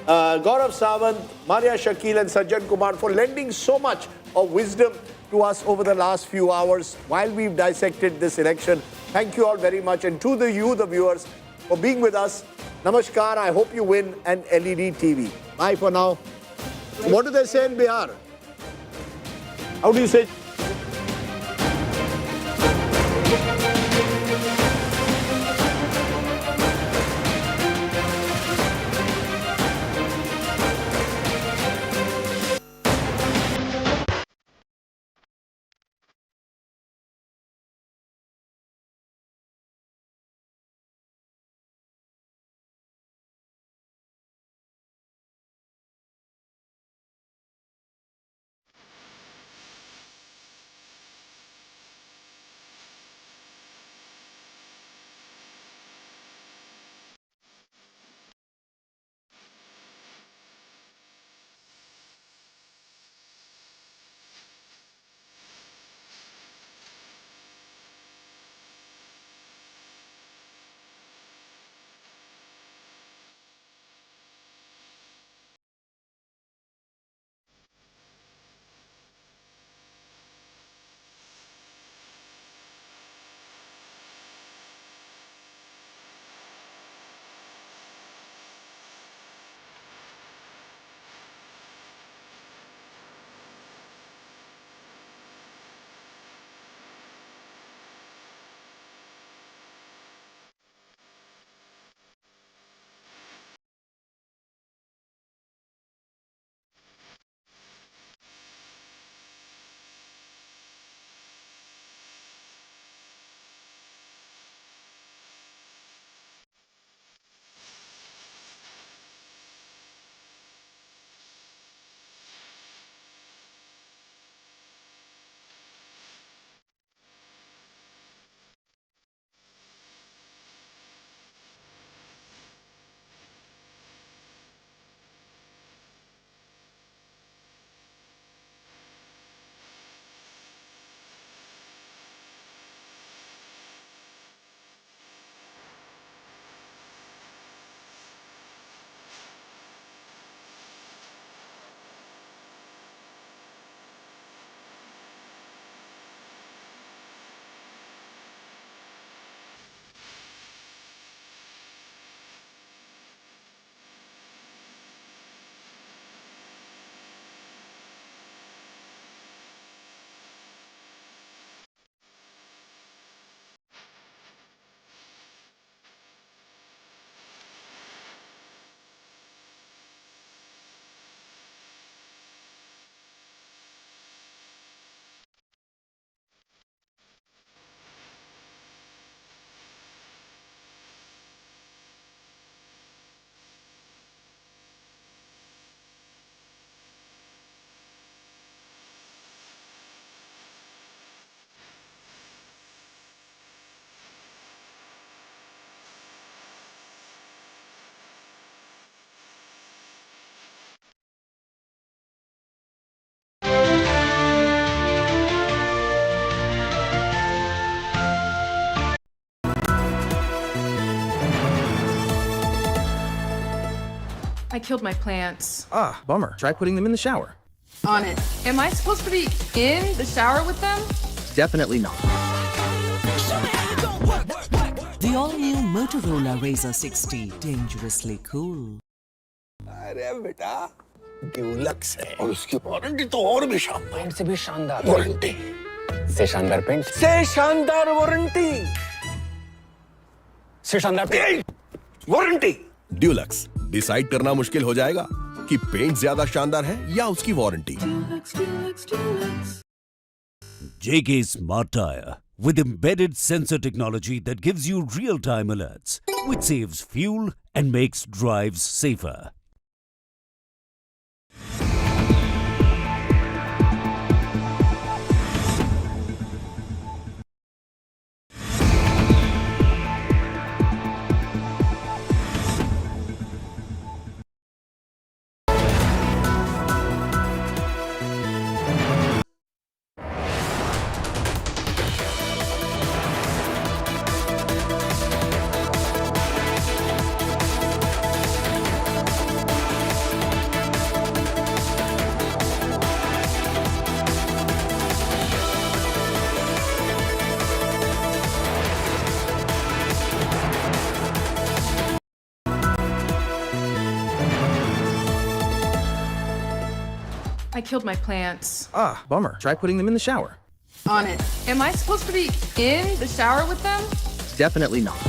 Gaurav Sawant, Maria Shakil and Sajjan Kumar for lending so much of wisdom to us over the last few hours while we've dissected this election. Thank you all very much. And to the viewers, for being with us. Namaskar. I hope you win an LED TV. Bye for now. What do they say in Bihar? How do you say? I killed my plants. Ah, bummer. Try putting them in the shower. On it. Am I supposed to be in the shower with them? Definitely not. The all-new Motorola Razr 60, dangerously cool. अरे बेटा Dulux है और उसकी warranty तो और भी शानदार, paint से भी शानदार वारंटी, से शानदार पेंट से शानदार वारंटी, से शानदार पेंट वारंटी। ड्यूलक्स, डिसाइड करना मुश्किल हो जाएगा कि पेंट ज्यादा शानदार है या उसकी warranty. JK Smart Tire with embedded sensor technology that gives you real-time alerts, which saves fuel and makes drives safer. I killed my plants. Ah, bummer. Try putting them in the shower. On it. Am I supposed to be in the shower with them? Definitely not.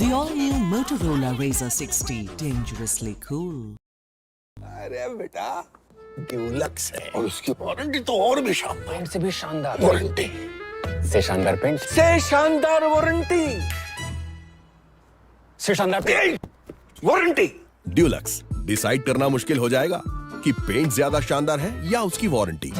The all-new Motorola Razr 60, dangerously cool. अरे बेटा Dulux है और उसकी warranty तो और भी शानदार, paint से भी शानदार वारंटी, से शानदार पेंट से शानदार वारंटी, से शानदार पेंट वारंटी। ड्यूलक्स, डिसाइड करना मुश्किल हो जाएगा कि पेंट ज्यादा शानदार है या उसकी warranty.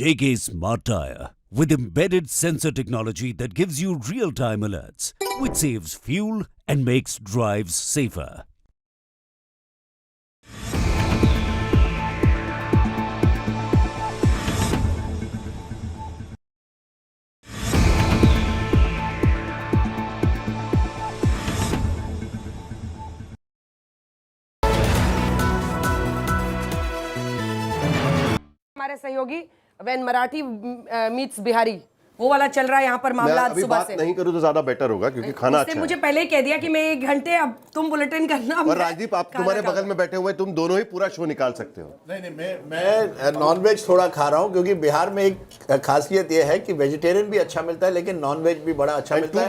JK Smart Tire with embedded sensor technology that gives you real-time alerts, which saves fuel and makes drives safer. हमारे सहयोगी व्हेन मराठी मीट्स बिहारी वो वाला चल रहा है यहाँ पर मामला आज सुबह से। नहीं करूँ तो ज्यादा बेटर होगा क्योंकि खाना अच्छा है। मुझे पहले ही कह दिया कि मैं 1 घंटे अब तुम बुलेटिन करना। और राजदीप आप तुम्हारे बगल में बैठे हुए तुम दोनों ही पूरा शो निकाल सकते हो। नहीं मैं नॉनवेज थोड़ा खा रहा हूँ क्योंकि बिहार में एक खासियत ये है कि वेजिटेरियन भी अच्छा मिलता है लेकिन नॉनवेज भी बड़ा अच्छा मिलता है।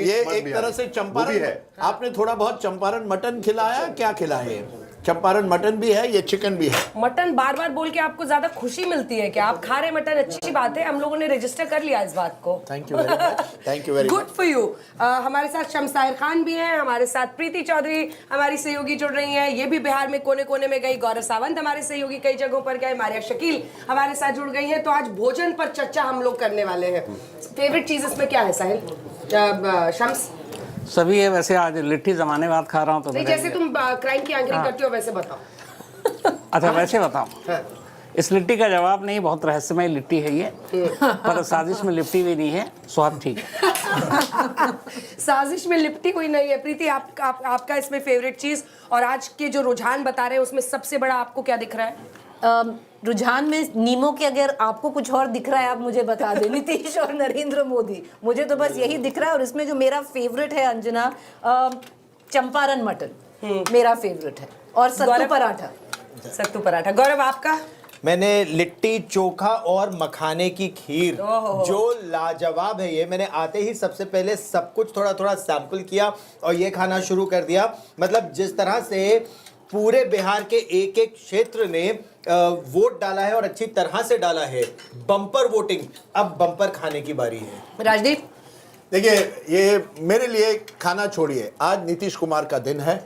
ये एक तरह से चंपारण है। आपने थोड़ा बहुत चंपारण मटन खिलाया, क्या खिलाया? चंपारण मटन भी है, ये चिकन भी है। मटन बार बार बोल के आपको ज्यादा खुशी मिलती है कि आप खा रहे मटन, अच्छी बात है। हम लोगों ने रजिस्टर कर लिया इस बात को। Thank you very much, thank you very much. Good for you. हमारे साथ शमशायर खान भी हैं, हमारे साथ प्रीति चौधरी हमारी सहयोगी जुड़ रही हैं, ये भी बिहार में कोने कोने में गई। गौरव सावंत हमारे सहयोगी कई जगहों पर गए। मारिया शकील हमारे साथ जुड़ गई है। तो आज भोजन पर चर्चा हम लोग करने वाले हैं। फेवरेट चीज इसमें क्या है साहिल? शम्स सभी है वैसे। आज लिट्टी जमाने बाद खा रहा हूँ तो नहीं, जैसे तुम क्राइम की एंकरिंग करते हो वैसे बताओ। अच्छा वैसे बताओ। इस लिट्टी का जवाब नहीं, बहुत रहस्यमय लिट्टी है ये, पर साजिश में लिपटी भी नहीं है, स्वाद ठीक है। साजिश में लिपटी कोई नहीं है। प्रीति आपका इसमें फेवरेट चीज और आज के जो रुझान बता रहे हैं उसमें सबसे बड़ा आपको क्या दिख रहा है? रुझान में नीमो के अगर आपको कुछ और दिख रहा है आप मुझे बता दें। नीतीश और नरेंद्र मोदी, मुझे तो बस यही दिख रहा है। और इसमें जो मेरा फेवरेट है अंजना, चंपारण मटन मेरा फेवरेट है और सत्तू पराठा। सत्तू पराठा। गौरव आपका? मैंने लिट्टी चोखा और मखाने की खीर जो लाजवाब है। ये मैंने आते ही सबसे पहले सब कुछ थोड़ा थोड़ा सैंपल किया और ये खाना शुरू कर दिया। मतलब जिस तरह से पूरे बिहार के एक एक क्षेत्र ने वोट डाला है और अच्छी तरह से डाला है, बम्पर वोटिंग। अब बम्पर खाने की बारी है। राजदीप देखिए, ये मेरे लिए खाना छोड़िए, आज नीतीश कुमार का दिन है।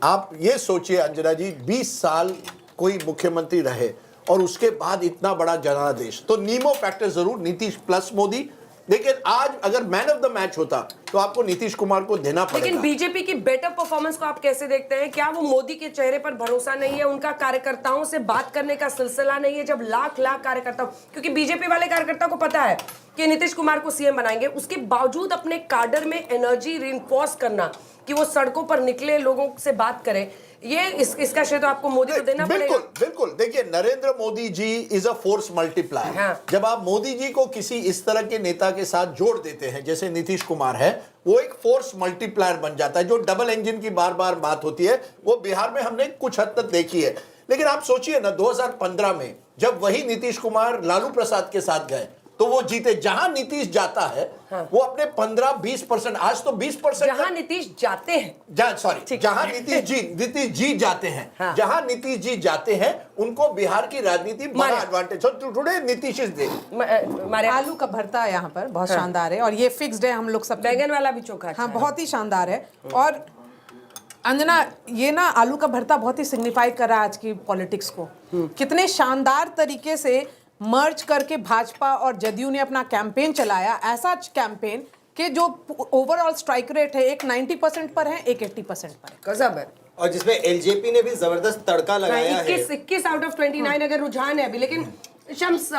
आप ये सोचिए अंजना जी, 20 साल कोई मुख्यमंत्री रहे और उसके बाद इतना बड़ा जनादेश। तो नीमो फैक्टर जरूर, नीतीश प्लस मोदी लेकिन आज अगर मैन ऑफ द मैच होता तो आपको नीतीश कुमार को देना पड़ेगा। लेकिन बीजेपी की बेटर परफॉर्मेंस को आप कैसे देखते हैं? क्या वो मोदी के चेहरे पर भरोसा नहीं है? उनका कार्यकर्ताओं से बात करने का सिलसिला नहीं है? जब लाख लाख कार्यकर्ताओं, क्योंकि बीजेपी वाले कार्यकर्ता को पता है कि नीतीश कुमार को सीएम बनाएंगे, उसके बावजूद अपने कार्डर में एनर्जी रिइंफोर्स करना कि वो सड़कों पर निकले, लोगों से बात करे, ये इसका श्रेय तो आपको मोदी को देना पड़ेगा। बिल्कुल बिल्कुल। देखिए, Narendra Modi ji is a force multiplier. हाँ। जब आप मोदी जी को किसी इस तरह के नेता के साथ जोड़ देते हैं जैसे नीतीश कुमार है, वो एक फोर्स मल्टीप्लायर बन जाता है। जो डबल इंजन की बार बार बात होती है वो बिहार में हमने कुछ हद तक देखी है। लेकिन आप सोचिए ना, 2015 में जब वही नीतीश कुमार लालू प्रसाद के साथ गए तो वो जीते। जहां नीतीश जाता है वो अपने 15-20%, आज तो 20%, जहां नीतीश जाते हैं, जहां नीतीश जी जाते हैं, जहां नीतीश जी जाते हैं उनको बिहार की राजनीति बड़ा advantage. Today Nitish is there. आलू का भरता यहाँ पर बहुत शानदार है और ये फिक्स्ड है, हम लोग सब। बैगन वाला भी चोखा, हाँ, बहुत ही शानदार है। और अंजना, ये ना आलू का भरता बहुत ही सिग्निफाई कर रहा है आज की पॉलिटिक्स को। कितने शानदार तरीके से मर्ज करके भाजपा और जदयू ने अपना कैंपेन चलाया, ऐसा कैंपेन कि जो ओवरऑल स्ट्राइक रेट है एक 90% पर है, एक 80% पर है। गजब है। और जिसमें एलजेपी ने भी जबरदस्त तड़का लगाया है। 21 आउट ऑफ 29 अगर रुझान है अभी। लेकिन शम्स,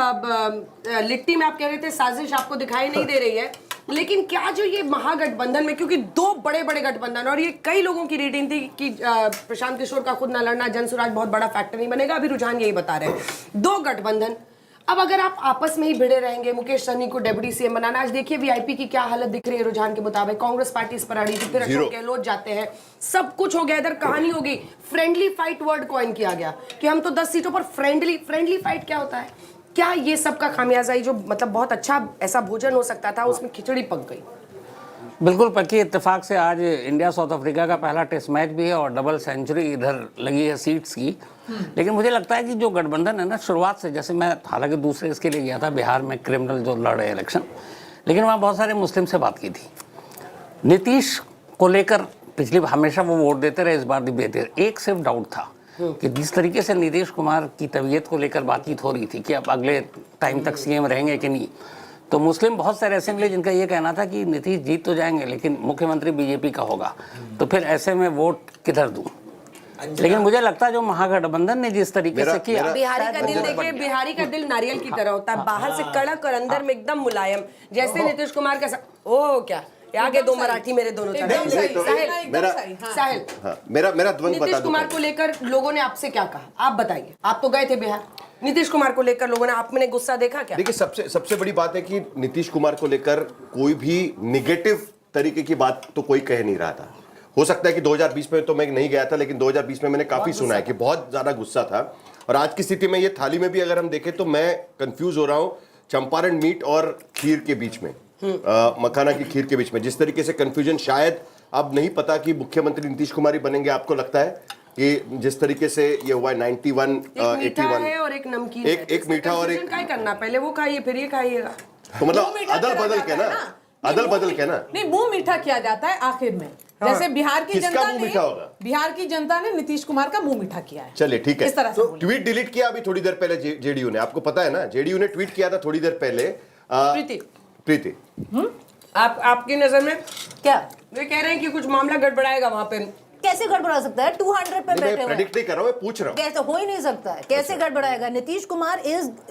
लिट्टी में आप कह रहे थे साजिश आपको दिखाई नहीं दे रही है, लेकिन क्या जो ये महागठबंधन में, क्योंकि दो बड़े बड़े गठबंधन, और ये कई लोगों की रीडिंग थी कि प्रशांत किशोर का खुद न लड़ना जनसुराज बहुत बड़ा फैक्टर नहीं बनेगा, अभी रुझान यही बता रहे हैं। दो गठबंधन, अब अगर आप आपस में ही भिड़े रहेंगे, मुकेश सहनी को डेप्यूटी सीएम बनाना, आज देखिए वीआईपी की क्या हालत दिख रही है रुझान के मुताबिक। कांग्रेस पार्टी इस पर अड़ी थी, फिर अशोक गहलोत जाते हैं, सब कुछ हो गया। इधर कहानी होगी, फ्रेंडली फाइट वर्ड कॉइन किया गया कि हम तो 10 सीटों पर फ्रेंडली फाइट क्या होता है? क्या ये सब का खामियाजा ही जो मतलब बहुत अच्छा ऐसा भोजन हो सकता था उसमें खिचड़ी पक गई? बिल्कुल पक्की इत्तेफाक से आज इंडिया साउथ अफ्रीका का पहला टेस्ट मैच भी है और डबल सेंचुरी इधर लगी है सीट्स की। लेकिन मुझे लगता है कि जो गठबंधन है ना, शुरुआत से, जैसे मैं हालांकि दूसरे इसके लिए गया था बिहार में, क्रिमिनल जो लड़ रहे इलेक्शन, लेकिन वहाँ बहुत सारे मुस्लिम से बात की थी। नीतीश को लेकर पिछली हमेशा वो वोट देते रहे, इस बार भी देते रहे। एक सिर्फ डाउट था कि जिस तरीके से नीतीश कुमार की तबीयत को लेकर बातचीत हो रही थी कि अब अगले टाइम तक सीएम रहेंगे कि नहीं, तो मुस्लिम बहुत सारे ऐसे मिले जिनका ये कहना था कि नीतीश जीत तो जाएंगे लेकिन मुख्यमंत्री बीजेपी का होगा, तो फिर ऐसे में वोट किधर दूं। लेकिन मुझे लगता है जो महागठबंधन ने जिस तरीके से किया, बिहारी का दिल देखिए, बिहारी का दिल नारियल की तरह होता है, बाहर से कड़क और अंदर में एकदम मुलायम, जैसे नीतीश कुमार का। ओ क्या आगे दो मराठी मेरे दोनों तरफ। साहिल, मेरा द्वंद्व बता नीतीश कुमार को लेकर लोगों ने आपसे क्या कहा, आप बताइए। आप तो गए थे बिहार, नीतीश कुमार को लेकर लोगों ने, आपने गुस्सा देखा क्या? देखिए, सबसे बड़ी बात है कि नीतीश कुमार को लेकर कोई भी निगेटिव तरीके की बात तो कोई कह नहीं रहा था। हो सकता है कि 2020 में तो मैं नहीं गया था, लेकिन 2020 में मैंने काफी सुना है कि बहुत ज्यादा गुस्सा था। और आज की स्थिति में ये थाली में भी अगर हम देखें तो मैं कंफ्यूज हो रहा हूं चंपारण मीट और खीर के बीच में, मखाना की खीर के बीच में। जिस तरीके से कंफ्यूजन, शायद अब नहीं पता कि मुख्यमंत्री नीतीश कुमार ही बनेंगे। आपको लगता है कि जिस तरीके से ये हुआ 91, 81 है और एक नमकीन, एक मीठा और एक, क्या करना, पहले वो खाइए फिर ये खाइएगा, तो मतलब अदल बदल के ना, अदल बदल के ना, नहीं, मुंह मीठा किया जाता है आखिर में। जैसे बिहार की जनता ने नीतीश कुमार का मुंह मीठा किया है। चलिए ठीक है। इस तरह से तो ट्वीट डिलीट किया अभी थोड़ी देर पहले जेडीयू ने, आपको पता है ना, जेडीयू ने ट्वीट किया था थोड़ी देर पहले। प्रीति, आपकी नजर में क्या वे कह रहे हैं कि कुछ मामला गड़बड़ाएगा वहां पे? कैसे गड़बड़ा सकता है? 200 पे बैठे हुए, प्रेडिक्ट नहीं कर रहा हूं, मैं पूछ रहा हूं। कैसे हो ही नहीं सकता है, कैसे गड़बड़ाएगा? Nitish Kumar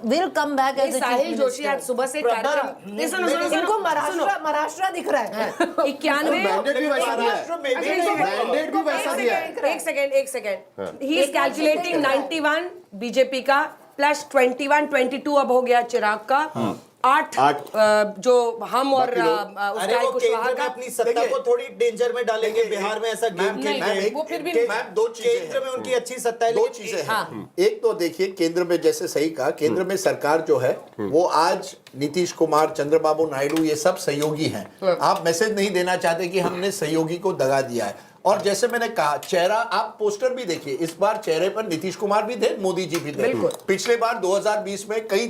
will come back as Sahil Joshi आज सुबह से कार्यक्रम, इनको महाराष्ट्र दिख रहा है। 91 मैंडेट भी वैसा दिया है, मैंडेट भी वैसा दिया है। एक second, he is calculating 91 BJP का प्लस 21, 22 अब हो गया चिराग का, 8 जो हम और कुशवाहा का अपनी सत्ता को थोड़ी डेंजर में डालेंगे। बिहार में ऐसा गेम खेलेंगे वो, फिर भी दो चीजें केंद्र में उनकी अच्छी सत्ता है, दो चीजें हैं। एक तो देखिए, केंद्र में जैसे सही कहा, केंद्र में सरकार जो है वो आज नीतीश कुमार, चंद्रबाबू नायडू, ये सब सहयोगी हैं। आप मैसेज नहीं देना चाहते कि हमने सहयोगी को दगा दिया है। और जैसे मैंने कहा, चेहरा, आप पोस्टर भी देखिए, इस बार चेहरे पर नीतीश कुमार भी थे, मोदी जी भी थे। पिछले बार 2020 में कई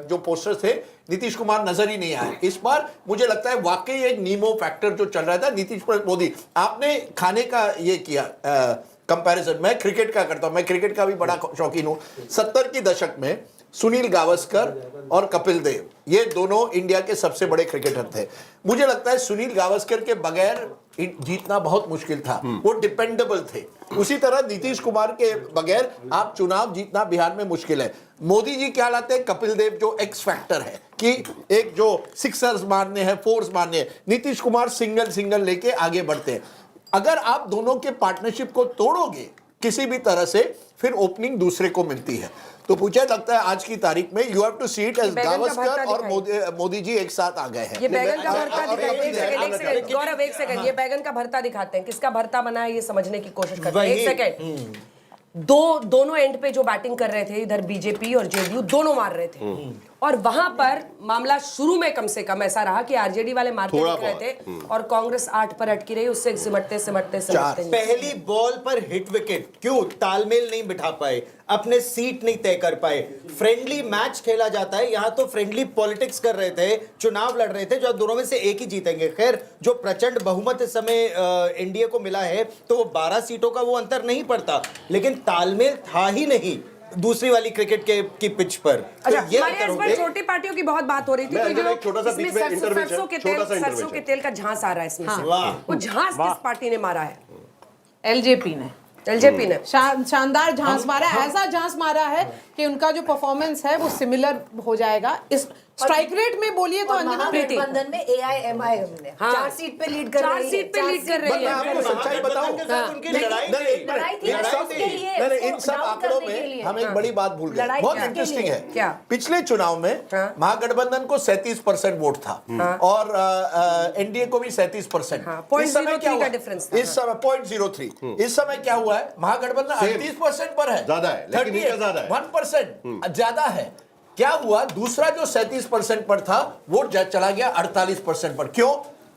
जो पोस्टर थे नीतीश कुमार नजर ही नहीं आए। इस बार मुझे लगता है वाकई एक नीमो फैक्टर जो चल रहा था, नीतीश पर मोदी। आपने खाने का ये किया कंपैरिजन, मैं क्रिकेट का करता हूं, मैं क्रिकेट का भी बड़ा शौकीन हूं। 70 के दशक में सुनील गावस्कर और कपिल देव, ये दोनों इंडिया के सबसे बड़े क्रिकेटर थे। मुझे लगता है सुनील गावस्कर के बगैर जीतना बहुत मुश्किल था, वो डिपेंडेबल थे। उसी तरह नीतीश कुमार के बगैर आप चुनाव जीतना बिहार में मुश्किल है। मोदी जी क्या लाते हैं? कपिल देव जो एक्स फैक्टर है कि एक जो सिक्सर्स मारने हैं, फोर्स मारने हैं। नीतीश कुमार सिंगल लेके आगे बढ़ते हैं। अगर आप दोनों के पार्टनरशिप को तोड़ोगे किसी भी तरह से, फिर ओपनिंग दूसरे को मिलती है। तो मुझे लगता है आज की तारीख में you have to see it as Gavaskar और मोदी जी एक साथ आ गए हैं। ये बैगन का भरता दिखाते हैं। गौरव एक सेकंड, ये बैगन का भरता दिखाते हैं, किसका भरता बना है ये समझने की कोशिश करते हैं। एक सेकंड, दोनों एंड पे जो बैटिंग कर रहे थे, इधर बीजेपी और जेडीयू दोनों मार रहे थे, और वहां पर मामला शुरू में कम से कम ऐसा रहा कि आरजेडी वाले मारते दिख रहे थे और कांग्रेस 8 पर अटकी रही, उससे सिमटते पहली बॉल पर हिट विकेट, क्यों तालमेल नहीं बिठा पाए, अपने सीट नहीं तय कर पाए। फ्रेंडली मैच खेला जाता है, यहाँ तो फ्रेंडली पॉलिटिक्स कर रहे थे, चुनाव लड़ रहे थे, जो दोनों में से एक ही जीतेंगे। खैर, जो प्रचंड बहुमत इस समय एनडीए को मिला है, तो वो 12 सीटों का वो अंतर नहीं पड़ता, लेकिन तालमेल था ही नहीं दूसरी वाली क्रिकेट की पिच पर। अच्छा, हमारे इस बार छोटी पार्टियों की बहुत बात हो रही थी, तो जो इसमें सरसों के तेल का झांस आ रहा है इसमें से, वो झांस किस पार्टी ने मारा है? एलजेपी ने शानदार झांस मारा है। ऐसा झांस मारा है कि उनका जो परफॉर्मेंस है वो सिमिलर हो जाएगा। इस स्ट्राइक रेट में बोलिए तो अंजना गठबंधन में AIMIM ने 4 सीट पे लीड कर रही है। मैं आपको सच्चाई बताऊं, इन सब आंकड़ों में हम एक बड़ी बात भूल गए, बहुत इंटरेस्टिंग है। क्या पिछले चुनाव में महागठबंधन को 37% वोट था और एनडीए को भी 37%। इस समय क्या हुआ? इस समय 0.03। इस समय क्या हुआ है? महागठबंधन 38% पर है, ज्यादा है, लेकिन 1% ज्यादा है। क्या हुआ? दूसरा जो 37% पर था वो चला गया 48% पर। क्यों?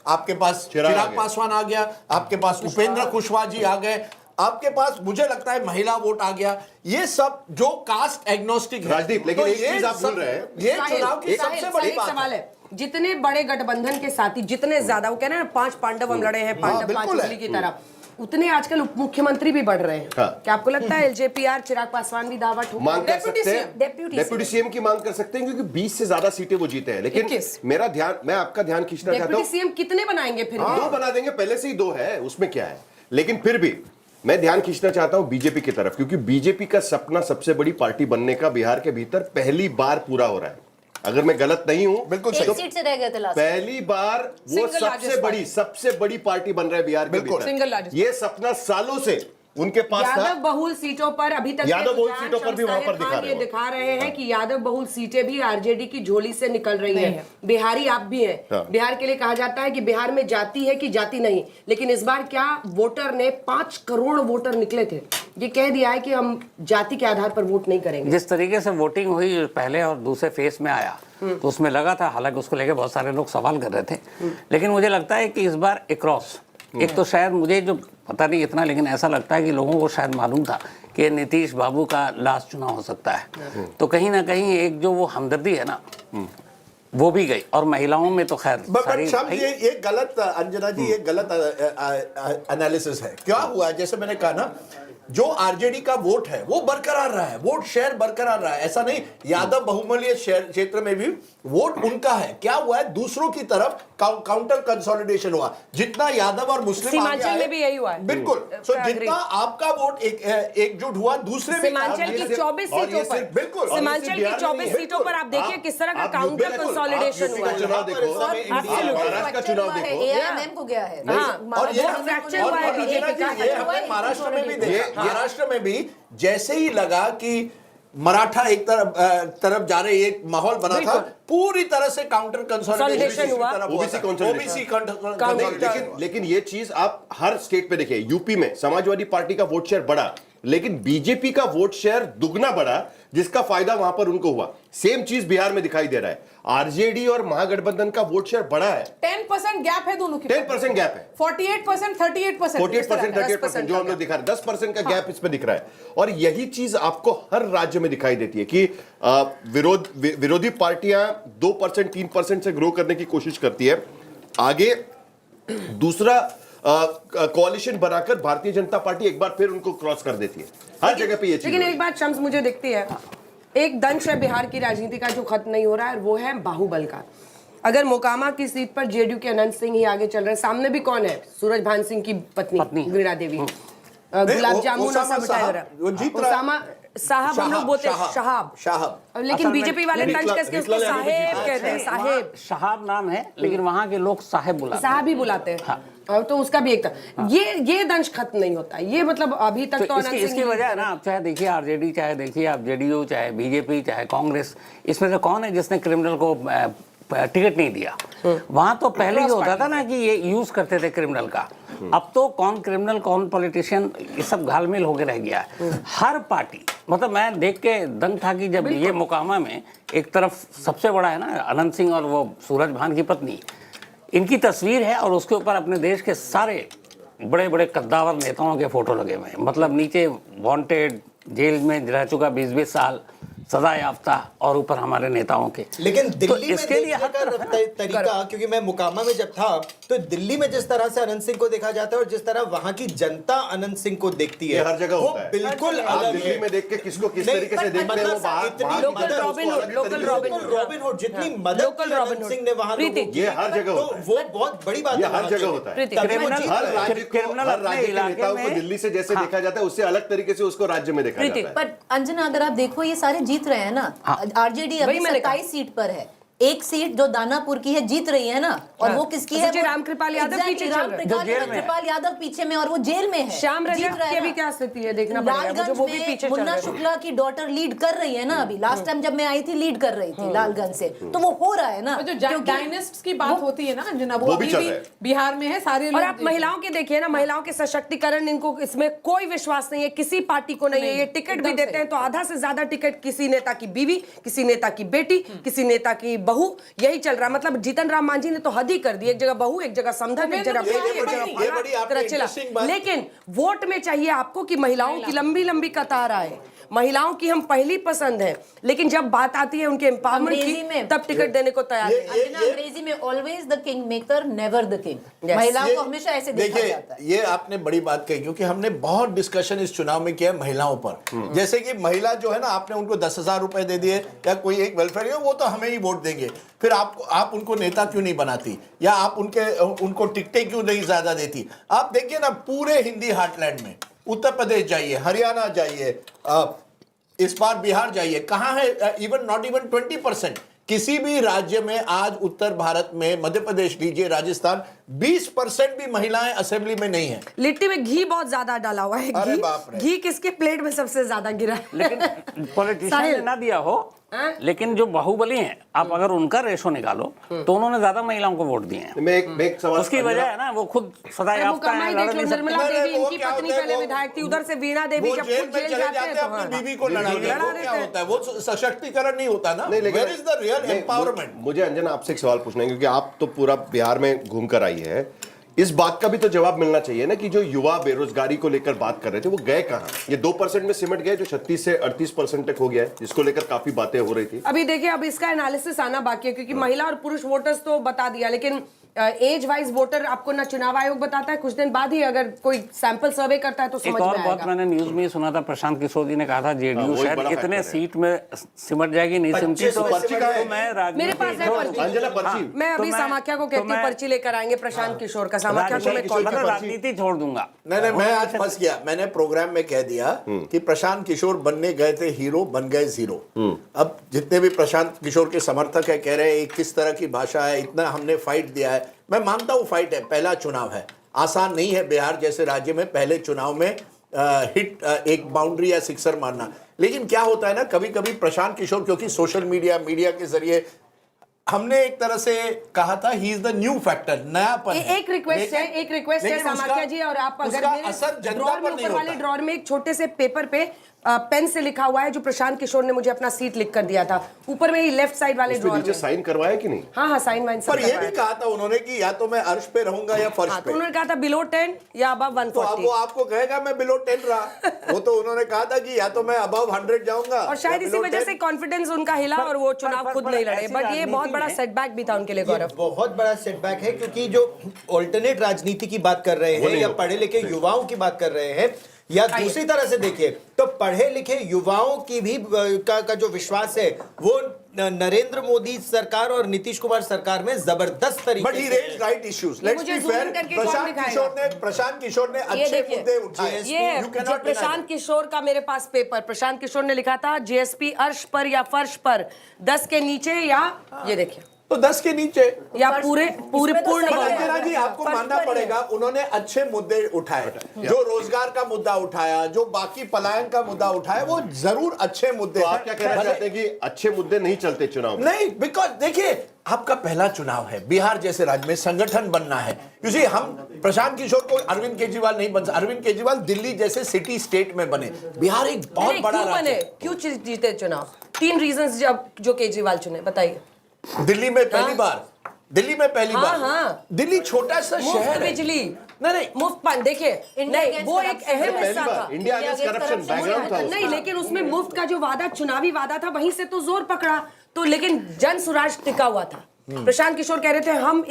आपके पास चिराग पासवान आ गया, आपके पास उपेंद्र कुशवाहा जी आ गए, आपके पास मुझे लगता है महिला वोट आ गया। ये सब जो कास्ट एग्नोस्टिक है। राजदीप, लेकिन एक चीज आप भूल रहे हैं, ये चुनाव की सबसे बड़ी सवाल है। जितने बड़े गठबंधन के साथी, जितने ज्यादा, वो कह रहे हैं 5 पांडव हम लड़े हैं, 5 उंगली की तरह, उतने आजकल उप मुख्यमंत्री भी बढ़ रहे हैं। क्या आपको लगता है एलजेपीआर चिराग पासवान भी दावा ठोक मांग कर सकते हैं? डेप्यूटी सीएम की मांग कर सकते हैं, क्योंकि 20 से ज्यादा सीटें वो जीते हैं। लेकिन मैं आपका ध्यान खींचना चाहता हूं, डेप्यूटी सीएम कितने बनाएंगे? फिर 2 बना देंगे, पहले से ही 2 है, उसमें क्या है। लेकिन फिर भी मैं ध्यान खींचना चाहता हूं बीजेपी की तरफ, क्योंकि बीजेपी का सपना सबसे बड़ी पार्टी बनने का बिहार के भीतर पहली बार पूरा हो रहा है। अगर मैं गलत नहीं हूं, बिल्कुल एक सीट से रह गए थे लास्ट, पहली बार वो सबसे बड़ी पार्टी बन रहा है बिहार के भीतर। ये सपना सालों से उनके पास था। यादव बहुल सीटों पर अभी तक यादव बहुल सीटों पर भी वहां पर दिखा रहे हैं कि यादव बहुल सीटें भी आरजेडी की झोली से निकल रही हैं। बिहारी आप भी हैं। बिहार के लिए कहा जाता है कि बिहार में जाति है कि जाति नहीं, लेकिन इस बार क्या वोटर ने 5 करोड़ वोटर निकले थे, ये कह दिया है कि हम जाति के आधार पर वोट नहीं करेंगे। जिस तरीके से वोटिंग हुई पहले और दूसरे फेज में आया, तो उसमें लगा था, हालांकि उसको लेके बहुत सारे लोग सवाल कर रहे थे, लेकिन मुझे लगता है कि इस बार अक्रॉस, एक तो शायद मुझे जो पता नहीं इतना, लेकिन ऐसा लगता है कि लोगों को शायद मालूम था कि नीतीश बाबू का लास्ट चुनाव हो सकता है, तो कहीं ना कहीं एक जो वो हमदर्दी है ना, वो भी गई। और महिलाओं में तो खैर ये गलत, अंजना जी, ये गलत एनालिसिस है। क्या हुआ? जैसे मैंने कहा ना, जो आरजेडी का वोट है वो बरकरार रहा है, वोट शेयर बरकरार रहा है। ऐसा नहीं, यादव बहुमूल्य क्षेत्र में भी वोट उनका है। क्या हुआ है? दूसरों की तरफ काउंटर कंसोलिडेशन हुआ। जितना यादव और मुस्लिम सीमांचल में भी यही हुआ है, बिल्कुल। सो जितना आपका वोट एकजुट हुआ, दूसरे सीमांचल की 24 सीटों पर, बिल्कुल सीमांचल की 24 सीटों पर आप देखिए किस तरह का काउंटर कंसोलिडेशन हुआ है। चुनाव देखो, महाराष्ट्र का चुनाव देखो, AIMIM को गया है, और ये फ्रैक्चर हुआ है बीजेपी का। महाराष्ट्र में भी देखा, महाराष्ट्र में भी जैसे ही लगा कि मराठा एक तरफ जा रहे, एक माहौल बना था, पूरी तरह से काउंटर कंसोलिडेशन हुआ, ओबीसी लेकिन ये चीज आप हर स्टेट पे देखिए। यूपी में समाजवादी पार्टी का वोट शेयर बढ़ा, लेकिन बीजेपी का वोट शेयर दुगना बढ़ा, जिसका फायदा वहां पर उनको हुआ। सेम चीज बिहार में दिखाई दे रहा है। आरजेडी और महागठबंधन का वोट शेयर बढ़ा है, 10% गैप है दोनों की, 10% गैप है, 48% 38% जो हम लोग दिखा रहे, 10% का गैप इसमें दिख रहा है। और यही चीज आपको हर राज्य में दिखाई देती है कि विरोधी पार्टियां 2% 3% से ग्रो करने की कोशिश करती है, आगे दूसरा कोalition बनाकर भारतीय जनता पार्टी एक बार फिर उनको क्रॉस कर देती है। हर जगह पे ये चीज। लेकिन एक बात शम्स मुझे दिखती है एक दंश है बिहार की राजनीति का जो खत्म नहीं हो रहा है, वो है बाहुबल का। अगर मोकामा की सीट पर जेडीयू के अनंत सिंह ही आगे चल रहे हैं, सामने भी कौन है? सूरज भान सिंह की पत्नी वीणा देवी, गुलाब जामुन और ओसामा साहब, हम लोग बोलते हैं शहाब, लेकिन बीजेपी वाले तंज कसके उसको साहेब कहते हैं। साहेब शहाब नाम है, लेकिन वहाँ के लोग साहेब बुलाते हैं, साहब ही बुलाते हैं। और तो उसका भी एक था, ये दंश खत्म नहीं होता। ये मतलब अभी तक तो इसकी वजह है ना, आप चाहे देखिए आरजेडी, चाहे देखिए आप जेडीयू, चाहे बीजेपी, चाहे कांग्रेस, इसमें से कौन है जिसने क्रिमिनल को टिकट नहीं दिया? वहां तो पहले ही होता था ना कि ये यूज करते थे क्रिमिनल का। अब तो कौन क्रिमिनल कौन पॉलिटिशियन, ये सब घालमेल होके रह गया है। हर पार्टी, मतलब मैं देख के दंग था कि जब ये मोकामा में एक तरफ सबसे बड़ा है ना अनंत सिंह और वो सूरज भान की पत्नी, इनकी तस्वीर है और उसके ऊपर अपने देश के सारे बड़े बड़े कद्दावर नेताओं के फोटो लगे हुए हैं। मतलब नीचे वांटेड, जेल में रह चुका 20-20 साल, सजा याफ्ता, और ऊपर हमारे नेताओं के। लेकिन दिल्ली तो में इसके लिए तरीका, क्योंकि मैं मुकामा में जब था तो दिल्ली में जिस तरह से अनंत सिंह को देखा जाता है और जिस तरह वहां की जनता अनंत सिंह को देखती है, हर जगह होता है। बिल्कुल आप दिल्ली में देख के किसको किस तरीके से देखते हैं, वो लोकल रॉबिन हुड जितनी मदद अनंत सिंह ने वहां, ये हर जगह होता है, वो बहुत बड़ी बात है, हर जगह होता है। हर राज्य के नेताओं को दिल्ली से जैसे देखा जाता है उससे अलग तरीके से उसको राज्य में देखा जाता है। पर अंजना, अगर आप देखो ये सारे जीत रहे हैं ना, आरजेडी अभी 27 सीट पर है, एक सीट जो दानापुर की है जीत रही है ना, और वो किसकी है? रामकृपाल यादव पीछे चल रहे हैं, रामकृपाल यादव पीछे में, और वो जेल में है। श्याम रजक की भी क्या स्थिति है देखना पड़ेगा, वो भी पीछे चल रहे हैं। मुन्ना शुक्ला की डॉटर लीड कर रही है ना अभी, लास्ट टाइम जब मैं आई थी लीड कर रही थी लालगंज से, तो वो हो रहा है ना। जो डायनेस्ट्स की बात होती है ना अंजना, वो अभी भी बिहार में है सारे। और आप महिलाओं के देखिए ना, महिलाओं के सशक्तिकरण, इनको इसमें कोई विश्वास नहीं है, किसी पार्टी को नहीं है। ये टिकट भी देते हैं तो आधा से ज्यादा टिकट किसी नेता की बीवी, किसी नेता की बेटी, किसी नेता की बहू, यही चल रहा है। मतलब जीतन राम मांझी ने तो हद ही कर दी, एक जगह बहू, एक जगह समधन, एक जगह बेटी, एक जगह चला। लेकिन वोट में चाहिए आपको कि महिलाओं की लंबी लंबी कतार आए, महिलाओं की हम पहली पसंद है, लेकिन जब बात आती है उनके एम्पावरमेंट की, तब टिकट देने को तैयार है। अंग्रेजी में always the king maker, never the king. महिलाओं को हमेशा ऐसे देखा जाता है। ये आपने बड़ी बात कही, क्योंकि हमने बहुत डिस्कशन इस चुनाव में किया महिलाओं पर। जैसे कि महिला जो है ना, आपने उनको 10,000 रुपए दे दिए या कोई एक वेलफेयर, वो तो हमें ही वोट देंगे, फिर आप उनको नेता क्यों नहीं बनाती, या आप उनको टिकटें क्यों नहीं ज्यादा देती? आप देखिए ना, पूरे हिंदी हार्टलैंड में उत्तर प्रदेश जाइए, हरियाणा जाइए, इस बार बिहार जाइए, कहां है इवन नॉट इवन 20%। किसी भी राज्य में आज उत्तर भारत में, मध्य प्रदेश लीजिए, राजस्थान, 20% भी महिलाएं असेंबली में नहीं है। लिट्टी में घी बहुत ज्यादा डाला हुआ है। घी किसके प्लेट में सबसे ज्यादा गिरा है? लेकिन पॉलिटिशियन ने ना दिया हो, लेकिन जो बाहुबली हैं, आप अगर उनका रेशो निकालो तो उन्होंने ज्यादा महिलाओं को वोट दिए हैं। उसकी वजह है ना, वो खुद सदा याफ्ता है, निर्मला देवी इनकी पत्नी पहले विधायक थी, उधर से वीणा देवी जब खुद जेल जाते हैं तो अपनी बीवी को लड़ा देते हैं। वो सशक्तिकरण नहीं होता ना। Where is the real empowerment? मुझे अंजना आपसे एक सवाल पूछना है, क्योंकि आप तो पूरा बिहार में घूम कर आई है, इस बात का भी तो जवाब मिलना चाहिए ना कि जो युवा बेरोजगारी को लेकर बात कर रहे थे वो गए कहां? ये 2% में सिमट गए जो 36 से 38% तक हो गया है, जिसको लेकर काफी बातें हो रही थी। अभी देखिए, अब इसका एनालिसिस आना बाकी है, क्योंकि महिला और पुरुष वोटर्स तो बता दिया, लेकिन एज वाइज वोटर आपको ना चुनाव आयोग बताता है, कुछ दिन बाद ही अगर कोई सैंपल सर्वे करता है तो समझ में आएगा। एक और बात मैंने न्यूज में सुना था, प्रशांत किशोर जी ने कहा था जेडीयू शायद इतने सीट में सिमट जाएगी, नहीं सिमटी तो मैं मेरे पास है पर्ची, मैं अभी समाख्या को कहती हूँ पर्ची लेकर आएंगे प्रशांत किशोर का, समाख्या को मैं कॉल कर राजनीति छोड़ दूंगा। नहीं, मैं आज फंस गया। मैंने प्रोग्राम में कह दिया कि प्रशांत किशोर बनने गए थे हीरो, बन गए जीरो। अब जितने भी प्रशांत किशोर के समर्थक है कह रहे हैं किस तरह की भाषा है, इतना हमने फाइट दिया है। मैं मानता हूं फाइट है, पहला चुनाव है, आसान नहीं है बिहार जैसे राज्य में पहले चुनाव में हिट एक बाउंड्री या सिक्सर मारना। लेकिन क्या होता है ना, कभी कभी प्रशांत किशोर, क्योंकि सोशल मीडिया के जरिए हमने एक तरह से कहा था he is the new factor, नयापन। एक रिक्वेस्ट है समाख्या जी, और आप अगर असर जनता पर नहीं होता। ड्रॉर में एक छोटे से पेपर पे पेन से लिखा हुआ है, जो प्रशांत किशोर ने मुझे अपना सीट लिख कर दिया था, ऊपर में ही लेफ्ट साइड वाले ड्रॉर में साइन करवाया कि नहीं? हाँ, साइन वाइन सब। पर ये भी कहा था उन्होंने कि या तो मैं अर्श पे रहूंगा या फर्श पे। उन्होंने कहा था बिलो 10 या अबव 140। तो अब वो आपको कहेगा मैं बिलो 10 रहा। वो तो उन्होंने कहा था कि या तो मैं अबव 100 जाऊंगा, और शायद इसी वजह से कॉन्फिडेंस उनका हिला और वो चुनाव खुद नहीं लड़े। बट ये बहुत बड़ा सेटबैक भी था उनके लिए, गौरव। बहुत बड़ा सेटबैक है, क्योंकि जो ऑल्टरनेट राजनीति की बात कर रहे हैं या पढ़े लिखे युवाओं की बात कर रहे हैं, या दूसरी तरह से देखिए तो पढ़े लिखे युवाओं की भी का जो विश्वास है वो नरेंद्र मोदी सरकार और नीतीश कुमार सरकार में जबरदस्त तरीके but he raised right issues. Let's be fair, Prashant Kishor ने अच्छे मुद्दे उठाए। ये प्रशांत किशोर का मेरे पास पेपर, प्रशांत किशोर ने लिखा था जीएसपी अर्श पर या फर्श पर, 10 के नीचे या ये देखिए तो 10 के नीचे या पूरे पूर्ण जी आपको मानना पड़ेगा उन्होंने अच्छे मुद्दे उठाए, जो रोजगार का मुद्दा उठाया, जो बाकी पलायन का मुद्दा उठाया, वो जरूर अच्छे मुद्दे। तो आप क्या कहना चाहते हैं कि अच्छे मुद्दे नहीं चलते चुनाव में? नहीं, बिकॉज देखिए आपका पहला चुनाव है, बिहार जैसे राज्य में संगठन बनना है। यूसी हम प्रशांत किशोर को अरविंद केजरीवाल नहीं बन सकते, अरविंद केजरीवाल दिल्ली जैसे सिटी स्टेट में बने, बिहार एक बहुत बड़ा राज्य है। क्यों जीते चुनाव? 3 रीजंस जो केजरीवाल चुने, बताइए। दिल्ली में पहली बार, दिल्ली में पहली बार, हाँ। दिल्ली छोटा सा शहर है, बिजली नहीं मुफ्त पानी, देखिए नहीं वो एक अहम हिस्सा था, इंडिया अगेंस्ट करप्शन बैकग्राउंड था नहीं, लेकिन उसमें मुफ्त का जो वादा, चुनावी वादा था, वहीं से तो जोर पकड़ा, तो लेकिन जन स्वराज टिका हुआ था। प्रशांत किशोर कह रहे थे हम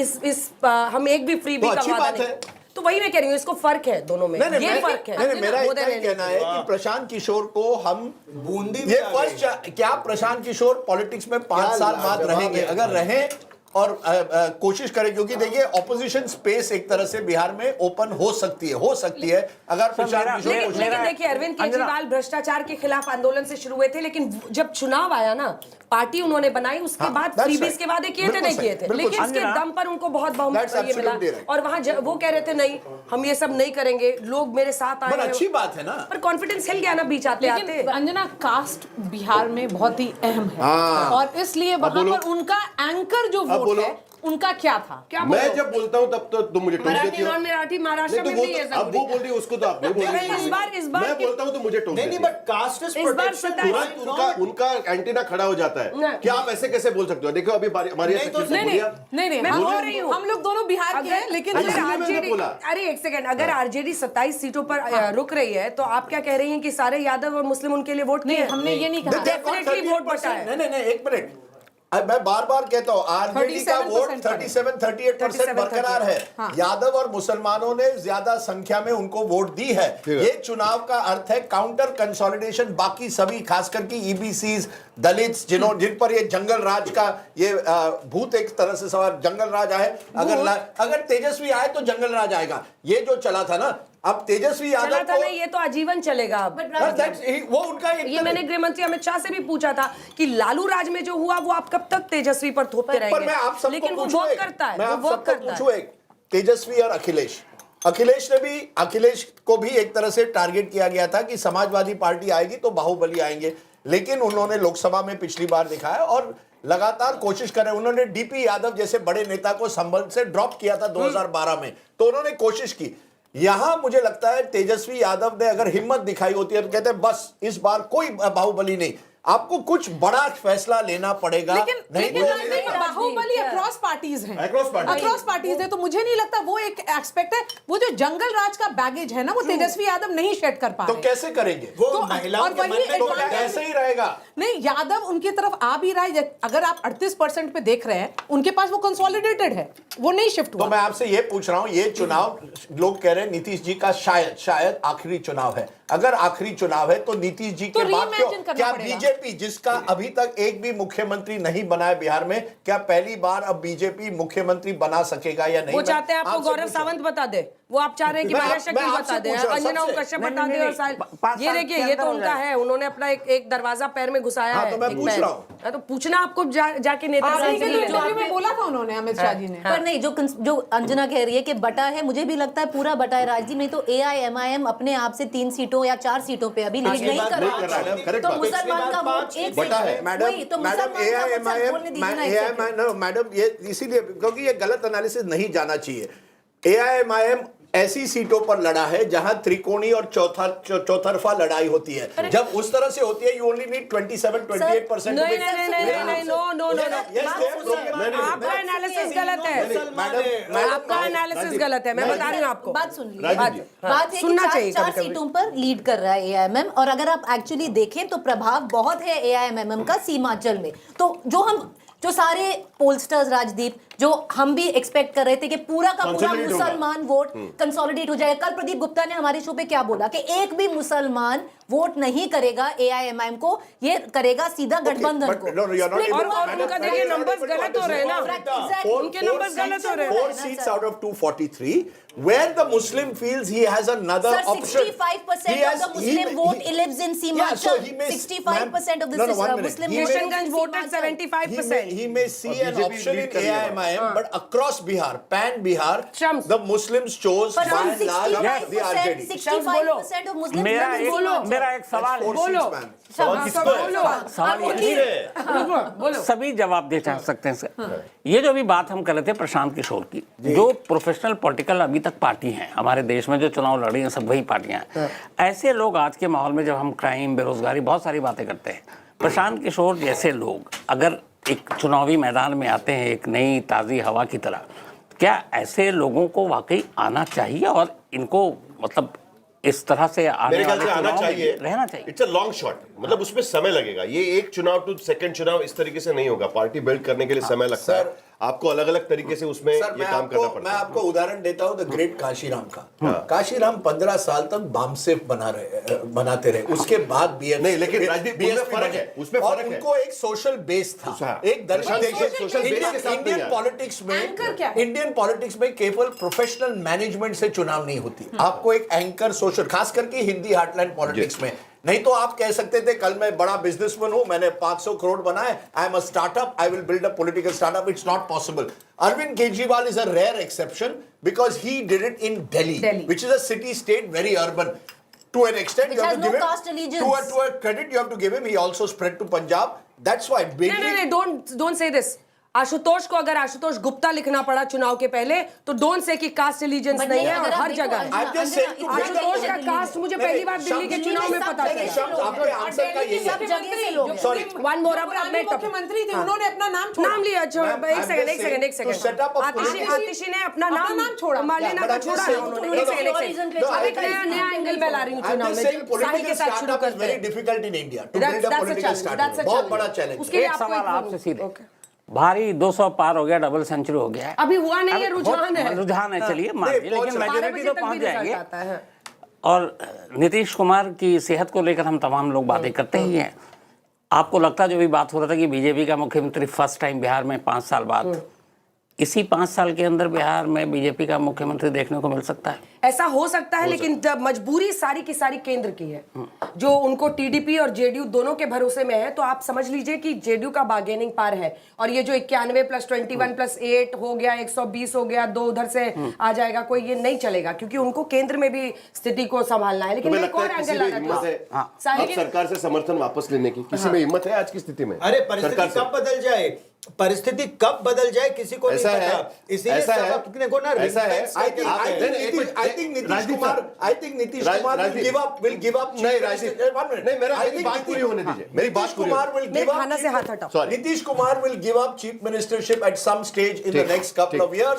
हम एक भी फ्री का वादा नहीं, तो वही मैं कह रही हूँ, इसको फर्क है दोनों में, ये फर्क है। मेरा इतना ही कहना है कि प्रशांत किशोर को हम बूंदी ये फर्स्ट, क्या प्रशांत किशोर पॉलिटिक्स में 5 साल बाद रहेंगे? अगर रहे और कोशिश करें, क्योंकि देखिए ऑपोजिशन स्पेस एक तरह से बिहार में ओपन हो सकती है अगर प्रशांत किशोर। लेकिन देखिए अरविंद केजरीवाल भ्रष्टाचार के खिलाफ आंदोलन से शुरू हुए थे, लेकिन जब चुनाव आया ना, पार्टी उन्होंने बनाई, उसके बाद फ्रीबीज के वादे किए थे, नहीं किए थे, लेकिन इसके दम पर उनको बहुत बहुमत ये मिला, और वहां वो कह रहे थे नहीं हम ये सब नहीं करेंगे, लोग मेरे साथ आए, अच्छी बात है ना, पर कॉन्फिडेंस हिल गया ना बीच आते आते। अंजना, कास्ट बिहार में बहुत ही अहम है, और इसलिए वहां पर उनका एंकर जो वोट है उनका क्या था? क्या मैं जब बोलता हूं तब तो तुम मुझे टोक देती हो। मराठी महाराष्ट्र में नहीं है, अब वो बोल रही उसको तो आप नहीं बोल रही। इस बार मैं बोलता हूं तो मुझे टोक देती हो। बट कास्ट इज प्रोटेक्शन, उनका एंटीना खड़ा हो जाता है। क्या आप ऐसे कैसे बोल सकते हो? देखो अभी हमारी नहीं, हम लोग दोनों बिहार के हैं, लेकिन अरे एक सेकंड, अगर आरजेडी 27 सीटों पर रुक रही है, तो आप क्या कह रही हैं कि सारे यादव और मुस्लिम उनके लिए वोट किए? हमने ये नहीं कहा, डेफिनेटली वोट बटा है। नहीं, एक मिनट, मैं बार बार कहता हूँ आरजेडी का वोट 37-38% बरकरार है। हाँ। यादव और मुसलमानों ने ज्यादा संख्या में उनको वोट दी है। ये चुनाव का अर्थ है काउंटर कंसोलिडेशन, बाकी सभी खासकर की ईबीसीज, दलित्स, जिन पर ये जंगल राज का ये भूत एक तरह से सवाल, जंगल राज आए, अगर तेजस्वी आए तो जंगल राज आएगा, ये जो चला था ना, अब तेजस्वी यादव को ये तो आजीवन चलेगा। वो उनका ये मैंने गृह मंत्री अमित शाह से भी पूछा था कि लालू राज में जो हुआ वो आप कब तक तेजस्वी पर थोपते रहेंगे? लेकिन वो वोट करता है, वो वोट करता है। तेजस्वी और अखिलेश को भी एक तरह से टारगेट किया गया था कि समाजवादी पार्टी आएगी तो बाहुबली आएंगे, लेकिन उन्होंने लोकसभा में पिछली बार दिखाया और लगातार कोशिश कर रहे। उन्होंने डीपी यादव जैसे बड़े नेता को संबल से ड्रॉप किया था 2012 में, तो उन्होंने कोशिश की। यहां मुझे लगता है तेजस्वी यादव ने अगर हिम्मत दिखाई होती है तो कहते हैं बस इस बार कोई बाहुबली नहीं, आपको कुछ बड़ा फैसला लेना पड़ेगा। लेकिन बाहुबली अक्रॉस पार्टीज हैं, अक्रॉस पार्टीज है, तो मुझे नहीं लगता वो एक एस्पेक्ट है। वो जो जंगल राज का बैगेज है ना, वो तेजस्वी यादव नहीं शेड कर पा रहे। तो कैसे करेंगे वो? महिलाओं के मन में तो ऐसे ही रहेगा। नहीं, यादव उनकी तरफ आ भी रहा है। अगर आप 38% पे देख रहे हैं, उनके पास वो कंसोलिडेटेड है, वो नहीं शिफ्ट हुआ। तो मैं आपसे ये पूछ रहा हूं, ये चुनाव लोग कह रहे हैं नीतीश जी का शायद आखिरी चुनाव है। अगर आखिरी चुनाव है तो नीतीश जी के बाद क्या बीजेपी, जिसका अभी तक एक भी मुख्यमंत्री नहीं बनाया बिहार में, क्या पहली बार अब बीजेपी मुख्यमंत्री बना सकेगा या नहीं? वो चाहते हैं आपको गौरव सावंत बता दे, वो आप चाह रहे हैं कि महाराष्ट्र की बता दे, अंजना कश्यप बता दे, और ये देखिए ये तो उनका है, उन्होंने अपना एक दरवाजा पैर में घुसाया है। तो मैं पूछ रहा हूँ, तो पूछना आपको जाके नेता में बोला था उन्होंने, अमित शाह जी ने। पर नहीं, जो अंजना कह रही है कि बटा है, मुझे भी लगता है पूरा बटा है। राजनीति में तो AIMIM अपने आप से 3 सीटों या 4 सीटों पे अभी लीड नहीं कर रहा, तो मुसलमान का वोट एक बटा है। मैडम ये इसीलिए क्योंकि ये गलत एनालिसिस नहीं जाना चाहिए। AIMIM ऐसी सीटों पर लड़ा है जहां त्रिकोणी और चौतरफा लड़ाई होती है। जब उस तरह से होती है, यू ओनली नीड 27-28%। नहीं, आपका एनालिसिस गलत है, आपका एनालिसिस गलत है, मैं बता रही हूँ आपको। बात सुन लीजिए, बात है सुनना चाहिए। 4 सीटों पर लीड कर रहा है AIMIM, और अगर आप एक्चुअली देखें तो प्रभाव बहुत है AIMIM का सीमांचल में। तो जो सारे पोलस्टर्स, राजदीप, जो हम भी एक्सपेक्ट कर रहे थे कि पूरा का पूरा मुसलमान वोट कंसोलिडेट हो जाएगा। कल प्रदीप गुप्ता ने हमारे शो पे क्या बोला कि एक भी मुसलमान वोट नहीं करेगा एआईएमआईएम को, ये करेगा सीधा गठबंधन को। और उनका देखिए नंबर्स गलत हो रहे हैं ना, उनके नंबर्स गलत हो रहे हैं। 4 seats out of 243 where the Muslim feels he has another option. 65% of the Muslim vote lives in Himachal. 65% of the Muslim Kishanganj voted 75%. He may see an option in AIMIM, but across Bihar, pan Bihar, the Muslims chose by and large the RJD. 65% of Muslims मेरा एक सवाल है, बोलो सभी जवाब दे सकते हैं sir. ये जो अभी बात हम कर रहे थे प्रशांत किशोर की, जो प्रोफेशनल पॉलिटिकल अभी तक पार्टी हैं हमारे देश में, जो चुनाव लड़ी हैं सब वही पार्टियां हैं। ऐसे लोग आज के माहौल में जब हम क्राइम, बेरोजगारी, बहुत सारी बातें करते हैं, प्रशांत किशोर जैसे लोग अगर एक चुनावी मैदान में आते हैं एक नई ताज़ी हवा की तरह, क्या ऐसे लोगों को वाकई आना चाहिए और इनको मतलब इस तरह से मेरे ख्याल से आना चाहिए, रहना चाहिए? इट्स अ लॉन्ग शॉट, मतलब उसमें समय लगेगा। ये एक चुनाव टू सेकंड चुनाव इस तरीके से नहीं होगा। पार्टी बिल्ड करने के लिए समय लगता है, आपको अलग अलग तरीके से उसमें ये काम करना पड़ता है। मैं आपको उदाहरण देता हूं द ग्रेट काशीराम का। काशीराम 15 साल तक बामसेफ बनाते रहे, उसके बाद बीएसपी नहीं, लेकिन राजनीति में फर्क है, उसमें फर्क है। उनको एक सोशल बेस था, एक दर्शन सोशल बेस के साथ इंडियन पॉलिटिक्स में केवल प्रोफेशनल मैनेजमेंट से चुनाव नहीं होती, आपको एक एंकर सोशल, खास करके हिंदी हार्टलैंड पॉलिटिक्स में। नहीं तो आप कह सकते थे कल मैं बड़ा बिजनेसमैन हूं, मैंने 500 करोड़ बनाए, I am a startup, I will build a political startup. It's not possible. Arvind Kejriwal is a rare exception because he did it in Delhi, which is a city state, very urban. To an extent, you have to give him to a credit. You have to give him. He also spread to Punjab. That's why. No, don't say this. Ashutosh को अगर आशुतोष गुप्ता लिखना पड़ा चुनाव के पहले, तो don't say कि cast allegiance नहीं है और हर जगह है। आशुतोष का कास्ट मुझे पहली बार दिल्ली के चुनाव में पता चला। वन मोर मुख्यमंत्री थे, उन्होंने अपना नाम लिया। एक सेकंड आतिशी ने अपना नाम छोड़ा, मालिना का छोड़ा उन्होंने। एक नया एंगल में ला रही हूँ चुनाव में, साहिल के साथ शुरू करते हैं। Very difficult in India to build a political startup, बहुत बड़ा चैलेंज। उसके लिए सवाल आपसे सीधे, भारी 200 पार हो गया, डबल सेंचुरी हो गया है, अभी हुआ नहीं है, रुझान है, चलिए मान लीजिए, लेकिन मेजोरिटी तो पहुंच जाएंगे। और नीतीश कुमार की सेहत को लेकर हम तमाम लोग बातें करते ही हैं। आपको लगता है जो भी बात हो रहा था कि बीजेपी का मुख्यमंत्री फर्स्ट टाइम बिहार में 5 साल बाद, इसी 5 साल के अंदर बिहार में बीजेपी का मुख्यमंत्री देखने को मिल सकता है? ऐसा हो सकता है, लेकिन जब मजबूरी सारी की सारी केंद्र की है, जो उनको टीडीपी और जेडीयू दोनों के भरोसे में है, तो आप समझ लीजिए कि जेडीयू का बार्गेनिंग पार है। और ये जो 91 + 21 + 8 हो गया, 120 हो गया, 2 उधर से आ जाएगा, कोई ये नहीं चलेगा, क्योंकि उनको केंद्र में भी स्थिति को संभालना है। लेकिन एक और एंगल लाना था, सरकार से समर्थन वापस लेने की किसी में हिम्मत है आज की स्थिति में? अरे परिस्थिति कब बदल जाए, परिस्थिति कब बदल जाए किसी को नहीं पता। इसीलिए सब अपने को ना ऐसा है। I think Nitish Kumar will give up. नहीं, मेरी बात पूरी होने दीजिए। मेरी बात पूरी खाना से हाथ हटाओ। Nitish Kumar will give up chief ministership at some stage in the next couple of years.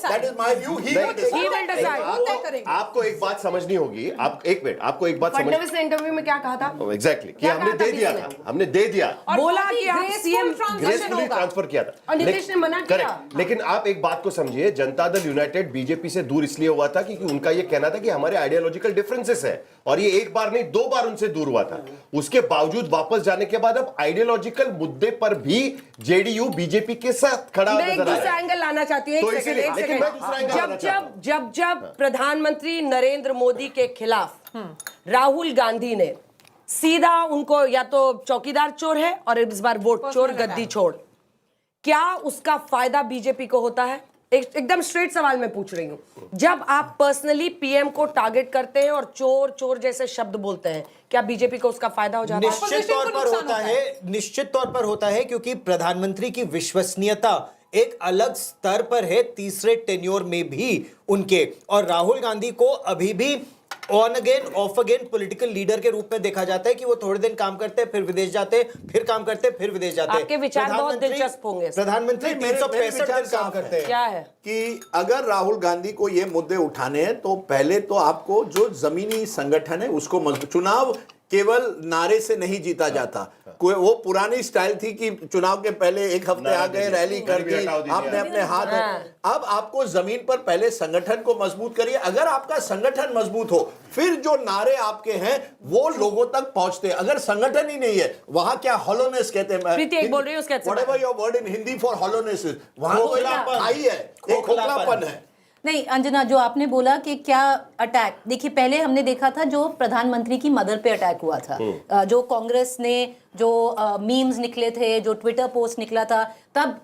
That is my view. He will decide. आपको एक बात समझनी होगी। आप एक मिनट, आपको एक बात समझ। फडणवीस ने इंटरव्यू में क्या कहा था? एग्जैक्टली, कि हमने दे दिया था, हमने दे दिया, बोला कि आप सीएम ग्रेसफुली ट्रांसफर किया था, और नीतीश ने मना किया। करेक्ट। लेकिन आप एक बात को समझिए, जनता दल यूनाइटेड बीजेपी से दूर इसलिए हुआ था क्योंकि उनका ये कहना था कि हमारे आइडियोलॉजिकल डिफरेंसेस है, और ये एक बार नहीं 2 बार उनसे दूर हुआ था। उसके बावजूद वापस जाने के बाद अब आइडियोलॉजिकल मुद्दे पर भी जेडीयू बीजेपी के साथ खड़ा नजर आ रहा है। मैं दूसरा एंगल लाना चाहती हूँ, जब प्रधानमंत्री नरेंद्र मोदी के खिलाफ राहुल गांधी ने सीधा उनको या तो चौकीदार चोर है और इस बार वोट चोर गद्दी छोड़, क्या उसका फायदा बीजेपी को होता है? एकदम स्ट्रेट सवाल मैं पूछ रही हूं। जब आप पर्सनली पीएम को टारगेट करते हैं और चोर चोर जैसे शब्द बोलते हैं, क्या बीजेपी को उसका फायदा हो जाता है? निश्चित तौर पर होता है, निश्चित तौर पर होता है, क्योंकि प्रधानमंत्री की विश्वसनीयता एक अलग स्तर पर है तीसरे टेन्योर में भी उनके। और राहुल गांधी को अभी भी on again of again political leader के रूप में देखा जाता है कि वो थोड़े दिन काम करते हैं, फिर विदेश जाते हैं, फिर काम करते हैं, फिर विदेश जाते हैं। आपके विचार बहुत दिलचस्प होंगे। प्रधानमंत्री 365 दिन काम करते हैं। क्या है कि अगर राहुल गांधी को ये मुद्दे उठाने हैं, तो पहले तो आपको जो जमीनी संगठन है उसको मजबूत, चुनाव केवल नारे से नहीं जीता जाता। कोई वो पुरानी स्टाइल थी कि चुनाव के पहले एक हफ्ते आ गए, रैली कर दी, आपने अपने हाथ। अब आपको जमीन पर पहले संगठन को मजबूत करिए। अगर आपका संगठन मजबूत हो, फिर जो नारे आपके हैं वो लोगों तक पहुंचते हैं। अगर संगठन ही नहीं है, वहां क्या हॉलोनेस कहते हैं, बोल रही हूँ whatever your word in Hindi for hollowness, वहां खाई है, एक खोखलापन है। नहीं अंजना, जो आपने बोला कि क्या अटैक, देखिए पहले हमने देखा था जो प्रधानमंत्री की मदर पे अटैक हुआ था, जो कांग्रेस ने जो मीम्स निकले थे, जो ट्विटर पोस्ट निकला था, तब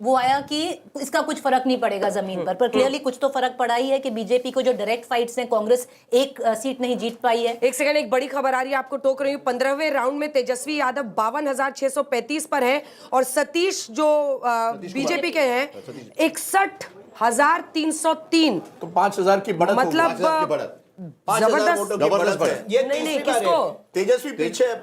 वो आया कि इसका कुछ फर्क नहीं पड़ेगा जमीन पर क्लियरली कुछ तो फर्क पड़ा ही है कि बीजेपी को जो डायरेक्ट फाइट्स हैं, कांग्रेस एक सीट नहीं जीत पाई है। एक सेकंड, एक बड़ी खबर आ रही है, आपको टोक रही हूँ। 15वें राउंड में तेजस्वी यादव 52,635 पर है और सतीश जो बीजेपी के हैं 61,303। तो 5,000 की बढ़त, मतलब जबरदस्त। ये नहीं किसको, तेजस्वी पीछे है,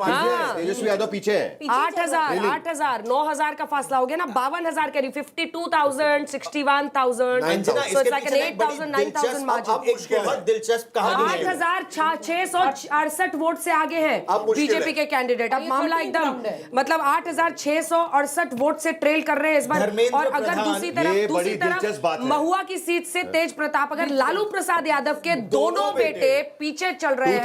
तेजस्वी यादव पीछे है। 8,000 9,000 का फासला हो गया ना। 52,000 कह रही, 52,000 61,000, so it's like an 8,000 9,000 margin. बहुत दिलचस्प कहानी है। 8,668 वोट से आगे हैं बीजेपी के कैंडिडेट। अब मामला एकदम मतलब 8,668 वोट से ट्रेल कर रहे हैं इस बार। और अगर दूसरी तरफ महुआ की सीट से तेज प्रताप, अगर लालू प्रसाद यादव के दोनों बेटे पीछे चल रहे हैं।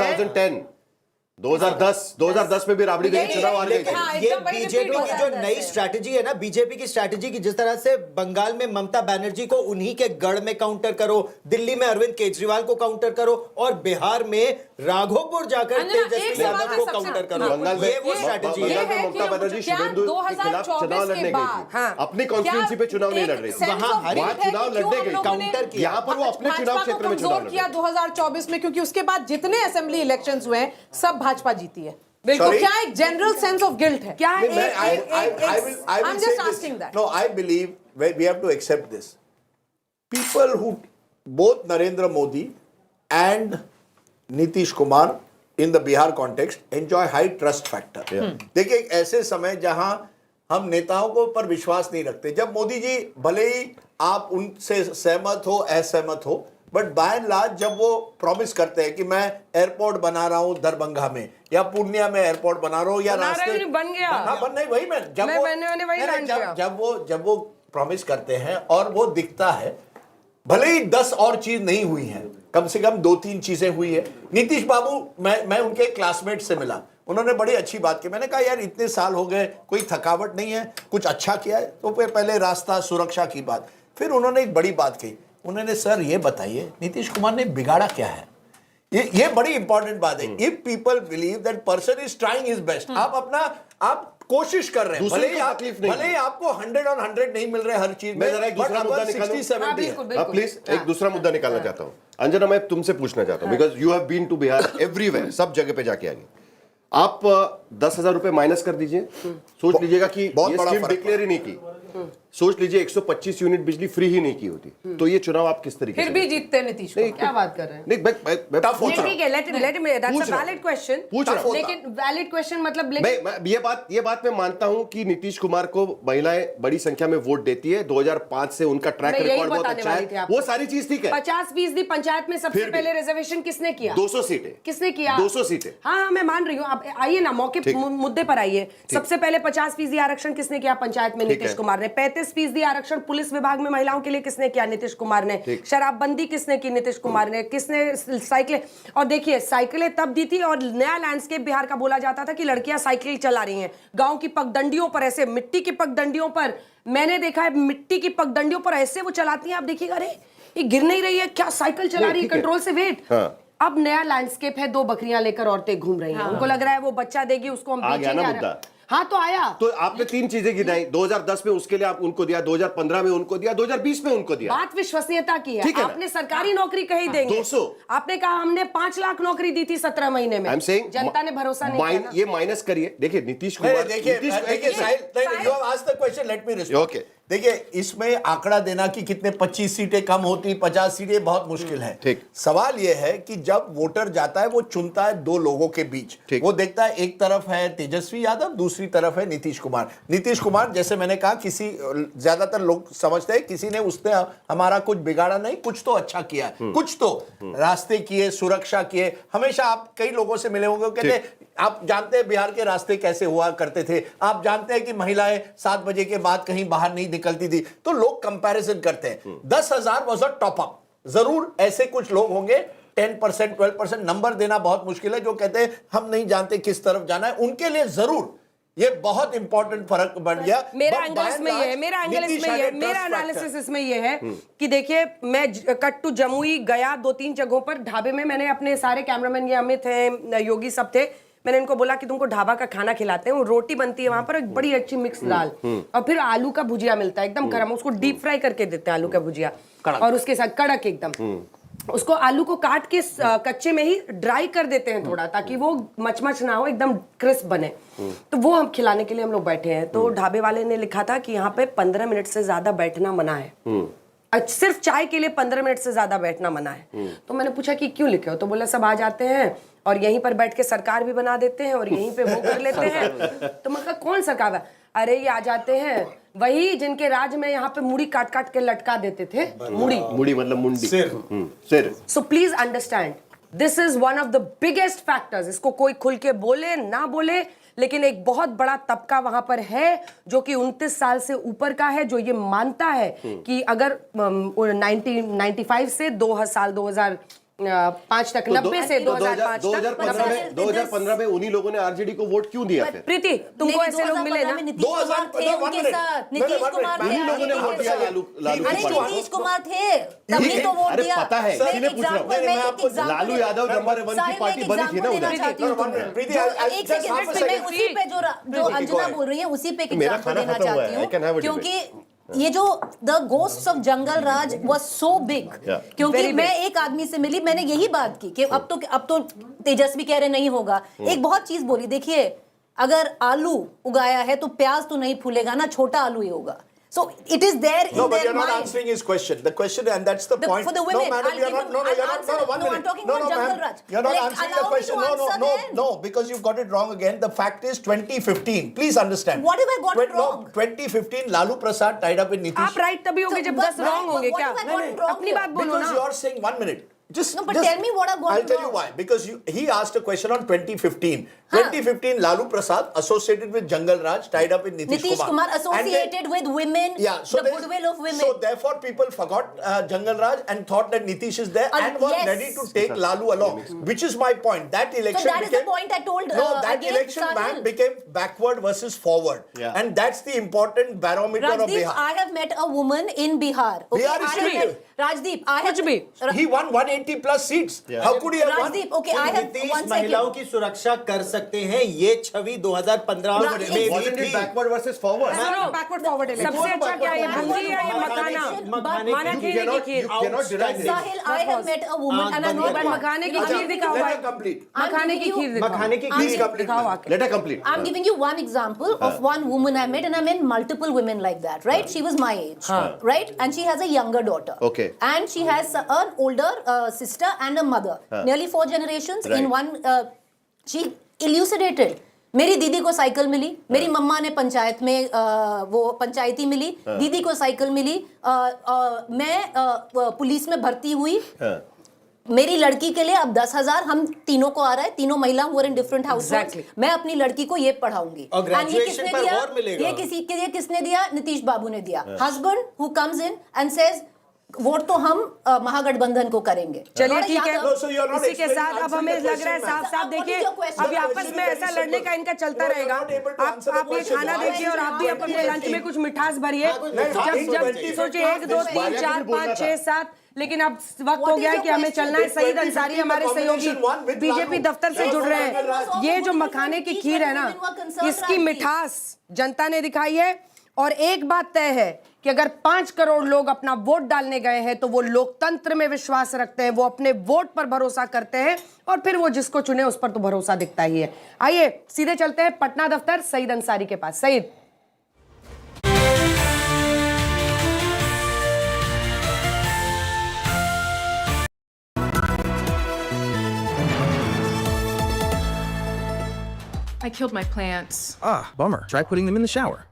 2010 में भी राबड़ी देवी चुनाव आ गए थे। ये बीजेपी की जो नई स्ट्रैटेजी है ना, बीजेपी की स्ट्रैटेजी की, जिस तरह से बंगाल में ममता बनर्जी को उन्हीं के गढ़ में काउंटर करो, दिल्ली में अरविंद केजरीवाल को काउंटर करो और बिहार में राघोपुर जाकर तेजस्वी यादव को काउंटर करो। बंगाल में वो स्ट्रैटेजी है। ममता बनर्जी शुभेंदु के खिलाफ चुनाव लड़ने गई थी, अपनी कॉन्स्टिट्यूंसी पे चुनाव नहीं लड़ रही थी, वहां चुनाव लड़ने गई, काउंटर किया। यहाँ पर वो अपने चुनाव क्षेत्र में चुनाव किया 2024 में, क्योंकि उसके बाद जितने असेंबली इलेक्शंस हुए सब भाजपा जीती है। बिल्कुल, क्या एक जनरल सेंस ऑफ गिल्ट है क्या? I'm just asking that. No, I believe we have to accept this. People who both Narendra Modi and Nitish Kumar in the Bihar context enjoy high trust factor. देखिए एक ऐसे समय जहां हम नेताओं को पर विश्वास नहीं रखते, जब मोदी जी भले ही आप उनसे सहमत हो असहमत हो, बट बाय एंड लार्ज जब वो प्रॉमिस करते हैं कि मैं एयरपोर्ट बना रहा हूँ दरभंगा में या पूर्णिया में एयरपोर्ट बना रहा हूँ या रास्ते बन गया, हाँ बन नहीं, वही मैं जब वो प्रॉमिस करते हैं और वो दिखता है, भले ही 10 और चीज नहीं हुई है, कम से कम 2-3 चीजें हुई है। नीतीश बाबू, मैं उनके क्लासमेट से मिला, उन्होंने बड़ी अच्छी बात की। मैंने कहा यार इतने साल हो गए, कोई थकावट नहीं है, कुछ अच्छा किया है। तो पहले रास्ता सुरक्षा की बात, फिर उन्होंने एक बड़ी बात कही, उन्होंने सर ये बताइए नीतीश कुमार ने बिगाड़ा क्या है। ये बड़ी इंपॉर्टेंट बात है। If people believe that person is trying his best, आप कोशिश कर रहे हैं, भले ही आपको 100 on 100 नहीं मिल रहे हर चीज में। जरा एक दूसरा मुद्दा निकालूं, प्लीज एक दूसरा मुद्दा निकालना चाहता हूं। अंजना, मैं तुमसे पूछना चाहता हूं, because you have been to Bihar everywhere, सब जगह पे जाके आगे। आप 10,000 रुपए माइनस कर दीजिए, सोच लीजिएगा कि ये स्कीम डिक्लेयर ही नहीं की, सोच लीजिए 125 यूनिट बिजली फ्री ही नहीं की होती, तो ये चुनाव आप किस तरीके से फिर भी जीतते नीतीश को? क्या बात कर रहे हैं? नहीं, टफ होता है। ठीक है, let me, that's a valid question, लेकिन वैलिड क्वेश्चन मतलब ये बात मैं मानता हूं कि नीतीश कुमार को महिलाएं बड़ी संख्या में वोट देती है, 2005 से उनका ट्रैक रिकॉर्ड बहुत अच्छा है, वो सारी चीज ठीक है। 50% पंचायत में सबसे पहले रिजर्वेशन किसने किया? 200 सीटें किसने किया? 200 सीटें। हाँ, मैं मान रही हूँ, आप आइए ना मौके मुद्दे पर आइए। सबसे पहले 50% आरक्षण किसने किया पंचायत में? नीतीश कुमार ने। 35% आरक्षण पुलिस विभाग में महिलाओं के लिए किसने किया? नीतीश कुमार ने। शराबबंदी किसने की? नीतीश कुमार ने। किसने साइकिलें? और देखिए साइकिलें तब दी थी और नया लैंडस्केप बिहार का बोला जाता था कि लड़कियां साइकिल चला रही हैं गांव की पगडंडियों पर, ऐसे मिट्टी की पगडंडियों पर। मैंने देखा है मिट्टी की पगडंडियों पर ऐसे वो चलाती हैं, आप देखिएगा, अरे ये गिर नहीं रही है क्या, साइकिल चला रही है कंट्रोल से वेट। अब नया लैंडस्केप है, 2 बकरियां लेकर औरतें घूम रही हैं, उनको लग रहा है वो बच्चा देगी, उसको हम बेचेंगे। हाँ तो आया, तो आपने 3 चीजें गिनाई, 2010 में उसके लिए आप उनको दिया, 2015 में उनको दिया, 2020 में उनको दिया। बात विश्वसनीयता की है। आपने सरकारी नौकरी कही देंगे, 200 आपने कहा हमने 5 लाख नौकरी दी थी 17 महीने में, जनता ने भरोसा नहीं किया। ये माइनस करिए। देखिए नीतीश कुमार, देखिए आज तक question, let me respond. Okay, देखिए इसमें आंकड़ा देना कि कितने 25 सीटें कम होती 50 सीटें बहुत मुश्किल है। ठीक। सवाल यह है कि जब वोटर जाता है वो चुनता है दो लोगों के बीच, वो देखता है एक तरफ है तेजस्वी यादव, दूसरी तरफ है नीतीश कुमार। नीतीश कुमार जैसे मैंने कहा किसी ज्यादातर लोग समझते हैं किसी ने उसने हमारा कुछ बिगाड़ा नहीं, कुछ तो अच्छा किया, कुछ तो रास्ते किए, सुरक्षा किए। हमेशा आप कई लोगों से मिले होंगे, कहते आप जानते हैं बिहार के रास्ते कैसे हुआ करते थे, आप जानते हैं कि महिलाएं 7 बजे के बाद कहीं बाहर नहीं निकलती थी, तो लोग कंपैरिजन करते हैं। 10,000 वाज अ टॉप अप। जरूर ऐसे कुछ लोग होंगे 10% 12% नंबर देना बहुत मुश्किल है, जो कहते हैं हम नहीं जानते किस तरफ जाना है, उनके लिए जरूर ये बहुत इंपॉर्टेंट फर्क बन गया। मेरा एंगल इसमें ये है, मेरा एनालिसिस इसमें ये है कि देखिए मैं कट टू जमुई गया 2-3 जगहों पर ढाबे में, मैंने अपने सारे कैमरामैन, ये अमित हैं, योगी सब थे, मैंने इनको बोला कि तुमको ढाबा का खाना खिलाते हैं। वो रोटी बनती है वहां पर एक बड़ी अच्छी मिक्स दाल, और फिर आलू का भुजिया मिलता है एकदम गर्म, उसको डीप फ्राई करके देते हैं आलू का भुजिया, और उसके साथ कड़क एकदम। उसको आलू को काट के कच्चे में ही ड्राई कर देते हैं थोड़ा, ताकि वो मचमच ना हो, एकदम क्रिस्प बने। तो वो हम खिलाने के लिए हम लोग बैठे हैं, तो ढाबे वाले ने लिखा था कि यहाँ पे 15 मिनट से ज्यादा बैठना मना है, सिर्फ चाय के लिए 15 मिनट से ज्यादा बैठना मना है। तो मैंने पूछा कि क्यों लिखे हो, तो बोला सब आ जाते हैं और यहीं पर बैठ के सरकार भी बना देते हैं और यहीं पे वो कर लेते हैं। तो मैं कहा कौन सरकार है? अरे ये आ जाते हैं वही जिनके राज में यहाँ पे मुड़ी काट काट के लटका देते थे। मुड़ी मतलब मुंडी, सिर। So please understand, this is one of the biggest factors. इसको कोई खुल के बोले ना बोले, लेकिन एक बहुत बड़ा तबका वहां पर है जो कि 29 साल से ऊपर का है, जो ये मानता है कि अगर 1995 से 2005 तक, 90 से 2005 तक, 2015 में उन्हीं लोगों ने आरजेडी को वोट क्यों दिया? प्रीति तुमको ऐसे लोग मिले ना, नीतीश कुमार थे उनके साथ, नीतीश कुमार थे, लोगों ने वोट दिया लालू नीतीश कुमार थे तभी तो वोट दिया। पता है, लालू यादव नंबर 1 की पार्टी बनी थी ना उसी पे जो अंजना बोल रही है उसी पे एक एग्जांपल देना चाहती हूँ, क्योंकि ये जो the ghosts of jungle Raj was so big, क्योंकि मैं एक आदमी से मिली, मैंने यही बात की कि अब तो तेजस्वी कह रहे नहीं होगा। एक बहुत चीज बोली, देखिए अगर आलू उगाया है तो प्याज तो नहीं फूलेगा ना, छोटा आलू ही होगा। So it is there in their mind. No, but you're not answering his question. The question, and that's the point. For the women, no, madam, you're not. No, you're not. No, 1 minute. I'm talking about Jungle Raj. You're not answering the question. No, because you've got it wrong again. The fact is 2015. Please understand. What if I got it wrong? 2015, Lalu Prasad tied up with Nitish. आप right तभी होंगे जब 10 wrong होंगे क्या? अपनी बात बोलो ना. Because you're saying 1 minute. No, but tell me what I've got wrong. I'll tell you why. Because he asked a question on 2015. 2015, Lalu Prasad associated with Jungle Raj, tied up with Nitish Kumar associated with women, the goodwill of women. So therefore, people forgot Jungle Raj and thought that Nitish is there and was ready to take Lalu along, which is my point. That election so that is the point I told. No, that election became backward versus forward, and that's the important barometer of Bihar. I have met a woman in Bihar. Bihar is still Rajdeep, I have. He won 180 plus seats. How could he have won? Rajdeep, okay, I have one second. महिलाओं की सुरक्षा कर सकते हैं, ये छवि 2015 में भी थी। Backward versus forward. Backward forward है। सबसे अच्छा क्या है, भूंजी है या मखाना? मखाना की खीर। साहिल, I have met a woman and I know that मखाने की खीर दिखाओ भाई। मखाने की खीर दिखाओ। मखाने की खीर दिखाओ आके। Let her complete. I'm giving you one example of one woman I met, and I met multiple women like that, right? She was my age, right? And she has a younger daughter. Okay. And she has an older sister and a mother. Nearly 4 generations in one. She elucidated. मेरी दीदी को cycle मिली, मेरी मम्मा ने पंचायत में वो पंचायती मिली, दीदी को cycle मिली, मैं पुलिस में भर्ती हुई, मेरी लड़की के लिए अब 10,000 हम तीनों को आ रहा है, तीनों महिला हुआ इन डिफरेंट हाउस, मैं अपनी लड़की को ये पढ़ाऊंगी। ये किसने दिया? ये किसने दिया? नीतीश बाबू ने दिया। Husband who comes in and says vote तो हम महागठबंधन को करेंगे। चलिए ठीक है, इसी के साथ अब हमें लग रहा है साफ साफ देखिए, अभी आपस में ऐसा लड़ने का इनका चलता रहेगा। आप ये खाना देखिए और आप भी अपने लंच में कुछ मिठास भरिए। जब सोचिए 1 2 3 4 5 6 7, लेकिन अब वक्त हो गया है कि हमें चलना है। सईद अंसारी हमारे सहयोगी बीजेपी दफ्तर से जुड़ रहे हैं। ये जो मखाने की खीर है ना, इसकी मिठास जनता ने दिखाई है, और एक बात तय है कि अगर 5 करोड़ लोग अपना वोट डालने गए हैं तो वो लोकतंत्र में विश्वास रखते हैं, वो अपने वोट पर भरोसा करते हैं, और फिर वो जिसको चुने उस पर तो भरोसा दिखता ही है। आइए सीधे चलते हैं पटना दफ्तर सईद अंसारी के पास। Saeed, I killed my plants. Ah, bummer. Try putting them in the shower.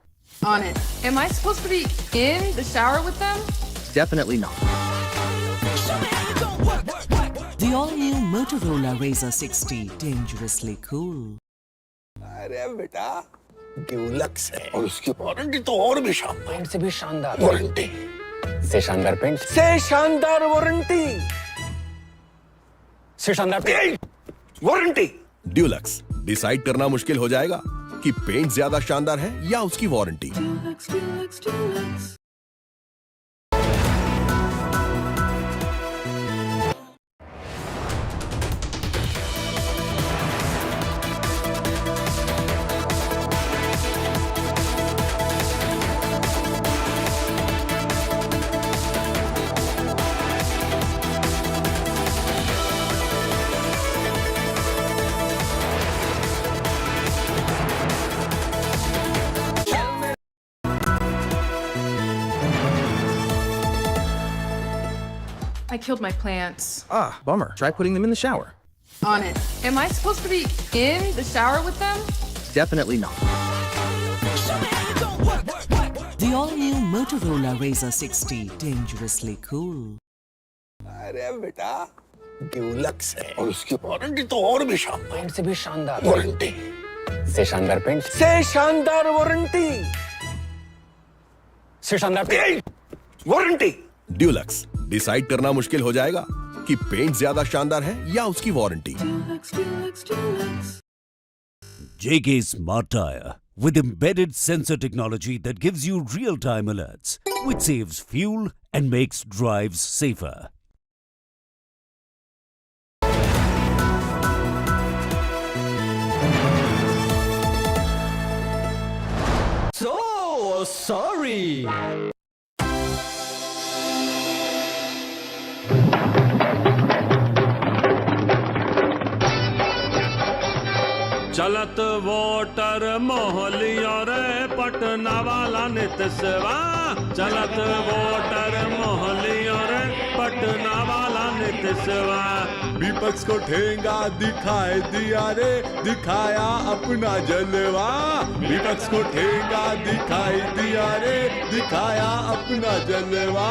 On it. Am I supposed to be in the shower with them? Definitely not. The all-new Motorola Razr 60, dangerously cool. अरे बेटा Dulux है और उसकी warranty तो और भी शानदार, paint से भी शानदार वारंटी, से शानदार पेंट से शानदार वारंटी, से शानदार पेंट वारंटी। ड्यूलक्स, डिसाइड करना मुश्किल हो जाएगा कि पेंट ज्यादा शानदार है या उसकी warranty. I killed my plants. Ah, bummer. Try putting them in the shower. On it. Am I supposed to be in the shower with them? Definitely not. The all-new Motorola Razr 60, dangerously cool. अरे बेटा Dulux है और उसकी warranty तो और भी शानदार, paint से भी शानदार वारंटी, से शानदार पेंट से शानदार वारंटी, से शानदार पेंट वारंटी। ड्यूलक्स, डिसाइड करना मुश्किल हो जाएगा कि पेंट ज्यादा शानदार है या उसकी warranty. JK Smart Tire with embedded sensor technology that gives you real-time alerts, which saves fuel and makes drives safer. So sorry. चलत वोटर मोहलिया रे पटना वाला नितसवा, चलत वोटर मोहलिया रे पटना वाला नितसवा। विपक्ष को ठेंगा दिखाई दिया रे, दिखाया अपना जलवा, विपक्ष को ठेंगा दिखाई दिया रे, दिखाया अपना जलवा।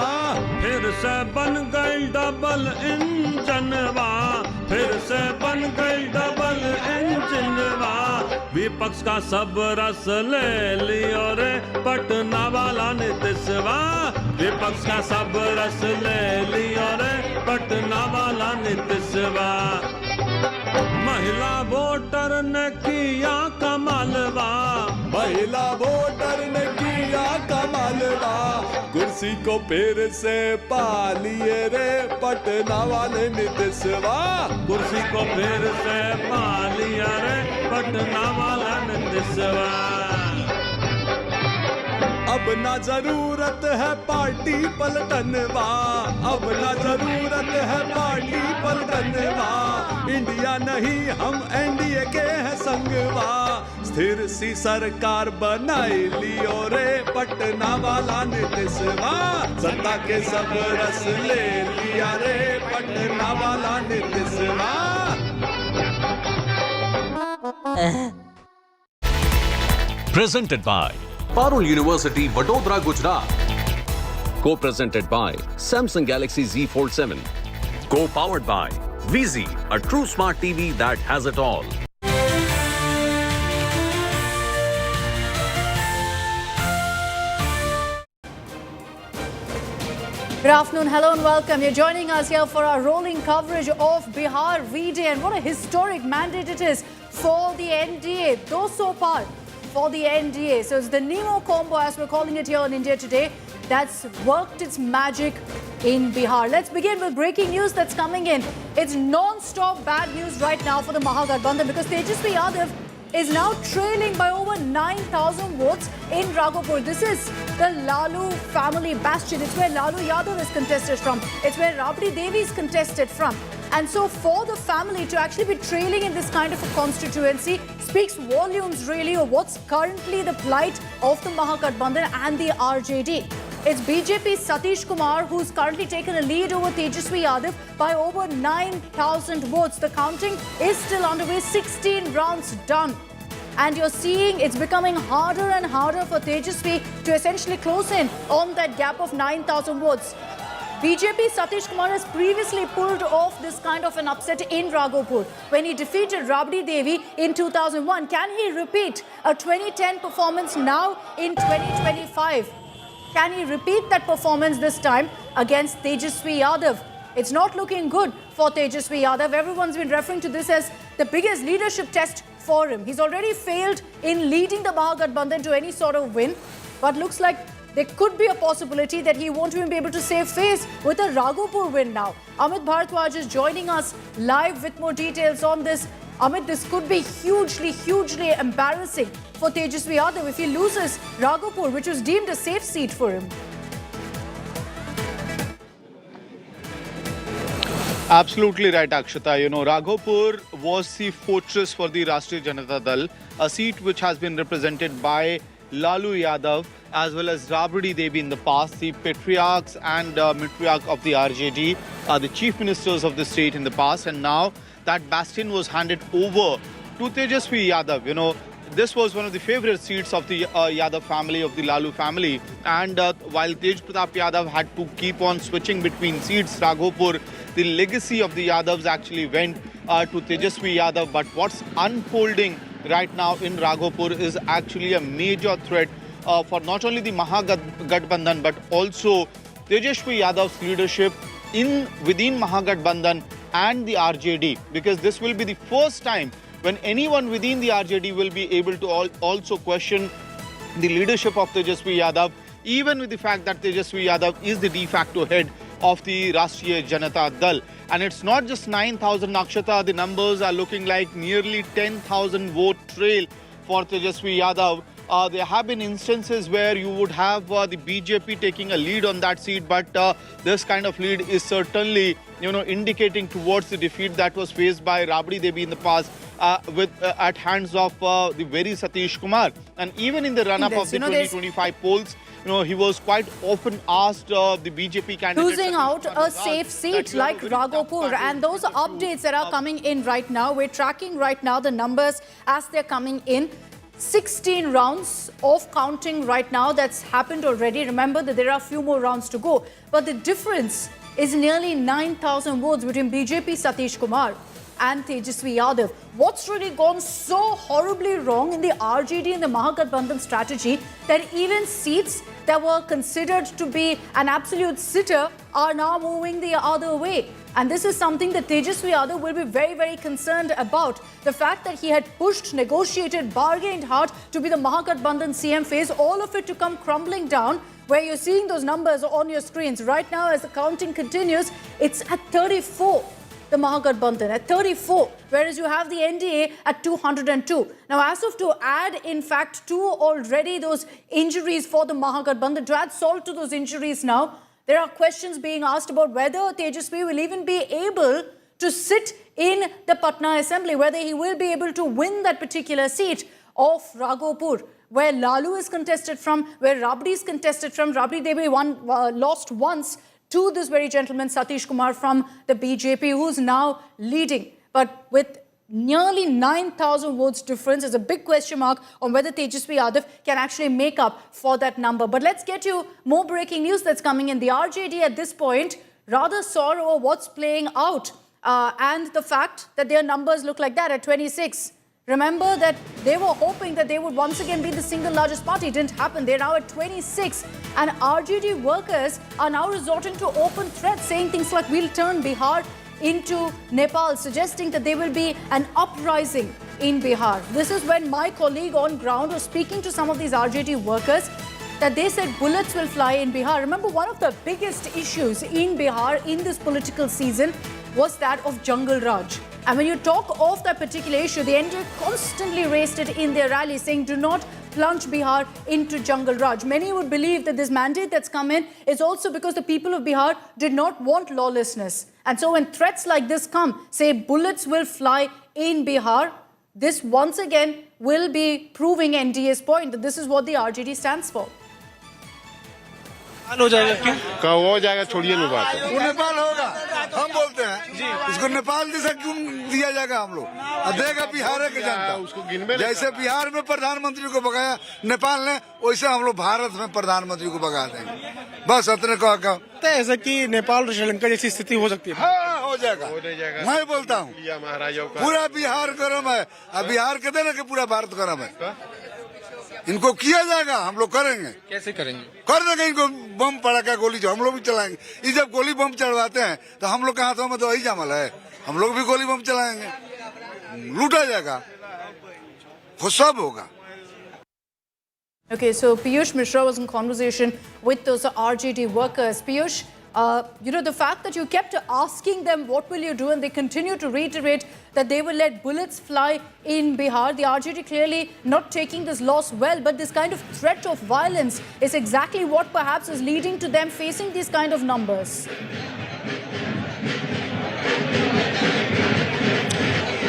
फिर से बन गई डबल इंजनवा, फिर से बन गई डबल इंजनवा। विपक्ष का सब रस ले लियो रे पटना वाला नितसवा, विपक्ष का सब रस ले लियो रे पटना वाला नितसवा। महिला वोटर ने किया कमालवा, महिला वोटर ने किया कमालवा। कुर्सी को फिर से पा लिए रे पटना वाले नितसवा, कुर्सी को फिर से पा लिया रे पटना वाला नितसवा। अब ना जरूरत है पार्टी पलटनवा, अब ना जरूरत है पार्टी पलटनवा। इंडिया नहीं हम एनडीए के हैं संगवा, स्थिर सी सरकार बनाई लियो रे पटना वाला नितसवा। सत्ता के सब रस ले लिया रे पटना वाला नितसवा। Presented by Parul University, Vadodara, Gujarat. Co-presented by Samsung Galaxy Z Fold 7. Co-powered by VZ, a true smart TV that has it all. Good afternoon, hello and welcome. You're joining us here for our rolling coverage of Bihar V-Day, and what a historic mandate it is for the NDA. 200 par for the NDA. So it's the Nemo combo, as we're calling it here in India today, that's worked its magic in Bihar. Let's begin with breaking news that's coming in. It's non-stop bad news right now for the Mahagathbandhan because Tejashwi Yadav is now trailing by over 9,000 votes in Raghopur. This is the Lalu family bastion. It's where Lalu Yadav is contested from. It's where Rabdi Devi is contested from. And so for the family to actually be trailing in this kind of a constituency speaks volumes really of what's currently the plight of the Mahagathbandhan and the RJD. It's BJP's Nitish Kumar who's currently taken a lead over Tejashwi Yadav by over 9,000 votes. The counting is still underway, 16 rounds done. And you're seeing it's becoming harder and harder for Tejaswi to essentially close in on that gap of 9,000 votes. BJP Satish Kumar has previously pulled off this kind of an upset in Raghopur when he defeated Rabdi Devi in 2001. Can he repeat a 2010 performance now in 2025? Can he repeat that performance this time against Tejashwi Yadav? It's not looking good for Tejashwi Yadav. Everyone's been referring to this as the biggest leadership test for him. He's already failed in leading the Mahagathbandhan to any sort of win, but looks like there could be a possibility that he won't even be able to save face with a Raghopur win now. Amit Bharadwaj is joining us live with more details on this. Amit, this could be hugely embarrassing for Tejaswi Yadav if he loses Raghopur, which was deemed a safe seat for him. Absolutely right, Akshata. You know, Raghopur was the fortress for the Rashtriya Janata Dal, a seat which has been represented by Lalu Yadav as well as Rabdi Devi in the past, the patriarchs and matriarch of the RJD, the chief ministers of the state in the past, and now that bastion was handed over to Tejaswi Yadav. You know, this was one of the favorite seats of the Yadav family, of the Lalu family, and while Tej Pratap Yadav had to keep on switching between seats, Raghopur, the legacy of the Yadavs actually went to Tejaswi Yadav. But what's unfolding right now in Raghopur is actually a major threat for not only the Mahagathbandhan but also Tejashwi Yadav's leadership within Mahagathbandhan and the RJD, because this will be the first time when anyone within the RJD will be able to also question the leadership of Tejaswi Yadav, even with the fact that Tejaswi Yadav is the de facto head of the Rashtriya Janata Dal. And it's not just 9,000, Akshata. The numbers are looking like nearly 10,000 vote trail for Tejaswi Yadav. There have been instances where you would have the BJP taking a lead on that seat, but this kind of lead is certainly, you know, indicating towards the defeat that was faced by Rabdi Devi in the past at hands of the very Satish Kumar. And even in the run-up of the 2025 polls, you know, he was quite often asked the BJP candidate losing out a safe seat like Raghopur, and those updates that are coming in right now, we're tracking right now the numbers as they're coming in. 16 rounds of counting right now that's happened already. Remember that there are a few more rounds to go, but the difference is nearly 9,000 votes between BJP Satish Kumar and Tejaswi Yadav. What's really gone so horribly wrong in the RJD and the Mahagathbandhan strategy that even seats that were considered to be an absolute sitter are now moving the other way? And this is something that Tejaswi Yadav will be very concerned about. The fact that he had pushed, negotiated, bargained hard to be the Mahagathbandhan CM phase, all of it to come crumbling down, where you're seeing those numbers on your screens. Right now, as the counting continues, it's at 34. The Mahagathbandhan at 34, whereas you have the NDA at 202. Now, as of to add, in fact, to already those injuries for the Mahagathbandhan, to add salt to those injuries now, there are questions being asked about whether Tejaswi will even be able to sit in the Patna Assembly, whether he will be able to win that particular seat of Raghopur, where Lalu is contested from, where Rabdi is contested from. Rabdi Devi lost once to this very gentleman, Satish Kumar from the BJP, who's now leading. But with nearly 9,000 votes difference, is a big question mark on whether Tejaswi Yadav can actually make up for that number. But let's get you more breaking news that's coming in. The RJD at this point rather sore over what's playing out and the fact that their numbers look like that at 26. Remember that they were hoping that they would once again be the single largest party. It didn't happen. They're now at 26. And RJD workers are now resorting to open threats, saying things like, we'll turn Bihar into Nepal, suggesting that there will be an uprising in Bihar. This is when my colleague on ground was speaking to some of these RJD workers, that they said bullets will fly in Bihar. Remember, one of the biggest issues in Bihar in this political season was that of Jungle Raj. And when you talk of that particular issue, the NDA constantly raised it in their rally, saying do not plunge Bihar into Jungle Raj. Many would believe that this mandate that's come in is also because the people of Bihar did not want lawlessness. And so when threats like this come, say bullets will fly in Bihar, this once again will be proving NDA's point that this is what the RJD stands for. हो जाएगा, छोड़िए ना बात, नेपाल होगा। हम बोलते हैं इसको नेपाल जैसा क्यों दिया जाएगा हम लोग? देगा बिहार के जनता। जैसे बिहार में प्रधानमंत्री को भगाया नेपाल ने, वैसे हम लोग भारत में प्रधानमंत्री को भगा देंगे। बस इतने कहा ऐसा कि नेपाल और श्रीलंका जैसी स्थिति हो सकती है। हाँ, हो जाएगा। मैं बोलता हूँ पूरा बिहार गर्म है। अब बिहार कहते ना कि पूरा भारत गर्म है। इनको किया जाएगा, हम लोग करेंगे। कैसे करेंगे? कर देंगे इनको बम पड़ाका गोली जो हम लोग भी चलाएंगे। ये जब गोली बम चढ़वाते हैं तो हम लोग के हाथों में तो वही जामल है, हम लोग भी गोली बम चलाएंगे, लूटा जाएगा, वो सब होगा। Okay, so Piyush Mishra was in conversation with those RJD workers. Piyush, the fact that you kept asking them what will you do, and they continue to reiterate that they will let bullets fly in Bihar. The RJD clearly not taking this loss well, but this kind of threat of violence is exactly what perhaps is leading to them facing these kind of numbers.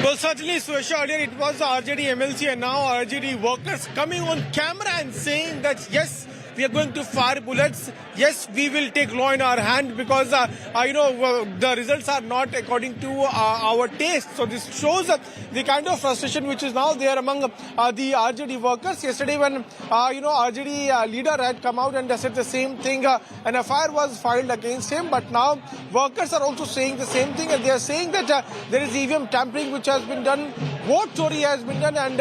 Well, certainly, Suesha, earlier it was the RJD MLC and now RJD workers coming on camera and saying that, yes, we are going to fire bullets. Yes, we will take law in our hand because, the results are not according to our taste. So this shows the kind of frustration which is now there among the RJD workers. Yesterday when, RJD leader had come out and said the same thing, an FIR was filed against him. But now workers are also saying the same thing, and they are saying that there is EVM tampering which has been done, vote chori has been done, and,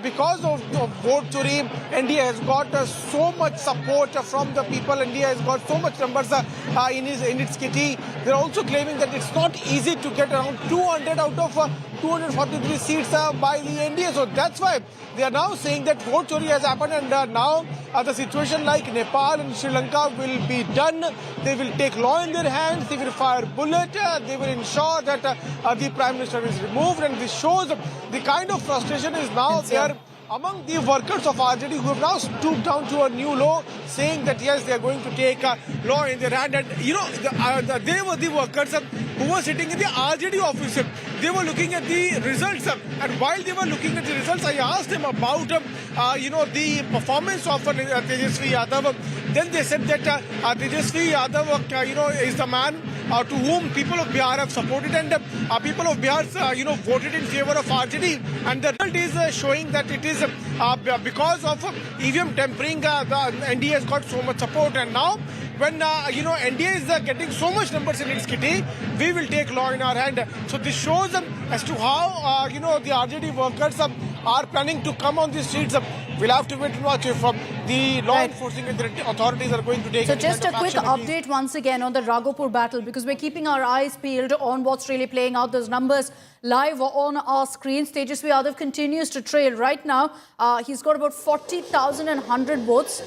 because of vote chori, NDA has got so much support from the people. India has got so much numbers in its kitty. They're also claiming that it's not easy to get around 200 out of 243 seats by the NDA. So that's why they are now saying that vote chori has happened, and now the situation like Nepal and Sri Lanka will be done. They will take law in their hands. They will fire bullet. They will ensure that the Prime Minister is removed. And this shows the kind of frustration is now there among the workers of RJD, who have now stooped down to a new law, saying that yes, they are going to take law in their hand. And they were the workers who were sitting in the RJD office. They were looking at the results, and while they were looking at the results, I asked them about the performance of Tejashwi Yadav. Then they said that Tejashwi Yadav is the man to whom people of Bihar have supported, and people of Bihar voted in favor of RJD, and the result is showing that it is because of EVM tampering, the NDA has got so much support. And now when NDA is getting so much numbers in its kitty, we will take law in our hand. So this shows as to how the RJD workers are planning to come on the streets. We'll have to wait and watch if the law enforcing authorities are going to take. So just a quick update once again on the Raghopur battle, because we're keeping our eyes peeled on what's really playing out. Those numbers live on our screens. Tejashwi Yadav continues to trail right now. He's got about 40,100 votes.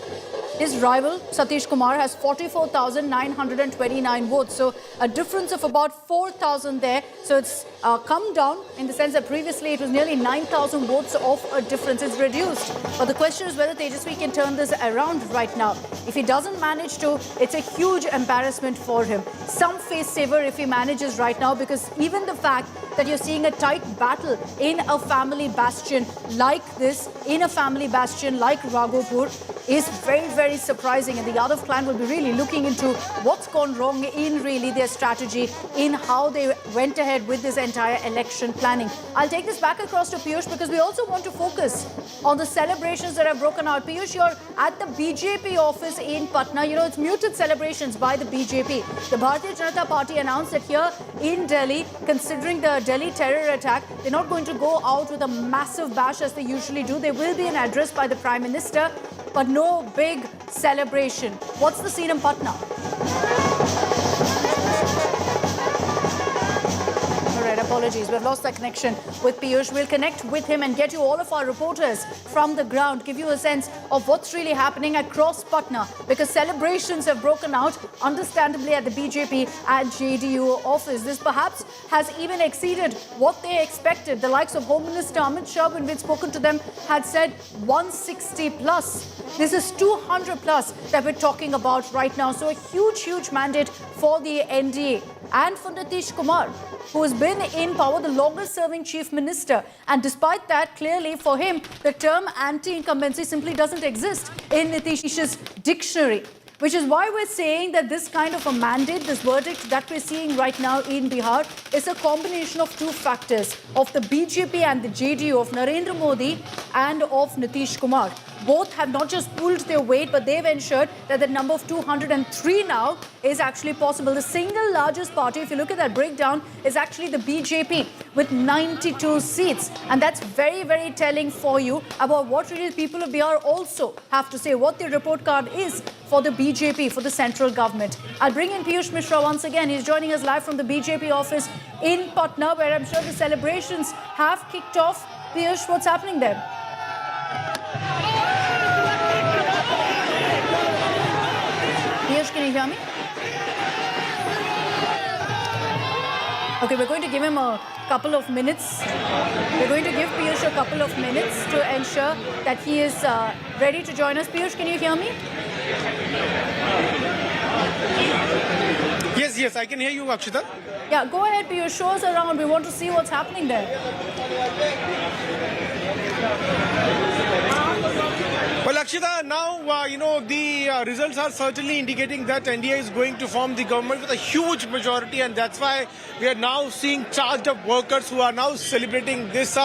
His rival, Nitish Kumar, has 44,929 votes. So a difference of about 4,000 there. So it's come down in the sense that previously it was nearly 9,000 votes of a difference. It's reduced. But the question is whether Tejashwi can turn this around right now. If he doesn't manage to, it's a huge embarrassment for him. Some face saver if he manages right now, because even the fact that you're seeing a tight battle in a family bastion like this, in a family bastion like Raghopur, is very, very surprising. And the Yadav clan will be really looking into what's gone wrong in really their strategy, in how they went ahead with this entire election planning. I'll take this back across to Piyush, because we also want to focus on the celebrations that have broken out. Piyush, you're at the BJP office in Patna. It's muted celebrations by the BJP. The Bharatiya Janata Party announced that here in Delhi, considering the Delhi terror attack, they're not going to go out with a massive bash as they usually do. There will be an address by the Prime Minister, but no big celebration. What's the scene in Patna? Apologies, we've lost that connection with Piyush. We'll connect with him and get you all of our reporters from the ground, give you a sense of what's really happening across Patna, because celebrations have broken out, understandably, at the BJP and JDU office. This perhaps has even exceeded what they expected. The likes of Home Minister Amit Shah, when we'd spoken to them, had said 160 plus. This is 200 plus that we're talking about right now. So a huge, huge mandate for the NDA and for Nitish Kumar, who has been in power, the longest serving chief minister. And despite that, clearly for him, the term anti-incumbency simply doesn't exist in Nitish's dictionary. which is why we're saying that this kind of a mandate, this verdict that we're seeing right now in Bihar is a combination of two factors, of the BJP and the JDU, of Narendra Modi and of Nitish Kumar. Both have not just pulled their weight, but they've ensured that the number of 203 now is actually possible. The single largest party, if you look at that breakdown, is actually the BJP with 92 seats. And that's very, very telling for you about what really people of Bihar also have to say, what the report card is for the BJP, for the central government. I'll bring in Piyush Mishra once again. He's joining us live from the BJP office in Patna, where I'm sure the celebrations have kicked off. Piyush, what's happening there? Piyush, can you hear me? Okay, we're going to give him a couple of minutes. We're going to give Piyush a couple of minutes to ensure that he is ready to join us. Piyush, can you hear me? Yes, I can hear you, Akshita. Yeah, go ahead, Piyush. Show us around. We want to see what's happening there. Well, Akshita, now, the results are certainly indicating that NDA is going to form the government with a huge majority, and that's why we are now seeing charged up workers who are now celebrating this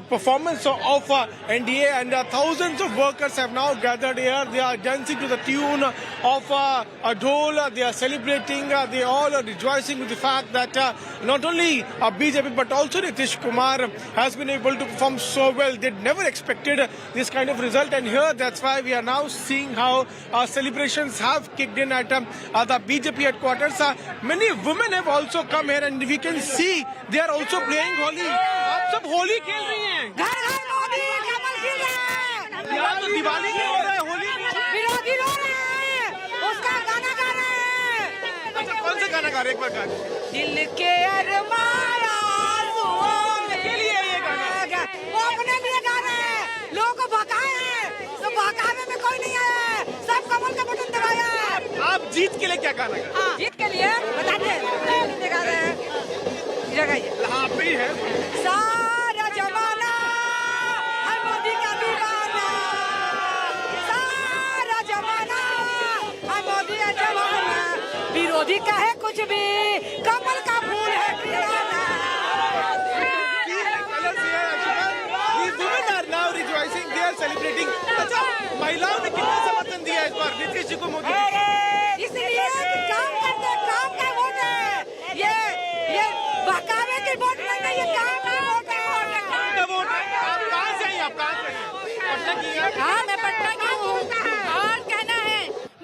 performance of NDA, and thousands of workers have now gathered here. They are dancing to the tune of a dhol. They are celebrating. They all are rejoicing with the fact that not only BJP but also Nitish Kumar has been able to perform so well. They never expected this kind of result, and here that's why we are now seeing how celebrations have kicked in at the BJP headquarters. Many women have also come here, and we can see they are also playing Holi. आप सब होली खेल रही हैं। घर घर मोदी कमल खिल रहा है। यहाँ तो दिवाली नहीं हो रहा है, होली विरोधी रो रहे हैं, उसका गाना गा रहे हैं। अच्छा, कौन सा गाना गा रहे हैं, एक बार गा दिल के अरमान आंसुओं के लिए ये गाना वो अपने लिए गा रहे हैं। लोगों को भगाए हैं, तो भगाने में कोई नहीं आया है, सब कमल का बटन दबाया है। आप जीत के लिए क्या गाना गा रहे हैं? जीत के लिए बताते हैं, जीत गा रहे हैं। आप ही है सारा जमाना है मोदी का दीवाना, सारा जमाना है मोदी का जमाना, विरोधी कहे कुछ भी कमल का फूल है खिलाना। women are now rejoicing, they are celebrating. अच्छा, महिलाओं ने कितना समर्थन दिया इस बार नीतीश जी को, मोदी इसलिए काम करते, काम का वोट है ये बहकावे की वोट नहीं, ये काम का वोट है। आप कहाँ से हैं? आप कहाँ से हैं? पटना की हैं? हाँ, मैं पटना की हूँ। और कहना है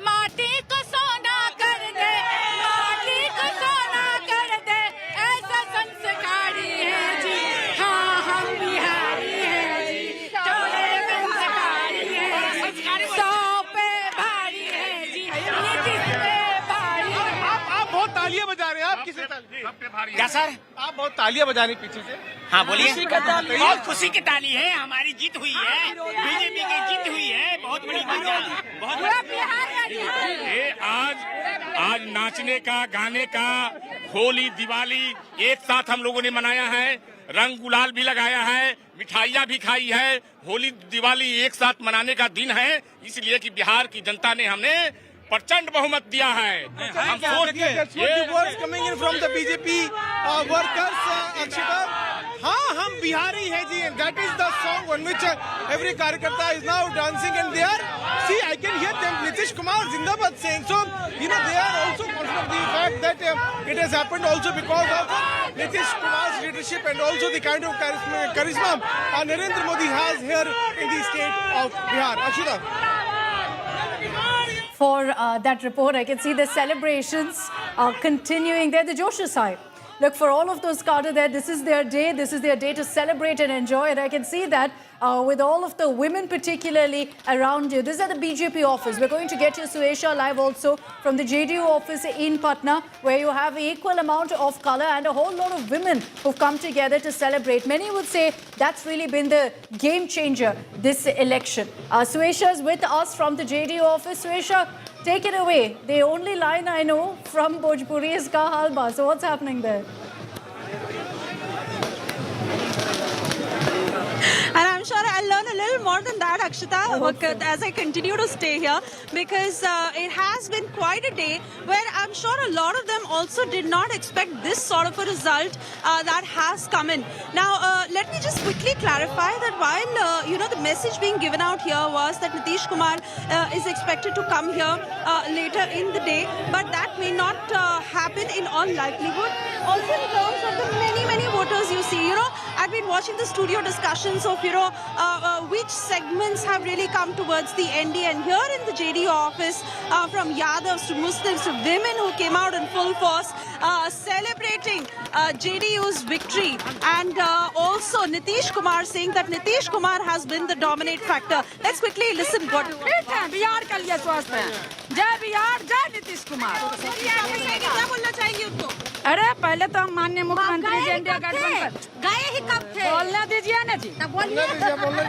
माटी को सोना कर दे, माटी को सोना कर दे, ऐसा संस्कारी है जी। हाँ, हम बिहारी हैं जी, थोड़े संस्कारी हैं, 100 पे भारी है जी, नीतीश पे भारी। आप बहुत तालियां बजा रहे हैं। आप किसे ताली? क्या सर? आप बहुत तालियां बजा रहे पीछे से। हाँ, बोलिए। बहुत खुशी की ताली है, हमारी जीत हुई है, बीजेपी की जीत हुई है, बहुत बड़ी आज नाचने का, गाने का, होली दिवाली एक साथ हम लोगों ने मनाया है, रंग गुलाल भी लगाया है, मिठाइयाँ भी खाई है। होली दिवाली एक साथ मनाने का दिन है, इसलिए कि बिहार की जनता ने हमने प्रचंड बहुमत दिया है। Coming in from the BJP workers, Akshita, हाँ, हम बिहारी है जी, and that is the song on which every कार्यकर्ता is now dancing, and they are, see, I can hear them, Nitish Kumar Zindabad saying, so, they are also conscious of the fact that it has happened also because of Nitish Kumar's leadership and also the kind of charisma Narendra Modi has here in the state of Bihar. Akshita. For that report, I can see the celebrations continuing there. The Josh is high. Look, for all of those cadre there, this is their day. This is their day to celebrate and enjoy it. I can see that with all of the women particularly around you. This is at the BJP office. We're going to get you Suesha live also from the JDU office in Patna, where you have an equal amount of color and a whole lot of women who've come together to celebrate. Many would say that's really been the game changer this election. Suesha is with us from the JDU office. Suesha, take it away. The only line I know from Bhojpuri is Ka Halba. So what's happening there? And I'm sure I'll learn a little little more than that, Akshita, as I continue to stay here, because it has been quite a day where I'm sure a lot of them also did not expect this sort of a result that has come in. Now, let me just quickly clarify that while, the message being given out here was that Nitish Kumar is expected to come here later in the day, but that may not happen in all likelihood. Also, in terms of the many voters you see, I've been watching the studio discussions of, which segments have really come towards the ND, and here in the JD office, from Yadavs to Muslims to women who came out in full force, celebrating JDU's victory, and also Nitish Kumar saying that Nitish Kumar has been the dominant factor. Let's quickly listen what Bihar के लिए स्वस्थ है। जय बिहार, जय नीतीश कुमार। क्या बोलना चाहेंगे उनको? अरे पहले तो हम माननीय मुख्यमंत्री जी इंडिया गठबंधन गए ही कब थे? बोलने दीजिए ना जी।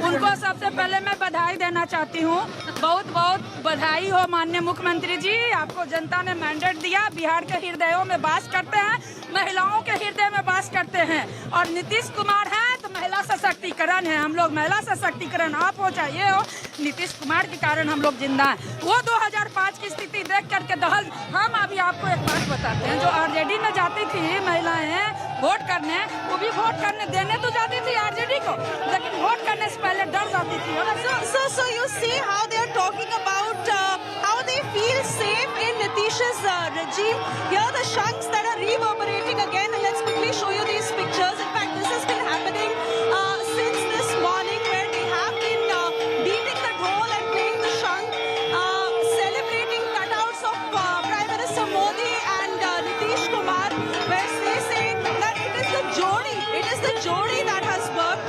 उनको सबसे पहले मैं बधाई देना चाहती हूँ। बहुत बहुत बधाई हो माननीय मुख्यमंत्री जी, आपको जनता ने मैंडेट दिया। बिहार के हृदयों में वास करते हैं, महिलाओं के हृदय में वास करते हैं, और नीतीश कुमार है तो महिला सशक्तिकरण है। हम लोग महिला सशक्तिकरण आप हो चाहिए हो, नीतीश कुमार के कारण हम लोग जिंदा हैं। वो 2005 की स्थिति देख करके दहल, हम अभी आपको एक बात बताते हैं, जो आरजेडी में जाती थी महिलाएं वोट करने, वो भी वोट करने देने तो जाती थी आरजेडी को, लेकिन वोट करने से पहले डर जाती थी। So you see how they are talking about how they feel safe in Nitish's regime. Here are the shanks that are reverberating again, and let's quickly show you these pictures. In fact, this has been happening since this morning, where they have been beating the dhol and playing the shank, celebrating cutouts of Prime Minister Modi and Nitish Kumar, where they say that it is the Jodi that has worked.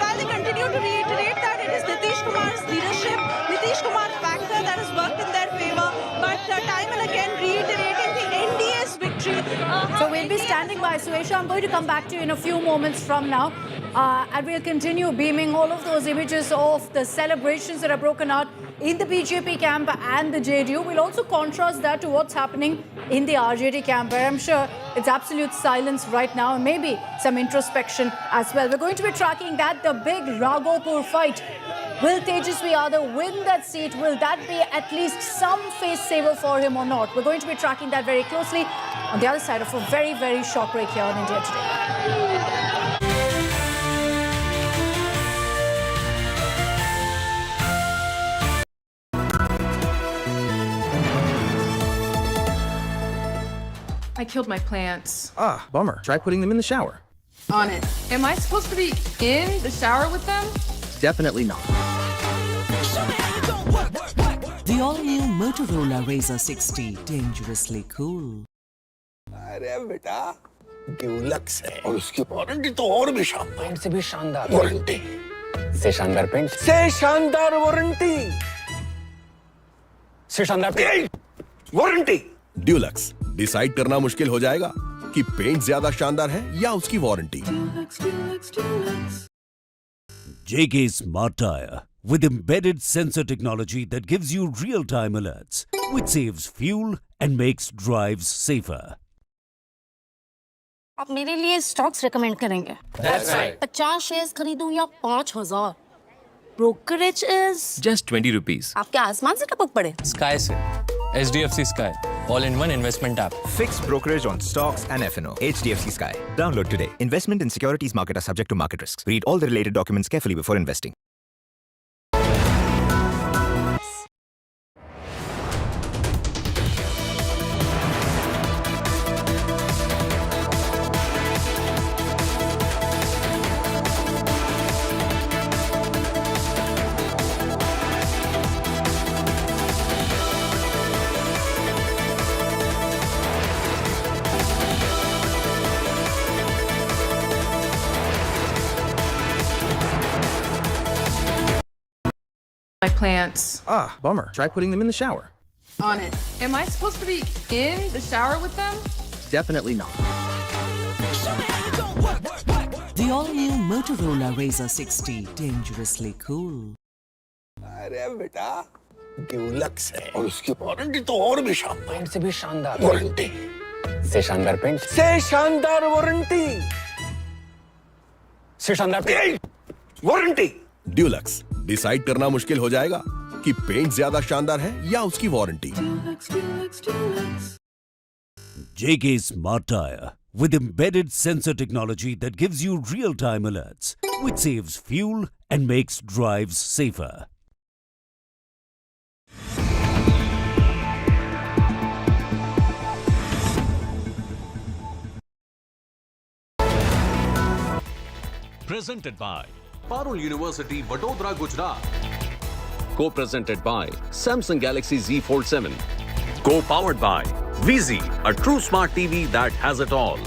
While they continue to reiterate that it is Nitish Kumar's leadership, Nitish Kumar factor that has worked in their favor, but time and again reiterating the NDA's victory. So we'll be standing by, Suesha. I'm going to come back to you in a few moments from now. And we'll continue beaming all of those images of the celebrations that are broken out in the BJP camp and the JDU. We'll also contrast that to what's happening in the RJD camp, where I'm sure it's absolute silence right now, and maybe some introspection as well. We're going to be tracking that, the big Raghopur fight. Will Tejashwi Yadav win that seat? Will that be at least some face saver for him or not? We're going to be tracking that very closely on the other side of a very short break here on India Today. I killed my plants. Ah, bummer. Try putting them in the shower. On it. Am I supposed to be in the shower with them? Definitely not. The all-new Motorola Razr 60, dangerously cool. अरे बेटा Dulux है और उसकी warranty तो और भी शानदार, paint से भी शानदार वारंटी, से शानदार पेंट से शानदार वारंटी, से शानदार वारंटी। ड्यूलक्स, डिसाइड करना मुश्किल हो जाएगा कि पेंट ज्यादा शानदार है या उसकी warranty. JK Smart Tire with embedded sensor technology that gives you real-time alerts, which saves fuel and makes drives safer. आप मेरे लिए स्टॉक्स रेकमेंड करेंगे? That's right. 50 शेयर्स खरीदूं या 5000? Brokerage is Just 20 rupees. आपके आसमान से टपक पड़े? Sky से HDFC Sky, all-in-one investment app. Fixed brokerage on stocks and F&O. HDFC Sky. Download today. Investment in securities market are subject to market risks. Read all the related documents carefully before investing. My plants. Ah, bummer. Try putting them in the shower. On it. Am I supposed to be in the shower with them? Definitely not. The all-new Motorola Razr 60, dangerously cool. अरे बेटा Dulux है और उसकी warranty तो और भी शानदार, paint से भी शानदार वारंटी, से शानदार पेंट से शानदार वारंटी, से शानदार वारंटी। ड्यूलक्स, डिसाइड करना मुश्किल हो जाएगा कि पेंट ज्यादा शानदार है या उसकी warranty. JK Smart Tire with embedded sensor technology that gives you real-time alerts, which saves fuel and makes drives safer. Presented by Parul University, Vadodara, Gujarat. Co-presented by Samsung Galaxy Z Fold 7. Co-powered by VZ, a true smart TV that has it all.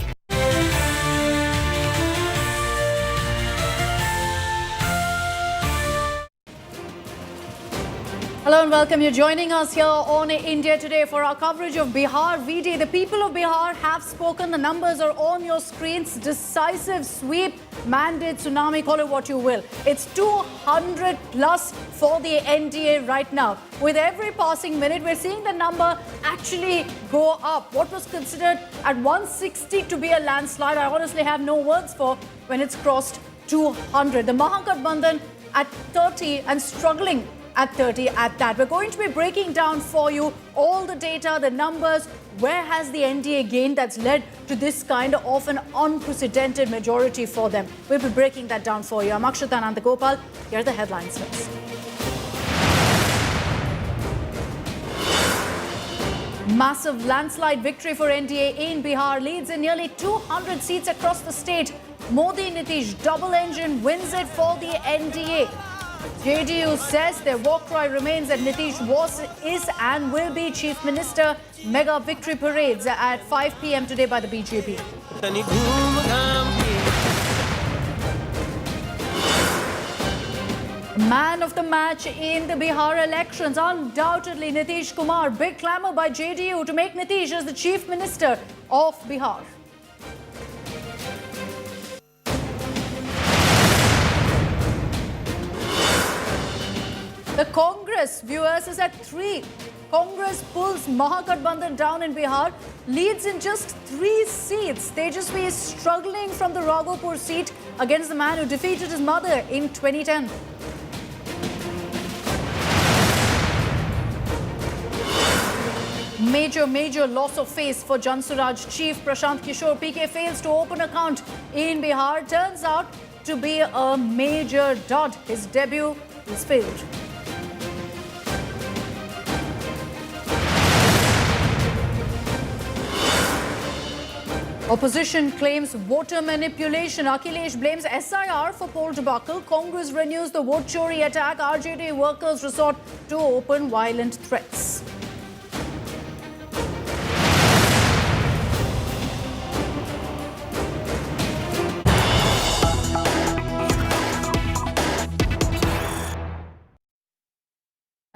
Hello and welcome. You're joining us here on India Today for our coverage of Bihar V-Day. The people of Bihar have spoken. The numbers are on your screens. Decisive sweep, mandate, tsunami, call it what you will. It's 200 plus for the NDA right now. With every passing minute, we're seeing the number actually go up. What was considered at 160 to be a landslide, I honestly have no words for when it's crossed 200. The Mahagathbandhan at 30 and struggling at 30 at that. We're going to be breaking down for you all the data, the numbers, where has the NDA gained that's led to this kind of an unprecedented majority for them. We'll be breaking that down for you. I'm Akshata Nandagopal. Here are the headlines first. Massive landslide victory for NDA in Bihar, leads in nearly 200 seats across the state. Modi Nitish double engine wins it for the NDA. JDU says their war cry remains that Nitish is and will be Chief Minister. Mega victory parades at 5 p.m. today by the BJP. Man of the match in the Bihar elections, undoubtedly Nitish Kumar. Big clamour by JDU to make Nitish as the Chief Minister of Bihar. The Congress, viewers, is at 3. Congress pulls Mahagathbandhan down in Bihar, leads in just 3 seats. Tejashwi is struggling from the Raghopur seat against the man who defeated his mother in 2010. Major loss of face for Jansuraj chief Prashant Kishor. PK fails to open account in Bihar. Turns out to be a major dud. His debut is failed. Opposition claims voter manipulation. Akhilesh blames SIR for poll debacle. Congress renews the vote chori attack. RJD workers resort to open violent threats.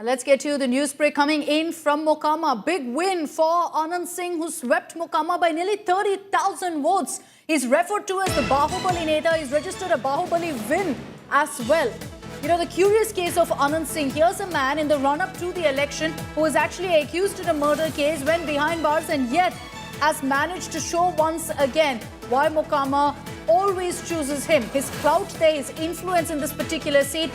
Let's get to the news break coming in from Mokama. Big win for Anand Singh, who swept Mokama by nearly 30,000 votes. He's referred to as the Bahubali Neta. He's registered a Bahubali win as well. You know, the curious case of Anand Singh. Here's a man in the run-up to the election who was actually accused in a murder case, went behind bars and yet has managed to show once again why Mokama always chooses him. His clout there, his influence in this particular seat.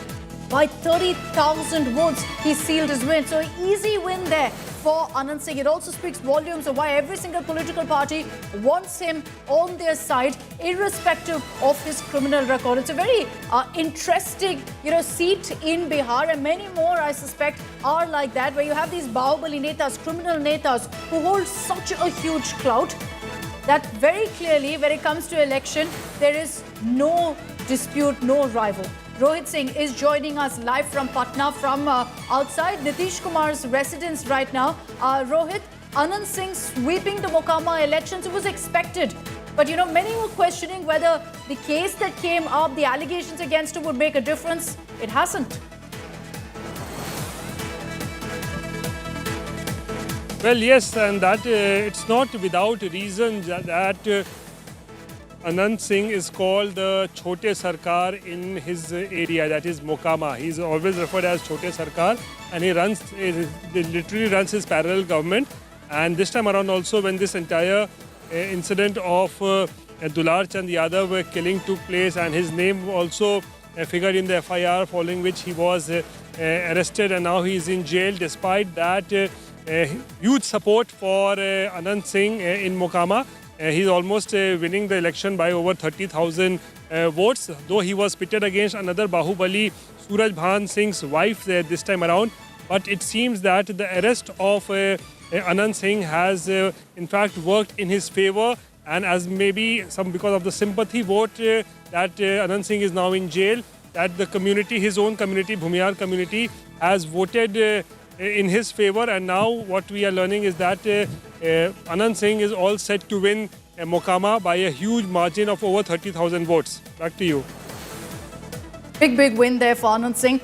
By 30,000 votes, he sealed his win. So easy win there for Anand Singh. It also speaks volumes of why every single political party wants him on their side, irrespective of his criminal record. It's a very interesting, seat in Bihar, and many more, I suspect, are like that, where you have these Bahubali Netas, criminal Netas, who hold such a huge clout that very clearly, when it comes to election, there is no dispute, no rival. Rohit Singh is joining us live from Patna, from outside Nitish Kumar's residence right now. Rohit, Anand Singh sweeping the Mokama elections, it was expected. But, many were questioning whether the case that came up, the allegations against him would make a difference. It hasn't. Well, yes, and that it's not without reason that Anand Singh is called the Chote Sarkar in his area, that is Mokama. He's always referred as Chote Sarkar, and he literally runs his parallel government. And this time around also, when this entire incident of Dular Chand Yadav killing took place, and his name also figure in the FIR, following which he was arrested and now he is in jail. Despite that, huge support for Anand Singh in Mokama. He is almost winning the election by over 30,000 votes, though he was pitted against another Bahubali, Suraj Bhan Singh's wife this time around. But it seems that the arrest of Anand Singh has in fact worked in his favor, and as maybe some because of the sympathy vote that Anand Singh is now in jail, that the community, his own community, Bhumiyar community, has voted in his favor. And now what we are learning is that Anand Singh is all set to win Mokama by a huge margin of over 30,000 votes. Back to you. Big win there for Anand Singh.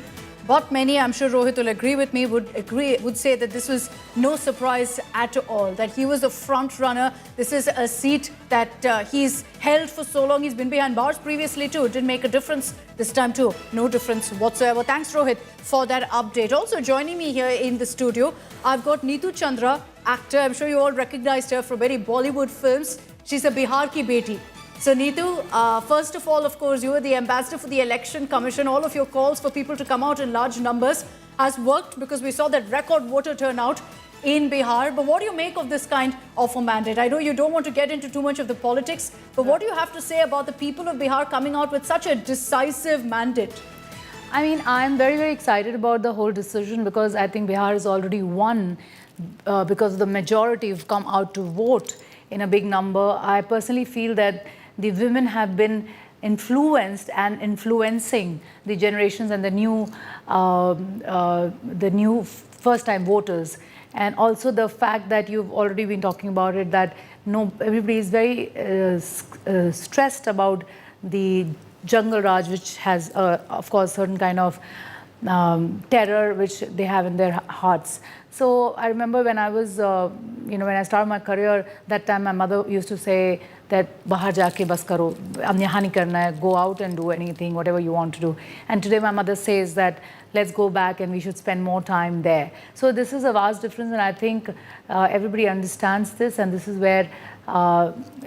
But many, I'm sure Rohit will agree with me, would say that this was no surprise at all, that he was the front runner. This is a seat that he's held for so long. He's been behind bars previously too. It didn't make a difference this time too. No difference whatsoever. Thanks, Rohit, for that update. Also joining me here in the studio, I've got Neetu Chandra, actor. I'm sure you all recognized her from many Bollywood films. She's a Bihar ki beti. So Neetu, first of all, of course, you were the ambassador for the Election Commission. All of your calls for people to come out in large numbers has worked because we saw that record voter turnout in Bihar. But what do you make of this kind of a mandate? I know you don't want to get into too much of the politics, but what do you have to say about the people of Bihar coming out with such a decisive mandate? I mean, I'm very excited about the whole decision because I think Bihar has already won because the majority have come out to vote in a big number. I personally feel that the women have been influenced and influencing the generations and the new first-time voters. And also the fact that you've already been talking about it, that everybody is very stressed about the jungle raj, which has, of course, certain kind of terror which they have in their hearts. So I remember when I was, when I started my career, that time my mother used to say that bahar jaake bas karo, ab yahan nahi karna hai, go out and do anything, whatever you want to do. And today my mother says that let's go back and we should spend more time there. So this is a vast difference, and I think everybody understands this, and this is where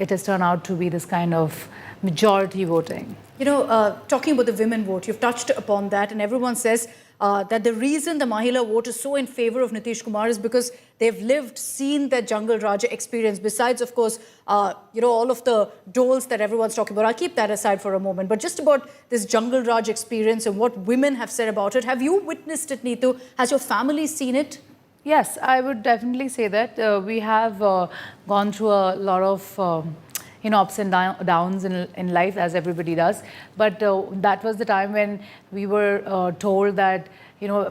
it has turned out to be this kind of majority voting. You know, talking about the women vote, you've touched upon that, and everyone says that the reason the Mahila vote is so in favor of Nitish Kumar is because they've lived, seen that Jungle Raj experience, besides, of course, all of the doles that everyone's talking about. I'll keep that aside for a moment. But just about this Jungle Raj experience and what women have said about it, have you witnessed it, Neetu? Has your family seen it? Yes, I would definitely say that. We have gone through a lot of ups and downs in life, as everybody does. But that was the time when we were told that,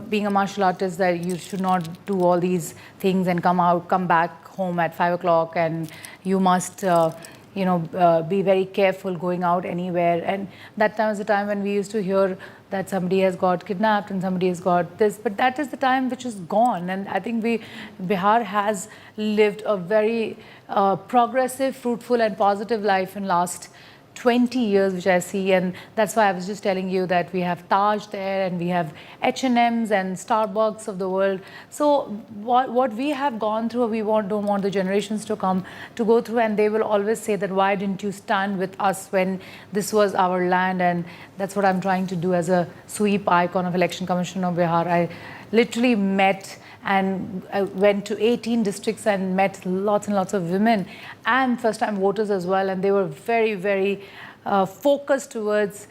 being a martial artist, that you should not do all these things and come back home at 5 o'clock, and you must, be very careful going out anywhere. And that time was the time when we used to hear that somebody has got kidnapped and somebody has got this. But that is the time which is gone. And I think Bihar has lived a very progressive, fruitful and positive life in last 20 years, which I see. And that's why I was just telling you that we have Taj there, and we have H&M's and Starbucks of the world. So what we have gone through, we don't want the generations to come to go through, and they will always say that why didn't you stand with us when this was our land? And that's what I'm trying to do as a sweep icon of Election Commission of Bihar. I literally met and I went to 18 districts and met lots and lots of women and first-time voters as well. And they were very focused towards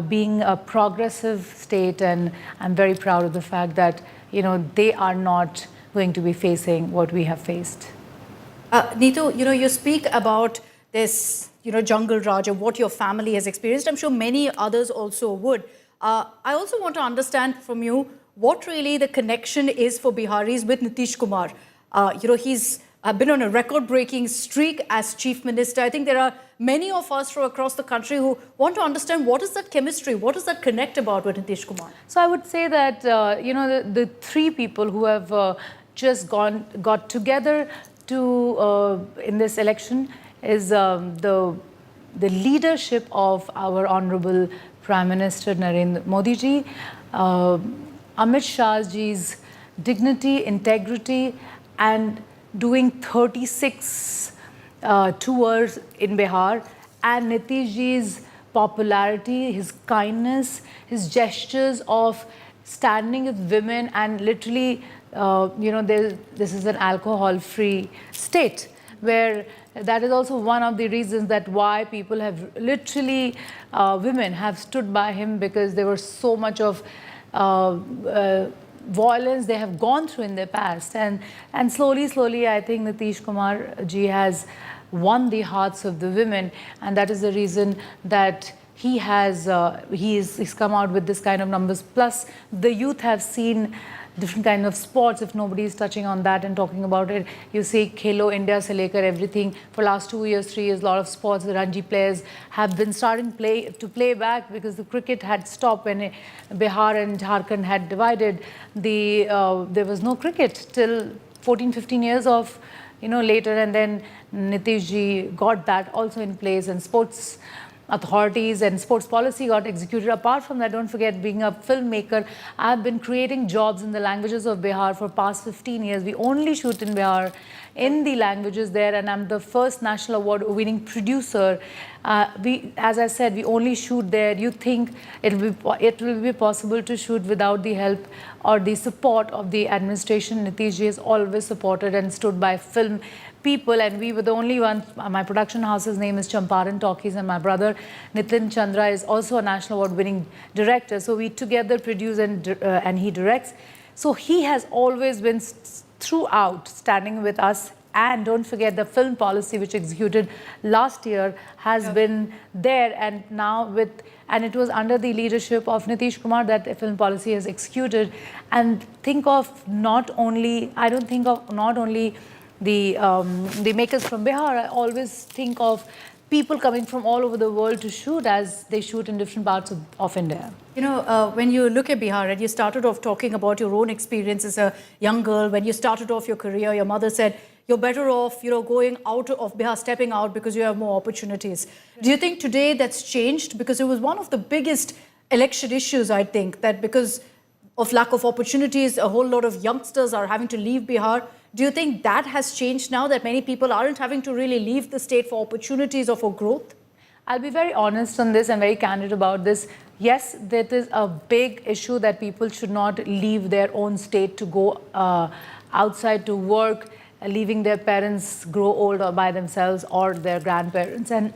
being a progressive state. And I'm very proud of the fact that, they are not going to be facing what we have faced. Neetu, you speak about this, Jungle Raj and what your family has experienced. I'm sure many others also would. I also want to understand from you what really the connection is for Biharis with Nitish Kumar. He's been on a record-breaking streak as Chief Minister. I think there are many of us from across the country who want to understand what is that chemistry, what does that connect about with Nitish Kumar? So I would say that, the three people who have just got together to in this election is the leadership of our Honorable Prime Minister Narendra Modi ji, Amit Shah ji's dignity, integrity, and doing 36 tours in Bihar, and Nitish ji's popularity, his kindness, his gestures of standing with women and literally, this is an alcohol-free state where that is also one of the reasons that why people have literally, women have stood by him, because there was so much of violence they have gone through in their past. And slowly, I think Nitish Kumar ji has won the hearts of the women, and that is the reason that he's come out with this kind of numbers. Plus, the youth have seen different kind of sports. If nobody is touching on that and talking about it, you see Khelo India se lekar everything. For last 2 years, 3 years, a lot of sports, the Ranji players have been starting to play back, because the cricket had stopped when Bihar and Jharkhand had divided. There was no cricket till 14-15 years of later, and then Nitish ji got that also in place, and sports authorities and sports policy got executed. Apart from that, don't forget, being a filmmaker, I've been creating jobs in the languages of Bihar for past 15 years. We only shoot in Bihar in the languages there, and I'm the first national award winning producer. As I said, we only shoot there. You think it will be possible to shoot without the help or the support of the administration? Nitish ji has always supported and stood by film people, and we were the only ones. My production house's name is Champaran Talkies, and my brother Nitin Chandra is also a national award-winning director. So we together produce and he directs. So he has always been throughout standing with us. And don't forget, the film policy which executed last year has been there, and now and it was under the leadership of Nitish Kumar that the film policy has executed. And think of I don't think of not only the makers from Bihar. I always think of people coming from all over the world to shoot, as they shoot in different parts of India. When you look at Bihar, and you started off talking about your own experience as a young girl, when you started off your career, your mother said, you're better off, going out of Bihar, stepping out, because you have more opportunities. Do you think today that's changed? Because it was one of the biggest election issues, I think, that because of lack of opportunities, a whole lot of youngsters are having to leave Bihar. Do you think that has changed now, that many people aren't having to really leave the state for opportunities or for growth? I'll be very honest on this and very candid about this. Yes, that is a big issue, that people should not leave their own state to go outside to work, leaving their parents grow old or by themselves, or their grandparents. And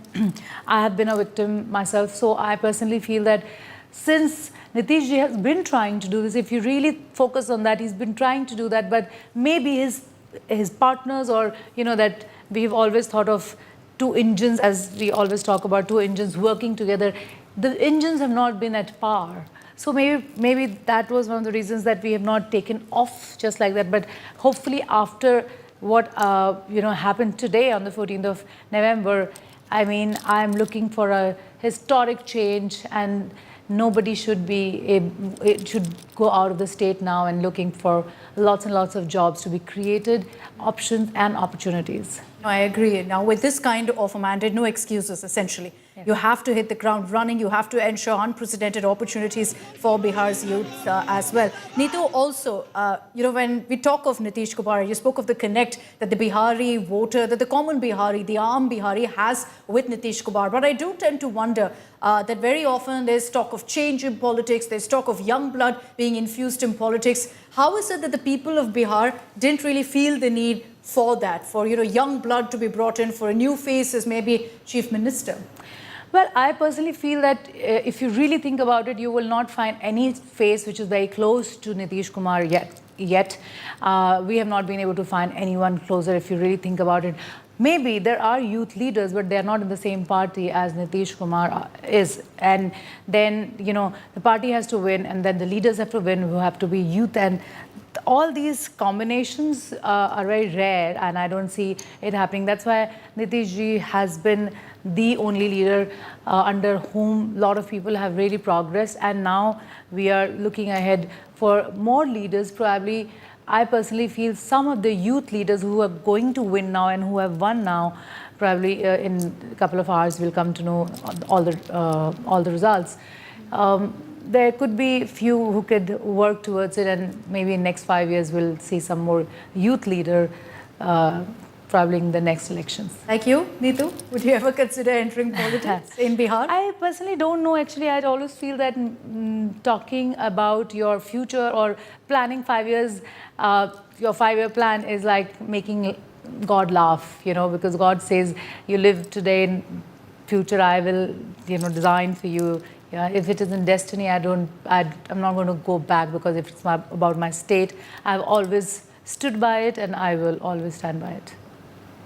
I have been a victim myself. So I personally feel that since Nitish ji has been trying to do this, if you really focus on that, he's been trying to do that, but maybe his partners, or that we've always thought of two engines, as we always talk about two engines working together. The engines have not been at par. So maybe that was one of the reasons that we have not taken off just like that. But hopefully after what happened today on the 14th of November, I'm looking for a historic change, and nobody should should go out of the state now and looking for lots and lots of jobs to be created, options and opportunities. No, I agree. Now, with this kind of a mandate, no excuses, essentially. Yes. You have to hit the ground running. You have to ensure unprecedented opportunities for Bihar's youth as well. Neetu, also, when we talk of Nitish Kumar, you spoke of the connect that the Bihari voter, that the common Bihari, the Aam Bihari has with Nitish Kumar. But I do tend to wonder that very often there's talk of change in politics, there's talk of young blood being infused in politics. How is it that the people of Bihar didn't really feel the need for that, for young blood to be brought in, for a new face as maybe chief minister? Well, I personally feel that if you really think about it, you will not find any face which is very close to Nitish Kumar yet. We have not been able to find anyone closer if you really think about it. Maybe there are youth leaders, but they are not in the same party as Nitish Kumar is. And then, the party has to win, and then the leaders have to win, who have to be youth. And all these combinations are very rare, and I don't see it happening. That's why Nitish ji has been the only leader under whom a lot of people have really progressed. And now we are looking ahead for more leaders. Probably, I personally feel some of the youth leaders who are going to win now and who have won now, probably in a couple of hours we'll come to know all the results. There could be few who could work towards it, and maybe in next 5 years we'll see some more youth leader for probably in the next elections. Like you, Neetu, would you ever consider entering politics in Bihar? I personally don't know. Actually, I always feel that talking about your future or planning 5 years, your 5-year plan is like making God laugh, you know, because God says you live today, in future I will, you know, design for you. Yeah, if it is in destiny, I'm not going to go back, because if it's about my state, I've always stood by it and I will always stand by it.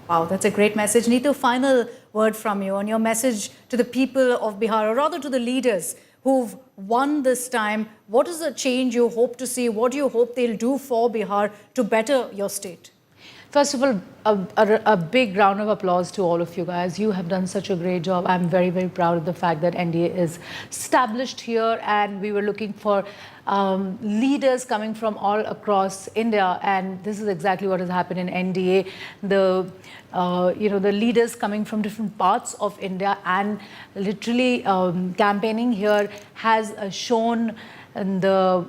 Wow, that's a great message. Neetu, final word from you on your message to the people of Bihar, or rather to the leaders who've won this time. What is the change you hope to see? What do you hope they'll do for Bihar to better your state? First of all, a big round of applause to all of you guys. You have done such a great job. I'm very, very proud of the fact that NDA is established here, and we were looking for leaders coming from all across India, and this is exactly what has happened in NDA. The leaders coming from different parts of India and literally campaigning here has shown and the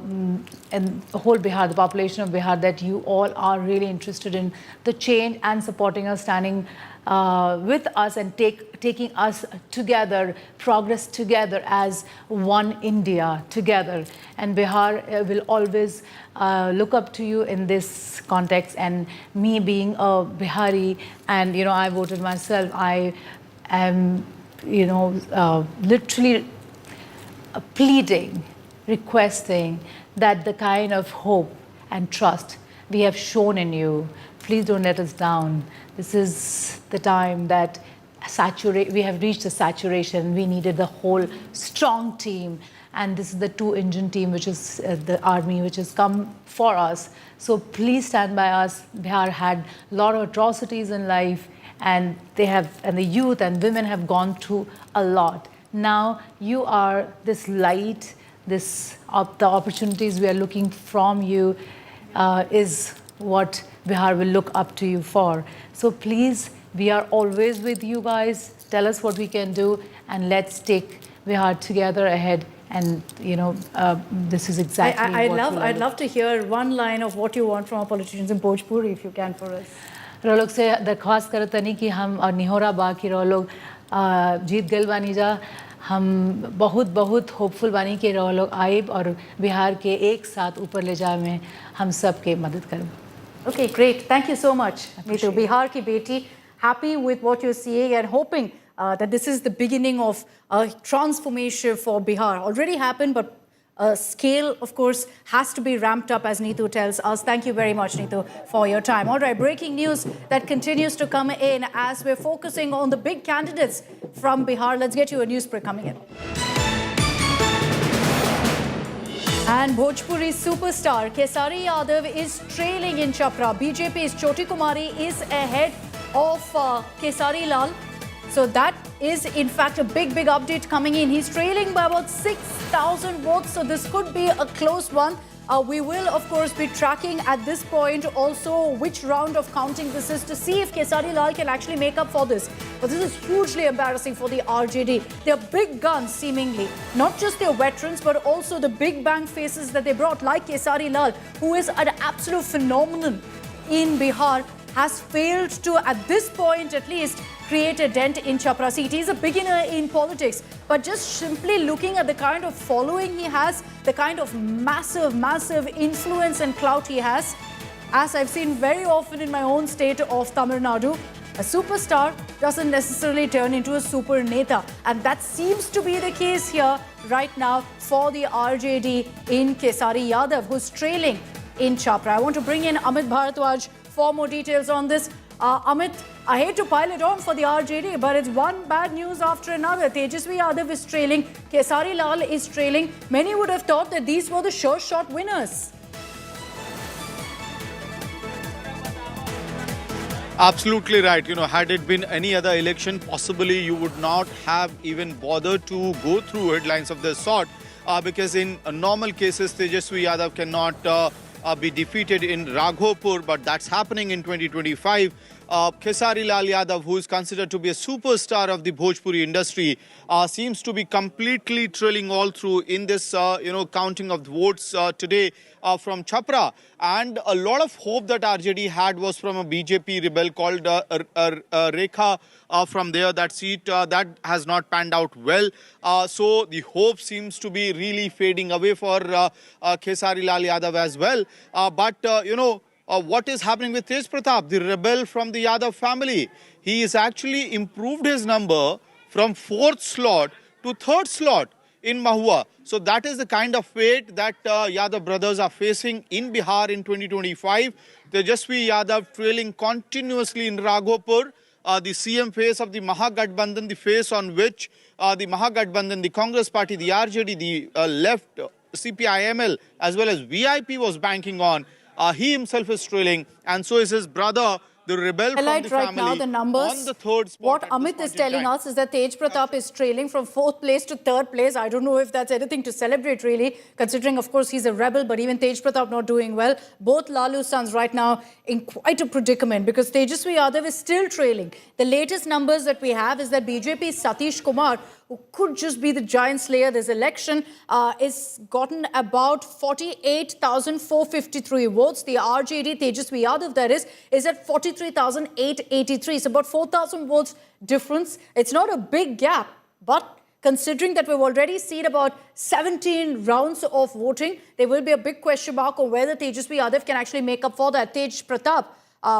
whole Bihar, the population of Bihar, that you all are really interested in the change and supporting us, standing with us and taking us together, progress together as one India together. And Bihar will always look up to you in this context. And me being a Bihari, and you know, I voted myself, I am, you know, literally pleading, requesting that the kind of hope and trust we have shown in you, please don't let us down. This is the time that we have reached the saturation. We needed the whole strong team, and this is the two-engine team, which is the army, which has come for us. So please stand by us. Bihar had a lot of atrocities in life, and the youth and women have gone through a lot. Now you are this light, the opportunities we are looking from you is what Bihar will look up to you for. So please, we are always with you guys. Tell us what we can do, and let's take Bihar together ahead. And you know, this is exactly I'd love to hear one line of what you want from our politicians in Bhojpuri, if you can, for us. रोलोग से दरख्वास्त करतनी कि हम और निहोरा बाकी रोलोग जीत गल बानी जा, हम बहुत बहुत होपफुल बानी कि रोलोग आइब और बिहार के एक साथ ऊपर ले जाए में हम सब के मदद करें. Okay, great. Thank you so much, Neetu. Bihar ki beti, happy with what you're seeing and hoping that this is the beginning of a transformation for Bihar. Already happened, but scale, of course, has to be ramped up, as Neetu tells us. Thank you very much, Neetu, for your time. All right, breaking news that continues to come in as we're focusing on the big candidates from Bihar. Let's get you a news break coming in. And Bhojpuri superstar Kesari Yadav is trailing in Chapra. BJP's Choti Kumari is ahead of Kesari Lal. So that is in fact a big update coming in. He's trailing by about 6,000 votes. So this could be a close one. We will, of course, be tracking at this point also which round of counting this is to see if Kesari Lal can actually make up for this. But this is hugely embarrassing for the RJD. They're big guns, seemingly. Not just their veterans, but also the big bang faces that they brought, like Kesari Lal, who is an absolute phenomenon in Bihar, has failed to, at this point at least, create a dent in Chapra seat. He's a beginner in politics, but just simply looking at the kind of following he has, the kind of massive influence and clout he has, as I've seen very often in my own state of Tamil Nadu, a superstar doesn't necessarily turn into a super neta. And that seems to be the case here right now for the RJD in Kesari Yadav, who's trailing in Chapra. I want to bring in Amit Bharadwaj for more details on this. Amit, I hate to pile it on for the RJD, but it's one bad news after another. Tejashwi Yadav is trailing. Kesari Lal is trailing. Many would have thought that these were the sure shot winners. Absolutely right. You know, had it been any other election, possibly you would not have even bothered to go through headlines of this sort, because in normal cases, Tejashwi Yadav cannot be defeated in Raghopur, but that's happening in 2025. Khesari Lal Yadav, who is considered to be a superstar of the Bhojpuri industry, seems to be completely trailing all through in this, counting of the votes today from Chhapra. And a lot of hope that RJD had was from a BJP rebel called Rekha from there, that seat. That has not panned out well. So the hope seems to be really fading away for Khesari Lal Yadav as well. What is happening with Tej Pratap, the rebel from the Yadav family? He has actually improved his number from 4th slot to 3rd slot in Mahua. So that is the kind of fate that Yadav brothers are facing in Bihar in 2025. Tejashwi Yadav trailing continuously in Raghopur, the CM face of the Mahagathbandhan, the face on which the Mahagathbandhan, the Congress party, the RJD, the left, CPIML, as well as VIP was banking on. He himself is trailing, and so is his brother, the rebel from the right family, now, the numbers. on the 3rd spot. What Amit is telling us is that Tej Pratap is trailing from 4th place to 3rd place. I don't know if that's anything to celebrate, really, considering, of course, he's a rebel, but even Tej Pratap not doing well. Both Lalu sons right now in quite a predicament because Tejashwi Yadav is still trailing. The latest numbers that we have is that BJP's Nitish Kumar, who could just be the giant slayer this election, is gotten about 48,453 votes. The RJD, Tejashwi Yadav, that is at 43,883. It's about 4,000 votes difference. It's not a big gap, but considering that we've already seen about 17 rounds of voting, there will be a big question mark on whether Tejashwi Yadav can actually make up for that. Tej Pratap,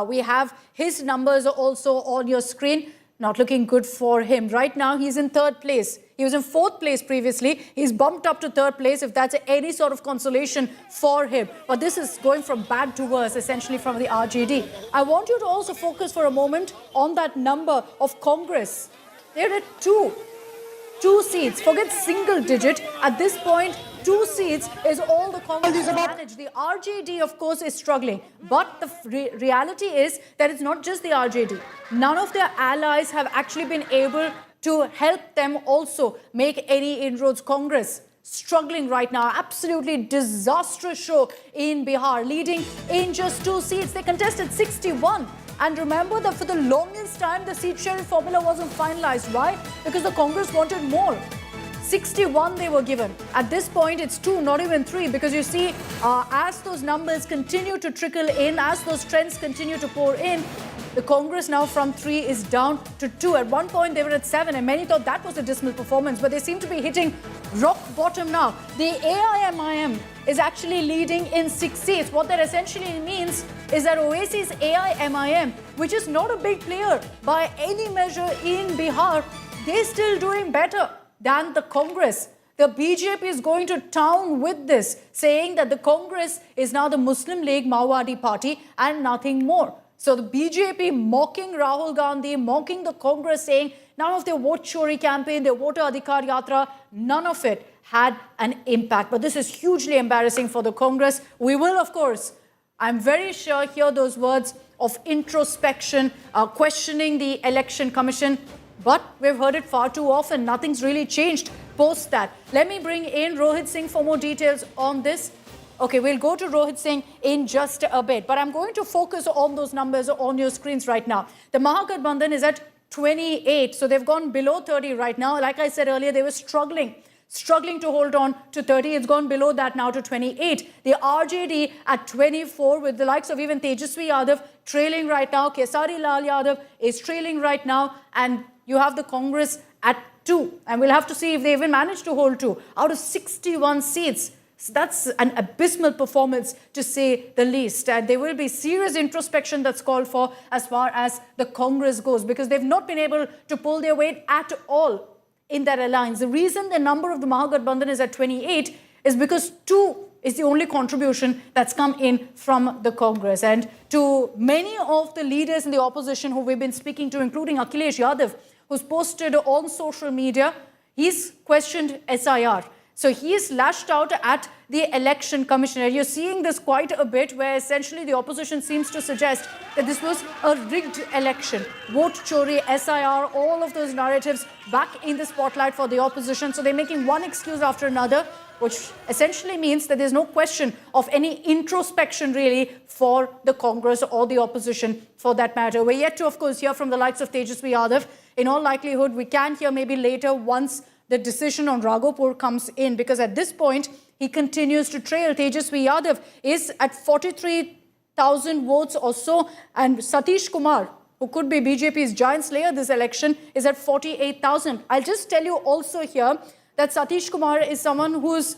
we have his numbers also on your screen. Not looking good for him. Right now, he's in 3rd place. He was in 4th place previously. He's bumped up to 3rd place, if that's any sort of consolation for him. But this is going from bad to worse, essentially, from the RJD. I want you to also focus for a moment on that number of Congress. They're at 2 seats. Forget single digit. At this point, 2 seats is all the Congress has managed. The RJD, of course, is struggling. But the reality is that it's not just the RJD. None of their allies have actually been able to help them also make any inroads. Congress struggling right now. Absolutely disastrous show in Bihar, leading in just 2 seats. They contested 61. And remember that for the longest time, the seat sharing formula wasn't finalized. Why? Because the Congress wanted more. 61 they were given. At this point, it's 2, not even 3, because you see, as those numbers continue to trickle in, as those trends continue to pour in, the Congress now from 3 is down to 2. At one point, they were at 7, and many thought that was a dismal performance, but they seem to be hitting rock bottom now. The AIMIM is actually leading in 6 seats. What that essentially means is that Oasis AIMIM, which is not a big player by any measure in Bihar, they're still doing better than the Congress. The BJP is going to town with this, saying that the Congress is now the Muslim League Maoiwadi party and nothing more. So the BJP mocking Rahul Gandhi, mocking the Congress, saying none of their vote chori campaign, their voter adhikar yatra, none of it had an impact. But this is hugely embarrassing for the Congress. We will, of course, I'm very sure, hear those words of introspection, questioning the Election Commission. But we've heard it far too often. Nothing's really changed post that. Let me bring in Rohit Singh for more details on this. Okay, we'll go to Rohit Singh in just a bit. But I'm going to focus on those numbers on your screens right now. The Mahagathbandhan is at 28. So they've gone below 30 right now. Like I said earlier, they were struggling to hold on to 30. It's gone below that now to 28. The RJD at 24 with the likes of even Tejashwi Yadav trailing right now. Khesari Lal Yadav is trailing right now. And you have the Congress at 2. And we'll have to see if they even manage to hold 2 out of 61 seats. So that's an abysmal performance, to say the least. And there will be serious introspection that's called for as far as the Congress goes, because they've not been able to pull their weight at all in that alliance. The reason the number of the Mahagathbandhan is at 28 is because 2 is the only contribution that's come in from the Congress. And to many of the leaders in the opposition who we've been speaking to, including Akhilesh Yadav, who's posted on social media, he's questioned SIR. So he's lashed out at the Election Commissioner. You're seeing this quite a bit, where essentially the opposition seems to suggest that this was a rigged election. Vote chori, SIR, all of those narratives back in the spotlight for the opposition. So they're making one excuse after another. which essentially means that there's no question of any introspection really for the Congress or the opposition for that matter. We're yet to, of course, hear from the likes of Tejashwi Yadav. In all likelihood, we can hear maybe later once the decision on Raghopur comes in, because at this point, he continues to trail. Tejashwi Yadav is at 43,000 votes or so, and Nitish Kumar, who could be BJP's giant slayer this election, is at 48,000. I'll just tell you also here that Nitish Kumar is someone who's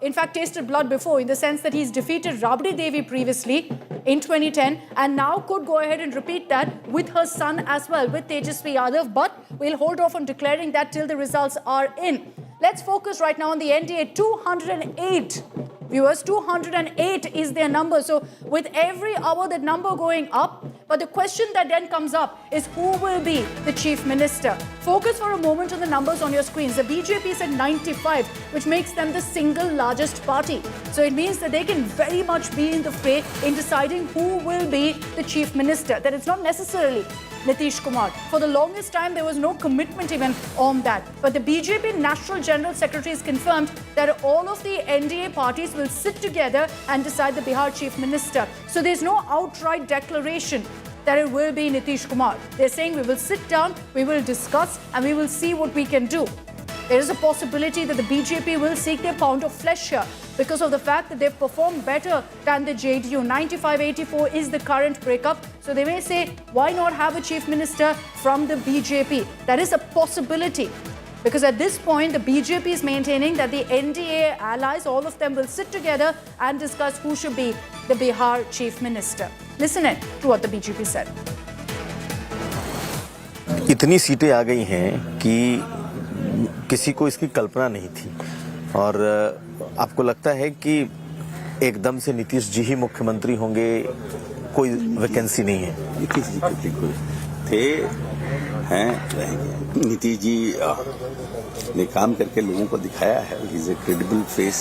in fact tasted blood before, in the sense that he's defeated Rabdi Devi previously in 2010 and now could go ahead and repeat that with her son as well, with Tejashwi Yadav, but we'll hold off on declaring that till the results are in. Let's focus right now on the NDA. 208 viewers, 208 is their number. So with every hour that number going up, but the question that then comes up is who will be the chief minister? Focus for a moment on the numbers on your screens. The BJP is at 95, which makes them the single largest party. So it means that they can very much be in the fray in deciding who will be the chief minister. That it's not necessarily Nitish Kumar. For the longest time, there was no commitment even on that. But the BJP National General Secretary has confirmed that all of the NDA parties will sit together and decide the Bihar chief minister. So there's no outright declaration that it will be Nitish Kumar. They're saying we will sit down, we will discuss, and we will see what we can do. There is a possibility that the BJP will seek their pound of flesh here because of the fact that they've performed better than the JDU. 95-84 is the current breakup. So they may say, why not have a chief minister from the BJP? That is a possibility. Because at this point, the BJP is maintaining that the NDA allies, all of them will sit together and discuss who should be the Bihar chief minister. Listen in to what the BJP said. इतनी सीटें आ गई हैं कि किसी को इसकी कल्पना नहीं थी और आपको लगता है कि एकदम से नीतीश जी ही मुख्यमंत्री होंगे, कोई वैकेंसी नहीं है? नीतीश जी बिल्कुल थे, हैं, रहेंगे। नीतीश जी ने काम करके लोगों को दिखाया है, इज ए क्रेडिबल फेस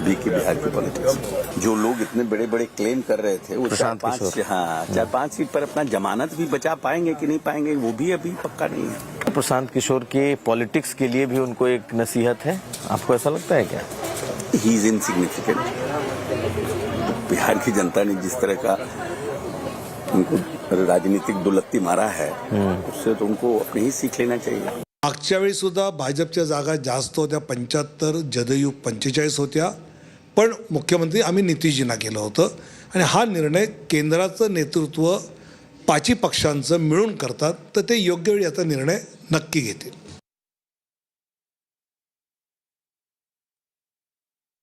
अभी की बिहार की पॉलिटिक्स। जो लोग इतने बड़े बड़े क्लेम कर रहे थे वो प्रशांत किशोर, 4-5 सीट पर अपना जमानत भी बचा पाएंगे कि नहीं पाएंगे वो भी अभी पक्का नहीं है। प्रशांत किशोर के पॉलिटिक्स के लिए भी उनको एक नसीहत है, आपको ऐसा लगता है क्या? He is insignificant. बिहार की जनता ने जिस तरह का उनको राजनीतिक दुलत्ती मारा है उससे तो उनको अपने ही सीख लेना चाहिए। मागच्या वेळी सुद्धा भाजपच्या जागा जास्त होत्या, 75, जदयू 45 होत्या, पण मुख्यमंत्री आम्ही नितीशजींना केलं होतं आणि हा निर्णय केंद्राचं नेतृत्व 5 पक्षांचं मिळून करतात, तर ते योग्य वेळी याचा निर्णय नक्की घेतील.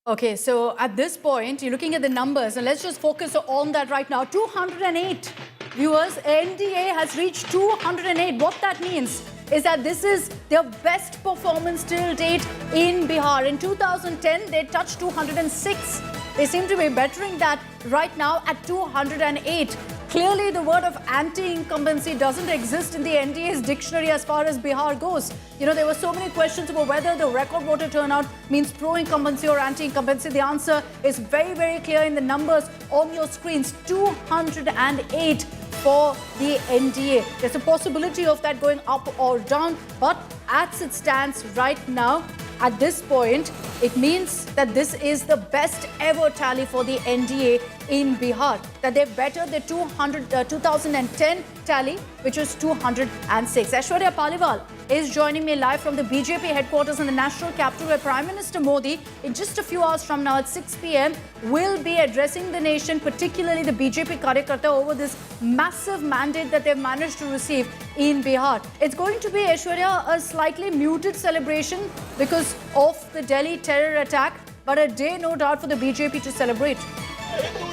Okay, so at this point, you're looking at the numbers, and let's just focus on that right now. 208 viewers, NDA has reached 208. What that means is that this is their best performance till date in Bihar. In 2010, they touched 206. They seem to be bettering that right now at 208. Clearly, the word of anti-incumbency doesn't exist in the NDA's dictionary as far as Bihar goes. You know, there were so many questions about whether the record voter turnout means pro-incumbency or anti-incumbency. The answer is very, very clear in the numbers on your screens. 208 for the NDA. There's a possibility of that going up or down, but as it stands right now, at this point, it means that this is the best ever tally for the NDA in Bihar. That they've bettered the 2010 tally, which was 206. Aishwarya Paliwal is joining me live from the BJP headquarters in the national capital, where Prime Minister Modi, in just a few hours from now at 6 p.m, will be addressing the nation, particularly the BJP Karyakarta, over this massive mandate that they've managed to receive in Bihar. It's going to be, Aishwarya, a slightly muted celebration because of the Delhi terror attack, but a day, no doubt, for the BJP to celebrate.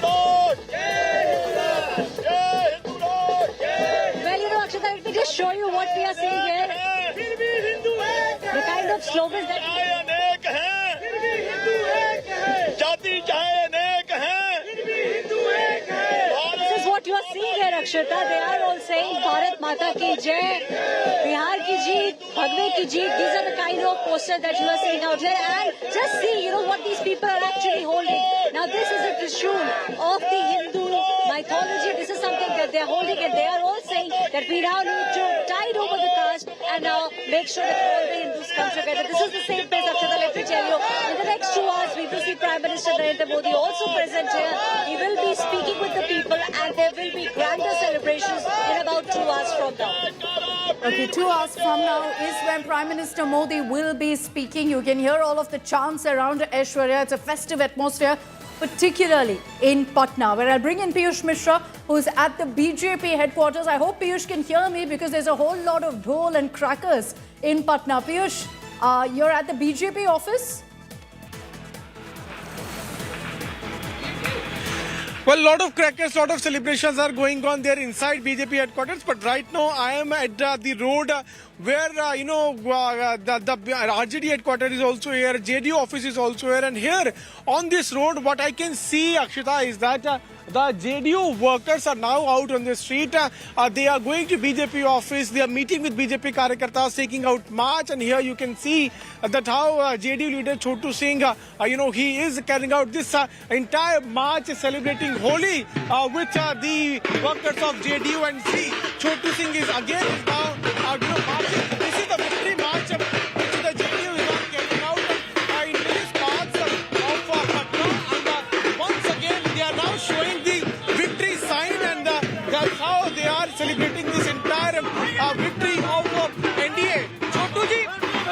Well, you know, Akshata, let me just show you what we are seeing here. The kind of slogans that... This is what you are seeing here, Akshata. They are all saying, Bharat Mata ki Jai, Bihar ki jeet, Bhagwe ki jeet. These are the kind of posters that you are seeing out here. And just see, you know, what these people are actually holding. Now, this is a Trishul of the Hindu mythology. This is something that they are holding, and they are all saying that we now need to tide over the caste and now make sure that all the Hindus come together. This is the same place, Akshata, let me tell you. In the next 2 Prime Minister Narendra Modi also present here. He will be speaking with the people and there will be grander celebrations in about 2 hours from now. Okay, 2 hours from now is when Prime Minister Modi will be speaking. You can hear all of the chants around Aishwarya. It's a festive atmosphere, particularly in Patna, where I'll bring in Piyush Mishra, who's at the BJP headquarters. I hope Piyush can hear me because there's a whole lot of dhol and crackers in Patna. Piyush, you're at the BJP office? Well, a lot of crackers, lot of celebrations are going on there inside BJP headquarters. But right now, I am at the road where, the RJD headquarters is also here, JDU office is also here. And here on this road, what I can see, Akshita, is that the JDU workers are now out on the street. They are going to BJP office. They are meeting with BJP Karyakartas, taking out march. And here you can see that how JDU leader Chotu Singh, he is carrying out this entire march, celebrating Holi with the workers of JDU. And see, Chotu Singh is again now marching. This is the victory march which the JDU is now carrying out in various parts of Patna. And once again, they are now showing the victory sign, and that's how they are celebrating this entire victory of NDA. Chotu ji,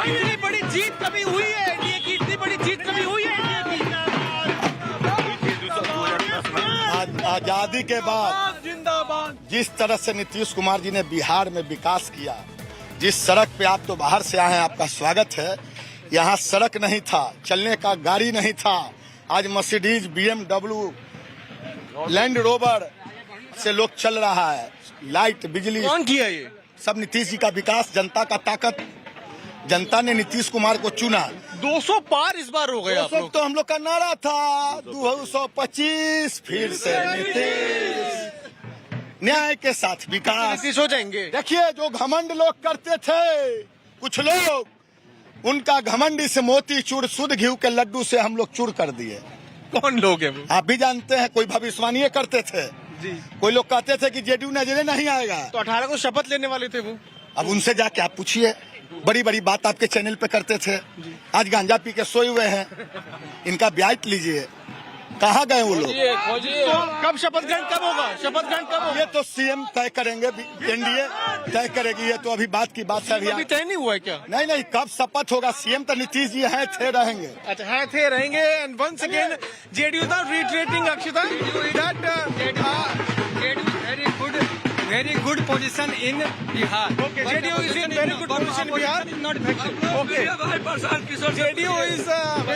इतनी बड़ी जीत कभी हुई है NDA की? इतनी बड़ी जीत कभी हुई है एनडीए की? आजादी के बाद जिंदाबाद। जिस तरह से नीतीश कुमार जी ने बिहार में विकास किया, जिस सड़क पे आप तो बाहर से आए हैं, आपका स्वागत है। यहाँ सड़क नहीं था, चलने का गाड़ी नहीं था, आज मर्सिडीज, BMW, लैंड रोवर से लोग चल रहा है। लाइट, बिजली, कौन किया ये? सब नीतीश जी का विकास, जनता का ताकत। जनता ने नीतीश कुमार को चुना। 200 पार इस बार हो गए आप लोग। तो हम लोग का नारा था 225 फिर से नीतीश, न्याय के साथ विकास। नीतीश हो जाएंगे। देखिए, जो घमंड लोग करते थे, कुछ लोग, उनका घमंड इस मोती चूर शुद्ध घी के लड्डू से हम लोग चूर कर दिए। कौन लोग हैं वो? आप भी जानते हैं। कोई भविष्यवाणी करते थे जी। कोई लोग कहते थे कि जेडीयू नजरे नहीं आएगा। तो 18 को शपथ लेने वाले थे वो। अब उनसे जाके आप पूछिए, बड़ी बड़ी बात आपके चैनल पे करते थे, आज गांजा पी के सोए हुए हैं। इनका ब्याज लीजिए, कहाँ गए वो लोग? तो कब शपथ ग्रहण कब होगा? शपथ ग्रहण कब होगा? ये तो सीएम तय करेंगे, एनडीए तय करेगी। ये तो अभी बात की बात है। अभी तय नहीं हुआ है क्या? नहीं, कब शपथ होगा? सीएम तो नीतीश जी हैं, थे, रहेंगे। अच्छा, हैं, थे, रहेंगे। And once again JDU now reiterating, Akshita, that very good position in Bihar. Okay, JDU is in very good position in Bihar. Not effective. Okay. JDU is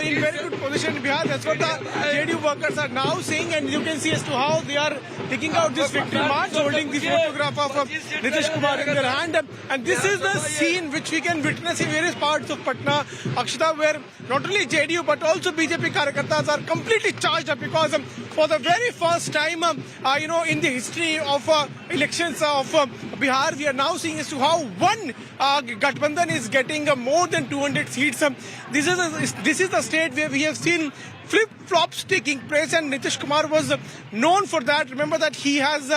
in very good position in Bihar. That's what the JDU workers are now saying, and you can see as to how they are taking out this victory march, holding this photograph of Nitish Kumar in their hand. And this is the scene which we can witness in various parts of Patna, Akshita, where not only JDU but also BJP Karyakartas are completely charged up, because for the very first time, in the history of elections of Bihar, we are now seeing as to how one Gathbandhan is getting more than 200 seats. This is the state where we have seen flip-flops taking place, and Nitish Kumar was known for that. Remember that he has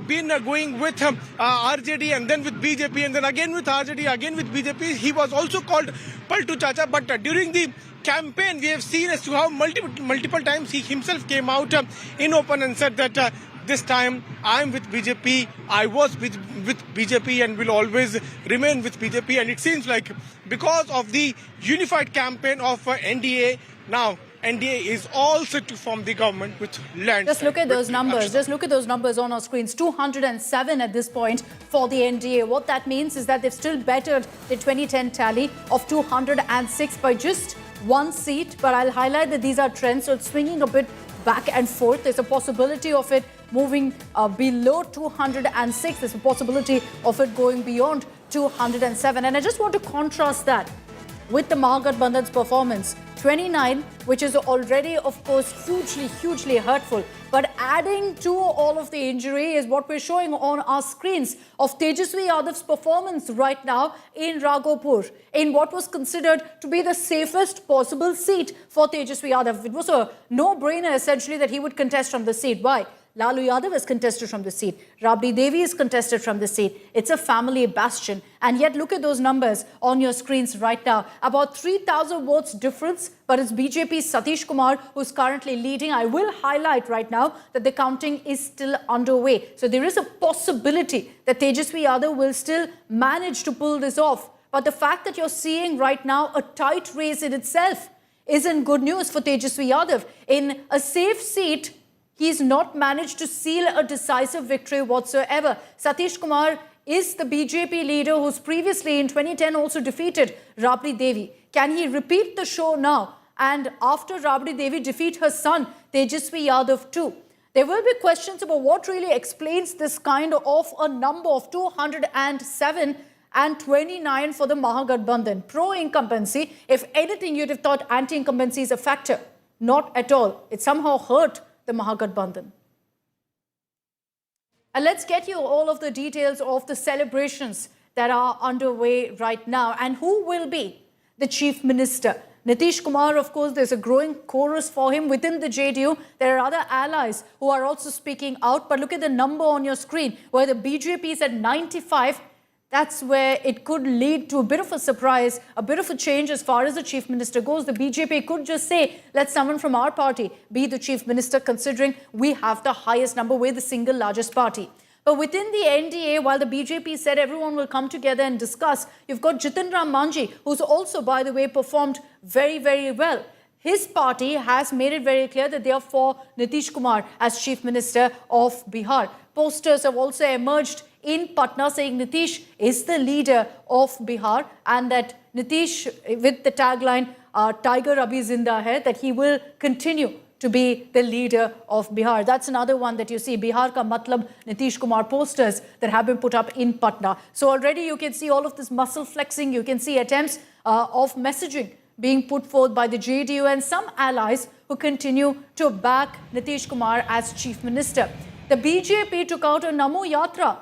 been going with RJD and then with BJP and then again with RJD, again with BJP. He was also called Paltu Chacha, but during the campaign, we have seen as to how multiple times he himself came out in open and said that this time I am with BJP, I was with BJP and will always remain with BJP. And it seems like because of the unified campaign of NDA, now NDA is all set to form the government with land. Just look at those numbers. Just look at those numbers on our screens. 207 at this point for the NDA. What that means is that they've still bettered the 2010 tally of 206 by just one seat. But I'll highlight that these are trends, so it's swinging a bit back and forth. There's a possibility of it moving below 206. There's a possibility of it going beyond 207. And I just want to contrast that with the Mahagathbandhan's performance. 29, which is already, of course, hugely hurtful. But adding to all of the injury is what we're showing on our screens of Tejashwi Yadav's performance right now in Raghopur, in what was considered to be the safest possible seat for Tejashwi Yadav. It was a no-brainer, essentially, that he would contest from the seat. Why? Lalu Yadav is contested from the seat. Rabri Devi is contested from the seat. It's a family bastion. And yet look at those numbers on your screens right now. About 3,000 votes difference, but it's BJP's Satish Kumar who's currently leading. I will highlight right now that the counting is still underway. So there is a possibility that Tejashwi Yadav will still manage to pull this off. But the fact that you're seeing right now a tight race in itself isn't good news for Tejashwi Yadav. In a safe seat, he's not managed to seal a decisive victory whatsoever. Satish Kumar is the BJP leader who's previously in 2010 also defeated Rabri Devi. Can he repeat the show now? And after Rabri Devi defeat her son, Tejashwi Yadav too? There will be questions about what really explains this kind of a number of 207 and 29 for the Mahagathbandhan. Pro-incumbency, if anything, you'd have thought anti-incumbency is a factor. Not at all. It somehow hurt the Mahagathbandhan. And let's get you all of the details of the celebrations that are underway right now. And who will be the Chief Minister? Nitish Kumar, of course, there's a growing chorus for him within the JDU. There are other allies who are also speaking out. But look at the number on your screen, where the BJP is at 95. That's where it could lead to a bit of a surprise, a bit of a change as far as the Chief Minister goes. The BJP could just say, let someone from our party be the Chief Minister, considering we have the highest number, we're the single largest party. But within the NDA, while the BJP said everyone will come together and discuss, you've got Jitin Ram Manjhi, who's also, by the way, performed very, very well. His party has made it very clear that they are for Nitish Kumar as Chief Minister of Bihar. Posters have also emerged in Patna saying Nitish is the leader of Bihar, and that Nitish, with the tagline, Tiger Abhi Zinda Hai, that he will continue to be the leader of Bihar. That's another one that you see, Bihar Ka Matlab Nitish Kumar posters that have been put up in Patna. So already you can see all of this muscle flexing, you can see attempts of messaging being put forth by the JDU and some allies who continue to back Nitish Kumar as Chief Minister. The BJP took out a Namo Yatra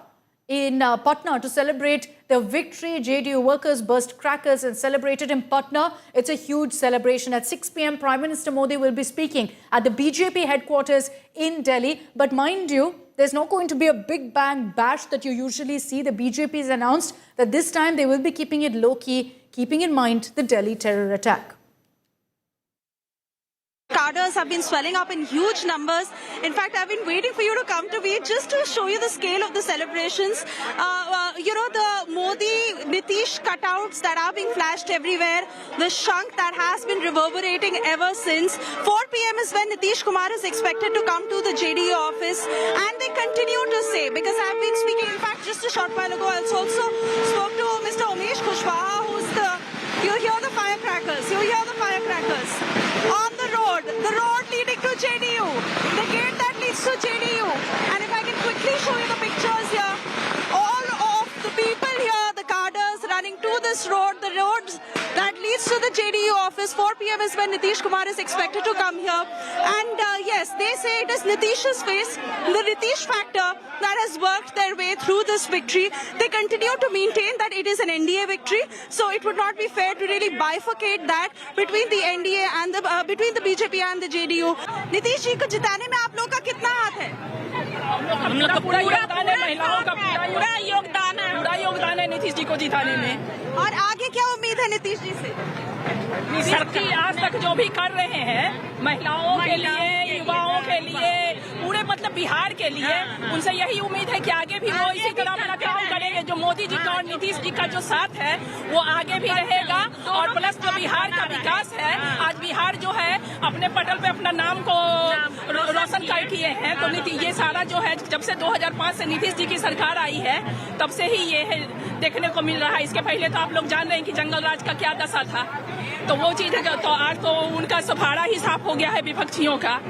in Patna to celebrate the victory. JDU workers burst crackers and celebrated in Patna. It's a huge celebration. At 6 p.m, Prime Minister Modi will be speaking at the BJP headquarters in Delhi. But mind you, there's not going to be a big bang bash that you usually see. The BJP has announced that this time they will be keeping it low-key, keeping in mind the Delhi terror attack. Cadres have been swelling up in huge numbers. In fact, I've been waiting for you to come to me just to show you the scale of the celebrations. The Modi, Nitish cutouts that are being flashed everywhere, the shank that has been reverberating ever since. 4 p.m. is when Nitish Kumar is expected to come to the JDU office, and they continue to say, because I've been speaking, in fact, just a short while ago, I also spoke to Mr. Umesh Kushwaha, who's you hear the firecrackers, on the road leading to JDU, the gate that leads to JDU. And if I can quickly show you the pictures here, all of the people here, the cadres running to this road, the road that leads to the JDU office. 4 p.m. is when Nitish Kumar is expected to come here. And yes, they say it is Nitish's face, the Nitish factor, that has worked their way through this victory. They continue to maintain that it is an NDA victory, so it would not be fair to really bifurcate that between the NDA and between the BJP and the JDU. Nitish ji को जिताने में आप लोग का कितना हाथ है? हम लोग का पूरा योगदान है, महिलाओं का पूरा योगदान है नीतीश जी को जिताने में। और आगे क्या उम्मीद है नीतीश जी से? सरकार आज तक जो भी कर रहे हैं महिलाओं के लिए, युवाओं के लिए, पूरे मतलब बिहार के लिए, उनसे यही उम्मीद है कि आगे भी वो इसी तरह अपना काम करेंगे। जो मोदी जी का और नीतीश जी का जो साथ है वो आगे भी रहेगा। और प्लस जो बिहार का विकास है, आज बिहार जो है अपने पटल पे अपना नाम को रोशन कर किए हैं। तो ये सारा जो है जब से 2005 से नीतीश जी की सरकार आई है तब से ही ये है देखने को मिल रहा है। इसके पहले तो आप लोग जान रहे हैं कि जंगल राज का क्या दशा था, तो वो चीज है। तो आज तो उनका सफारा ही साफ हो गया है विपक्षियों का।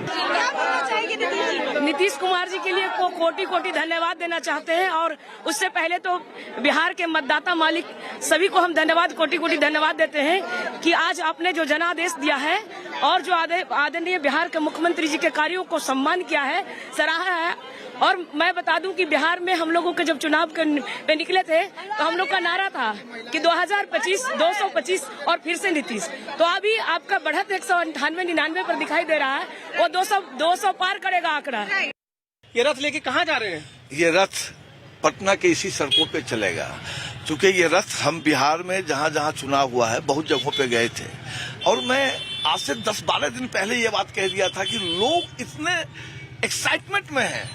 नीतीश कुमार जी के लिए कोटि कोटि धन्यवाद देना चाहते हैं, और उससे पहले तो बिहार के मतदाता मालिक सभी को हम धन्यवाद कोटि कोटि धन्यवाद देते हैं कि आज आपने जो जनादेश दिया है और जो आदरणीय बिहार के मुख्यमंत्री जी के कार्यों को सम्मान किया है, सराहा है। और मैं बता दूं कि बिहार में हम लोगों के जब चुनाव पे निकले थे तो हम लोग का नारा था कि 2025 225 और फिर से नीतीश। तो अभी आपका बढ़त 198-99 पर दिखाई दे रहा है, वो 200 पार करेगा आंकड़ा। ये रथ लेके कहाँ जा रहे हैं? ये रथ पटना के इसी सड़कों पे चलेगा, क्योंकि ये रथ हम बिहार में जहाँ जहाँ चुनाव हुआ है बहुत जगहों पे गए थे, और मैं आज से 10-12 दिन पहले ये बात कह दिया था कि लोग इतने एक्साइटमेंट में हैं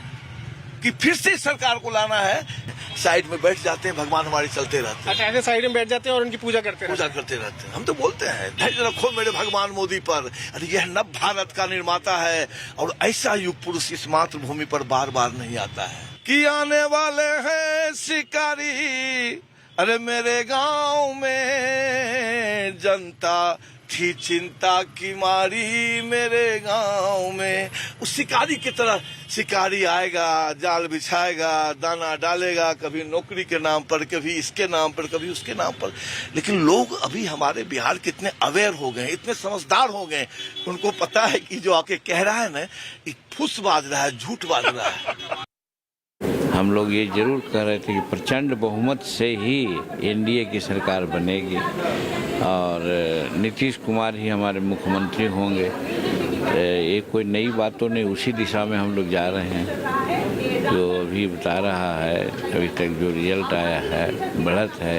कि फिर से सरकार को लाना है। साइड में बैठ जाते हैं, भगवान हमारे चलते रहते हैं। अच्छा, ऐसे साइड में बैठ जाते हैं और उनकी पूजा करते हैं। हम तो बोलते हैं धैर्य रखो मेरे भगवान मोदी पर, अरे यह नव भारत का निर्माता है और ऐसा युग पुरुष इस मातृभूमि पर बार बार नहीं आता है। कि आने वाले हैं शिकारी, अरे मेरे गांव में जनता थी चिंता की मारी मेरे गांव में। उस शिकारी की तरह शिकारी आएगा, जाल बिछाएगा, दाना डालेगा, कभी नौकरी के नाम पर, कभी इसके नाम पर, कभी उसके नाम पर। लेकिन लोग अभी हमारे बिहार के इतने अवेयर हो गए, इतने समझदार हो गए, उनको पता है कि जो आके कह रहा है ना, ये फुस बाज रहा है, झूठ बाज रहा है। हम लोग ये जरूर कह रहे थे कि प्रचंड बहुमत से ही एनडीए की सरकार बनेगी और नीतीश कुमार ही हमारे मुख्यमंत्री होंगे। ये कोई नई बातों नहीं, उसी दिशा में हम लोग जा रहे हैं। जो अभी बता रहा है, अभी तक जो रिजल्ट आया है, बढ़त है,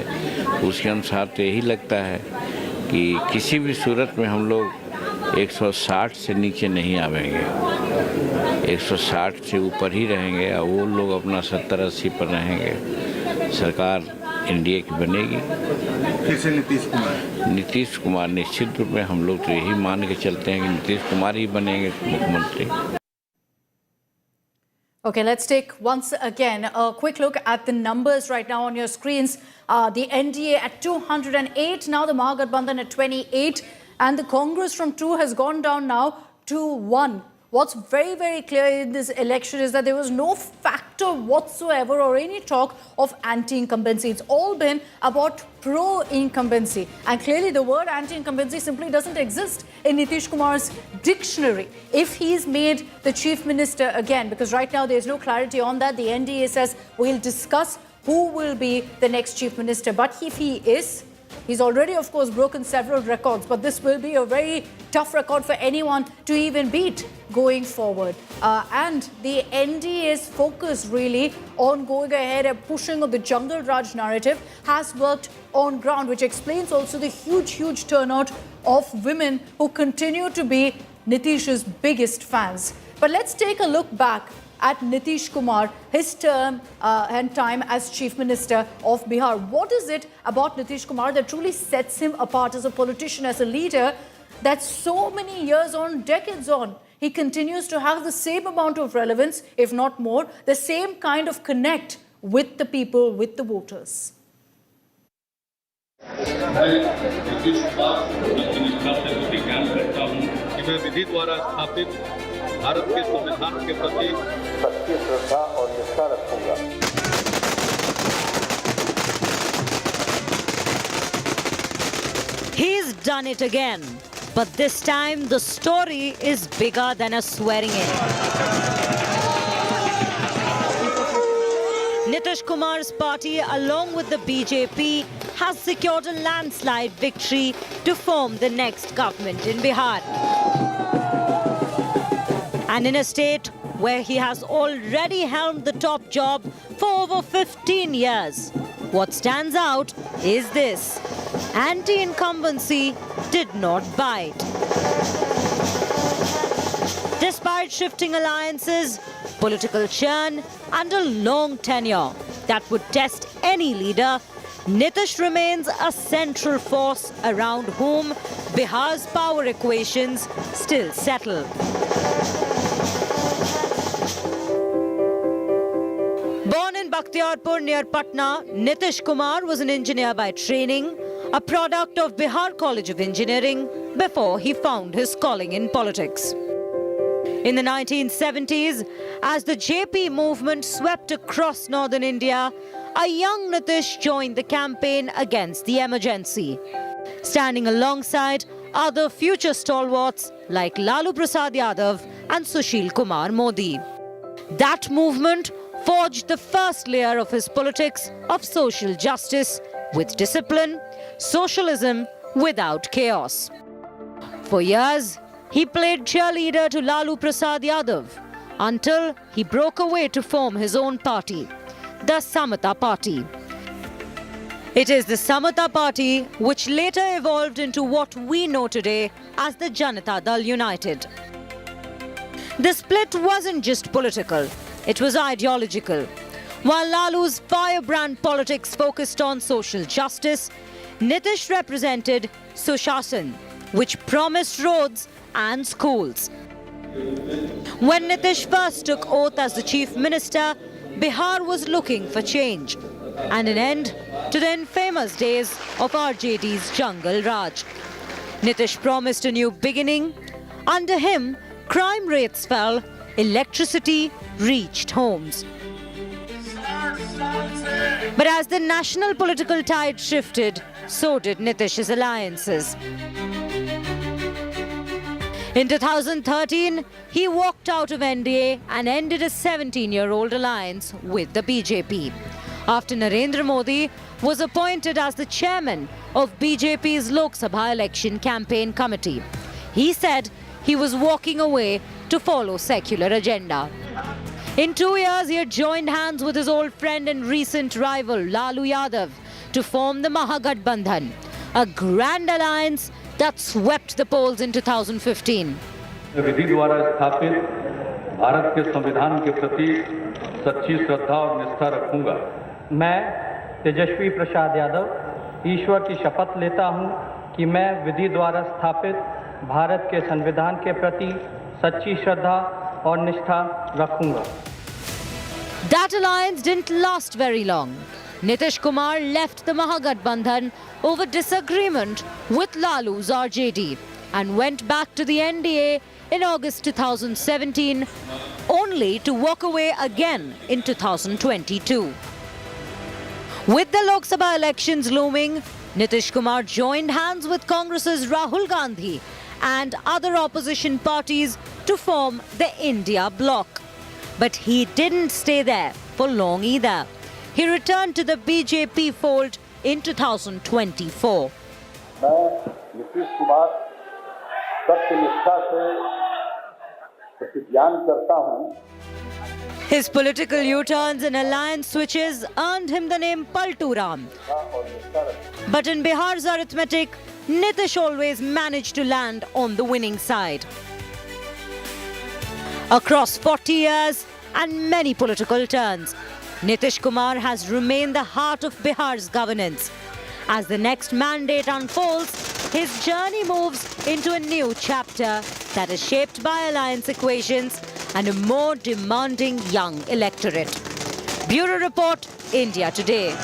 उसके अनुसार तो यही लगता है कि किसी भी सूरत में हम लोग 160 से नीचे नहीं आवेंगे, 160 से ऊपर ही रहेंगे और वो लोग अपना 70-80 पर रहेंगे। सरकार एनडीए की बनेगी। फिर से नीतीश कुमार निश्चित रूप में हम लोग तो यही मान के चलते हैं कि नीतीश कुमार ही बनेंगे मुख्यमंत्री। Okay, let's take once again a quick look at the numbers right now on your screens. The NDA at 208, now the Mahagathbandhan at 28, and the Congress from 2 has gone down now to 1. What's very, very clear in this election is that there was no factor whatsoever or any talk of anti-incumbency. It's all been about pro-incumbency. And clearly the word anti-incumbency simply doesn't exist in Nitish Kumar's dictionary. If he's made the chief minister again, because right now there's no clarity on that, the NDA says we'll discuss who will be the next chief minister. But if he is, he's already, of course, broken several records, but this will be a very tough record for anyone to even beat going forward. And the NDA's focus really on going ahead and pushing of the Jungle Raj narrative has worked on ground, which explains also the huge, huge turnout of women who continue to be Nitish's biggest fans. But let's take a look back at Nitish Kumar, his term and time as Chief Minister of Bihar. What is it about Nitish Kumar that truly sets him apart as a politician, as a leader, that so many years on, decades on, he continues to have the same amount of relevance, if not more, the same kind of connect with the people, with the voters? विधि द्वारा स्थापित भारत के संविधान के प्रति सच्ची श्रद्धा और निष्ठा रखूंगा। He's done it again, but this time the story is bigger than a swearing-in. Nitish Kumar's party, along with the BJP, has secured a landslide victory to form the next government in Bihar. And in a state where he has already held the top job for over 15 years, what stands out is this: anti-incumbency did not bite. Despite shifting alliances, political churn, and a long tenure that would test any leader, Nitish remains a central force around whom Bihar's power equations still settle. Born in Bakhtiarpur near Patna, Nitish Kumar was an engineer by training, a product of Bihar College of Engineering, before he found his calling in politics. In the 1970s, as the JP movement swept across northern India, a young Nitish joined the campaign against the emergency, standing alongside other future stalwarts like Lalu Yadav and Sushil Kumar Modi. That movement forged the first layer of his politics of social justice with discipline, socialism without chaos. For years, he played cheerleader to Lalu Yadav until he broke away to form his own party, the Samata Party. It is the Samata Party which later evolved into what we know today as the Janata Dal United. The split wasn't just political, it was ideological. While Lalu's firebrand politics focused on social justice, Nitish represented Sushasan, which promised roads and schools. When Nitish first took oath as the chief minister, Bihar was looking for change and an end to the infamous days of RJD's Jungle Raj. Nitish promised a new beginning. Under him, crime rates fell, electricity reached homes. But as the national political tide shifted, so did Nitish's alliances. In 2013, he walked out of NDA and ended a 17-year-old alliance with the BJP. After Narendra Modi was appointed as the chairman of BJP's Lok Sabha election campaign committee, he said he was walking away to follow secular agenda. In 2 years, he had joined hands with his old friend and recent rival Lalu Yadav to form the Mahagathbandhan, a grand alliance that swept the polls in 2015. विधि द्वारा स्थापित भारत के संविधान के प्रति सच्ची श्रद्धा और निष्ठा रखूंगा। मैं तेजस्वी प्रसाद यादव ईश्वर की शपथ लेता हूं कि मैं विधि द्वारा स्थापित भारत के संविधान के प्रति सच्ची श्रद्धा और निष्ठा रखूंगा। That alliance didn't last very long. Nitish Kumar left the Mahagathbandhan over disagreement with Lalu's RJD and went back to the NDA in August 2017, only to walk away again in 2022. With the Lok Sabha elections looming, Nitish Kumar joined hands with Congress's Rahul Gandhi and other opposition parties to form the India bloc. But he didn't stay there for long either. He returned to the BJP fold in 2024. मैं नीतीश कुमार सत्यनिष्ठा से प्रतिज्ञान करता हूं। His political U-turns and alliance switches earned him the name Paltu Ram. But in Bihar's arithmetic, Nitish always managed to land on the winning side. Across 40 years and many political turns, Nitish Kumar has remained the heart of Bihar's governance. As the next mandate unfolds, his journey moves into a new chapter that is shaped by alliance equations and a more demanding young electorate. Bureau Report, India Today.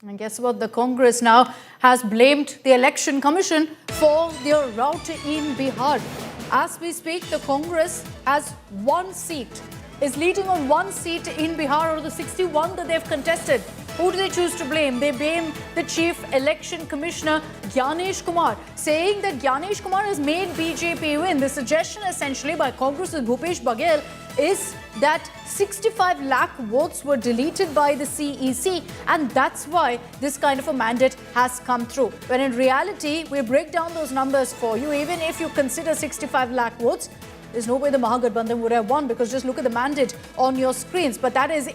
And guess what? The Congress now has blamed the Election Commission for their rout in Bihar. As we speak, the Congress has one seat, is leading on one seat in Bihar out of the 61 that they've contested. Who do they choose to blame? They blame the Chief Election Commissioner, Gyanesh Kumar, saying that Gyanesh Kumar has made BJP win. The suggestion essentially by Congress's Bhupesh Baghel is that 65 lakh votes were deleted by the CEC, and that's why this kind of a mandate has come through. When in reality, we break down those numbers for you. Even if you consider 65 lakh votes, there's no way the Mahagathbandhan would have won, because just look at the mandate on your screens. But that is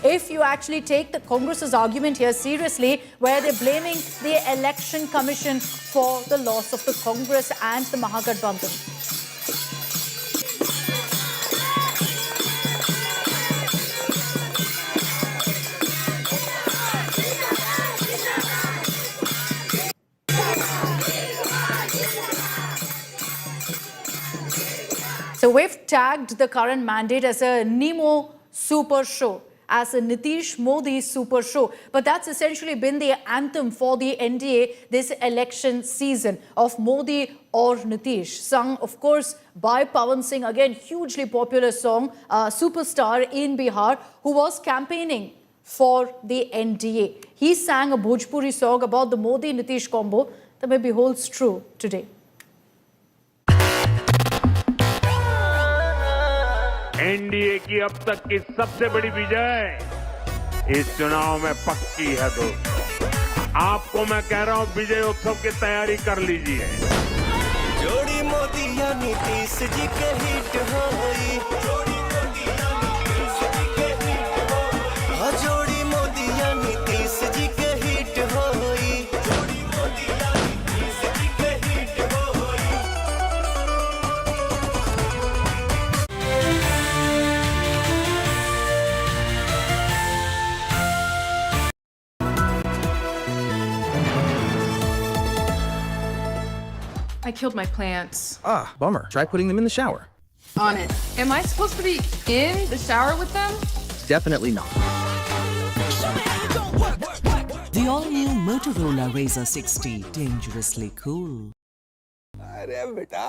if you actually take the Congress's argument here seriously, where they're blaming the Election Commission for the loss of the Congress and the Mahagathbandhan. So we've tagged the current mandate as a Nemo super show, as a Nitish Modi super show. But that's essentially been the anthem for the NDA this election season, of Modi or Nitish, sung of course by Pawan Singh, again hugely popular song, superstar in Bihar, who was campaigning for the NDA. He sang a Bhojpuri song about the Modi-Nitish combo that maybe holds true today. NDA की अब तक की सबसे बड़ी विजय इस चुनाव में पक्की है दोस्तों। आपको मैं कह रहा हूं विजय उत्सव की तैयारी कर लीजिए। जोड़ी मोदी या नीतीश जी के हिट होई, जोड़ी मोदी या नीतीश जी के हिट होई, हाँ जोड़ी मोदी या नीतीश जी के हिट होई, जोड़ी मोदी या नीतीश जी के हिट होई। I killed my plants. Ah, bummer. Try putting them in the shower. On it. Am I supposed to be in the shower with them? Definitely not. The all-new Motorola Razr 60, dangerously cool. अरे बेटा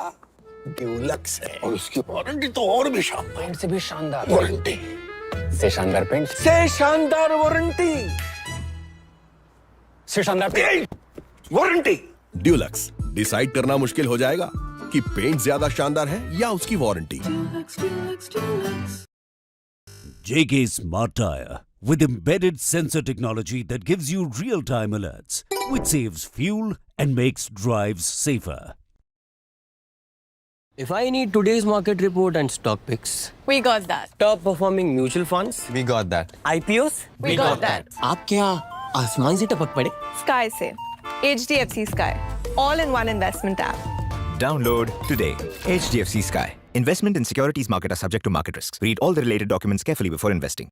Dulux है और उसकी warranty तो और भी शानदार। Paint से भी शानदार वारंटी से शानदार पेंट से शानदार वारंटी से शानदार पेंट वारंटी। ड्यूलक्स, डिसाइड करना मुश्किल हो जाएगा कि पेंट ज्यादा शानदार है या उसकी warranty. JK Smart Tire with embedded sensor technology that gives you real-time alerts, which saves fuel and makes drives safer. If I need today's market report and stock picks, We got that. top performing mutual funds, We got that. IPOs, We got that. आप क्या आसमान से टपक पड़े? Sky से HDFC Sky. All-in-one investment app. Download today. HDFC Sky. Investment in securities market are subject to market risks. Read all the related documents carefully before investing.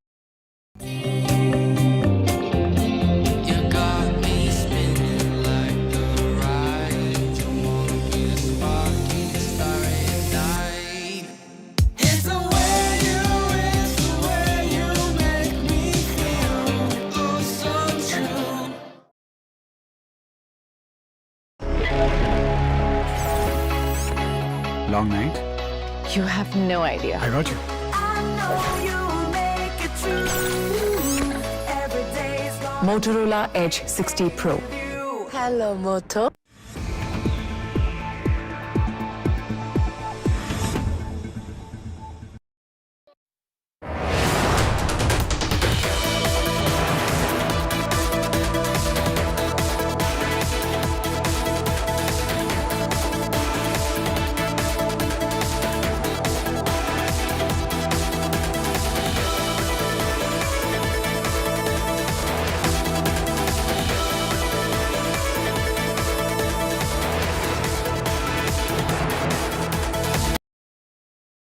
Long night? You have no idea. I got you. Motorola Edge 60 Pro. Hello, Moto.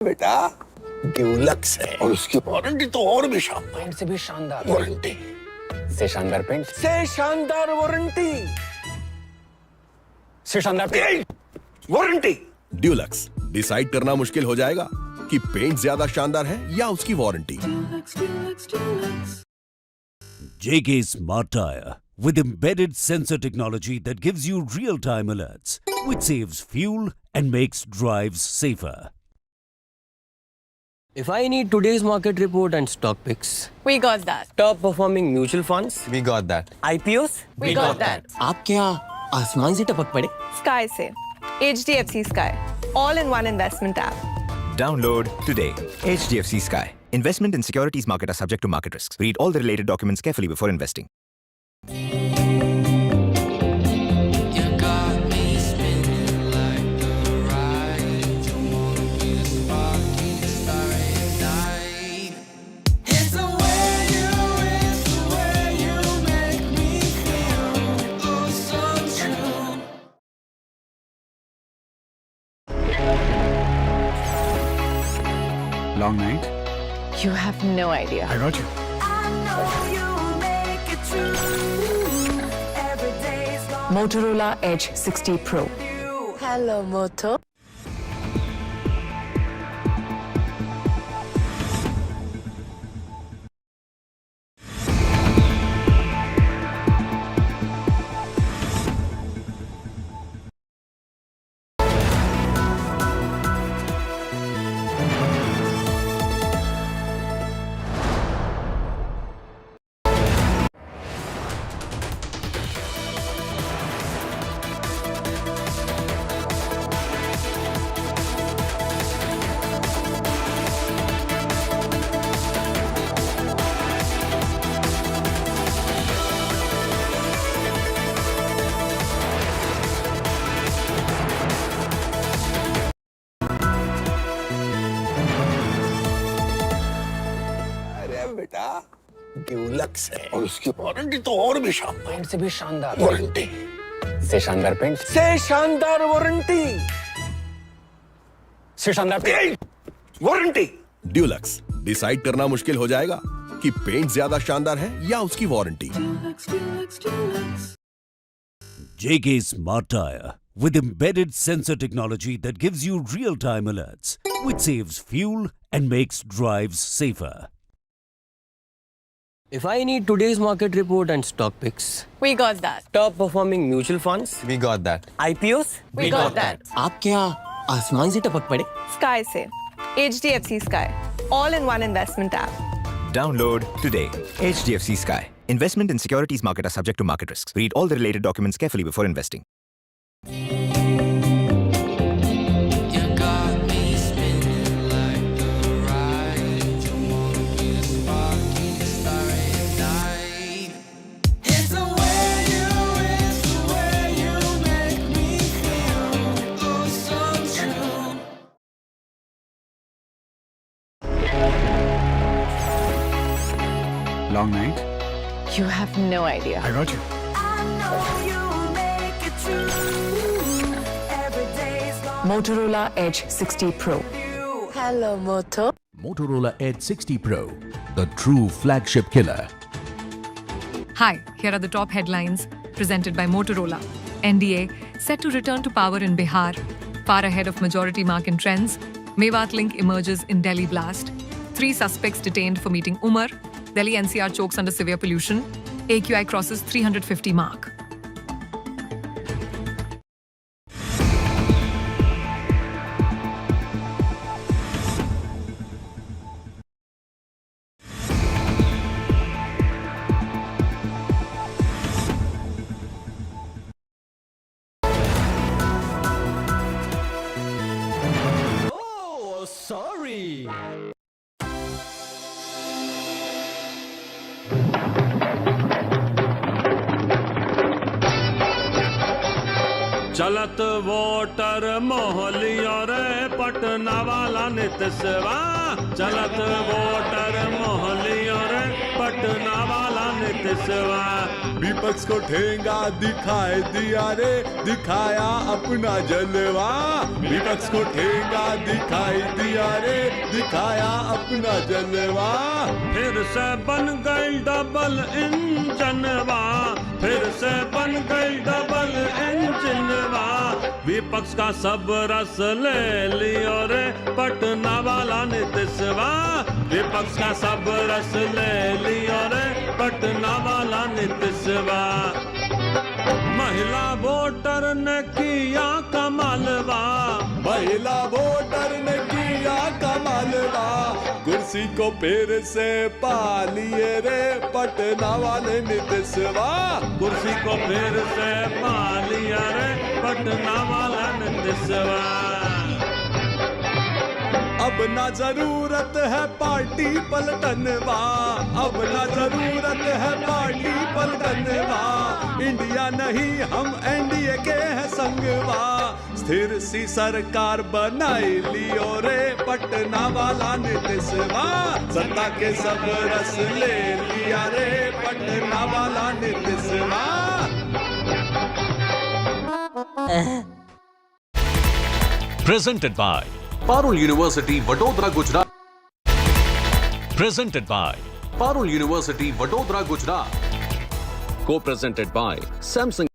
बेटा Dulux है और उसकी warranty तो और भी शानदार। Paint से भी शानदार वारंटी से शानदार पेंट से शानदार वारंटी से शानदार पेंट वारंटी। ड्यूलक्स, डिसाइड करना मुश्किल हो जाएगा कि पेंट ज्यादा शानदार है या उसकी warranty. JK Smart Tire with embedded sensor technology that gives you real-time alerts, which saves fuel and makes drives safer. If I need today's market report and stock picks, We got that. top performing mutual funds, We got that. IPOs, We got that. आप क्या आसमान से टपक पड़े? Sky से HDFC Sky. All-in-one investment app. Download today. HDFC Sky. Investment in securities market are subject to market risks. Read all the related documents carefully before investing. Long night? You have no idea. I got you. Motorola Edge 60 Pro. Hello, Moto. Dulux है और उसकी warranty तो और भी शानदार। Paint से भी शानदार वारंटी, से शानदार पेंट से शानदार वारंटी, से शानदार पेंट वारंटी। ड्यूलक्स, डिसाइड करना मुश्किल हो जाएगा कि पेंट ज्यादा शानदार है या उसकी warranty. JK Smart Tire with embedded sensor technology that gives you real-time alerts, which saves fuel and makes drives safer. If I need today's market report and stock picks, We got that. top performing mutual funds, We got that. IPOs, We got that. आप क्या आसमान से टपक पड़े? Sky से HDFC Sky, all-in-one investment app. Download today. HDFC Sky. Investment in securities market are subject to market risks. Read all the related documents carefully before investing. Long night? You have no idea. I got you. Motorola Edge 60 Pro. Hello, Moto. Motorola Edge 60 Pro, the true flagship killer. Hi, here are the top headlines presented by Motorola. NDA set to return to power in Bihar. Far ahead of majority mark in trends. Mewat link emerges in Delhi blast. 3 suspects detained for meeting Umar. Delhi NCR chokes under severe pollution. AQI crosses 350 mark. Oh, sorry. चलत voter मोहलियों रे पटना वाला नितसवा। चलत voter मोहलियों रे पटना वाला नितसवा। विपक्ष को ठेंगा दिखाई दिया रे, दिखाया अपना जलवा। विपक्ष को ठेंगा दिखाई दिया रे, दिखाया अपना जलवा। फिर से बन गई डबल इंजनवा, फिर से बन गई डबल इंजनवा। विपक्ष का सब रस ले लियो रे पटना वाला नितसवा। विपक्ष का सब रस ले लियो रे पटना वाला नितसवा। महिला वोटर ने किया कमालवा, महिला वोटर ने किया कमालवा। कुर्सी को फिर से पा लिए रे पटना वाले नितसवा। कुर्सी को फिर से पा लिया रे पटना वाला नितसवा। अब ना जरूरत है पार्टी पलटनवा, अब ना जरूरत है पार्टी पलटनवा। इंडिया नहीं हम एनडीए के हैं संगवा। स्थिर सी सरकार बनाई लियो रे पटना वाला नितसवा। सत्ता के सब रस ले लिया रे पटना वाला नितसवा। Presented by Parul University, Vadodara, Gujarat. Presented by Parul University, Vadodara, Gujarat. Co-presented by Samsung.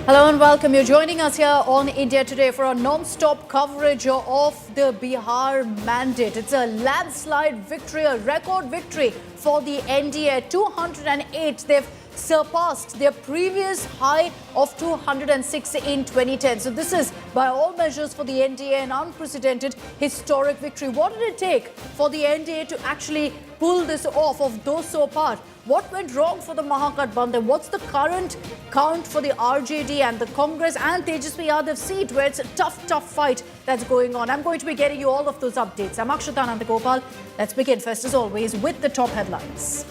Hello and welcome. You're joining us here on India Today for a non-stop coverage of the Bihar mandate. It's a landslide victory, a record victory for the NDA. 208. They've surpassed their previous high of 206 in 2010. So this is, by all measures, for the NDA an unprecedented historic victory. What did it take for the NDA to actually pull this off, of those so apart? What went wrong for the Mahagathbandhan? What's the current count for the RJD and the Congress and Tejashwi Yadav seat, where it's a tough fight that's going on? I'm going to be getting you all of those updates. I'm Akshata Nandagopal. Let's begin first, as always, with the top headlines.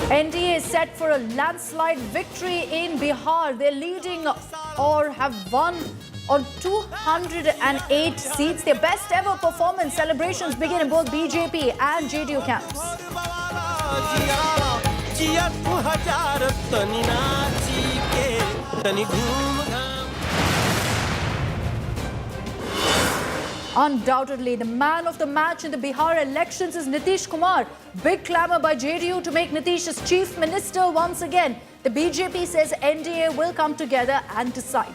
NDA is set for a landslide victory in Bihar. They're leading or have won on 208 seats. Their best ever performance. Celebrations begin in both BJP and JDU camps. Undoubtedly, the man of the match in the Bihar elections is Nitish Kumar. Big clamour by JDU to make Nitish as chief minister once again. The BJP says NDA will come together and decide.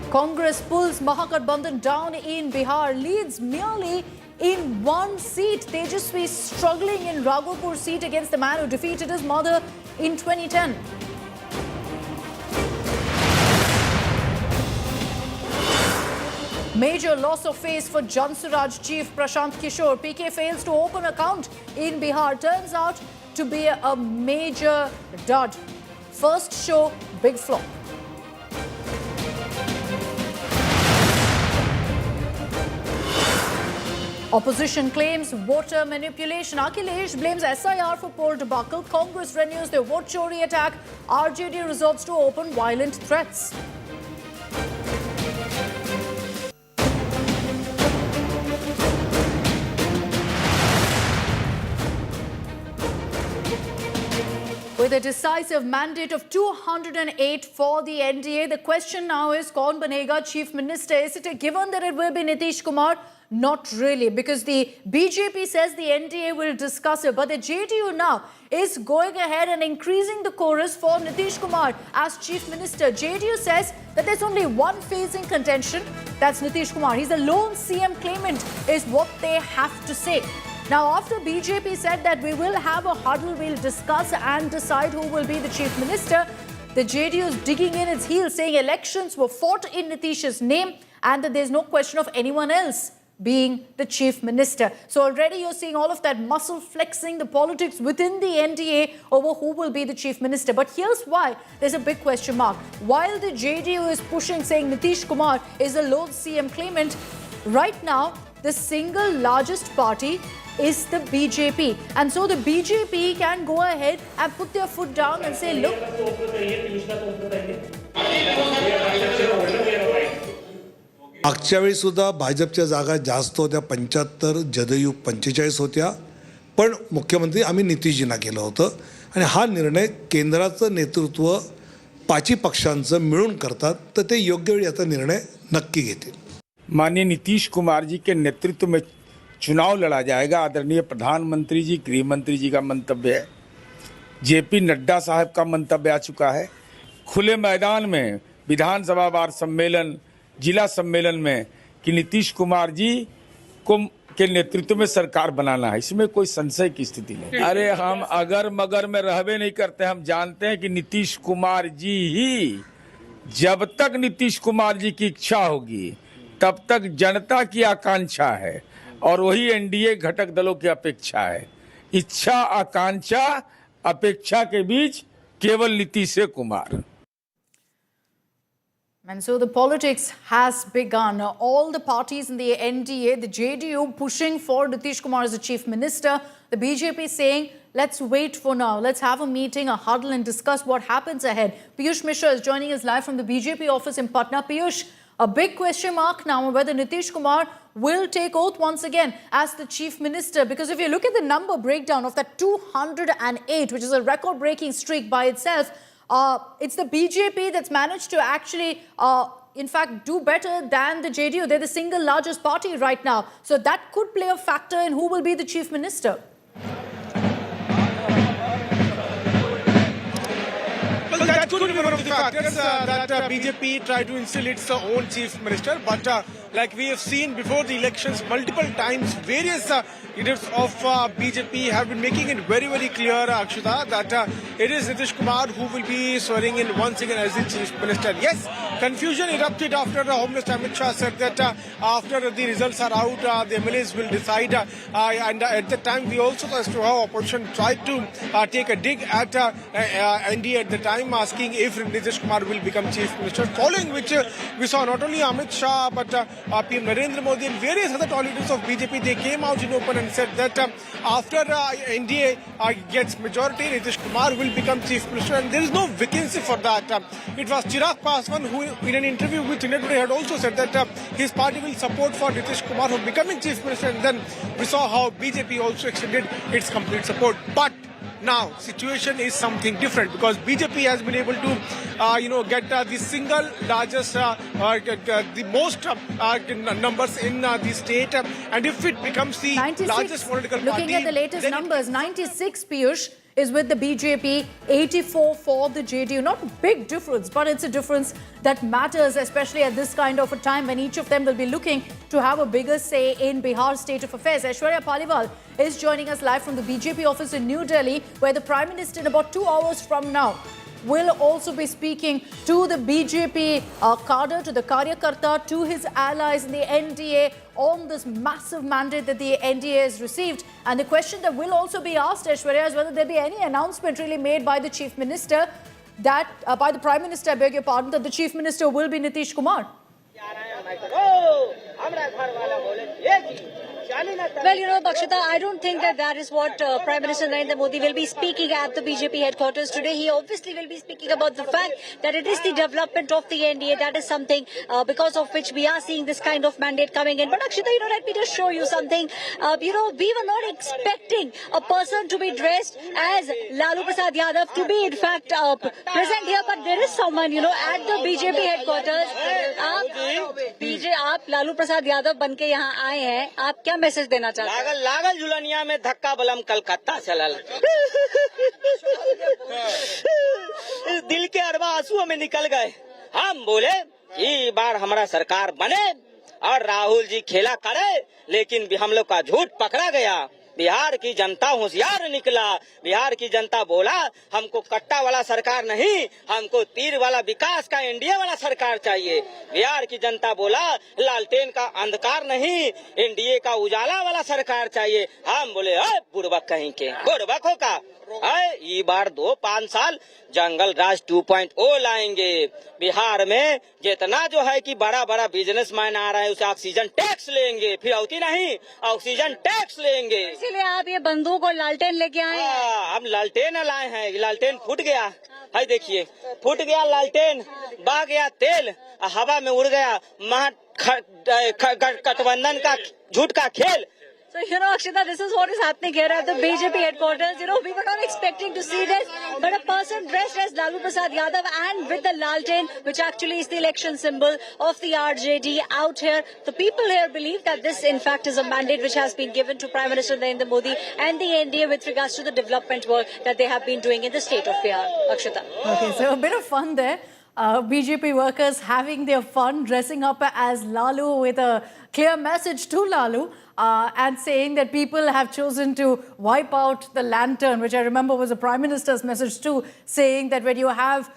Congress pulls Mahagathbandhan down in Bihar, leads merely in one seat. Tejashwi struggling in Raghopur seat against the man who defeated his mother in 2010. Major loss of face for Jansuraj chief Prashant Kishor. PK fails to open account in Bihar. Turns out to be a major dud. First show, big flop. Opposition claims voter manipulation. Akhilesh blames SIR for poll debacle. Congress renews their vote chori attack. RJD resolves to open violent threats. With a decisive mandate of 208 for the NDA, the question now is, kaun banega chief minister? Is it a given that it will be Nitish Kumar? Not really, because the BJP says the NDA will discuss it. But the JDU now is going ahead and increasing the chorus for Nitish Kumar as chief minister. JDU says that there's only one face in contention. That's Nitish Kumar. He's the lone CM claimant, is what they have to say. Now, after BJP said that we will have a huddle, we'll discuss and decide who will be the chief minister, the JDU is digging in its heels, saying elections were fought in Nitish's name and that there's no question of anyone else being the chief minister. So already you're seeing all of that muscle flexing, the politics within the NDA over who will be the chief minister. But here's why there's a big question mark. While the JDU is pushing, saying Nitish Kumar is a lone CM claimant, right now the single largest party is the BJP. And so the BJP can go ahead and put their foot down and say, look, मागच्या वेळी सुद्धा भाजपच्या जागा जास्त होत्या 75, जदयू 45 होत्या, पण मुख्यमंत्री आम्ही नितीशजींना केलं होतं आणि हा निर्णय केंद्राचं नेतृत्व पाची पक्षांचं मिळून करतात, तर ते योग्य वेळी याचा निर्णय नक्की घेतील. माननीय नीतीश कुमार जी के नेतृत्व में चुनाव लड़ा जाएगा. आदरणीय प्रधानमंत्री जी, गृह मंत्री जी का मंतव्य है, जेपी नड्डा साहब का मंतव्य आ चुका है. खुले मैदान में विधानसभा वार सम्मेलन, जिला सम्मेलन में कि नीतीश कुमार जी को के नेतृत्व में सरकार बनाना है, इसमें कोई संशय की स्थिति नहीं. अरे हम अगर मगर में रहबे नहीं करते. हम जानते हैं कि नीतीश कुमार जी ही, जब तक नीतीश कुमार जी की इच्छा होगी तब तक जनता की आकांक्षा है और वही एनडीए घटक दलों की अपेक्षा है. इच्छा, आकांक्षा, अपेक्षा के बीच केवल Nitish Kumar. And so the politics has begun. All the parties in the NDA, the JDU pushing for Nitish Kumar as the chief minister, the BJP saying, let's wait for now. Let's have a meeting, a huddle and discuss what happens ahead. Piyush Mishra is joining us live from the BJP office in Patna. Piyush, a big question mark now on whether Nitish Kumar will take oath once again as the chief minister. Because if you look at the number breakdown of that 208, which is a record-breaking streak by itself, it's the BJP that's managed to actually, in fact, do better than the JDU. They're the single largest party right now. So that could play a factor in who will be the chief minister. Well, that could be one of the factors that BJP tried to instill its own chief minister. But like we have seen before the elections multiple times, various leaders of BJP have been making it very, very clear, Akshita, that it is Nitish Kumar who will be swearing in once again as the Chief Minister. Yes, confusion erupted after the Home Minister Amit Shah said that after the results are out, the MLAs will decide. And at the time, we also saw as to how opposition tried to take a dig at NDA at the time, asking if Nitish Kumar will become Chief Minister. Following which, we saw not only Amit Shah but PM Narendra Modi and various other tall leaders of BJP, they came out in open and said that after NDA gets majority, Nitish Kumar will become Chief Minister, and there is no vacancy for that. It was Chirag Paswan who, in an interview with India Today, had also said that his party will support for Nitish Kumar for becoming Chief Minister, and then we saw how BJP also extended its complete support. But now, situation is something different because BJP has been able to, get the single largest, the most numbers in the state. And if it becomes the 96, largest political party... Looking at the latest numbers, 96, Piyush, is with the BJP, 84 for the JDU. Not a big difference, but it's a difference that matters, especially at this kind of a time when each of them will be looking to have a bigger say in Bihar's state of affairs. Aishwarya Paliwal is joining us live from the BJP office in New Delhi, where the Prime Minister in about 2 hours from now will also be speaking to the BJP cadre, to the Karyakarta, to his allies in the NDA on this massive mandate that the NDA has received. And the question that will also be asked, Aishwarya, is whether there be any announcement really made by the Chief Minister, that by the Prime Minister, I beg your pardon, that the Chief Minister will be Nitish Kumar. Well, Bakshita, I don't think that is what Prime Minister Narendra Modi will be speaking at the BJP headquarters today. He obviously will be speaking about the fact that it is the development of the NDA. That is something because of which we are seeing this kind of mandate coming in. But Akshita, let me just show you something. We were not expecting a person to be dressed as Lalu Yadav to be in fact present here. But there is someone, at the BJP headquarters. आप लालू प्रसाद यादव बन के यहाँ आए हैं, आप क्या message देना चाहते हैं? लागल झुलनिया में धक्का बलम कलकत्ता चलल दिल के अरबा आंसुओं में निकल गए। हम बोले ये बार हमारा सरकार बने और राहुल जी खेला करे, लेकिन भी हम लोग का झूठ पकड़ा गया। बिहार की जनता होशियार निकला। बिहार की जनता बोला हमको कट्टा वाला सरकार नहीं, हमको तीर वाला विकास का एनडीए वाला सरकार चाहिए। बिहार की जनता बोला लालटेन का अंधकार नहीं, एनडीए का उजाला वाला सरकार चाहिए। हम बोले बुड़बक कहीं के बुड़बकों का ये बार 5 साल जंगल राज 2.0 लाएंगे। बिहार में जितना जो है कि बड़ा बड़ा बिजनेसमैन आ रहा है उसे ऑक्सीजन टैक्स लेंगे, फिर होती नहीं ऑक्सीजन टैक्स लेंगे। इसलिए आप ये बंदूक और लालटेन लेके आए हैं? हम लालटेन लाए हैं। लालटेन फूट गया है, देखिए फूट गया लालटेन, बह गया तेल, हवा में उड़ गया गठबंधन का झूठ का खेल। So, Akshita, this is what is happening here at the BJP headquarters. We were not expecting to see this, but a person dressed as Lalu Prasad Yadav and with the Lalten, which actually is the election symbol of the RJD out here. The people here believe that this, in fact, is a mandate which has been given to Prime Minister Narendra Modi and the NDA with regards to the development work that they have been doing in the state of Bihar. Akshita. Okay, so a bit of fun there. BJP workers having their fun, dressing up as Lalu with a clear message to Lalu and saying that people have chosen to wipe out the lantern, which I remember was the Prime Minister's message too, saying that when you have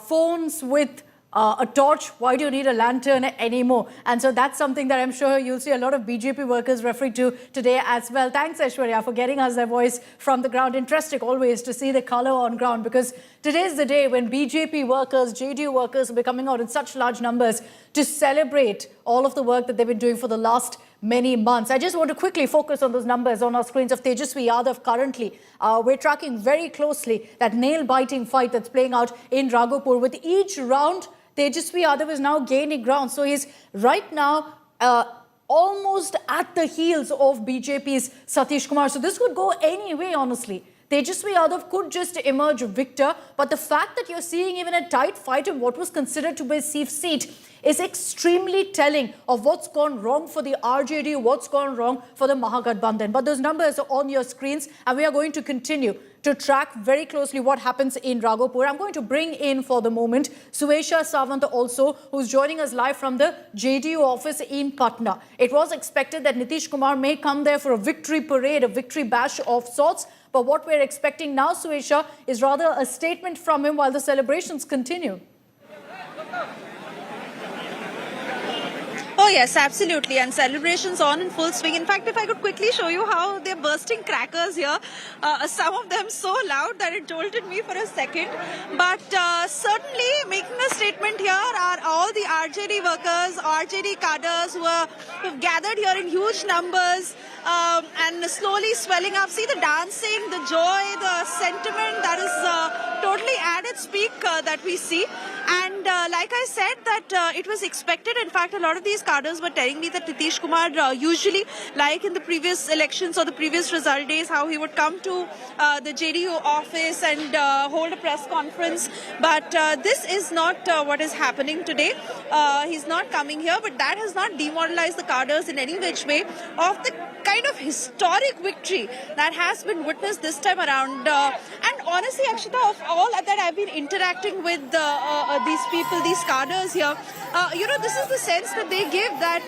phones with a torch, why do you need a lantern anymore? And so that's something that I'm sure you'll see a lot of BJP workers referring to today as well. Thanks, Aishwarya, for getting us their voice from the ground. Interesting always to see the colour on ground, because today is the day when BJP workers, JDU workers will be coming out in such large numbers to celebrate all of the work that they've been doing for the last many months. I just want to quickly focus on those numbers on our screens of Tejashwi Yadav currently. We're tracking very closely that nail-biting fight that's playing out in Raghopur. With each round, Tejashwi Yadav is now gaining ground. So he's right now almost at the heels of BJP's Satish Kumar. So this could go any way, honestly. Tejashwi Yadav could just emerge victor, but the fact that you're seeing even a tight fight in what was considered to be a safe seat is extremely telling of what's gone wrong for the RJD, what's gone wrong for the Mahagathbandhan. But those numbers are on your screens, and we are going to continue to track very closely what happens in Raghopur. I'm going to bring in for the moment Suesha Sawant also, who's joining us live from the JDU office in Patna. It was expected that Nitish Kumar may come there for a victory parade, a victory bash of sorts. But what we're expecting now, Suesha, is rather a statement from him while the celebrations continue. Oh yes, absolutely, and celebrations on in full swing. In fact, if I could quickly show you how they're bursting crackers here, some of them so loud that it jolted me for a second. But certainly making a statement here are all the RJD workers, RJD cadres who've gathered here in huge numbers and slowly swelling up. See the dancing, the joy, the sentiment that is totally at its peak that we see. And like I said, that it was expected. In fact, a lot of these cadres were telling me that Nitish Kumar usually, like in the previous elections or the previous result days, how he would come to the JDU office and hold a press conference. But this is not what is happening today. He's not coming here, but that has not demoralized the cadres in any which way of the kind of historic victory that has been witnessed this time around. And honestly, Akshita, of all that I've been interacting with these people, these cadres here, this is the sense that they give that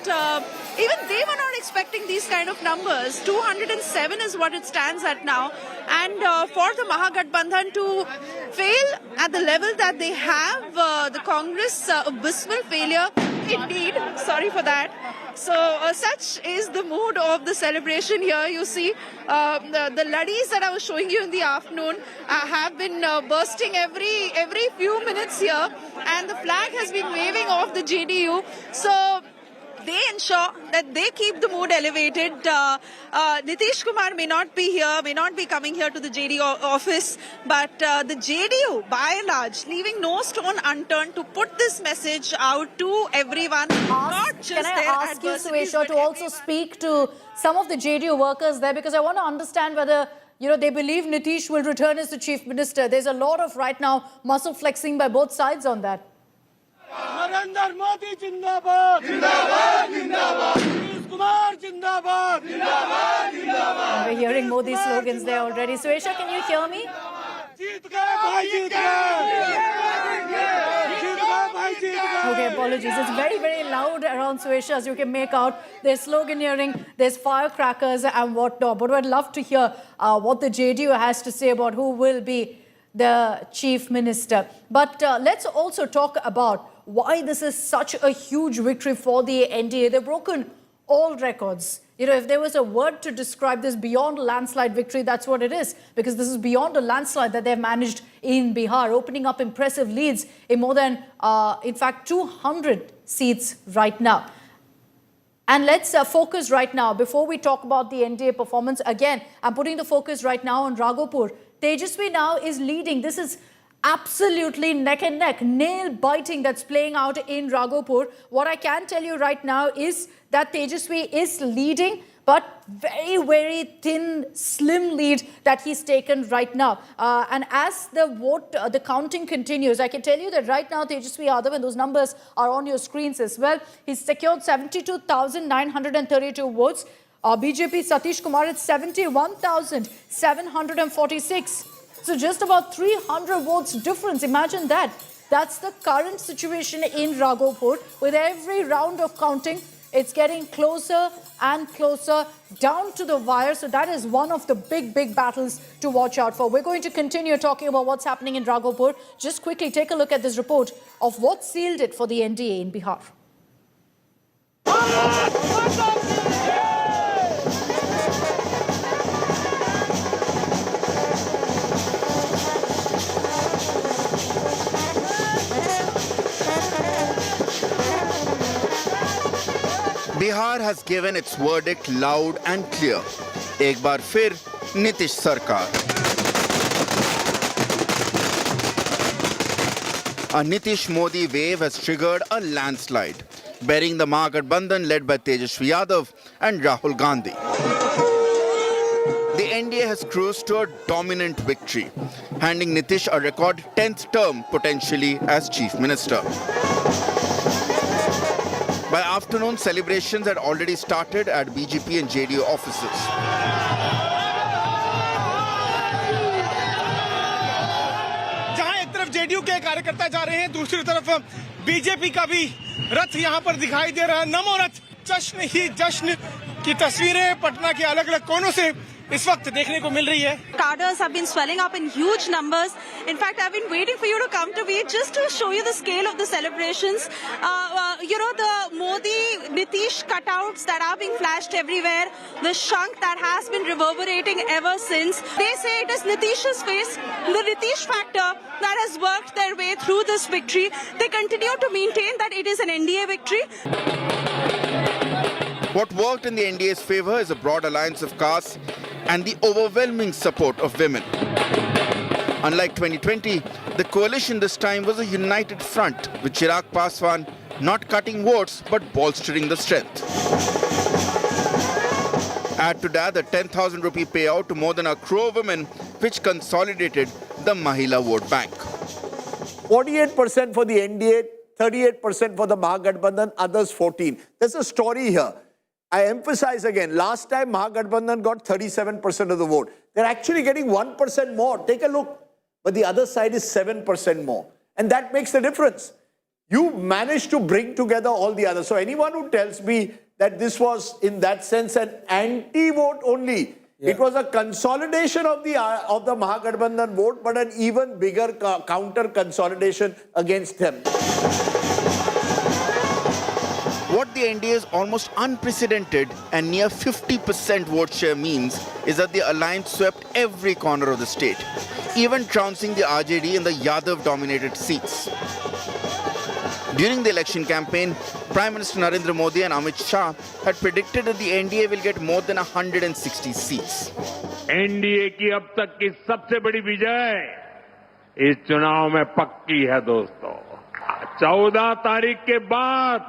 even they were not expecting these kind of numbers. 207 is what it stands at now. And for the Mahagathbandhan to fail at the level that they have, the Congress abysmal failure, indeed, sorry for that. So such is the mood of the celebration here. You see the laddies that I was showing you in the afternoon have been bursting every few minutes here, and the flag has been waving off the JDU. So they ensure that they keep the mood elevated. Nitish Kumar may not be here, may not be coming here to the JDU office, but the JDU, by and large, leaving no stone unturned to put this message out to everyone. Not just can I ask you, Suesha, to also speak to some of the JDU workers there, because I want to understand whether they believe Nitish will return as the chief minister. There's a lot of right now muscle flexing by both sides on that. Narendra Modi Jindabad! Jindabad! Jindabad! Nitish Kumar Jindabad! Jindabad! Jindabad! We're hearing Modi slogans there already. Suesha, can you hear me? Okay, apologies. It's very, very loud around Suesha, as you can make out. There's sloganeering, there's firecrackers and whatnot. But I'd love to hear what the JDU has to say about who will be the chief minister. But let's also talk about why this is such a huge victory for the NDA. They've broken all records. If there was a word to describe this beyond a landslide victory, that's what it is. Because this is beyond a landslide that they've managed in Bihar, opening up impressive leads in more than, in fact, 200 seats right now. And let's focus right now, before we talk about the NDA performance, again, I'm putting the focus right now on Raghopur. Tejashwi now is leading. This is absolutely neck and neck, nail-biting that's playing out in Raghopur. What I can tell you right now is that Tejashwi is leading, but very, very thin, slim lead that he's taken right now. And as the counting continues, I can tell you that right now Tejashwi Yadav, and those numbers are on your screens as well, he's secured 72,932 votes. BJP Satish Kumar at 71,746. So just about 300 votes difference. Imagine that. That's the current situation in Raghopur. With every round of counting, it's getting closer and closer down to the wire. So that is one of the big, big battles to watch out for. We're going to continue talking about what's happening in Raghopur. Just quickly take a look at this report of what sealed it for the NDA in Bihar. Bihar has given its verdict loud and clear. एक बार फिर नीतीश सरकार. A Nitish Modi wave has triggered a landslide, burying the Mahagathbandhan led by Tejashwi Yadav and Rahul Gandhi. The NDA has cruised to a dominant victory, handing Nitish a record 10th term potentially as Chief Minister. By afternoon, celebrations had already started at BJP and JDU offices. जहां एक तरफ JDU के कार्यकर्ता जा रहे हैं, दूसरी तरफ बीजेपी का भी रथ यहां पर दिखाई दे रहा है। नमो रथ, जश्न ही जश्न की तस्वीरें पटना के अलग अलग कोनों से इस वक्त देखने को मिल रही है। Cadres have been swelling up in huge numbers. In fact, I've been waiting for you to come to me just to show you the scale of the celebrations. The Modi, Nitish cutouts that are being flashed everywhere, the shank that has been reverberating ever since. They say it is Nitish's face, the Nitish factor that has worked their way through this victory. They continue to maintain that it is an NDA victory. What worked in the NDA's favor is a broad alliance of castes and the overwhelming support of women. Unlike 2020, the coalition this time was a united front, with Chirag Paswan not cutting votes but bolstering the strength. Add to that the 10,000 rupee payout to more than a crore women, which consolidated the Mahila vote bank. 48% for the NDA, 38% for the Mahagathbandhan, others 14. There's a story here. I emphasize again, last time Mahagathbandhan got 37% of the vote. They're actually getting 1% more. Take a look. But the other side is 7% more. And that makes the difference. You managed to bring together all the others. So anyone who tells me that this was, in that sense, an anti-vote only, it was a consolidation of the Mahagathbandhan vote, but an even bigger counter-consolidation against them. What the NDA's almost unprecedented and near 50% vote share means is that the alliance swept every corner of the state, even trouncing the RJD in the Yadav-dominated seats. During the election campaign, Prime Minister Narendra Modi and Amit Shah had predicted that the NDA will get more than 160 seats. NDA की अब तक की सबसे बड़ी विजय इस चुनाव में पक्की है दोस्तों। 14 तारीख के बाद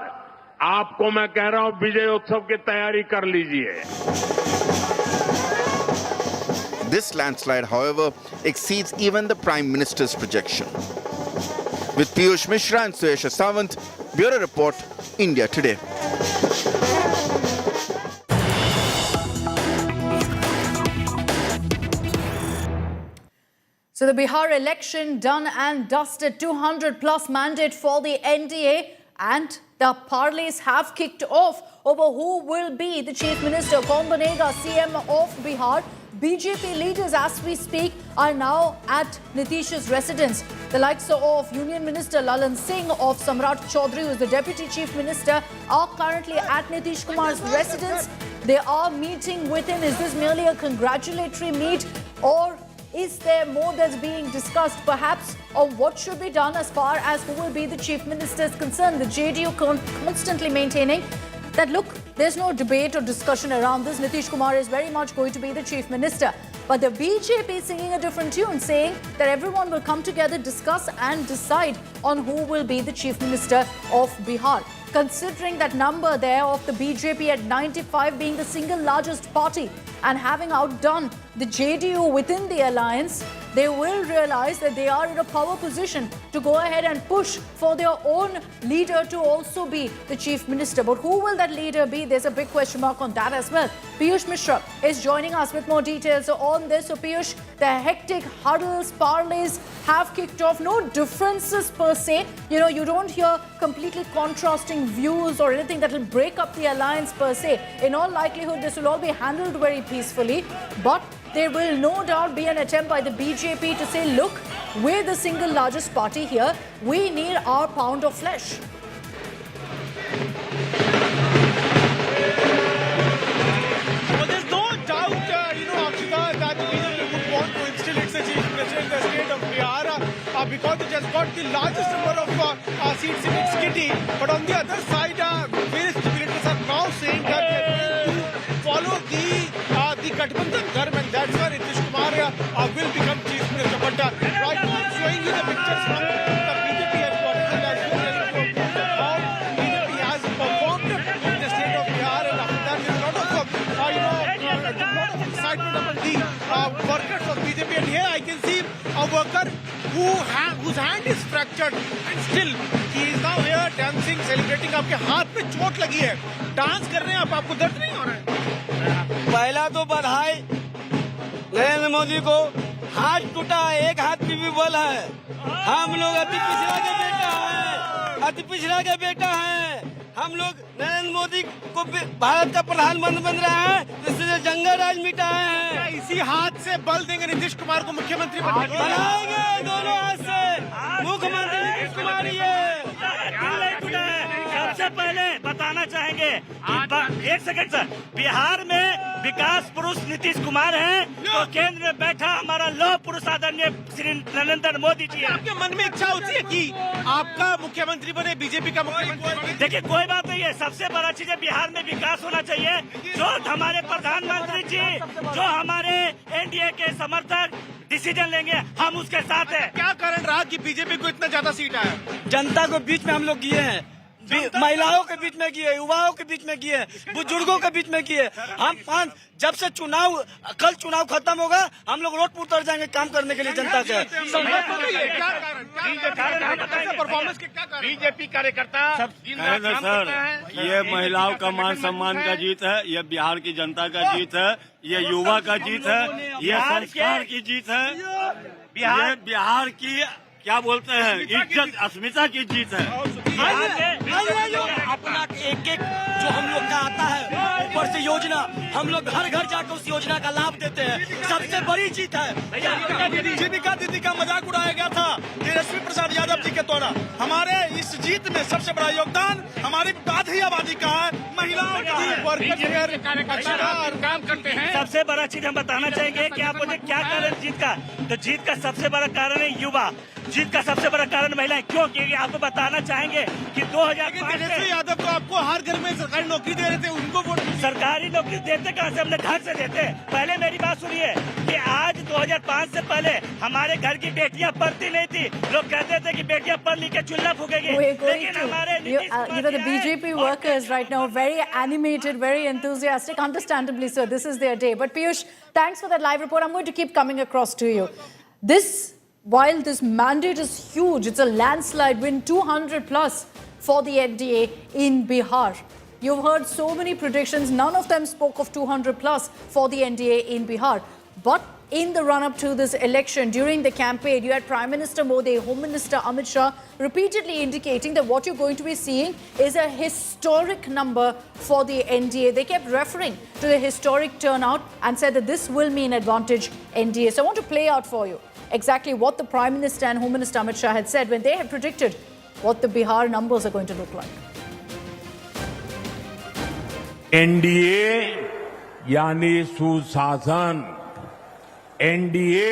आपको मैं कह रहा हूं विजय उत्सव की तैयारी कर लीजिए। This landslide, however, exceeds even the Prime Minister's projection. With Piyush Mishra and Suesha Sawant, Bureau Report, India Today. So the Bihar election done and dusted, 200 plus mandate for the NDA, and the parleys have kicked off over who will be the Chief Minister. Kaun banega CM of Bihar? BJP leaders, as we speak, are now at Nitish's residence. The likes of Union Minister Lalan Singh, of Samrat Choudhary, who is the Deputy Chief Minister, are currently at Nitish Kumar's residence. They are meeting with him. Is this merely a congratulatory meet, or is there more that's being discussed, perhaps, on what should be done as far as who will be the Chief Minister is concerned? The JDU constantly maintaining that, look, there's no debate or discussion around this. Nitish Kumar is very much going to be the Chief Minister. But the BJP is singing a different tune, saying that everyone will come together, discuss and decide on who will be the Chief Minister of Bihar. Considering that number there of the BJP at 95 being the single largest party and having outdone the JDU within the alliance, they will realize that they are in a power position to go ahead and push for their own leader to also be the Chief Minister. But who will that leader be? There's a big question mark on that as well. Piyush Mishra is joining us with more details on this. So Piyush, the hectic huddles, parleys have kicked off. No differences per se. You don't hear completely contrasting views or anything that will break up the alliance per se. In all likelihood, this will all be handled very peacefully. But there will no doubt be an attempt by the BJP to say, look, we're the single largest party here. We need our pound of flesh. Well, there's no doubt, Akshita, that the BJP would want to instill its Chief Minister in the state of Bihar because it has got the largest number of seats in its kitty. But on the other side, various leaders are now saying that they're going to follow the Gathbandhan dharma, and that's why Nitish Kumar will become Chief Minister. But right now I'm showing you the pictures from the BJP headquarters as well, how BJP has performed in the state of Bihar, and after that there's a lot of excitement among the I can see a worker whose hand is fractured and still he is now here dancing, celebrating. आपके हाथ पे चोट लगी है, dance कर रहे हैं आप, आपको दर्द नहीं हो रहा है? पहला तो बधाई नरेंद्र मोदी को, हाथ टूटा है, एक हाथ में भी बल है। हम लोग अति पिछड़ा के बेटा है, अति पिछड़ा के बेटा है। हम लोग नरेंद्र मोदी को भारत का प्रधानमंत्री बन रहा है, जिससे जंगल राज मिटाए हैं। इसी हाथ से बल देंगे नीतीश कुमार को मुख्यमंत्री बनाएंगे, दोनों हाथ से मुख्यमंत्री नीतीश कुमार ही है। सबसे पहले बताना चाहेंगे, एक सेकंड सर, बिहार में विकास पुरुष नीतीश कुमार हैं, तो केंद्र में बैठा हमारा लौह पुरुष आदरणीय श्री नरेंद्र मोदी जी है। आपके मन में इच्छा होती है कि आपका मुख्यमंत्री बने, बीजेपी का मुख्यमंत्री? देखिए कोई बात नहीं है, सबसे बड़ा चीज है बिहार में विकास होना चाहिए। जो हमारे प्रधानमंत्री जी, जो हमारे एनडीए के समर्थक डिसीजन लेंगे, हम उसके साथ हैं। क्या कारण रहा कि बीजेपी को इतना ज्यादा सीट आया? जनता को बीच में हम लोग किए हैं, महिलाओं के बीच में किए, युवाओं के बीच में किए, बुजुर्गों के बीच में किए। हम जब से कल चुनाव खत्म होगा, हम लोग रोड पर उतर जाएंगे काम करने के लिए जनता के। परफॉर्मेंस के क्या कारण? बीजेपी कार्यकर्ता सर, ये महिलाओं का मान सम्मान का जीत है, ये बिहार की जनता का जीत है, ये युवा का जीत है, ये संस्कार की जीत है, ये बिहार की क्या बोलते हैं इज्जत अस्मिता की जीत है। अपना एक जो हम लोग का आता है ऊपर से योजना, हम लोग घर घर जाकर उस योजना का लाभ देते हैं, सबसे बड़ी जीत है। जीविका दीदी का मजाक उड़ाया गया था तेजस्वी प्रसाद यादव जी के द्वारा। हमारे इस जीत में सबसे बड़ा योगदान हमारी आधी आबादी का है, महिलाओं का काम करते हैं। सबसे बड़ा चीज हम बताना चाहेंगे कि आप बोले क्या कारण जीत का, तो जीत का सबसे बड़ा कारण है युवा, जीत का सबसे बड़ा कारण महिलाएं। क्यों? क्योंकि आपको बताना चाहेंगे कि 2005 तेजस्वी यादव को आपको हर घर में सरकारी नौकरी दे रहे थे, उनको वोट? सरकारी नौकरी देते कहाँ से, हमने घर से देते। पहले मेरी बात सुनिए कि आज 2005 से पहले हमारे घर की बेटियां पढ़ती नहीं थी, लोग कहते थे कि बेटियां पढ़ लिख के चूल्हा फूकेगी, लेकिन हमारे the BJP workers right now very animated, very enthusiastic, understandably so. This is their day. But Piyush, thanks for that live report. I'm going to keep coming across to you. While this mandate is huge, it's a landslide win, 200 plus for the NDA in Bihar. You've heard so many predictions. None of them spoke of 200 plus for the NDA in Bihar. But in the run-up to this election, during the campaign, you had Prime Minister Modi, Home Minister Amit Shah repeatedly indicating that what you're going to be seeing is a historic number for the NDA. They kept referring to the historic turnout and said that this will mean advantage NDA. So I want to play out for you exactly what the Prime Minister and Home Minister Amit Shah had said when they had predicted what the Bihar numbers are going to look like. NDA यानी सुशासन, NDA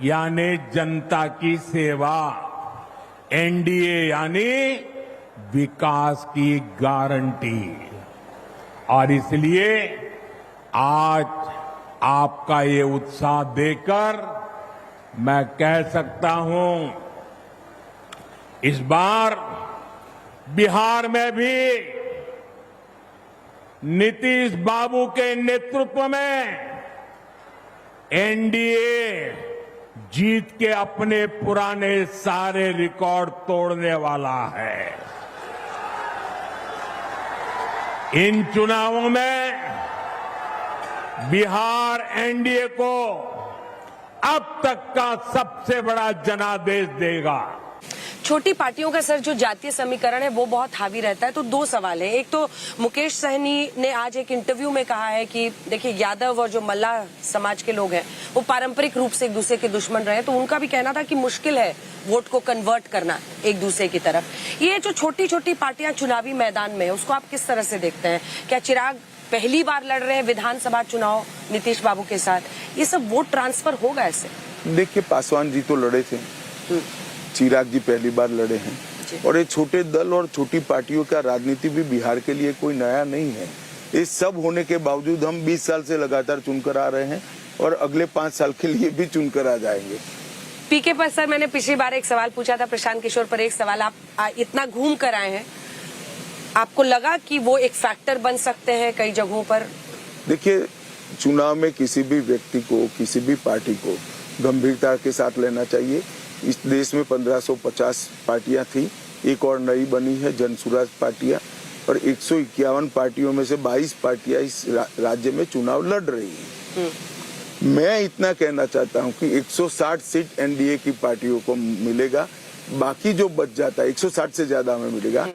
यानी जनता की सेवा, NDA यानी विकास की guarantee. और इसलिए आज आपका ये उत्साह देखकर मैं कह सकता हूं, इस बार बिहार में भी नीतीश बाबू के नेतृत्व में एनडीए जीत के अपने पुराने सारे रिकॉर्ड तोड़ने वाला है। इन चुनावों में बिहार एनडीए को अब तक का सबसे बड़ा जनादेश देगा। छोटी पार्टियों का सर जो जातीय समीकरण है वो बहुत हावी रहता है, तो दो सवाल है। एक तो मुकेश सहनी ने आज एक इंटरव्यू में कहा है कि देखिए यादव और जो मल्लाह समाज के लोग हैं वो पारंपरिक रूप से एक दूसरे के दुश्मन रहे, तो उनका भी कहना था कि मुश्किल है वोट को कन्वर्ट करना एक दूसरे की तरफ। ये जो छोटी छोटी पार्टियां चुनावी मैदान में है उसको आप किस तरह से देखते हैं? क्या चिराग पहली बार लड़ रहे हैं विधानसभा चुनाव नीतीश बाबू के साथ, ये सब वोट ट्रांसफर होगा ऐसे? देखिए पासवान जी तो लड़े थे, चिराग जी पहली बार लड़े हैं, और ये छोटे दल और छोटी पार्टियों का राजनीति भी बिहार के लिए कोई नया नहीं है। इस सब होने के बावजूद हम 20 साल से लगातार चुनकर आ रहे हैं और अगले 5 साल के लिए भी चुनकर आ जाएंगे। पीके पर सर मैंने पिछली बार एक सवाल पूछा था, प्रशांत किशोर पर एक सवाल, आप इतना घूम कर आए हैं, आपको लगा कि वो एक फैक्टर बन सकते हैं कई जगहों पर? देखिए चुनाव में किसी भी व्यक्ति को, किसी भी पार्टी को गंभीरता के साथ लेना चाहिए। इस देश में 1550 पार्टियां थी, एक और नई बनी है जनसुराज पार्टियां, और 151 पार्टियों में से 22 पार्टियां इस राज्य में चुनाव लड़ रही हैं। मैं इतना कहना चाहता हूं कि 160 सीट एनडीए की पार्टियों को मिलेगा, बाकी जो बच जाता है 160 से ज्यादा में मिलेगा।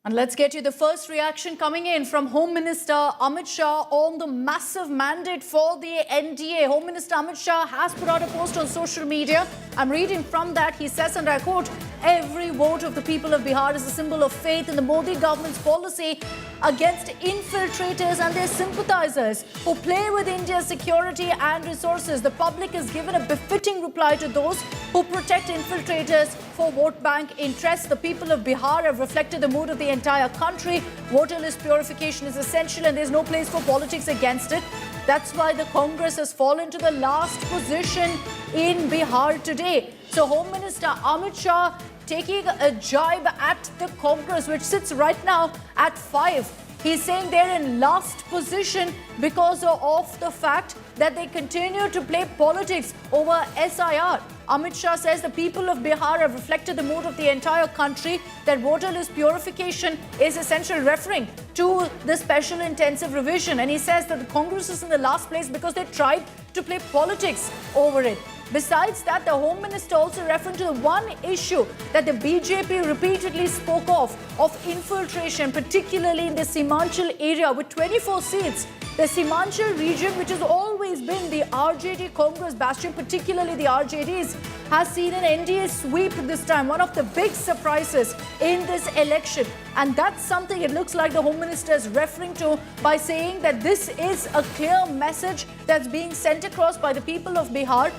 And let's get you the first reaction coming in from Home Minister Amit Shah on the massive mandate for the NDA. Home Minister Amit Shah has put out a post on social media. I'm reading from that. He says, and I quote, "Every vote of the people of Bihar is a symbol of faith in the Modi government's policy against infiltrators and their sympathizers who play with India's security and resources. The public is given a befitting reply to those who protect infiltrators for vote bank interests. The people of Bihar have reflected the mood of the entire country. Voter list purification is essential and there's no place for politics against it. That's why the Congress has fallen to the last position in Bihar today." So Home Minister Amit Shah taking a jibe at the Congress, which sits right now at 5. He's saying they're in last position because of the fact that they continue to play politics over SIR. Amit Shah says the people of Bihar have reflected the mood of the entire country, that voter list purification is essential, referring to the special intensive revision. And he says that the Congress is in the last place because they tried to play politics over it. Besides that, the Home Minister also referred to the one issue that the BJP repeatedly spoke of infiltration, particularly in the Simanchal area with 24 seats. The Simanchal region, which has always been the RJD Congress bastion, particularly the RJDs, has seen an NDA sweep this time, one of the big surprises in this election. And that's something it looks like the Home Minister is referring to by saying that this is a clear message that's being sent across by the people of Bihar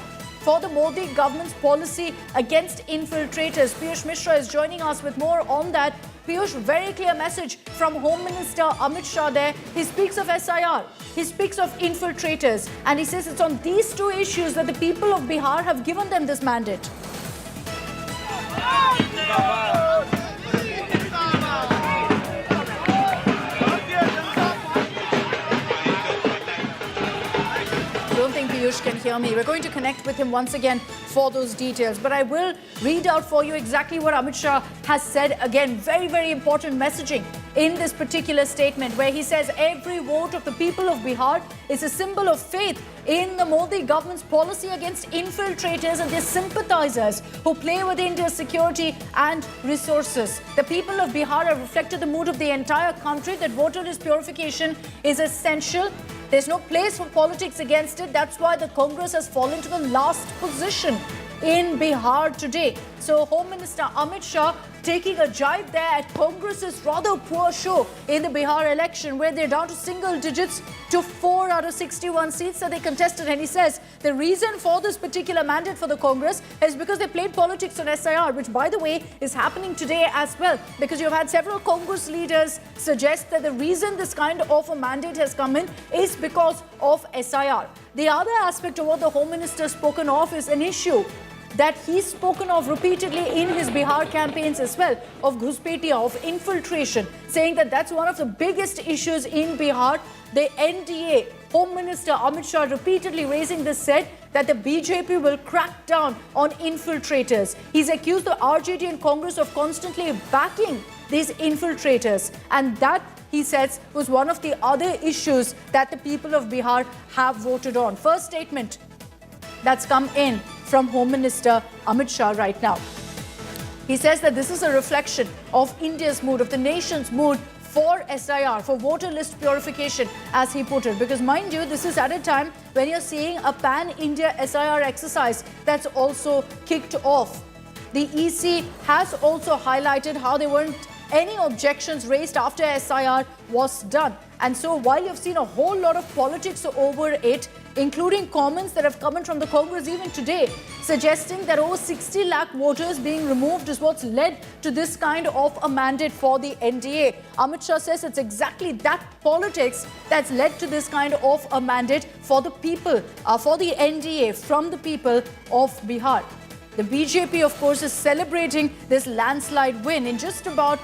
for the Modi government's policy against infiltrators. Piyush Mishra is joining us with more on that. Piyush, very clear message from Home Minister Amit Shah there. He speaks of SIR, he speaks of infiltrators, and he says it's on these two issues that the people of Bihar have given them this mandate. I don't think Piyush can hear me. We're going to connect with him once again for those details. But I will read out for you exactly what Amit Shah has said. Again, very, very important messaging in this particular statement, where he says every vote of the people of Bihar is a symbol of faith in the Modi government's policy against infiltrators and their sympathizers who play with India's security and resources. The people of Bihar have reflected the mood of the entire country, that voter list purification is essential. There's no place for politics against it. That's why the Congress has fallen to the last position in Bihar today. So Home Minister Amit Shah taking a jibe there at Congress's rather poor show in the Bihar election, where they're down to single digits to 4 out of 61 seats that they contested. And he says the reason for this particular mandate for the Congress is because they played politics on SIR, which, by the way, is happening today as well, because you've had several Congress leaders suggest that the reason this kind of a mandate has come in is because of SIR. The other aspect of what the Home Minister spoken of is an issue that he's spoken of repeatedly in his Bihar campaigns as well, of Ghuspetia, of infiltration, saying that that's one of the biggest issues in Bihar. The NDA, Home Minister Amit Shah repeatedly raising this, said that the BJP will crack down on infiltrators. He's accused the RJD and Congress of constantly backing these infiltrators, and that, he says, was one of the other issues that the people of Bihar have voted on. First statement that's come in from Home Minister Amit Shah right now. He says that this is a reflection of India's mood, of the nation's mood for SIR, for voter list purification, as he put it. Because mind you, this is at a time when you're seeing a pan-India SIR exercise that's also kicked off. The EC has also highlighted how there weren't any objections raised after SIR was done. And so while you've seen a whole lot of politics over it, including comments that have come in from the Congress even today, suggesting that over 60 lakh voters being removed is what's led to this kind of a mandate for the NDA. Amit Shah says it's exactly that politics that's led to this kind of a mandate for the people, for the NDA, from the people of Bihar. The BJP, of course, is celebrating this landslide win. In just about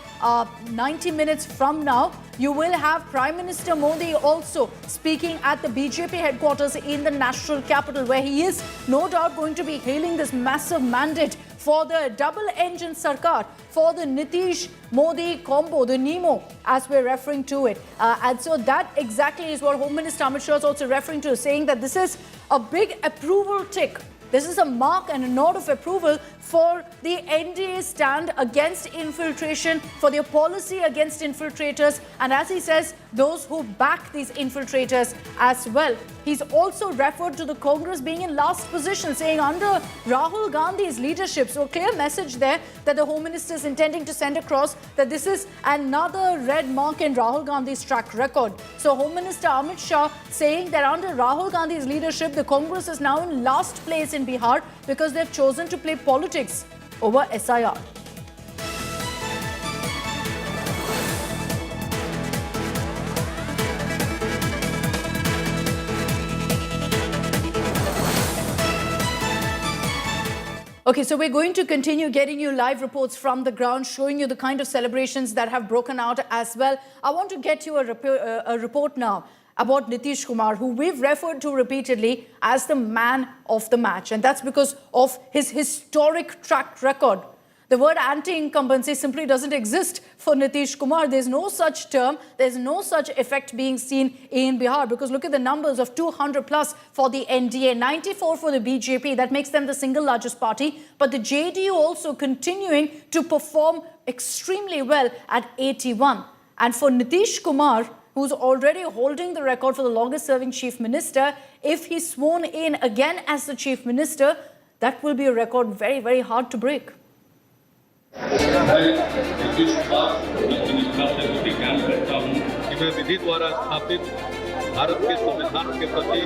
90 minutes from now, you will have Prime Minister Modi also speaking at the BJP headquarters in the national capital, where he is no doubt going to be hailing this massive mandate for the double-engine Sarkar, for the Nitish-Modi combo, the NEMO, as we're referring to it. And so that exactly is what Home Minister Amit Shah is also referring to, saying that this is a big approval tick. This is a mark and a nod of approval for the NDA stand against infiltration, for their policy against infiltrators, and as he says, those who back these infiltrators as well. He's also referred to the Congress being in last position, saying under Rahul Gandhi's leadership. So a clear message there that the Home Minister is intending to send across, that this is another red mark in Rahul Gandhi's track record. So Home Minister Amit Shah saying that under Rahul Gandhi's leadership, the Congress is now in last place in Bihar because they've chosen to play politics over SIR. Okay, so we're going to continue getting you live reports from the ground, showing you the kind of celebrations that have broken out as well. I want to get you a report now about Nitish Kumar, who we've referred to repeatedly as the man of the match. And that's because of his historic track record. The word anti-incumbency simply doesn't exist for Nitish Kumar. There's no such term. There's no such effect being seen in Bihar, because look at the numbers of 200 plus for the NDA, 94 for the BJP. That makes them the single largest party. But the JDU also continuing to perform extremely well at 81. And for Nitish Kumar, who's already holding the record for the longest serving chief minister, if he's sworn in again as the chief minister, that will be a record very, very hard to break. विधि द्वारा स्थापित भारत के संविधान के प्रति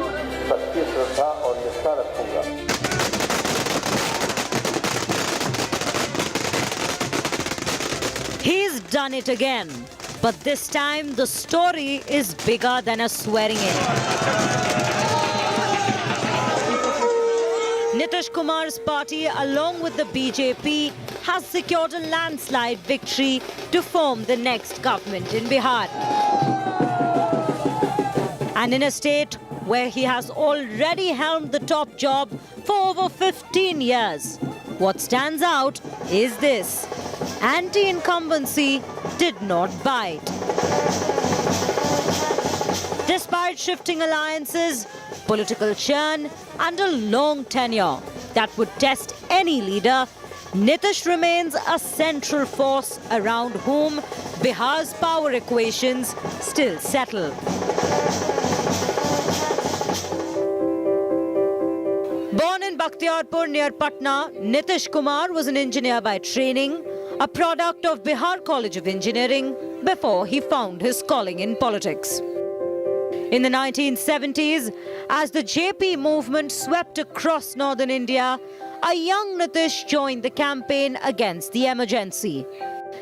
सच्ची श्रद्धा और निष्ठा रखूंगा। He's done it again, but this time the story is bigger than a swearing in. Nitish Kumar's party, along with the BJP, has secured a landslide victory to form the next government in Bihar. And in a state where he has already helmed the top job for over 15 years, what stands out is this: anti-incumbency did not bite. Despite shifting alliances, political churn, and a long tenure that would test any leader, Nitish remains a central force around whom Bihar's power equations still settle. Born in Bakhtiarpur near Patna, Nitish Kumar was an engineer by training, a product of Bihar College of Engineering, before he found his calling in politics. In the 1970s, as the JP movement swept across northern India, a young Nitish joined the campaign against the emergency,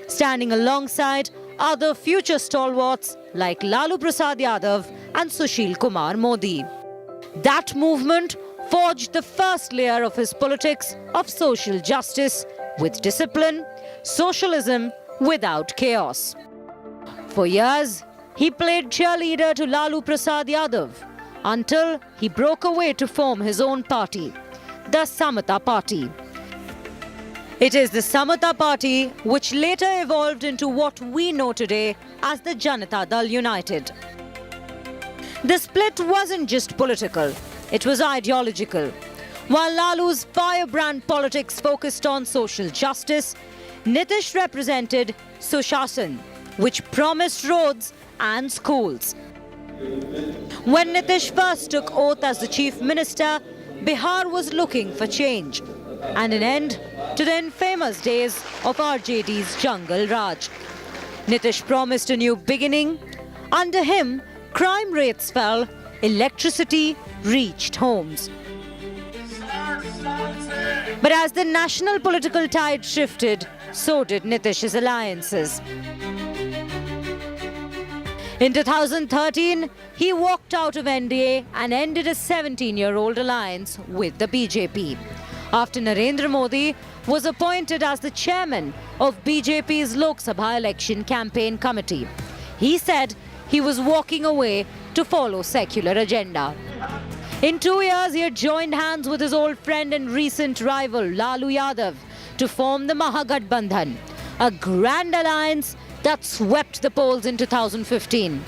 standing alongside other future stalwarts like Lalu Yadav and Sushil Kumar Modi. That movement forged the first layer of his politics of social justice with discipline, socialism without chaos. For years, he played cheerleader to Lalu Yadav until he broke away to form his own party, the Samata Party. It is the Samata Party which later evolved into what we know today as the Janata Dal United. The split wasn't just political, it was ideological. While Lalu's firebrand politics focused on social justice, Nitish represented Sushasan, which promised roads and schools. When Nitish first took oath as the chief minister, Bihar was looking for change and an end to the infamous days of RJD's jungle Raj. Nitish promised a new beginning. Under him, crime rates fell, electricity reached homes. But as the national political tide shifted, so did Nitish's alliances. In 2013, he walked out of NDA and ended a 17-year-old alliance with the BJP. after Narendra Modi was appointed as the chairman of BJP's Lok Sabha election campaign committee. He said he was walking away to follow secular agenda. In 2 years, he had joined hands with his old friend and recent rival Lalu Yadav to form the Mahagathbandhan, a grand alliance that swept the polls in 2015.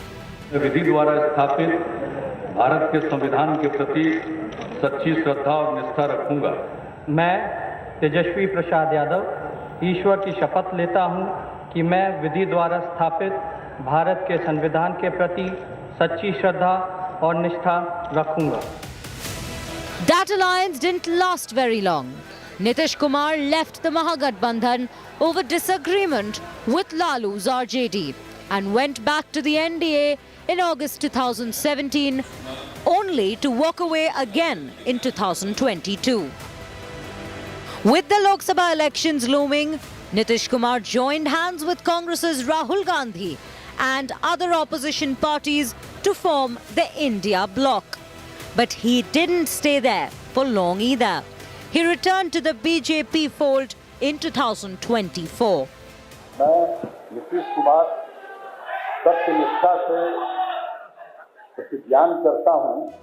विधि द्वारा स्थापित भारत के संविधान के प्रति सच्ची श्रद्धा और निष्ठा रखूंगा। मैं तेजस्वी प्रसाद यादव ईश्वर की शपथ लेता हूं कि मैं विधि द्वारा स्थापित भारत के संविधान के प्रति सच्ची श्रद्धा और निष्ठा रखूंगा। That alliance didn't last very long. Nitish Kumar left the Mahagathbandhan over disagreement with Lalu's RJD and went back to the NDA in August 2017, only to walk away again in 2022. With the Lok Sabha elections looming, Nitish Kumar joined hands with Congress's Rahul Gandhi and other opposition parties to form the India bloc. But he didn't stay there for long either. He returned to the BJP fold in 2024. मैं नीतीश कुमार सत्यनिष्ठा से प्रतिज्ञान करता हूं।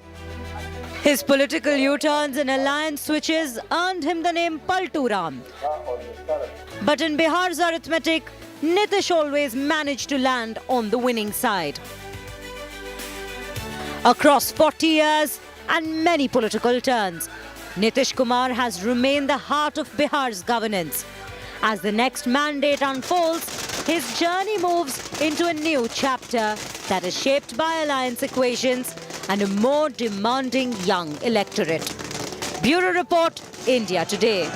His political U-turns and alliance switches earned him the name Palturam. But in Bihar's arithmetic, Nitish always managed to land on the winning side. Across 40 years and many political turns, Nitish Kumar has remained the heart of Bihar's governance. As the next mandate unfolds, his journey moves into a new chapter that is shaped by alliance equations and a more demanding young electorate. Bureau Report, India Today.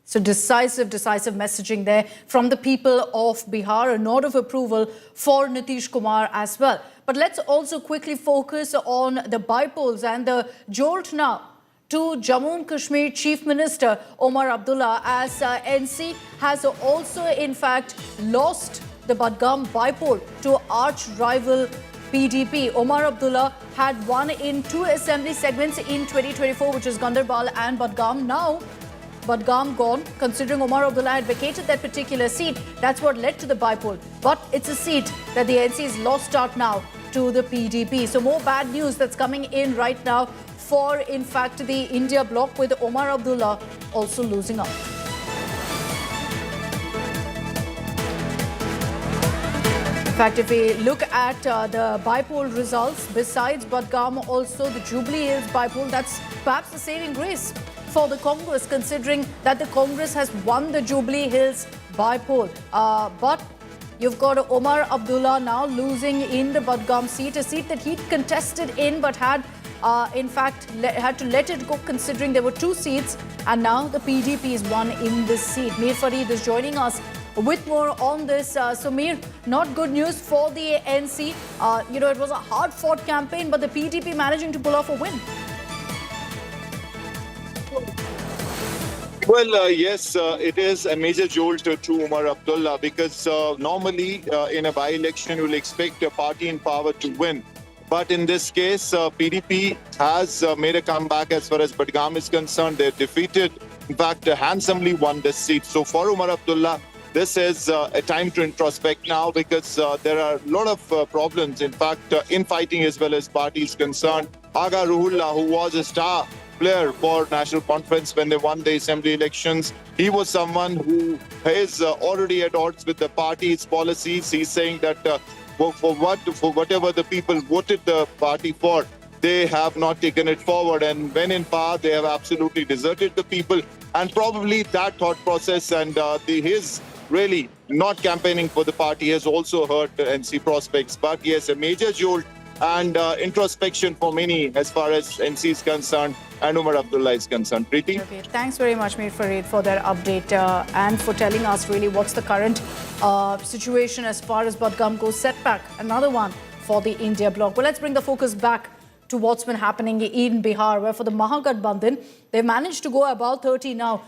So decisive messaging there from the people of Bihar, a nod of approval for Nitish Kumar as well. But let's also quickly focus on the bypolls and the jolt now to Jammu and Kashmir Chief Minister Omar Abdullah, as NC has also in fact lost the Budgam bypoll to arch rival PDP. Omar Abdullah had won in 2 assembly segments in 2024, which is Gandarbal and Budgam. Now Budgam gone, considering Omar Abdullah had vacated that particular seat. That's what led to the bypoll. But it's a seat that the NC has lost out now to the PDP. So more bad news that's coming in right now for, in fact, the India bloc, with Omar Abdullah also losing out. In fact, if we look at the bypoll results, besides Budgam, also the Jubilee Hills bypoll, that's perhaps the saving grace for the Congress, considering that the Congress has won the Jubilee Hills bypoll. But you've got Omar Abdullah now losing in the Budgam seat, a seat that he'd contested in but had, in fact, had to let it go, considering there were 2 seats, and now the PDP is won in this seat. Mir Farid is joining us with more on this. So Mir, not good news for the NC. It was a hard-fought campaign, but the PDP managing to pull off a win. Well, yes, it is a major jolt to Omar Abdullah, because normally in a by-election you'll expect a party in power to win. But in this case, PDP has made a comeback as far as Budgam is concerned. They're defeated, in fact, handsomely won this seat. So for Omar Abdullah, this is a time to introspect now, because there are a lot of problems, in fact, infighting as well as parties concerned. Aga Ruhullah, who was a star player for National Conference when they won the assembly elections, he was someone who is already at odds with the party's policies. He's saying that for whatever the people voted the party for, they have not taken it forward, and when in power they have absolutely deserted the people. And probably that thought process and his really not campaigning for the party has also hurt NC prospects. But yes, a major jolt and introspection for many as far as NC is concerned and Omar Abdullah is concerned. Preeti? Okay, thanks very much, Mir Farid, for that update and for telling us really what's the current situation as far as Budgam goes. Setback, another one for the India bloc. Well, let's bring the focus back to what's been happening in Bihar, where for the Mahagathbandhan, they've managed to go about 30 now,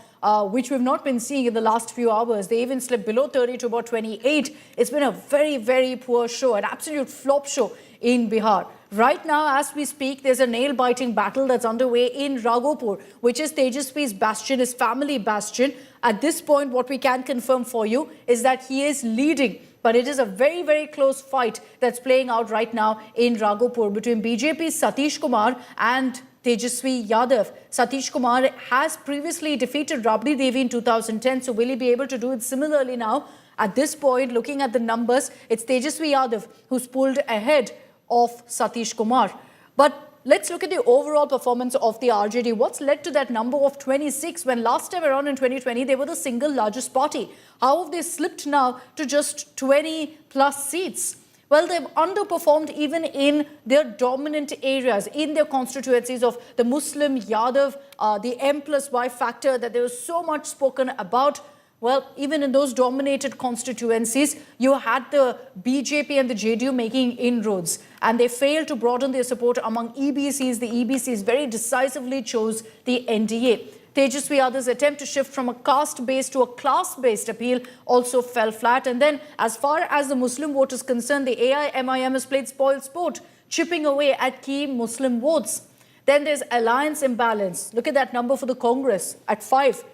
which we've not been seeing in the last few hours. They even slipped below 30 to about 28. It's been a very, very poor show, an absolute flop show in Bihar. Right now, as we speak, there's a nail-biting battle that's underway in Raghopur, which is Tejashwi's bastion, his family bastion. At this point, what we can confirm for you is that he is leading. But it is a very, very close fight that's playing out right now in Raghopur between BJP's Satish Kumar and Tejashwi Yadav. Satish Kumar has previously defeated Rabdi Devi in 2010, so will he be able to do it similarly now? At this point, looking at the numbers, it's Tejashwi Yadav who's pulled ahead of Satish Kumar. But let's look at the overall performance of the RJD. What's led to that number of 26 when last time around in 2020 they were the single largest party? How have they slipped now to just 20 plus seats? Well, they've underperformed even in their dominant areas, in their constituencies of the Muslim, Yadav, the M+Y factor that there was so much spoken about. Well, even in those dominated constituencies, you had the BJP and the JDU making inroads, and they failed to broaden their support among EBCs. The EBCs very decisively chose the NDA. Tejashwi Yadav's attempt to shift from a caste-based to a class-based appeal also fell flat. And then, as far as the Muslim vote is concerned, the AIMIM has played spoil sport, chipping away at key Muslim votes. Then there's alliance imbalance. Look at that number for the Congress at 5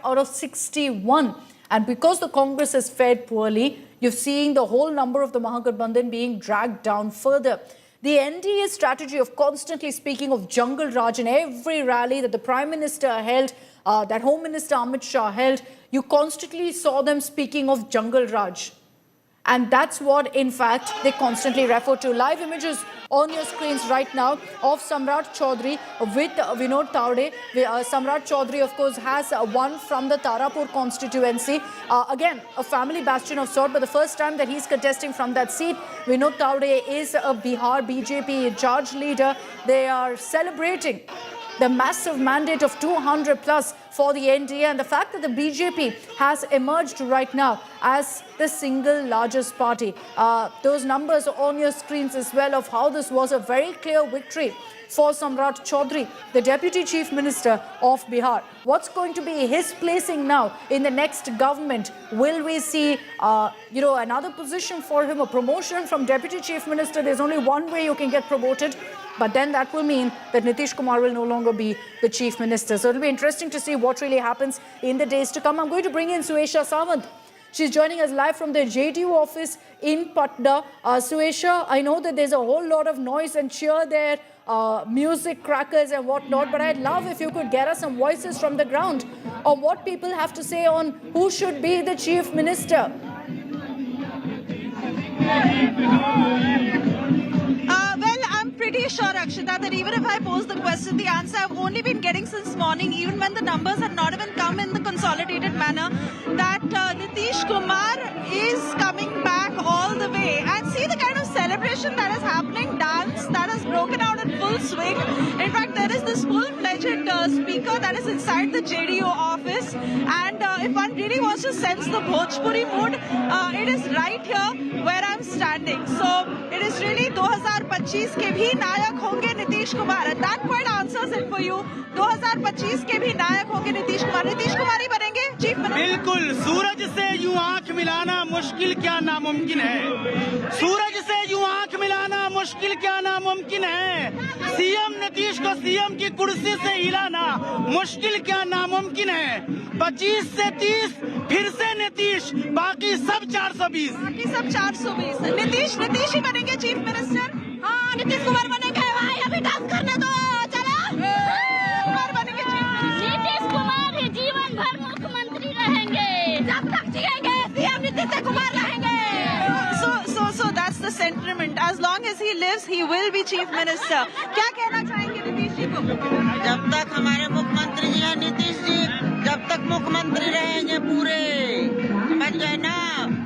out of 61. And because the Congress has fared poorly, you're seeing the whole number of the Mahagathbandhan being dragged down further. The NDA's strategy of constantly speaking of Jungle Raj in every rally that the Prime Minister held, that Home Minister Amit Shah held, you constantly saw them speaking of Jungle Raj. And that's what, in fact, they constantly refer to. Live images on your screens right now of Samrat Choudhary with Vinod Taude. Samrat Choudhary, of course, has won from the Tarapur constituency. Again, a family bastion of sort, but the first time that he's contesting from that seat. Vinod Taude is a Bihar BJP charge leader. They are celebrating the massive mandate of 200 plus for the NDA and the fact that the BJP has emerged right now as the single largest party. Those numbers on your screens as well of how this was a very clear victory for Samrat Choudhary, the Deputy Chief Minister of Bihar. What's going to be his placing now in the next government? Will we see, another position for him, a promotion from Deputy Chief Minister? There's only one way you can get promoted, but then that will mean that Nitish Kumar will no longer be the Chief Minister. So it'll be interesting to see what really happens in the days to come. I'm going to bring in Suesha Sawant. She's joining us live from the JDU office in Patna. Suesha, I know that there's a whole lot of noise and cheer there, music, crackers and whatnot, but I'd love if you could get us some voices from the ground on what people have to say on who should be the Chief Minister. Pretty sure, Akshita, that even if I pose the question, the answer I've only been getting since morning, even when the numbers had not even come in the consolidated manner, that Nitish Kumar is coming back all the way. And see the kind of celebration that is happening, dance that has broken out in full swing. In fact, there is this full-fledged speaker that is inside the JDO office. And if one really wants to sense the Bhojpuri mood, it is right here where I'm standing. So it is really 2025 के भी नायक होंगे Nitish Kumar. And that point answers it for you. 2025 के भी नायक होंगे नीतीश कुमार ही बनेंगे chief minister. बिल्कुल, सूरज से यूं आंख मिलाना मुश्किल क्या नामुमकिन है. सूरज से यूं आंख मिलाना मुश्किल क्या नामुमकिन है. सीएम नीतीश को सीएम की कुर्सी से हिलाना मुश्किल क्या नामुमकिन है. 25 से 30 फिर से नीतीश, बाकी सब 420. नीतीश ही बनेंगे चीफ मिनिस्टर. हाँ, नीतीश कुमार बनेंगे. भाई अभी डांस करने दो, चलो. कुमार बनेंगे नीतीश कुमार ही जीवन भर मुख्यमंत्री रहेंगे. जब तक जिएंगे सीएम नीतीश कुमार रहेंगे. So that's the sentiment. As long as he lives, he will be chief minister. क्या कहना चाहेंगे नीतीश जी को? जब तक हमारे मुख्यमंत्री जी हैं नीतीश जी, जब तक मुख्यमंत्री रहेंगे पूरे, समझ गए ना.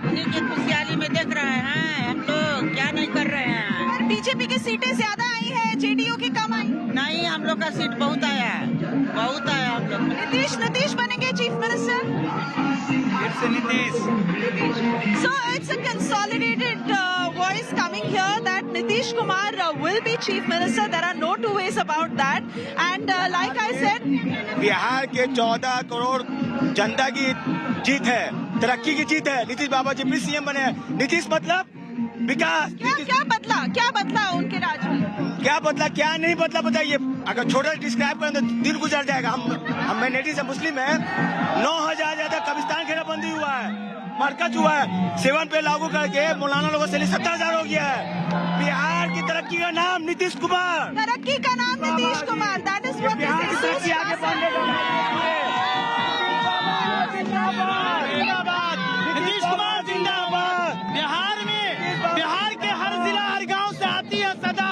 उन्हीं की खुशहाली में देख रहे हैं हम लोग, क्या नहीं कर रहे हैं. बीजेपी की सीटें ज्यादा आई हैं, जेडीयू की कम आई. नहीं, हम लोग का सीट बहुत आया है, बहुत आया हम लोग. नीतीश बनेंगे chief minister. It's Nitish. So it's a consolidated voice coming here that Nitish Kumar will be Chief Minister. There are no two ways about that. And like I said, Bihar के 14 करोड़ जनता की जीत है, तरक्की की जीत है। नीतीश बाबा जी फिर सीएम बने। नीतीश मतलब विकास। क्या बदला उनके राज में? क्या बदला क्या नहीं बदला बताइए। अगर छोटा डिस्क्राइब करें तो दिन गुजर जाएगा। हम माइनॉरिटी से मुस्लिम है। 9,000 ज्यादा कब्रिस्तान घेराबंदी हुआ है, मरकज हुआ है, 7 पे लागू करके मौलाना लोगों से 70,000 हो गया है। बिहार की तरक्की का नाम नीतीश कुमार। तरक्की का नाम Nitish Kumar. That is what Bihar की तरक्की आगे बढ़ने का नीतीश कुमार जिंदाबाद। बिहार के हर जिला हर गांव से आती है सदा।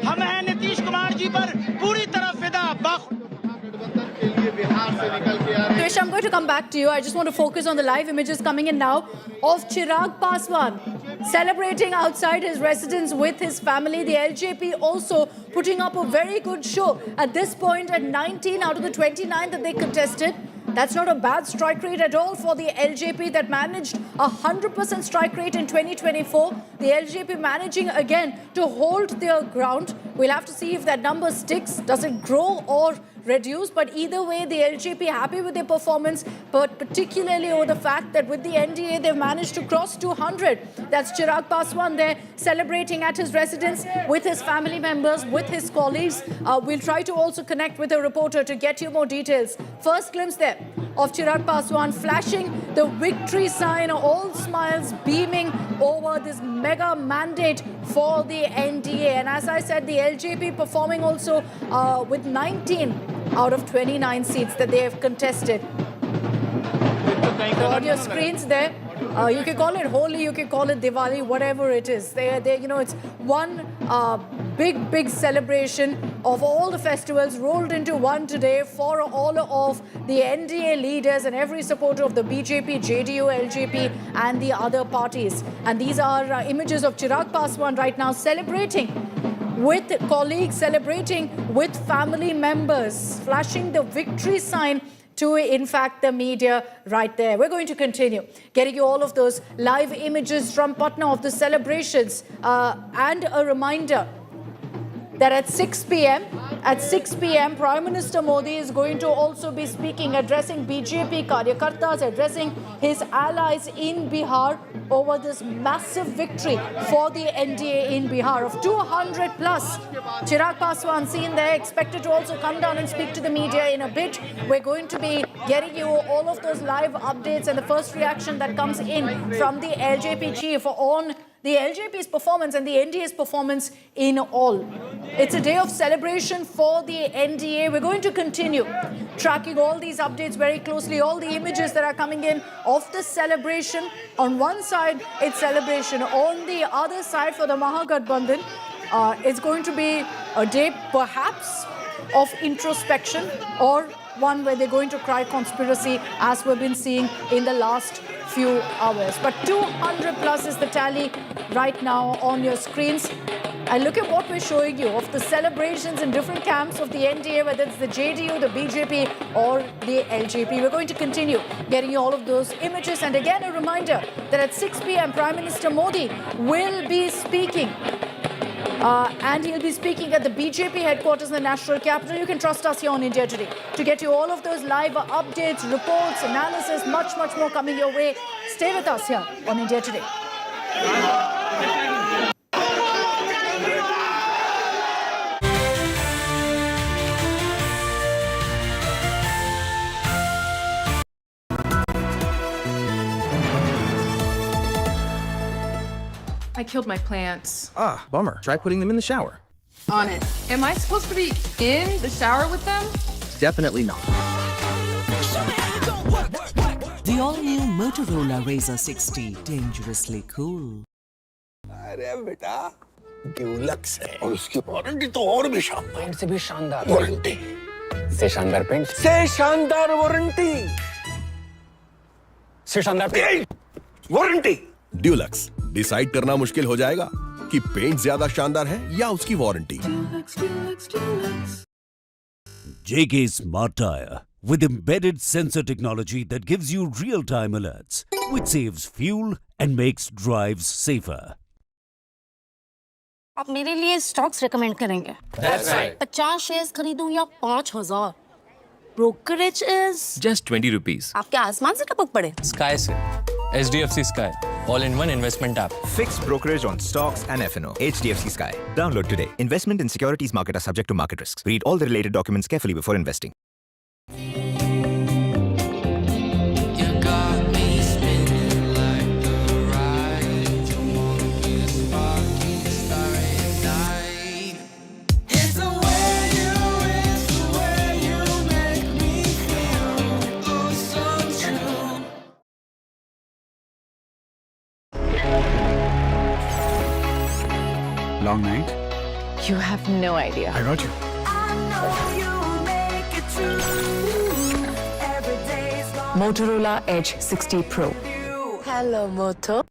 हम हैं नीतीश कुमार जी पर पूरी तरह फिदा। Krish, I'm going to come back to you. I just want to focus on the live images coming in now of Chirag Paswan celebrating outside his residence with his family. The LJP also putting up a very good show. At this point, at 19 out of the 29 that they contested, that's not a bad strike rate at all for the LJP that managed a 100% strike rate in 2024. The LJP managing again to hold their ground. We'll have to see if that number sticks. Does it grow or reduce? But either way, the LJP happy with their performance, but particularly over the fact that with the NDA, they've managed to cross 200. That's Chirag Paswan there celebrating at his residence with his family members, with his colleagues. We'll try to also connect with a reporter to get you more details. First glimpse there of Chirag Paswan flashing the victory sign, all smiles beaming over this mega mandate for the NDA. And as I said, the LJP performing also with 19 out of 29 seats that they have contested. So on your screens there, you can call it Holi, you can call it Diwali, whatever it is. You know, it's one big celebration of all the festivals rolled into one today for all of the NDA leaders and every supporter of the BJP, JDU, LJP and the other parties. And these are images of Chirag Paswan right now celebrating with colleagues, celebrating with family members, flashing the victory sign to, in fact, the media right there. We're going to continue getting you all of those live images from Patna of the celebrations. And a reminder that at 6 p.m, Prime Minister Modi is going to also be speaking, addressing BJP Karyakartas, addressing his allies in Bihar over this massive victory for the NDA in Bihar of 200 plus. Chirag Paswan seen there, expected to also come down and speak to the media in a bit. We're going to be getting you all of those live updates and the first reaction that comes in from the LJP chief on the LJP's performance and the NDA's performance in all. It's a day of celebration for the NDA. We're going to continue tracking all these updates very closely, all the images that are coming in of the celebration. On one side, it's celebration. On the other side, for the Mahagathbandhan, it's going to be a day perhaps of introspection or one where they're going to cry conspiracy as we've been seeing in the last few hours. But 200 plus is the tally right now on your screens. And look at what we're showing you of the celebrations in different camps of the NDA, whether it's the JDU, the BJP or the LJP. We're going to continue getting you all of those images. And again, a reminder that at 6 p.m, Prime Minister Modi will be speaking. And he'll be speaking at the BJP headquarters in the national capital. You can trust us here on India Today to get you all of those live updates, reports, analysis, much more coming your way. Stay with us here on India Today. I killed my plants. Ah, bummer. Try putting them in the shower. On it. Am I supposed to be in the shower with them? Definitely not. The all-new Motorola Razr 60, dangerously cool. अरे बेटा Dulux है और उसकी warranty तो और भी शानदार। Paint से भी शानदार वारंटी से शानदार पेंट से शानदार वारंटी से शानदार पेंट वारंटी। ड्यूलक्स डिसाइड करना मुश्किल हो जाएगा कि पेंट ज्यादा शानदार है या उसकी warranty. JK Smart Tire with embedded sensor technology that gives you real-time alerts, which saves fuel and makes drives safer. आप मेरे लिए स्टॉक्स रेकमेंड करेंगे? That's right. 50 शेयर्स खरीदूं या 5000? Brokerage is Just 20 rupees. आपके आसमान से टपक पड़े? Sky से. HDFC Sky. All-in-one investment app. Fixed brokerage on stocks and F&O. HDFC Sky. Download today. Investment in securities market are subject to market risks. Read all the related documents carefully before investing. Long night? You have no idea. I got you. Motorola Edge 60 Pro. Hello, Moto.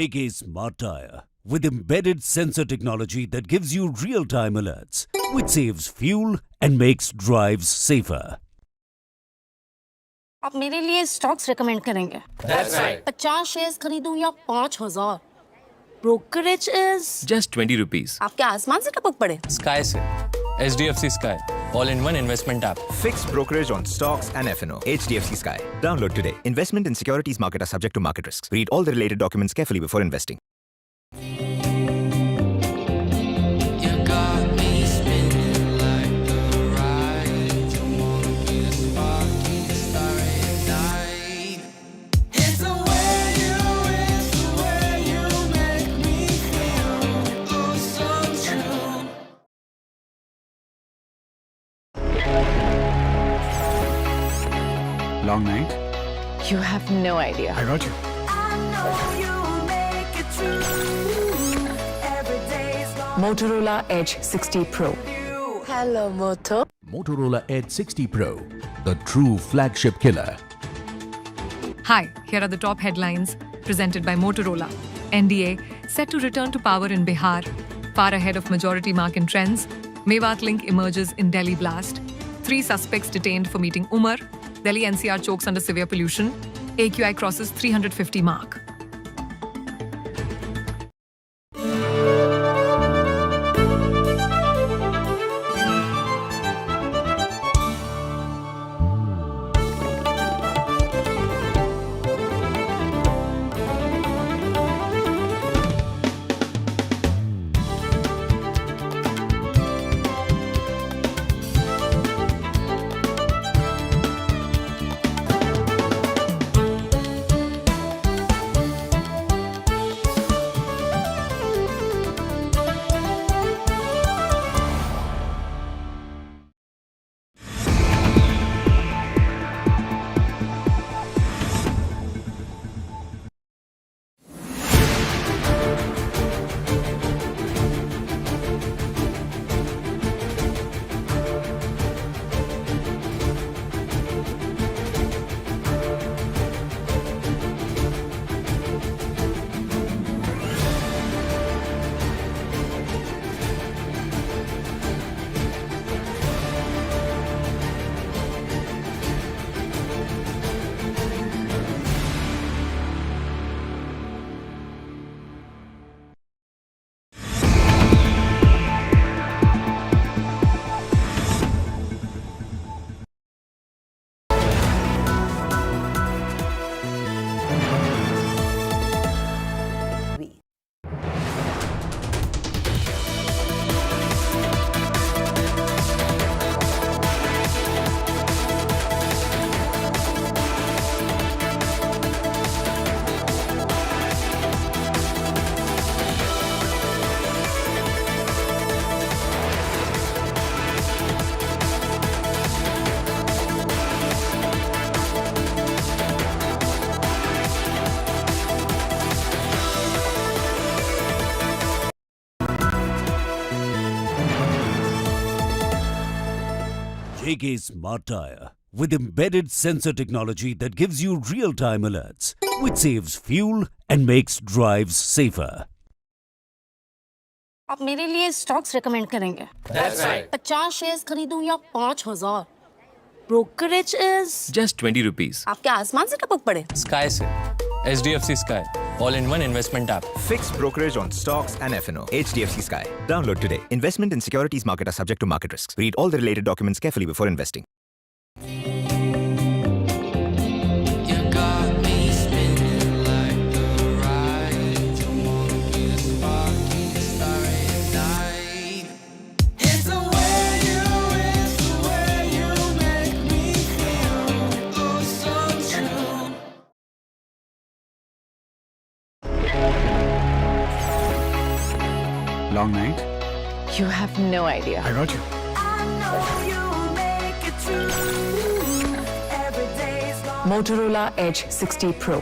JK Smart Tire with embedded sensor technology that gives you real-time alerts, which saves fuel and makes drives safer. आप मेरे लिए stocks recommend करेंगे? That's right. 50 shares खरीदूं या 5000? Brokerage is Just 20 rupees. आपके आसमान से टपक पड़े? Sky से. HDFC Sky. All-in-one investment app. Fixed brokerage on stocks and F&O. HDFC Sky. Download today. Investment in securities market are subject to market risks. Read all the related documents carefully before investing. Long night? You have no idea. I got you. Motorola Edge 60 Pro. Hello, Moto. Motorola Edge 60 Pro, the true flagship killer. Hi, here are the top headlines presented by Motorola. NDA set to return to power in Bihar, far ahead of majority mark in trends. Mewat link emerges in Delhi blast. 3 suspects detained for meeting Umar. Delhi NCR chokes under severe pollution. AQI crosses 350 mark. JK Smart Tire with embedded sensor technology that gives you real-time alerts, which saves fuel and makes drives safer. आप मेरे लिए stocks recommend करेंगे? That's right. 50 shares खरीदूं या 5000? Brokerage is Just 20 rupees. आपके आसमान से टपक पड़े? Sky से SDFC Sky, all-in-one investment app. Fixed brokerage on stocks and F&O. HDFC Sky. Download today. Investment in securities market are subject to market risks. Read all the related documents carefully before investing. Long night? You have no idea. I got you. Motorola Edge 60 Pro.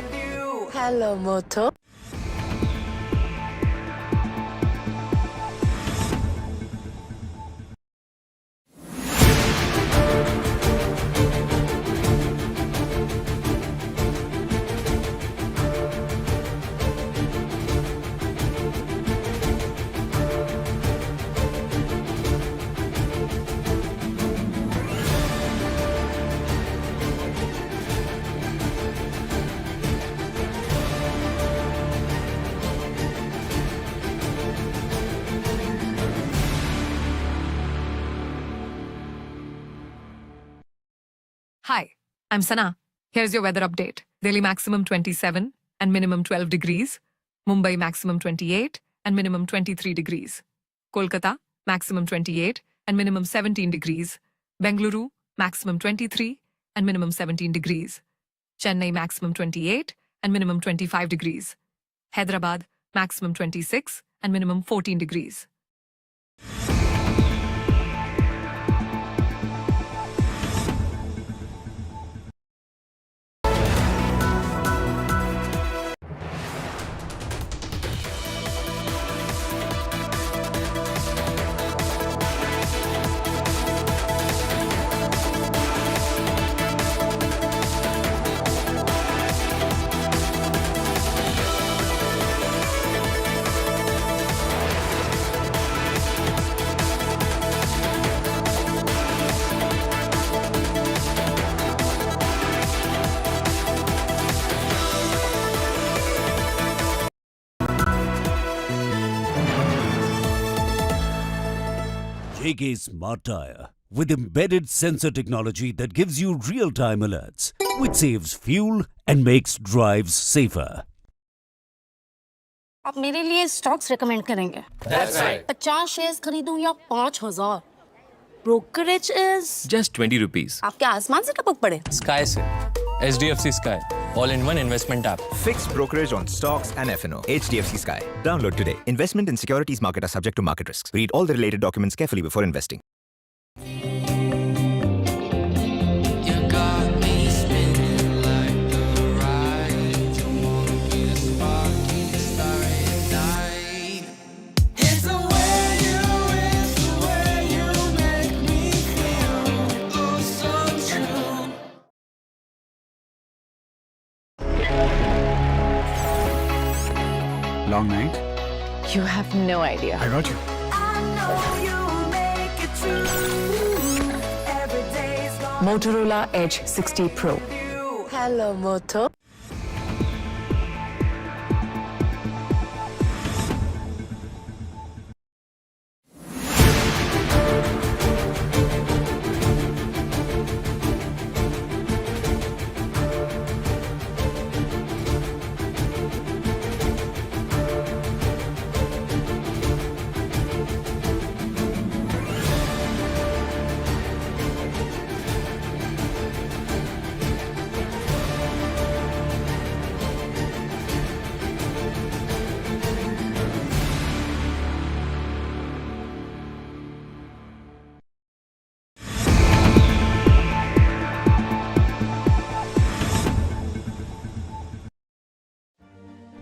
Hello, Moto. Hi, I'm Sana. Here's your weather update. Delhi maximum 27 and minimum 12 degrees. Mumbai maximum 28 and minimum 23 degrees. Kolkata maximum 28 and minimum 17 degrees. Bengaluru maximum 23 and minimum 17 degrees. Chennai maximum 28 and minimum 25 degrees. Hyderabad maximum 26 and minimum 14 degrees. JK Smart Tire with embedded sensor technology that gives you real-time alerts, which saves fuel and makes drives safer. आप मेरे लिए stocks recommend करेंगे? That's right. 50 shares खरीदूं या 5000? Brokerage is Just 20 rupees. आपके आसमान से टपक पड़े? Sky से SDFC Sky, all-in-one investment app. Fixed brokerage on stocks and F&O. HDFC Sky. Download today. Investment in securities market are subject to market risks. Read all the related documents carefully before investing. Long night? You have no idea. I got you. Motorola Edge 60 Pro. Hello, Moto.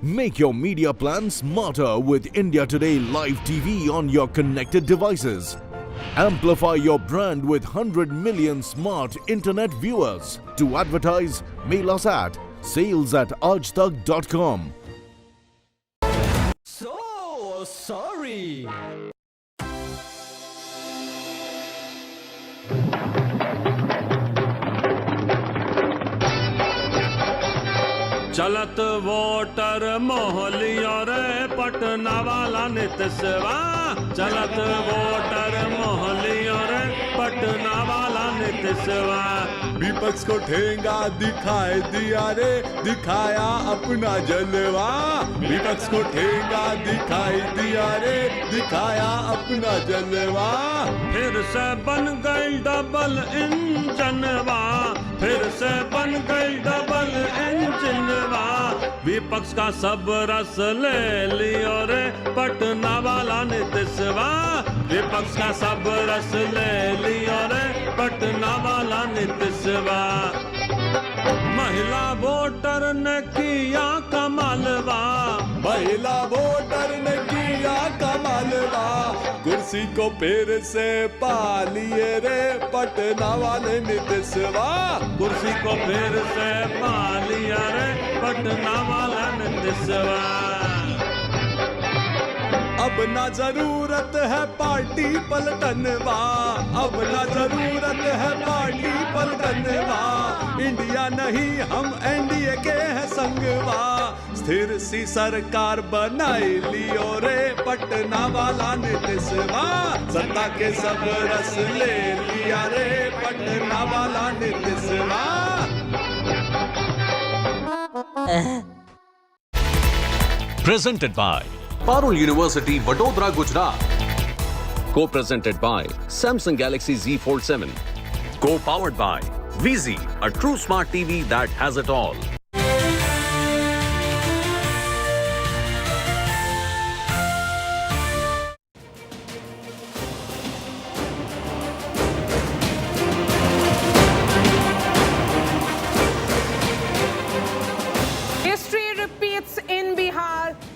Make your media plan smarter with India Today Live TV on your connected devices. Amplify your brand with 100 million smart internet viewers. To advertise, mail us at sales@aajtak.com. So sorry. चलत voter मोहलिया रे पटना वाला नितसवा चलत voter मोहलिया रे पटना वाला नितसवा विपक्ष को ठेंगा दिखाए दिया रे दिखाया अपना जलवा विपक्ष को ठेंगा दिखाई दिया रे दिखाया अपना जलवा फिर से बन गई डबल इंजनवा फिर से बन गई डबल इंजनवा विपक्ष का सब रस ले लियो रे पटना वाला नितसवा विपक्ष का सब रस ले लियो रे पटना वाला नितसवा महिला वोटर ने किया कमालवा महिला वोटर ने किया कमालवा कुर्सी को फिर से पा लिए रे पटना वाले नितसवा कुर्सी को फिर से पा लिया रे पटना वाला नितसवा अब ना जरूरत है पार्टी पलटनवा अब ना जरूरत है पार्टी पलटनवा इंडिया नहीं हम एनडीए के हैं संगवा स्थिर सी सरकार बनाई लियो रे पटना वाला नितसवा सत्ता के सब रस ले लिया रे पटना वाला नितसवा Presented by Parul University, Vadodara, Gujarat. Co-presented by Samsung Galaxy Z Fold 7. Co-powered by VZ, a true smart TV that has it all.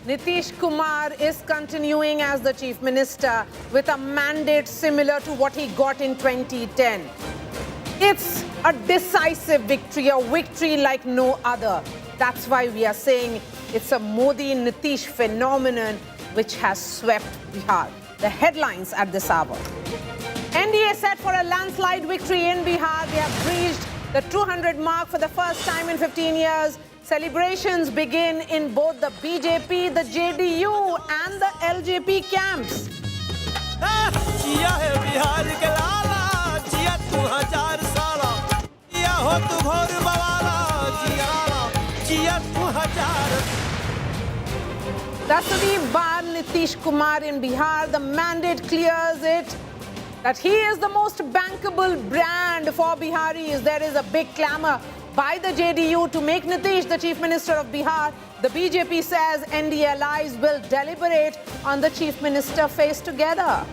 Nitish Kumar is continuing as the Chief Minister with a mandate similar to what he got in 2010. It's a decisive victory, a victory like no other. That's why we are saying it's a Modi-Nitish phenomenon which has swept Bihar. The headlines at this hour. NDA set for a landslide victory in Bihar. They have breached the 200 mark for the first time in 15 years. Celebrations begin in both the BJP, the JDU and the LJP camps. That's the bar Nitish Kumar in Bihar. The mandate clears it that he is the most bankable brand for Biharis. There is a big clamor by the JDU to make Nitish the Chief Minister of Bihar. The BJP says NDA allies will deliberate on the Chief Minister face together.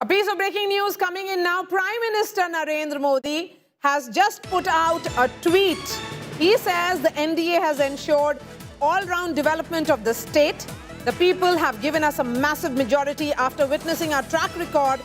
A piece of breaking news coming in now. Prime Minister Narendra Modi has just put out a tweet. He says the NDA has ensured all-round development of the state. The people have given us a massive majority after witnessing our track record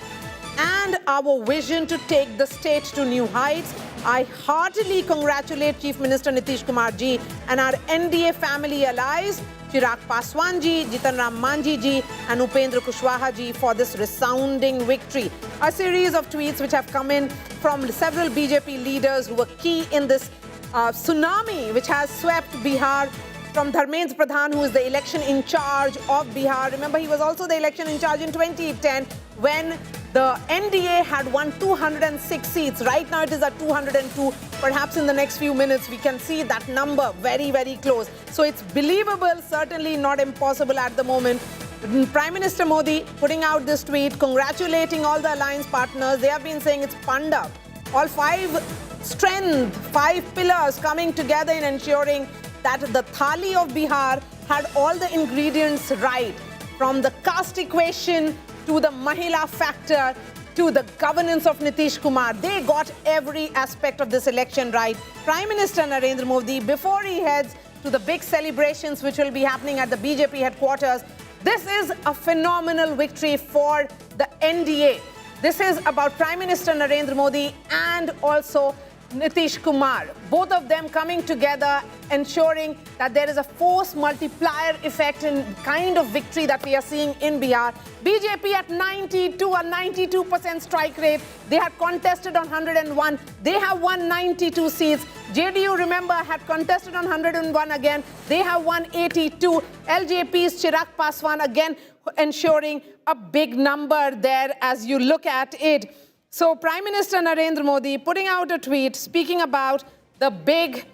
and our vision to take the state to new heights. I heartily congratulate Chief Minister Nitish Kumar ji and our NDA family allies, Chirag Paswan ji, Jitan Ram Manji ji and Upendra Kushwaha ji for this resounding victory. A series of tweets which have come in from several BJP leaders who were key in this tsunami which has swept Bihar, from Dharmendra Pradhan, who is the election in charge of Bihar. Remember, he was also the election in charge in 2010 when the NDA had won 206 seats. Right now it is at 202. Perhaps in the next few minutes we can see that number very, very close. So it's believable, certainly not impossible at the moment. Prime Minister Modi putting out this tweet, congratulating all the alliance partners. They have been saying it's Panda. All five pillars coming together in ensuring that the thali of Bihar had all the ingredients right, from the caste equation to the Mahila factor to the governance of Nitish Kumar. They got every aspect of this election right. Prime Minister Narendra Modi, before he heads to the big celebrations which will be happening at the BJP headquarters, this is a phenomenal victory for the NDA. This is about Prime Minister Narendra Modi and also Nitish Kumar. Both of them coming together, ensuring that there is a force multiplier effect in kind of victory that we are seeing in Bihar. BJP at 92% strike rate. They had contested on 101. They have won 92 seats. JDU, remember, had contested on 101 again. They have won 82. LJP's Chirag Paswan again ensuring a big number there as you look at it. So Prime Minister Narendra Modi putting out a tweet speaking about the big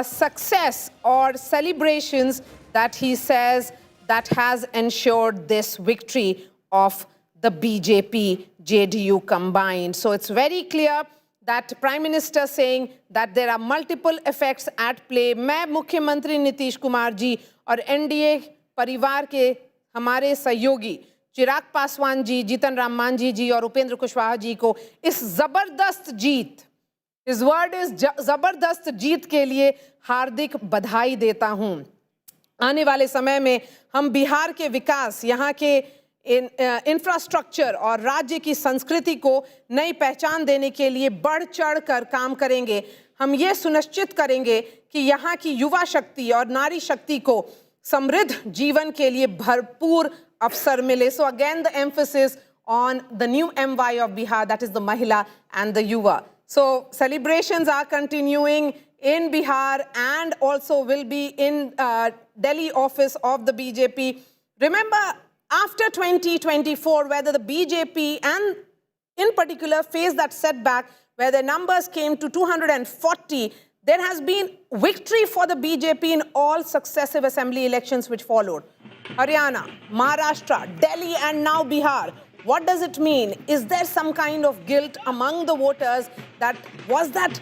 success or celebrations that he says that has ensured this victory of the BJP, JDU combined. So it's very clear that Prime Minister saying that there are multiple effects at play. मैं मुख्यमंत्री नीतीश कुमार जी और NDA परिवार के हमारे सहयोगी चिराग पासवान जी, जीतन राम मांझी जी और उपेंद्र कुशवाहा जी को इस जबरदस्त जीत, इस वर्ड इस जबरदस्त जीत के लिए हार्दिक बधाई देता हूं। आने वाले समय में हम बिहार के विकास, यहाँ के इंफ्रास्ट्रक्चर और राज्य की संस्कृति को नई पहचान देने के लिए बढ़ चढ़ कर काम करेंगे। हम ये सुनिश्चित करेंगे कि यहाँ की युवा शक्ति और नारी शक्ति को समृद्ध जीवन के लिए भरपूर अवसर मिले। So again the emphasis on the new MY of Bihar, that is the Mahila and the Yuva. So celebrations are continuing in Bihar and also will be in Delhi office of the BJP. Remember, after 2024, whether the BJP and in particular faced that setback where the numbers came to 240, there has been victory for the BJP in all successive assembly elections which followed. Haryana, Maharashtra, Delhi and now Bihar. What does it mean? Is there some kind of guilt among the voters that was that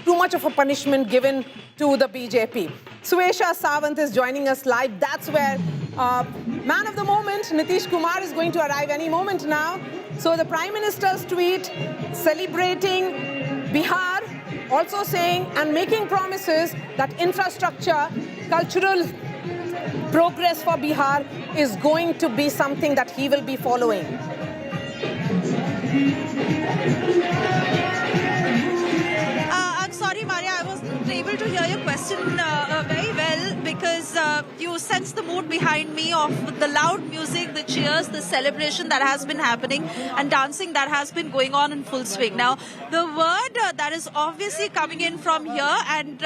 too much of a punishment given to the BJP? Suesha Sawant is joining us live. That's where man of the moment, Nitish Kumar, is going to arrive any moment now. So the Prime Minister's tweet celebrating Bihar, also saying and making promises that infrastructure, cultural progress for Bihar is going to be something that he will be following. I'm sorry, Maria, I wasn't able to hear your question very well because you sense the mood behind me of the loud music, the cheers, the celebration that has been happening and dancing that has been going on in full swing. Now, the word that is obviously coming in from here and,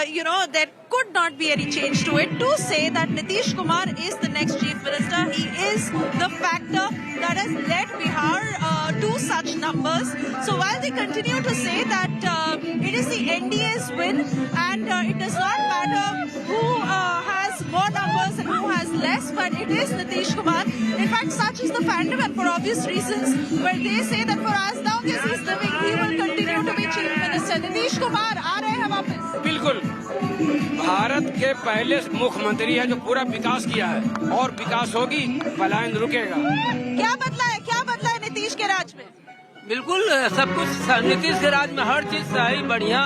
you know, there could not be any change to it to say that Nitish Kumar is the next Chief Minister. He is the factor that has led Bihar to such numbers. So while they continue to say that it is the NDA's win and it does not matter who has more numbers and who has less, but it is Nitish Kumar. In fact, such is the fandom and for obvious reasons where they say that for as long as he's living, he will continue to be Chief Minister. Nitish Kumar, aa rahe hain वापस? बिल्कुल भारत के पहले मुख्यमंत्री है जो पूरा विकास किया है और विकास होगी, पलायन रुकेगा। क्या बदला है नीतीश के राज में? बिल्कुल सब कुछ नीतीश के राज में हर चीज सही बढ़िया,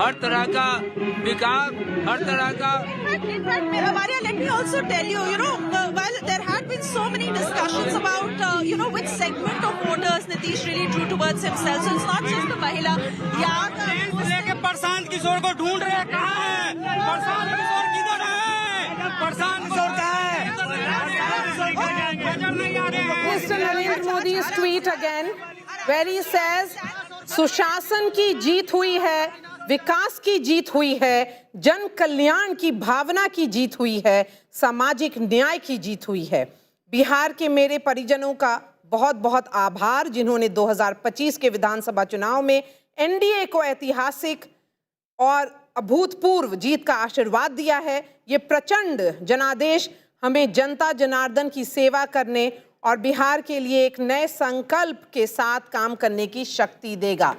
हर तरह का विकास, हर तरह का। In fact, Maria, let me also tell you, you know, while there had been so many discussions about, you know, which segment of voters Nitish really drew towards himself. So it's not just the Mahila. लेके प्रशांत किशोर को ढूंढ रहे हैं, कहाँ है? प्रशांत किशोर किधर है? प्रशांत किशोर कहाँ है? Mr. Narendra Modi's tweet again, where he says, सुशासन की जीत हुई है, विकास की जीत हुई है, जन कल्याण की भावना की जीत हुई है, सामाजिक न्याय की जीत हुई है। बिहार के मेरे परिजनों का बहुत बहुत आभार जिन्होंने 2025 के विधानसभा चुनाव में एनडीए को ऐतिहासिक और अभूतपूर्व जीत का आशीर्वाद दिया है। ये प्रचंड जनादेश हमें जनता जनार्दन की सेवा करने और बिहार के लिए एक नए संकल्प के साथ काम करने की शक्ति देगा।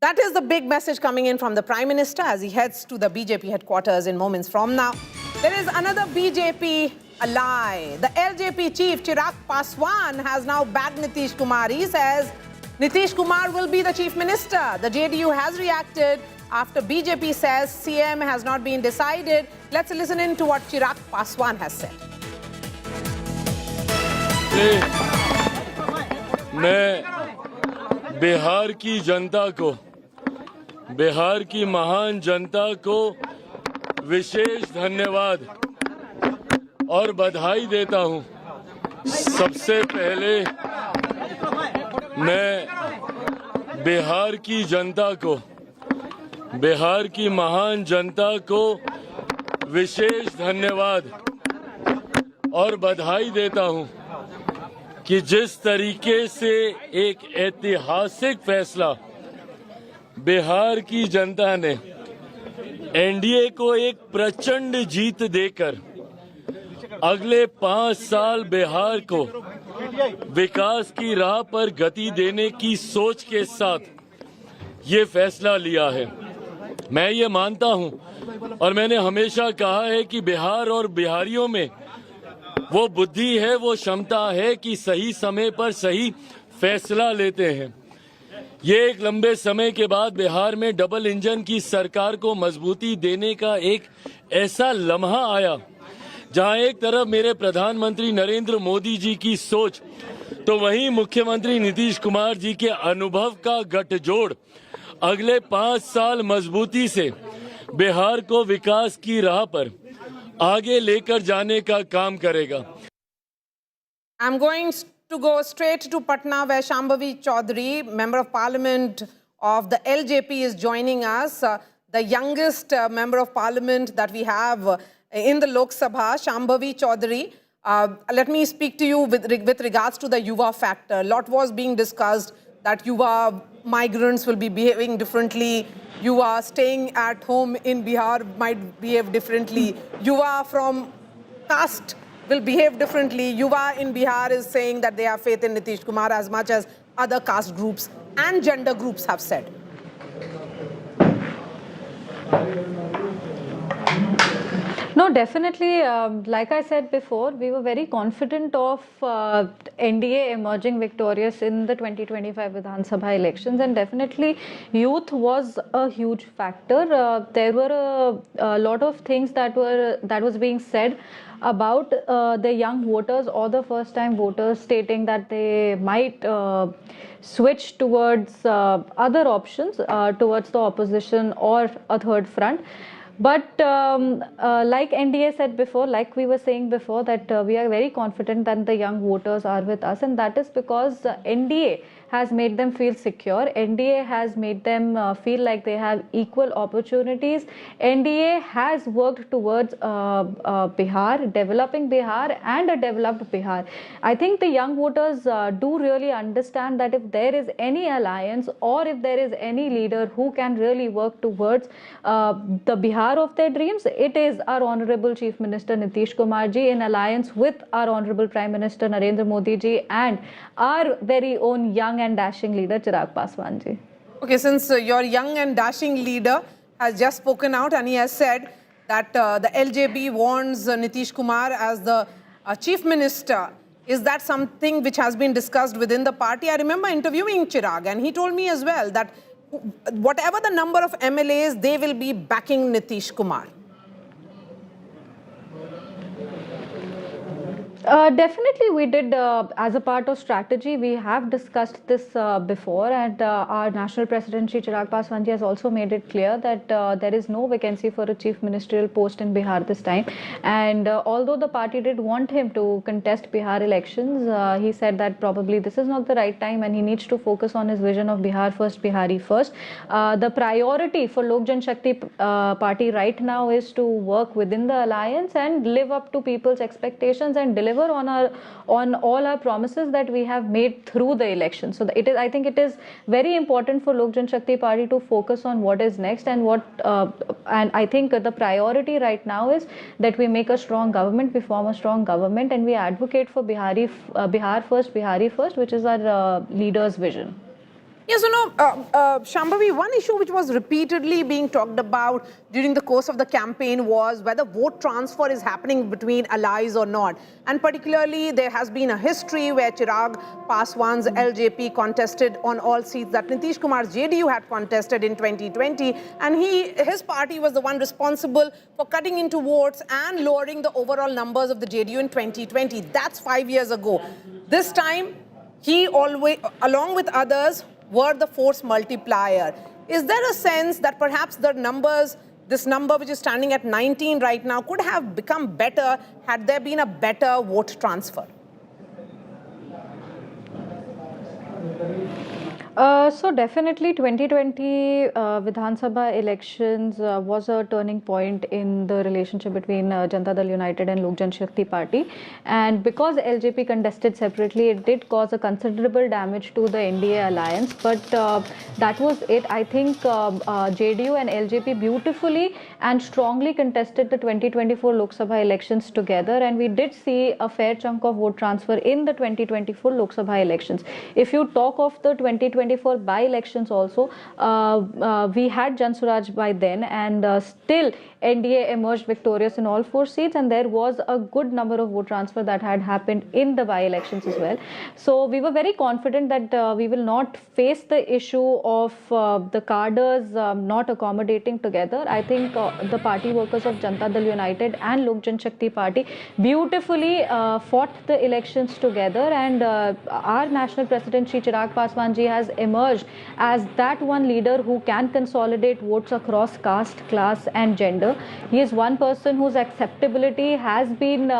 That is the big message coming in from the Prime Minister as he heads to the BJP headquarters in moments from now. There is another BJP a lie. The LJP chief Chirag Paswan has now backed Nitish Kumar. He says Nitish Kumar will be the chief minister. The JDU has reacted after BJP says CM has not been decided. Let's listen in to what Chirag Paswan has said. मैं बिहार की जनता को, बिहार की महान जनता को विशेष धन्यवाद और बधाई देता हूं। सबसे पहले मैं बिहार की जनता को, बिहार की महान जनता को विशेष धन्यवाद और बधाई देता हूं कि जिस तरीके से एक ऐतिहासिक फैसला बिहार की जनता ने एनडीए को एक प्रचंड जीत देकर अगले 5 साल बिहार को विकास की राह पर गति देने की सोच के साथ ये फैसला लिया है। मैं ये मानता हूं और मैंने हमेशा कहा है कि बिहार और बिहारियों में वो बुद्धि है, वो क्षमता है कि सही समय पर सही फैसला लेते हैं। ये एक लंबे समय के बाद बिहार में डबल इंजन की सरकार को मजबूती देने का एक ऐसा लम्हा आया जहां एक तरफ मेरे प्रधानमंत्री नरेंद्र मोदी जी की सोच तो वहीं मुख्यमंत्री नीतीश कुमार जी के अनुभव का गठजोड़ अगले 5 साल मजबूती से बिहार को विकास की राह पर आगे लेकर जाने का काम करेगा। I'm going to go straight to Patna where Shambhavi Choudhary, Member of Parliament of the LJP, is joining us. The youngest Member of Parliament that we have in the Lok Sabha, Shambhavi Choudhary. Let me speak to you with regards to the Yuva factor. A lot was being discussed that Yuva migrants will be behaving differently. Yuva staying at home in Bihar might behave differently. Yuva from caste will behave differently. Yuva in Bihar is saying that they have faith in Nitish Kumar as much as other caste groups and gender groups have said. No, definitely. Like I said before, we were very confident of NDA emerging victorious in the 2025 Vidhan Sabha elections, and definitely youth was a huge factor. There were a lot of things that was being said about the young voters or the first-time voters, stating that they might switch towards other options, towards the opposition or a third front. But like NDA said before, like we were saying before, that we are very confident that the young voters are with us, and that is because NDA has made them feel secure. NDA has made them feel like they have equal opportunities. NDA has worked towards Bihar, developing Bihar and a developed Bihar. I think the young voters do really understand that if there is any alliance or if there is any leader who can really work towards the Bihar of their dreams, it is our Honorable Chief Minister Nitish Kumar ji in alliance with our Honorable Prime Minister Narendra Modi ji and our very own young and dashing leader Chirag Paswan ji. Okay, since your young and dashing leader has just spoken out and he has said that the LJP wants Nitish Kumar as the chief minister, is that something which has been discussed within the party? I remember interviewing Chirag and he told me as well that whatever the number of MLAs, they will be backing Nitish Kumar. Definitely we did, as a part of strategy, we have discussed this before, and our National President Shri Chirag Paswan ji has also made it clear that there is no vacancy for a chief ministerial post in Bihar this time. And although the party did want him to contest Bihar elections, he said that probably this is not the right time and he needs to focus on his vision of Bihar first, Bihari first. The priority for Lok Jan Shakti party right now is to work within the alliance and live up to people's expectations and deliver on all our promises that we have made through the election. So it is, I think it is very important for Lok Jan Shakti party to focus on what is next and and I think the priority right now is that we make a strong government, we form a strong government, and we advocate for Bihar first, Bihari first, which is our leader's vision. Yes, Shambhavi, one issue which was repeatedly being talked about during the course of the campaign was whether vote transfer is happening between allies or not. And particularly, there has been a history where Chirag Paswan's LJP contested on all seats that Nitish Kumar's JDU had contested in 2020. And his party was the one responsible for cutting into votes and lowering the overall numbers of the JDU in 2020. That's 5 years ago. This time, he always, along with others, were the force multiplier. Is there a sense that perhaps the numbers, this number which is standing at 19 right now, could have become better had there been a better vote transfer? So definitely 2020 Vidhan Sabha elections was a turning point in the relationship between Janata Dal United and Lok Jan Shakti Party, and because LJP contested separately, it did cause a considerable damage to the NDA alliance, but that was it. I think JDU and LJP beautifully and strongly contested the 2024 Lok Sabha elections together, and we did see a fair chunk of vote transfer in the 2024 Lok Sabha elections. If you talk of the 2024 by-elections also, we had Jan Suraj by then, and still NDA emerged victorious in all 4 seats, and there was a good number of vote transfer that had happened in the by-elections as well. So we were very confident that we will not face the issue of the cadres not accommodating together. I think the party workers of Janata Dal United and Lok Jan Shakti Party beautifully fought the elections together, and our national president Shri Chirag Paswan ji has emerged as that one leader who can consolidate votes across caste, class and gender. He is one person whose acceptability has been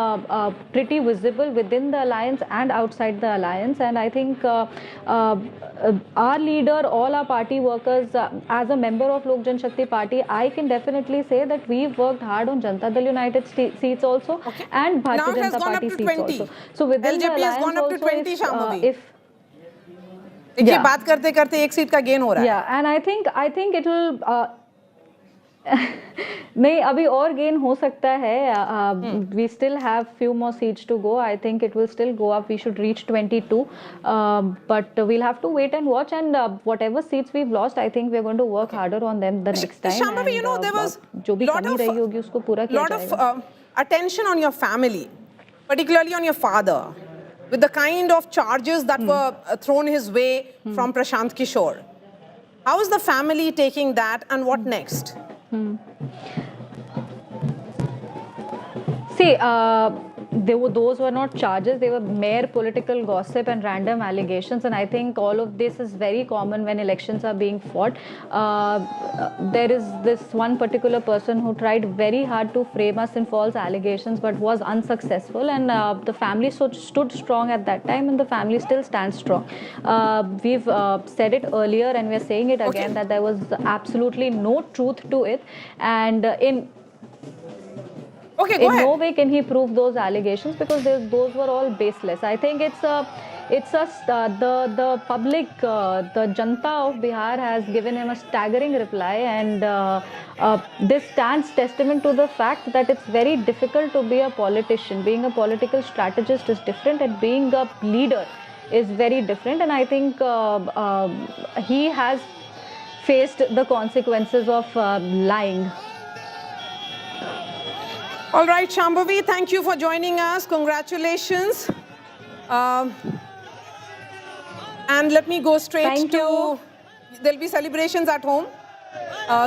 pretty visible within the alliance and outside the alliance, and I think our leader, all our party workers, as a member of Lok Jan Shakti Party, I can definitely say that we've worked hard on Janata Dal United seats also, and Bharatiya Janata Party seats 20. Also. So within LJP the has gone up to 20, Shambhavi. देखिए बात करते करते एक seat का gain हो रहा है. Yeah, and I think it will नहीं अभी और गेन हो सकता है. We still have few more seats to go. I think it will still go up. We should reach 22, but we'll have to wait and watch. And whatever seats we've lost, I think we're going to work harder on them the next time. Shambhavi, you know, there was जो भी कमी रही होगी उसको पूरा किया जाएगा. lot of attention on your family, particularly on your father, with the kind of charges that were thrown his way from Prashant Kishor. How is the family taking that, and what next? See, those were not charges, they were mere political gossip and random allegations, and I think all of this is very common when elections are being fought. There is this one particular person who tried very hard to frame us in false allegations but was unsuccessful, and the family stood strong at that time, and the family still stands strong. We've said it earlier and we're saying it again, that there was absolutely no truth to it, and in no way can he prove those allegations, because those were all baseless. I think the public, the Janta of Bihar has given him a staggering reply, and this stands testament to the fact that it's very difficult to be a politician. Being a political strategist is different, and being a leader is very different, and I think he has faced the consequences of lying. All right, Shambhavi, thank you for joining us. Congratulations. And let me go straight to, there'll be celebrations at home.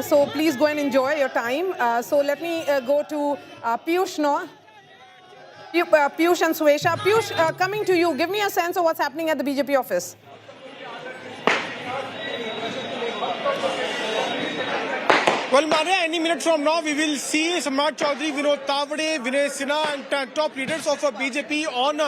So please go and enjoy your time. So let me go to Piyush now. Piyush and Suesha. Piyush, coming to you, give me a sense of what's happening at the BJP office. Well, Maria, any minute from now, we will see Samrat Choudhary, Vinod Tavade, Vinay Sinha and top leaders of BJP on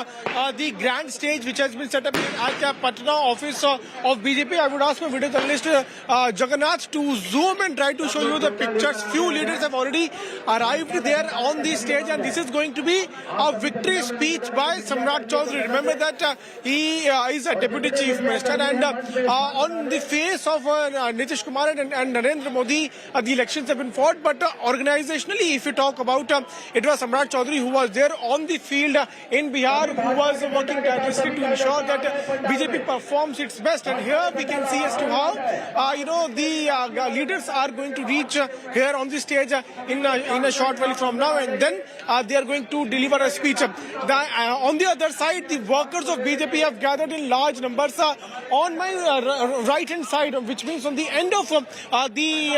the grand stage which has been set up at the Patna office of BJP. I would ask my video journalist Jagannath to zoom and try to show you the pictures. Few leaders have already arrived there on the stage, and this is going to be a victory speech by Samrat Choudhary. Remember that he is a deputy chief minister, and on the face of Nitish Kumar and Narendra Modi, the elections have been fought. But organizationally, if you talk about, it was Samrat Choudhary who was there on the field in Bihar, who was working tirelessly to ensure that BJP performs its best. And here we can see as to how, the leaders are going to reach here on the stage in a short while from now, and then they are going to deliver a speech. On the other side, the workers of BJP have gathered in large numbers on my right hand side, which means on the end of the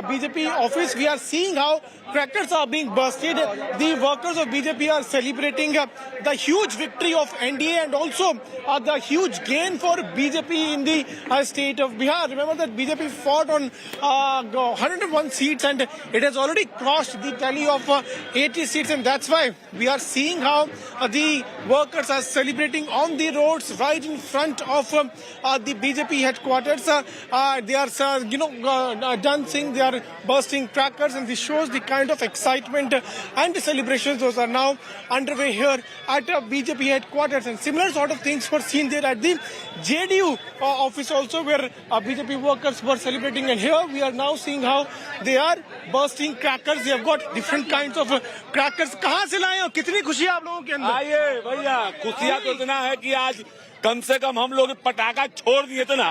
BJP office. We are seeing how crackers are being bursted. The workers of BJP are celebrating the huge victory of NDA and also the huge gain for BJP in the state of Bihar. Remember that BJP fought on 101 seats and it has already crossed the tally of 80 seats, and that's why we are seeing how the workers are celebrating on the roads right in front of the BJP headquarters. They are, dancing, they are bursting crackers, and this shows the kind of excitement and celebrations those are now underway here at BJP headquarters. And similar sort of things were seen there at the JDU office also, where BJP workers were celebrating. And here we are now seeing how they are bursting crackers. They have got different kinds of crackers. कहाँ से लाए हो? कितनी खुशी है आप लोगों के अंदर? आइए भैया, खुशियाँ तो इतना है कि आज कम से कम हम लोग पटाखा छोड़ दिए थे ना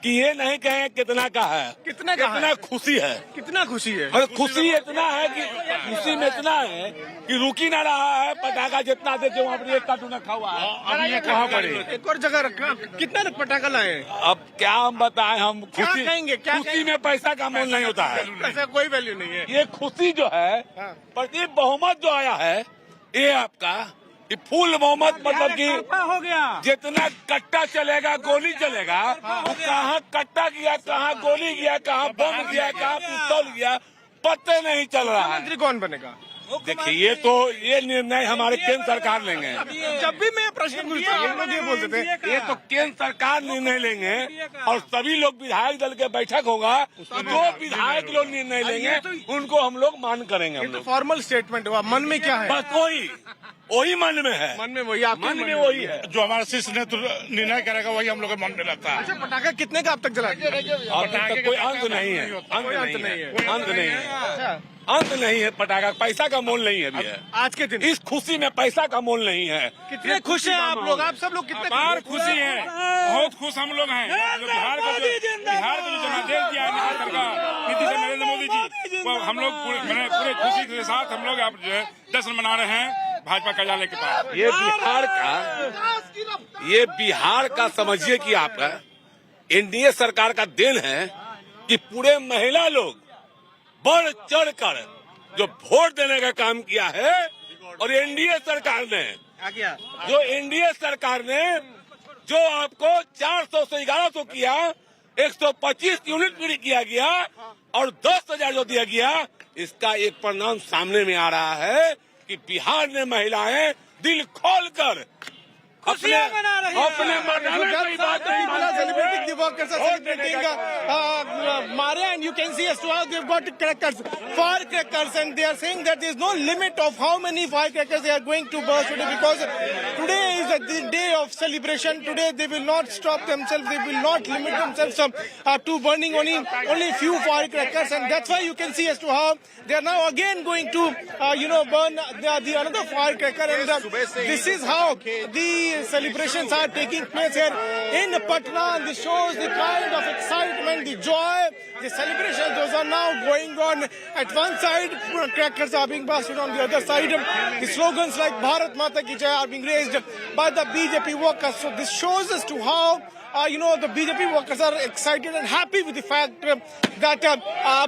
कि ये नहीं कहें कितना का है, कितना खुशी है, कितना खुशी है। और खुशी इतना है कि खुशी में इतना है कि रुक ही ना रहा है। पटाखा जितना देते वहाँ पर एक कार्टून रखा हुआ है। अब ये कहाँ पड़े? एक और जगह रखा। कितना पटाखा लाए? अब क्या हम बताएं, हम खुशी कहेंगे, खुशी में पैसा का मोल नहीं होता है, ऐसा कोई वैल्यू नहीं है। ये खुशी जो है, प्रदीप बहुमत जो आया है, ये आपका फुल बहुमत, मतलब कि हो गया। जितना कट्टा चलेगा गोली चलेगा, वो कहाँ कट्टा गया, कहाँ गोली गया, कहाँ बम गया, कहाँ पिस्तौल गया, पता नहीं चल रहा है। मंत्री कौन बनेगा? देखिए ये निर्णय हमारे केंद्र सरकार लेंगे। जब भी मैं प्रश्न पूछता हूँ, लोग ये बोलते थे, ये तो केंद्र सरकार निर्णय लेंगे और सभी लोग विधायक दल के बैठक होगा, जो विधायक लोग निर्णय लेंगे उनको हम लोग मान करेंगे। हम लोग फॉर्मल स्टेटमेंट हुआ, मन में क्या है? बस वही मन में है, मन में वही, मन में वही है। जो हमारा शीर्ष नेतृत्व निर्णय करेगा वही हम लोग के मन में लगता है। अच्छा, पटाखा कितने का अब तक जला? कोई अंत नहीं है, अंत नहीं है, अंत नहीं है। पटाखा पैसा का मोल नहीं है भैया। आज के दिन इस खुशी में पैसा का मोल नहीं है। कितने खुश हैं आप लोग? आप सब लोग कितने खुशी हैं? बहुत खुश हम लोग हैं। बिहार को जो जनादेश दिया है बिहार सरकार, नीतीश नरेंद्र मोदी जी, हम लोग पूरे खुशी के साथ हम लोग आप जो है जश्न मना रहे हैं भाजपा कार्यालय के पास। ये बिहार का समझिए कि आपका एनडीए सरकार का देन है कि पूरे महिला लोग बढ़ चढ़ कर जो वोट देने का काम किया है, और एनडीए सरकार ने जो आपको 400 से 1100 किया, 125 यूनिट फ्री किया गया और 10,000 जो दिया गया, इसका एक परिणाम सामने में आ रहा है कि बिहार ने महिलाएं दिल खोलकर खुशियां मना रही हैं। अपने celebrating, the workers are celebrating Maria, and you can see as to how they've got crackers, firecrackers, and they are saying that there is no limit of how many firecrackers they are going to burst today, because today is the day of celebration. Today they will not stop themselves, they will not limit themselves to burning only few firecrackers, and that's why you can see as to how they are now again going to burn the another firecracker, and this is how the celebrations are taking place here in Patna. And this shows the kind of excitement, the joy, the celebrations. Those are now going on at one side. Crackers are being bursted on the other side. The slogans like Bharat Mata Ki Jai are being raised by the BJP workers. So this shows us to how the BJP workers are excited and happy with the fact that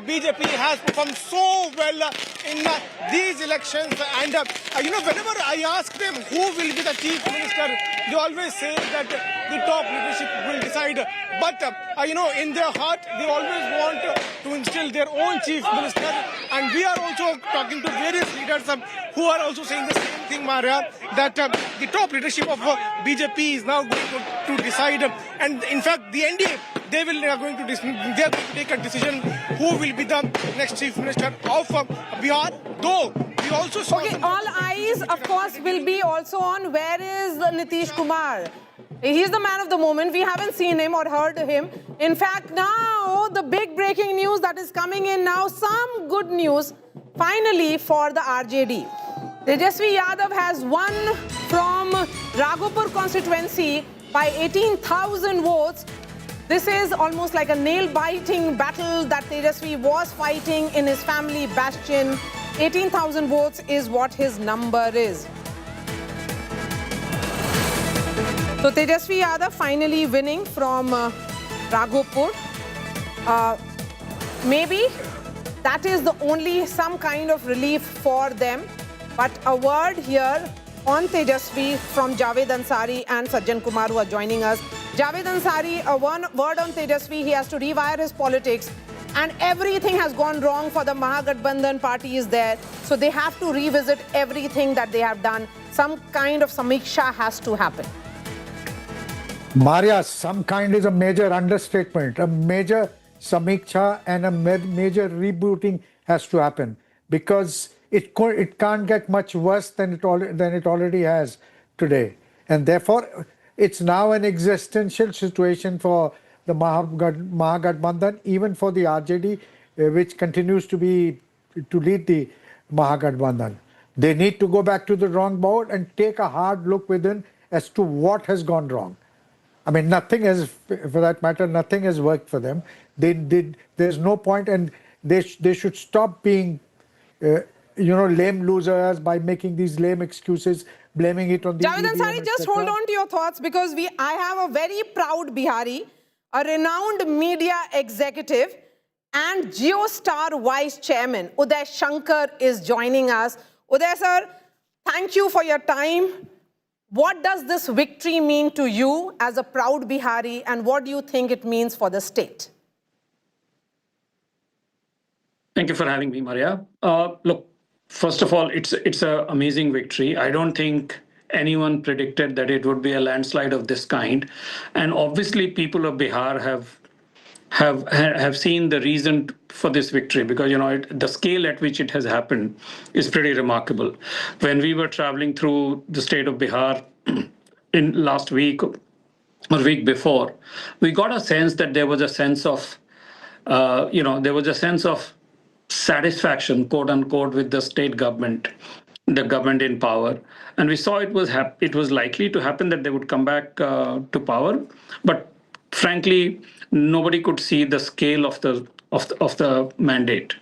BJP has performed so well in these elections. And whenever I ask them who will be the chief minister, they always say that the top leadership will decide. But in their heart, they always want to instill their own chief minister. And we are also talking to various leaders who are also saying the same thing, Maria, that the top leadership of BJP is now going to decide. And in fact, the NDA, they are going to take a decision who will be the next chief minister of Bihar. Though we also saw all eyes, of course, will be also on where is Nitish Kumar. He's the man of the moment. We haven't seen him or heard him. In fact, now the big breaking news that is coming in now, some good news finally for the RJD. Tejashwi Yadav has won from Raghopur constituency by 18,000 votes. This is almost like a nail-biting battle that Tejashwi was fighting in his family bastion. 18,000 votes is what his number is. So Tejashwi Yadav finally winning from Raghopur. Maybe that is the only some kind of relief for them. But a word here on Tejashwi from Javed Ansari and Sajjan Kumar who are joining us. Javed Ansari, one word on Tejashwi, he has to rewire his politics. And everything has gone wrong for the Mahagathbandhan party is there. So they have to revisit everything that they have done. Some kind of samiksha has to happen. Maria, some kind is a major understatement. A major samiksha and a major rebooting has to happen because it can't get much worse than it already has today. And therefore, it's now an existential situation for the Mahagathbandhan, even for the RJD, which continues to lead the Mahagathbandhan. They need to go back to the drawing board and take a hard look within as to what has gone wrong. I mean, nothing has, for that matter, nothing has worked for them. There's no point, and they should stop being, lame losers by making these lame excuses, blaming it on the Javed Ansari, just hold on to your thoughts because I have a very proud Bihari, a renowned media executive and GeoStar Vice Chairman, Uday Shankar, is joining us. Uday sir, thank you for your time. What does this victory mean to you as a proud Bihari, and what do you think it means for the state? Thank you for having me, Maria. Look, first of all, it's an amazing victory. I don't think anyone predicted that it would be a landslide of this kind. And obviously, people of Bihar have seen the reason for this victory because, the scale at which it has happened is pretty remarkable. When we were traveling through the state of Bihar in last week or week before, we got a sense that there was a sense of, satisfaction, quote unquote, with the state government, the government in power. And we saw it was likely to happen that they would come back to power. But frankly, nobody could see the scale of the mandate.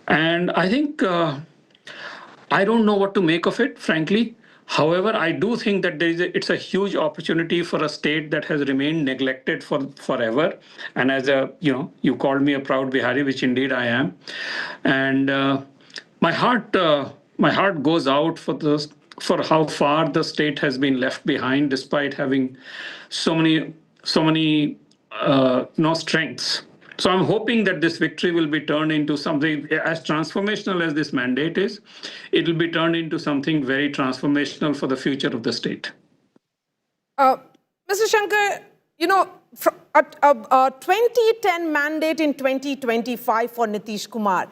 And I think I don't know what to make of it, frankly. However, I do think that it's a huge opportunity for a state that has remained neglected forever. And as you called me a proud Bihari, which indeed I am. And my heart goes out for how far the state has been left behind, despite having so many strengths. So I'm hoping that this victory will be turned into something as transformational as this mandate is. It will be turned into something very transformational for the future of the state. Mr. Shankar, a 2010 mandate in 2025 for Nitish Kumar,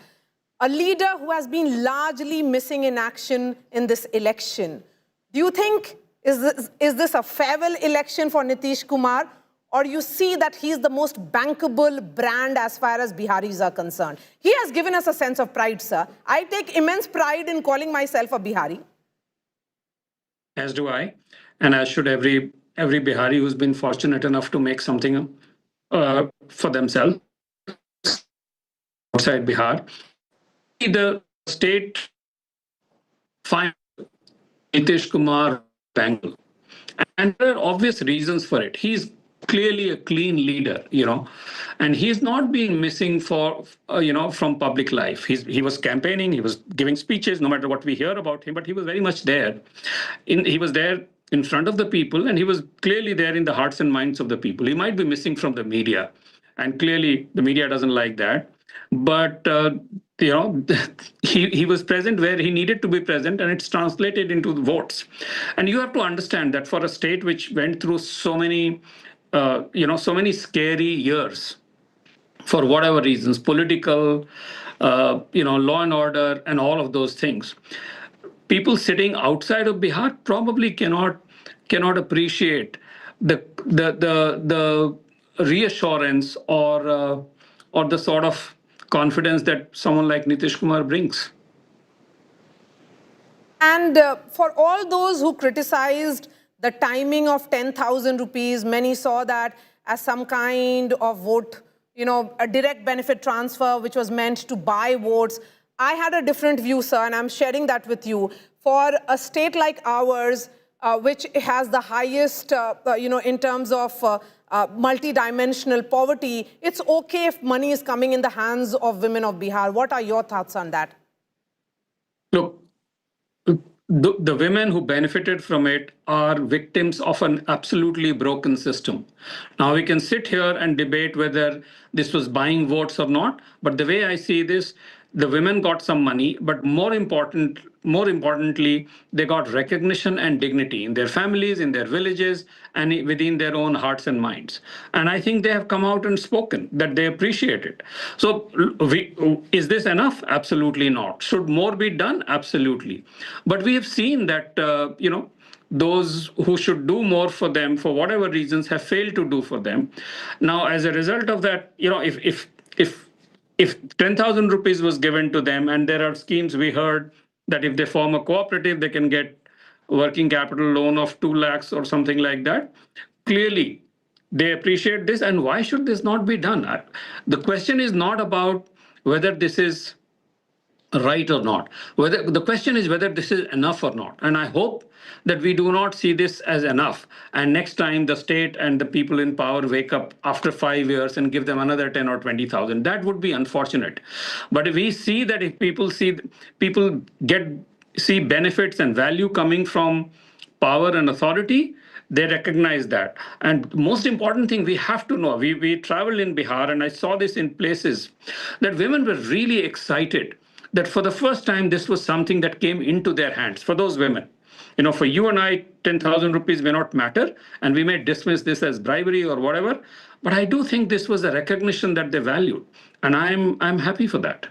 a leader who has been largely missing in action in this election. Do you think, is this a farewell election for Nitish Kumar? Or you see that he's the most bankable brand as far as Biharis are concerned? He has given us a sense of pride, sir. I take immense pride in calling myself a Bihari. As do I, and as should every Bihari who's been fortunate enough to make something for themselves outside Bihar. The state finds Nitish Kumar bankable, and there are obvious reasons for it. He's clearly a clean leader, and he's not been missing from public life. He was campaigning, he was giving speeches, no matter what we hear about him, but he was very much there. He was there in front of the people, and he was clearly there in the hearts and minds of the people. He might be missing from the media, and clearly the media doesn't like that. But he was present where he needed to be present, and it's translated into votes. And you have to understand that for a state which went through so many scary years, for whatever reasons, political, law and order, and all of those things, people sitting outside of Bihar probably cannot appreciate the reassurance or the sort of confidence that someone like Nitish Kumar brings. And for all those who criticized the timing of 10,000 rupees, many saw that as some kind of vote, a direct benefit transfer which was meant to buy votes. I had a different view, sir, and I'm sharing that with you. For a state like ours, which has the highest, in terms of multi-dimensional poverty, it's okay if money is coming in the hands of women of Bihar. What are your thoughts on that? Look, the women who benefited from it are victims of an absolutely broken system. Now, we can sit here and debate whether this was buying votes or not, but the way I see this, the women got some money, but more importantly, they got recognition and dignity in their families, in their villages, and within their own hearts and minds. And I think they have come out and spoken that they appreciate it. So is this enough? Absolutely not. Should more be done? Absolutely. But we have seen that, those who should do more for them, for whatever reasons, have failed to do for them. Now, as a result of that, if 10,000 rupees was given to them, and there are schemes we heard that if they form a cooperative, they can get working capital loan of 2 lakhs or something like that. Clearly, they appreciate this, and why should this not be done? The question is not about whether this is right or not. The question is whether this is enough or not. And I hope that we do not see this as enough. And next time the state and the people in power wake up after 5 years and give them another 10 or 20,000, that would be unfortunate. But if we see that if people see benefits and value coming from power and authority, they recognize that. And most important thing, we have to know, we traveled in Bihar, and I saw this in places that women were really excited that for the first time, this was something that came into their hands for those women. For you and I, 10,000 rupees may not matter, and we may dismiss this as bribery or whatever, but I do think this was a recognition that they valued, and I'm happy for that.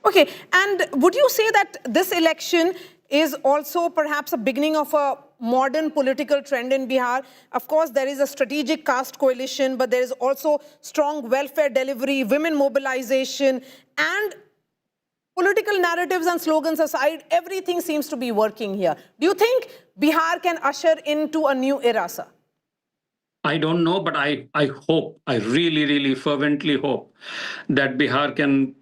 Okay, and would you say that this election is also perhaps a beginning of a modern political trend in Bihar? Of course, there is a strategic caste coalition, but there is also strong welfare delivery, women mobilization, and political narratives and slogans aside, everything seems to be working here. Do you think Bihar can usher into a new era, sir? I don't know, but I hope, I really, really fervently hope that Bihar can,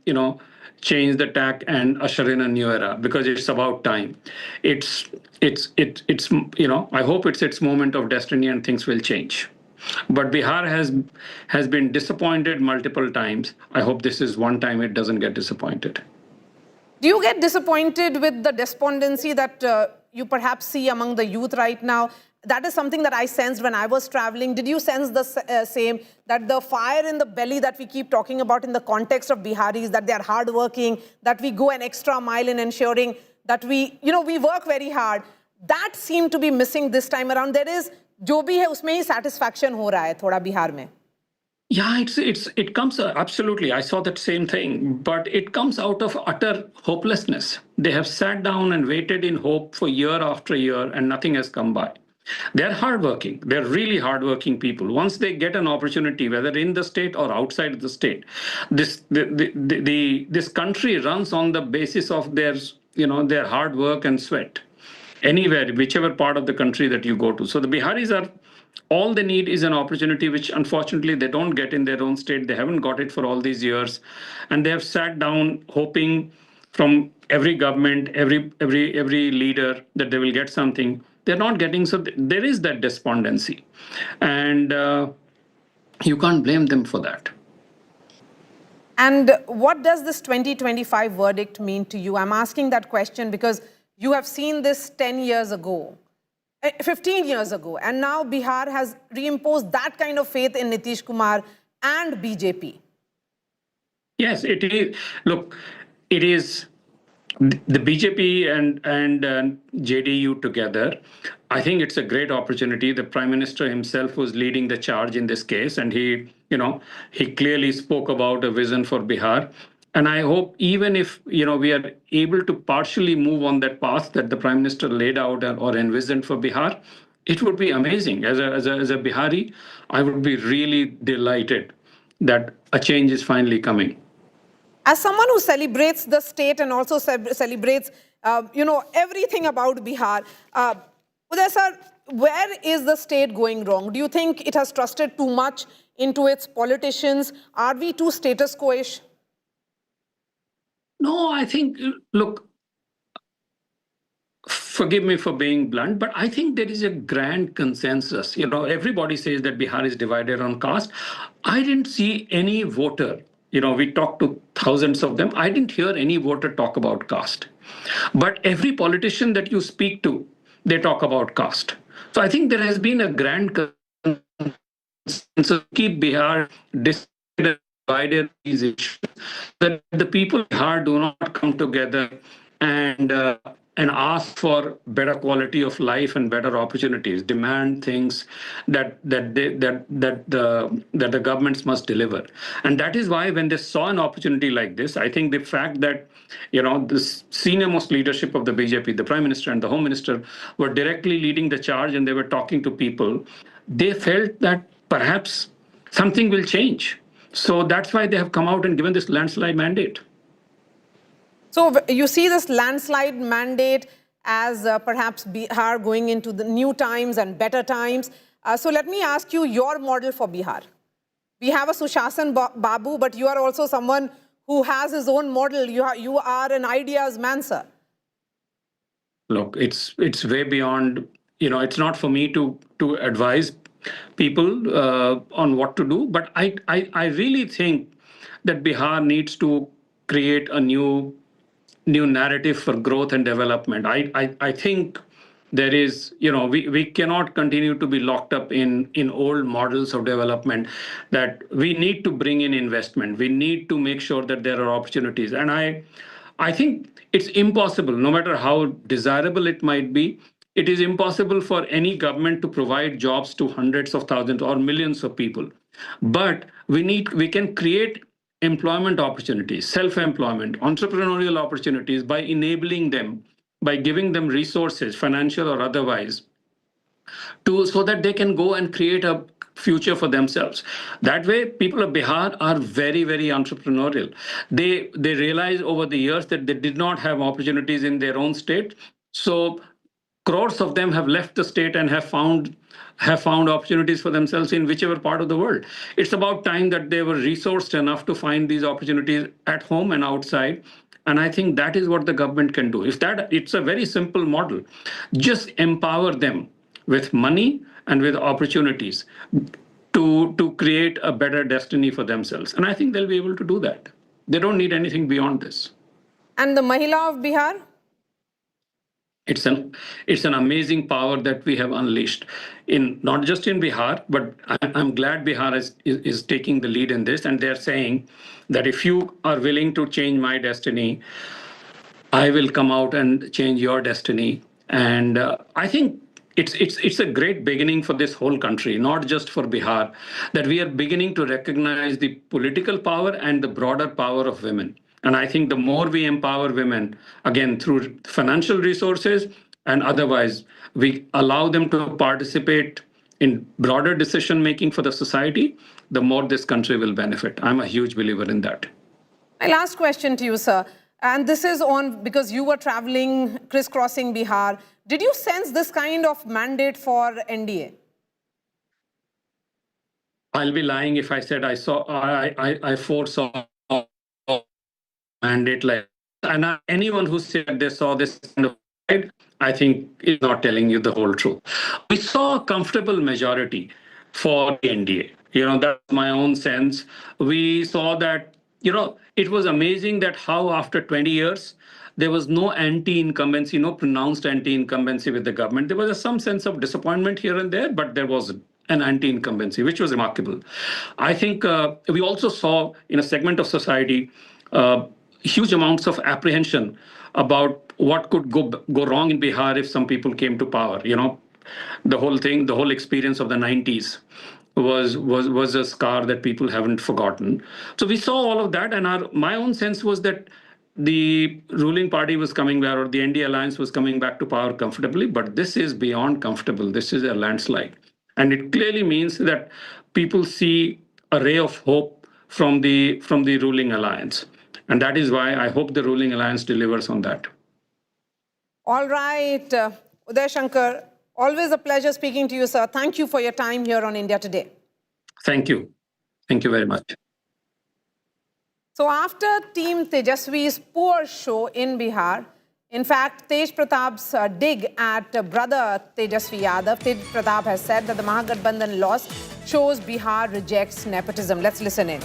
change the tack and usher in a new era, because it's about time. I hope it's its moment of destiny and things will change. But Bihar has been disappointed multiple times. I hope this is one time it doesn't get disappointed. Do you get disappointed with the despondency that you perhaps see among the youth right now? That is something that I sensed when I was traveling. Did you sense the same, that the fire in the belly that we keep talking about in the context of Biharis, that they are hardworking, that we go an extra mile in ensuring that we work very hard? That seemed to be missing this time around. There is, jo bhi hai, usme hi satisfaction ho raha hai thoda Bihar mein. Yeah, it comes, absolutely. I saw that same thing, but it comes out of utter hopelessness. They have sat down and waited in hope for year after year, and nothing has come by. They're hardworking. They're really hardworking people. Once they get an opportunity, whether in the state or outside of the state, this country runs on the basis of their hard work and sweat. Anywhere, whichever part of the country that you go to. So the Biharis are. All they need is an opportunity, which unfortunately they don't get in their own state. They haven't got it for all these years. And they have sat down hoping from every government, every leader that they will get something. They're not getting, so there is that despondency. And you can't blame them for that. And what does this 2025 verdict mean to you? I'm asking that question because you have seen this 10 years ago. 15 years ago, and now Bihar has reimposed that kind of faith in Nitish Kumar and BJP. Yes, it is. Look, it is the BJP and JDU together. I think it's a great opportunity. The Prime Minister himself was leading the charge in this case, and he clearly spoke about a vision for Bihar. And I hope even if we are able to partially move on that path that the Prime Minister laid out or envisioned for Bihar, it would be amazing. As a Bihari, I would be really delighted that a change is finally coming. As someone who celebrates the state and also celebrates, everything about Bihar, Uday sir, where is the state going wrong? Do you think it has trusted too much into its politicians? Are we too status quo-ish? No, I think, look, forgive me for being blunt, but I think there is a grand consensus. Everybody says that Bihar is divided on caste. I didn't see any voter. We talked to thousands of them. I didn't hear any voter talk about caste. But every politician that you speak to, they talk about caste. So I think there has been a grand consensus to keep Bihar divided these issues, that the people of Bihar do not come together and ask for better quality of life and better opportunities, demand things that the governments must deliver. And that is why when they saw an opportunity like this, I think the fact that the senior most leadership of the BJP, the Prime Minister and the Home Minister, were directly leading the charge and they were talking to people, they felt that perhaps something will change. So that's why they have come out and given this landslide mandate. So you see this landslide mandate as perhaps Bihar going into the new times and better times. So let me ask you your model for Bihar. We have a Sushasan Babu, but you are also someone who has his own model. You are an ideas man, sir. Look, it's way beyond, it's not for me to advise people on what to do. But I really think that Bihar needs to create a new narrative for growth and development. I think there is, we cannot continue to be locked up in old models of development, that we need to bring in investment. We need to make sure that there are opportunities. And I think it's impossible, no matter how desirable it might be, it is impossible for any government to provide jobs to hundreds of thousands or millions of people. But we can create employment opportunities, self-employment, entrepreneurial opportunities by enabling them, by giving them resources, financial or otherwise, so that they can go and create a future for themselves. That way, people of Bihar are very, very entrepreneurial. They realize over the years that they did not have opportunities in their own state. So crores of them have left the state and have found opportunities for themselves in whichever part of the world. It's about time that they were resourced enough to find these opportunities at home and outside. And I think that is what the government can do. It's a very simple model. Just empower them with money and with opportunities to create a better destiny for themselves. And I think they'll be able to do that. They don't need anything beyond this. And the Mahila of Bihar? It's an amazing power that we have unleashed, not just in Bihar, but I'm glad Bihar is taking the lead in this, and they're saying that if you are willing to change my destiny, I will come out and change your destiny. And I think it's a great beginning for this whole country, not just for Bihar, that we are beginning to recognize the political power and the broader power of women. And I think the more we empower women, again, through financial resources and otherwise, we allow them to participate in broader decision-making for the society, the more this country will benefit. I'm a huge believer in that. My last question to you, sir, and this is on because you were traveling, crisscrossing Bihar. Did you sense this kind of mandate for NDA? I'll be lying if I said I foresaw mandate like, and anyone who said they saw this kind of fight, I think is not telling you the whole truth. We saw a comfortable majority for the NDA. That's my own sense. We saw that, it was amazing that how after 20 years, there was no anti-incumbency, no pronounced anti-incumbency with the government. There was some sense of disappointment here and there, but there was an anti-incumbency, which was remarkable. I think we also saw in a segment of society huge amounts of apprehension about what could go wrong in Bihar if some people came to power. The whole experience of the 90s was a scar that people haven't forgotten. So we saw all of that, and my own sense was that the ruling party was coming back, or the NDA alliance was coming back to power comfortably, but this is beyond comfortable. This is a landslide. And it clearly means that people see a ray of hope from the ruling alliance. And that is why I hope the ruling alliance delivers on that. All right, Uday Shankar, always a pleasure speaking to you, sir. Thank you for your time here on India Today. Thank you. Thank you very much. So after Team Tejaswi's poor show in Bihar, in fact, Tej Pratap's dig at brother Tejashwi Yadav, Tej Pratap has said that the Mahagathbandhan loss shows Bihar rejects nepotism. Let's listen in.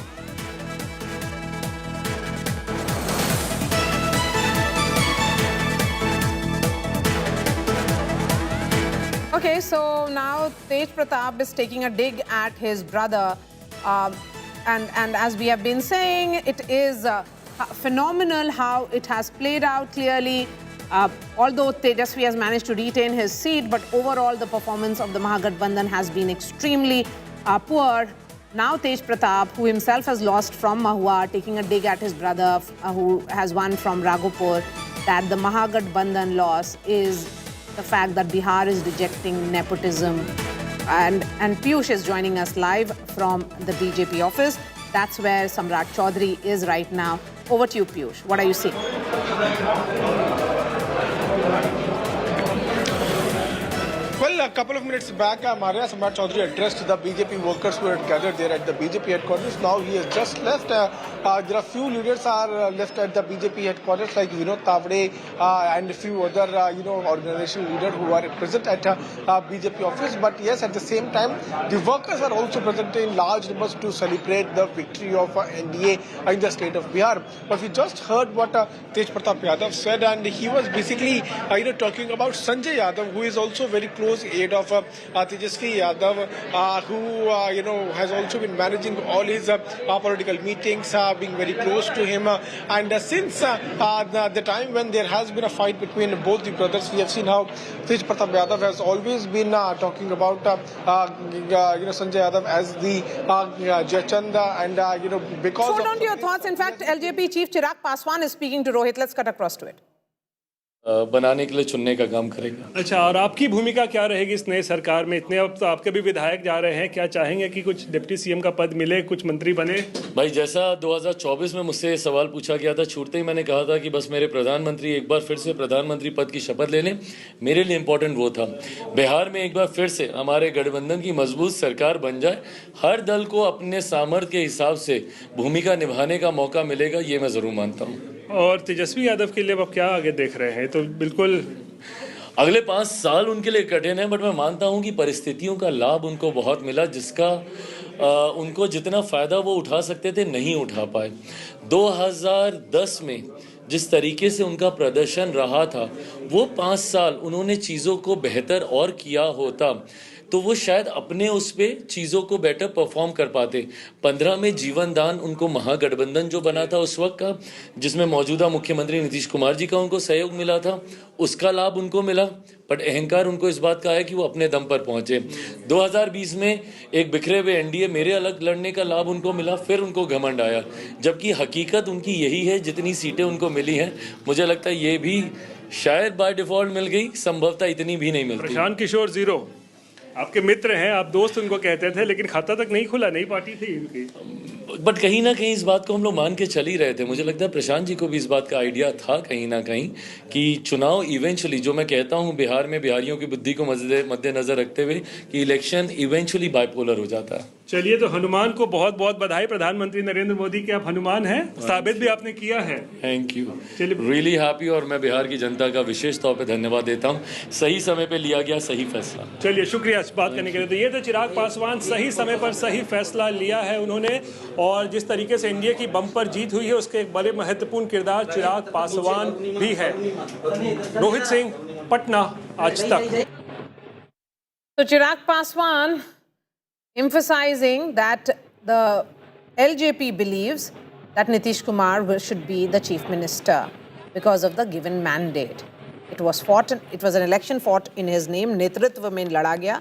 Okay, so now Tej Pratap is taking a dig at his brother. And as we have been saying, it is phenomenal how it has played out clearly. Although Tejaswi has managed to retain his seat, but overall the performance of the Mahagathbandhan has been extremely poor. Now Tej Pratap, who himself has lost from Mahua, taking a dig at his brother who has won from Raghopur, that the Mahagathbandhan loss is the fact that Bihar is rejecting nepotism. And Piyush is joining us live from the BJP office. That's where Samrat Choudhary is right now. Over to you, Piyush. What are you seeing? Well, a couple of minutes back, Maria Samrat Choudhary addressed the BJP workers who had gathered there at the BJP headquarters. Now he has just left. There are few leaders are left at the BJP headquarters, like Vinod Tavade and a few other, organizational leaders who are present at BJP office. But yes, at the same time, the workers are also present in large numbers to celebrate the victory of NDA in the state of Bihar. But we just heard what Tej Pratap Yadav said, and he was basically, talking about Sanjay Yadav, who is also very close aide of Tejashwi Yadav, who, has also been managing all his political meetings, being very close to him. And since the time when there has been a fight between both the brothers, we have seen how Tej Pratap Yadav has always been talking about Sanjay Yadav as the Jachand, and because. Hold on to your thoughts. In fact, LJP Chief Chirag Paswan is speaking to Rohit. Let's cut across to it. बनाने के लिए चुनने का काम करेगा। अच्छा, और आपकी भूमिका क्या रहेगी इस नए सरकार में? इतने अब तो आपके भी विधायक जा रहे हैं, क्या चाहेंगे कि कुछ डिप्टी सीएम का पद मिले, कुछ मंत्री बने? भाई, जैसा 2024 में मुझसे सवाल पूछा गया था, छूटते ही मैंने कहा था कि बस मेरे प्रधानमंत्री एक बार फिर से प्रधानमंत्री पद की शपथ ले लें। मेरे लिए इम्पोर्टेंट वो था। बिहार में एक बार फिर से हमारे गठबंधन की मजबूत सरकार बन जाए, हर दल को अपने सामर्थ्य के हिसाब से भूमिका निभाने का मौका मिलेगा, ये मैं जरूर मानता हूँ। और तेजस्वी यादव के लिए अब क्या आगे देख रहे हैं? तो बिल्कुल अगले 5 साल उनके लिए कठिन है, बट मैं मानता हूं कि परिस्थितियों का लाभ उनको बहुत मिला, जिसका उनको जितना फायदा वो उठा सकते थे नहीं उठा पाए। 2010 में जिस तरीके से उनका प्रदर्शन रहा था, वो 5 साल उन्होंने चीज़ों को बेहतर और किया होता तो वो शायद अपने उस पे चीज़ों को बेटर परफॉर्म कर पाते। 15 में जीवन दान उनको महागठबंधन जो बना था उस वक्त का, जिसमें मौजूदा मुख्यमंत्री नीतीश कुमार जी का उनको सहयोग मिला था, उसका लाभ उनको मिला, बट अहंकार उनको इस बात का है कि वो अपने दम पर पहुंचे। 2020 में एक बिखरे हुए एनडीए मेरे अलग लड़ने का लाभ उनको मिला, फिर उनको घमंड आया, जबकि हकीकत उनकी यही है। जितनी सीटें उनको मिली हैं, मुझे लगता है ये भी शायद बाय डिफॉल्ट मिल गई, संभवतः इतनी भी नहीं मिलती। प्रशांत किशोर जीरो आपके मित्र हैं, आप दोस्त उनको कहते थे, लेकिन खाता तक नहीं खुला, नई पार्टी थी उनकी। बट कहीं ना कहीं इस बात को हम लोग मान के चल ही रहे थे। मुझे लगता है प्रशांत जी को भी इस बात का आइडिया था कहीं ना कहीं कि चुनाव इवेंचुअली, जो मैं कहता हूं बिहार में बिहारियों की बुद्धि को मद्देनजर रखते हुए, कि इलेक्शन इवेंचुअली बाइपोलर हो जाता है। चलिए, तो हनुमान को बहुत बहुत बधाई। प्रधानमंत्री नरेंद्र मोदी के आप हनुमान हैं, साबित भी आपने किया है। Thank you, really happy. और मैं बिहार की जनता का विशेष तौर पे धन्यवाद देता हूं, सही समय पे लिया गया सही फैसला। चलिए, शुक्रिया इस बात करने के लिए। तो ये तो चिराग पासवान, सही समय पर सही फैसला लिया है उन्होंने, और जिस तरीके से एनडीए की बम्पर जीत हुई है उसके एक बड़े महत्वपूर्ण किरदार चिराग पासवान भी है। रोहित सिंह, पटना, आज तक। So Chirag Paswan emphasizing that the LJP believes that Nitish Kumar should be the chief minister because of the given mandate. It was an election fought in his name. Netritva mein lada gaya.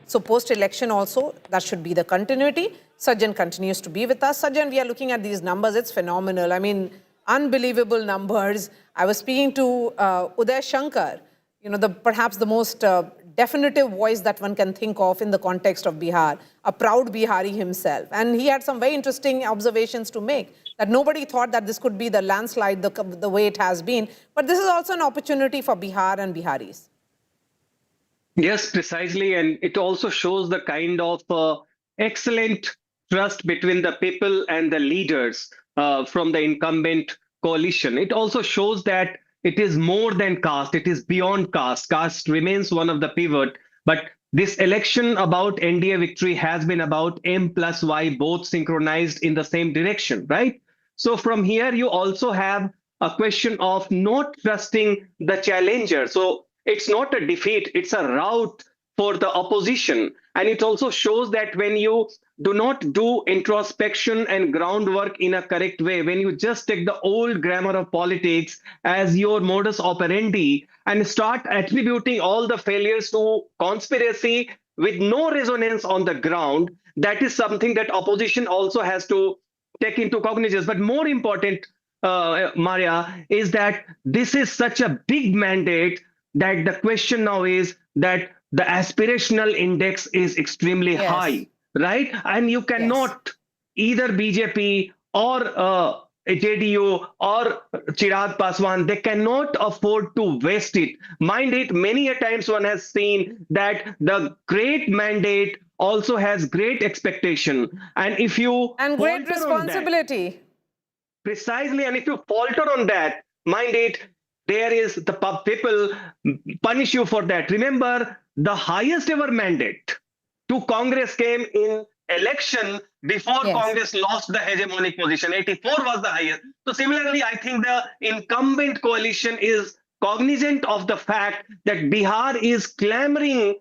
So post-election also, that should be the continuity. Sajjan continues to be with us. Sajjan, we are looking at these numbers. It's phenomenal. I mean, unbelievable numbers. I was speaking to Uday Shankar, perhaps the most definitive voice that one can think of in the context of Bihar, a proud Bihari himself. And he had some very interesting observations to make, that nobody thought that this could be the landslide the way it has been. But this is also an opportunity for Bihar and Biharis. Yes, precisely. And it also shows the kind of excellent trust between the people and the leaders from the incumbent coalition. It also shows that it is more than caste. It is beyond caste. Caste remains one of the pivot. But this election about NDA victory has been about M plus Y, both synchronized in the same direction, right? So from here, you also have a question of not trusting the challenger. So it's not a defeat, it's a rout for the opposition. And it also shows that when you do not do introspection and groundwork in a correct way, when you just take the old grammar of politics as your modus operandi and start attributing all the failures to conspiracy with no resonance on the ground, that is something that opposition also has to take into cognizance. But more important, Maria, is that this is such a big mandate that the question now is that the aspirational index is extremely high, right? And you cannot, either BJP or JDU or Chirag Paswan, they cannot afford to waste it. Mind it, many a times one has seen that the great mandate also has great expectation. And if you and great responsibility. Precisely, and if you falter on that, mind it, there is the people punish you for that. Remember, the highest ever mandate to Congress came in election before Congress lost the hegemonic position. 84 was the highest. So similarly, I think the incumbent coalition is cognizant of the fact that Bihar is clamoring,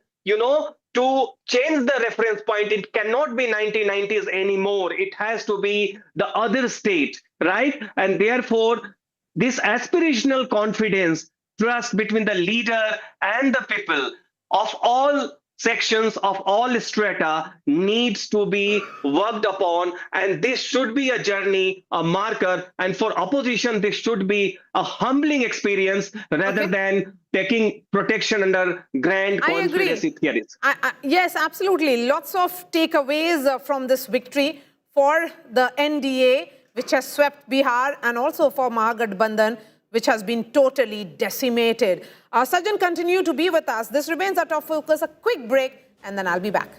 to change the reference point. It cannot be 1990s anymore. It has to be the other state, right? And therefore, this aspirational confidence, trust between the leader and the people of all sections, of all strata, needs to be worked upon. And this should be a journey, a marker. And for opposition, this should be a humbling experience rather than taking protection under grand conspiracy theories. Yes, absolutely. Lots of takeaways from this victory for the NDA, which has swept Bihar, and also for Mahagathbandhan, which has been totally decimated. Sajjan, continue to be with us. This remains our top focus. A quick break, and then I'll be back.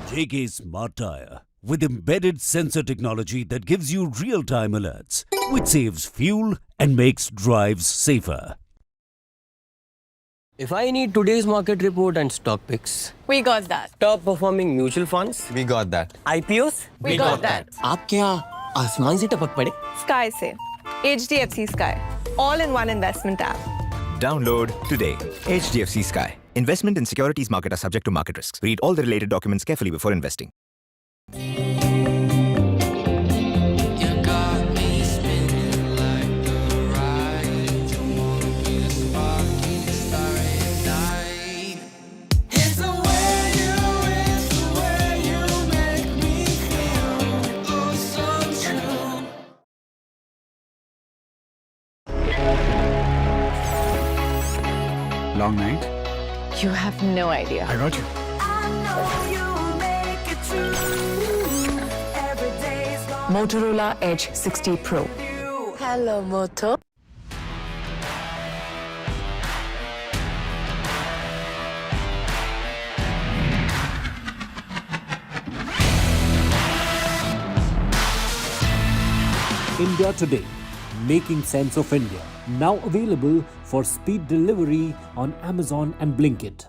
JK Smart Tire with embedded sensor technology that gives you real-time alerts, which saves fuel and makes drives safer. If I need today's market report and stock picks, we got that. Top performing mutual funds, we got that. IPOs, we got that. आप क्या आसमान से टपक पड़े? Sky से, HDFC Sky, all-in-one investment app. Download today. HDFC Sky. Investment in securities market are subject to market risks. Read all the related documents carefully before investing. Long night? You have no idea. I got you. Motorola Edge 60 Pro. Hello, Moto. India Today, Making Sense of India. Now available for speed delivery on Amazon and Blinkit.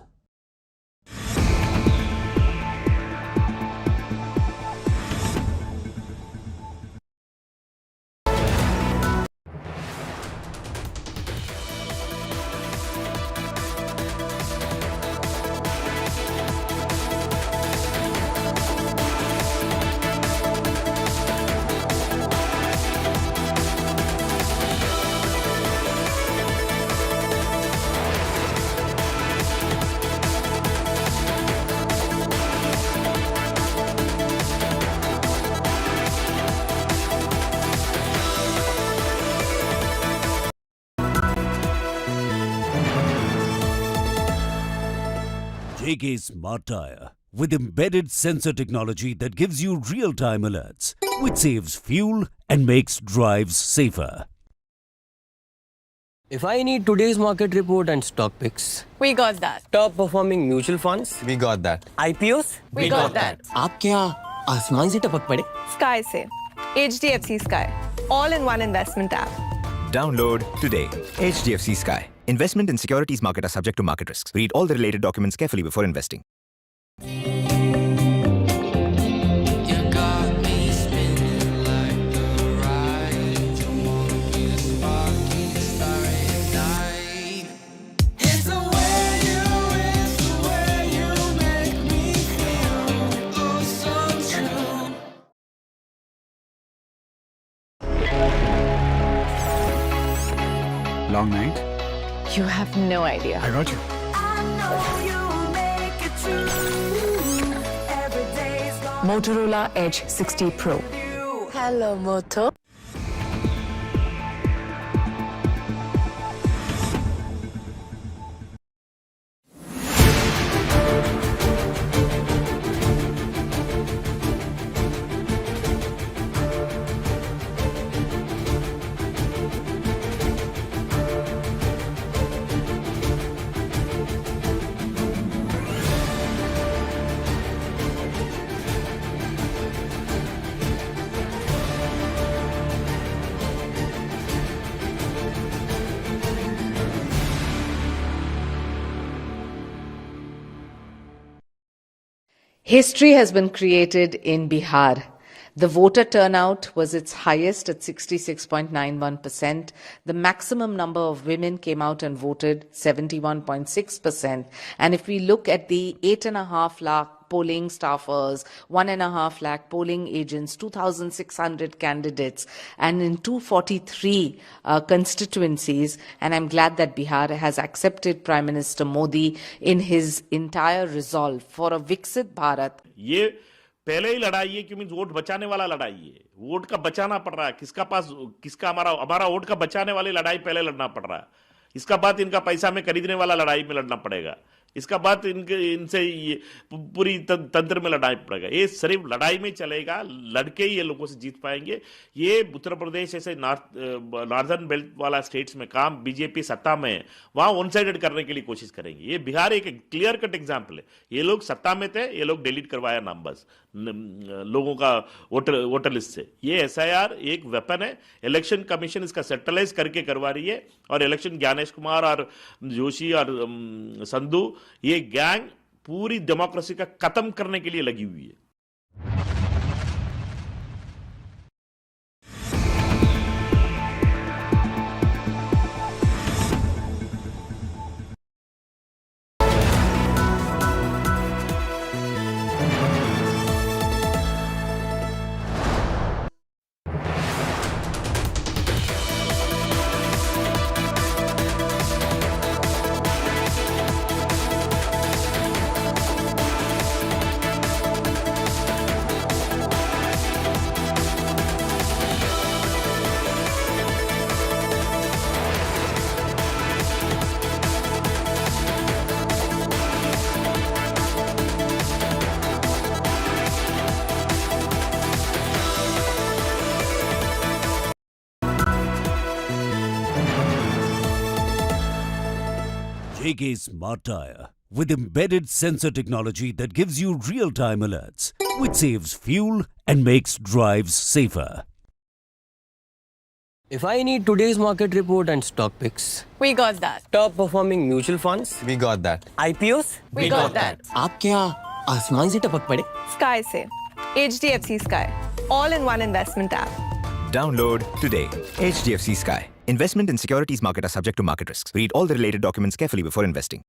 JK Smart Tire with embedded sensor technology that gives you real-time alerts, which saves fuel and makes drives safer. If I need today's market report and stock picks, We got that. top performing mutual funds, we got that. IPOs, We got that. आप क्या आसमान से टपक पड़े? Sky से HDFC Sky. All-in-one investment app. Download today. HDFC Sky. Investment in securities market are subject to market risks. Read all the related documents carefully before investing. Long night? You have no idea. I got you. Motorola Edge 60 Pro. Hello, Moto. History has been created in Bihar. The voter turnout was its highest at 66.91%. The maximum number of women came out and voted 71.6%. And if we look at the 8.5 lakh polling staffers, 1.5 lakh polling agents, 2,600 candidates, and in 243 constituencies. And I'm glad that Bihar has accepted Prime Minister Modi in his entire resolve for a Viksit Bharat. ये पहले ही लड़ाई है क्योंकि vote बचाने वाला लड़ाई है, vote का बचाना पड़ रहा है, किसका हमारा वोट का बचाने वाली लड़ाई पहले लड़ना पड़ रहा है, इसका बाद इनका पैसा में खरीदने वाला लड़ाई में लड़ना पड़ेगा, इसका बाद इनसे ये पूरी तंत्र में लड़ाई पड़ेगा। ये सिर्फ लड़ाई में चलेगा, लड़के ही ये लोगों से जीत पाएंगे। ये उत्तर प्रदेश ऐसे नॉर्दर्न बेल्ट वाला स्टेट्स में काम बीजेपी सत्ता में है, वहां वन साइडेड करने के लिए कोशिश करेंगे। ये बिहार एक क्लियर कट एग्जाम्पल है। ये लोग सत्ता में थे, ये लोग डिलीट करवाया नंबर्स लोगों का वोटर लिस्ट से। ये SIR एक वेपन है, इलेक्शन कमीशन इसका सेंट्रलाइज करके करवा रही है, और इलेक्शन ज्ञानेश कुमार और जोशी और संधू, ये गैंग पूरी डेमोक्रेसी का खत्म करने के लिए लगी हुई है। JK Smart Tire with embedded sensor technology that gives you real-time alerts, which saves fuel and makes drives safer. if I need today's market report and stock picks, We got that. top performing mutual funds, we got that. IPOs, We got that. आप क्या आसमान से टपक पड़े? Sky से HDFC Sky. All-in-one investment app. Download today. HDFC Sky. Investment in securities market are subject to market risks. Read all the related documents carefully before investing.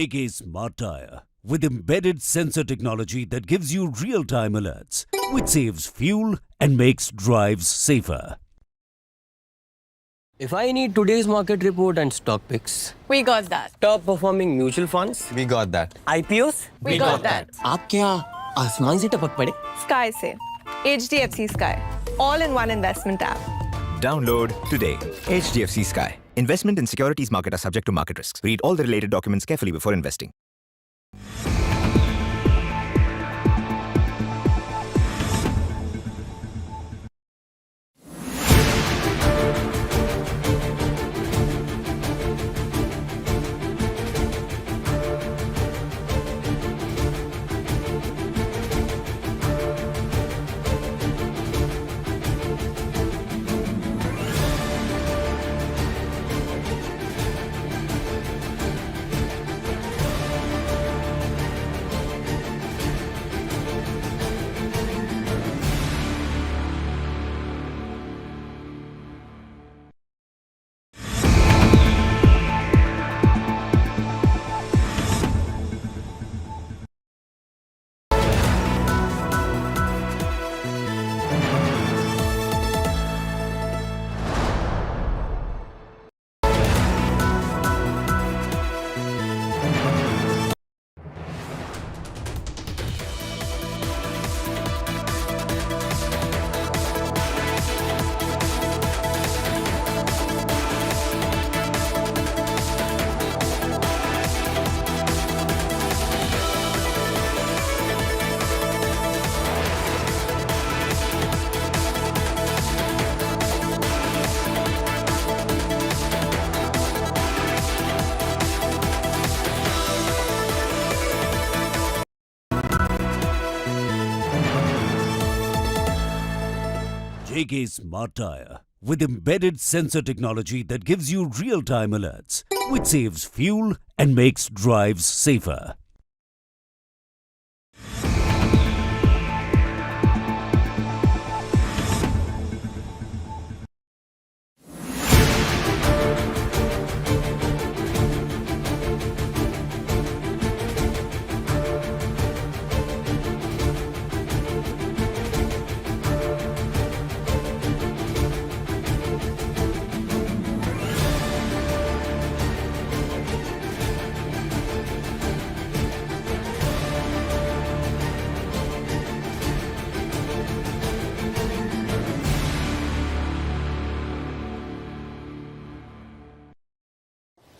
JK Smart Tire with embedded sensor technology that gives you real-time alerts, which saves fuel and makes drives safer. If I need today's market report and stock picks, We got that. top performing mutual funds, we got that. IPOs, We got that. आप क्या आसमान से टपक पड़े? Sky से HDFC Sky, all-in-one investment app. Download today. HDFC Sky. Investment in securities market are subject to market risks. Read all the related documents carefully before investing. JK Smart Tire with embedded sensor technology that gives you real-time alerts, which saves fuel and makes drives safer.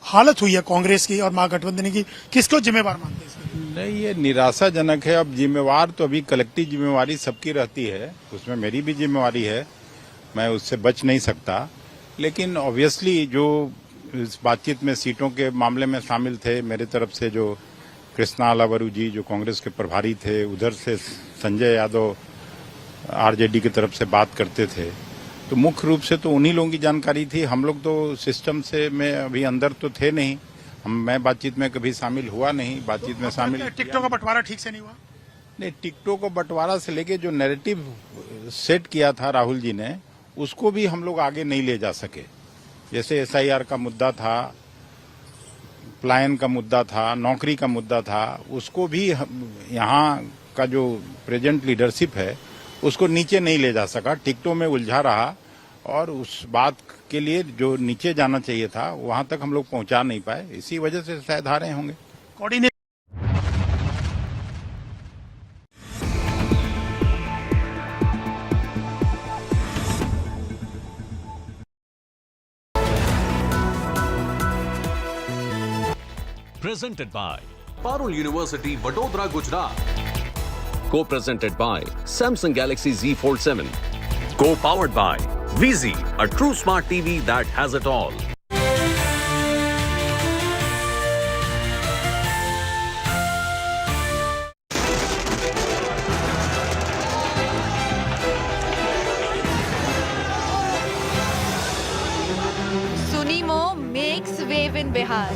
हालत हुई है कांग्रेस की और महागठबंधन की, किसको जिम्मेवार मानते हैं इसके? नहीं, ये निराशाजनक है। अब जिम्मेवार तो अभी कलेक्टिव जिम्मेवारी सबकी रहती है, उसमें मेरी भी जिम्मेवारी है, मैं उससे बच नहीं सकता। लेकिन ऑब्वियसली जो इस बातचीत में सीटों के मामले में शामिल थे, मेरे तरफ से जो कृष्णा अलावरू जी जो कांग्रेस के प्रभारी थे, उधर से संजय यादव आरजेडी की तरफ से बात करते थे, तो मुख्य रूप से तो उन्हीं लोगों की जानकारी थी। हम लोग तो सिस्टम से में अभी अंदर तो थे नहीं, मैं बातचीत में कभी शामिल हुआ नहीं। बातचीत में शामिल टिकटों का बंटवारा ठीक से नहीं हुआ? नहीं, टिकटों को बंटवारा से लेके जो नैरेटिव सेट किया था राहुल जी ने, उसको भी हम लोग आगे नहीं ले जा सके। जैसे SIR का मुद्दा था, पलायन का मुद्दा था, नौकरी का मुद्दा था, उसको भी यहाँ का जो प्रेजेंट लीडरशिप है उसको नीचे नहीं ले जा सका, टिकटों में उलझा रहा और उस बात के लिए जो नीचे जाना चाहिए था वहां तक हम लोग पहुंचा नहीं पाए। इसी वजह से शायद हारे होंगे। Presented by Parul University, Vadodara, Gujarat. Co-presented by Samsung Galaxy Z Fold 7. Co-powered by VZ, a true smart TV that has it all. Sunimo makes wave in Bihar.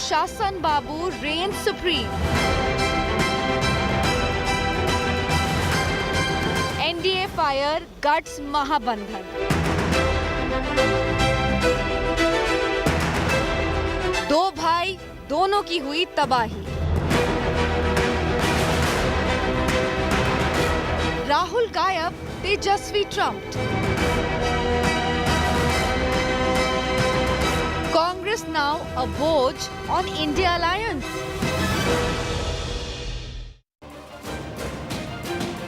Shasan Babu reigns supreme. NDA fire guts Mahabandhan. दो भाई दोनों की हुई तबाही। राहुल गायब, तेजस्वी trumped. Congress now a vote on India alliance.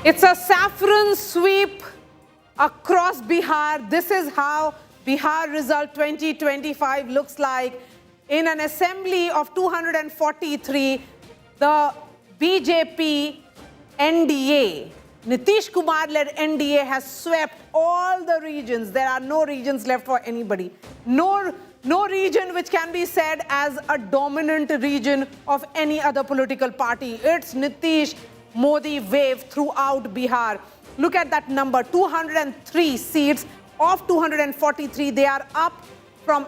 It's a saffron sweep across Bihar. This is how Bihar result 2025 looks like. In an assembly of 243, the BJP NDA, Nitish Kumar led NDA has swept all the regions. There are no regions left for anybody. No region which can be said as a dominant region of any other political party. It's Nitish Modi wave throughout Bihar. Look at that number, 203 seats. Of 243, they are up from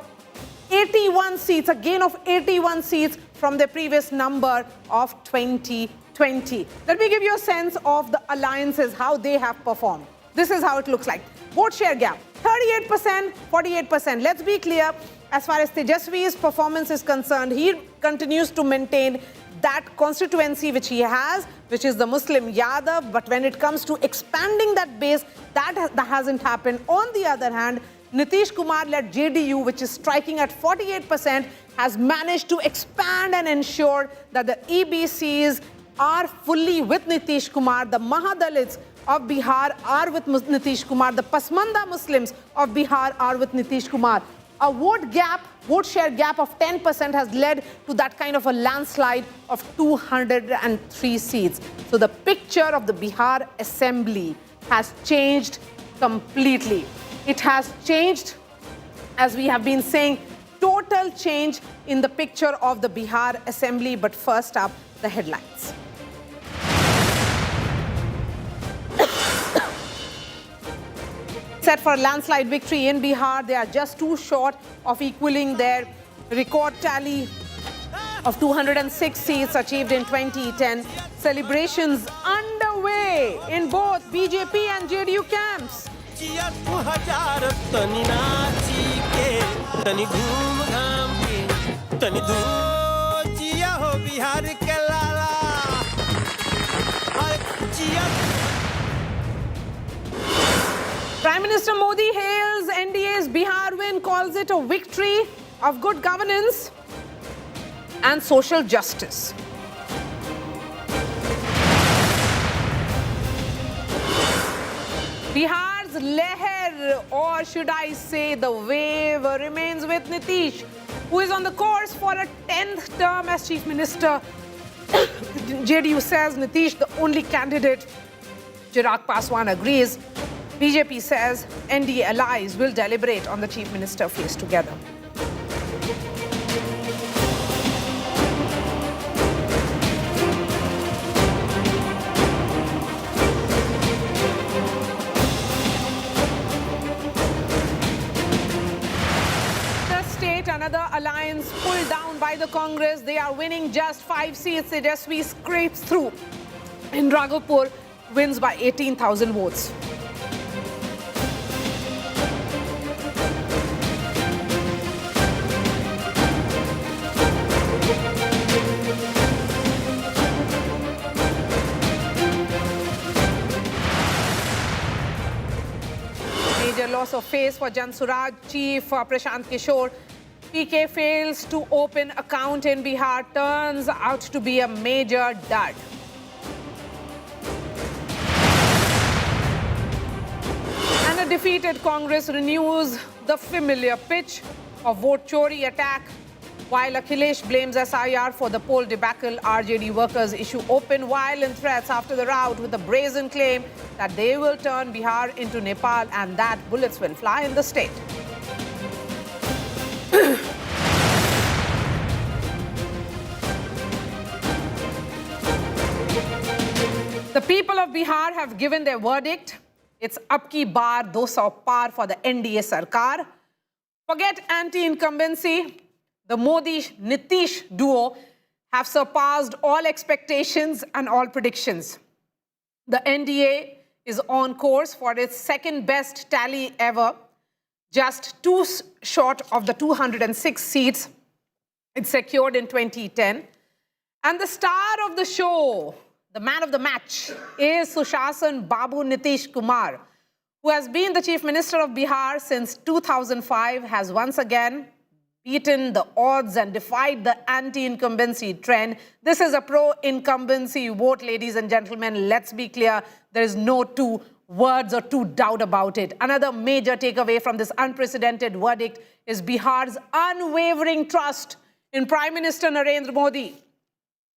81 seats, a gain of 81 seats from the previous number of 2020. Let me give you a sense of the alliances, how they have performed. This is how it looks like. Vote share gap, 38%, 48%. Let's be clear, as far as Tejashwi's performance is concerned, he continues to maintain that constituency which he has, which is the Muslim Yadav. But when it comes to expanding that base, that hasn't happened. On the other hand, Nitish Kumar-led JDU, which is striking at 48%, has managed to expand and ensure that the EBCs are fully with Nitish Kumar. The Mahadalits of Bihar are with Nitish Kumar. The Pasmanda Muslims of Bihar are with Nitish Kumar. A vote share gap of 10% has led to that kind of a landslide of 203 seats. So the picture of the Bihar Assembly has changed completely. It has changed, as we have been saying, total change in the picture of the Bihar Assembly. But first up, the headlines. Set for a landslide victory in Bihar. They are just too short of equaling their record tally of 206 seats achieved in 2010. Celebrations underway in both BJP and JDU camps. Prime Minister Modi hails NDA's Bihar win, calls it a victory of good governance and social justice. Bihar's leher, or should I say the wave, remains with Nitish, who is on the course for a 10th term as Chief Minister. JDU says Nitish the only candidate. Chirag Paswan agrees. BJP says NDA allies will deliberate on the Chief Minister face together. The state, another alliance pulled down by the Congress. They are winning just 5 seats. Tejashwi scrapes through. In Raghopur, wins by 18,000 votes. Loss of face for Jansuraj chief Prashant Kishor. PK fails to open account in Bihar, turns out to be a major dud. And a defeated Congress renews the familiar pitch of vote chori attack. While Akhilesh blames SIR for the poll debacle, RJD workers issue open violent threats after the rout with a brazen claim that they will turn Bihar into Nepal and that bullets will fly in the state. The people of Bihar have given their verdict. It's ab ki baar 200 par for the NDA Sarkar. Forget anti-incumbency. The Modi-Nitish duo have surpassed all expectations and all predictions. The NDA is on course for its second best tally ever. just short of the 206 seats it secured in 2010. And the star of the show, the man of the match, is Sushasan Babu Nitish Kumar, who has been the Chief Minister of Bihar since 2005, has once again beaten the odds and defied the anti-incumbency trend. This is a pro-incumbency vote, ladies and gentlemen. Let's be clear. There is no two words or two doubt about it. Another major takeaway from this unprecedented verdict is Bihar's unwavering trust in Prime Minister Narendra Modi.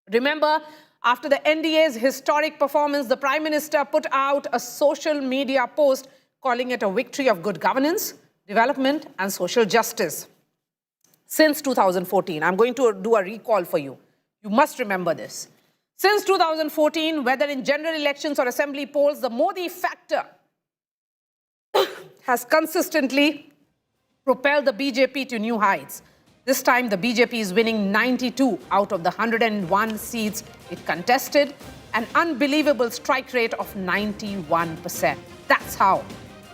Remember, after the NDA's historic performance, the Prime Minister put out a social media post calling it a victory of good governance, development, and social justice. Since 2014, I'm going to do a recall for you. You must remember this. Since 2014, whether in general elections or assembly polls, the Modi factor has consistently propelled the BJP to new heights. This time, the BJP is winning 92 out of the 101 seats it contested, an unbelievable strike rate of 91%. That's how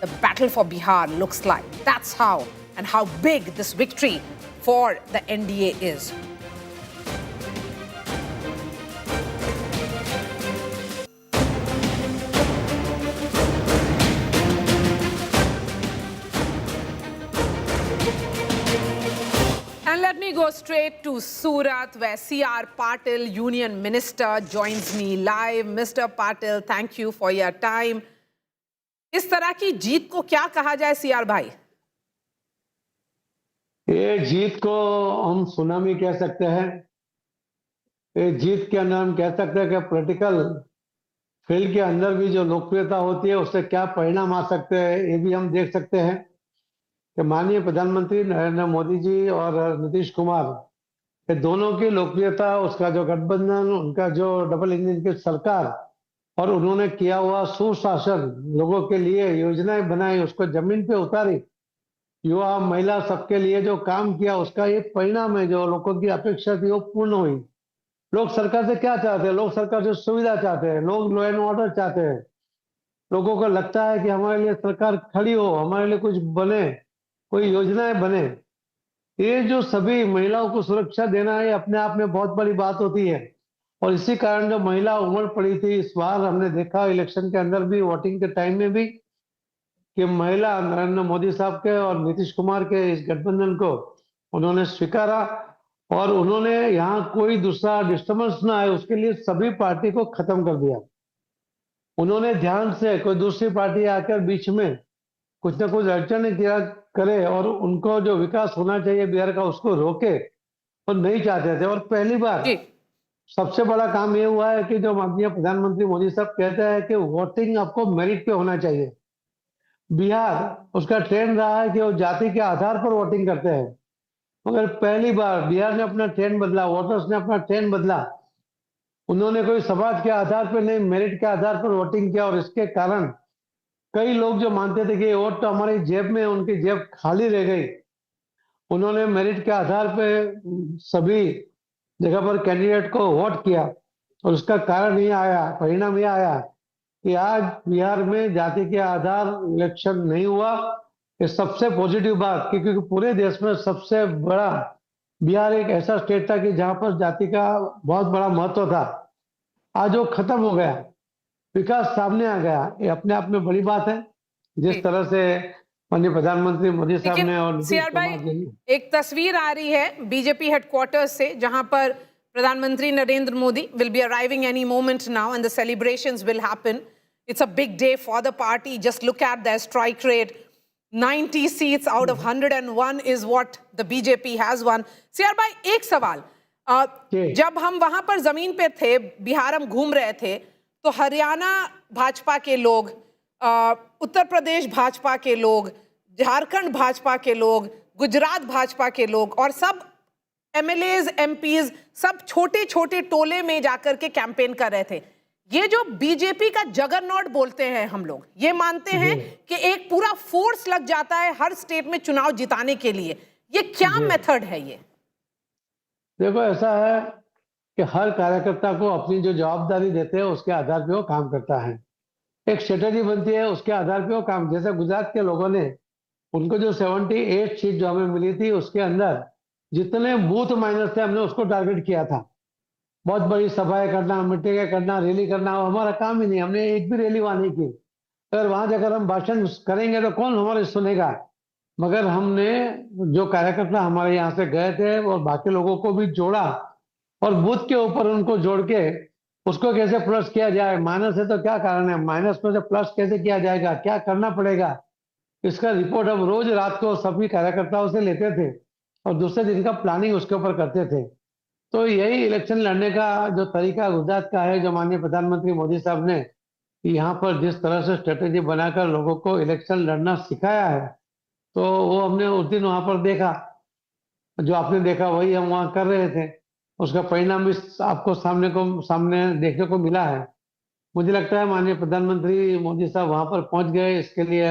the battle for Bihar looks like. That's how and how big this victory for the NDA is. And let me go straight to Surat, where C.R. Patil, Union Minister, joins me live. Mr. Patil, thank you for your time. इस तरह की जीत को क्या कहा जाए, C.R. भाई? ये जीत को हम सुनामी कह सकते हैं। ये जीत के अंदर हम कह सकते हैं कि पॉलिटिकल फील्ड के अंदर भी जो लोकप्रियता होती है उससे क्या परिणाम आ सकते हैं, ये भी हम देख सकते हैं कि माननीय प्रधानमंत्री नरेंद्र मोदी जी और नीतीश कुमार, ये दोनों की लोकप्रियता, उसका जो गठबंधन, उनका जो डबल इंजन की सरकार और उन्होंने किया हुआ सुशासन, लोगों के लिए योजनाएं बनाई, उसको जमीन पे उतारी, युवा महिला सबके लिए जो काम किया, उसका ये परिणाम है। जो लोगों की अपेक्षा थी वो पूर्ण हुई। लोग सरकार से क्या चाहते हैं? लोग सरकार से सुविधा चाहते हैं, लोग लॉ एंड ऑर्डर चाहते हैं। लोगों को लगता है कि हमारे लिए सरकार खड़ी हो, हमारे लिए कुछ बने, कोई योजनाएं बने। ये जो सभी महिलाओं को सुरक्षा देना है, अपने आप में बहुत बड़ी बात होती है। और इसी कारण जो महिला उमड़ पड़ी थी, इस बार हमने देखा इलेक्शन के अंदर भी, वोटिंग के टाइम में भी, कि महिला नरेंद्र मोदी साहब के और नीतीश कुमार के इस गठबंधन को उन्होंने स्वीकारा और उन्होंने यहाँ कोई दूसरा डिस्टर्बेंस ना आए उसके लिए सभी पार्टी को खत्म कर दिया। उन्होंने ध्यान से कोई दूसरी पार्टी आकर बीच में कुछ ना कुछ अड़चन किया करे और उनको जो विकास होना चाहिए बिहार का उसको रोके, और नहीं चाहते थे। और पहली बार सबसे बड़ा काम ये हुआ है कि जो माननीय प्रधानमंत्री मोदी साहब कहते हैं कि वोटिंग आपको मेरिट पे होना चाहिए। बिहार उसका ट्रेंड रहा है कि वो जाति के आधार पर वोटिंग करते हैं, मगर पहली बार बिहार ने अपना ट्रेंड बदला, वोटर्स ने अपना ट्रेंड बदला। उन्होंने कोई समाज के आधार पर नहीं, मेरिट के आधार पर वोटिंग किया। और इसके कारण कई लोग जो मानते थे कि वोट तो हमारी जेब में, उनकी जेब खाली रह गई। उन्होंने मेरिट के आधार पर सभी जगह पर कैंडिडेट को वोट किया और उसका कारण ये आया, परिणाम ये आया कि आज बिहार में जाति के आधार इलेक्शन नहीं हुआ। ये सबसे पॉजिटिव बात, क्योंकि पूरे देश में सबसे बड़ा बिहार एक ऐसा स्टेट था कि जहां पर जाति का बहुत बड़ा महत्व था। आज वो खत्म हो गया, विकास सामने आ गया। ये अपने आप में बड़ी बात है। जिस तरह से माननीय प्रधानमंत्री मोदी साहब ने और सीआर भाई, एक तस्वीर आ रही है बीजेपी हेडक्वार्टर्स से, जहां पर प्रधानमंत्री Narendra Modi will be arriving any moment now and the celebrations will happen. It's a big day for the party. Just look at their strike rate. 90 seats out of 101 is what the BJP has won. CR भाई, एक सवाल, जब हम वहां पर जमीन पे थे, बिहार हम घूम रहे थे, तो हरियाणा भाजपा के लोग, उत्तर प्रदेश भाजपा के लोग, झारखंड भाजपा के लोग, गुजरात भाजपा के लोग और सब एमएलएज, एमपीज सब छोटे छोटे टोले में जाकर के कैंपेन कर रहे थे। ये जो बीजेपी का जगरनॉट बोलते हैं हम लोग, ये मानते हैं कि एक पूरा फोर्स लग जाता है हर स्टेट में चुनाव जिताने के लिए। ये क्या मेथड है? ये देखो, ऐसा है कि हर कार्यकर्ता को अपनी जो जवाबदारी देते हैं उसके आधार पे वो काम करता है। एक स्ट्रेटेजी बनती है, उसके आधार पे वो काम। जैसे गुजरात के लोगों ने उनको जो 78 सीट जो हमें मिली थी उसके अंदर जितने बूथ माइनस थे हमने उसको टारगेट किया था। बहुत बड़ी सभाएं करना, मीटिंगें करना, रैली करना, वो हमारा काम ही नहीं। हमने एक भी रैली वहां नहीं की। अगर वहां जाकर हम भाषण करेंगे तो कौन हमारे सुनेगा। मगर हमने जो कार्यकर्ता हमारे यहाँ से गए थे और बाकी लोगों को भी जोड़ा और बूथ के ऊपर उनको जोड़ के उसको कैसे प्लस किया जाए। माइनस है तो क्या कारण है, माइनस में से प्लस कैसे किया जाएगा, क्या करना पड़ेगा, इसका रिपोर्ट हम रोज रात को सभी कार्यकर्ताओं से लेते थे और दूसरे दिन का प्लानिंग उसके ऊपर करते थे। तो यही इलेक्शन लड़ने का जो तरीका गुजरात का है, जो माननीय प्रधानमंत्री मोदी साहब ने यहाँ पर जिस तरह से स्ट्रेटेजी बनाकर लोगों को इलेक्शन लड़ना सिखाया है, तो वो हमने उस दिन वहां पर देखा। जो आपने देखा वही हम वहां कर रहे थे। उसका परिणाम इस आपको सामने देखने को मिला है। मुझे लगता है माननीय प्रधानमंत्री मोदी साहब वहां पर पहुंच गए। इसके लिए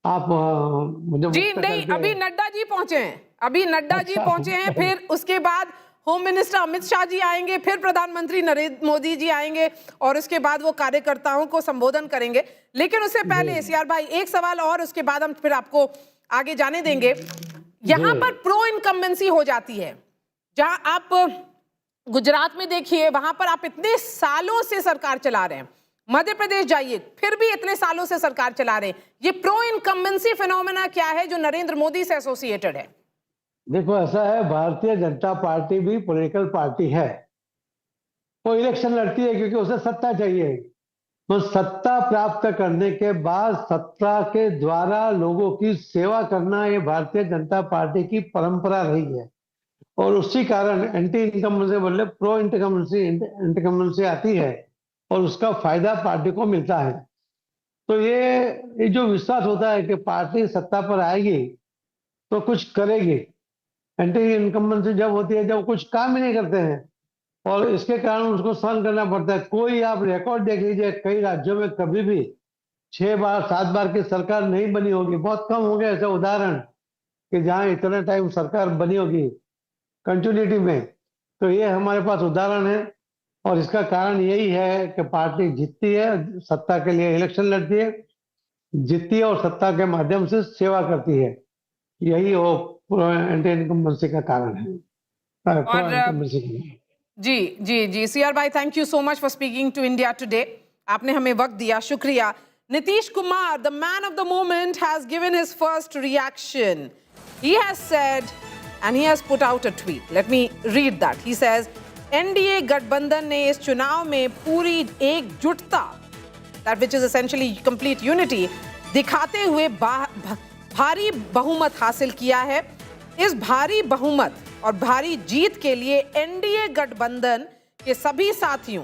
आप मुझे जी नहीं, अभी नड्डा जी पहुंचे हैं, अभी नड्डा जी पहुंचे हैं, फिर उसके बाद होम मिनिस्टर अमित शाह जी आएंगे, फिर प्रधानमंत्री नरेंद्र मोदी जी आएंगे और उसके बाद वो कार्यकर्ताओं को संबोधन करेंगे। लेकिन उससे पहले सीआर भाई एक सवाल और, उसके बाद हम फिर आपको आगे जाने देंगे। यहां पर प्रो इनकम्बेंसी हो जाती है। जहां आप गुजरात में देखिए, वहां पर आप इतने सालों से सरकार चला रहे हैं, मध्य प्रदेश जाइए फिर भी इतने सालों से सरकार चला रहे हैं। ये प्रो इनकम्बेंसी फिनोमेना क्या है जो नरेंद्र मोदी से एसोसिएटेड है? देखो ऐसा है, भारतीय जनता पार्टी भी पॉलिटिकल पार्टी है। वो इलेक्शन लड़ती है क्योंकि उसे सत्ता चाहिए। तो सत्ता प्राप्त करने के बाद सत्ता के द्वारा लोगों की सेवा करना ये भारतीय जनता पार्टी की परंपरा रही है। और उसी कारण एंटी इनकम्बेंसी बदले प्रो इनकम्बेंसी आती है और उसका फायदा पार्टी को मिलता है। तो ये जो विश्वास होता है कि पार्टी सत्ता पर आएगी तो कुछ करेगी। एंटी इनकम्बेंसी जब होती है जब कुछ काम ही नहीं करते हैं और इसके कारण उसको सहन करना पड़ता है। कोई आप रिकॉर्ड देख लीजिए, कई राज्यों में कभी भी 6 बार 7 बार की सरकार नहीं बनी होगी। बहुत कम हो गए ऐसे उदाहरण कि जहां इतने टाइम सरकार बनी होगी कंटिन्यूटी में। तो ये हमारे पास उदाहरण है और इसका कारण यही है कि पार्टी जीतती है, सत्ता के लिए इलेक्शन लड़ती है, जीतती है और सत्ता के माध्यम से सेवा करती है। यही वो एंटी इनकम्बेंसी का कारण है। और जी सीआर भाई, thank you so much for speaking to India Today. आपने हमें वक्त दिया, शुक्रिया। Nitish Kumar, the man of the moment, has given his first reaction. He has said, and he has put out a tweet. Let me read that. He says, NDA गठबंधन ने इस चुनाव में पूरी एकजुटता, that which is essentially complete unity, दिखाते हुए भारी बहुमत हासिल किया है। इस भारी बहुमत और भारी जीत के लिए एनडीए गठबंधन के सभी साथियों,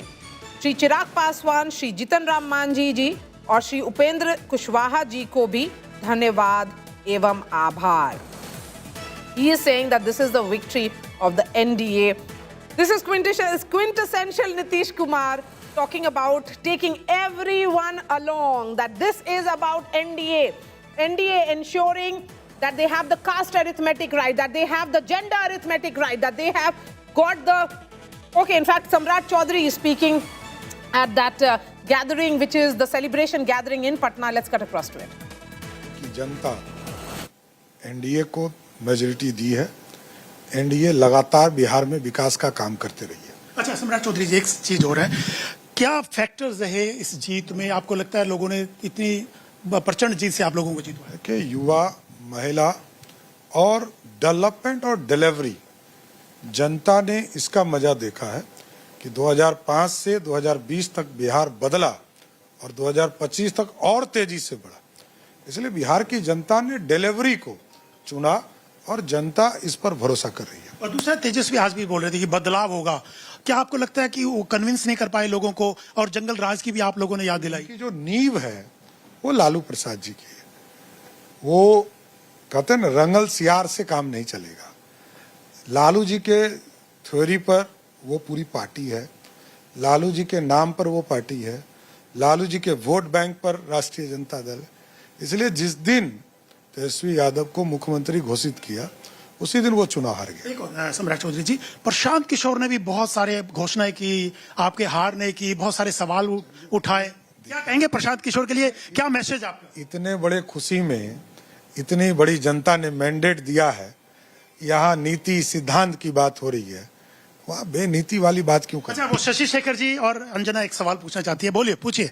श्री चिराग पासवान, श्री जीतन राम मांझी जी और श्री उपेंद्र कुशवाहा जी को भी धन्यवाद एवं आभार। He is saying that this is the victory of the NDA. This is quintessential Nitish Kumar talking about taking everyone along, that this is about NDA. NDA ensuring that they have the caste arithmetic right, that they have the gender arithmetic right, that they have got the... Okay, in fact, Samrat Choudhary is speaking at that gathering, which is the celebration gathering in Patna. Let's cut across to it. कि जनता NDA को majority दी है। NDA लगातार बिहार में विकास का काम करते रही है। अच्छा सम्राट चौधरी जी, एक चीज हो रहा है, क्या फैक्टर्स रहे इस जीत में? आपको लगता है लोगों ने इतनी प्रचंड जीत से आप लोगों को जीतवाया? कि युवा, महिला और डेवलपमेंट और डिलीवरी, जनता ने इसका मजा देखा है कि 2005 से 2020 तक बिहार बदला और 2025 तक और तेजी से बढ़ा। इसलिए बिहार की जनता ने डिलीवरी को चुना और जनता इस पर भरोसा कर रही है। और दूसरा, तेजस्वी आज भी बोल रहे थे कि बदलाव होगा। क्या आपको लगता है कि वो कन्विंस नहीं कर पाए लोगों को? और जंगल राज की भी आप लोगों ने याद दिलाई कि जो नींव है वो लालू प्रसाद जी की है। वो कहते हैं रंगल सियार से काम नहीं चलेगा। लालू जी के थ्योरी पर वो पूरी पार्टी है, लालू जी के नाम पर वो पार्टी है, लालू जी के वोट बैंक पर राष्ट्रीय जनता दल है। इसलिए जिस दिन तेजस्वी यादव को मुख्यमंत्री घोषित किया उसी दिन वो चुनाव हार गया। एक और सम्राट चौधरी जी, प्रशांत किशोर ने भी बहुत सारे घोषणाएं की, आपके हार ने की, बहुत सारे सवाल उठाए। क्या कहेंगे प्रशांत किशोर के लिए, क्या मैसेज आपका? इतने बड़े खुशी में इतनी बड़ी जनता ने मैंडेट दिया है, यहाँ नीति सिद्धांत की बात हो रही है, वहाँ बेनीति वाली बात क्यों कर? अच्छा, वो शशि शेखर जी और अंजना एक सवाल पूछना चाहती है, बोलिए, पूछिए।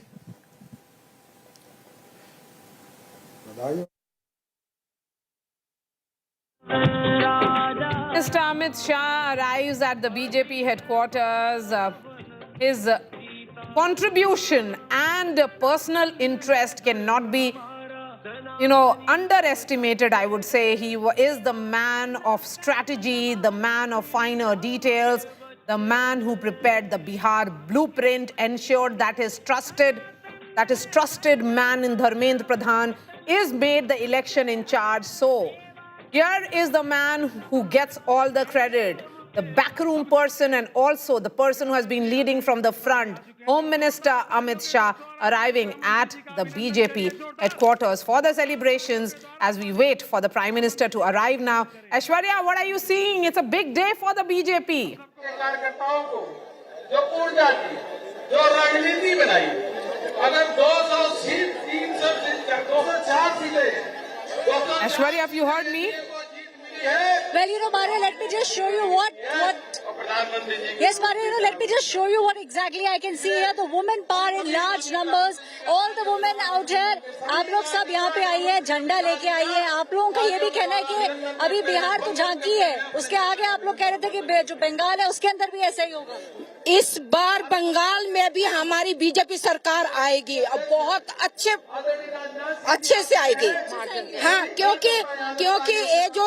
Mr. Amit Shah arrives at the BJP headquarters. His contribution and personal interest cannot be, underestimated, I would say. He is the man of strategy, the man of finer details, the man who prepared the Bihar blueprint, ensured that his trusted man in Dharmendra Pradhan is made the election in charge. So, here is the man who gets all the credit, the backroom person and also the person who has been leading from the front, Home Minister Amit Shah, arriving at the BJP headquarters for the celebrations as we wait for the Prime Minister to arrive now. Aishwarya, what are you seeing? It's a big day for the BJP. Aishwarya, have you heard me? Well, Maria, let me just show you what. Yes, Maria, let me just show you what exactly I can see here. The women power in large numbers. All the women out here. आप लोग सब यहाँ पे आई है, झंडा लेके आई है. आप लोगों का ये भी कहना है कि अभी बिहार तो झांकी है. उसके आगे आप लोग कह रहे थे कि जो बंगाल है उसके अंदर भी ऐसा ही होगा. इस बार बंगाल में भी हमारी बीजेपी सरकार आएगी और बहुत अच्छे से आएगी. हाँ, क्योंकि ये जो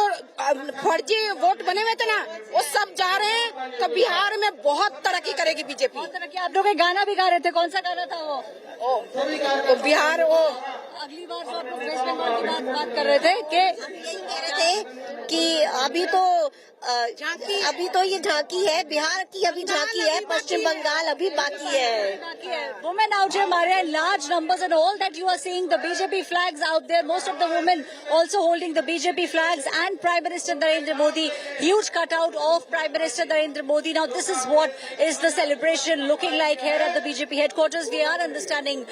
फर्जी वोट बने हुए थे ना, वो सब जा रहे हैं, तो बिहार में बहुत तरक्की करेगी बीजेपी. आप लोग एक गाना भी गा रहे थे, कौन सा गाना था वो? तो बिहार वो अगली बार जो आप लोग वेस्ट बंगाल की बात कर रहे थे कि अभी तो ये झांकी है, बिहार की अभी झांकी है, पश्चिम बंगाल अभी बाकी है. Women out here, Maria, in large numbers, and all that you are seeing, the BJP flags out there, most of the women also holding the BJP flags, and Prime Minister Narendra Modi, huge cutout of Prime Minister Narendra Modi. Now, this is what is the celebration looking like here at the BJP headquarters. We are understanding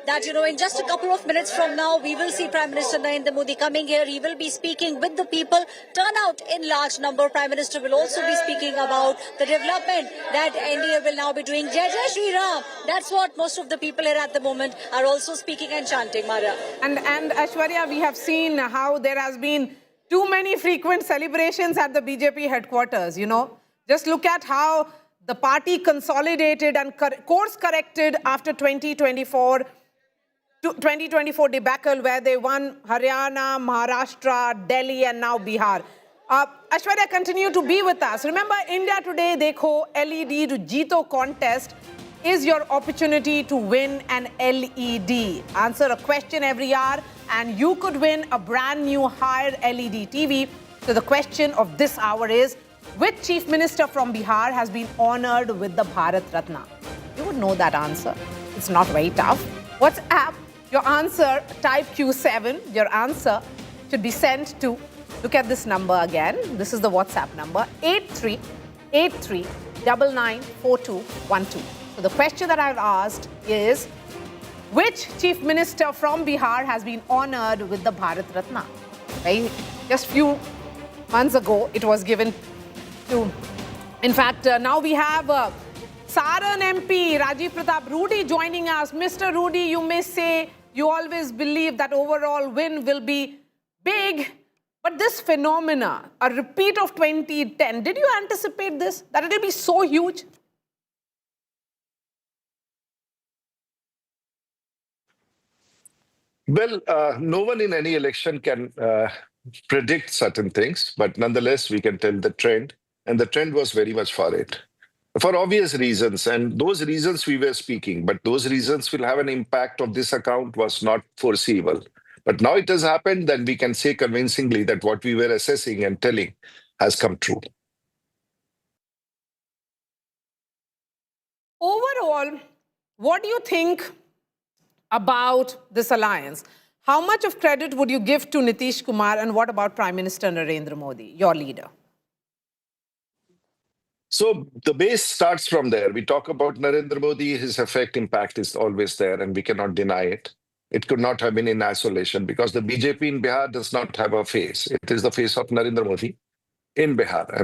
that, in just a couple of minutes from now, we will see Prime Minister Narendra Modi coming here. He will be speaking with the people. Turnout in large number. Prime Minister will also be speaking about the development that NDA will now be doing. Tejashwi Yadav. That's what most of the people here at the moment are also speaking and chanting, Mara. And Aishwarya, we have seen how there has been too many frequent celebrations at the BJP headquarters, Just look at how the party consolidated and course corrected after 2024 debacle, where they won Haryana, Maharashtra, Delhi, and now Bihar. Aishwarya, continue to be with us. Remember, India Today Dekho LED to Jeeto contest is your opportunity to win an LED. Answer a question every hour and you could win a brand new higher LED TV. So the question of this hour is, which Chief Minister from Bihar has been honored with the Bharat Ratna? You would know that answer. It's not very tough. WhatsApp your answer, type Q7. Your answer should be sent to, look at this number again. This is the WhatsApp number, 83994212. So the question that I've asked is, which Chief Minister from Bihar has been honored with the Bharat Ratna? Right? Just few months ago, it was given to, in fact, now we have Saran MP, Tej Pratap Rudy joining us. Mr. Rudy, you may say you always believe that overall win will be big, but this phenomena, a repeat of 2010, did you anticipate this, that it will be so huge? Well, no one in any election can predict certain things, but nonetheless, we can tell the trend, and the trend was very much for it. For obvious reasons, and those reasons we were speaking, but those reasons will have an impact of this account was not foreseeable. But now it has happened, then we can say convincingly that what we were assessing and telling has come true. Overall, what do you think about this alliance? How much of credit would you give to Nitish Kumar, and what about Prime Minister Narendra Modi, your leader? So the base starts from there. We talk about Narendra Modi, his effect, impact is always there, and we cannot deny it. It could not have been in isolation because the BJP in Bihar does not have a face. It is the face of Narendra Modi in Bihar.